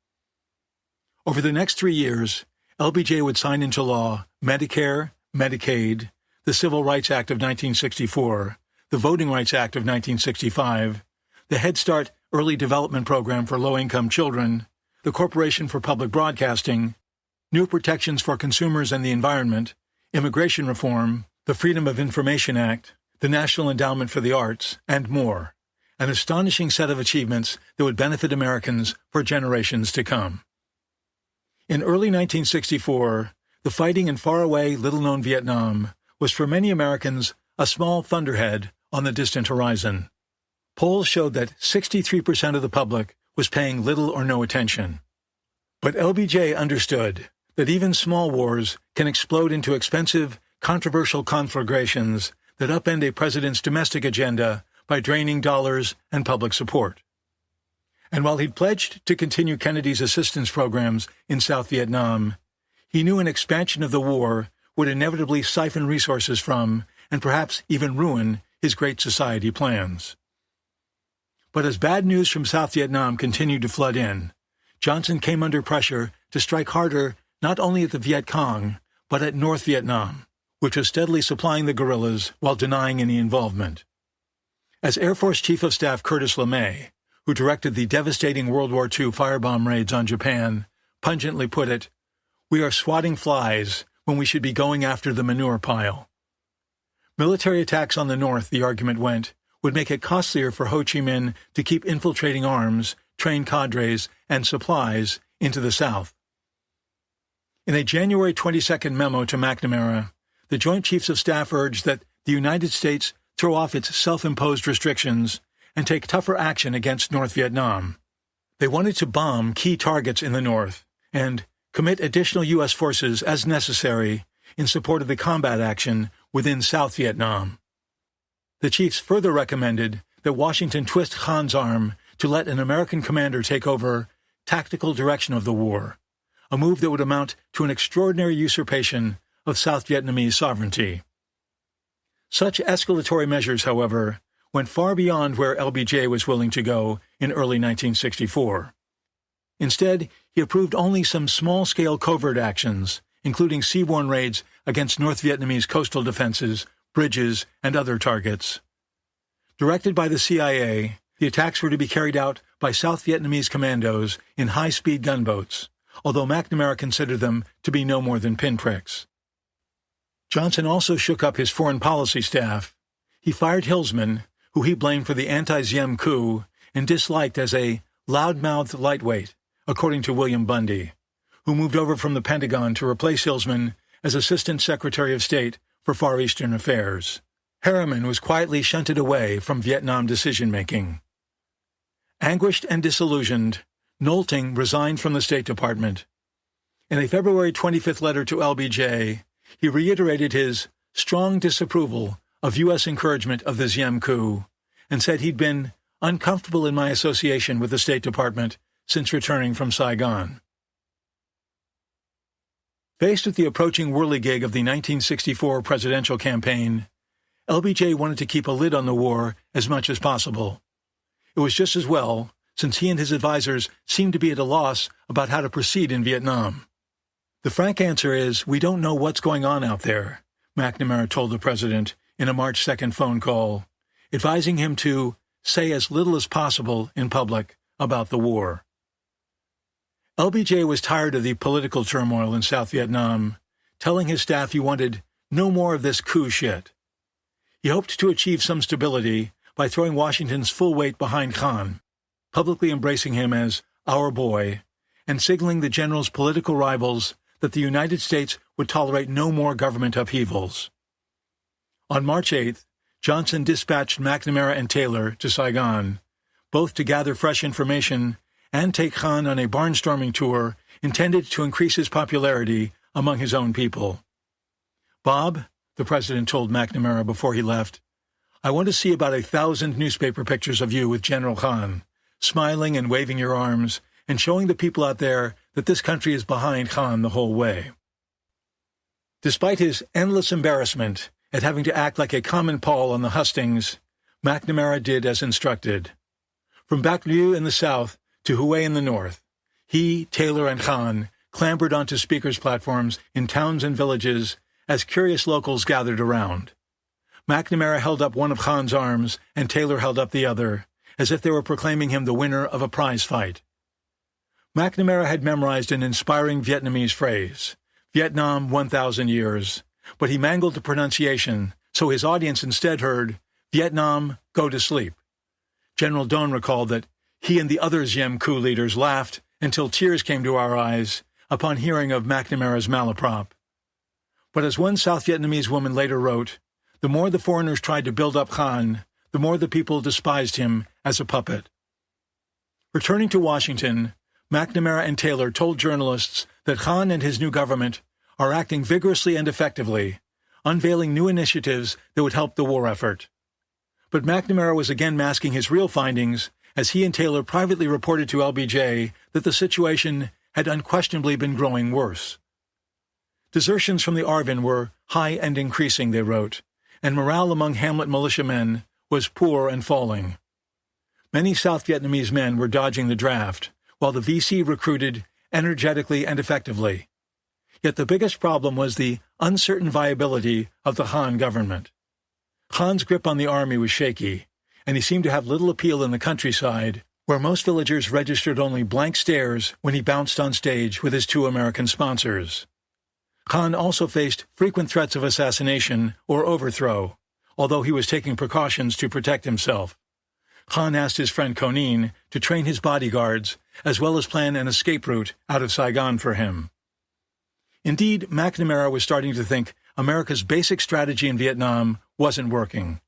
Over the next 3 years, LBJ would sign into law Medicare, Medicaid, the Civil Rights Act of 1964, the Voting Rights Act of 1965, the Head Start Early Development Program for Low-Income Children, the Corporation for Public Broadcasting, new protections for consumers and the environment, immigration reform, the Freedom of Information Act, the National Endowment for the Arts, and more, an astonishing set of achievements that would benefit Americans for generations to come. In early 1964, the fighting in faraway, little-known Vietnam was for many Americans a small thunderhead on the distant horizon. Polls showed that 63% of the public was paying little or no attention. But LBJ understood that even small wars can explode into expensive, controversial conflagrations that upend a president's domestic agenda by draining dollars and public support. And while he'd pledged to continue Kennedy's assistance programs in South Vietnam, he knew an expansion of the war would inevitably siphon resources from, and perhaps even ruin, his Great Society plans. But as bad news from South Vietnam continued to flood in, Johnson came under pressure to strike harder not only at the Viet Cong, but at North Vietnam, which was steadily supplying the guerrillas while denying any involvement. As Air Force Chief of Staff Curtis LeMay, who directed the devastating World War II firebomb raids on Japan, pungently put it, "We are swatting flies when we should be going after the manure pile." Military attacks on the North, the argument went, would make it costlier for Ho Chi Minh to keep infiltrating arms, trained cadres, and supplies into the South. In a January 22 memo to McNamara, the Joint Chiefs of Staff urged that the United States throw off its self-imposed restrictions and take tougher action against North Vietnam. They wanted to bomb key targets in the north and commit additional U.S. forces as necessary in support of the combat action within South Vietnam. The chiefs further recommended that Washington twist Khan's arm to let an American commander take over tactical direction of the war, a move that would amount to an extraordinary usurpation of South Vietnamese sovereignty. Such escalatory measures, however, went far beyond where LBJ was willing to go in early 1964. Instead, he approved only some small-scale covert actions, including seaborne raids against North Vietnamese coastal defenses, bridges, and other targets. Directed by the CIA, the attacks were to be carried out by South Vietnamese commandos in high-speed gunboats, although McNamara considered them to be no more than pinpricks. Johnson also shook up his foreign policy staff. He fired Hillsman, who he blamed for the anti-Diem coup and disliked as a loud-mouthed lightweight, according to William Bundy, who moved over from the Pentagon to replace Hillsman as Assistant Secretary of State for Far Eastern Affairs. Harriman was quietly shunted away from Vietnam decision-making. Anguished and disillusioned, Nolting resigned from the State Department. In a February 25th letter to LBJ, he reiterated his strong disapproval of U.S. encouragement of the Diem coup and said he'd been uncomfortable in my association with the State Department since returning from Saigon. Faced with the approaching whirligig of the 1964 presidential campaign, LBJ wanted to keep a lid on the war as much as possible. It was just as well, since he and his advisors seemed to be at a loss about how to proceed in Vietnam. The frank answer is, we don't know what's going on out there, McNamara told the president in a March 2nd phone call, advising him to say as little as possible in public about the war. LBJ was tired of the political turmoil in South Vietnam, telling his staff he wanted no more of this coup shit. He hoped to achieve some stability by throwing Washington's full weight behind Khan, publicly embracing him as our boy, and signaling the general's political rivals that the United States would tolerate no more government upheavals. On March 8th, Johnson dispatched McNamara and Taylor to Saigon, both to gather fresh information and take Khan on a barnstorming tour intended to increase his popularity among his own people. Bob, the president told McNamara before he left, I want to see about 1,000 newspaper pictures of you with General Khan, smiling and waving your arms and showing the people out there that this country is behind Khan the whole way. Despite his endless embarrassment at having to act like a common Paul on the hustings, McNamara did as instructed. From Bac Lieu in the south to Hue in the north, he, Taylor, and Khan clambered onto speakers' platforms in towns and villages as curious locals gathered around. McNamara held up one of Khan's arms and Taylor held up the other, as if they were proclaiming him the winner of a prize fight. McNamara had memorized an inspiring Vietnamese phrase, Vietnam 1,000 years, but he mangled the pronunciation, so his audience instead heard, Vietnam, go to sleep. General Doan recalled that he and the other Diem coup leaders laughed until tears came to our eyes upon hearing of McNamara's malaprop. But as one South Vietnamese woman later wrote, the more the foreigners tried to build up Khan, the more the people despised him as a puppet. Returning to Washington, McNamara and Taylor told journalists that Khan and his new government are acting vigorously and effectively, unveiling new initiatives that would help the war effort. But McNamara was again masking his real findings as he and Taylor privately reported to LBJ that the situation had unquestionably been growing worse. Desertions from the Arvin were high and increasing, they wrote, and morale among Hamlet militiamen was poor and falling. Many South Vietnamese men were dodging the draft, while the VC recruited energetically and effectively. Yet the biggest problem was the uncertain viability of the Han government. Khan's grip on the army was shaky, and he seemed to have little appeal in the countryside, where most villagers registered only blank stares when he bounced on stage with his 2 American sponsors. Khan also faced frequent threats of assassination or overthrow, although he was taking precautions to protect himself. Khan asked his friend Konin to train his bodyguards, as well as plan an escape route out of Saigon for him. Indeed, McNamara was starting to think America's basic strategy in Vietnam wasn't working.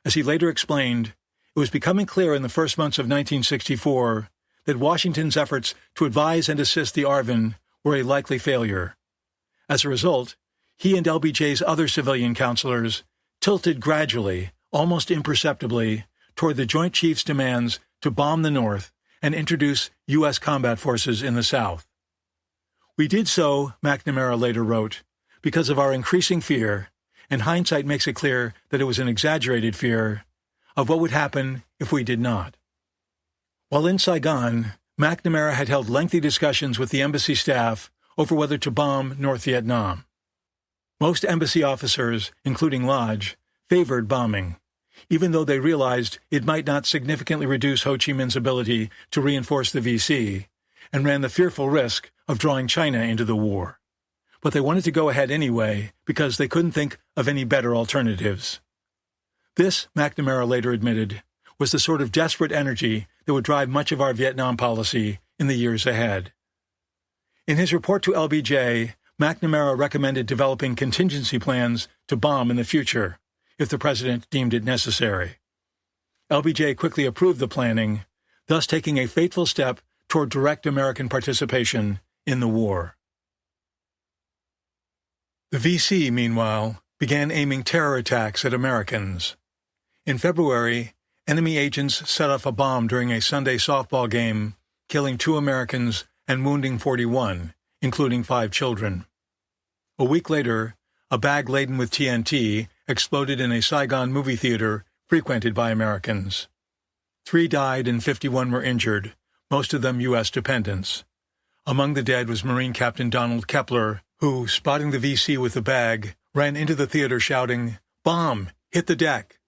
As he later explained, it was becoming clear in the first months of 1964 that Washington's efforts to advise and assist the ARVN were a likely failure. As a result, he and LBJ's other civilian counselors tilted gradually, almost imperceptibly, toward the Joint Chiefs' demands to bomb the North and introduce U.S. combat forces in the South. We did so, McNamara later wrote, because of our increasing fear, and hindsight makes it clear that it was an exaggerated fear, of what would happen if we did not. While in Saigon, McNamara had held lengthy discussions with the embassy staff over whether to bomb North Vietnam. Most embassy officers, including Lodge, favored bombing, even though they realized it might not significantly reduce Ho Chi Minh's ability to reinforce the VC, and ran the fearful risk of drawing China into the war. But they wanted to go ahead anyway because they couldn't think of any better alternatives. This, McNamara later admitted, was the sort of desperate energy that would drive much of our Vietnam policy in the years ahead. In his report to LBJ, McNamara recommended developing contingency plans to bomb in the future, if the president deemed it necessary. LBJ quickly approved the planning, thus taking a fateful step toward direct American participation in the war. The VC, meanwhile, began aiming terror attacks at Americans. In February, enemy agents set off a bomb during a Sunday softball game, killing 2 Americans and wounding 41, including 5 children. A week later, a bag laden with TNT exploded in a Saigon movie theater frequented by Americans. 3 died and 51 were injured, most of them U.S. dependents. Among the dead was Marine Captain Donald Kepler, who, spotting the VC with the bag, ran into the theater shouting, "Bomb! Hit the deck!"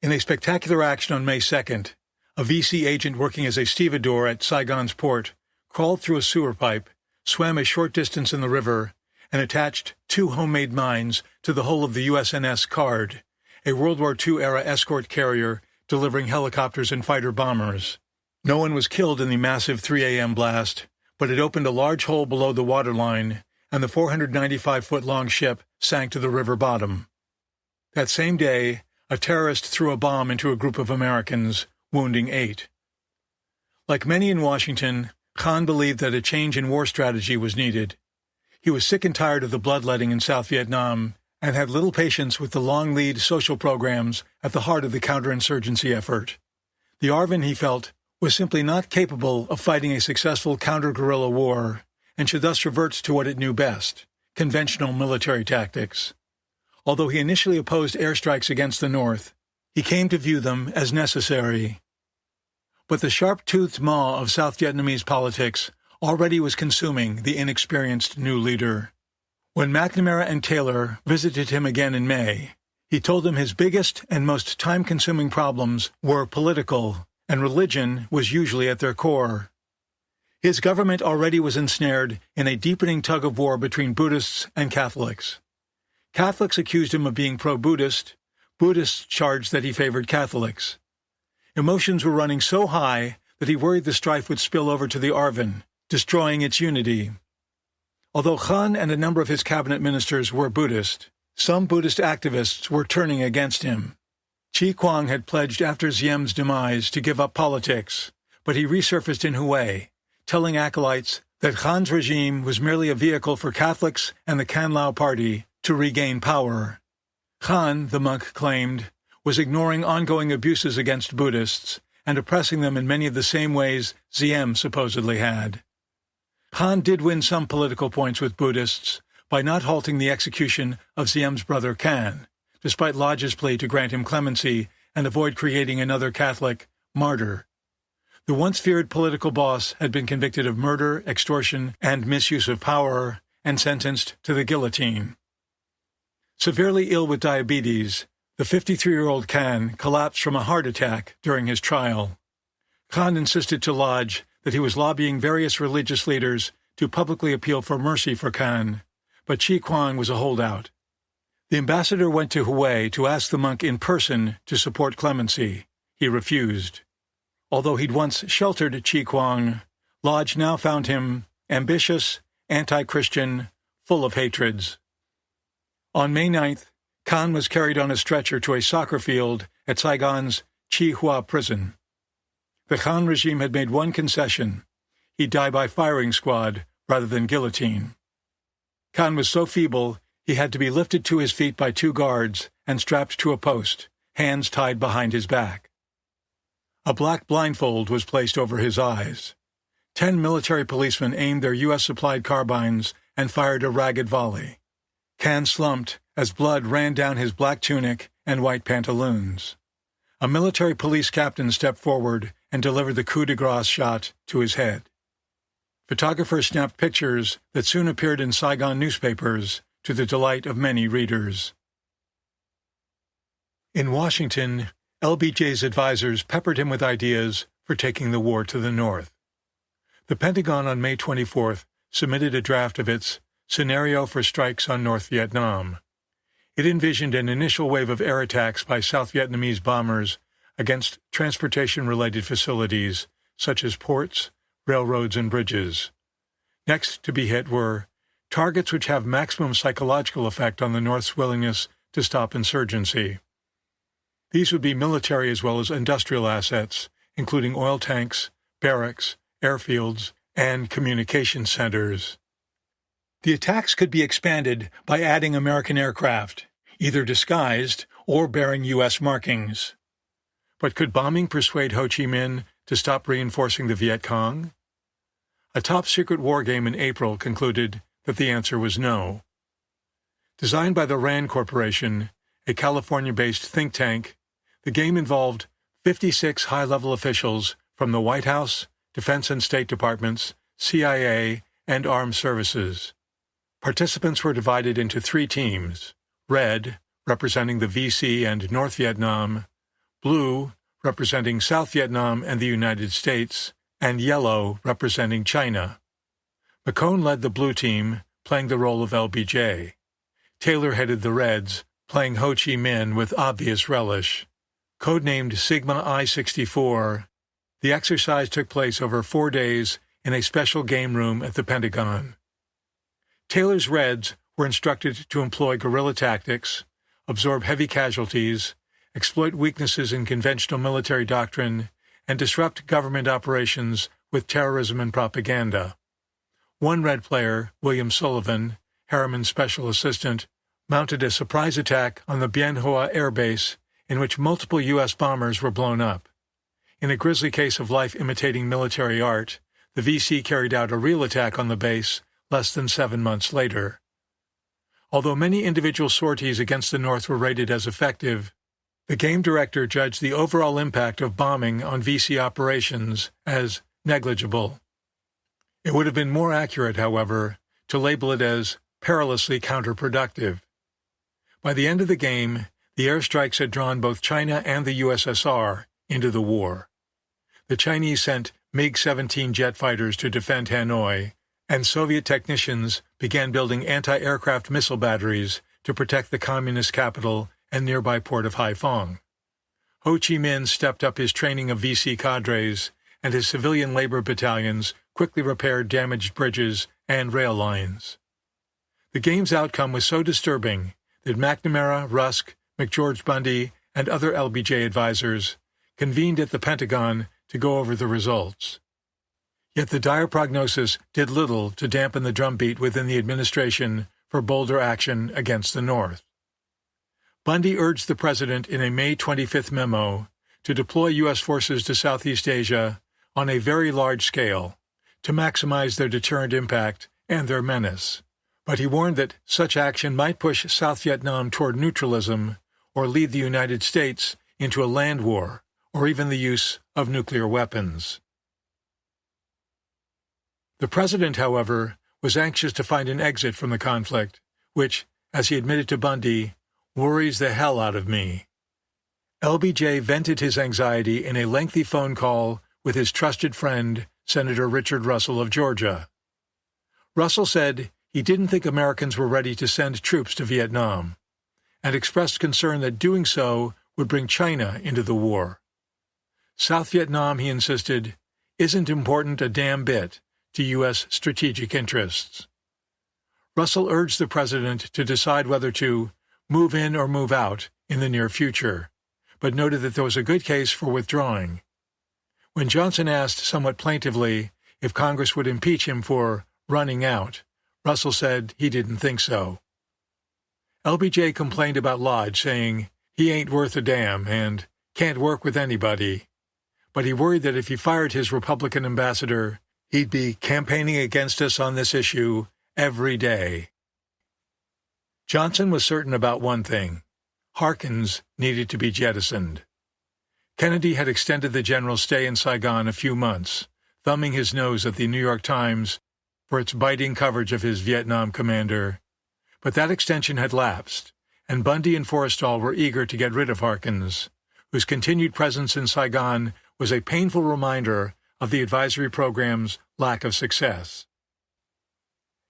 In a spectacular action on May 2nd, a VC agent working as a stevedore at Saigon's port crawled through a sewer pipe, swam a short distance in the river, and attached 2 homemade mines to the hull of the USNS Card, a World War II-era escort carrier delivering helicopters and fighter bombers. No one was killed in the massive 3 a.m. blast, but it opened a large hole below the waterline, and the 495-foot-long ship sank to the river bottom. That same day, a terrorist threw a bomb into a group of Americans, wounding 8. Like many in Washington, Khan believed that a change in war strategy was needed. He was sick and tired of the bloodletting in South Vietnam and had little patience with the long-lead social programs at the heart of the counterinsurgency effort. The ARVN, he felt, was simply not capable of fighting a successful counter-guerrilla war and should thus revert to what it knew best, conventional military tactics. Although he initially opposed airstrikes against the North, he came to view them as necessary. But the sharp-toothed maw of South Vietnamese politics already was consuming the inexperienced new leader. When McNamara and Taylor visited him again in May, he told them his biggest and most time-consuming problems were political, and religion was usually at their core. His government already was ensnared in a deepening tug-of-war between Buddhists and Catholics. Catholics accused him of being pro-Buddhist. Buddhists charged that he favored Catholics. Emotions were running so high that he worried the strife would spill over to the ARVN, destroying its unity. Although Khan and a number of his cabinet ministers were Buddhist, some Buddhist activists were turning against him. Chi Quang had pledged after Diem's demise to give up politics, but he resurfaced in Hue, telling acolytes that Khan's regime was merely a vehicle for Catholics and the Can Lao Party to regain power. Khan, the monk claimed, was ignoring ongoing abuses against Buddhists and oppressing them in many of the same ways Diem supposedly had. Khan did win some political points with Buddhists by not halting the execution of Diem's brother Can, despite Lodge's plea to grant him clemency and avoid creating another Catholic martyr. The once-feared political boss had been convicted of murder, extortion, and misuse of power, and sentenced to the guillotine. Severely ill with diabetes, the 53-year-old Can collapsed from a heart attack during his trial. Khan insisted to Lodge that he was lobbying various religious leaders to publicly appeal for mercy for Can, but Chi Quang was a holdout. The ambassador went to Hue to ask the monk in person to support clemency. He refused. Although he'd once sheltered Chi Quang, Lodge now found him ambitious anti-Christian, full of hatreds. On May 9th, Khan was carried on a stretcher to a soccer field at Saigon's Chi Hua prison. The Khan regime had made one concession: he'd die by firing squad rather than guillotine. Khan was so feeble he had to be lifted to his feet by 2 guards and strapped to a post, hands tied behind his back. A black blindfold was placed over his eyes. 10 military policemen aimed their U.S.-supplied carbines and fired a ragged volley. Khan slumped as blood ran down his black tunic and white pantaloons. A military police captain stepped forward and delivered the coup de grace shot to his head. Photographers snapped pictures that soon appeared in Saigon newspapers, to the delight of many readers. In Washington, LBJ's advisers peppered him with ideas for taking the war to the north. The Pentagon on May 24th submitted a draft of its Scenario for Strikes on North Vietnam. It envisioned an initial wave of air attacks by South Vietnamese bombers against transportation-related facilities such as ports, railroads, and bridges. Next to be hit were targets which have maximum psychological effect on the North's willingness to stop insurgency. These would be military as well as industrial assets, including oil tanks, barracks, airfields, and communication centers. The attacks could be expanded by adding American aircraft, either disguised or bearing U.S. markings. But could bombing persuade Ho Chi Minh to stop reinforcing the Viet Cong? A top-secret war game in April concluded that the answer was no. Designed by the RAND Corporation, a California-based think tank, the game involved 56 high-level officials from the White House, Defense and State Departments, CIA, and Armed Services. Participants were divided into 3 teams: red, representing the VC and North Vietnam, blue, representing South Vietnam and the United States, and yellow, representing China. McCone led the blue team, playing the role of LBJ. Taylor headed the Reds, playing Ho Chi Minh with obvious relish. Codenamed Sigma I-64, the exercise took place over 4 days in a special game room at the Pentagon. Taylor's Reds were instructed to employ guerrilla tactics, absorb heavy casualties, exploit weaknesses in conventional military doctrine, and disrupt government operations with terrorism and propaganda. One Red player, William Sullivan, Harriman's special assistant, mounted a surprise attack on the Bien Hoa Air Base in which multiple U.S. bombers were blown up. In a grisly case of life imitating military art, the VC carried out a real attack on the base less than 7 months later. Although many individual sorties against the North were rated as effective, the game director judged the overall impact of bombing on VC operations as negligible. It would have been more accurate, however, to label it as perilously counterproductive. By the end of the game, the airstrikes had drawn both China and the USSR into the war. The Chinese sent MiG-17 jet fighters to defend Hanoi, and Soviet technicians began building anti-aircraft missile batteries to protect the communist capital and nearby port of Haiphong. Ho Chi Minh stepped up his training of VC cadres, and his civilian labor battalions quickly repaired damaged bridges and rail lines. The game's outcome was so disturbing that McNamara, Rusk, McGeorge Bundy, and other LBJ advisors convened at the Pentagon to go over the results. Yet the dire prognosis did little to dampen the drumbeat within the administration for bolder action against the North. Bundy urged the president in a May 25th memo to deploy U.S. forces to Southeast Asia on a very large scale to maximize their deterrent impact and their menace. But he warned that such action might push South Vietnam toward neutralism or lead the United States into a land war or even the use of nuclear weapons. The president, however, was anxious to find an exit from the conflict, which, as he admitted to Bundy, worries the hell out of me. LBJ vented his anxiety in a lengthy phone call with his trusted friend, Senator Richard Russell of Georgia. Russell said he didn't think Americans were ready to send troops to Vietnam, and expressed concern that doing so would bring China into the war. South Vietnam, he insisted, isn't important a damn bit to U.S. strategic interests. Russell urged the president to decide whether to move in or move out in the near future, but noted that there was a good case for withdrawing. When Johnson asked somewhat plaintively if Congress would impeach him for running out, Russell said he didn't think so. LBJ complained about Lodge, saying he ain't worth a damn and can't work with anybody, but he worried that if he fired his Republican ambassador, he'd be campaigning against us on this issue every day. Johnson was certain about one thing: Harkins needed to be jettisoned. Kennedy had extended the general's stay in Saigon a few months, thumbing his nose at the New York Times for its biting coverage of his Vietnam commander. But that extension had lapsed, and Bundy and Forrestal were eager to get rid of Harkins, whose continued presence in Saigon was a painful reminder of the advisory program's lack of success.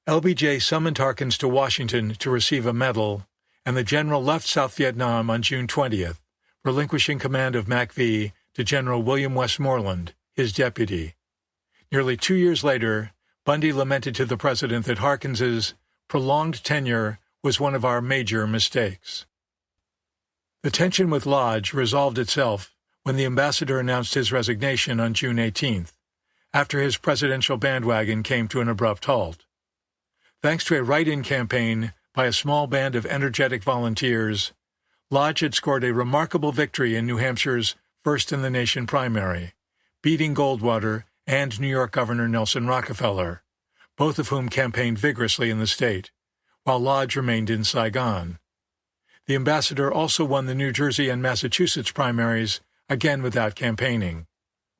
LBJ summoned Harkins to Washington to receive a medal, and the general left South Vietnam on June 20th, relinquishing command of MACV to General William Westmoreland, his deputy. Nearly 2 years later, Bundy lamented to the president that Harkins's prolonged tenure was one of our major mistakes. The tension with Lodge resolved itself when the ambassador announced his resignation on June 18th, after his presidential bandwagon came to an abrupt halt. Thanks to a write-in campaign by a small band of energetic volunteers, Lodge had scored a remarkable victory in New Hampshire's first-in-the-nation primary, beating Goldwater and New York Governor Nelson Rockefeller, both of whom campaigned vigorously in the state, while Lodge remained in Saigon. The ambassador also won the New Jersey and Massachusetts primaries, again without campaigning.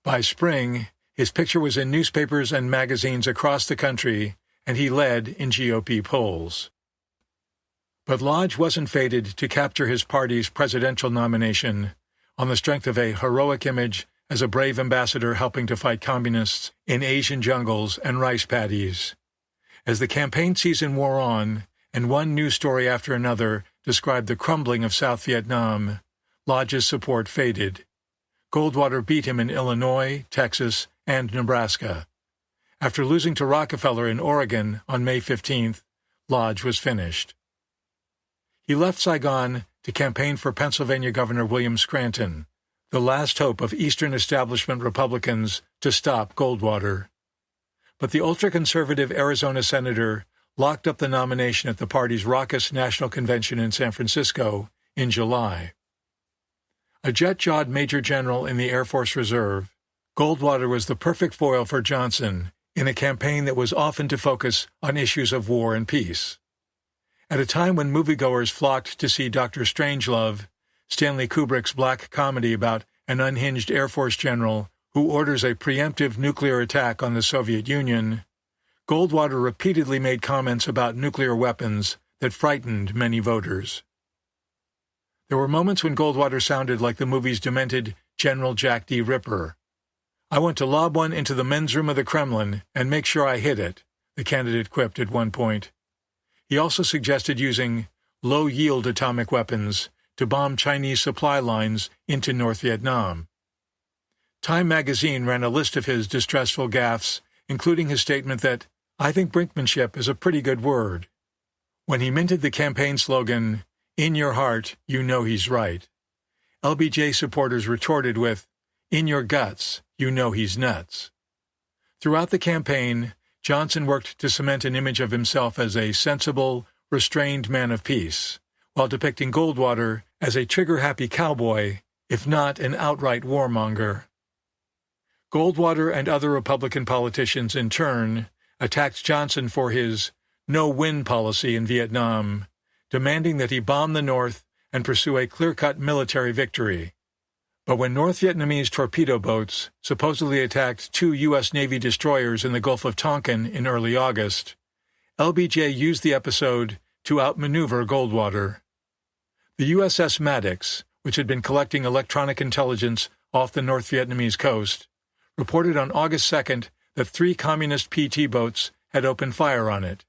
By spring, his picture was in newspapers and magazines across the country, and he led in GOP polls. But Lodge wasn't fated to capture his party's presidential nomination on the strength of a heroic image as a brave ambassador helping to fight communists in Asian jungles and rice paddies. As the campaign season wore on, and one news story after another described the crumbling of South Vietnam, Lodge's support faded. Goldwater beat him in Illinois, Texas, and Nebraska. After losing to Rockefeller in Oregon on May 15th, Lodge was finished. He left Saigon to campaign for Pennsylvania Governor William Scranton, the last hope of Eastern establishment Republicans to stop Goldwater. But the ultra-conservative Arizona senator locked up the nomination at the party's raucous national convention in San Francisco in July. A jet-jawed major general in the Air Force Reserve, Goldwater was the perfect foil for Johnson in a campaign that was often to focus on issues of war and peace. At a time when moviegoers flocked to see Dr. Strangelove, Stanley Kubrick's black comedy about an unhinged Air Force general who orders a preemptive nuclear attack on the Soviet Union, Goldwater repeatedly made comments about nuclear weapons that frightened many voters. There were moments when Goldwater sounded like the movie's demented General Jack D. Ripper. "I want to lob one into the men's room of the Kremlin and make sure I hit it," the candidate quipped at one point. He also suggested using low-yield atomic weapons to bomb Chinese supply lines into North Vietnam. Time magazine ran a list of his distressful gaffes, including his statement that, "I think brinkmanship is a pretty good word." When he minted the campaign slogan, "In your heart, you know he's right," LBJ supporters retorted with, "In your guts, you know he's nuts." Throughout the campaign, Johnson worked to cement an image of himself as a sensible, restrained man of peace, while depicting Goldwater as a trigger-happy cowboy, if not an outright warmonger. Goldwater and other Republican politicians, in turn, attacked Johnson for his no-win policy in Vietnam, demanding that he bomb the North and pursue a clear-cut military victory. But when North Vietnamese torpedo boats supposedly attacked 2 U.S. Navy destroyers in the Gulf of Tonkin in early August, LBJ used the episode to outmaneuver Goldwater. The USS Maddox, which had been collecting electronic intelligence off the North Vietnamese coast, reported on August 2nd that 3 communist PT boats had opened fire on it.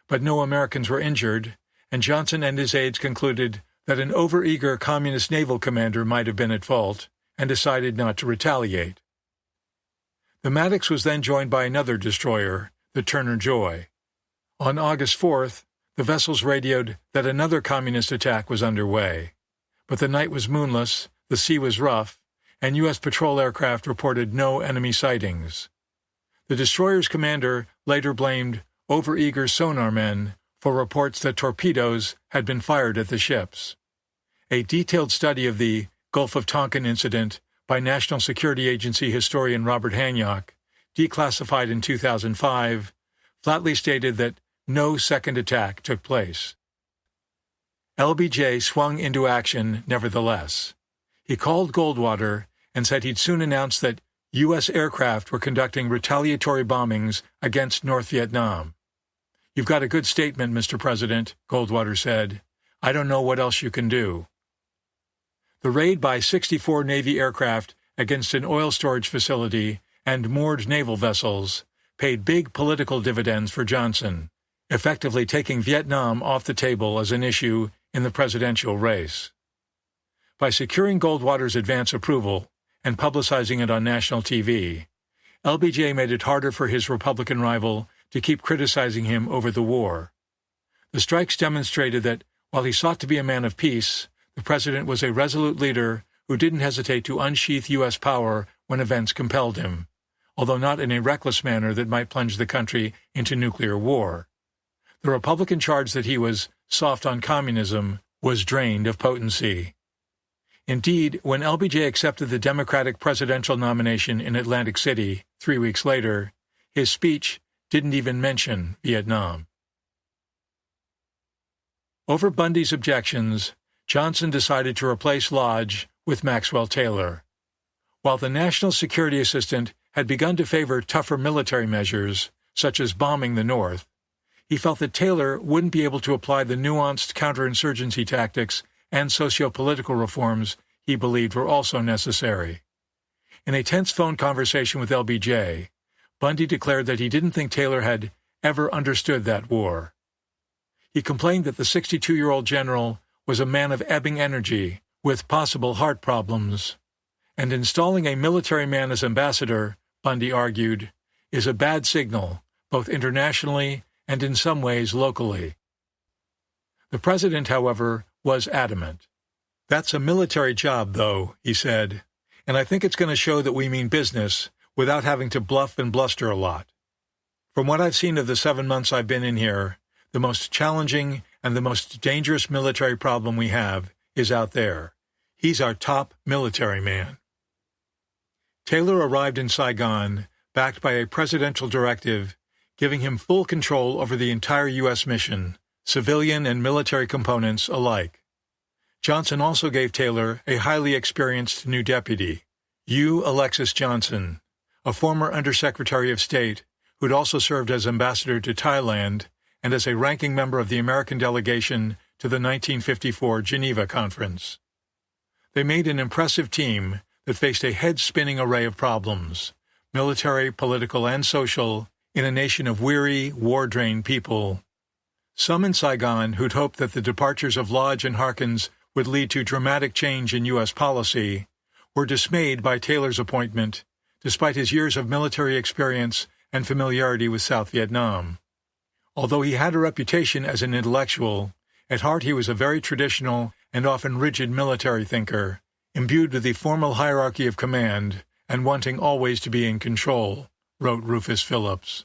But no Americans were injured, and Johnson and his aides concluded that an overeager communist naval commander might have been at fault, and decided not to retaliate. The Maddox was then joined by another destroyer, the Turner Joy. On August 4th, the vessels radioed that another communist attack was underway. But the night was moonless, the sea was rough, and U.S. patrol aircraft reported no enemy sightings. The destroyer's commander later blamed overeager sonar men for reports that torpedoes had been fired at the ships. A detailed study of the Gulf of Tonkin incident by National Security Agency historian Robert Hanyok, declassified in 2005, flatly stated that no second attack took place. LBJ swung into action nevertheless. He called Goldwater and said he'd soon announce that U.S. aircraft were conducting retaliatory bombings against North Vietnam. "You've got a good statement, Mr. President," Goldwater said. "I don't know what else you can do." The raid by 64 Navy aircraft against an oil storage facility and moored naval vessels paid big political dividends for Johnson, effectively taking Vietnam off the table as an issue in the presidential race. By securing Goldwater's advance approval and publicizing it on national TV, LBJ made it harder for his Republican rival to keep criticizing him over the war. The strikes demonstrated that, while he sought to be a man of peace, the president was a resolute leader who didn't hesitate to unsheath U.S. power when events compelled him, although not in a reckless manner that might plunge the country into nuclear war. The Republican charge that he was soft on communism was drained of potency. Indeed, when LBJ accepted the Democratic presidential nomination in Atlantic City 3 weeks later, his speech didn't even mention Vietnam. Over Bundy's objections, Johnson decided to replace Lodge with Maxwell Taylor. While the National Security Assistant had begun to favor tougher military measures, such as bombing the North, he felt that Taylor wouldn't be able to apply the nuanced counterinsurgency tactics and socio-political reforms he believed were also necessary. In a tense phone conversation with LBJ, Bundy declared that he didn't think Taylor had ever understood that war. He complained that the 62-year-old general was a man of ebbing energy with possible heart problems, and installing a military man as ambassador, Bundy argued, is a bad signal, both internationally and in some ways locally. The president, however, was adamant. "That's a military job, though," he said, "and I think it's going to show that we mean business without having to bluff and bluster a lot. From what I've seen of the 7 months I've been in here, the most challenging and the most dangerous military problem we have is out there. He's our top military man." Taylor arrived in Saigon, backed by a presidential directive giving him full control over the entire U.S. mission, civilian and military components alike. Johnson also gave Taylor a highly experienced new deputy, Hugh Alexis Johnson, a former Undersecretary of State who'd also served as ambassador to Thailand and as a ranking member of the American delegation to the 1954 Geneva Conference. They made an impressive team that faced a head-spinning array of problems, military, political, and social, in a nation of weary, war-drained people. Some in Saigon who'd hoped that the departures of Lodge and Harkins would lead to dramatic change in U.S. policy were dismayed by Taylor's appointment, despite his years of military experience and familiarity with South Vietnam. Although he had a reputation as an intellectual, at heart he was a very traditional and often rigid military thinker, imbued with the formal hierarchy of command and wanting always to be in control, wrote Rufus Phillips.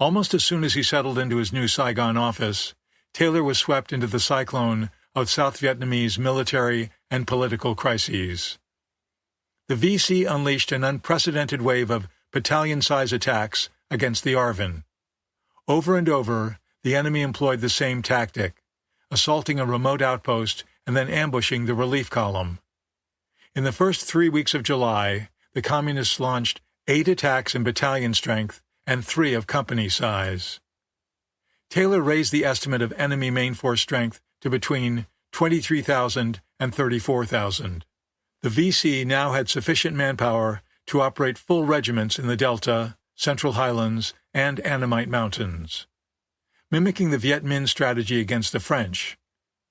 Almost as soon as he settled into his new Saigon office, Taylor was swept into the cyclone of South Vietnamese military and political crises. The VC unleashed an unprecedented wave of battalion-size attacks against the ARVN. Over and over, the enemy employed the same tactic, assaulting a remote outpost and then ambushing the relief column. In the first 3 weeks of July, the Communists launched 8 attacks in battalion strength and 3 of company size. Taylor raised the estimate of enemy main force strength to between 23,000 and 34,000. The VC now had sufficient manpower to operate full regiments in the Delta, Central Highlands, and Annamite Mountains. Mimicking the Viet Minh strategy against the French,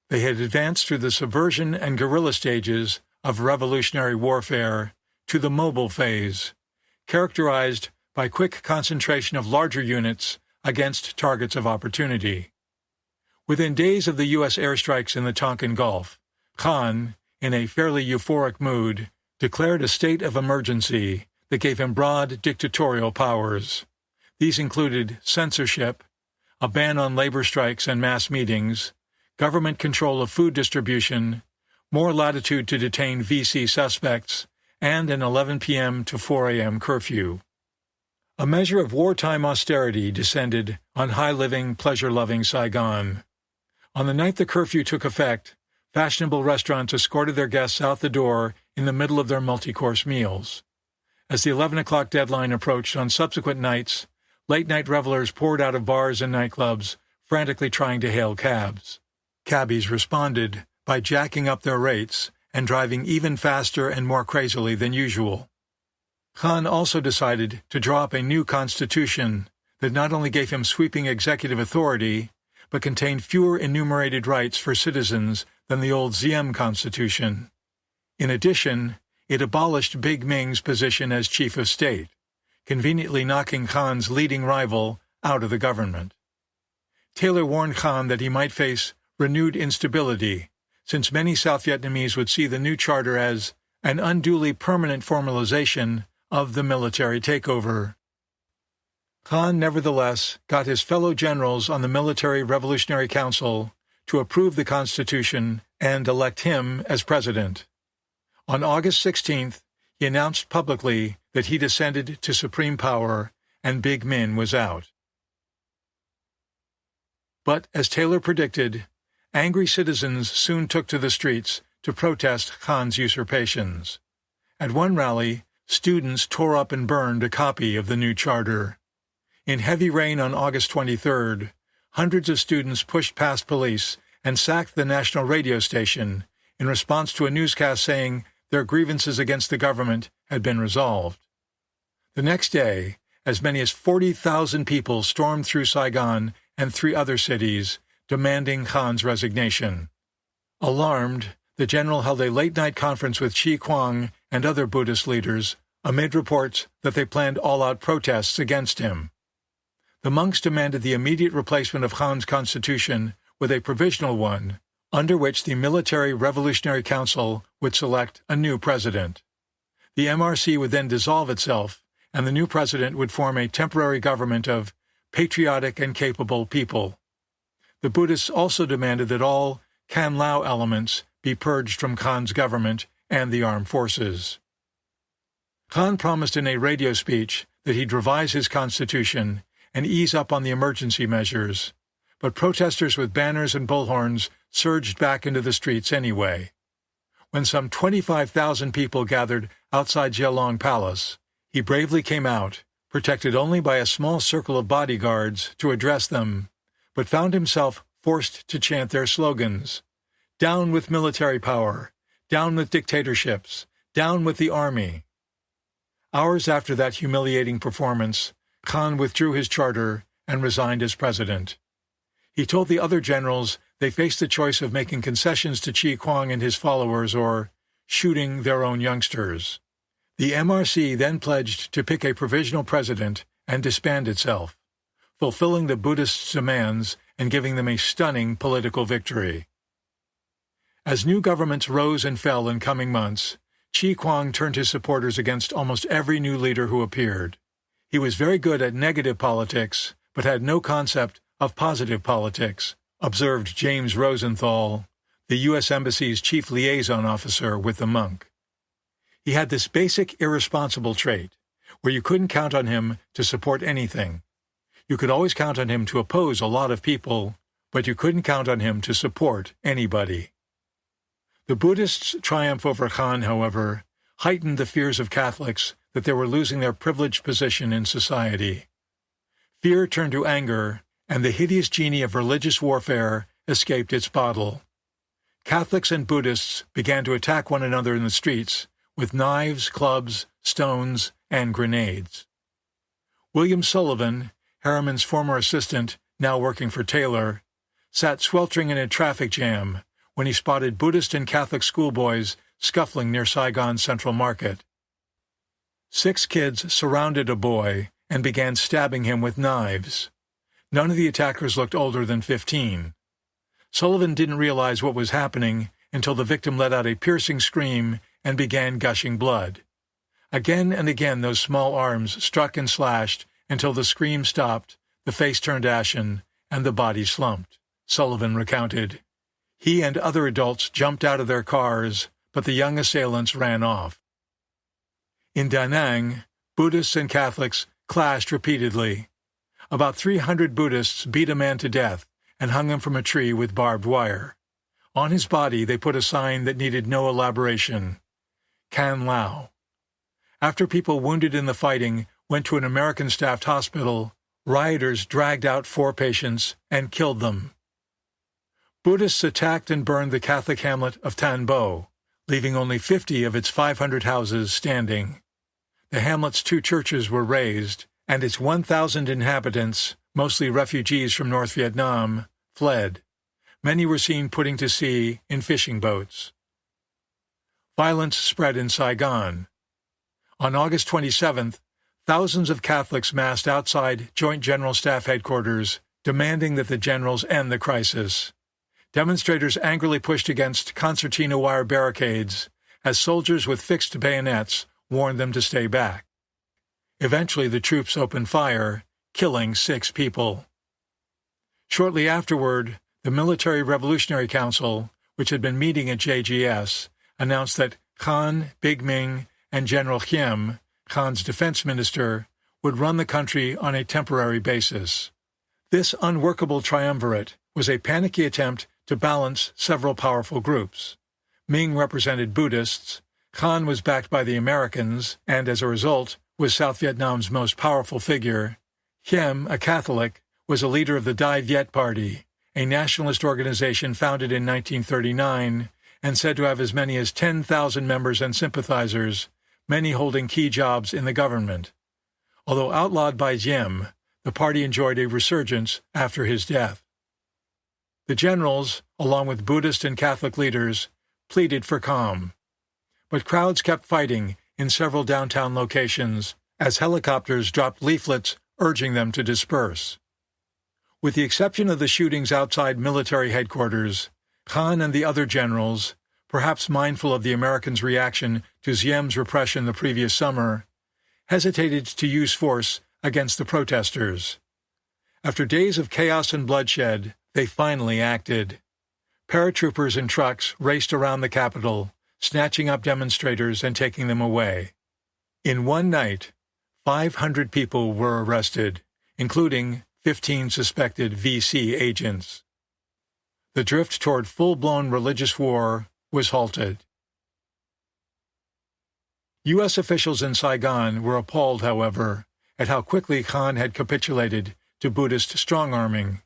they had advanced through the subversion and guerrilla stages of revolutionary warfare to the mobile phase, characterized by quick concentration of larger units against targets of opportunity. Within days of the U.S. airstrikes in the Tonkin Gulf, Khan, in a fairly euphoric mood, declared a state of emergency that gave him broad dictatorial powers. These included censorship, a ban on labor strikes and mass meetings, government control of food distribution, more latitude to detain VC suspects, and an 11 p.m. to 4 a.m. curfew. A measure of wartime austerity descended on high-living, pleasure-loving Saigon. On the night the curfew took effect, fashionable restaurants escorted their guests out the door in the middle of their multi-course meals. As the 11 o'clock deadline approached on subsequent nights, late-night revelers poured out of bars and nightclubs, frantically trying to hail cabs. Cabbies responded by jacking up their rates and driving even faster and more crazily than usual. Khan also decided to draw up a new constitution that not only gave him sweeping executive authority, but contained fewer enumerated rights for citizens than the old Ziem constitution. In addition, it abolished Big Ming's position as chief of state, conveniently knocking Khan's leading rival out of the government. Taylor warned Khan that he might face renewed instability, since many South Vietnamese would see the new charter as an unduly permanent formalization of the military takeover. Khan nevertheless got his fellow generals on the Military Revolutionary Council to approve the Constitution and elect him as president. On August 16th, he announced publicly that he descended to supreme power and Big Min was out. But, as Taylor predicted, angry citizens soon took to the streets to protest Khan's usurpations. At one rally, students tore up and burned a copy of the new charter. In heavy rain on August 23rd, hundreds of students pushed past police and sacked the national radio station in response to a newscast saying their grievances against the government had been resolved. The next day, as many as 40,000 people stormed through Saigon and 3 other cities, demanding Khan's resignation. Alarmed, the general held a late-night conference with Chi Kuang and other Buddhist leaders amid reports that they planned all-out protests against him. The monks demanded the immediate replacement of Khan's constitution with a provisional one, under which the Military Revolutionary Council would select a new president. The MRC would then dissolve itself, and the new president would form a temporary government of patriotic and capable people. The Buddhists also demanded that all Khan Lao elements be purged from Khan's government and the armed forces. Khan promised in a radio speech that he'd revise his constitution and ease up on the emergency measures, but protesters with banners and bullhorns surged back into the streets anyway. When some 25,000 people gathered outside Jialong Palace, he bravely came out, protected only by a small circle of bodyguards, to address them, but found himself forced to chant their slogans: "Down with military power! Down with dictatorships! Down with the army!" Hours after that humiliating performance, Khan withdrew his charter and resigned as president. He told the other generals they faced the choice of making concessions to Chi Kuang and his followers or shooting their own youngsters. The MRC then pledged to pick a provisional president and disband itself, fulfilling the Buddhists' demands and giving them a stunning political victory. As new governments rose and fell in coming months, Chi Kuang turned his supporters against almost every new leader who appeared. He was very good at negative politics, but had no concept of positive politics, observed James Rosenthal, the U.S. Embassy's chief liaison officer with the monk. He had this basic irresponsible trait, where you couldn't count on him to support anything. You could always count on him to oppose a lot of people, but you couldn't count on him to support anybody. The Buddhists' triumph over Khan, however, heightened the fears of Catholics that they were losing their privileged position in society. Fear turned to anger, and the hideous genie of religious warfare escaped its bottle. Catholics and Buddhists began to attack one another in the streets with knives, clubs, stones, and grenades. William Sullivan, Harriman's former assistant, now working for Taylor, sat sweltering in a traffic jam when he spotted Buddhist and Catholic schoolboys scuffling near Saigon's Central Market. 6 kids surrounded a boy and began stabbing him with knives. None of the attackers looked older than 15. Sullivan didn't realize what was happening until the victim let out a piercing scream and began gushing blood. Again and again those small arms struck and slashed until the scream stopped, the face turned ashen, and the body slumped, Sullivan recounted. He and other adults jumped out of their cars, but the young assailants ran off. In Da Nang, Buddhists and Catholics clashed repeatedly. About 300 Buddhists beat a man to death and hung him from a tree with barbed wire. On his body they put a sign that needed no elaboration, Can Lao. After people wounded in the fighting went to an American-staffed hospital, rioters dragged out 4 patients and killed them. Buddhists attacked and burned the Catholic hamlet of Tan Bo, leaving only 50 of its 500 houses standing. The hamlet's 2 churches were razed, and its 1,000 inhabitants, mostly refugees from North Vietnam, fled. Many were seen putting to sea in fishing boats. Violence spread in Saigon. On August 27th, thousands of Catholics massed outside Joint General Staff Headquarters, demanding that the generals end the crisis. Demonstrators angrily pushed against concertina wire barricades as soldiers with fixed bayonets warned them to stay back. Eventually, the troops opened fire, killing 6 people. Shortly afterward, the Military Revolutionary Council, which had been meeting at JGS, announced that Khan, Big Ming, and General Hiem, Khan's defense minister, would run the country on a temporary basis. This unworkable triumvirate was a panicky attempt to balance several powerful groups. Ming represented Buddhists, Khan was backed by the Americans, and as a result, was South Vietnam's most powerful figure. Hiem, a Catholic, was a leader of the Dai Viet Party, a nationalist organization founded in 1939 and said to have as many as 10,000 members and sympathizers, many holding key jobs in the government. Although outlawed by Diem, the party enjoyed a resurgence after his death. The generals, along with Buddhist and Catholic leaders, pleaded for calm. But crowds kept fighting in several downtown locations as helicopters dropped leaflets urging them to disperse. With the exception of the shootings outside military headquarters, Khan and the other generals, perhaps mindful of the Americans' reaction to Diem's repression the previous summer, hesitated to use force against the protesters. After days of chaos and bloodshed, they finally acted. Paratroopers and trucks raced around the Capitol, snatching up demonstrators and taking them away. In one night, 500 people were arrested, including 15 suspected VC agents. The drift toward full-blown religious war was halted. U.S. officials in Saigon were appalled, however, at how quickly Khan had capitulated to Buddhist strong-arming.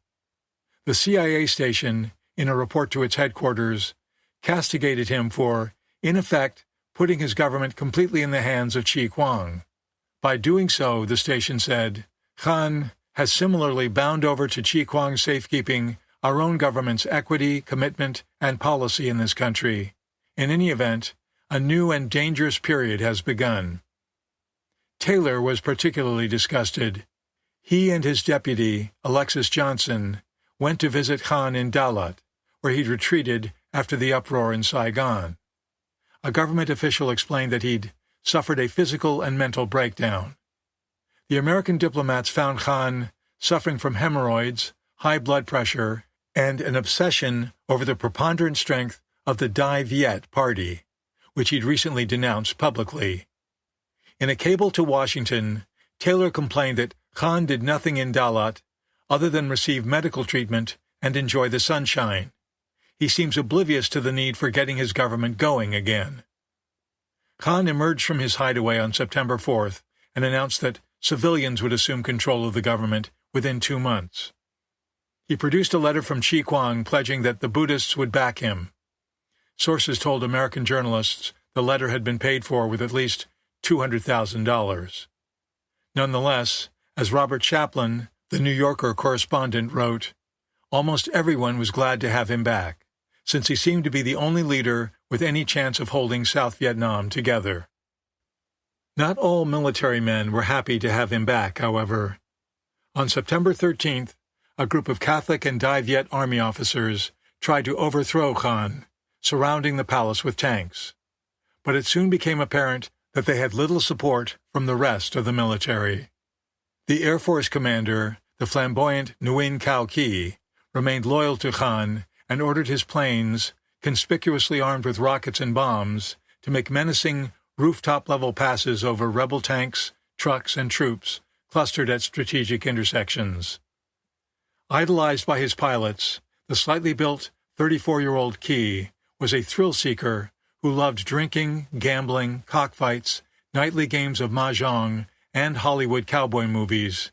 The CIA station, in a report to its headquarters, castigated him for, in effect, putting his government completely in the hands of Chi Kuang. By doing so, the station said, Khan has similarly bound over to Chi Kuang's safekeeping our own government's equity, commitment, and policy in this country. In any event, a new and dangerous period has begun. Taylor was particularly disgusted. He and his deputy, Alexis Johnson, went to visit Khan in Dalat, where he'd retreated after the uproar in Saigon. A government official explained that he'd suffered a physical and mental breakdown. The American diplomats found Khan suffering from hemorrhoids, high blood pressure, and an obsession over the preponderant strength of the Dai Viet Party, which he'd recently denounced publicly. In a cable to Washington, Taylor complained that Khan did nothing in Dalat other than receive medical treatment and enjoy the sunshine. He seems oblivious to the need for getting his government going again. Khan emerged from his hideaway on September 4th and announced that civilians would assume control of the government within 2 months. He produced a letter from Chi Kuang pledging that the Buddhists would back him. Sources told American journalists the letter had been paid for with at least $200,000. Nonetheless, as Robert Chaplin, the New Yorker correspondent, wrote, almost everyone was glad to have him back, since he seemed to be the only leader with any chance of holding South Vietnam together. Not all military men were happy to have him back, however. On September 13th, a group of Catholic and Dai Viet army officers tried to overthrow Khan, surrounding the palace with tanks. But it soon became apparent that they had little support from the rest of the military. The Air Force commander, the flamboyant Nguyen Cao Ky, remained loyal to Khan and ordered his planes, conspicuously armed with rockets and bombs, to make menacing rooftop-level passes over rebel tanks, trucks, and troops clustered at strategic intersections. Idolized by his pilots, the slightly built 34-year-old Ky was a thrill-seeker who loved drinking, gambling, cockfights, nightly games of mahjong, and Hollywood cowboy movies.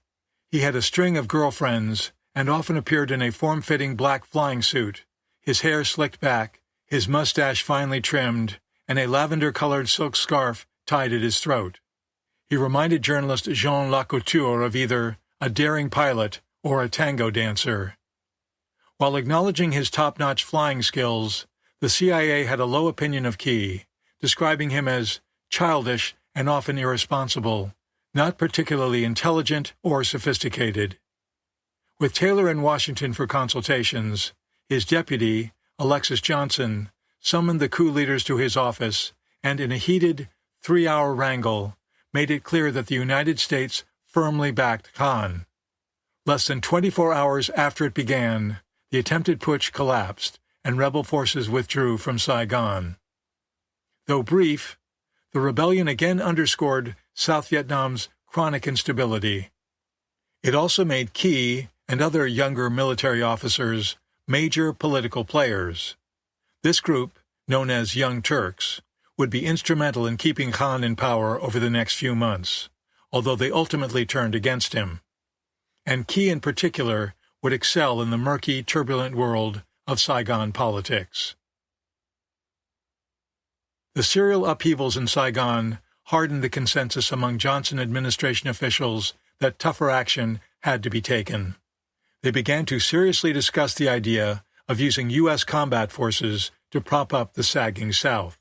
He had a string of girlfriends and often appeared in a form-fitting black flying suit, his hair slicked back, his mustache finely trimmed, and a lavender-colored silk scarf tied at his throat. He reminded journalist Jean Lacouture of either a daring pilot or a tango dancer. While acknowledging his top-notch flying skills, the CIA had a low opinion of Ky, describing him as childish and often irresponsible, not particularly intelligent or sophisticated. With Taylor in Washington for consultations, his deputy, Alexis Johnson, summoned the coup leaders to his office and, in a heated 3-hour wrangle, made it clear that the United States firmly backed Khan. Less than 24 hours after it began, the attempted putsch collapsed, and rebel forces withdrew from Saigon. Though brief, the rebellion again underscored South Vietnam's chronic instability. It also made Ky and other younger military officers major political players. This group, known as Young Turks, would be instrumental in keeping Khan in power over the next few months, although they ultimately turned against him. And Ky in particular would excel in the murky, turbulent world of Saigon politics. The serial upheavals in Saigon hardened the consensus among Johnson administration officials that tougher action had to be taken. They began to seriously discuss the idea of using U.S. combat forces to prop up the sagging South.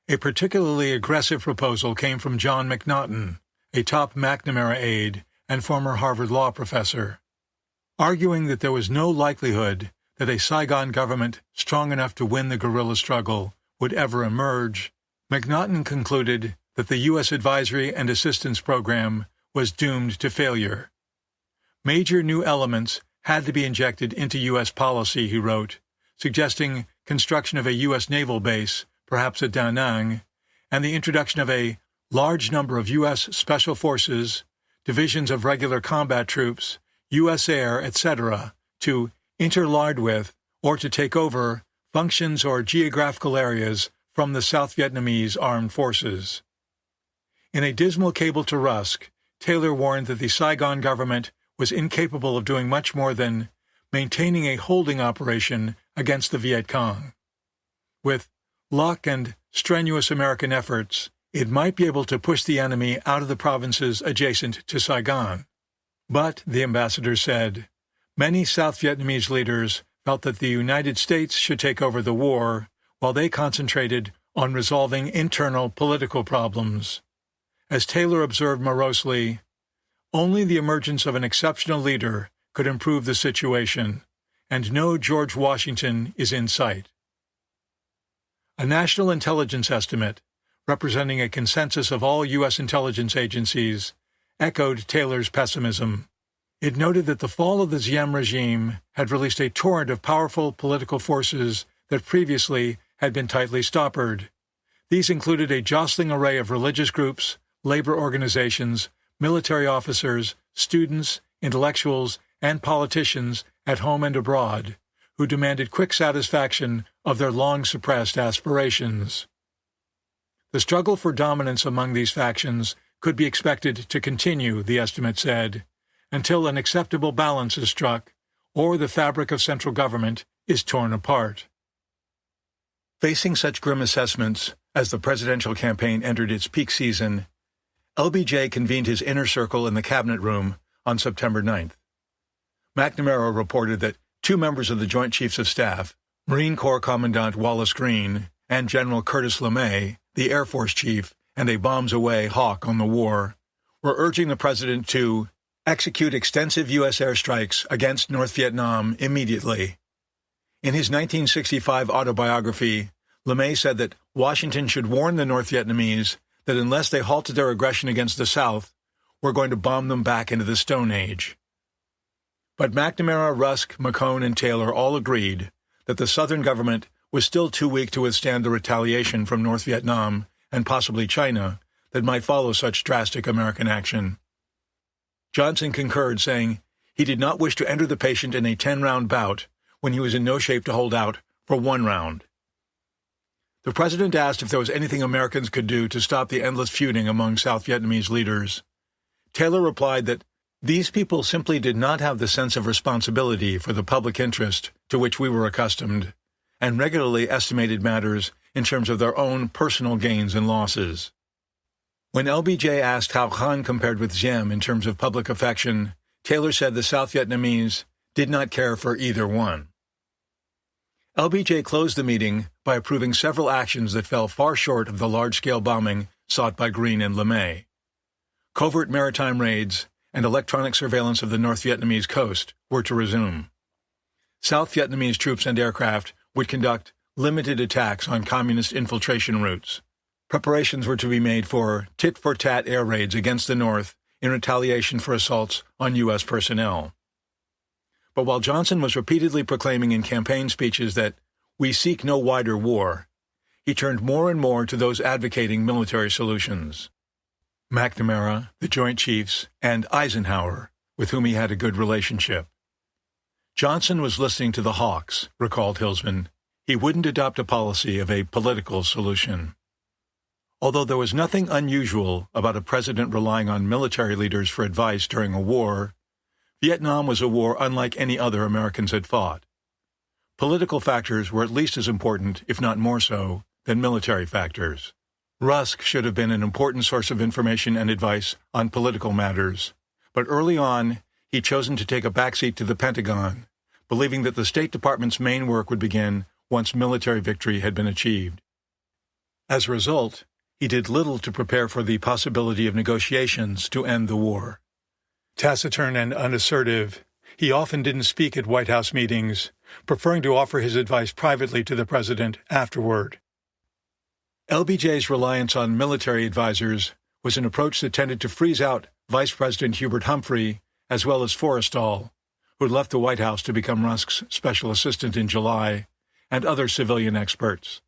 A particularly aggressive proposal came from John McNaughton, a top McNamara aide and former Harvard law professor. Arguing that there was no likelihood that a Saigon government strong enough to win the guerrilla struggle would ever emerge, McNaughton concluded that the U.S. Advisory and Assistance Program was doomed to failure. Major new elements had to be injected into U.S. policy, he wrote, suggesting construction of a U.S. naval base, perhaps at Da Nang, and the introduction of a large number of U.S. Special Forces, divisions of regular combat troops, U.S. Air, etc., to interlard with or to take over functions or geographical areas from the South Vietnamese armed forces. In a dismal cable to Rusk, Taylor warned that the Saigon government was incapable of doing much more than maintaining a holding operation against the Viet Cong. With luck and strenuous American efforts, it might be able to push the enemy out of the provinces adjacent to Saigon. But, the ambassador said, many South Vietnamese leaders felt that the United States should take over the war while they concentrated on resolving internal political problems. As Taylor observed morosely, only the emergence of an exceptional leader could improve the situation, and no George Washington is in sight. A national intelligence estimate, representing a consensus of all U.S. intelligence agencies, echoed Taylor's pessimism. It noted that the fall of the Diem regime had released a torrent of powerful political forces that previously had been tightly stoppered. These included a jostling array of religious groups, labor organizations, military officers, students, intellectuals, and politicians at home and abroad, who demanded quick satisfaction of their long-suppressed aspirations. The struggle for dominance among these factions could be expected to continue, the estimate said, until an acceptable balance is struck or the fabric of central government is torn apart. Facing such grim assessments as the presidential campaign entered its peak season, LBJ convened his inner circle in the cabinet room on September 9th. McNamara reported that 2 members of the Joint Chiefs of Staff, Marine Corps Commandant Wallace Green and General Curtis LeMay, the Air Force chief and a bombs-away hawk on the war, were urging the president to execute extensive U.S. airstrikes against North Vietnam immediately. In his 1965 autobiography, LeMay said that Washington should warn the North Vietnamese that unless they halted their aggression against the South, we're going to bomb them back into the Stone Age. But McNamara, Rusk, McCone, and Taylor all agreed that the Southern government was still too weak to withstand the retaliation from North Vietnam and possibly China that might follow such drastic American action. Johnson concurred, saying he did not wish to enter the patient in a 10-round bout when he was in no shape to hold out for 1 round. The president asked if there was anything Americans could do to stop the endless feuding among South Vietnamese leaders. Taylor replied that these people simply did not have the sense of responsibility for the public interest to which we were accustomed, and regularly estimated matters in terms of their own personal gains and losses. When LBJ asked how Han compared with Diem in terms of public affection, Taylor said the South Vietnamese did not care for either one. LBJ closed the meeting by approving several actions that fell far short of the large-scale bombing sought by Green and LeMay. Covert maritime raids and electronic surveillance of the North Vietnamese coast were to resume. South Vietnamese troops and aircraft would conduct limited attacks on communist infiltration routes. Preparations were to be made for tit-for-tat air raids against the North in retaliation for assaults on U.S. personnel. But while Johnson was repeatedly proclaiming in campaign speeches that we seek no wider war, he turned more and more to those advocating military solutions. McNamara, the Joint Chiefs, and Eisenhower, with whom he had a good relationship. Johnson was listening to the hawks, recalled Hilsman. He wouldn't adopt a policy of a political solution. Although there was nothing unusual about a president relying on military leaders for advice during a war, Vietnam was a war unlike any other Americans had fought. Political factors were at least as important, if not more so, than military factors. Rusk should have been an important source of information and advice on political matters, but early on he'd chosen to take a backseat to the Pentagon, believing that the State Department's main work would begin once military victory had been achieved. As a result, he did little to prepare for the possibility of negotiations to end the war. Taciturn and unassertive, he often didn't speak at White House meetings, preferring to offer his advice privately to the president afterward. LBJ's reliance on military advisers was an approach that tended to freeze out Vice President Hubert Humphrey as well as Forrestal, who had left the White House to become Rusk's special assistant in July, and other civilian experts.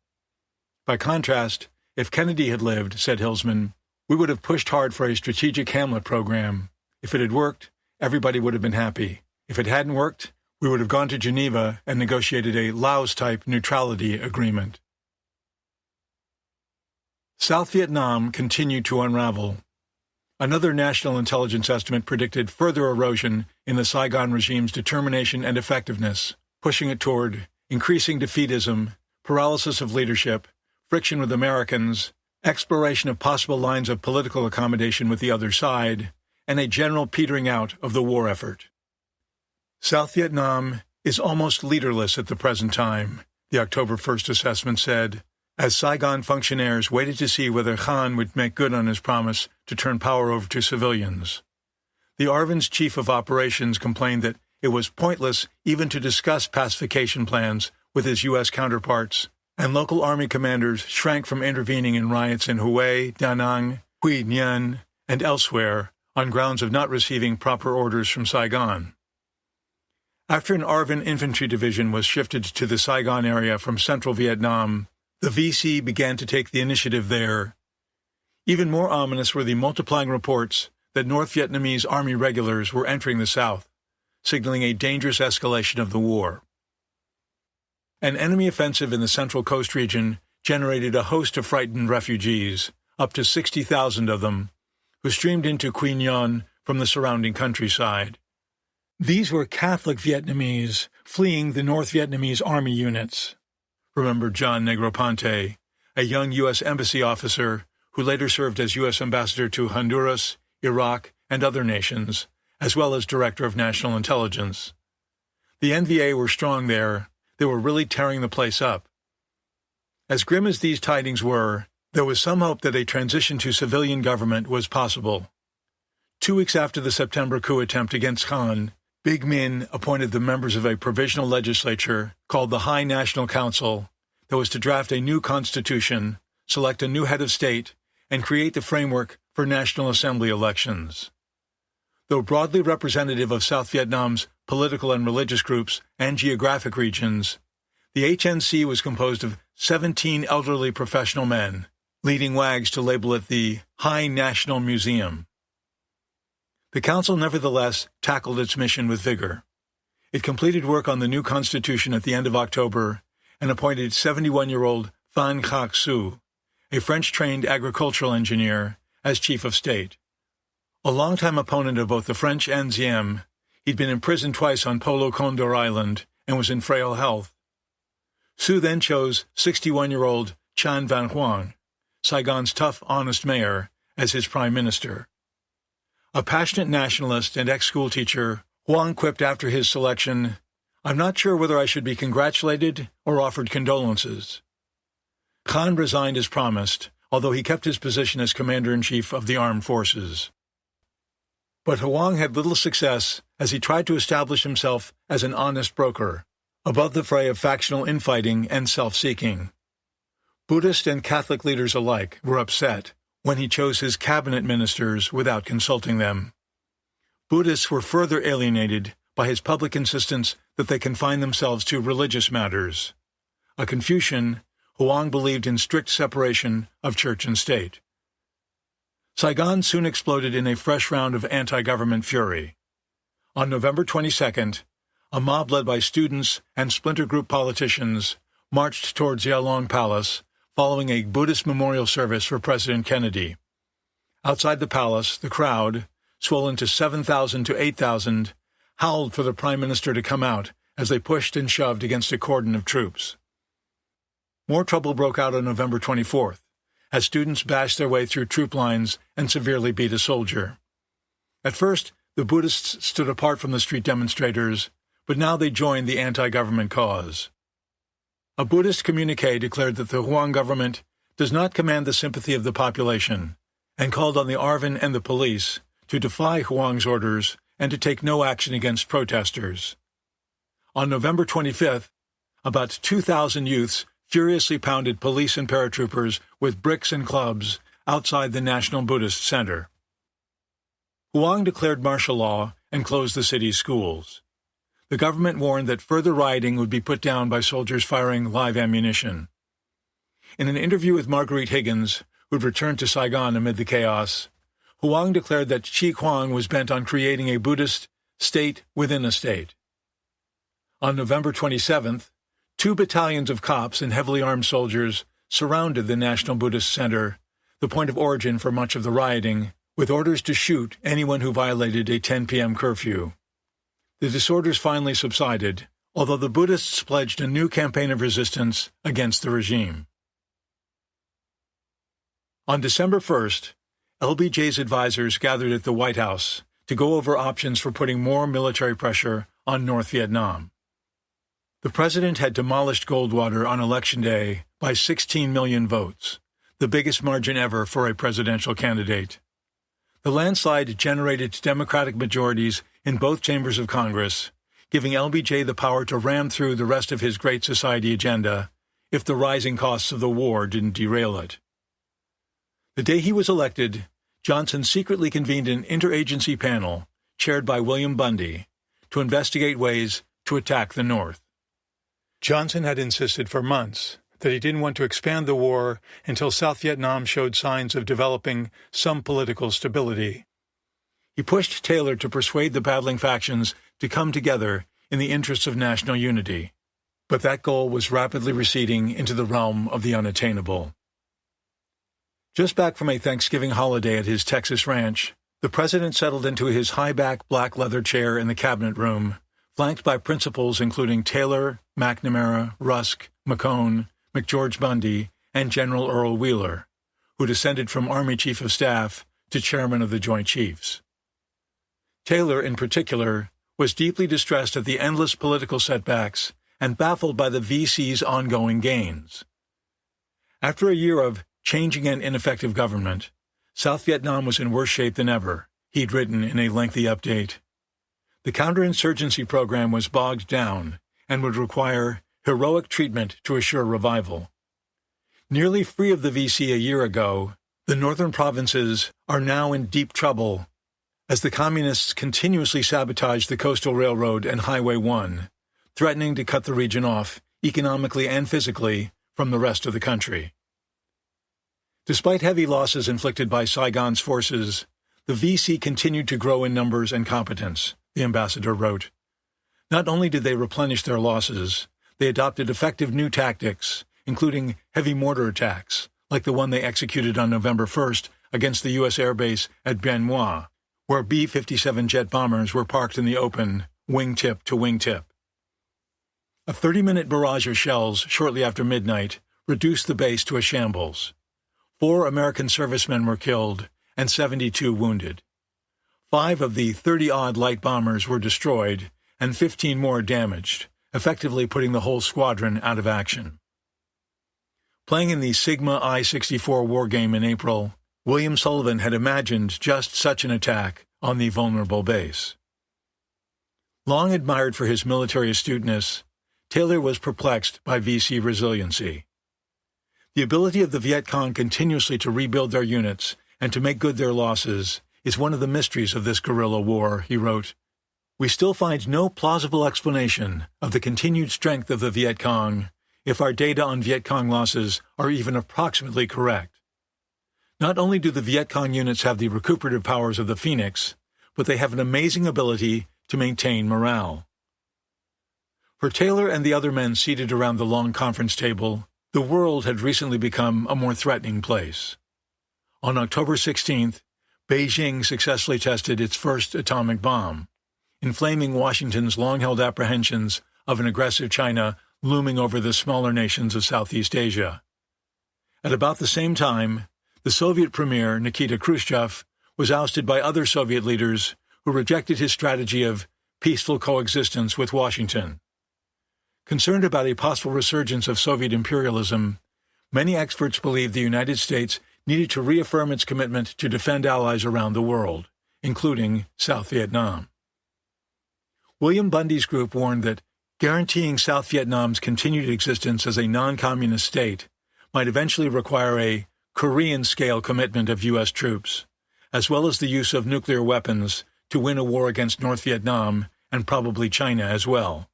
By contrast, if Kennedy had lived, said Hilsman, we would have pushed hard for a strategic Hamlet program. If it had worked, everybody would have been happy. If it hadn't worked, we would have gone to Geneva and negotiated a Laos-type neutrality agreement. South Vietnam continued to unravel. Another national intelligence estimate predicted further erosion in the Saigon regime's determination and effectiveness, pushing it toward increasing defeatism, paralysis of leadership, friction with Americans, exploration of possible lines of political accommodation with the other side, and a general petering out of the war effort. South Vietnam is almost leaderless at the present time, the October 1st assessment said, as Saigon functionaries waited to see whether Han would make good on his promise to turn power over to civilians. The ARVN's chief of operations complained that it was pointless even to discuss pacification plans with his U.S. counterparts, and local army commanders shrank from intervening in riots in Hue, Da Nang, Quy Nhon, and elsewhere on grounds of not receiving proper orders from Saigon. After an ARVN infantry division was shifted to the Saigon area from central Vietnam, the VC began to take the initiative there. Even more ominous were the multiplying reports that North Vietnamese Army regulars were entering the South, signaling a dangerous escalation of the war. An enemy offensive in the Central Coast region generated a host of frightened refugees, up to 60,000 of them, who streamed into Quy Nhon from the surrounding countryside. These were Catholic Vietnamese fleeing the North Vietnamese army units, remembered John Negroponte, a young U.S. embassy officer who later served as U.S. ambassador to Honduras, Iraq, and other nations, as well as director of national intelligence. The NVA were strong there. They were really tearing the place up. As grim as these tidings were, there was some hope that a transition to civilian government was possible. 2 weeks after the September coup attempt against Khan, Big Min appointed the members of a provisional legislature called the High National Council that was to draft a new constitution, select a new head of state, and create the framework for National Assembly elections. Though broadly representative of South Vietnam's political and religious groups and geographic regions, the HNC was composed of 17 elderly professional men, leading wags to label it the High National Museum. The council nevertheless tackled its mission with vigor. It completed work on the new constitution at the end of October and appointed 71-year-old Phan Khắc Su, a French-trained agricultural engineer, as chief of state. A longtime opponent of both the French and Diem, he'd been imprisoned twice on Polo Condor Island and was in frail health. Su then chose 61-year-old Chan Van Huang, Saigon's tough, honest mayor, as his prime minister. A passionate nationalist and ex-schoolteacher, Huang quipped after his selection, "I'm not sure whether I should be congratulated or offered condolences." Khan resigned as promised, although he kept his position as commander-in-chief of the armed forces. But Huang had little success as he tried to establish himself as an honest broker, above the fray of factional infighting and self-seeking. Buddhist and Catholic leaders alike were upset when he chose his cabinet ministers without consulting them. Buddhists were further alienated by his public insistence that they confine themselves to religious matters. A Confucian, Huang believed in strict separation of church and state. Saigon soon exploded in a fresh round of anti-government fury. On November 22nd, a mob led by students and splinter group politicians marched towards Yalong Palace following a Buddhist memorial service for President Kennedy. Outside the palace, the crowd, swollen to 7,000 to 8,000, howled for the prime minister to come out as they pushed and shoved against a cordon of troops. More trouble broke out on November 24th, as students bashed their way through troop lines and severely beat a soldier. At first, the Buddhists stood apart from the street demonstrators, but now they joined the anti-government cause. A Buddhist communique declared that the Huang government does not command the sympathy of the population, and called on the Arvin and the police to defy Huang's orders and to take no action against protesters. On November 25th, about 2,000 youths furiously pounded police and paratroopers with bricks and clubs outside the National Buddhist Center. Huang declared martial law and closed the city's schools. The government warned that further rioting would be put down by soldiers firing live ammunition. In an interview with Marguerite Higgins, who'd returned to Saigon amid the chaos, Huang declared that Chi Kuang was bent on creating a Buddhist state within a state. On November 27th, 2 battalions of cops and heavily armed soldiers surrounded the National Buddhist Center, the point of origin for much of the rioting, with orders to shoot anyone who violated a 10 p.m. curfew. The disorders finally subsided, although the Buddhists pledged a new campaign of resistance against the regime. On December 1st, LBJ's advisors gathered at the White House to go over options for putting more military pressure on North Vietnam. The president had demolished Goldwater on Election Day by 16 million votes, the biggest margin ever for a presidential candidate. The landslide generated Democratic majorities in both chambers of Congress, giving LBJ the power to ram through the rest of his Great Society agenda if the rising costs of the war didn't derail it. The day he was elected, Johnson secretly convened an interagency panel, chaired by William Bundy, to investigate ways to attack the North. Johnson had insisted for months that he didn't want to expand the war until South Vietnam showed signs of developing some political stability. He pushed Taylor to persuade the battling factions to come together in the interests of national unity, but that goal was rapidly receding into the realm of the unattainable. Just back from a Thanksgiving holiday at his Texas ranch, the president settled into his high-back black leather chair in the cabinet room, flanked by principals including Taylor, McNamara, Rusk, McCone, McGeorge Bundy, and General Earl Wheeler, who descended from Army Chief of Staff to Chairman of the Joint Chiefs. Taylor, in particular, was deeply distressed at the endless political setbacks and baffled by the VC's ongoing gains. After a year of changing and ineffective government, South Vietnam was in worse shape than ever, he'd written in a lengthy update. The counterinsurgency program was bogged down and would require heroic treatment to assure revival. Nearly free of the VC a year ago, the northern provinces are now in deep trouble as the communists continuously sabotage the coastal railroad and Highway 1, threatening to cut the region off, economically and physically, from the rest of the country. Despite heavy losses inflicted by Saigon's forces, the VC continued to grow in numbers and competence, the ambassador wrote. Not only did they replenish their losses, they adopted effective new tactics, including heavy mortar attacks, like the one they executed on November 1st against the U.S. airbase at Bien Hoa, where B-57 jet bombers were parked in the open, wingtip to wingtip. A 30-minute barrage of shells shortly after midnight reduced the base to a shambles. 4 American servicemen were killed and 72 wounded. 5 of the 30-odd light bombers were destroyed and 15 more damaged, effectively putting the whole squadron out of action. Playing in the Sigma I-64 wargame in April, William Sullivan had imagined just such an attack on the vulnerable base. Long admired for his military astuteness, Taylor was perplexed by VC resiliency. The ability of the Viet Cong continuously to rebuild their units and to make good their losses is one of the mysteries of this guerrilla war, he wrote. We still find no plausible explanation of the continued strength of the Viet Cong if our data on Viet Cong losses are even approximately correct. Not only do the Viet Cong units have the recuperative powers of the Phoenix, but they have an amazing ability to maintain morale. For Taylor and the other men seated around the long conference table, the world had recently become a more threatening place. On October 16th, Beijing successfully tested its first atomic bomb, inflaming Washington's long-held apprehensions of an aggressive China looming over the smaller nations of Southeast Asia. At about the same time, the Soviet premier Nikita Khrushchev was ousted by other Soviet leaders who rejected his strategy of peaceful coexistence with Washington. Concerned about a possible resurgence of Soviet imperialism, many experts believed the United States needed to reaffirm its commitment to defend allies around the world, including South Vietnam. William Bundy's group warned that guaranteeing South Vietnam's continued existence as a non-communist state might eventually require a Korean-scale commitment of U.S. troops, as well as the use of nuclear weapons to win a war against North Vietnam and probably China as well.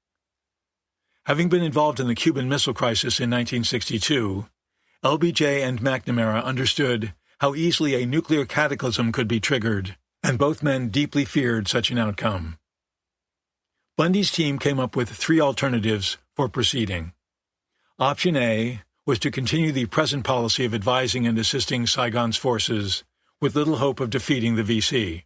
Having been involved in the Cuban Missile Crisis in 1962, LBJ and McNamara understood how easily a nuclear cataclysm could be triggered, and both men deeply feared such an outcome. Bundy's team came up with 3 alternatives for proceeding. Option A was to continue the present policy of advising and assisting Saigon's forces with little hope of defeating the VC.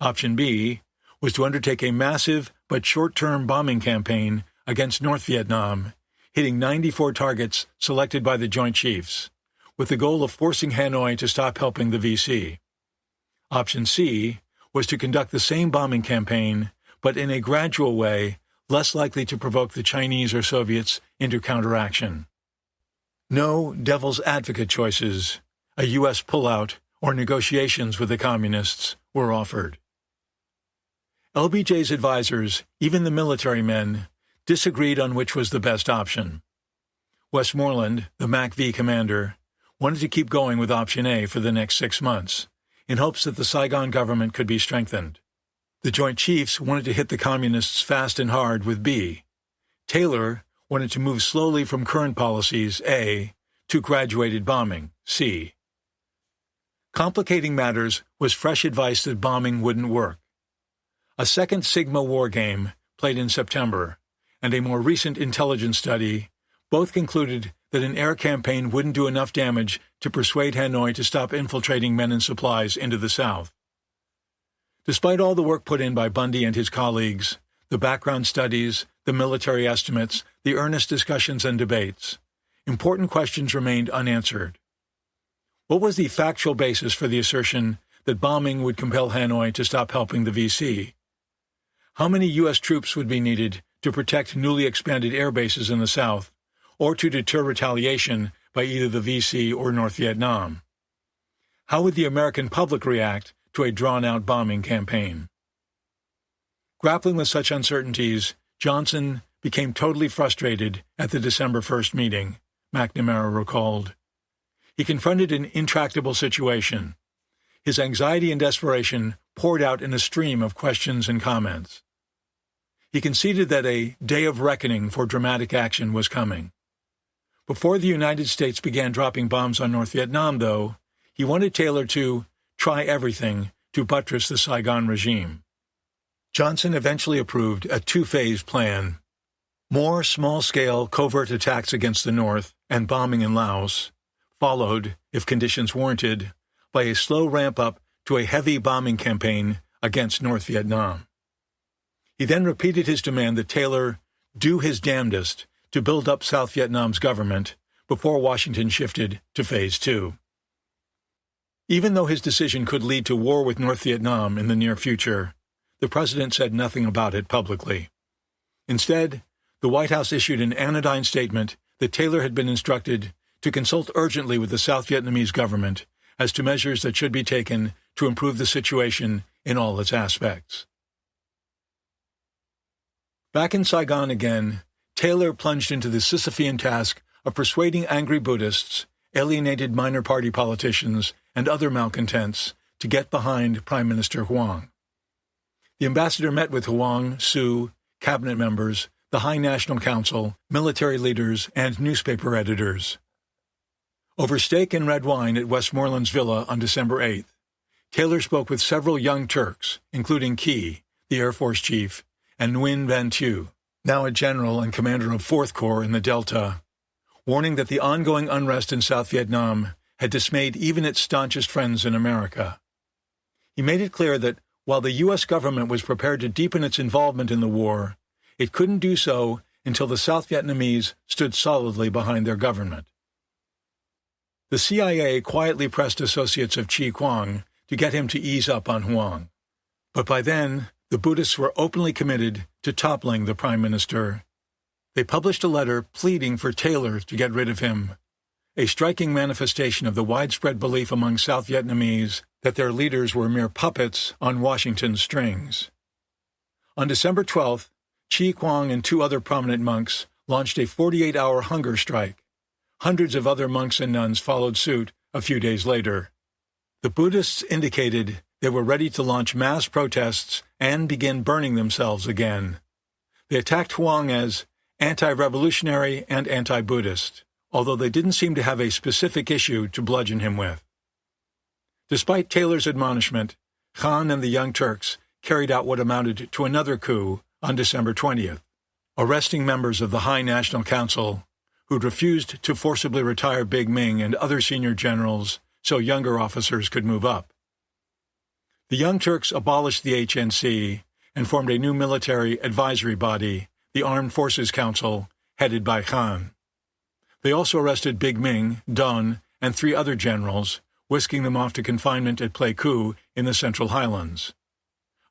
Option B was to undertake a massive but short-term bombing campaign against North Vietnam, hitting 94 targets selected by the Joint Chiefs, with the goal of forcing Hanoi to stop helping the VC. Option C was to conduct the same bombing campaign, but in a gradual way, less likely to provoke the Chinese or Soviets into counteraction. No devil's advocate choices, a U.S. pullout, or negotiations with the Communists were offered. LBJ's advisors, even the military men, disagreed on which was the best option. Westmoreland, the MAC-V commander, wanted to keep going with Option A for the next 6 months, in hopes that the Saigon government could be strengthened. The Joint Chiefs wanted to hit the Communists fast and hard with B. Taylor wanted to move slowly from current policies, A, to graduated bombing, C. Complicating matters was fresh advice that bombing wouldn't work. A second Sigma war game, played in September, and a more recent intelligence study both concluded that an air campaign wouldn't do enough damage to persuade Hanoi to stop infiltrating men and supplies into the South. Despite all the work put in by Bundy and his colleagues, the background studies, the military estimates, the earnest discussions and debates, important questions remained unanswered. What was the factual basis for the assertion that bombing would compel Hanoi to stop helping the VC? How many U.S. troops would be needed to protect newly expanded air bases in the South, or to deter retaliation by either the VC or North Vietnam? How would the American public react to a drawn-out bombing campaign. Grappling with such uncertainties, Johnson became totally frustrated at the December 1st meeting, McNamara recalled. He confronted an intractable situation. His anxiety and desperation poured out in a stream of questions and comments. He conceded that a day of reckoning for dramatic action was coming. Before the United States began dropping bombs on North Vietnam, though, he wanted Taylor to try everything to buttress the Saigon regime. Johnson eventually approved a two-phase plan. More small-scale covert attacks against the North and bombing in Laos, followed, if conditions warranted, by a slow ramp-up to a heavy bombing campaign against North Vietnam. He then repeated his demand that Taylor do his damnedest to build up South Vietnam's government before Washington shifted to Phase 2. Even though his decision could lead to war with North Vietnam in the near future, the president said nothing about it publicly. Instead, the White House issued an anodyne statement that Taylor had been instructed to consult urgently with the South Vietnamese government as to measures that should be taken to improve the situation in all its aspects. Back in Saigon again, Taylor plunged into the Sisyphean task of persuading angry Buddhists, alienated minor party politicians, and other malcontents to get behind Prime Minister Huang. The ambassador met with Huang, Su, cabinet members, the High National Council, military leaders, and newspaper editors. Over steak and red wine at Westmoreland's villa on December 8th, Taylor spoke with several young Turks, including Key, the Air Force chief, and Nguyen Van Thieu, now a general and commander of 4th Corps in the Delta, warning that the ongoing unrest in South Vietnam had dismayed even its staunchest friends in America. He made it clear that while the U.S. government was prepared to deepen its involvement in the war, it couldn't do so until the South Vietnamese stood solidly behind their government. The CIA quietly pressed associates of Chi Quang to get him to ease up on Huang. But by then, the Buddhists were openly committed to toppling the prime minister. They published a letter pleading for Taylor to get rid of him, a striking manifestation of the widespread belief among South Vietnamese that their leaders were mere puppets on Washington's strings. On December 12th, Chi Quang and 2 other prominent monks launched a 48-hour hunger strike. Hundreds of other monks and nuns followed suit a few days later. The Buddhists indicated they were ready to launch mass protests and begin burning themselves again. They attacked Huang as anti-revolutionary and anti-Buddhist, although they didn't seem to have a specific issue to bludgeon him with. Despite Taylor's admonishment, Khan and the Young Turks carried out what amounted to another coup on December 20th, arresting members of the High National Council who'd refused to forcibly retire Big Ming and other senior generals so younger officers could move up. The Young Turks abolished the HNC and formed a new military advisory body, the Armed Forces Council, headed by Khan. They also arrested Big Ming, Don, and 3 other generals, whisking them off to confinement at Pleiku in the Central Highlands.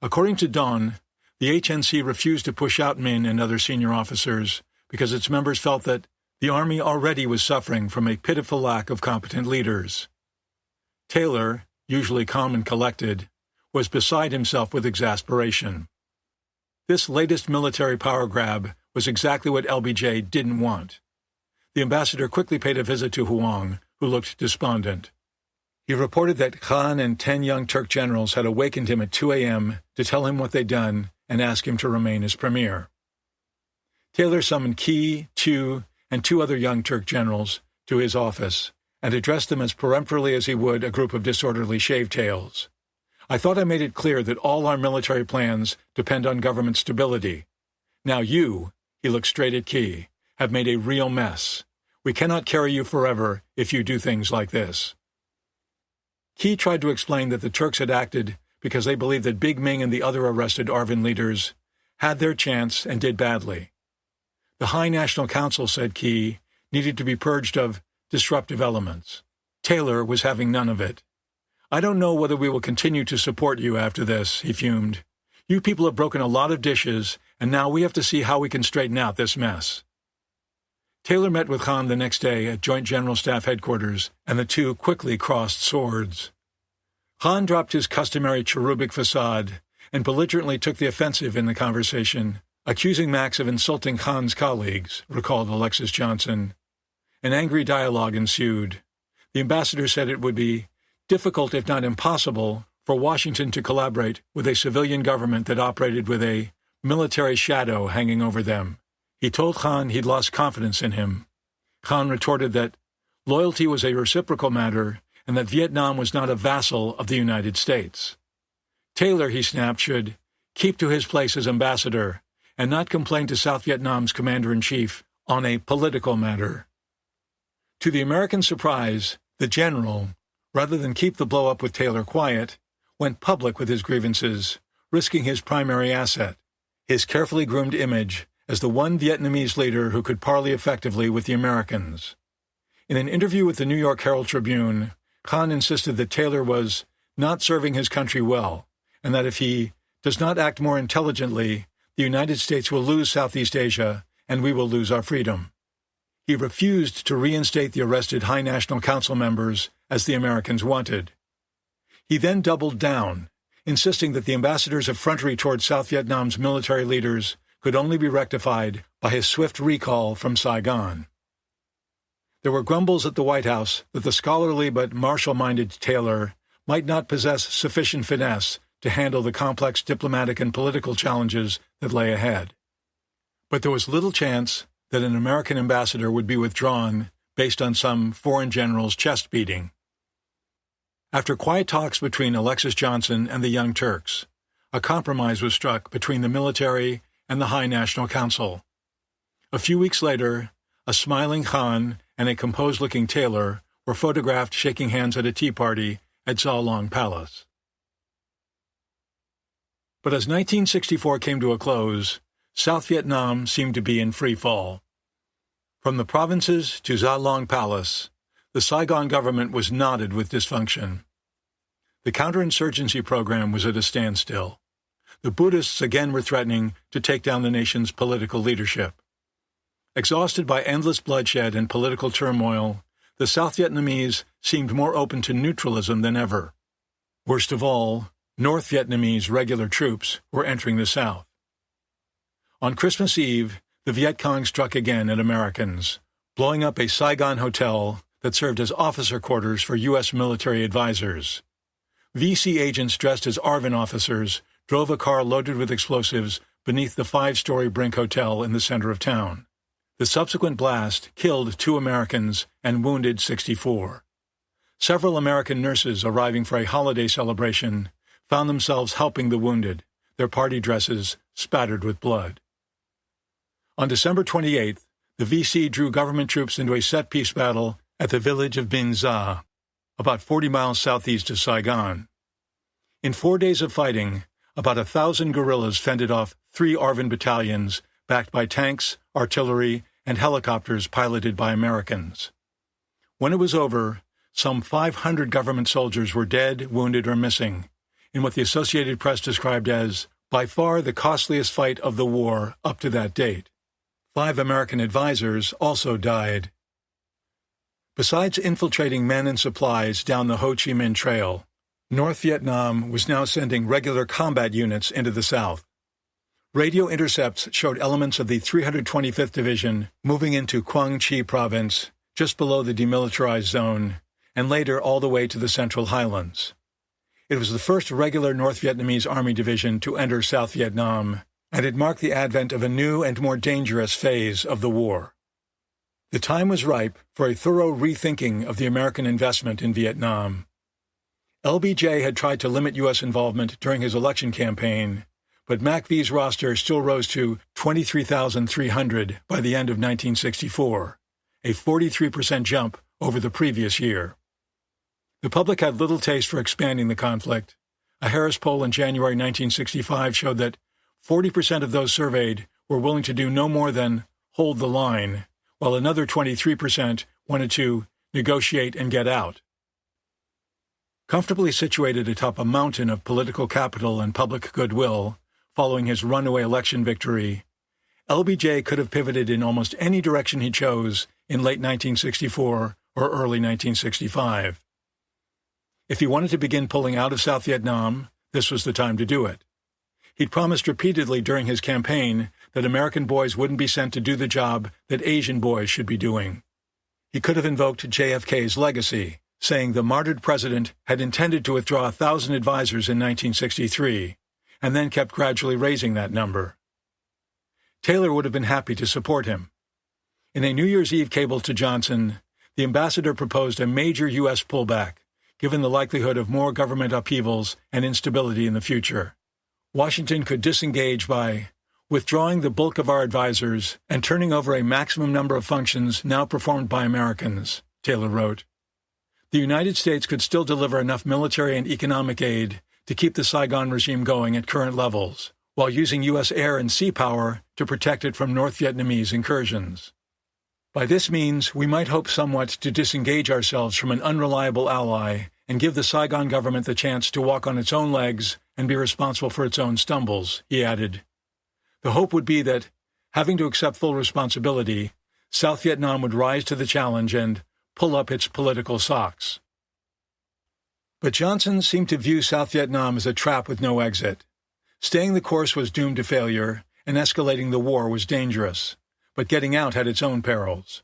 According to Don, the HNC refused to push out Min and other senior officers because its members felt that the army already was suffering from a pitiful lack of competent leaders. Taylor, usually calm and collected, was beside himself with exasperation. This latest military power grab was exactly what LBJ didn't want. The ambassador quickly paid a visit to Huang, who looked despondent. He reported that Khan and 10 young Turk generals had awakened him at 2 a.m. to tell him what they'd done and ask him to remain as premier. Taylor summoned Key, Thieu, and 2 other young Turk generals to his office and addressed them as peremptorily as he would a group of disorderly shavetails. I thought I made it clear that all our military plans depend on government stability. Now you, he looked straight at Key, have made a real mess. We cannot carry you forever if you do things like this. Key tried to explain that the Turks had acted because they believed that Big Ming and the other arrested Arvin leaders had their chance and did badly. The High National Council, said Key, needed to be purged of disruptive elements. Taylor was having none of it. I don't know whether we will continue to support you after this, he fumed. You people have broken a lot of dishes, and now we have to see how we can straighten out this mess. Taylor met with Khan the next day at Joint General Staff Headquarters, and the two quickly crossed swords. Khan dropped his customary cherubic facade and belligerently took the offensive in the conversation, accusing Max of insulting Khan's colleagues, recalled Alexis Johnson. An angry dialogue ensued. The ambassador said it would be difficult, if not impossible, for Washington to collaborate with a civilian government that operated with a military shadow hanging over them. He told Khan he'd lost confidence in him. Khan retorted that loyalty was a reciprocal matter and that Vietnam was not a vassal of the United States. Taylor, he snapped, should keep to his place as ambassador and not complain to South Vietnam's commander-in-chief on a political matter. To the American surprise, the general, rather than keep the blow-up with Taylor quiet, went public with his grievances, risking his primary asset, his carefully groomed image as the one Vietnamese leader who could parley effectively with the Americans. In an interview with the New York Herald Tribune, Khan insisted that Taylor was not serving his country well, and that if he does not act more intelligently, the United States will lose Southeast Asia and we will lose our freedom. He refused to reinstate the arrested High National Council members as the Americans wanted. He then doubled down, insisting that the ambassador's effrontery toward South Vietnam's military leaders could only be rectified by his swift recall from Saigon. There were grumbles at the White House that the scholarly but martial-minded Taylor might not possess sufficient finesse to handle the complex diplomatic and political challenges that lay ahead. But there was little chance that an American ambassador would be withdrawn based on some foreign general's chest beating. After quiet talks between Alexis Johnson and the Young Turks, a compromise was struck between the military and the High National Council. A few weeks later, a smiling Khan and a composed-looking Taylor were photographed shaking hands at a tea party at Gia Long Palace. But as 1964 came to a close, South Vietnam seemed to be in free fall. From the provinces to Gia Long Palace, the Saigon government was knotted with dysfunction. The counterinsurgency program was at a standstill. The Buddhists again were threatening to take down the nation's political leadership. Exhausted by endless bloodshed and political turmoil, the South Vietnamese seemed more open to neutralism than ever. Worst of all, North Vietnamese regular troops were entering the South. On Christmas Eve, the Viet Cong struck again at Americans, blowing up a Saigon hotel that served as officer quarters for U.S. military advisors. VC agents dressed as ARVN officers drove a car loaded with explosives beneath the 5-story Brink Hotel in the center of town. The subsequent blast killed 2 Americans and wounded 64. Several American nurses arriving for a holiday celebration found themselves helping the wounded, their party dresses spattered with blood. On December 28th, the VC drew government troops into a set-piece battle at the village of Bin Gia, about 40 miles southeast of Saigon. In 4 days of fighting, about 1,000 guerrillas fended off 3 ARVN battalions backed by tanks, artillery, and helicopters piloted by Americans. When it was over, some 500 government soldiers were dead, wounded, or missing, in what the Associated Press described as, by far the costliest fight of the war up to that date. 5 American advisors also died. Besides infiltrating men and supplies down the Ho Chi Minh Trail, North Vietnam was now sending regular combat units into the south. Radio intercepts showed elements of the 325th Division moving into Quang Tri Province, just below the demilitarized zone, and later all the way to the Central Highlands. It was the first regular North Vietnamese Army division to enter South Vietnam, and it marked the advent of a new and more dangerous phase of the war. The time was ripe for a thorough rethinking of the American investment in Vietnam. LBJ had tried to limit U.S. involvement during his election campaign, but MACV's roster still rose to 23,300 by the end of 1964, a 43% jump over the previous year. The public had little taste for expanding the conflict. A Harris poll in January 1965 showed that 40% of those surveyed were willing to do no more than hold the line, while another 23% wanted to negotiate and get out. Comfortably situated atop a mountain of political capital and public goodwill, following his runaway election victory, LBJ could have pivoted in almost any direction he chose in late 1964 or early 1965. If he wanted to begin pulling out of South Vietnam, this was the time to do it. He'd promised repeatedly during his campaign that American boys wouldn't be sent to do the job that Asian boys should be doing. He could have invoked JFK's legacy, saying the martyred president had intended to withdraw 1,000 advisors in 1963, and then kept gradually raising that number. Taylor would have been happy to support him. In a New Year's Eve cable to Johnson, the ambassador proposed a major U.S. pullback, given the likelihood of more government upheavals and instability in the future. Washington could disengage by withdrawing the bulk of our advisors and turning over a maximum number of functions now performed by Americans, Taylor wrote. The United States could still deliver enough military and economic aid to keep the Saigon regime going at current levels, while using U.S. air and sea power to protect it from North Vietnamese incursions. By this means, we might hope somewhat to disengage ourselves from an unreliable ally and give the Saigon government the chance to walk on its own legs and be responsible for its own stumbles, he added. The hope would be that, having to accept full responsibility, South Vietnam would rise to the challenge and pull up its political socks. But Johnson seemed to view South Vietnam as a trap with no exit. Staying the course was doomed to failure, and escalating the war was dangerous, but getting out had its own perils.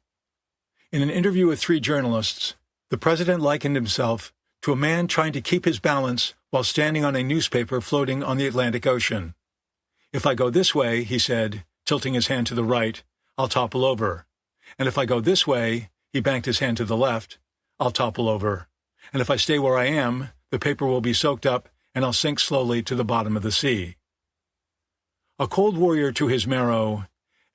In an interview with 3 journalists, the president likened himself to a man trying to keep his balance while standing on a newspaper floating on the Atlantic Ocean. If I go this way, he said, tilting his hand to the right, I'll topple over. And if I go this way, he banked his hand to the left, I'll topple over. And if I stay where I am, the paper will be soaked up and I'll sink slowly to the bottom of the sea. A cold warrior to his marrow,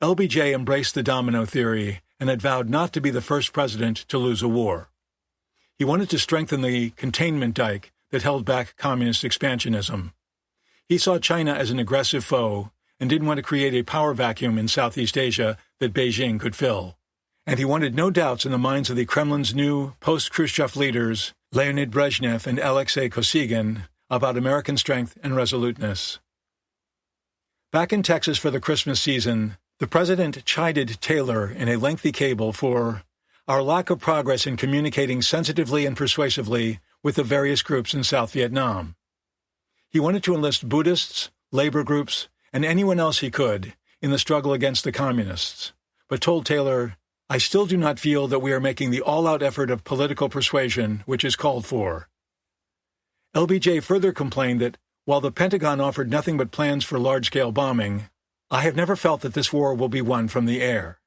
LBJ embraced the domino theory and had vowed not to be the first president to lose a war. He wanted to strengthen the containment dike that held back communist expansionism. He saw China as an aggressive foe and didn't want to create a power vacuum in Southeast Asia that Beijing could fill. And he wanted no doubts in the minds of the Kremlin's new post-Khrushchev leaders, Leonid Brezhnev and Alexei Kosygin, about American strength and resoluteness. Back in Texas for the Christmas season, the president chided Taylor in a lengthy cable for our lack of progress in communicating sensitively and persuasively with the various groups in South Vietnam. He wanted to enlist Buddhists, labor groups, and anyone else he could in the struggle against the communists, but told Taylor, I still do not feel that we are making the all-out effort of political persuasion which is called for. LBJ further complained that, while the Pentagon offered nothing but plans for large-scale bombing, I have never felt that this war will be won from the air.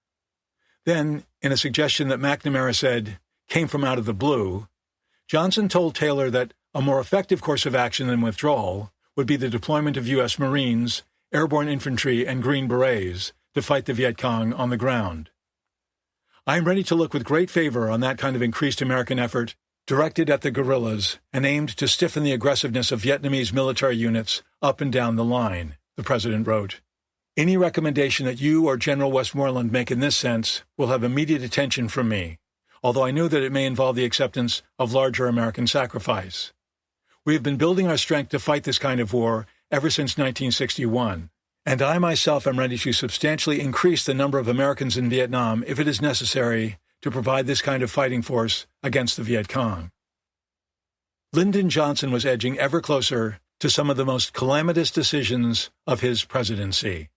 Then, in a suggestion that McNamara said came from out of the blue, Johnson told Taylor that a more effective course of action than withdrawal would be the deployment of U.S. Marines, airborne infantry, and Green Berets to fight the Viet Cong on the ground. I am ready to look with great favor on that kind of increased American effort directed at the guerrillas and aimed to stiffen the aggressiveness of Vietnamese military units up and down the line, the president wrote. Any recommendation that you or General Westmoreland make in this sense will have immediate attention from me, although I knew that it may involve the acceptance of larger American sacrifice. We have been building our strength to fight this kind of war ever since 1961, and I myself am ready to substantially increase the number of Americans in Vietnam if it is necessary to provide this kind of fighting force against the Viet Cong. Lyndon Johnson was edging ever closer to some of the most calamitous decisions of his presidency.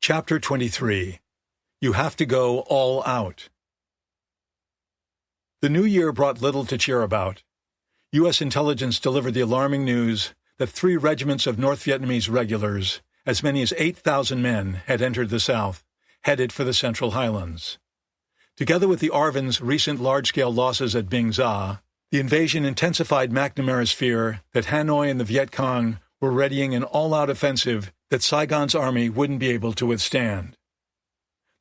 Chapter 23. You have to go all out. The new year brought little to cheer about. U.S. intelligence delivered the alarming news that 3 regiments of North Vietnamese regulars, as many as 8,000 men, had entered the South, headed for the Central Highlands. Together with the ARVN's recent large-scale losses at Binh Gia, the invasion intensified McNamara's fear that Hanoi and the Viet Cong were readying an all-out offensive that Saigon's army wouldn't be able to withstand.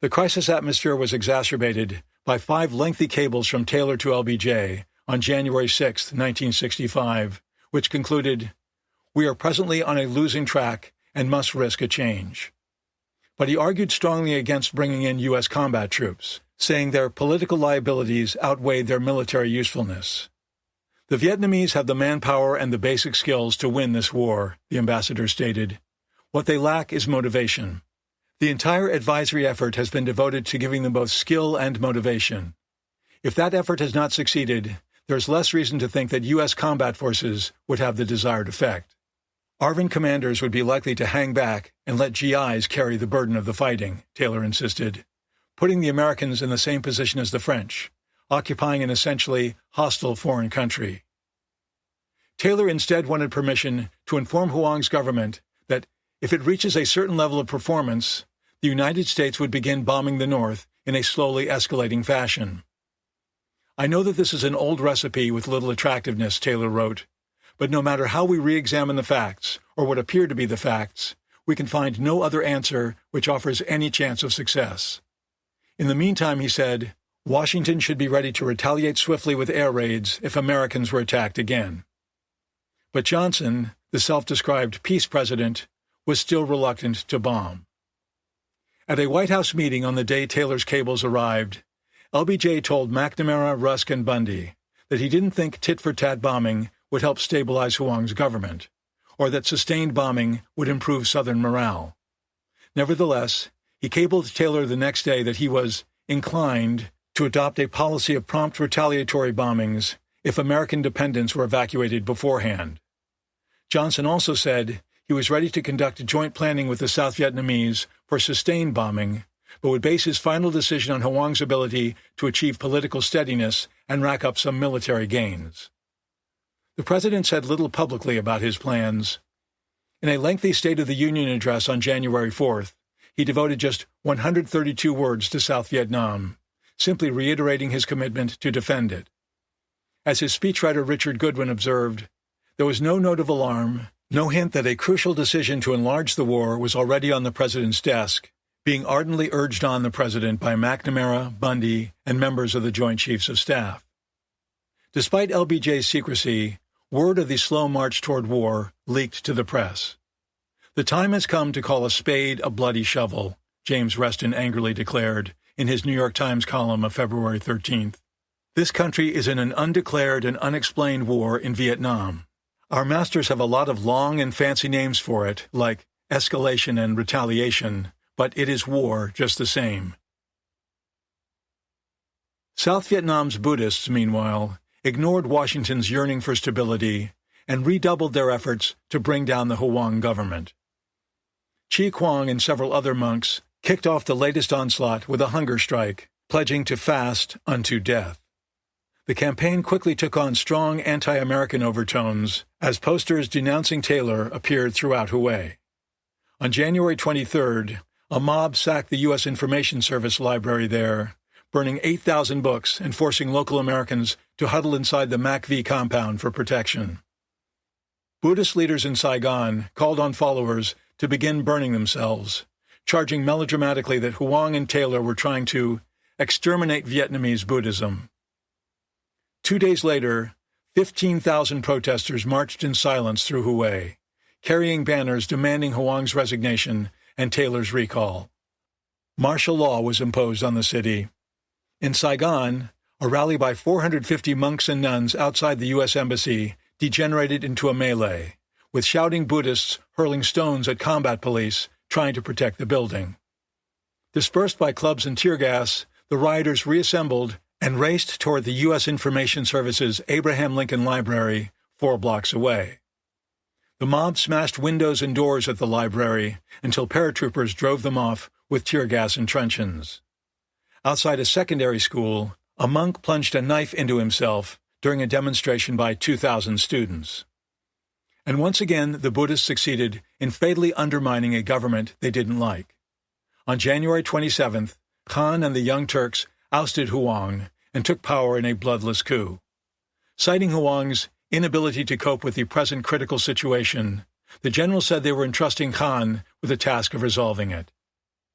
The crisis atmosphere was exacerbated by 5 lengthy cables from Taylor to LBJ on January 6, 1965, which concluded, "We are presently on a losing track and must risk a change." But he argued strongly against bringing in U.S. combat troops, saying their political liabilities outweighed their military usefulness. The Vietnamese have the manpower and the basic skills to win this war, the ambassador stated. What they lack is motivation. The entire advisory effort has been devoted to giving them both skill and motivation. If that effort has not succeeded, there's less reason to think that U.S. combat forces would have the desired effect. ARVN commanders would be likely to hang back and let GIs carry the burden of the fighting, Taylor insisted, putting the Americans in the same position as the French, occupying an essentially hostile foreign country. Taylor instead wanted permission to inform Huang's government that if it reaches a certain level of performance, the United States would begin bombing the North in a slowly escalating fashion. I know that this is an old recipe with little attractiveness, Taylor wrote, but no matter how we re-examine the facts, or what appear to be the facts, we can find no other answer which offers any chance of success. In the meantime, he said, Washington should be ready to retaliate swiftly with air raids if Americans were attacked again. But Johnson, the self-described peace president, was still reluctant to bomb. At a White House meeting on the day Taylor's cables arrived, LBJ told McNamara, Rusk, and Bundy that he didn't think tit-for-tat bombing would help stabilize Huang's government, or that sustained bombing would improve Southern morale. Nevertheless, he cabled Taylor the next day that he was inclined to adopt a policy of prompt retaliatory bombings if American dependents were evacuated beforehand. Johnson also said he was ready to conduct joint planning with the South Vietnamese for sustained bombing, but would base his final decision on Huang's ability to achieve political steadiness and rack up some military gains. The president said little publicly about his plans. In a lengthy State of the Union address on January 4th, he devoted just 132 words to South Vietnam, simply reiterating his commitment to defend it. As his speechwriter Richard Goodwin observed, there was no note of alarm, no hint that a crucial decision to enlarge the war was already on the president's desk, being ardently urged on the president by McNamara, Bundy, and members of the Joint Chiefs of Staff. Despite LBJ's secrecy, word of the slow march toward war leaked to the press. The time has come to call a spade a bloody shovel, James Reston angrily declared in his New York Times column of February 13th. This country is in an undeclared and unexplained war in Vietnam. Our masters have a lot of long and fancy names for it, like escalation and retaliation, but it is war just the same. South Vietnam's Buddhists, meanwhile, ignored Washington's yearning for stability and redoubled their efforts to bring down the Huang government. Chi Quang and several other monks kicked off the latest onslaught with a hunger strike, pledging to fast unto death. The campaign quickly took on strong anti-American overtones as posters denouncing Taylor appeared throughout Hue. On January 23rd, a mob sacked the U.S. Information Service library there, burning 8,000 books and forcing local Americans to huddle inside the MACV compound for protection. Buddhist leaders in Saigon called on followers to begin burning themselves, charging melodramatically that Huang and Taylor were trying to exterminate Vietnamese Buddhism. 2 days later, 15,000 protesters marched in silence through Hue, carrying banners demanding Huang's resignation and Taylor's recall. Martial law was imposed on the city. In Saigon, a rally by 450 monks and nuns outside the U.S. Embassy degenerated into a melee, with shouting Buddhists hurling stones at combat police trying to protect the building. Dispersed by clubs and tear gas, the rioters reassembled and raced toward the U.S. Information Service's Abraham Lincoln Library 4 blocks away. The mob smashed windows and doors at the library until paratroopers drove them off with tear gas and truncheons. Outside a secondary school, a monk plunged a knife into himself during a demonstration by 2,000 students. And once again, the Buddhists succeeded in fatally undermining a government they didn't like. On January 27th, Khan and the Young Turks ousted Huang and took power in a bloodless coup. Citing Huang's inability to cope with the present critical situation, the general said they were entrusting Khan with the task of resolving it.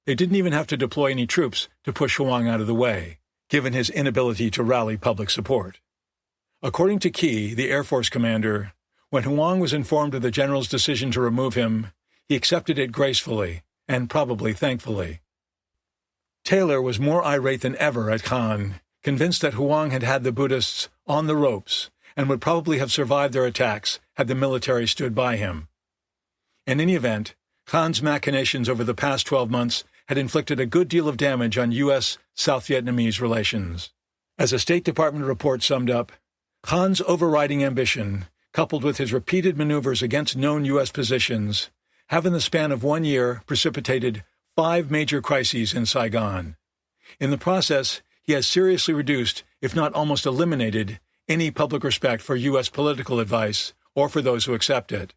They didn't even have to deploy any troops to push Huang out of the way, given his inability to rally public support. According to Key, the Air Force commander, when Huang was informed of the general's decision to remove him, he accepted it gracefully and probably thankfully. Taylor was more irate than ever at Khan, convinced that Huang had had the Buddhists on the ropes and would probably have survived their attacks had the military stood by him. In any event, Khan's machinations over the past 12 months had inflicted a good deal of damage on U.S.-South Vietnamese relations. As a State Department report summed up, Khan's overriding ambition, coupled with his repeated maneuvers against known U.S. positions, have in the span of 1 year precipitated 5 major crises in Saigon. In the process, he has seriously reduced, if not almost eliminated, any public respect for U.S. political advice or for those who accept it.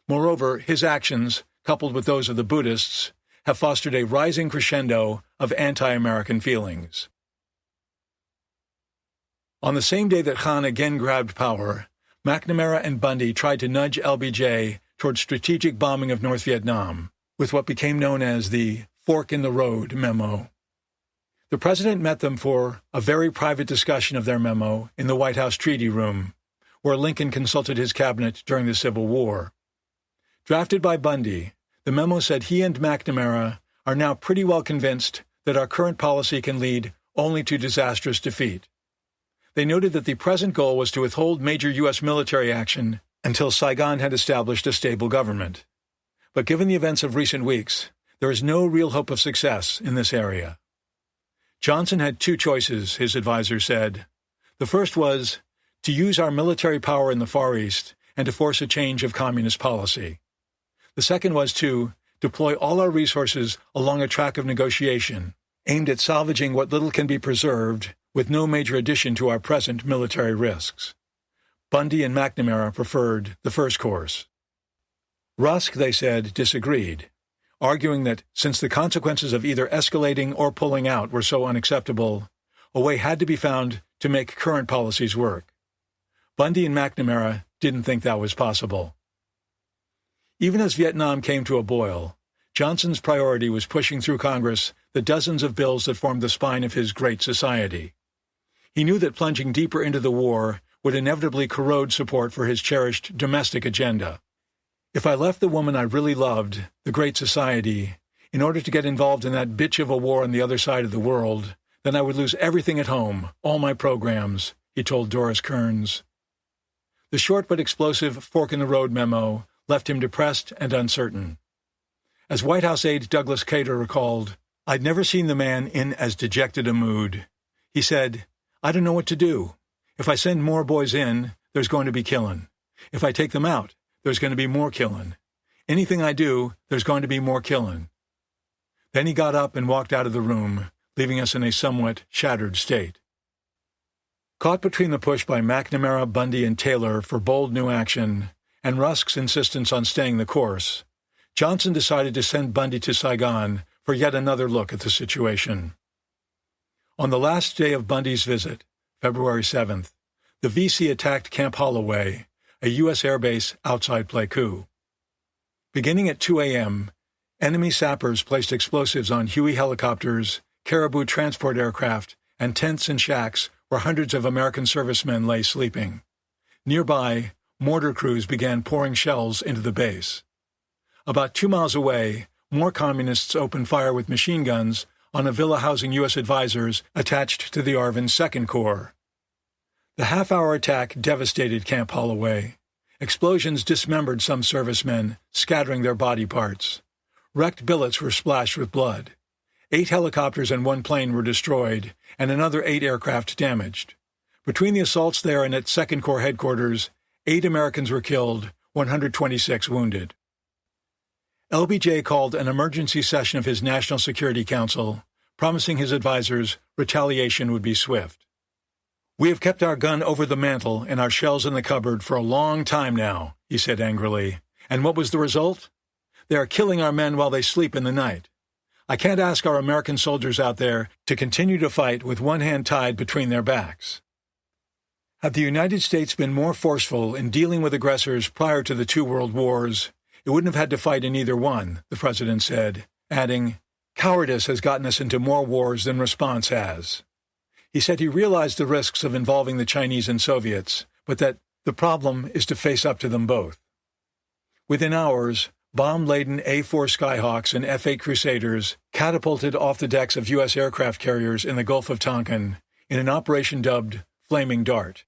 Moreover, his actions, coupled with those of the Buddhists, have fostered a rising crescendo of anti-American feelings. On the same day that Khan again grabbed power, McNamara and Bundy tried to nudge LBJ toward strategic bombing of North Vietnam, with what became known as the Fork in the Road memo. The president met them for a very private discussion of their memo in the White House Treaty Room, where Lincoln consulted his cabinet during the Civil War. Drafted by Bundy, the memo said he and McNamara are now pretty well convinced that our current policy can lead only to disastrous defeat. They noted that the present goal was to withhold major U.S. military action until Saigon had established a stable government. But given the events of recent weeks, there is no real hope of success in this area. Johnson had 2 choices, his advisor said. The first was to use our military power in the Far East and to force a change of communist policy. The second was to deploy all our resources along a track of negotiation, aimed at salvaging what little can be preserved with no major addition to our present military risks. Bundy and McNamara preferred the first course. Rusk, they said, disagreed, arguing that since the consequences of either escalating or pulling out were so unacceptable, a way had to be found to make current policies work. Bundy and McNamara didn't think that was possible. Even as Vietnam came to a boil, Johnson's priority was pushing through Congress the dozens of bills that formed the spine of his Great Society. He knew that plunging deeper into the war would inevitably corrode support for his cherished domestic agenda. If I left the woman I really loved, the Great Society, in order to get involved in that bitch of a war on the other side of the world, then I would lose everything at home, all my programs, he told Doris Kearns. The short but explosive Fork in the Road memo left him depressed and uncertain. As White House aide Douglas Cater recalled, I'd never seen the man in as dejected a mood. He said, I don't know what to do. If I send more boys in, there's going to be killing. If I take them out, there's going to be more killing. Anything I do, there's going to be more killing. Then he got up and walked out of the room, leaving us in a somewhat shattered state. Caught between the push by McNamara, Bundy, and Taylor for bold new action, and Rusk's insistence on staying the course, Johnson decided to send Bundy to Saigon for yet another look at the situation. On the last day of Bundy's visit, February 7th, the VC attacked Camp Holloway, a U.S. airbase outside Coup. Beginning at 2 a.m., enemy sappers placed explosives on Huey helicopters, Caribou transport aircraft, and tents and shacks where hundreds of American servicemen lay sleeping. Nearby, mortar crews began pouring shells into the base. About 2 miles away, more communists opened fire with machine guns on a villa housing U.S. advisors attached to the ARVN's Second Corps. The half-hour attack devastated Camp Holloway. Explosions dismembered some servicemen, scattering their body parts. Wrecked billets were splashed with blood. 8 helicopters and 1 plane were destroyed, and another 8 aircraft damaged. Between the assaults there and at Second Corps headquarters, 8 Americans were killed, 126 wounded. LBJ called an emergency session of his National Security Council, promising his advisors retaliation would be swift. We have kept our gun over the mantel and our shells in the cupboard for a long time now, he said angrily. And what was the result? They are killing our men while they sleep in the night. I can't ask our American soldiers out there to continue to fight with one hand tied between their backs. Had the United States been more forceful in dealing with aggressors prior to the 2 world wars, it wouldn't have had to fight in either one, the president said, adding, cowardice has gotten us into more wars than response has. He said he realized the risks of involving the Chinese and Soviets, but that the problem is to face up to them both. Within hours, bomb-laden A-4 Skyhawks and F-8 Crusaders catapulted off the decks of U.S. aircraft carriers in the Gulf of Tonkin in an operation dubbed Flaming Dart.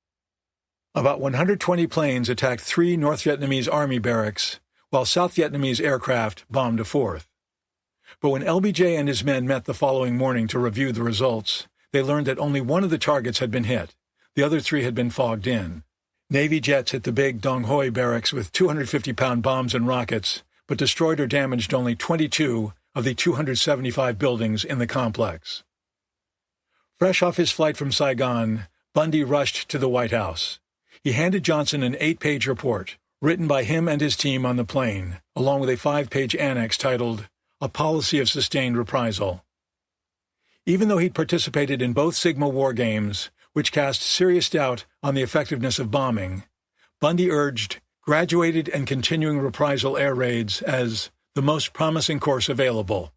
About 120 planes attacked 3 North Vietnamese army barracks, while South Vietnamese aircraft bombed a 4th. But when LBJ and his men met the following morning to review the results, they learned that only one of the targets had been hit. The other three had been fogged in. Navy jets hit the big Dong Hoi barracks with 250-pound bombs and rockets, but destroyed or damaged only 22 of the 275 buildings in the complex. Fresh off his flight from Saigon, Bundy rushed to the White House. He handed Johnson an 8-page report, written by him and his team on the plane, along with a 5-page annex titled, A Policy of Sustained Reprisal. Even though he'd participated in both Sigma war games, which cast serious doubt on the effectiveness of bombing, Bundy urged graduated and continuing reprisal air raids as the most promising course available.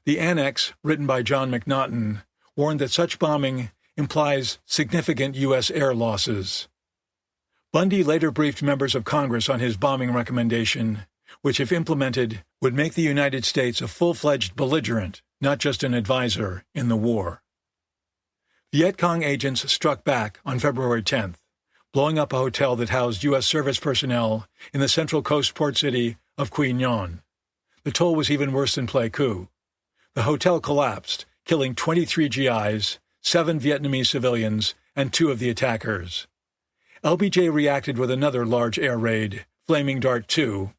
The annex, written by John McNaughton, warned that such bombing implies significant U.S. air losses. Bundy later briefed members of Congress on his bombing recommendation, which, if implemented, would make the United States a full-fledged belligerent, not just an advisor, in the war. Vietcong agents struck back on February 10th, blowing up a hotel that housed U.S. service personnel in the Central Coast port city of Quy Nhon. The toll was even worse than Play Coup. The hotel collapsed, killing 23 GIs, 7 Vietnamese civilians, and 2 of the attackers. LBJ reacted with another large air raid, Flaming Dart 2,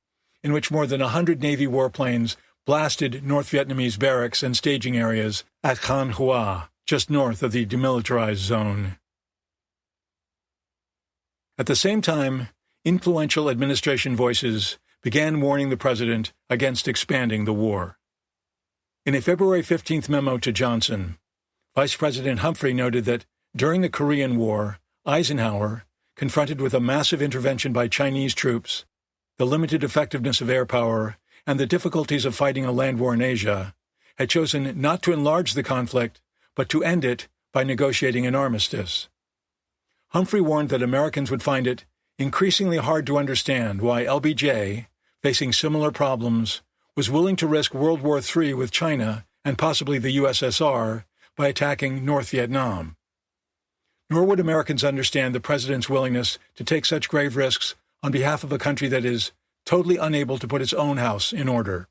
in which more than 100 Navy warplanes blasted North Vietnamese barracks and staging areas at Can Hoa, just north of the demilitarized zone. At the same time, influential administration voices began warning the president against expanding the war. In a February 15th memo to Johnson, Vice President Humphrey noted that during the Korean War, Eisenhower, confronted with a massive intervention by Chinese troops, the limited effectiveness of air power, and the difficulties of fighting a land war in Asia, had chosen not to enlarge the conflict, but to end it by negotiating an armistice. Humphrey warned that Americans would find it increasingly hard to understand why LBJ, facing similar problems, was willing to risk World War III with China and possibly the USSR by attacking North Vietnam. Nor would Americans understand the president's willingness to take such grave risks on behalf of a country that is totally unable to put its own house in order.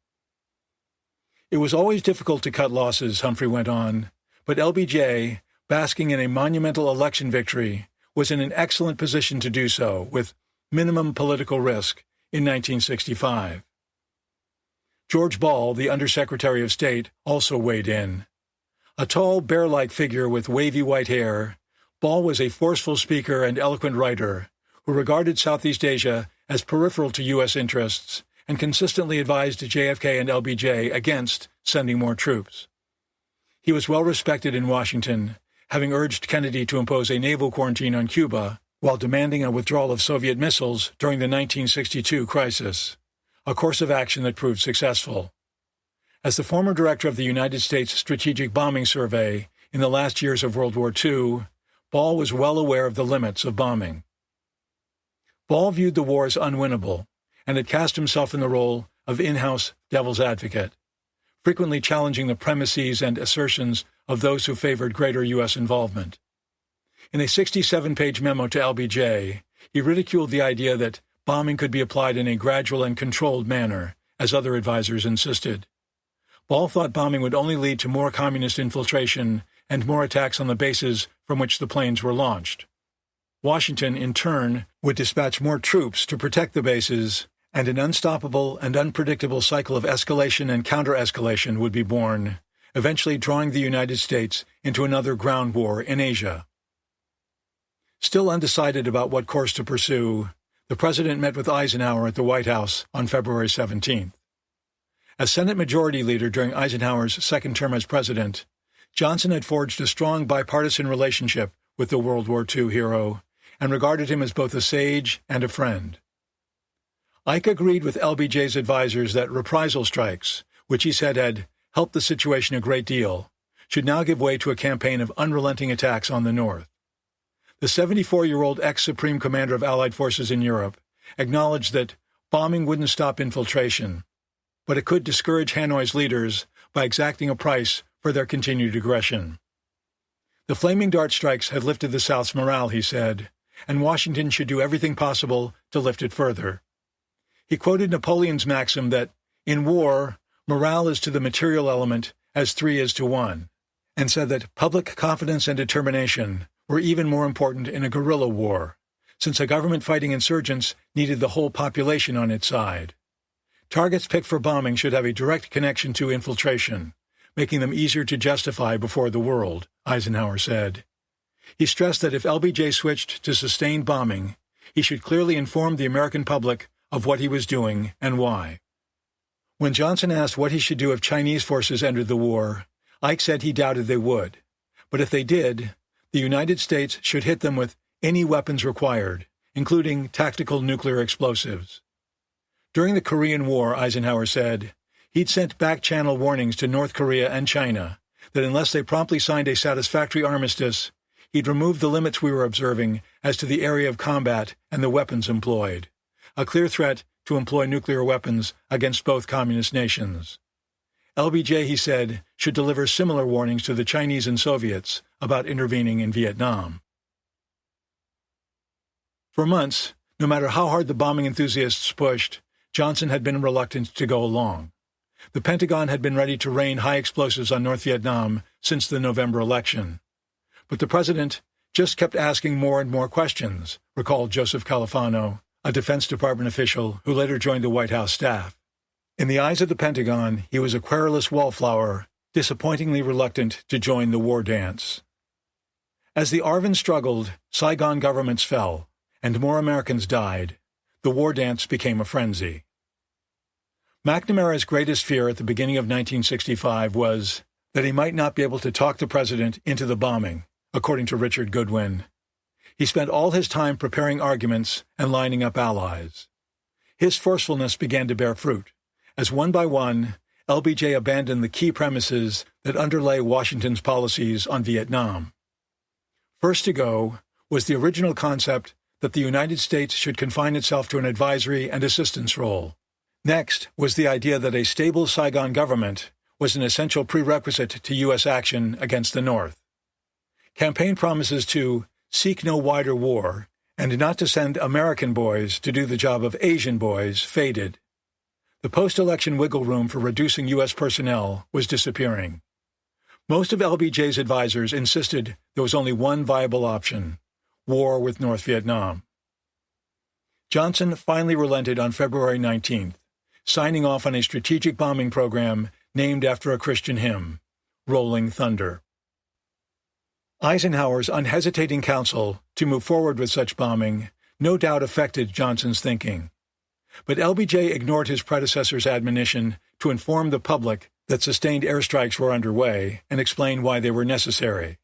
It was always difficult to cut losses, Humphrey went on, but LBJ, basking in a monumental election victory, was in an excellent position to do so with minimum political risk in 1965. George Ball, the Undersecretary of State, also weighed in. A tall, bear-like figure with wavy white hair, Ball was a forceful speaker and eloquent writer who regarded Southeast Asia as peripheral to U.S. interests and consistently advised JFK and LBJ against sending more troops. He was well respected in Washington, having urged Kennedy to impose a naval quarantine on Cuba while demanding a withdrawal of Soviet missiles during the 1962 crisis, a course of action that proved successful. As the former director of the United States Strategic Bombing Survey in the last years of World War II, Ball was well aware of the limits of bombing. Ball viewed the war as unwinnable and had cast himself in the role of in-house devil's advocate, frequently challenging the premises and assertions of those who favored greater U.S. involvement. In a 67-page memo to LBJ, he ridiculed the idea that bombing could be applied in a gradual and controlled manner, as other advisers insisted. Ball thought bombing would only lead to more communist infiltration and more attacks on the bases from which the planes were launched. Washington, in turn, would dispatch more troops to protect the bases, and an unstoppable and unpredictable cycle of escalation and counter-escalation would be born, eventually drawing the United States into another ground war in Asia. Still undecided about what course to pursue, the president met with Eisenhower at the White House on February 17th. As Senate Majority Leader during Eisenhower's second term as president, Johnson had forged a strong bipartisan relationship with the World War II hero and regarded him as both a sage and a friend. Ike agreed with LBJ's advisers that reprisal strikes, which he said had helped the situation a great deal, should now give way to a campaign of unrelenting attacks on the North. The 74-year-old ex-Supreme Commander of Allied forces in Europe acknowledged that bombing wouldn't stop infiltration, but it could discourage Hanoi's leaders by exacting a price for their continued aggression. The Flaming Dart strikes had lifted the South's morale, he said, and Washington should do everything possible to lift it further. He quoted Napoleon's maxim that, in war, morale is to the material element as 3 is to 1, and said that public confidence and determination were even more important in a guerrilla war, since a government fighting insurgents needed the whole population on its side. Targets picked for bombing should have a direct connection to infiltration, making them easier to justify before the world, Eisenhower said. He stressed that if LBJ switched to sustained bombing, he should clearly inform the American public of what he was doing and why. When Johnson asked what he should do if Chinese forces entered the war, Ike said he doubted they would. But if they did, the United States should hit them with any weapons required, including tactical nuclear explosives. During the Korean War, Eisenhower said, he'd sent back-channel warnings to North Korea and China that unless they promptly signed a satisfactory armistice, he'd remove the limits we were observing as to the area of combat and the weapons employed, a clear threat to employ nuclear weapons against both communist nations. LBJ, he said, should deliver similar warnings to the Chinese and Soviets about intervening in Vietnam. For months, no matter how hard the bombing enthusiasts pushed, Johnson had been reluctant to go along. The Pentagon had been ready to rain high explosives on North Vietnam since the November election. But the president just kept asking more and more questions, recalled Joseph Califano, a Defense Department official who later joined the White House staff. In the eyes of the Pentagon, he was a querulous wallflower, disappointingly reluctant to join the war dance. As the ARVN struggled, Saigon governments fell, and more Americans died. The war dance became a frenzy. McNamara's greatest fear at the beginning of 1965 was that he might not be able to talk the president into the bombing, according to Richard Goodwin. He spent all his time preparing arguments and lining up allies. His forcefulness began to bear fruit, as one by one, LBJ abandoned the key premises that underlay Washington's policies on Vietnam. First to go was the original concept that the United States should confine itself to an advisory and assistance role. Next was the idea that a stable Saigon government was an essential prerequisite to U.S. action against the North. Campaign promises to seek no wider war and not to send American boys to do the job of Asian boys faded. The post-election wiggle room for reducing U.S. personnel was disappearing. Most of LBJ's advisers insisted there was only one viable option: war with North Vietnam. Johnson finally relented on February 19th, signing off on a strategic bombing program named after a Christian hymn, Rolling Thunder. Eisenhower's unhesitating counsel to move forward with such bombing no doubt affected Johnson's thinking. But LBJ ignored his predecessor's admonition to inform the public that sustained airstrikes were underway and explain why they were necessary.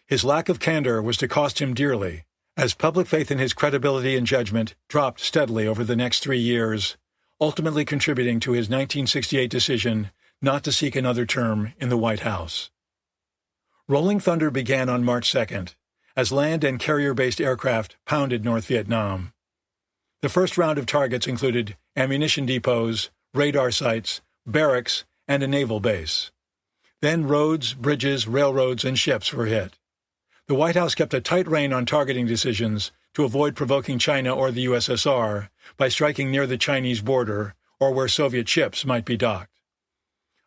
His lack of candor was to cost him dearly, as public faith in his credibility and judgment dropped steadily over the next 3 years, ultimately contributing to his 1968 decision not to seek another term in the White House. Rolling Thunder began on March 2nd, as land and carrier-based aircraft pounded North Vietnam. The first round of targets included ammunition depots, radar sites, barracks, and a naval base. Then roads, bridges, railroads, and ships were hit. The White House kept a tight rein on targeting decisions to avoid provoking China or the USSR by striking near the Chinese border or where Soviet ships might be docked.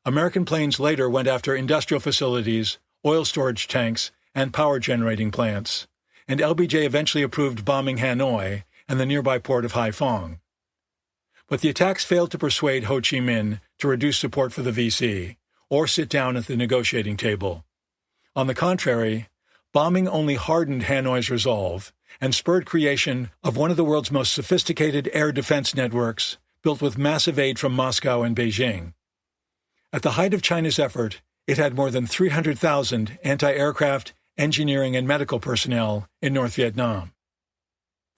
American planes later went after industrial facilities, oil storage tanks, and power generating plants, and LBJ eventually approved bombing Hanoi and the nearby port of Haiphong. But the attacks failed to persuade Ho Chi Minh to reduce support for the VC or sit down at the negotiating table. On the contrary, bombing only hardened Hanoi's resolve and spurred creation of one of the world's most sophisticated air defense networks, built with massive aid from Moscow and Beijing. At the height of China's effort, it had more than 300,000 anti-aircraft, engineering, and medical personnel in North Vietnam.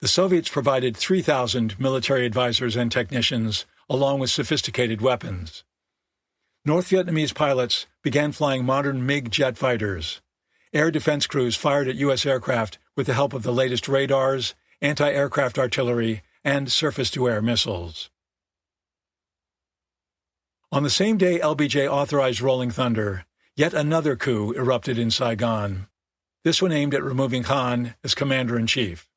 The Soviets provided 3,000 military advisors and technicians, along with sophisticated weapons. North Vietnamese pilots began flying modern MiG jet fighters. Air defense crews fired at U.S. aircraft with the help of the latest radars, anti-aircraft artillery, and surface-to-air missiles. On the same day LBJ authorized Rolling Thunder, yet another coup erupted in Saigon, this one aimed at removing Khan as commander-in-chief.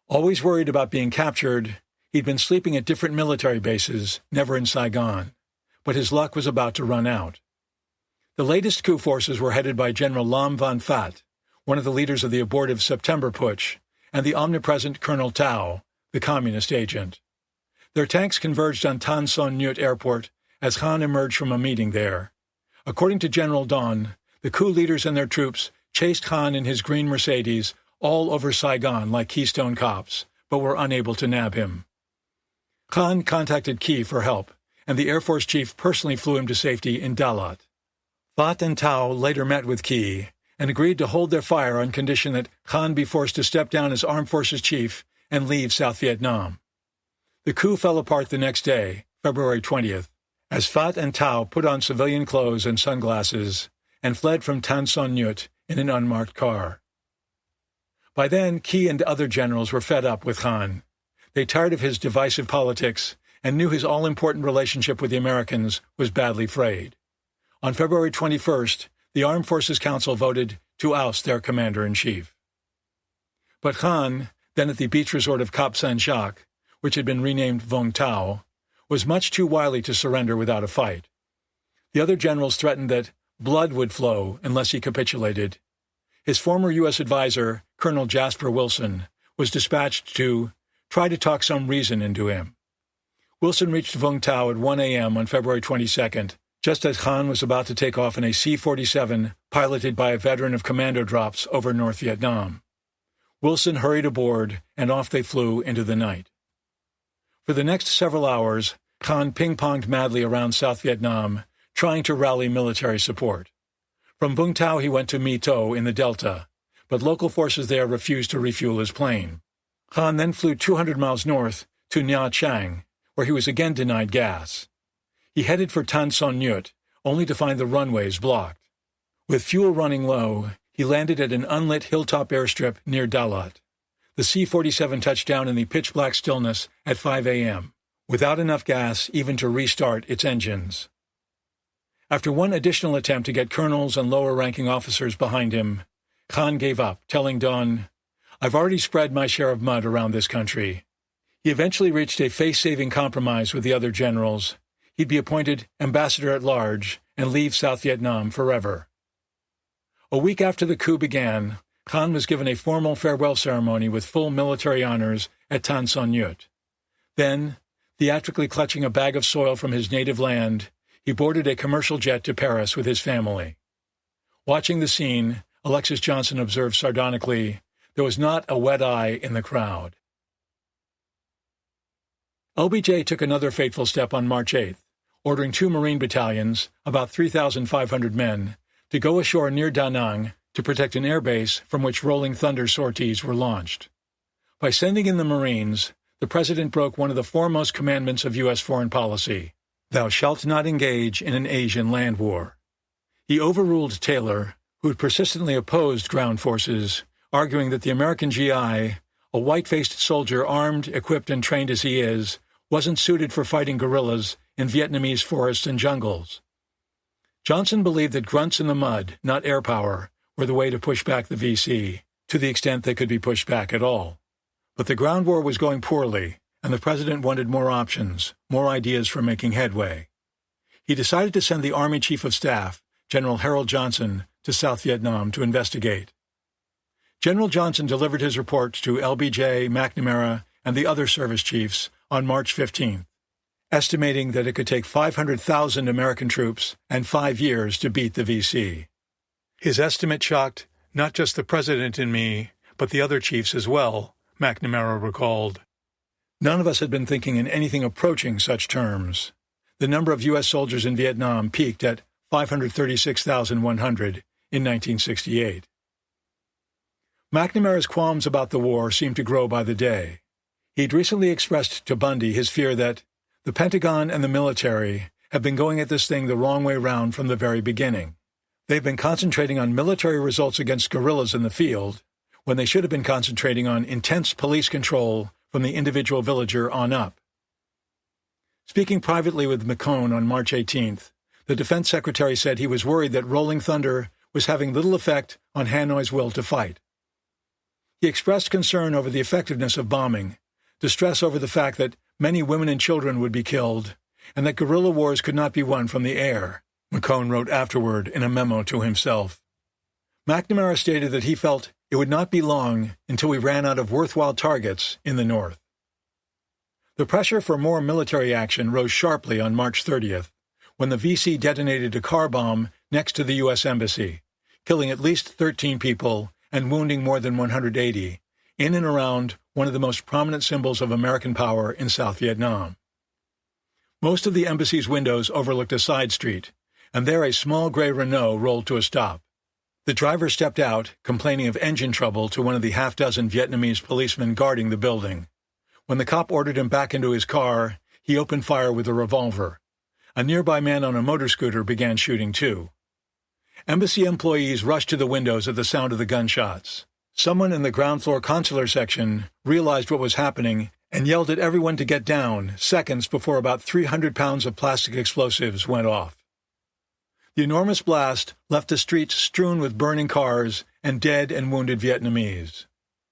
Always worried about being captured, he'd been sleeping at different military bases, never in Saigon, but his luck was about to run out. The latest coup forces were headed by General Lam Van Phat, one of the leaders of the abortive September Putsch, and the omnipresent Colonel Tao, the communist agent. Their tanks converged on Tan Son Nhut Airport as Khan emerged from a meeting there. According to General Don, the coup leaders and their troops chased Khan in his green Mercedes all over Saigon like Keystone Cops, but were unable to nab him. Khan contacted Key for help, and the Air Force chief personally flew him to safety in Dalat. Phat and Tao later met with Key and agreed to hold their fire on condition that Khan be forced to step down as armed forces chief and leave South Vietnam. The coup fell apart the next day, February 20th, as Phat and Tao put on civilian clothes and sunglasses and fled from Tan Son Nhut in an unmarked car. By then, Key and other generals were fed up with Khan. They tired of his divisive politics and knew his all-important relationship with the Americans was badly frayed. On February 21st, the Armed Forces Council voted to oust their commander-in-chief. But Khan, then at the beach resort of Cap San-Jacques, which had been renamed Vung Tau, was much too wily to surrender without a fight. The other generals threatened that blood would flow unless he capitulated. His former U.S. advisor, Colonel Jasper Wilson, was dispatched to try to talk some reason into him. Wilson reached Vung Tau at 1 a.m. on February 22nd, just as Khan was about to take off in a C-47 piloted by a veteran of commando drops over North Vietnam. Wilson hurried aboard, and off they flew into the night. For the next several hours, Khan ping-ponged madly around South Vietnam, trying to rally military support. From Vung Tau he went to My Tho in the Delta, but local forces there refused to refuel his plane. Khan then flew 200 miles north to Nha Trang, where he was again denied gas. He headed for Tan Son Nhut, only to find the runways blocked. With fuel running low, he landed at an unlit hilltop airstrip near Dalat. The C-47 touched down in the pitch-black stillness at 5 a.m., without enough gas even to restart its engines. After one additional attempt to get colonels and lower-ranking officers behind him, Khan gave up, telling Don, "I've already spread my share of mud around this country." He eventually reached a face-saving compromise with the other generals. He'd be appointed ambassador-at-large and leave South Vietnam forever. A week after the coup began, Khan was given a formal farewell ceremony with full military honors at Tan Son Nhut. Then, theatrically clutching a bag of soil from his native land, he boarded a commercial jet to Paris with his family. Watching the scene, Alexis Johnson observed sardonically, there was not a wet eye in the crowd. LBJ took another fateful step on March 8th, ordering 2 Marine battalions, about 3,500 men, to go ashore near Da Nang to protect an airbase from which Rolling Thunder sorties were launched. By sending in the Marines, the president broke one of the foremost commandments of U.S. foreign policy: "Thou shalt not engage in an Asian land war." He overruled Taylor, who had persistently opposed ground forces, arguing that the American GI, a white-faced soldier armed, equipped, and trained as he is, wasn't suited for fighting guerrillas in Vietnamese forests and jungles. Johnson believed that grunts in the mud, not air power, were the way to push back the VC, to the extent they could be pushed back at all. But the ground war was going poorly, and the president wanted more options, more ideas for making headway. He decided to send the Army Chief of Staff, General Harold Johnson, to South Vietnam to investigate. General Johnson delivered his report to LBJ, McNamara, and the other service chiefs on March 15th, estimating that it could take 500,000 American troops and 5 years to beat the VC. His estimate shocked not just the president and me, but the other chiefs as well, McNamara recalled. None of us had been thinking in anything approaching such terms. The number of U.S. soldiers in Vietnam peaked at 536,100 in 1968. McNamara's qualms about the war seemed to grow by the day. He'd recently expressed to Bundy his fear that the Pentagon and the military have been going at this thing the wrong way round from the very beginning. They've been concentrating on military results against guerrillas in the field, when they should have been concentrating on intense police control from the individual villager on up. Speaking privately with McCone on March 18th, the defense secretary said he was worried that Rolling Thunder was having little effect on Hanoi's will to fight. He expressed concern over the effectiveness of bombing, distress over the fact that many women and children would be killed, and that guerrilla wars could not be won from the air. McCone wrote afterward in a memo to himself. McNamara stated that he felt it would not be long until we ran out of worthwhile targets in the North. The pressure for more military action rose sharply on March 30th, when the VC detonated a car bomb next to the U.S. Embassy, killing at least 13 people and wounding more than 180, in and around one of the most prominent symbols of American power in South Vietnam. Most of the embassy's windows overlooked a side street, and there a small gray Renault rolled to a stop. The driver stepped out, complaining of engine trouble to one of the half-dozen Vietnamese policemen guarding the building. When the cop ordered him back into his car, he opened fire with a revolver. A nearby man on a motor scooter began shooting too. Embassy employees rushed to the windows at the sound of the gunshots. Someone in the ground floor consular section realized what was happening and yelled at everyone to get down seconds before about 300 pounds of plastic explosives went off. The enormous blast left the streets strewn with burning cars and dead and wounded Vietnamese.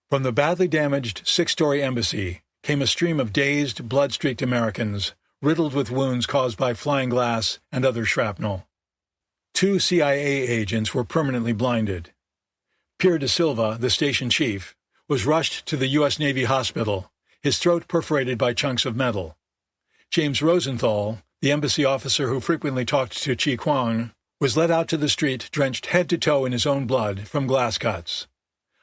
From the badly damaged six-story embassy came a stream of dazed, blood-streaked Americans, riddled with wounds caused by flying glass and other shrapnel. 2 CIA agents were permanently blinded. Pierre de Silva, the station chief, was rushed to the U.S. Navy hospital, his throat perforated by chunks of metal. James Rosenthal, the embassy officer who frequently talked to Chi Quang, was led out to the street drenched head to toe in his own blood from glass cuts.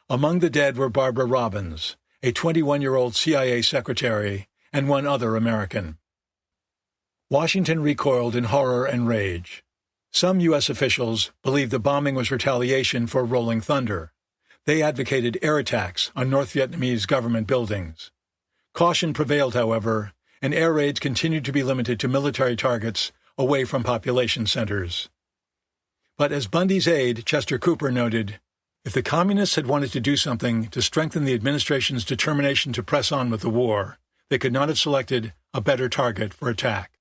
Among the dead were Barbara Robbins, a 21-year-old CIA secretary, and one other American. Washington recoiled in horror and rage. Some U.S. officials believed the bombing was retaliation for Rolling Thunder. They advocated air attacks on North Vietnamese government buildings. Caution prevailed, however, and air raids continued to be limited to military targets away from population centers. But as Bundy's aide, Chester Cooper, noted, if the Communists had wanted to do something to strengthen the administration's determination to press on with the war, they could not have selected a better target for attack.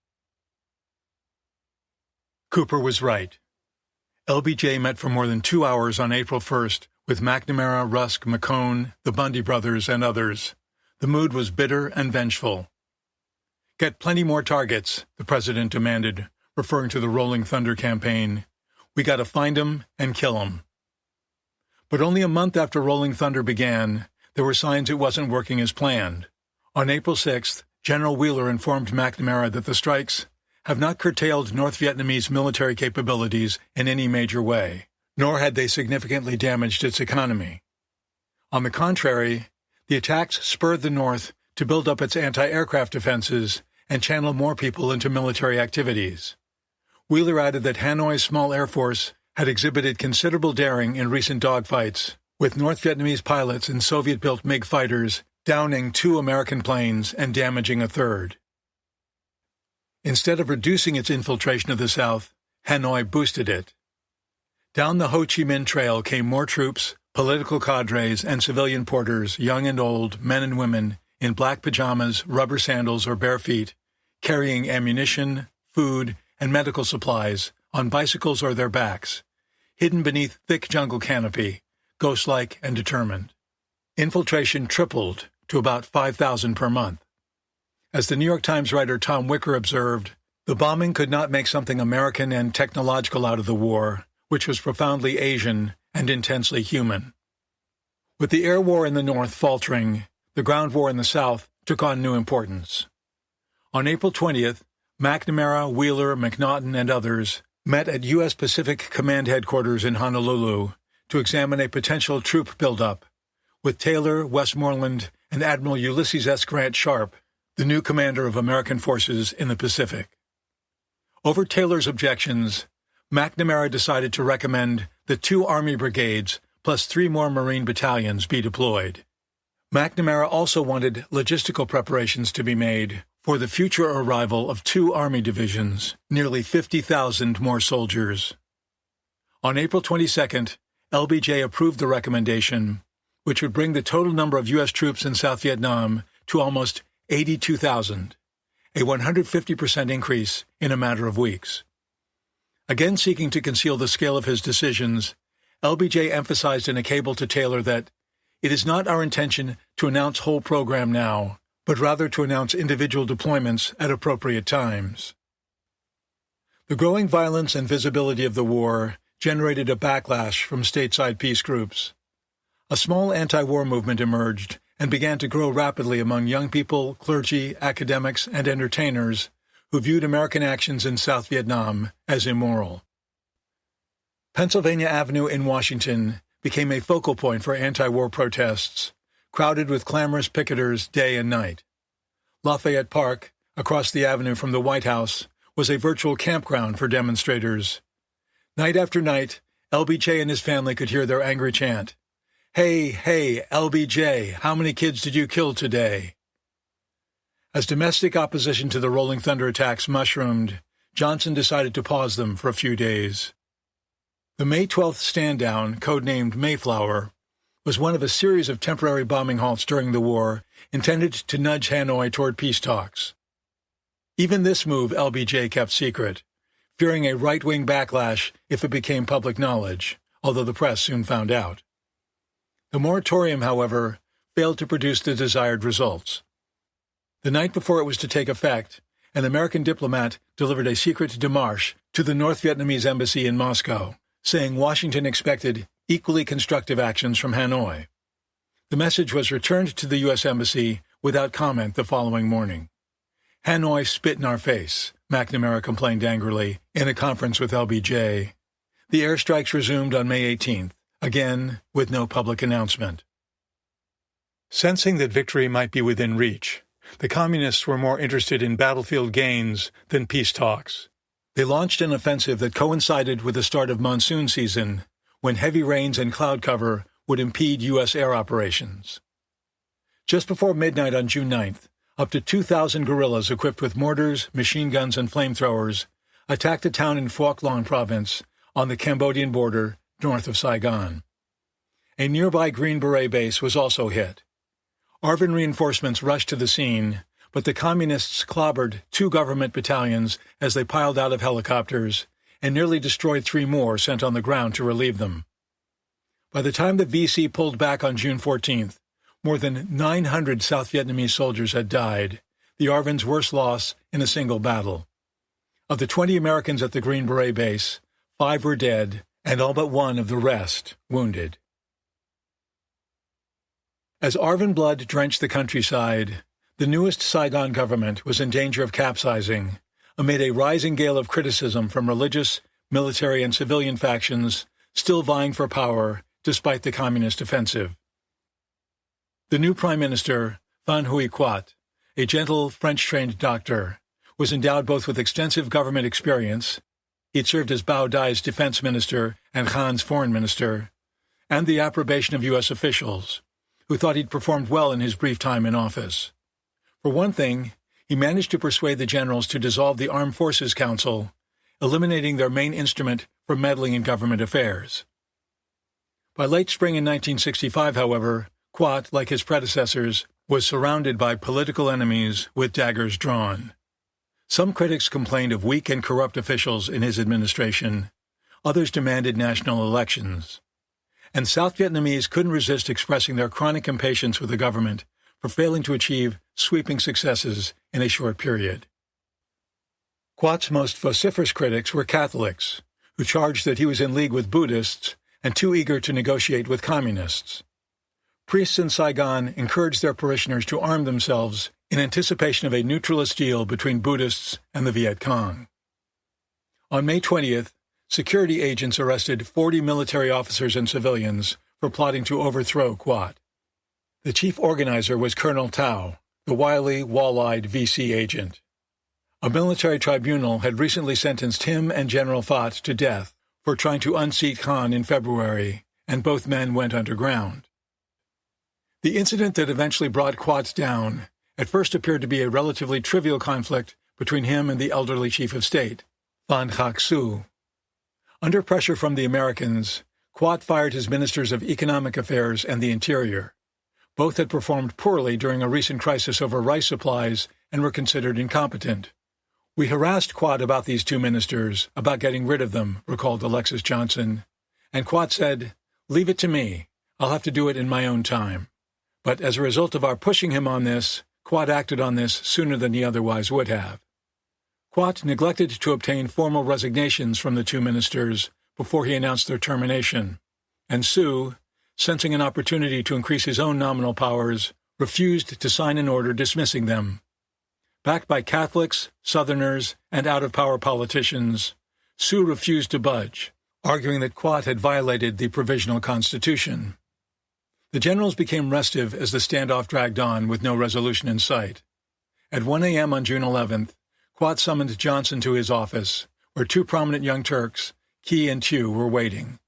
Cooper was right. LBJ met for more than 2 hours on April 1st with McNamara, Rusk, McCone, the Bundy brothers, and others. The mood was bitter and vengeful. Get plenty more targets, the president demanded, referring to the Rolling Thunder campaign. We got to find 'em and kill 'em. But only a month after Rolling Thunder began, there were signs it wasn't working as planned. On April 6th, General Wheeler informed McNamara that the strikes have not curtailed North Vietnamese military capabilities in any major way, nor had they significantly damaged its economy. On the contrary, the attacks spurred the North to build up its anti-aircraft defenses and channel more people into military activities. Wheeler added that Hanoi's small air force had exhibited considerable daring in recent dogfights, with North Vietnamese pilots and Soviet-built MiG fighters downing 2 American planes and damaging a third. Instead of reducing its infiltration of the South, Hanoi boosted it. Down the Ho Chi Minh Trail came more troops, political cadres, and civilian porters, young and old, men and women, in black pajamas, rubber sandals, or bare feet, carrying ammunition, food, and medical supplies on bicycles or their backs, hidden beneath thick jungle canopy, ghost-like and determined. Infiltration tripled to about 5,000 per month. As the New York Times writer Tom Wicker observed, the bombing could not make something American and technological out of the war, which was profoundly Asian and intensely human. With the air war in the North faltering, the ground war in the South took on new importance. On April 20th, McNamara, Wheeler, McNaughton, and others met at U.S. Pacific Command Headquarters in Honolulu to examine a potential troop buildup, with Taylor, Westmoreland, and Admiral Ulysses S. Grant Sharp, the new commander of American forces in the Pacific. Over Taylor's objections, McNamara decided to recommend that 2 Army brigades plus 3 more Marine battalions be deployed. McNamara also wanted logistical preparations to be made for the future arrival of 2 Army divisions, nearly 50,000 more soldiers. On April 22nd, LBJ approved the recommendation, which would bring the total number of U.S. troops in South Vietnam to almost 82,000, a 150% increase in a matter of weeks. Again seeking to conceal the scale of his decisions, LBJ emphasized in a cable to Taylor that it is not our intention to announce whole program now, but rather to announce individual deployments at appropriate times. The growing violence and visibility of the war generated a backlash from stateside peace groups. A small anti-war movement emerged and began to grow rapidly among young people, clergy, academics, and entertainers who viewed American actions in South Vietnam as immoral. Pennsylvania Avenue in Washington became a focal point for anti-war protests, crowded with clamorous picketers day and night. Lafayette Park, across the avenue from the White House, was a virtual campground for demonstrators. Night after night, LBJ and his family could hear their angry chant, "Hey, hey, LBJ, how many kids did you kill today?" As domestic opposition to the Rolling Thunder attacks mushroomed, Johnson decided to pause them for a few days. The May 12th stand-down, codenamed Mayflower, was one of a series of temporary bombing halts during the war intended to nudge Hanoi toward peace talks. Even this move LBJ kept secret, fearing a right-wing backlash if it became public knowledge, although the press soon found out. The moratorium, however, failed to produce the desired results. The night before it was to take effect, an American diplomat delivered a secret démarche to the North Vietnamese embassy in Moscow, saying Washington expected equally constructive actions from Hanoi. The message was returned to the U.S. Embassy without comment the following morning. "Hanoi spit in our face," McNamara complained angrily in a conference with LBJ. The airstrikes resumed on May 18th, again with no public announcement. Sensing that victory might be within reach, the Communists were more interested in battlefield gains than peace talks. They launched an offensive that coincided with the start of monsoon season, when heavy rains and cloud cover would impede U.S. air operations. Just before midnight on June 9th, up to 2,000 guerrillas equipped with mortars, machine guns, and flamethrowers attacked a town in Phuoc Long province on the Cambodian border north of Saigon. A nearby Green Beret base was also hit. ARVN reinforcements rushed to the scene, but the Communists clobbered 2 government battalions as they piled out of helicopters and nearly destroyed 3 more sent on the ground to relieve them. By the time the VC pulled back on June 14th, more than 900 South Vietnamese soldiers had died, the ARVN's worst loss in a single battle. Of the 20 Americans at the Green Beret base, 5 were dead, and all but 1 of the rest wounded. As ARVN blood drenched the countryside, the newest Saigon government was in danger of capsizing amid a rising gale of criticism from religious, military, and civilian factions still vying for power despite the communist offensive. The new prime minister, Phan Huy Quat, a gentle French-trained doctor, was endowed both with extensive government experience — he'd served as Bao Dai's defense minister and Han's foreign minister — and the approbation of U.S. officials, who thought he'd performed well in his brief time in office. For one thing, he managed to persuade the generals to dissolve the Armed Forces Council, eliminating their main instrument for meddling in government affairs. By late spring in 1965, however, Quat, like his predecessors, was surrounded by political enemies with daggers drawn. Some critics complained of weak and corrupt officials in his administration. Others demanded national elections. And South Vietnamese couldn't resist expressing their chronic impatience with the government for failing to achieve sweeping successes in a short period. Quat's most vociferous critics were Catholics, who charged that he was in league with Buddhists and too eager to negotiate with communists. Priests in Saigon encouraged their parishioners to arm themselves in anticipation of a neutralist deal between Buddhists and the Viet Cong. On May 20th, security agents arrested 40 military officers and civilians for plotting to overthrow Quat. The chief organizer was Colonel Tao, the wily, wall-eyed VC agent. A military tribunal had recently sentenced him and General Phat to death for trying to unseat Khan in February, and both men went underground. The incident that eventually brought Quat down at first appeared to be a relatively trivial conflict between him and the elderly chief of state, Phan Khak Su. Under pressure from the Americans, Quat fired his ministers of economic affairs and the interior. Both had performed poorly during a recent crisis over rice supplies and were considered incompetent. "We harassed Quat about these 2 ministers, about getting rid of them," recalled Alexis Johnson. And Quat said, "Leave it to me. I'll have to do it in my own time." But as a result of our pushing him on this, Quat acted on this sooner than he otherwise would have. Quat neglected to obtain formal resignations from the two ministers before he announced their termination, and Sue, sensing an opportunity to increase his own nominal powers, refused to sign an order dismissing them. Backed by Catholics, Southerners, and out-of-power politicians, Sue refused to budge, arguing that Quat had violated the provisional constitution. The generals became restive as the standoff dragged on with no resolution in sight. At 1 a.m. on June 11th, Quat summoned Johnson to his office, where two prominent young Turks, Key and Chew, were waiting.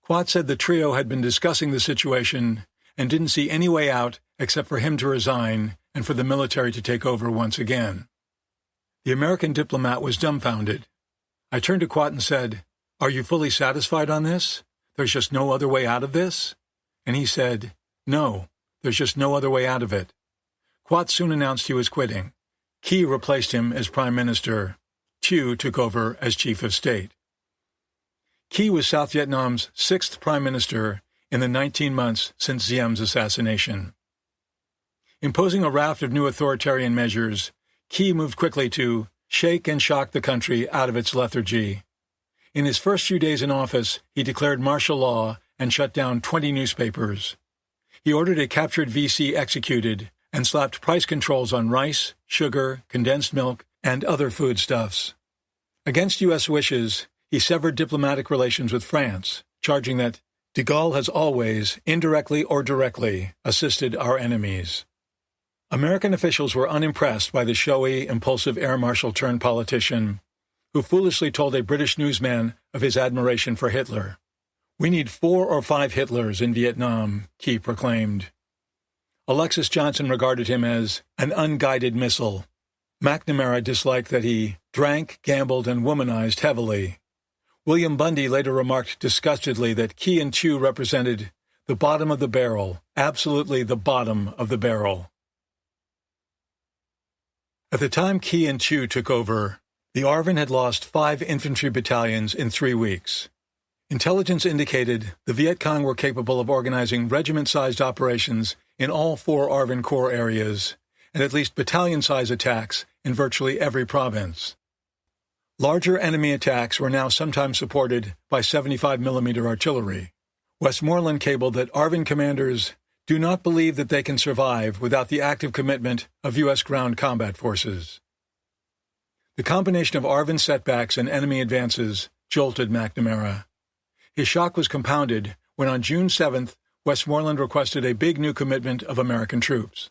Quat said the trio had been discussing the situation and didn't see any way out except for him to resign and for the military to take over once again. The American diplomat was dumbfounded. I turned to Quat and said, "Are you fully satisfied on this? There's just no other way out of this?" And he said, "No, there's just no other way out of it." Quat soon announced he was quitting. Key replaced him as Prime Minister. Chew took over as Chief of State. Key was South Vietnam's sixth Prime Minister in the 19 months since Diem's assassination. Imposing a raft of new authoritarian measures, Key moved quickly to shake and shock the country out of its lethargy. In his first few days in office, he declared martial law and shut down 20 newspapers. He ordered a captured VC executed and slapped price controls on rice, sugar, condensed milk, and other foodstuffs. Against U.S. wishes, he severed diplomatic relations with France, charging that de Gaulle has always, indirectly or directly, assisted our enemies. American officials were unimpressed by the showy, impulsive air marshal-turned-politician who foolishly told a British newsman of his admiration for Hitler. "We need 4 or 5 Hitlers in Vietnam," Key proclaimed. Alexis Johnson regarded him as an unguided missile. McNamara disliked that he drank, gambled, and womanized heavily. William Bundy later remarked disgustedly that Key and Chew represented the bottom of the barrel, absolutely the bottom of the barrel. At the time Key and Chew took over, the ARVN had lost 5 infantry battalions in 3 weeks. Intelligence indicated the Viet Cong were capable of organizing regiment-sized operations in all 4 ARVN Corps areas, and at least battalion-size attacks in virtually every province. Larger enemy attacks were now sometimes supported by 75mm artillery. Westmoreland cabled that ARVN commanders do not believe that they can survive without the active commitment of U.S. ground combat forces. The combination of ARVN setbacks and enemy advances jolted McNamara. His shock was compounded when on June 7th, Westmoreland requested a big new commitment of American troops.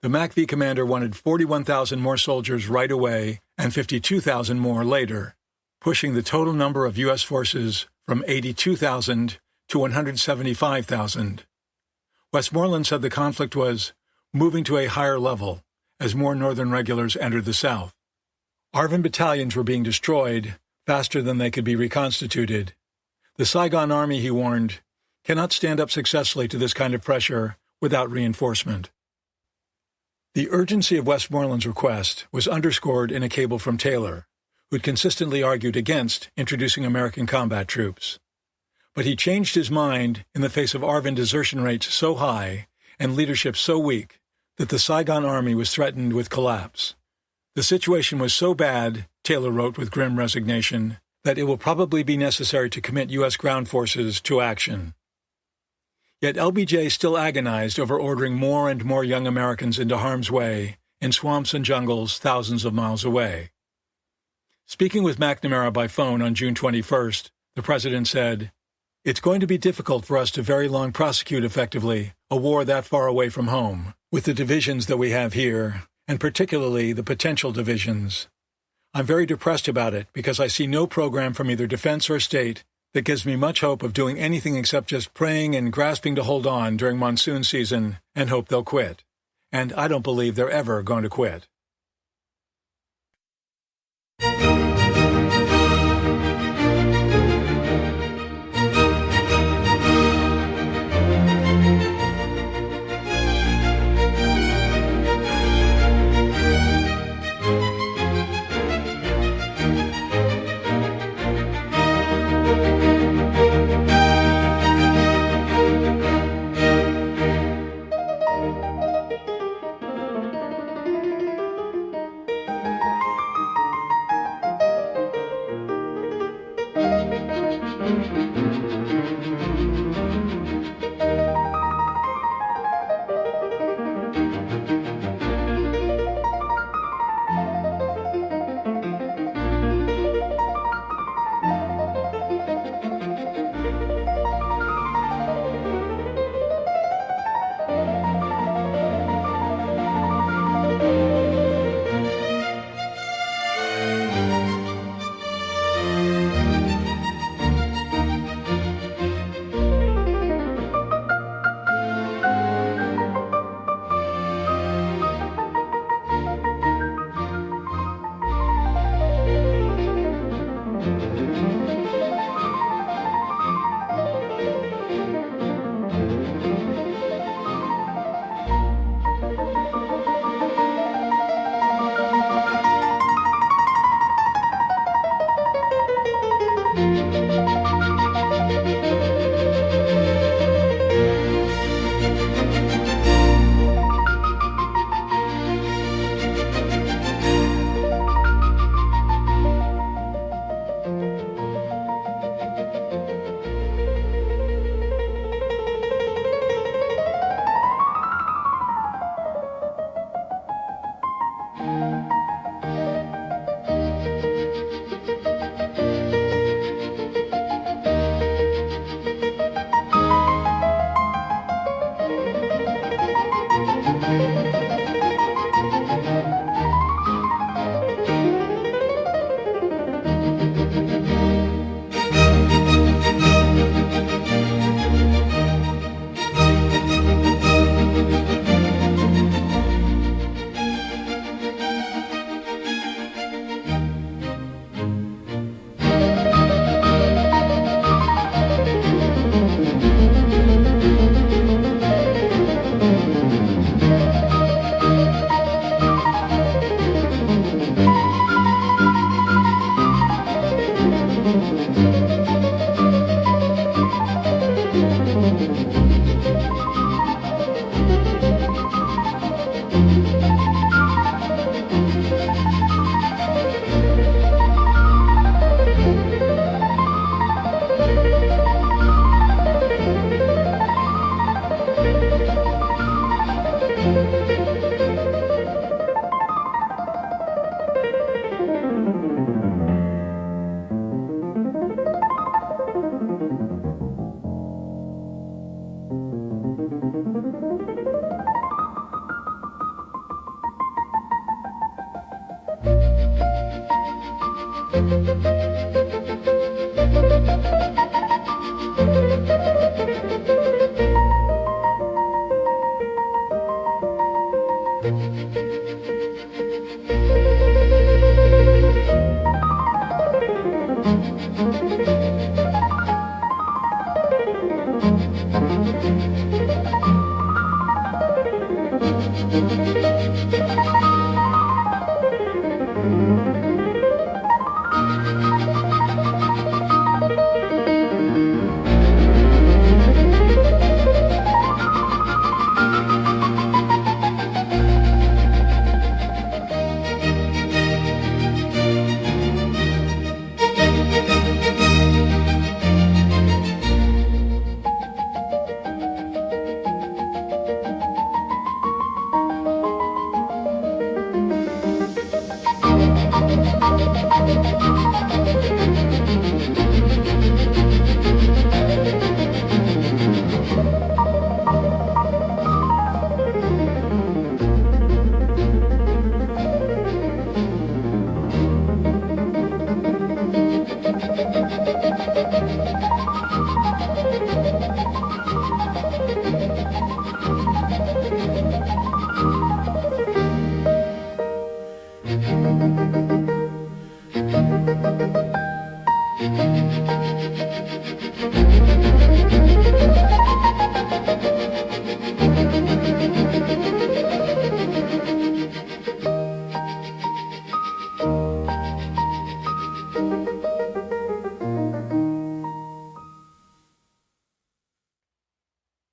The MACV commander wanted 41,000 more soldiers right away and 52,000 more later, pushing the total number of U.S. forces from 82,000 to 175,000. Westmoreland said the conflict was moving to a higher level as more Northern regulars entered the South. ARVN battalions were being destroyed faster than they could be reconstituted. The Saigon Army, he warned, cannot stand up successfully to this kind of pressure without reinforcement. The urgency of Westmoreland's request was underscored in a cable from Taylor, who'd consistently argued against introducing American combat troops. But he changed his mind in the face of ARVN desertion rates so high and leadership so weak that the Saigon Army was threatened with collapse. The situation was so bad, Taylor wrote with grim resignation, that it will probably be necessary to commit U.S. ground forces to action. Yet LBJ still agonized over ordering more and more young Americans into harm's way in swamps and jungles thousands of miles away. Speaking with McNamara by phone on June 21st, the president said, "It's going to be difficult for us to very long prosecute effectively a war that far away from home, with the divisions that we have here, and particularly the potential divisions. I'm very depressed about it because I see no program from either defense or state that gives me much hope of doing anything except just praying and grasping to hold on during monsoon season and hope they'll quit. And I don't believe they're ever going to quit."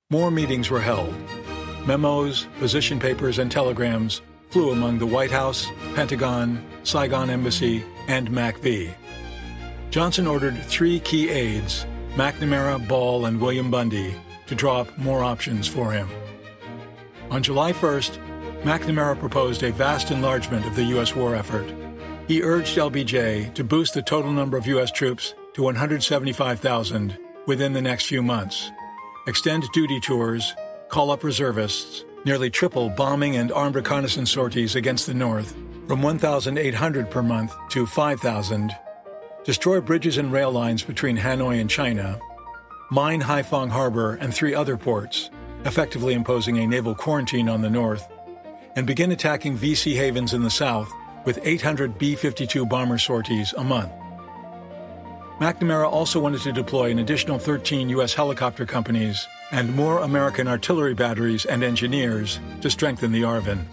More meetings were held. Memos, position papers, and telegrams flew among the White House, Pentagon, Saigon Embassy, and MacV. Johnson ordered 3 key aides, McNamara, Ball, and William Bundy, to draw up more options for him. On July 1st, McNamara proposed a vast enlargement of the U.S. war effort. He urged LBJ to boost the total number of U.S. troops to 175,000 within the next few months, extend duty tours, call up reservists, nearly triple bombing and armed reconnaissance sorties against the North from 1,800 per month to 5,000, destroy bridges and rail lines between Hanoi and China, mine Haiphong Harbor and 3 other ports, effectively imposing a naval quarantine on the North, and begin attacking VC havens in the South with 800 B-52 bomber sorties a month. McNamara also wanted to deploy an additional 13 U.S. helicopter companies and more American artillery batteries and engineers to strengthen the ARVN.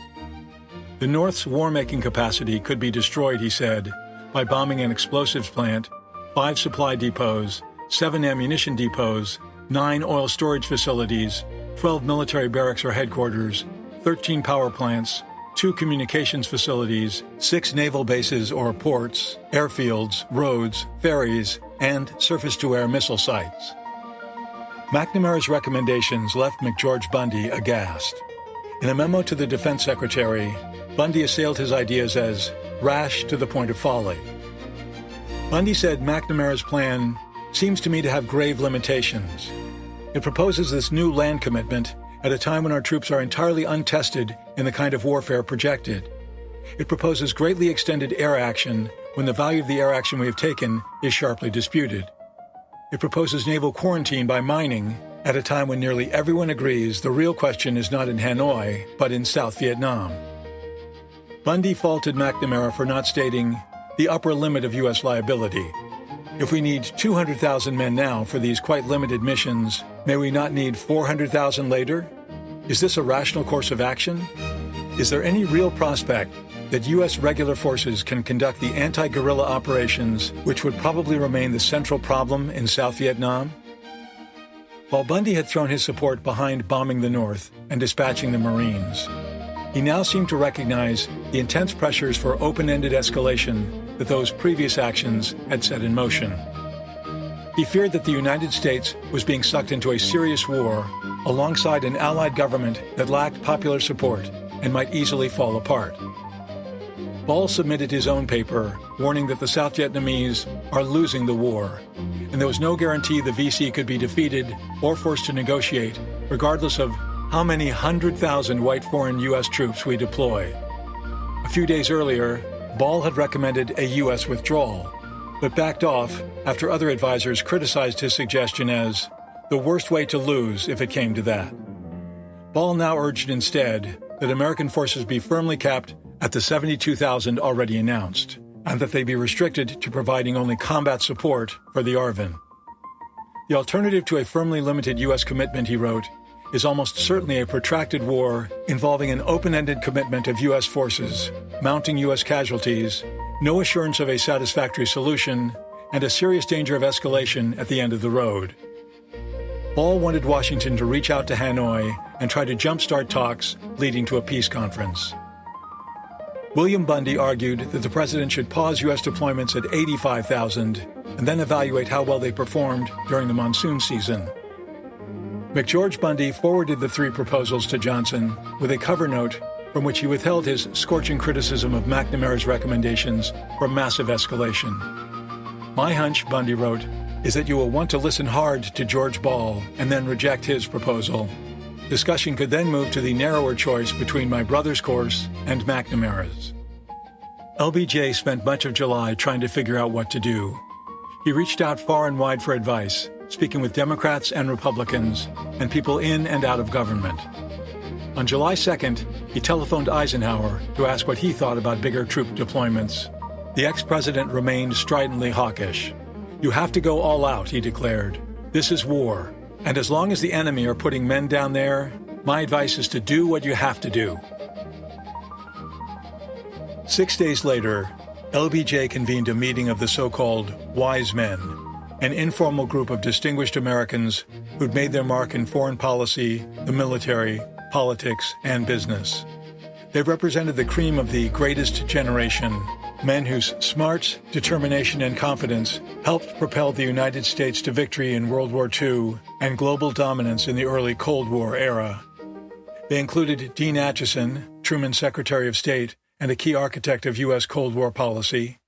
The North's war-making capacity could be destroyed, he said, by bombing an explosives plant, 5 supply depots, 7 ammunition depots, 9 oil storage facilities, 12 military barracks or headquarters, 13 power plants, 2 communications facilities, 6 naval bases or ports, airfields, roads, ferries, and surface-to-air missile sites. McNamara's recommendations left McGeorge Bundy aghast. In a memo to the Defense Secretary, Bundy assailed his ideas as rash to the point of folly. Bundy said McNamara's plan seems to me to have grave limitations. It proposes this new land commitment at a time when our troops are entirely untested in the kind of warfare projected. It proposes greatly extended air action when the value of the air action we have taken is sharply disputed. It proposes naval quarantine by mining at a time when nearly everyone agrees the real question is not in Hanoi, but in South Vietnam. Bundy faulted McNamara for not stating the upper limit of U.S. liability. If we need 200,000 men now for these quite limited missions, may we not need 400,000 later? Is this a rational course of action? Is there any real prospect that U.S. regular forces can conduct the anti-guerrilla operations which would probably remain the central problem in South Vietnam? While Bundy had thrown his support behind bombing the North and dispatching the Marines, he now seemed to recognize the intense pressures for open-ended escalation that those previous actions had set in motion. He feared that the United States was being sucked into a serious war alongside an allied government that lacked popular support and might easily fall apart. Ball submitted his own paper, warning that the South Vietnamese are losing the war, and there was no guarantee the VC could be defeated or forced to negotiate, regardless of how many 100,000 white foreign U.S. troops we deploy. A few days earlier, Ball had recommended a U.S. withdrawal, but backed off after other advisors criticized his suggestion as the worst way to lose if it came to that. Ball now urged instead that American forces be firmly capped at the 72,000 already announced, and that they be restricted to providing only combat support for the ARVN. The alternative to a firmly limited U.S. commitment, he wrote, is almost certainly a protracted war involving an open-ended commitment of U.S. forces, mounting U.S. casualties, no assurance of a satisfactory solution, and a serious danger of escalation at the end of the road. Ball wanted Washington to reach out to Hanoi and try to jumpstart talks leading to a peace conference. William Bundy argued that the president should pause U.S. deployments at 85,000 and then evaluate how well they performed during the monsoon season. McGeorge Bundy forwarded the three proposals to Johnson with a cover note from which he withheld his scorching criticism of McNamara's recommendations for massive escalation. My hunch, Bundy wrote, is that you will want to listen hard to George Ball and then reject his proposal. Discussion could then move to the narrower choice between my brother's course and McNamara's. LBJ spent much of July trying to figure out what to do. He reached out far and wide for advice, speaking with Democrats and Republicans and people in and out of government. On July 2nd, he telephoned Eisenhower to ask what he thought about bigger troop deployments. The ex-president remained stridently hawkish. "You have to go all out," he declared. "This is war. And as long as the enemy are putting men down there, my advice is to do what you have to do." 6 days later, LBJ convened a meeting of the so-called Wise Men, an informal group of distinguished Americans who'd made their mark in foreign policy, the military, politics, and business. They represented the cream of the greatest generation, men whose smarts, determination, and confidence helped propel the United States to victory in World War II and global dominance in the early Cold War era. They included Dean Acheson, Truman's Secretary of State and a key architect of U.S. Cold War policy,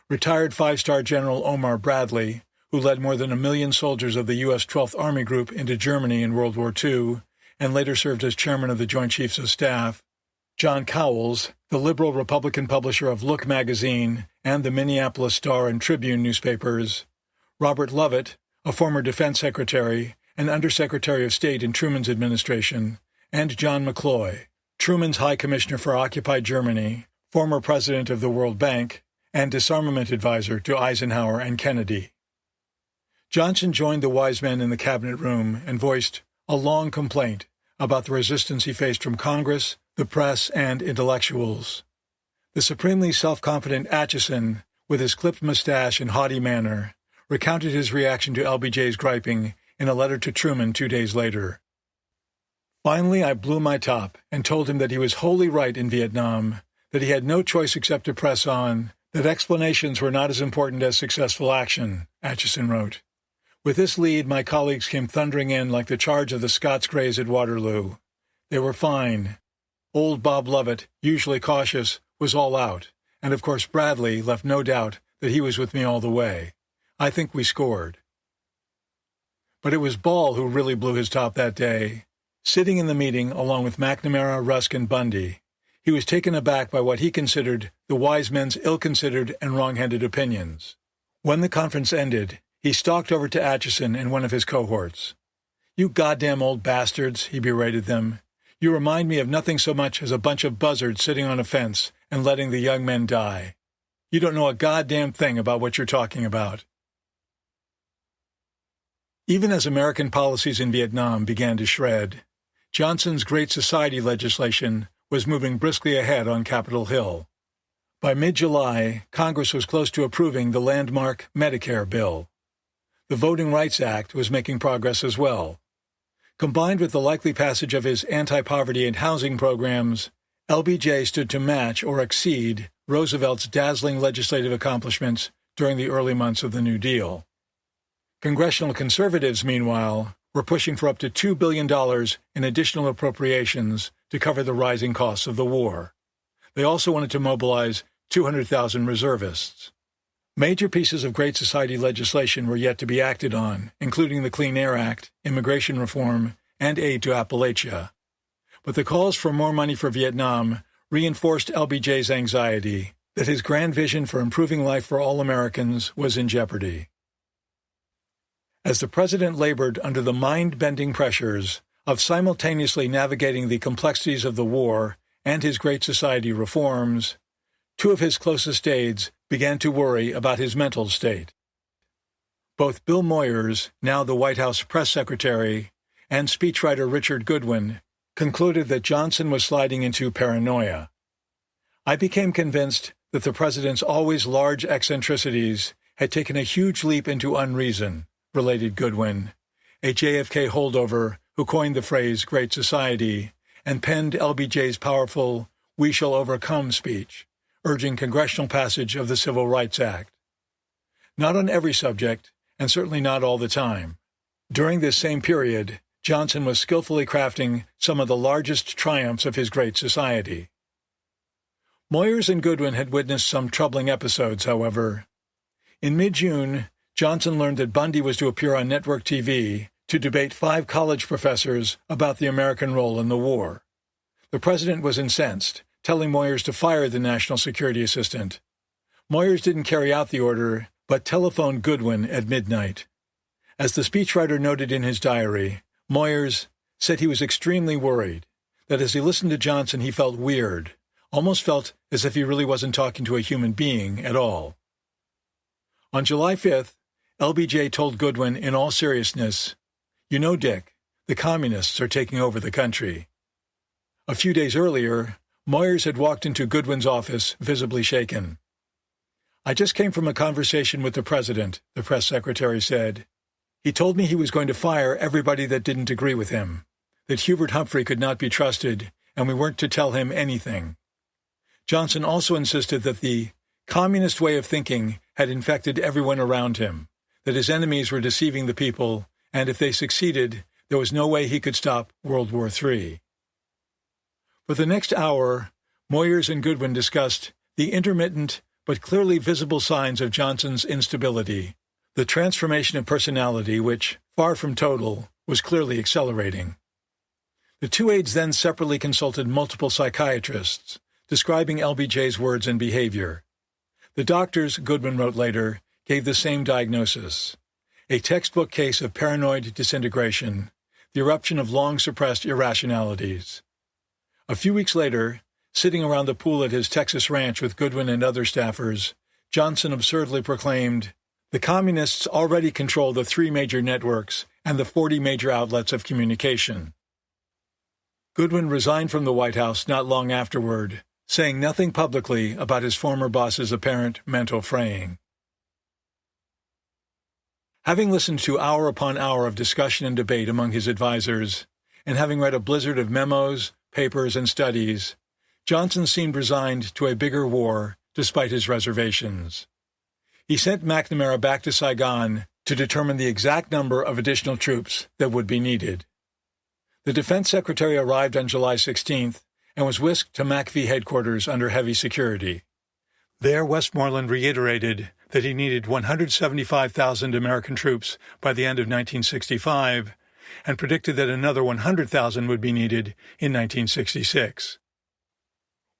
retired five-star General Omar Bradley, who led more than 1 million soldiers of the U.S. 12th Army Group into Germany in World War II and later served as chairman of the Joint Chiefs of Staff, John Cowles, the liberal Republican publisher of Look magazine and the Minneapolis Star and Tribune newspapers, Robert Lovett, a former defense secretary and undersecretary of state in Truman's administration, and John McCloy, Truman's High Commissioner for Occupied Germany, former president of the World Bank, and disarmament advisor to Eisenhower and Kennedy. Johnson joined the wise men in the cabinet room and voiced a long complaint about the resistance he faced from Congress, the press, and intellectuals. The supremely self-confident Acheson, with his clipped mustache and haughty manner, recounted his reaction to LBJ's griping in a letter to Truman 2 days later. "Finally, I blew my top and told him that he was wholly right in Vietnam, that he had no choice except to press on, that explanations were not as important as successful action," Acheson wrote. "With this lead, my colleagues came thundering in like the charge of the Scots Greys at Waterloo. They were fine. Old Bob Lovett, usually cautious, was all out, and of course Bradley left no doubt that he was with me all the way. I think we scored." But it was Ball who really blew his top that day. Sitting in the meeting along with McNamara, Rusk, and Bundy, he was taken aback by what he considered the wise men's ill-considered and wrong-headed opinions. When the conference ended, he stalked over to Acheson and one of his cohorts. "You goddamn old bastards," he berated them. "You remind me of nothing so much as a bunch of buzzards sitting on a fence and letting the young men die. You don't know a goddamn thing about what you're talking about." Even as American policies in Vietnam began to shred, Johnson's Great Society legislation was moving briskly ahead on Capitol Hill. By mid-July, Congress was close to approving the landmark Medicare bill. The Voting Rights Act was making progress as well. Combined with the likely passage of his anti-poverty and housing programs, LBJ stood to match or exceed Roosevelt's dazzling legislative accomplishments during the early months of the New Deal. Congressional conservatives, meanwhile, were pushing for up to $2 billion in additional appropriations to cover the rising costs of the war. They also wanted to mobilize 200,000 reservists. Major pieces of Great Society legislation were yet to be acted on, including the Clean Air Act, immigration reform, and aid to Appalachia. But the calls for more money for Vietnam reinforced LBJ's anxiety, that his grand vision for improving life for all Americans was in jeopardy. As the president labored under the mind-bending pressures of simultaneously navigating the complexities of the war and his Great Society reforms, two of his closest aides began to worry about his mental state. Both Bill Moyers, now the White House press secretary, and speechwriter Richard Goodwin concluded that Johnson was sliding into paranoia. I became convinced that the president's always large eccentricities had taken a huge leap into unreason, related Goodwin, a JFK holdover who coined the phrase Great Society and penned LBJ's powerful "We Shall Overcome" speech, urging congressional passage of the Civil Rights Act. Not on every subject, and certainly not all the time. During this same period, Johnson was skillfully crafting some of the largest triumphs of his Great Society. Moyers and Goodwin had witnessed some troubling episodes, however. In mid-June, Johnson learned that Bundy was to appear on network TV to debate 5 college professors about the American role in the war. The president was incensed, telling Moyers to fire the national security assistant. Moyers didn't carry out the order, but telephoned Goodwin at midnight. As the speechwriter noted in his diary, Moyers said he was extremely worried, that as he listened to Johnson he felt weird, almost felt as if he really wasn't talking to a human being at all. On July 5th, LBJ told Goodwin in all seriousness, "You know, Dick, the communists are taking over the country." A few days earlier, Moyers had walked into Goodwin's office, visibly shaken. "I just came from a conversation with the president," the press secretary said. "He told me he was going to fire everybody that didn't agree with him, that Hubert Humphrey could not be trusted, and we weren't to tell him anything." Johnson also insisted that the communist way of thinking had infected everyone around him, that his enemies were deceiving the people, and if they succeeded, there was no way he could stop World War III. For the next hour, Moyers and Goodwin discussed the intermittent but clearly visible signs of Johnson's instability, the transformation of personality which, far from total, was clearly accelerating. The two aides then separately consulted multiple psychiatrists, describing LBJ's words and behavior. The doctors, Goodwin wrote later, gave the same diagnosis: a textbook case of paranoid disintegration, the eruption of long-suppressed irrationalities. A few weeks later, sitting around the pool at his Texas ranch with Goodwin and other staffers, Johnson absurdly proclaimed, "The communists already control the 3 major networks and the 40 major outlets of communication." Goodwin resigned from the White House not long afterward, saying nothing publicly about his former boss's apparent mental fraying. Having listened to hour upon hour of discussion and debate among his advisers, and having read a blizzard of memos, papers, and studies, Johnson seemed resigned to a bigger war despite his reservations. He sent McNamara back to Saigon to determine the exact number of additional troops that would be needed. The defense secretary arrived on July 16th and was whisked to MACV headquarters under heavy security. There, Westmoreland reiterated that he needed 175,000 American troops by the end of 1965 and predicted that another 100,000 would be needed in 1966.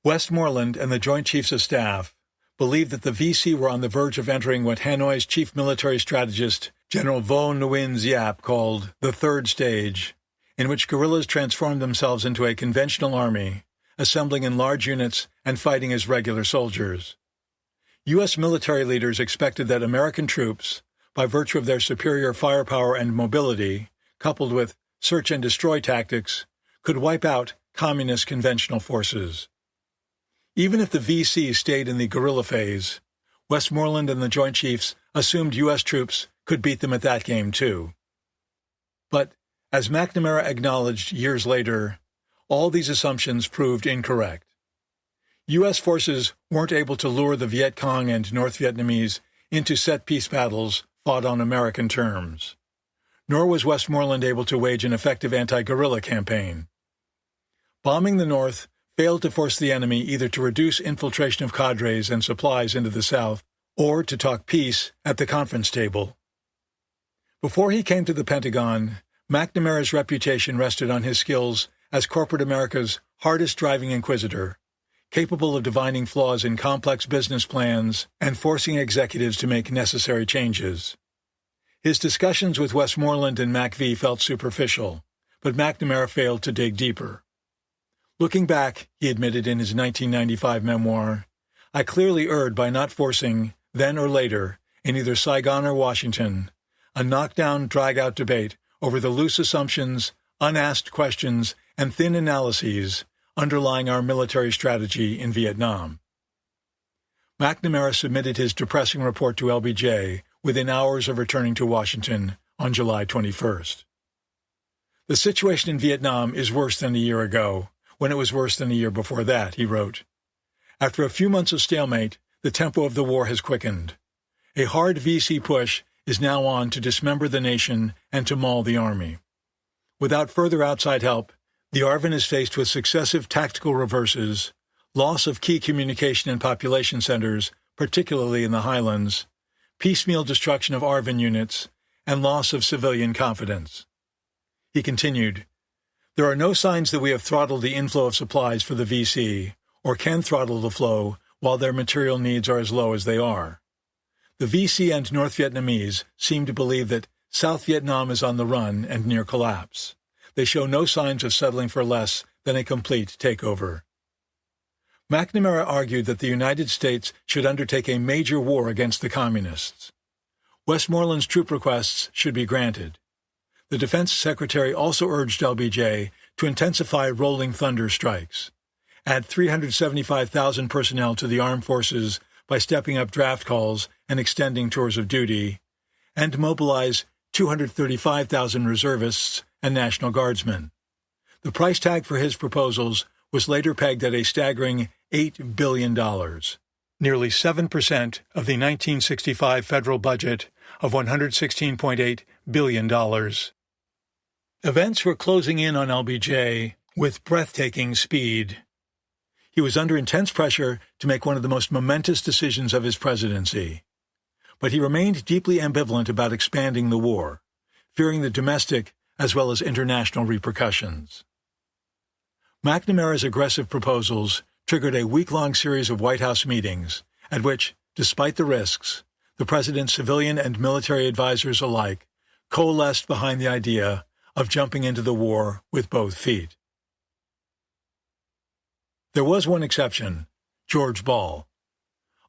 Westmoreland and the Joint Chiefs of Staff believed that the VC were on the verge of entering what Hanoi's chief military strategist, General Vo Nguyen Giap, called the third stage, in which guerrillas transformed themselves into a conventional army, assembling in large units and fighting as regular soldiers. U.S. military leaders expected that American troops, by virtue of their superior firepower and mobility, coupled with search-and-destroy tactics, could wipe out communist conventional forces. Even if the VC stayed in the guerrilla phase, Westmoreland and the Joint Chiefs assumed U.S. troops could beat them at that game too. But, as McNamara acknowledged years later, all these assumptions proved incorrect. U.S. forces weren't able to lure the Viet Cong and North Vietnamese into set peace battles fought on American terms. Nor was Westmoreland able to wage an effective anti-guerrilla campaign. Bombing the North failed to force the enemy either to reduce infiltration of cadres and supplies into the South or to talk peace at the conference table. Before he came to the Pentagon, McNamara's reputation rested on his skills as corporate America's hardest-driving inquisitor, capable of divining flaws in complex business plans and forcing executives to make necessary changes. His discussions with Westmoreland and McVie felt superficial, but McNamara failed to dig deeper. Looking back, he admitted in his 1995 memoir, I clearly erred by not forcing, then or later, in either Saigon or Washington, a knockdown, drag-out debate over the loose assumptions, unasked questions, and thin analyses underlying our military strategy in Vietnam. McNamara submitted his depressing report to LBJ within hours of returning to Washington on July 21st. The situation in Vietnam is worse than a year ago, when it was worse than a year before that, he wrote. After a few months of stalemate, the tempo of the war has quickened. A hard VC push is now on to dismember the nation and to maul the army. Without further outside help, the ARVN is faced with successive tactical reverses, loss of key communication and population centers, particularly in the highlands, piecemeal destruction of ARVN units, and loss of civilian confidence. He continued, There are no signs that we have throttled the inflow of supplies for the VC, or can throttle the flow while their material needs are as low as they are. The VC and North Vietnamese seem to believe that South Vietnam is on the run and near collapse. They show no signs of settling for less than a complete takeover. McNamara argued that the United States should undertake a major war against the Communists. Westmoreland's troop requests should be granted. The Defense Secretary also urged LBJ to intensify rolling thunder strikes, add 375,000 personnel to the armed forces by stepping up draft calls and extending tours of duty, and mobilize 235,000 reservists and National Guardsmen. The price tag for his proposals was later pegged at a staggering $8 billion, nearly 7% of the 1965 federal budget of $116.8 billion. Events were closing in on LBJ with breathtaking speed. He was under intense pressure to make one of the most momentous decisions of his presidency. But he remained deeply ambivalent about expanding the war, fearing the domestic as well as international repercussions. McNamara's aggressive proposals triggered a week-long series of White House meetings, at which, despite the risks, the president's civilian and military advisers alike coalesced behind the idea of jumping into the war with both feet. There was one exception, George Ball.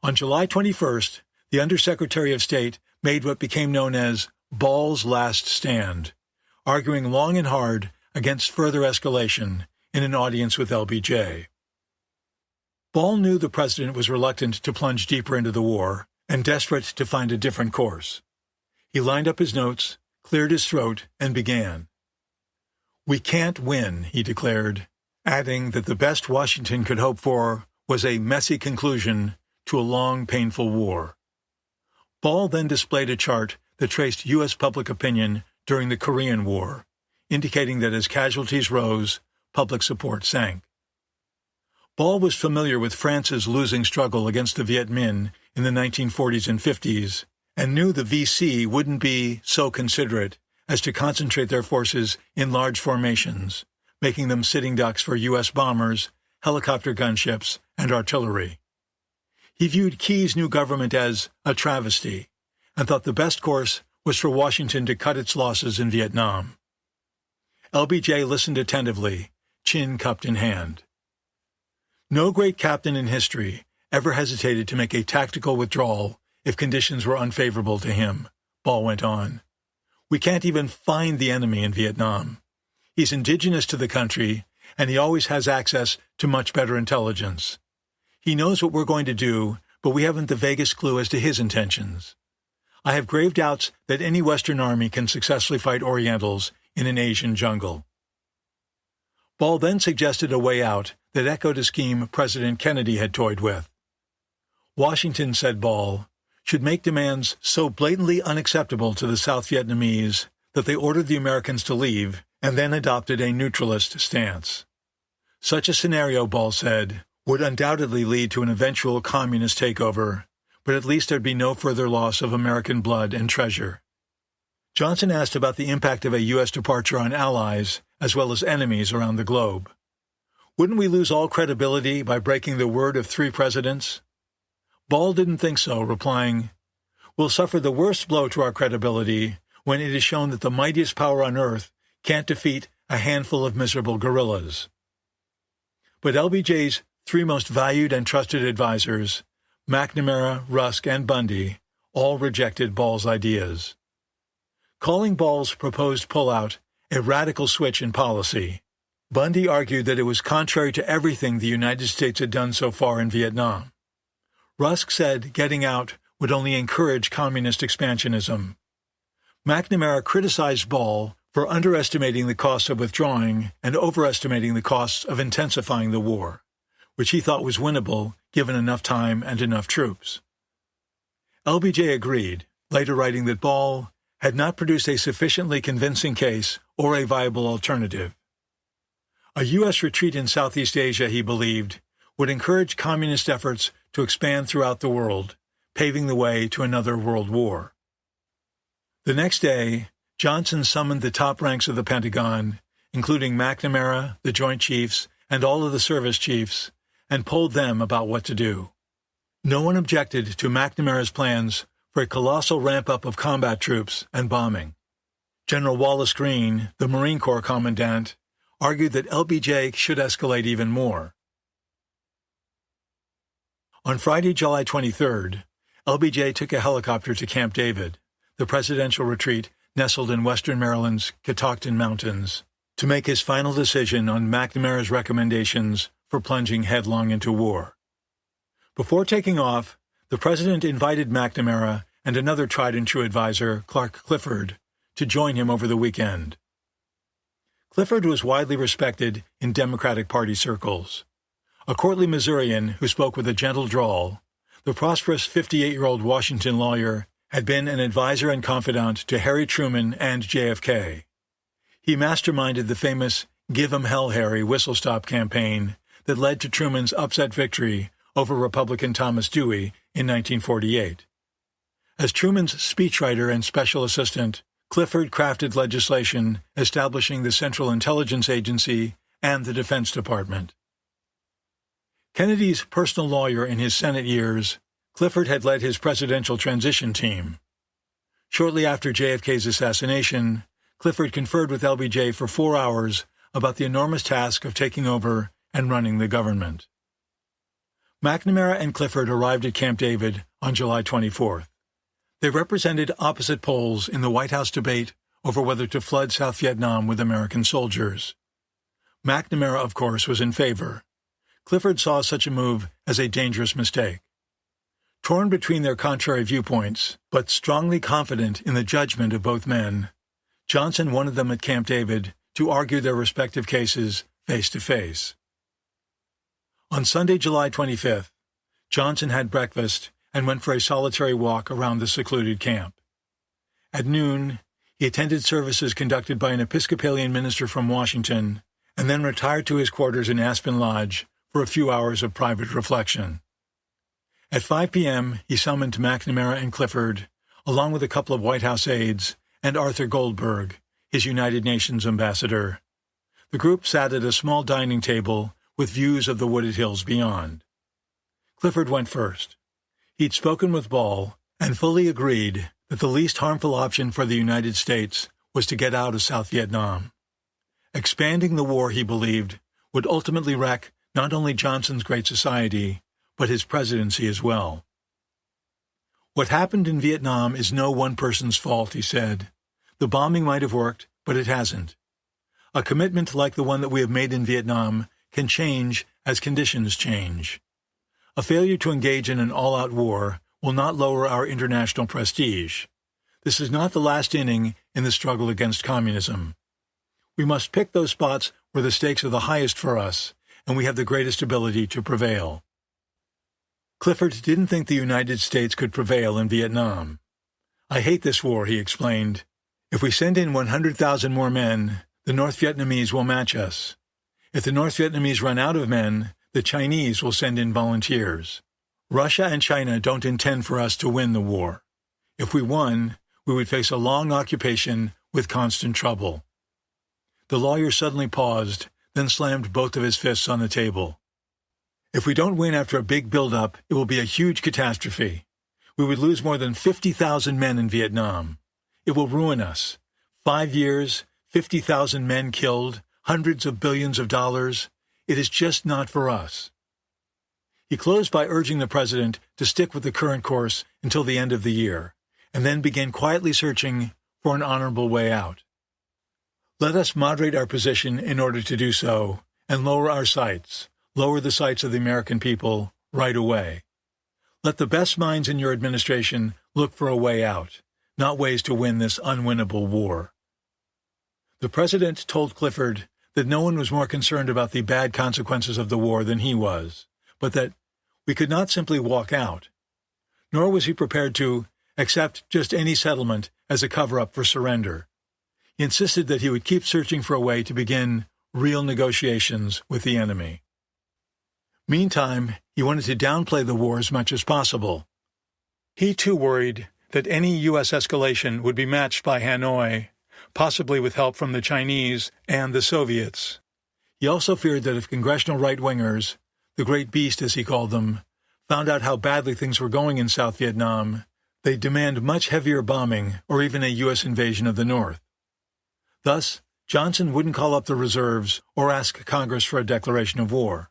On July 21st, the Undersecretary of State made what became known as Ball's Last Stand, arguing long and hard against further escalation in an audience with LBJ. Ball knew the president was reluctant to plunge deeper into the war and desperate to find a different course. He lined up his notes, cleared his throat, and began. "We can't win," he declared, adding that the best Washington could hope for was a messy conclusion to a long, painful war. Ball then displayed a chart that traced U.S. public opinion during the Korean War, indicating that as casualties rose, public support sank. Ball was familiar with France's losing struggle against the Viet Minh in the 1940s and 50s, and knew the VC wouldn't be so considerate as to concentrate their forces in large formations, making them sitting ducks for U.S. bombers, helicopter gunships, and artillery. He viewed Key's new government as a travesty, and thought the best course was for Washington to cut its losses in Vietnam. LBJ listened attentively, chin cupped in hand. No great captain in history ever hesitated to make a tactical withdrawal if conditions were unfavorable to him, Ball went on. We can't even find the enemy in Vietnam. He's indigenous to the country, and he always has access to much better intelligence. He knows what we're going to do, but we haven't the vaguest clue as to his intentions. I have grave doubts that any Western army can successfully fight Orientals in an Asian jungle. Ball then suggested a way out that echoed a scheme President Kennedy had toyed with. Washington, said Ball, should make demands so blatantly unacceptable to the South Vietnamese that they ordered the Americans to leave and then adopted a neutralist stance. Such a scenario, Ball said, would undoubtedly lead to an eventual communist takeover, but at least there'd be no further loss of American blood and treasure. Johnson asked about the impact of a U.S. departure on allies as well as enemies around the globe. Wouldn't we lose all credibility by breaking the word of 3 presidents? Ball didn't think so, replying, "We'll suffer the worst blow to our credibility when it is shown that the mightiest power on earth can't defeat a handful of miserable guerrillas." But LBJ's 3 most valued and trusted advisers, McNamara, Rusk, and Bundy, all rejected Ball's ideas. Calling Ball's proposed pullout a radical switch in policy, Bundy argued that it was contrary to everything the United States had done so far in Vietnam. Rusk said getting out would only encourage communist expansionism. McNamara criticized Ball for underestimating the costs of withdrawing and overestimating the costs of intensifying the war, which he thought was winnable given enough time and enough troops. LBJ agreed, later writing that Ball had not produced a sufficiently convincing case or a viable alternative. A U.S. retreat in Southeast Asia, he believed, would encourage communist efforts to expand throughout the world, paving the way to another world war. The next day, Johnson summoned the top ranks of the Pentagon, including McNamara, the Joint Chiefs, and all of the service chiefs, and polled them about what to do. No one objected to McNamara's plans for a colossal ramp-up of combat troops and bombing. General Wallace Greene, the Marine Corps commandant, argued that LBJ should escalate even more. On Friday, July 23rd, LBJ took a helicopter to Camp David, the presidential retreat nestled in western Maryland's Catoctin Mountains, to make his final decision on McNamara's recommendations for plunging headlong into war. Before taking off, the president invited McNamara and another tried-and-true advisor, Clark Clifford, to join him over the weekend. Clifford was widely respected in Democratic Party circles. A courtly Missourian who spoke with a gentle drawl, the prosperous 58-year-old Washington lawyer had been an advisor and confidant to Harry Truman and JFK. He masterminded the famous "Give 'em Hell, Harry" whistle-stop campaign that led to Truman's upset victory over Republican Thomas Dewey in 1948. As Truman's speechwriter and special assistant, Clifford crafted legislation establishing the Central Intelligence Agency and the Defense Department. Kennedy's personal lawyer in his Senate years, Clifford had led his presidential transition team. Shortly after JFK's assassination, Clifford conferred with LBJ for 4 hours about the enormous task of taking over and running the government. McNamara and Clifford arrived at Camp David on July 24th. They represented opposite poles in the White House debate over whether to flood South Vietnam with American soldiers. McNamara, of course, was in favor. Clifford saw such a move as a dangerous mistake. Torn between their contrary viewpoints, but strongly confident in the judgment of both men, Johnson wanted them at Camp David to argue their respective cases face to face. On Sunday, July 25th, Johnson had breakfast and went for a solitary walk around the secluded camp. At noon, he attended services conducted by an Episcopalian minister from Washington, and then retired to his quarters in Aspen Lodge for a few hours of private reflection. At 5 p.m., he summoned McNamara and Clifford, along with a couple of White House aides, and Arthur Goldberg, his United Nations ambassador. The group sat at a small dining table with views of the wooded hills beyond. Clifford went first. He'd spoken with Ball and fully agreed that the least harmful option for the United States was to get out of South Vietnam. Expanding the war, he believed, would ultimately wreck not only Johnson's great society, but his presidency as well. "What happened in Vietnam is no one person's fault," he said. "The bombing might have worked, but it hasn't. A commitment like the one that we have made in Vietnam can change as conditions change. A failure to engage in an all-out war will not lower our international prestige. This is not the last inning in the struggle against communism. We must pick those spots where the stakes are the highest for us, and we have the greatest ability to prevail." Clifford didn't think the United States could prevail in Vietnam. "I hate this war," he explained. "If we send in 100,000 more men, the North Vietnamese will match us. If the North Vietnamese run out of men, the Chinese will send in volunteers. Russia and China don't intend for us to win the war. If we won, we would face a long occupation with constant trouble." The lawyer suddenly paused, then slammed both of his fists on the table. If we don't win after a big build-up, it will be a huge catastrophe. We would lose more than 50,000 men in Vietnam. It will ruin us. 5 years, 50,000 men killed, hundreds of billions of dollars. It is just not for us. He closed by urging the president to stick with the current course until the end of the year, and then began quietly searching for an honorable way out. Let us moderate our position in order to do so, and lower our sights, lower the sights of the American people right away. Let the best minds in your administration look for a way out, not ways to win this unwinnable war. The president told Clifford that no one was more concerned about the bad consequences of the war than he was, but that we could not simply walk out. Nor was he prepared to accept just any settlement as a cover-up for surrender. He insisted that he would keep searching for a way to begin real negotiations with the enemy. Meantime, he wanted to downplay the war as much as possible. He too worried that any U.S. escalation would be matched by Hanoi, possibly with help from the Chinese and the Soviets. He also feared that if congressional right-wingers, the Great Beast as he called them, found out how badly things were going in South Vietnam, they'd demand much heavier bombing or even a U.S. invasion of the North. Thus, Johnson wouldn't call up the reserves or ask Congress for a declaration of war,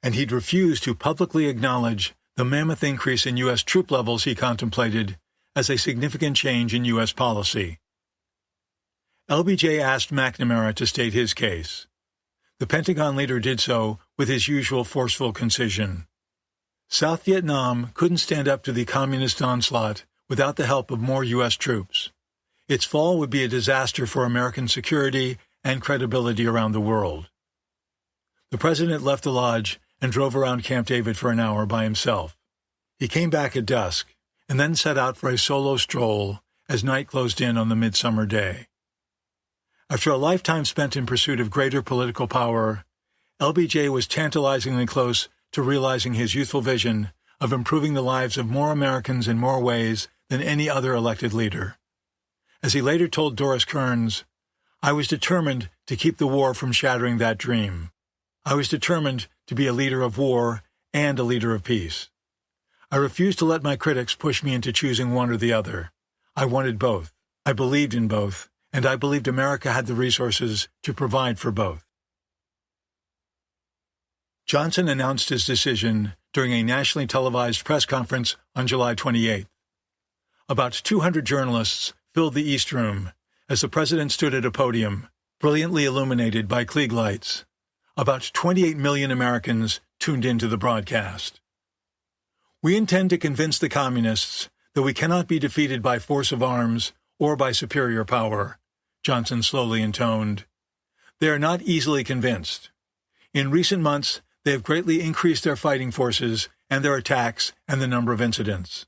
and he'd refuse to publicly acknowledge the mammoth increase in U.S. troop levels he contemplated as a significant change in U.S. policy. LBJ asked McNamara to state his case. The Pentagon leader did so with his usual forceful concision. South Vietnam couldn't stand up to the communist onslaught without the help of more U.S. troops. Its fall would be a disaster for American security and credibility around the world. The president left the lodge and drove around Camp David for an hour by himself. He came back at dusk and then set out for a solo stroll as night closed in on the midsummer day. After a lifetime spent in pursuit of greater political power, LBJ was tantalizingly close to realizing his youthful vision of improving the lives of more Americans in more ways than any other elected leader. As he later told Doris Kearns, "I was determined to keep the war from shattering that dream. I was determined to be a leader of war and a leader of peace. I refused to let my critics push me into choosing one or the other. I wanted both. I believed in both, and I believed America had the resources to provide for both." Johnson announced his decision during a nationally televised press conference on July 28th. About 200 journalists filled the East Room as the president stood at a podium, brilliantly illuminated by Klieg lights. About 28 million Americans tuned into the broadcast. "We intend to convince the communists that we cannot be defeated by force of arms or by superior power," Johnson slowly intoned. "They are not easily convinced. In recent months, they have greatly increased their fighting forces and their attacks and the number of incidents.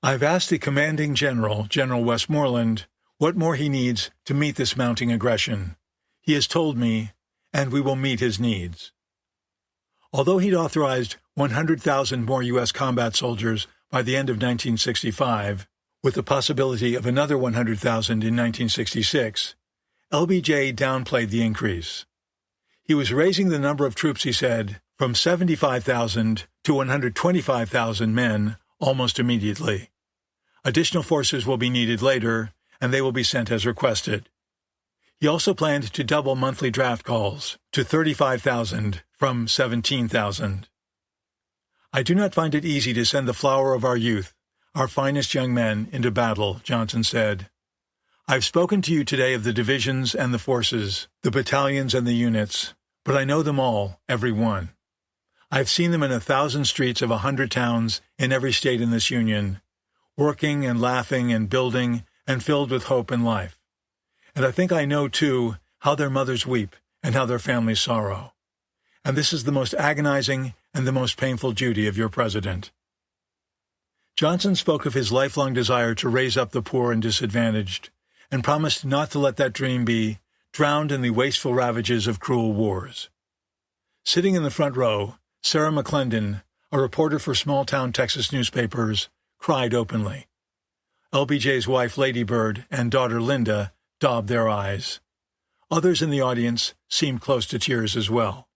I've asked the commanding general, General Westmoreland, what more he needs to meet this mounting aggression. He has told me, and we will meet his needs." Although he'd authorized 100,000 more U.S. combat soldiers by the end of 1965, with the possibility of another 100,000 in 1966, LBJ downplayed the increase. He was raising the number of troops, he said, from 75,000 to 125,000 men almost immediately. Additional forces will be needed later, and they will be sent as requested. He also planned to double monthly draft calls to 35,000 from 17,000. "I do not find it easy to send the flower of our youth, our finest young men, into battle," Johnson said. "I've spoken to you today of the divisions and the forces, the battalions and the units, but I know them all, every one. I've seen them in 1,000 streets of 100 towns in every state in this Union, working and laughing and building and filled with hope and life. And I think I know, too, how their mothers weep and how their families sorrow. And this is the most agonizing and the most painful duty of your president." Johnson spoke of his lifelong desire to raise up the poor and disadvantaged, and promised not to let that dream be drowned in the wasteful ravages of cruel wars. Sitting in the front row, Sarah McClendon, a reporter for small-town Texas newspapers, cried openly. LBJ's wife Lady Bird and daughter Linda daubed their eyes. Others in the audience seemed close to tears as well.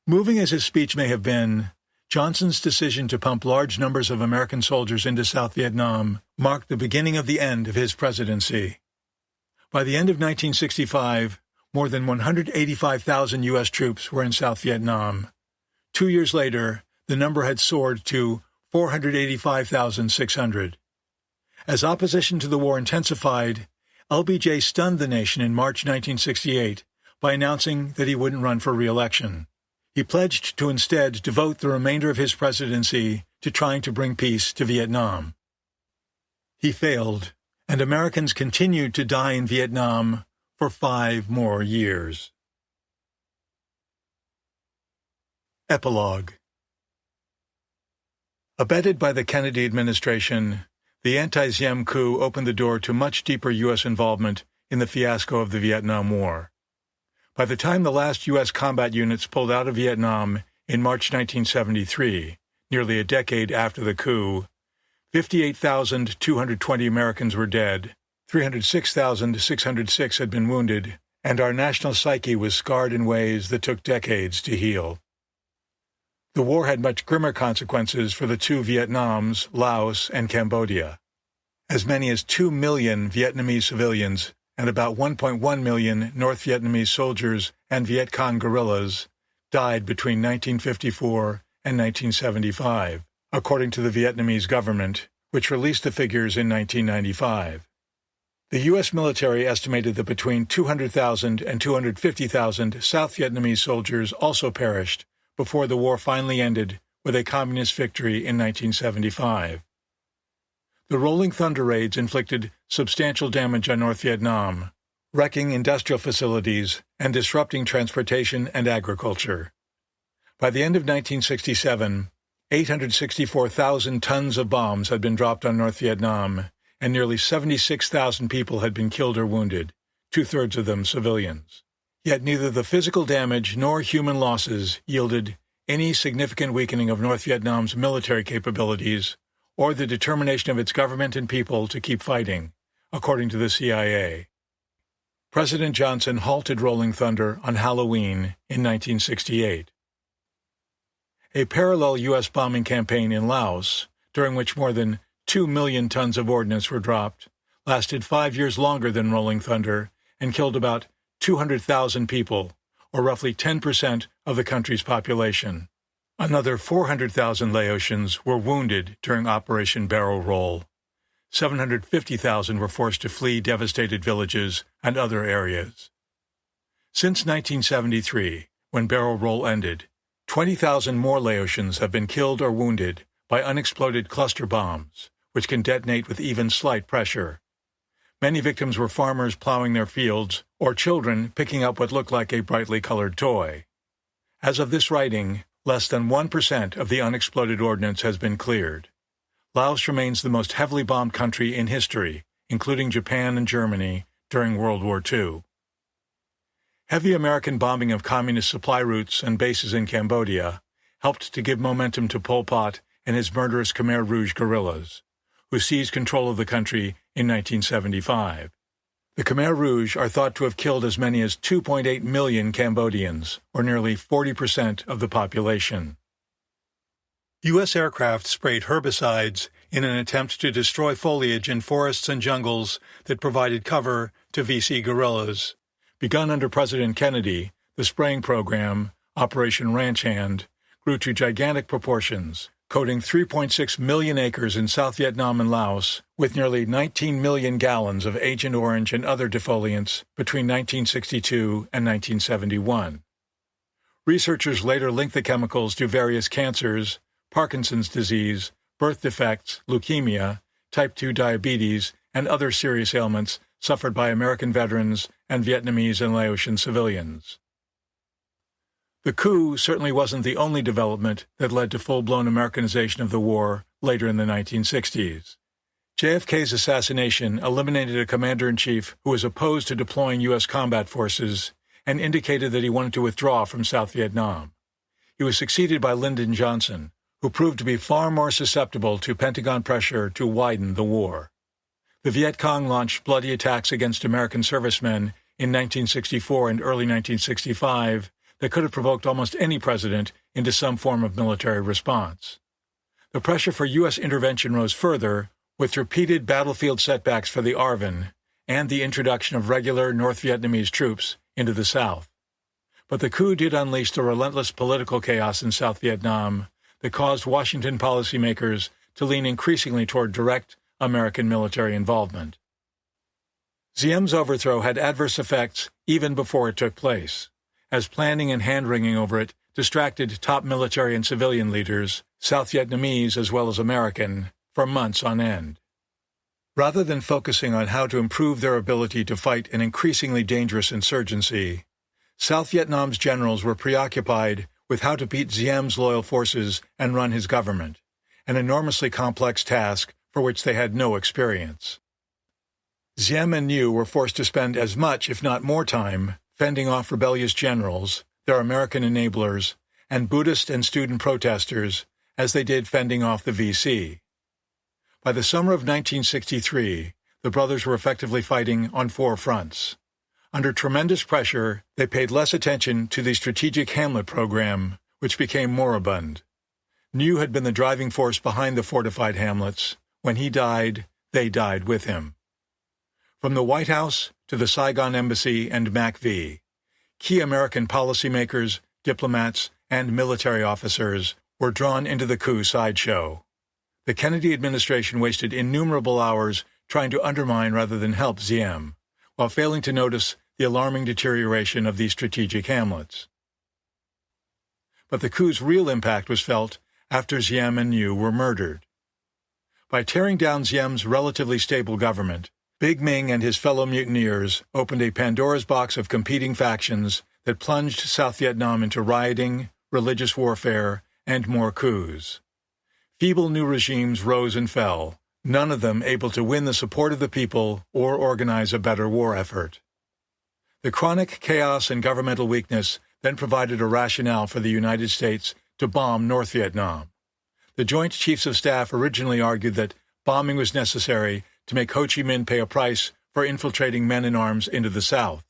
Moving as his speech may have been, Johnson's decision to pump large numbers of American soldiers into South Vietnam marked the beginning of the end of his presidency. By the end of 1965, more than 185,000 U.S. troops were in South Vietnam. 2 years later, the number had soared to 485,600. As opposition to the war intensified, LBJ stunned the nation in March 1968 by announcing that he wouldn't run for re-election. He pledged to instead devote the remainder of his presidency to trying to bring peace to Vietnam. He failed, and Americans continued to die in Vietnam for 5 more years. Epilogue. Abetted by the Kennedy administration, the anti-Diem coup opened the door to much deeper U.S. involvement in the fiasco of the Vietnam War. By the time the last U.S. combat units pulled out of Vietnam in March 1973, nearly a decade after the coup, 58,220 Americans were dead, 306,606 had been wounded, and our national psyche was scarred in ways that took decades to heal. The war had much grimmer consequences for the two Vietnams, Laos, and Cambodia. As many as 2 million Vietnamese civilians and about 1.1 million North Vietnamese soldiers and Viet Cong guerrillas died between 1954 and 1975, according to the Vietnamese government, which released the figures in 1995. The U.S. military estimated that between 200,000 and 250,000 South Vietnamese soldiers also perished before the war finally ended with a communist victory in 1975. The Rolling Thunder raids inflicted substantial damage on North Vietnam, wrecking industrial facilities and disrupting transportation and agriculture. By the end of 1967, 864,000 tons of bombs had been dropped on North Vietnam, and nearly 76,000 people had been killed or wounded, 2/3 of them civilians. Yet neither the physical damage nor human losses yielded any significant weakening of North Vietnam's military capabilities or the determination of its government and people to keep fighting, according to the CIA. President Johnson halted Rolling Thunder on Halloween in 1968. A parallel U.S. bombing campaign in Laos, during which more than 2 million tons of ordnance were dropped, lasted 5 years longer than Rolling Thunder and killed about 200,000 people, or roughly 10% of the country's population. Another 400,000 Laotians were wounded during Operation Barrel Roll. 750,000 were forced to flee devastated villages and other areas. Since 1973, when Barrel Roll ended, 20,000 more Laotians have been killed or wounded by unexploded cluster bombs, which can detonate with even slight pressure. Many victims were farmers plowing their fields or children picking up what looked like a brightly colored toy. As of this writing, less than 1% of the unexploded ordnance has been cleared. Laos remains the most heavily bombed country in history, including Japan and Germany, during World War II. Heavy American bombing of communist supply routes and bases in Cambodia helped to give momentum to Pol Pot and his murderous Khmer Rouge guerrillas, who seized control of the country in 1975. The Khmer Rouge are thought to have killed as many as 2.8 million Cambodians, or nearly 40% of the population. U.S. aircraft sprayed herbicides in an attempt to destroy foliage in forests and jungles that provided cover to VC guerrillas. Begun under President Kennedy, the spraying program, Operation Ranch Hand, grew to gigantic proportions, coating 3.6 million acres in South Vietnam and Laos with nearly 19 million gallons of Agent Orange and other defoliants between 1962 and 1971. Researchers later linked the chemicals to various cancers, Parkinson's disease, birth defects, leukemia, type 2 diabetes, and other serious ailments suffered by American veterans and Vietnamese and Laotian civilians. The coup certainly wasn't the only development that led to full-blown Americanization of the war later in the 1960s. JFK's assassination eliminated a commander-in-chief who was opposed to deploying U.S. combat forces and indicated that he wanted to withdraw from South Vietnam. He was succeeded by Lyndon Johnson, who proved to be far more susceptible to Pentagon pressure to widen the war. The Viet Cong launched bloody attacks against American servicemen in 1964 and early 1965 that could have provoked almost any president into some form of military response. The pressure for U.S. intervention rose further with repeated battlefield setbacks for the ARVN and the introduction of regular North Vietnamese troops into the South. But the coup did unleash the relentless political chaos in South Vietnam that caused Washington policymakers to lean increasingly toward direct American military involvement. Diem's overthrow had adverse effects even before it took place, as planning and hand-wringing over it distracted top military and civilian leaders, South Vietnamese as well as American, for months on end. Rather than focusing on how to improve their ability to fight an increasingly dangerous insurgency, South Vietnam's generals were preoccupied with how to beat Diem's loyal forces and run his government, an enormously complex task for which they had no experience. Diem and Nhu were forced to spend as much, if not more time, fending off rebellious generals, their American enablers, and Buddhist and student protesters as they did fending off the VC. By the summer of 1963, the brothers were effectively fighting on 4 fronts. Under tremendous pressure, they paid less attention to the strategic Hamlet program, which became moribund. Nhu had been the driving force behind the fortified hamlets. When he died, they died with him. From the White House to the Saigon Embassy and MACV, key American policymakers, diplomats, and military officers were drawn into the coup sideshow. The Kennedy administration wasted innumerable hours trying to undermine rather than help Diem, while failing to notice the alarming deterioration of these strategic hamlets. But the coup's real impact was felt after Diem and Nhu were murdered. By tearing down Diem's relatively stable government, Big Ming and his fellow mutineers opened a Pandora's box of competing factions that plunged South Vietnam into rioting, religious warfare, and more coups. Feeble new regimes rose and fell, none of them able to win the support of the people or organize a better war effort. The chronic chaos and governmental weakness then provided a rationale for the United States to bomb North Vietnam. The Joint Chiefs of Staff originally argued that bombing was necessary to make Ho Chi Minh pay a price for infiltrating men in arms into the South.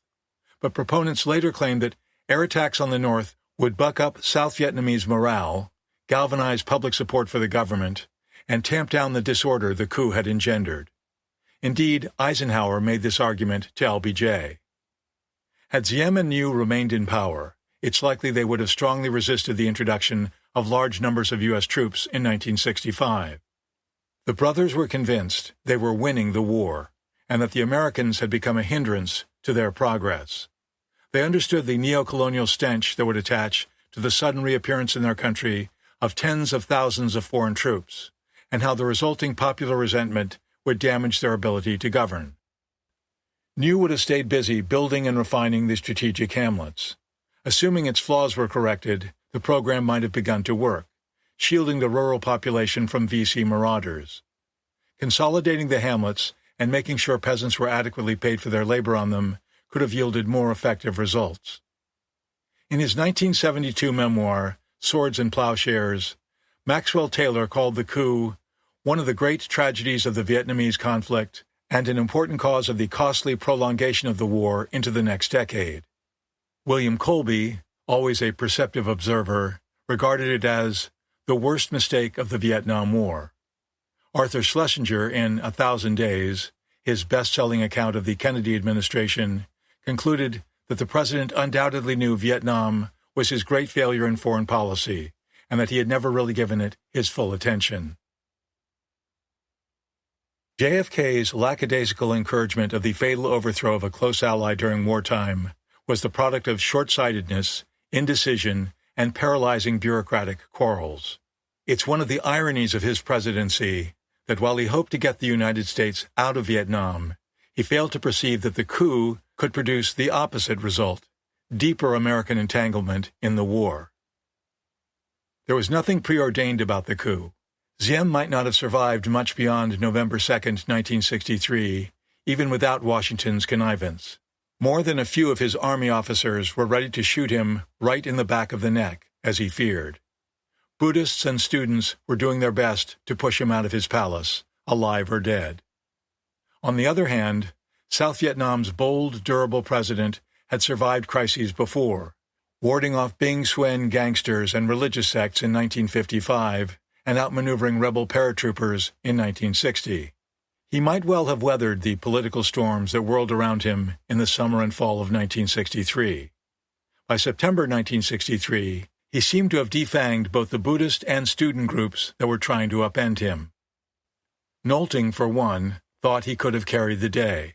But proponents later claimed that air attacks on the North would buck up South Vietnamese morale, galvanize public support for the government, and tamp down the disorder the coup had engendered. Indeed, Eisenhower made this argument to LBJ. Had Diem and Nhu remained in power, it's likely they would have strongly resisted the introduction of large numbers of U.S. troops in 1965. The brothers were convinced they were winning the war, and that the Americans had become a hindrance to their progress. They understood the neo-colonial stench that would attach to the sudden reappearance in their country of tens of thousands of foreign troops, and how the resulting popular resentment would damage their ability to govern. Nhu would have stayed busy building and refining the strategic hamlets. Assuming its flaws were corrected, the program might have begun to work, shielding the rural population from VC marauders. Consolidating the hamlets and making sure peasants were adequately paid for their labor on them could have yielded more effective results. In his 1972 memoir, Swords and Plowshares, Maxwell Taylor called the coup one of the great tragedies of the Vietnamese conflict and an important cause of the costly prolongation of the war into the next decade. William Colby, always a perceptive observer, regarded it as the worst mistake of the Vietnam War. Arthur Schlesinger, in 1,000 Days, his best-selling account of the Kennedy administration, concluded that the president undoubtedly knew Vietnam was his great failure in foreign policy, and that he had never really given it his full attention. JFK's lackadaisical encouragement of the fatal overthrow of a close ally during wartime was the product of short-sightedness, indecision, and paralyzing bureaucratic quarrels. It's one of the ironies of his presidency that while he hoped to get the United States out of Vietnam, he failed to perceive that the coup could produce the opposite result: deeper American entanglement in the war. There was nothing preordained about the coup. Diem might not have survived much beyond November 2, 1963, even without Washington's connivance. More than a few of his army officers were ready to shoot him right in the back of the neck, as he feared. Buddhists and students were doing their best to push him out of his palace, alive or dead. On the other hand, South Vietnam's bold, durable president had survived crises before, warding off Binh Xuyen gangsters and religious sects in 1955 and outmaneuvering rebel paratroopers in 1960. He might well have weathered the political storms that whirled around him in the summer and fall of 1963. By September 1963, he seemed to have defanged both the Buddhist and student groups that were trying to upend him. Nolting, for one, thought he could have carried the day.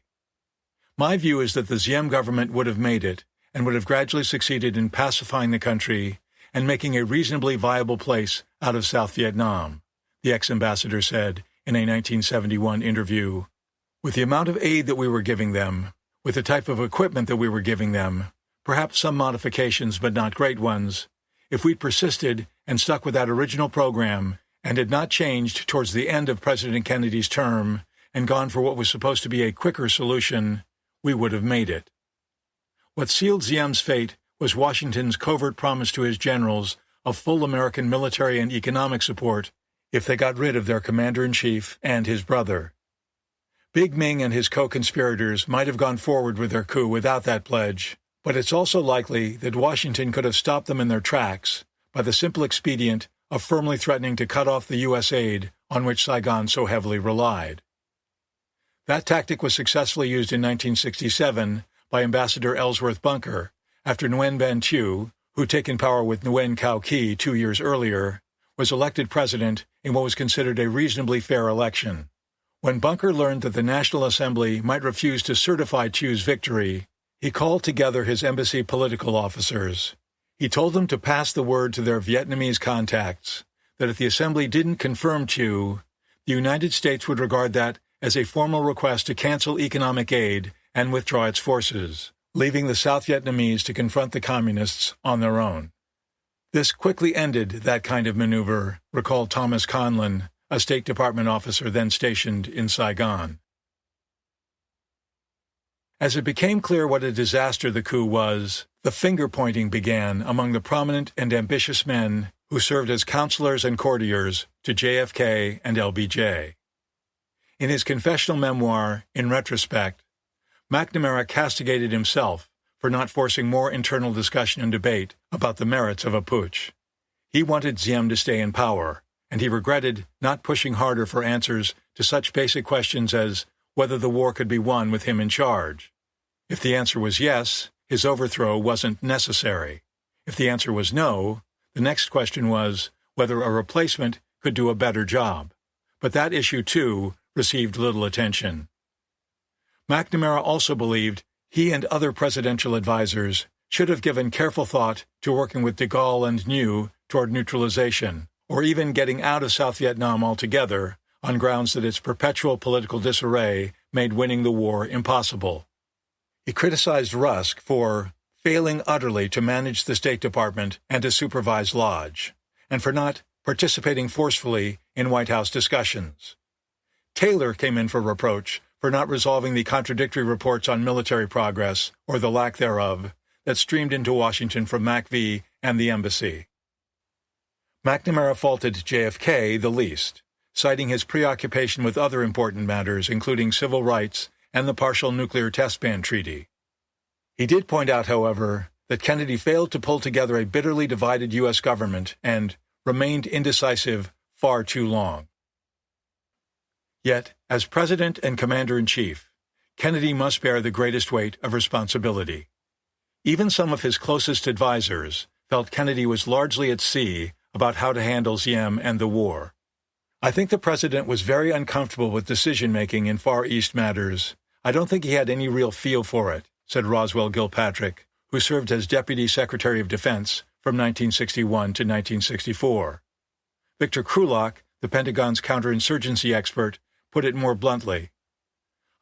My view is that the Diem government would have made it and would have gradually succeeded in pacifying the country and making a reasonably viable place out of South Vietnam, the ex-ambassador said in a 1971 interview. With the amount of aid that we were giving them, with the type of equipment that we were giving them, perhaps some modifications but not great ones, if we'd persisted and stuck with that original program and had not changed towards the end of President Kennedy's term and gone for what was supposed to be a quicker solution, we would have made it. What sealed Diem's fate was Washington's covert promise to his generals of full American military and economic support if they got rid of their commander-in-chief and his brother. Big Ming and his co-conspirators might have gone forward with their coup without that pledge, but it's also likely that Washington could have stopped them in their tracks by the simple expedient of firmly threatening to cut off the U.S. aid on which Saigon so heavily relied. That tactic was successfully used in 1967 by Ambassador Ellsworth Bunker after Nguyen Van Thieu, who'd taken power with Nguyen Cao Ky 2 years earlier, was elected president in what was considered a reasonably fair election. When Bunker learned that the National Assembly might refuse to certify Thieu's victory, he called together his embassy political officers. He told them to pass the word to their Vietnamese contacts that if the Assembly didn't confirm Thieu, the United States would regard that as a formal request to cancel economic aid and withdraw its forces, leaving the South Vietnamese to confront the Communists on their own. This quickly ended that kind of maneuver, recalled Thomas Conlon, a State Department officer then stationed in Saigon. As it became clear what a disaster the coup was, the finger-pointing began among the prominent and ambitious men who served as counselors and courtiers to JFK and LBJ. In his confessional memoir, In Retrospect, McNamara castigated himself for not forcing more internal discussion and debate about the merits of a putsch. He wanted Diem to stay in power, and he regretted not pushing harder for answers to such basic questions as whether the war could be won with him in charge. If the answer was yes, his overthrow wasn't necessary. If the answer was no, the next question was whether a replacement could do a better job. But that issue, too, received little attention. McNamara also believed he and other presidential advisers should have given careful thought to working with de Gaulle and New toward neutralization, or even getting out of South Vietnam altogether on grounds that its perpetual political disarray made winning the war impossible. He criticized Rusk for failing utterly to manage the State Department and to supervise Lodge, and for not participating forcefully in White House discussions. Taylor came in for reproach for not resolving the contradictory reports on military progress, or the lack thereof, that streamed into Washington from MacV and the embassy. McNamara faulted JFK the least, citing his preoccupation with other important matters, including civil rights and the Partial Nuclear Test Ban Treaty. He did point out, however, that Kennedy failed to pull together a bitterly divided U.S. government and remained indecisive far too long. Yet, as President and Commander-in-Chief, Kennedy must bear the greatest weight of responsibility. Even some of his closest advisers felt Kennedy was largely at sea about how to handle Diem and the war. I think the President was very uncomfortable with decision-making in Far East matters. I don't think he had any real feel for it, said Roswell Gilpatrick, who served as Deputy Secretary of Defense from 1961 to 1964. Victor Krulak, the Pentagon's counterinsurgency expert, put it more bluntly.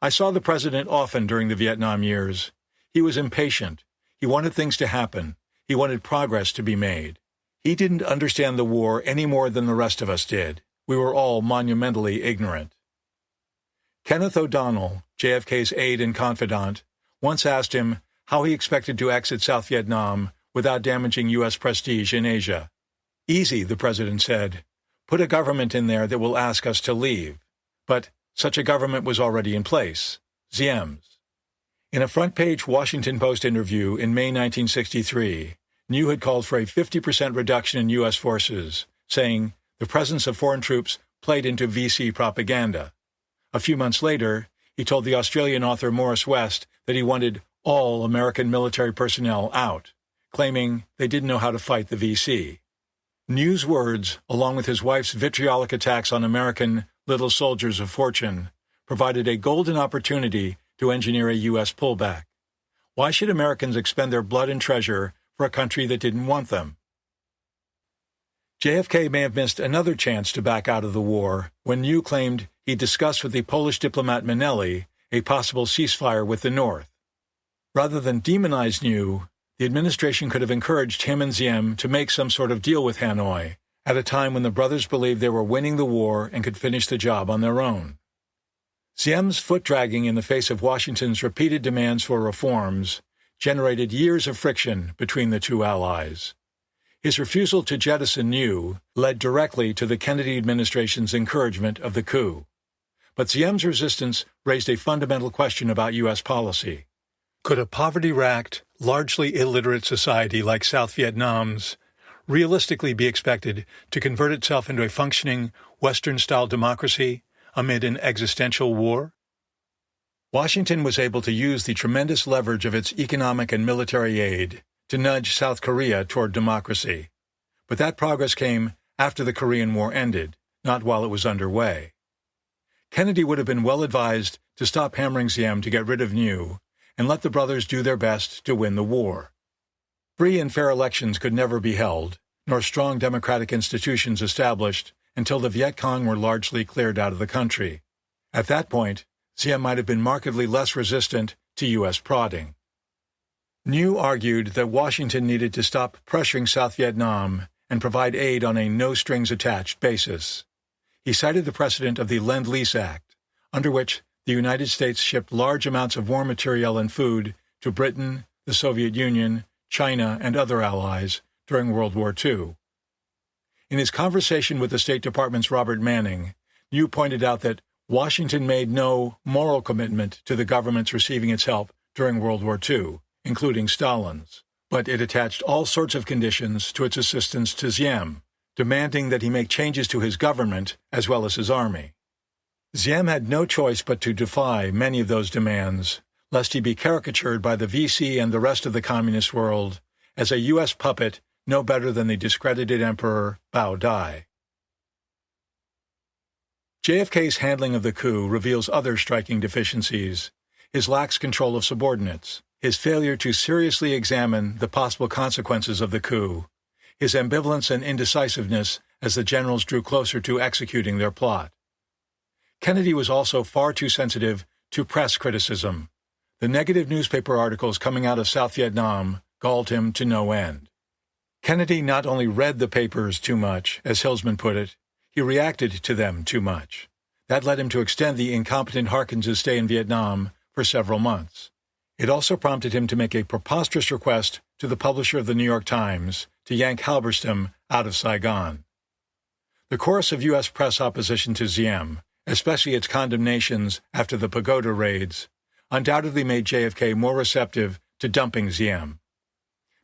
I saw the President often during the Vietnam years. He was impatient. He wanted things to happen. He wanted progress to be made. He didn't understand the war any more than the rest of us did. We were all monumentally ignorant. Kenneth O'Donnell, JFK's aide and confidant, once asked him how he expected to exit South Vietnam without damaging U.S. prestige in Asia. Easy, the President said. Put a government in there that will ask us to leave. But such a government was already in place, Ziem's. In a front-page Washington Post interview in May 1963, New had called for a 50% reduction in U.S. forces, saying the presence of foreign troops played into VC propaganda. A few months later, he told the Australian author Morris West that he wanted all American military personnel out, claiming they didn't know how to fight the VC. New's words, along with his wife's vitriolic attacks on American little soldiers of fortune, provided a golden opportunity to engineer a U.S. pullback. Why should Americans expend their blood and treasure for a country that didn't want them? JFK may have missed another chance to back out of the war when New claimed he discussed with the Polish diplomat Manelli a possible ceasefire with the North. Rather than demonize New, the administration could have encouraged him and Ziem to make some sort of deal with Hanoi at a time when the brothers believed they were winning the war and could finish the job on their own. Ziem's foot-dragging in the face of Washington's repeated demands for reforms generated years of friction between the two allies. His refusal to jettison New led directly to the Kennedy administration's encouragement of the coup. But Ziem's resistance raised a fundamental question about U.S. policy. Could a poverty-racked, largely illiterate society like South Vietnam's realistically be expected to convert itself into a functioning Western-style democracy amid an existential war? Washington was able to use the tremendous leverage of its economic and military aid to nudge South Korea toward democracy. But that progress came after the Korean War ended, not while it was underway. Kennedy would have been well advised to stop hammering Ziem to get rid of New and let the brothers do their best to win the war. Free and fair elections could never be held, nor strong democratic institutions established until the Viet Cong were largely cleared out of the country. At that point, Ziem might have been markedly less resistant to U.S. prodding. New argued that Washington needed to stop pressuring South Vietnam and provide aid on a no-strings-attached basis. He cited the precedent of the Lend-Lease Act, under which the United States shipped large amounts of war material and food to Britain, the Soviet Union, China, and other allies during World War II. In his conversation with the State Department's Robert Manning, New pointed out that Washington made no moral commitment to the governments receiving its help during World War II, including Stalin's, but it attached all sorts of conditions to its assistance to Ziem, demanding that he make changes to his government as well as his army. Ziem had no choice but to defy many of those demands, lest he be caricatured by the VC and the rest of the communist world as a U.S. puppet no better than the discredited Emperor Bao Dai. JFK's handling of the coup reveals other striking deficiencies: his lax control of subordinates, his failure to seriously examine the possible consequences of the coup, his ambivalence and indecisiveness as the generals drew closer to executing their plot. Kennedy was also far too sensitive to press criticism. The negative newspaper articles coming out of South Vietnam galled him to no end. Kennedy not only read the papers too much, as Hillsman put it, he reacted to them too much. That led him to extend the incompetent Harkins' stay in Vietnam for several months. It also prompted him to make a preposterous request to the publisher of the New York Times to yank Halberstam out of Saigon. The chorus of U.S. press opposition to Ziem, especially its condemnations after the Pagoda raids, undoubtedly made JFK more receptive to dumping Ziem.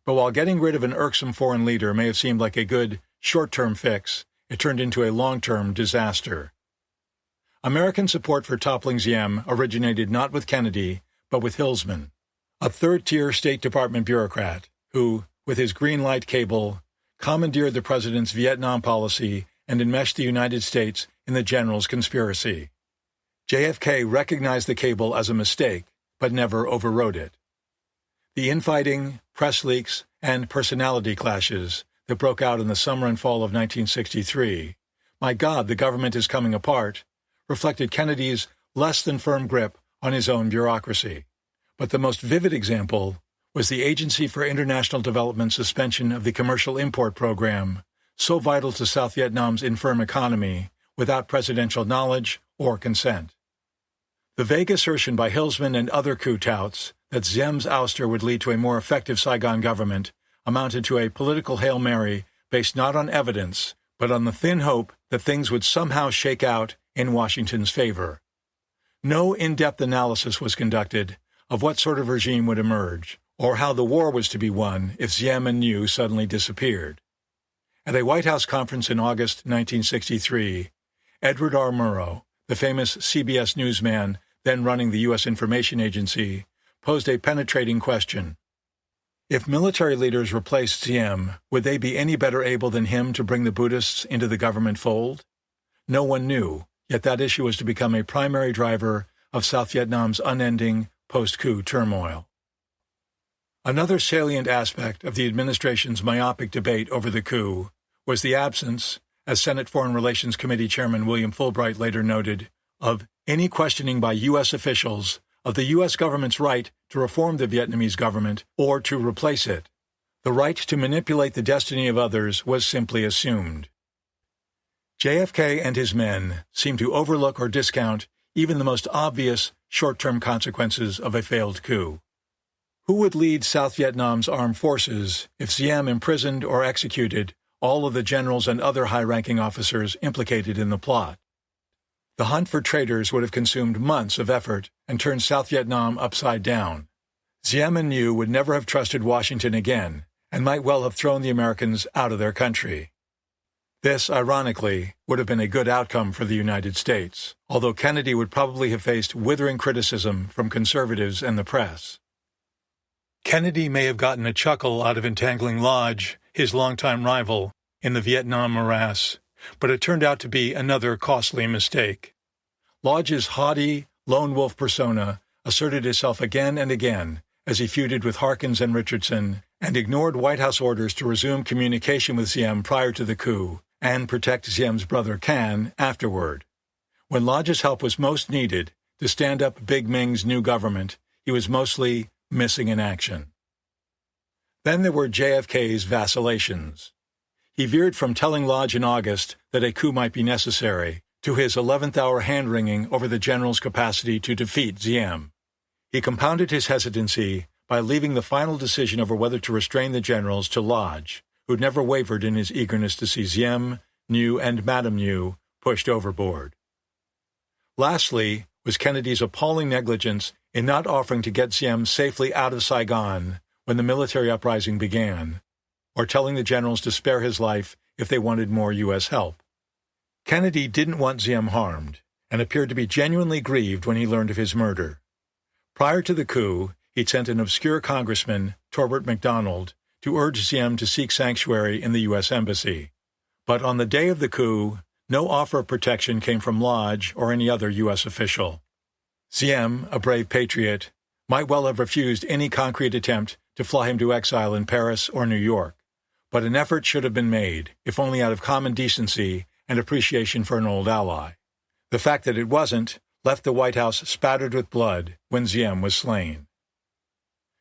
But while getting rid of an irksome foreign leader may have seemed like a good short-term fix, it turned into a long-term disaster. American support for toppling Ziem originated not with Kennedy, but with Hillsman, a third-tier State Department bureaucrat who, with his green light cable, commandeered the president's Vietnam policy and enmeshed the United States in the general's conspiracy. JFK recognized the cable as a mistake, but never overrode it. The infighting, press leaks, and personality clashes that broke out in the summer and fall of 1963, "My God, the government is coming apart," reflected Kennedy's less than firm grip on his own bureaucracy. But the most vivid example was the Agency for International Development's suspension of the commercial import program, so vital to South Vietnam's infirm economy, without presidential knowledge or consent. The vague assertion by Hillsman and other coup touts that Ziem's ouster would lead to a more effective Saigon government amounted to a political Hail Mary based not on evidence, but on the thin hope that things would somehow shake out in Washington's favor. No in-depth analysis was conducted of what sort of regime would emerge, or how the war was to be won if Diem and New suddenly disappeared. At a White House conference in August 1963, Edward R. Murrow, the famous CBS newsman then running the U.S. Information Agency, posed a penetrating question. If military leaders replaced Diem, would they be any better able than him to bring the Buddhists into the government fold? No one knew, yet that issue was to become a primary driver of South Vietnam's unending post-coup turmoil. Another salient aspect of the administration's myopic debate over the coup was the absence, as Senate Foreign Relations Committee Chairman William Fulbright later noted, of any questioning by U.S. officials of the U.S. government's right to reform the Vietnamese government or to replace it. The right to manipulate the destiny of others was simply assumed. JFK and his men seemed to overlook or discount even the most obvious short-term consequences of a failed coup. Who would lead South Vietnam's armed forces if Diem imprisoned or executed all of the generals and other high-ranking officers implicated in the plot? The hunt for traitors would have consumed months of effort and turned South Vietnam upside down. Diem and New would never have trusted Washington again and might well have thrown the Americans out of their country. This, ironically, would have been a good outcome for the United States, although Kennedy would probably have faced withering criticism from conservatives and the press. Kennedy may have gotten a chuckle out of entangling Lodge, his longtime rival, in the Vietnam morass, but it turned out to be another costly mistake. Lodge's haughty, lone wolf persona asserted itself again and again as he feuded with Harkins and Richardson and ignored White House orders to resume communication with Diem prior to the coup and protect Diem's brother Can afterward. When Lodge's help was most needed to stand up Big Ming's new government, he was mostly missing in action. Then there were JFK's vacillations. He veered from telling Lodge in August that a coup might be necessary to his 11th-hour hand-wringing over the general's capacity to defeat Diem. He compounded his hesitancy by leaving the final decision over whether to restrain the generals to Lodge, who'd never wavered in his eagerness to see Diem, New, and Madame New pushed overboard. Lastly was Kennedy's appalling negligence in not offering to get Diem safely out of Saigon when the military uprising began, or telling the generals to spare his life if they wanted more U.S. help. Kennedy didn't want Diem harmed, and appeared to be genuinely grieved when he learned of his murder. Prior to the coup, he'd sent an obscure congressman, Torbert McDonald, to urge Diem to seek sanctuary in the U.S. Embassy. But on the day of the coup, no offer of protection came from Lodge or any other U.S. official. Diem, a brave patriot, might well have refused any concrete attempt to fly him to exile in Paris or New York, but an effort should have been made, if only out of common decency and appreciation for an old ally. The fact that it wasn't left the White House spattered with blood when Diem was slain.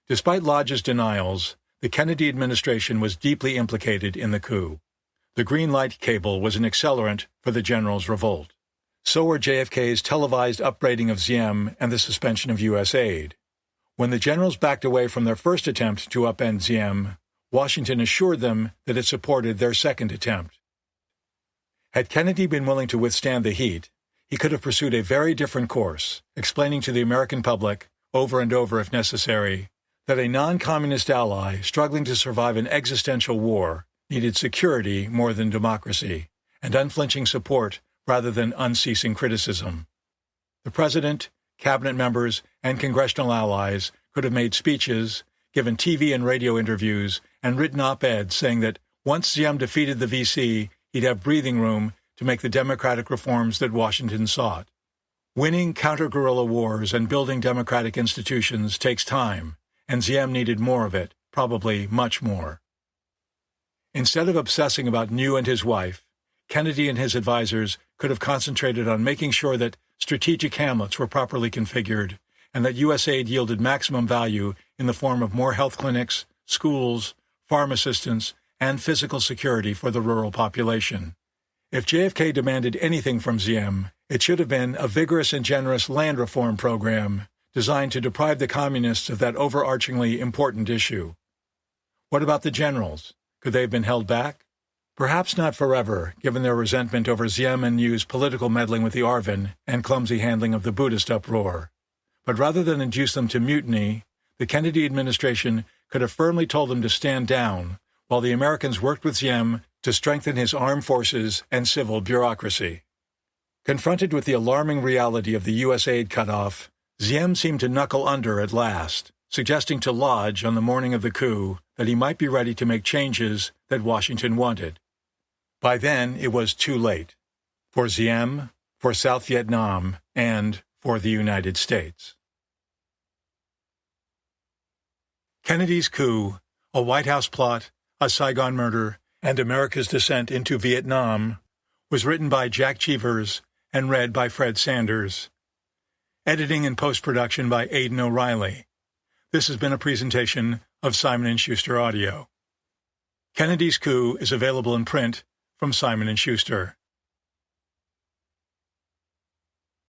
Despite Lodge's denials, the Kennedy administration was deeply implicated in the coup. The green light cable was an accelerant for the generals' revolt. So were JFK's televised upbraiding of Diem and the suspension of U.S. aid. When the generals backed away from their first attempt to upend Diem, Washington assured them that it supported their second attempt. Had Kennedy been willing to withstand the heat, he could have pursued a very different course, explaining to the American public, over and over if necessary, that a non-communist ally struggling to survive an existential war needed security more than democracy, and unflinching support rather than unceasing criticism. The president, cabinet members, and congressional allies could have made speeches, given TV and radio interviews, and written op-eds saying that once Diem defeated the VC, he'd have breathing room to make the democratic reforms that Washington sought. Winning counter-guerrilla wars and building democratic institutions takes time, and Diem needed more of it, probably much more. Instead of obsessing about New and his wife, Kennedy and his advisers could have concentrated on making sure that strategic hamlets were properly configured and that U.S. aid yielded maximum value in the form of more health clinics, schools, farm assistance, and physical security for the rural population. If JFK demanded anything from Diem, it should have been a vigorous and generous land reform program designed to deprive the communists of that overarchingly important issue. What about the generals? Could they have been held back? Perhaps not forever, given their resentment over Diem and Yu's political meddling with the Arvin and clumsy handling of the Buddhist uproar. But rather than induce them to mutiny, the Kennedy administration could have firmly told them to stand down, while the Americans worked with Diem to strengthen his armed forces and civil bureaucracy. Confronted with the alarming reality of the U.S. aid cutoff, Diem seemed to knuckle under at last, suggesting to Lodge on the morning of the coup that he might be ready to make changes that Washington wanted. By then, it was too late. For Diem, for South Vietnam, and for the United States. Kennedy's Coup, a White House plot, a Saigon murder, and America's descent into Vietnam, was written by Jack Cheevers and read by Fred Sanders. Editing and post-production by Aidan O'Reilly. This has been a presentation of Simon & Schuster Audio. Kennedy's Coup is available in print from Simon & Schuster.